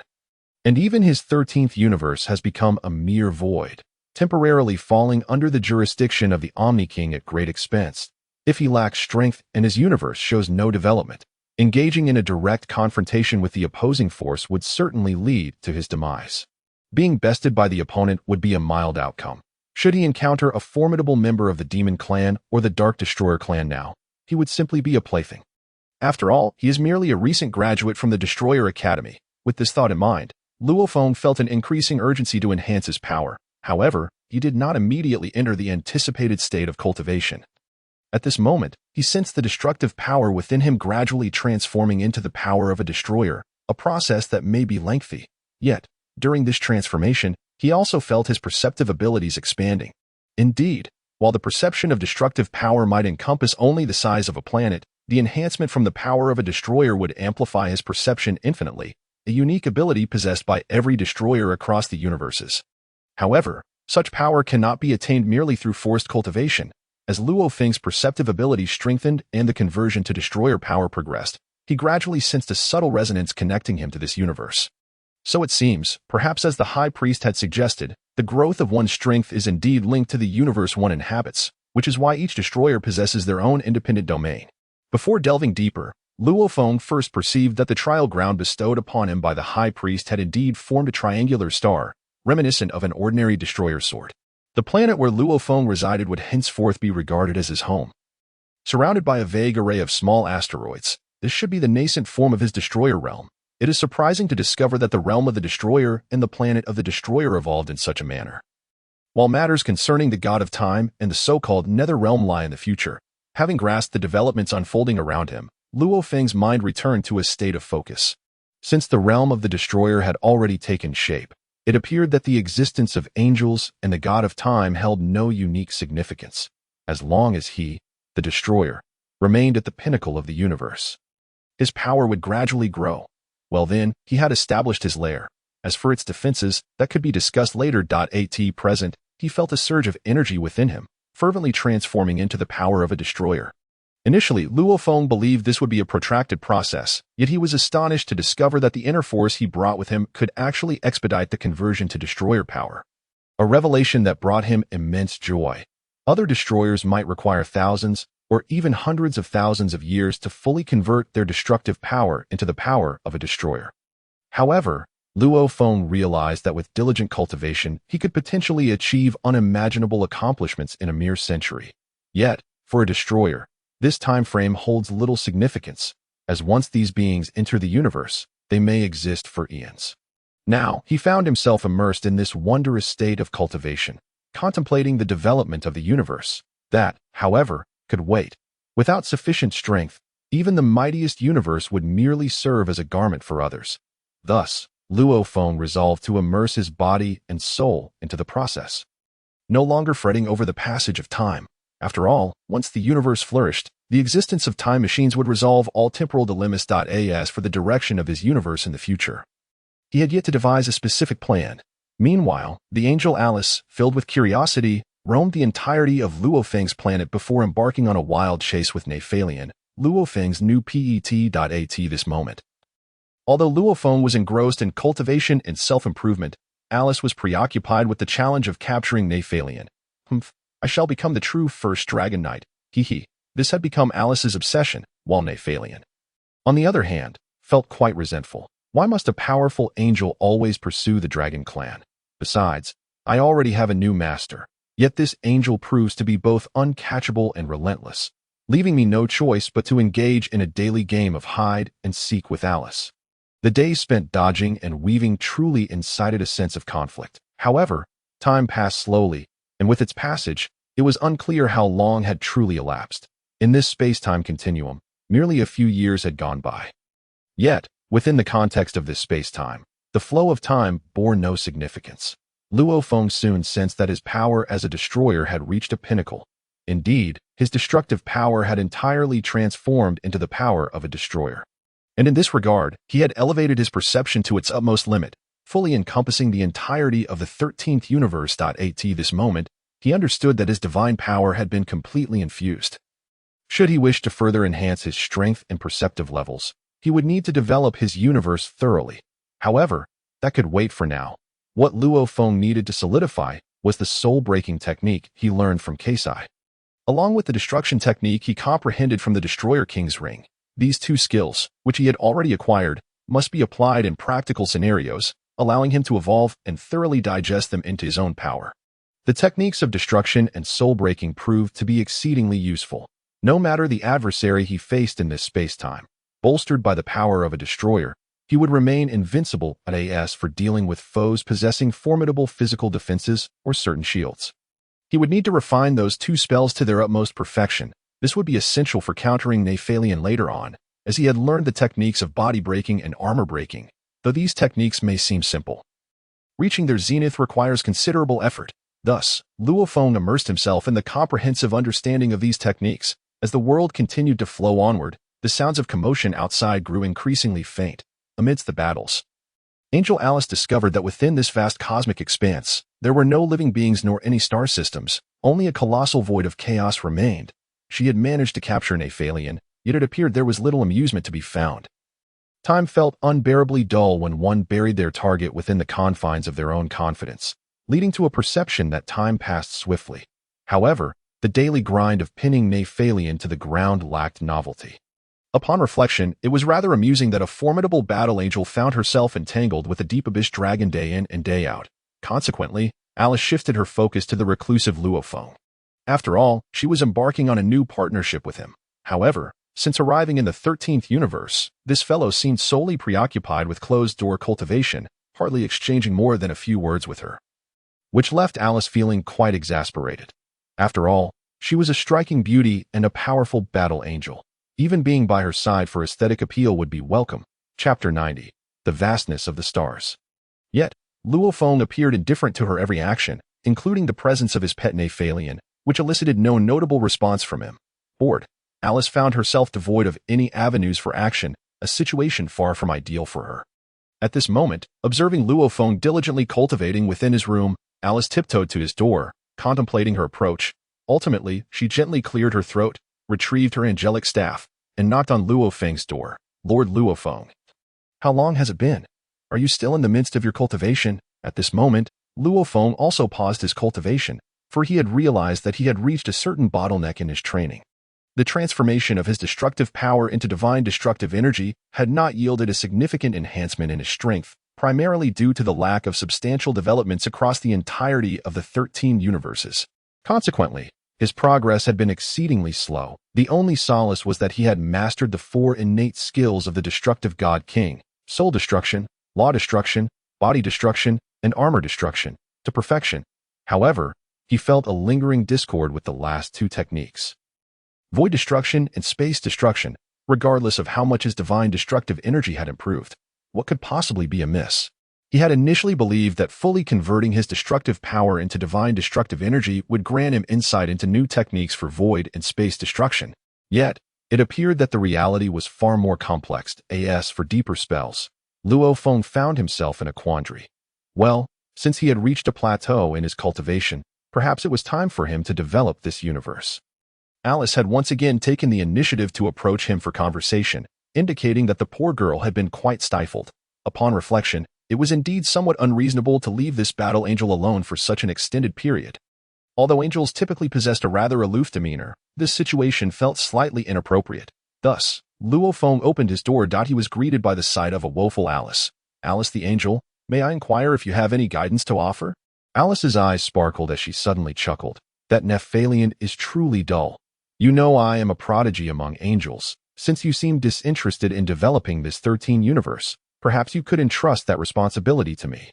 And even his 13th universe has become a mere void, temporarily falling under the jurisdiction of the Omni King at great expense. If he lacks strength and his universe shows no development, engaging in a direct confrontation with the opposing force would certainly lead to his demise. Being bested by the opponent would be a mild outcome. Should he encounter a formidable member of the Demon Clan or the Dark Destroyer Clan now, he would simply be a plaything. After all, he is merely a recent graduate from the Destroyer Academy. With this thought in mind, Luo Feng felt an increasing urgency to enhance his power. However, he did not immediately enter the anticipated state of cultivation. At this moment, he sensed the destructive power within him gradually transforming into the power of a destroyer, a process that may be lengthy. Yet, during this transformation, he also felt his perceptive abilities expanding. Indeed, while the perception of destructive power might encompass only the size of a planet, the enhancement from the power of a destroyer would amplify his perception infinitely, a unique ability possessed by every destroyer across the universes. However, such power cannot be attained merely through forced cultivation. As Luo Feng's perceptive ability strengthened and the conversion to destroyer power progressed, he gradually sensed a subtle resonance connecting him to this universe. So it seems, perhaps as the High Priest had suggested, the growth of one's strength is indeed linked to the universe one inhabits, which is why each destroyer possesses their own independent domain. Before delving deeper, Luo Feng first perceived that the trial ground bestowed upon him by the High Priest had indeed formed a triangular star, reminiscent of an ordinary destroyer's sword. The planet where Luo Feng resided would henceforth be regarded as his home. Surrounded by a vague array of small asteroids, this should be the nascent form of his destroyer realm. It is surprising to discover that the realm of the destroyer and the planet of the destroyer evolved in such a manner. while matters concerning the god of time and the so-called nether realm lie in the future. Having grasped the developments unfolding around him, Luo Feng's mind returned to a state of focus. Since the realm of the destroyer had already taken shape, it appeared that the existence of angels and the god of time held no unique significance, as long as he, the destroyer, remained at the pinnacle of the universe. His power would gradually grow. Well then, he had established his lair. As for its defenses, that could be discussed later. At present, he felt a surge of energy within him, fervently transforming into the power of a destroyer. Initially, Luo Feng believed this would be a protracted process, yet he was astonished to discover that the inner force he brought with him could actually expedite the conversion to destroyer power. A revelation that brought him immense joy. Other destroyers might require thousands, or even hundreds of thousands of years to fully convert their destructive power into the power of a destroyer. However, Luo Feng realized that with diligent cultivation, he could potentially achieve unimaginable accomplishments in a mere century. Yet, for a destroyer, this time frame holds little significance, as once these beings enter the universe, they may exist for eons. Now, he found himself immersed in this wondrous state of cultivation, contemplating the development of the universe, that, however, could wait. Without sufficient strength, even the mightiest universe would merely serve as a garment for others. Thus, Luo Feng resolved to immerse his body and soul into the process. No longer fretting over the passage of time. After all, once the universe flourished, the existence of time machines would resolve all temporal dilemmas. As for the direction of his universe in the future, he had yet to devise a specific plan. Meanwhile, the angel Alice, filled with curiosity, roamed the entirety of Luo Feng's planet before embarking on a wild chase with Nephalian, Luo Feng's new pet. At this moment. Although Luo Feng was engrossed in cultivation and self-improvement, Alice was preoccupied with the challenge of capturing Nephalian. I shall become the true first Dragon Knight. This had become Alice's obsession, while Nephalian, on the other hand, felt quite resentful. Why must a powerful angel always pursue the dragon clan? Besides, I already have a new master. Yet this angel proves to be both uncatchable and relentless, leaving me no choice but to engage in a daily game of hide and seek with Alice. The days spent dodging and weaving truly incited a sense of conflict. However, time passed slowly, and with its passage, it was unclear how long had truly elapsed. In this space-time continuum, merely a few years had gone by. Yet, within the context of this space-time, the flow of time bore no significance. Luo Feng soon sensed that his power as a destroyer had reached a pinnacle. Indeed, his destructive power had entirely transformed into the power of a destroyer. And in this regard, he had elevated his perception to its utmost limit, fully encompassing the entirety of the 13th universe. At this moment, he understood that his divine power had been completely infused. Should he wish to further enhance his strength and perceptive levels, he would need to develop his universe thoroughly. However, that could wait for now. What Luo Feng needed to solidify was the soul-breaking technique he learned from Keisai. Along with the destruction technique he comprehended from the Destroyer King's Ring, these two skills, which he had already acquired, must be applied in practical scenarios, allowing him to evolve and thoroughly digest them into his own power. The techniques of destruction and soul-breaking proved to be exceedingly useful, no matter the adversary he faced in this space-time. Bolstered by the power of a destroyer, he would remain invincible for dealing with foes possessing formidable physical defenses or certain shields. He would need to refine those two spells to their utmost perfection. This would be essential for countering Nephalian later on, as he had learned the techniques of body breaking and armor breaking, though these techniques may seem simple. Reaching their zenith requires considerable effort. Thus, Luo Feng immersed himself in the comprehensive understanding of these techniques. As the world continued to flow onward, the sounds of commotion outside grew increasingly faint. Amidst the battles, Angel Alice discovered that within this vast cosmic expanse, there were no living beings nor any star systems, only a colossal void of chaos remained. She had managed to capture Nephalian, yet it appeared there was little amusement to be found. Time felt unbearably dull when one buried their target within the confines of their own confidence, leading to a perception that time passed swiftly. However, the daily grind of pinning Nephalian to the ground lacked novelty. Upon reflection, it was rather amusing that a formidable battle angel found herself entangled with a deep abyss dragon day in and day out. Consequently, Alice shifted her focus to the reclusive Luo Feng. After all, she was embarking on a new partnership with him. However, since arriving in the 13th universe, this fellow seemed solely preoccupied with closed-door cultivation, hardly exchanging more than a few words with her. which left Alice feeling quite exasperated. After all, she was a striking beauty and a powerful battle angel. Even being by her side for aesthetic appeal would be welcome. Chapter 90. The Vastness of the Stars. Yet, Luo Feng appeared indifferent to her every action, including the presence of his pet Nephalian, which elicited no notable response from him. Bored, Alice found herself devoid of any avenues for action, a situation far from ideal for her. At this moment, observing Luo Feng diligently cultivating within his room, Alice tiptoed to his door, contemplating her approach. Ultimately, she gently cleared her throat, retrieved her angelic staff, and knocked on Luo Feng's door. Lord Luo Feng. How long has it been? Are you still in the midst of your cultivation? At this moment, Luo Feng also paused his cultivation, for he had realized that he had reached a certain bottleneck in his training. The transformation of his destructive power into divine destructive energy had not yielded a significant enhancement in his strength, primarily due to the lack of substantial developments across the entirety of the 13 universes. Consequently, his progress had been exceedingly slow. The only solace was that he had mastered the 4 innate skills of the destructive god king: soul destruction, law destruction, body destruction, and armor destruction, to perfection. However, he felt a lingering discord with the last 2 techniques. Void destruction and space destruction, regardless of how much his divine destructive energy had improved. What could possibly be amiss? He had initially believed that fully converting his destructive power into divine destructive energy would grant him insight into new techniques for void and space destruction. Yet, it appeared that the reality was far more complex. As for deeper spells, Luo Feng found himself in a quandary. Well, since he had reached a plateau in his cultivation, perhaps it was time for him to develop this universe. Alice had once again taken the initiative to approach him for conversation, indicating that the poor girl had been quite stifled. Upon reflection, it was indeed somewhat unreasonable to leave this battle angel alone for such an extended period. Although angels typically possessed a rather aloof demeanor, this situation felt slightly inappropriate. Thus, Luo Feng opened his door. He was greeted by the sight of a woeful Alice. "Alice the angel, may I inquire if you have any guidance to offer?" Alice's eyes sparkled as she suddenly chuckled. "That Nephalian is truly dull. You know I am a prodigy among angels. Since you seem disinterested in developing this 13 universe, perhaps you could entrust that responsibility to me.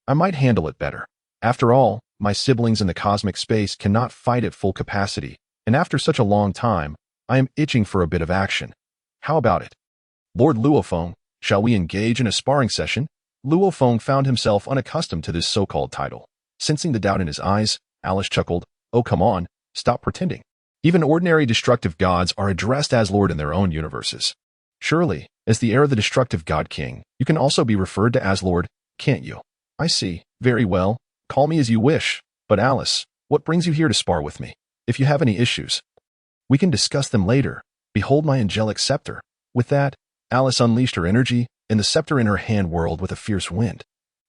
I might handle it better. After all, my siblings in the cosmic space cannot fight at full capacity, and after such a long time, I am itching for a bit of action. How about it? Lord Luo Feng, shall we engage in a sparring session?" Luo Feng found himself unaccustomed to this so-called title. Sensing the doubt in his eyes, Alice chuckled. "Oh, come on, stop pretending. Even ordinary destructive gods are addressed as Lord in their own universes. Surely, as the heir of the destructive god king, you can also be referred to as Lord, can't you?" "I see. Very well. Call me as you wish. But Alice, what brings you here to spar with me? If you have any issues, we can discuss them later. Behold my angelic scepter." With that, Alice unleashed her energy, and the scepter in her hand whirled with a fierce wind,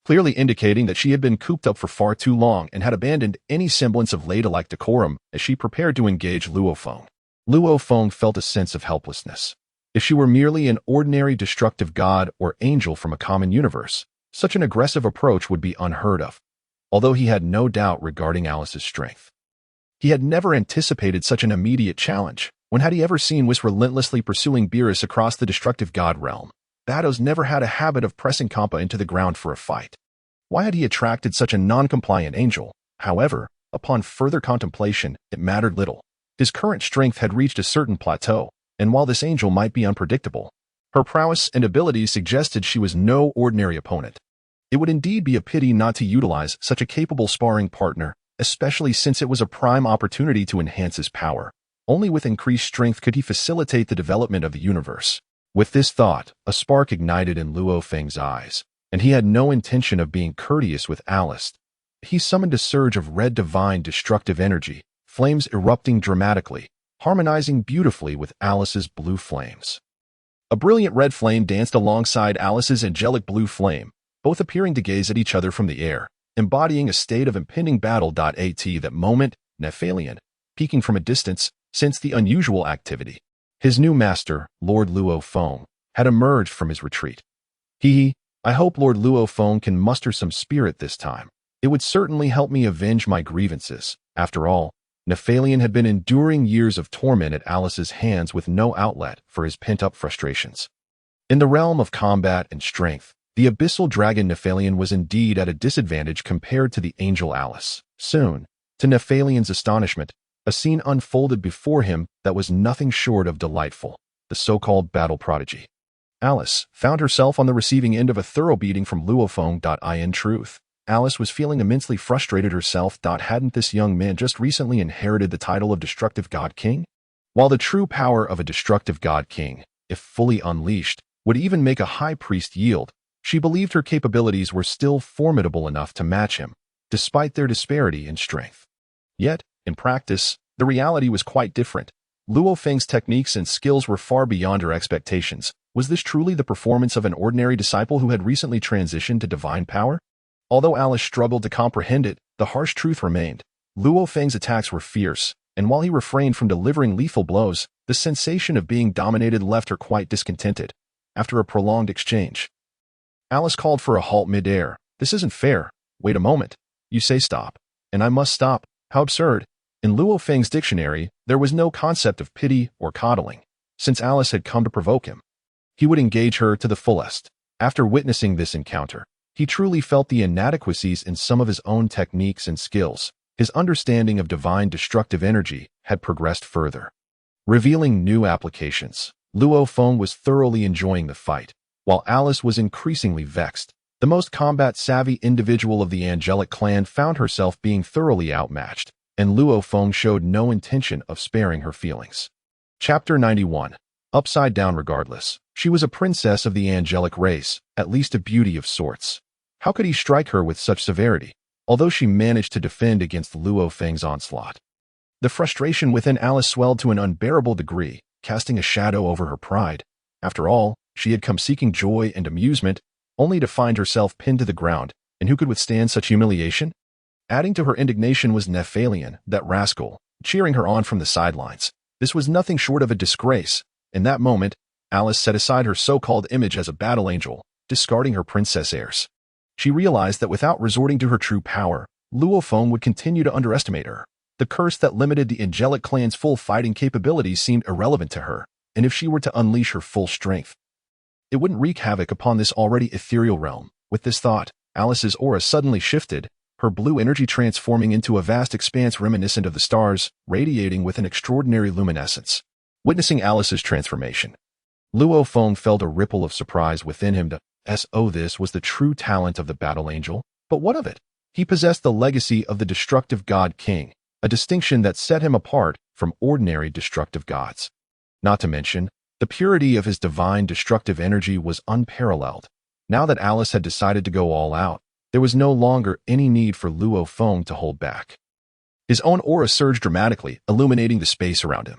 clearly indicating that she had been cooped up for far too long and had abandoned any semblance of ladylike decorum as she prepared to engage Luo Feng. Luo Feng felt a sense of helplessness. If she were merely an ordinary destructive god or angel from a common universe, such an aggressive approach would be unheard of, although he had no doubt regarding Alice's strength. He had never anticipated such an immediate challenge. When had he ever seen Whis relentlessly pursuing Beerus across the destructive god realm? Bados never had a habit of pressing Champa into the ground for a fight. Why had he attracted such a non-compliant angel? However, upon further contemplation, it mattered little. His current strength had reached a certain plateau, and while this angel might be unpredictable, her prowess and abilities suggested she was no ordinary opponent. It would indeed be a pity not to utilize such a capable sparring partner, especially since it was a prime opportunity to enhance his power. Only with increased strength could he facilitate the development of the universe. With this thought, a spark ignited in Luo Feng's eyes, and he had no intention of being courteous with Alice. He summoned a surge of red divine destructive energy, flames erupting dramatically, harmonizing beautifully with Alice's blue flames. A brilliant red flame danced alongside Alice's angelic blue flame, both appearing to gaze at each other from the air, embodying a state of impending battle. At that moment, Nephalian, peeking from a distance, sensed the unusual activity. His new master, Lord Luo Feng, had emerged from his retreat. I hope Lord Luo Feng can muster some spirit this time. It would certainly help me avenge my grievances. After all, Nephalian had been enduring years of torment at Alice's hands with no outlet for his pent-up frustrations. In the realm of combat and strength, The abyssal dragon Nephalion was indeed at a disadvantage compared to the angel Alice. Soon, to Nephalian's astonishment, a scene unfolded before him that was nothing short of delightful. The so-called battle prodigy. Alice found herself on the receiving end of a thorough beating from Luo Feng. In truth, Alice was feeling immensely frustrated herself. Hadn't this young man just recently inherited the title of Destructive God King? While the true power of a Destructive God King, if fully unleashed, would even make a high priest yield, she believed her capabilities were still formidable enough to match him, despite their disparity in strength. Yet, in practice, the reality was quite different. Luo Feng's techniques and skills were far beyond her expectations. Was this truly the performance of an ordinary disciple who had recently transitioned to divine power? Although Alice struggled to comprehend it, the harsh truth remained. Luo Feng's attacks were fierce, and while he refrained from delivering lethal blows, the sensation of being dominated left her quite discontented. After a prolonged exchange, Alice called for a halt mid-air. This isn't fair. Wait a moment. You say stop, and I must stop. How absurd. In Luo Feng's dictionary, there was no concept of pity or coddling. Since Alice had come to provoke him, he would engage her to the fullest. After witnessing this encounter, he truly felt the inadequacies in some of his own techniques and skills. His understanding of divine destructive energy had progressed further, revealing new applications. Luo Feng was thoroughly enjoying the fight, while Alice was increasingly vexed. The most combat-savvy individual of the angelic clan found herself being thoroughly outmatched, and Luo Feng showed no intention of sparing her feelings. Chapter 91. Upside down regardless. She was a princess of the angelic race, at least a beauty of sorts. How could he strike her with such severity? Although she managed to defend against Luo Feng's onslaught, the frustration within Alice swelled to an unbearable degree, casting a shadow over her pride. After all, she had come seeking joy and amusement, only to find herself pinned to the ground, and who could withstand such humiliation? Adding to her indignation was Nephalion, that rascal, cheering her on from the sidelines. This was nothing short of a disgrace. In that moment, Alice set aside her so-called image as a battle angel, discarding her princess airs. She realized that without resorting to her true power, Luo Feng would continue to underestimate her. The curse that limited the angelic clan's full fighting capabilities seemed irrelevant to her, and if she were to unleash her full strength, it wouldn't wreak havoc upon this already ethereal realm. With this thought, Alice's aura suddenly shifted, her blue energy transforming into a vast expanse reminiscent of the stars, radiating with an extraordinary luminescence. Witnessing Alice's transformation, Luo Feng felt a ripple of surprise within him. This was the true talent of the battle angel, but what of it? He possessed the legacy of the destructive god king, a distinction that set him apart from ordinary destructive gods. Not to mention, the purity of his divine destructive energy was unparalleled. Now that Alice had decided to go all out, there was no longer any need for Luo Feng to hold back. His own aura surged dramatically, illuminating the space around him.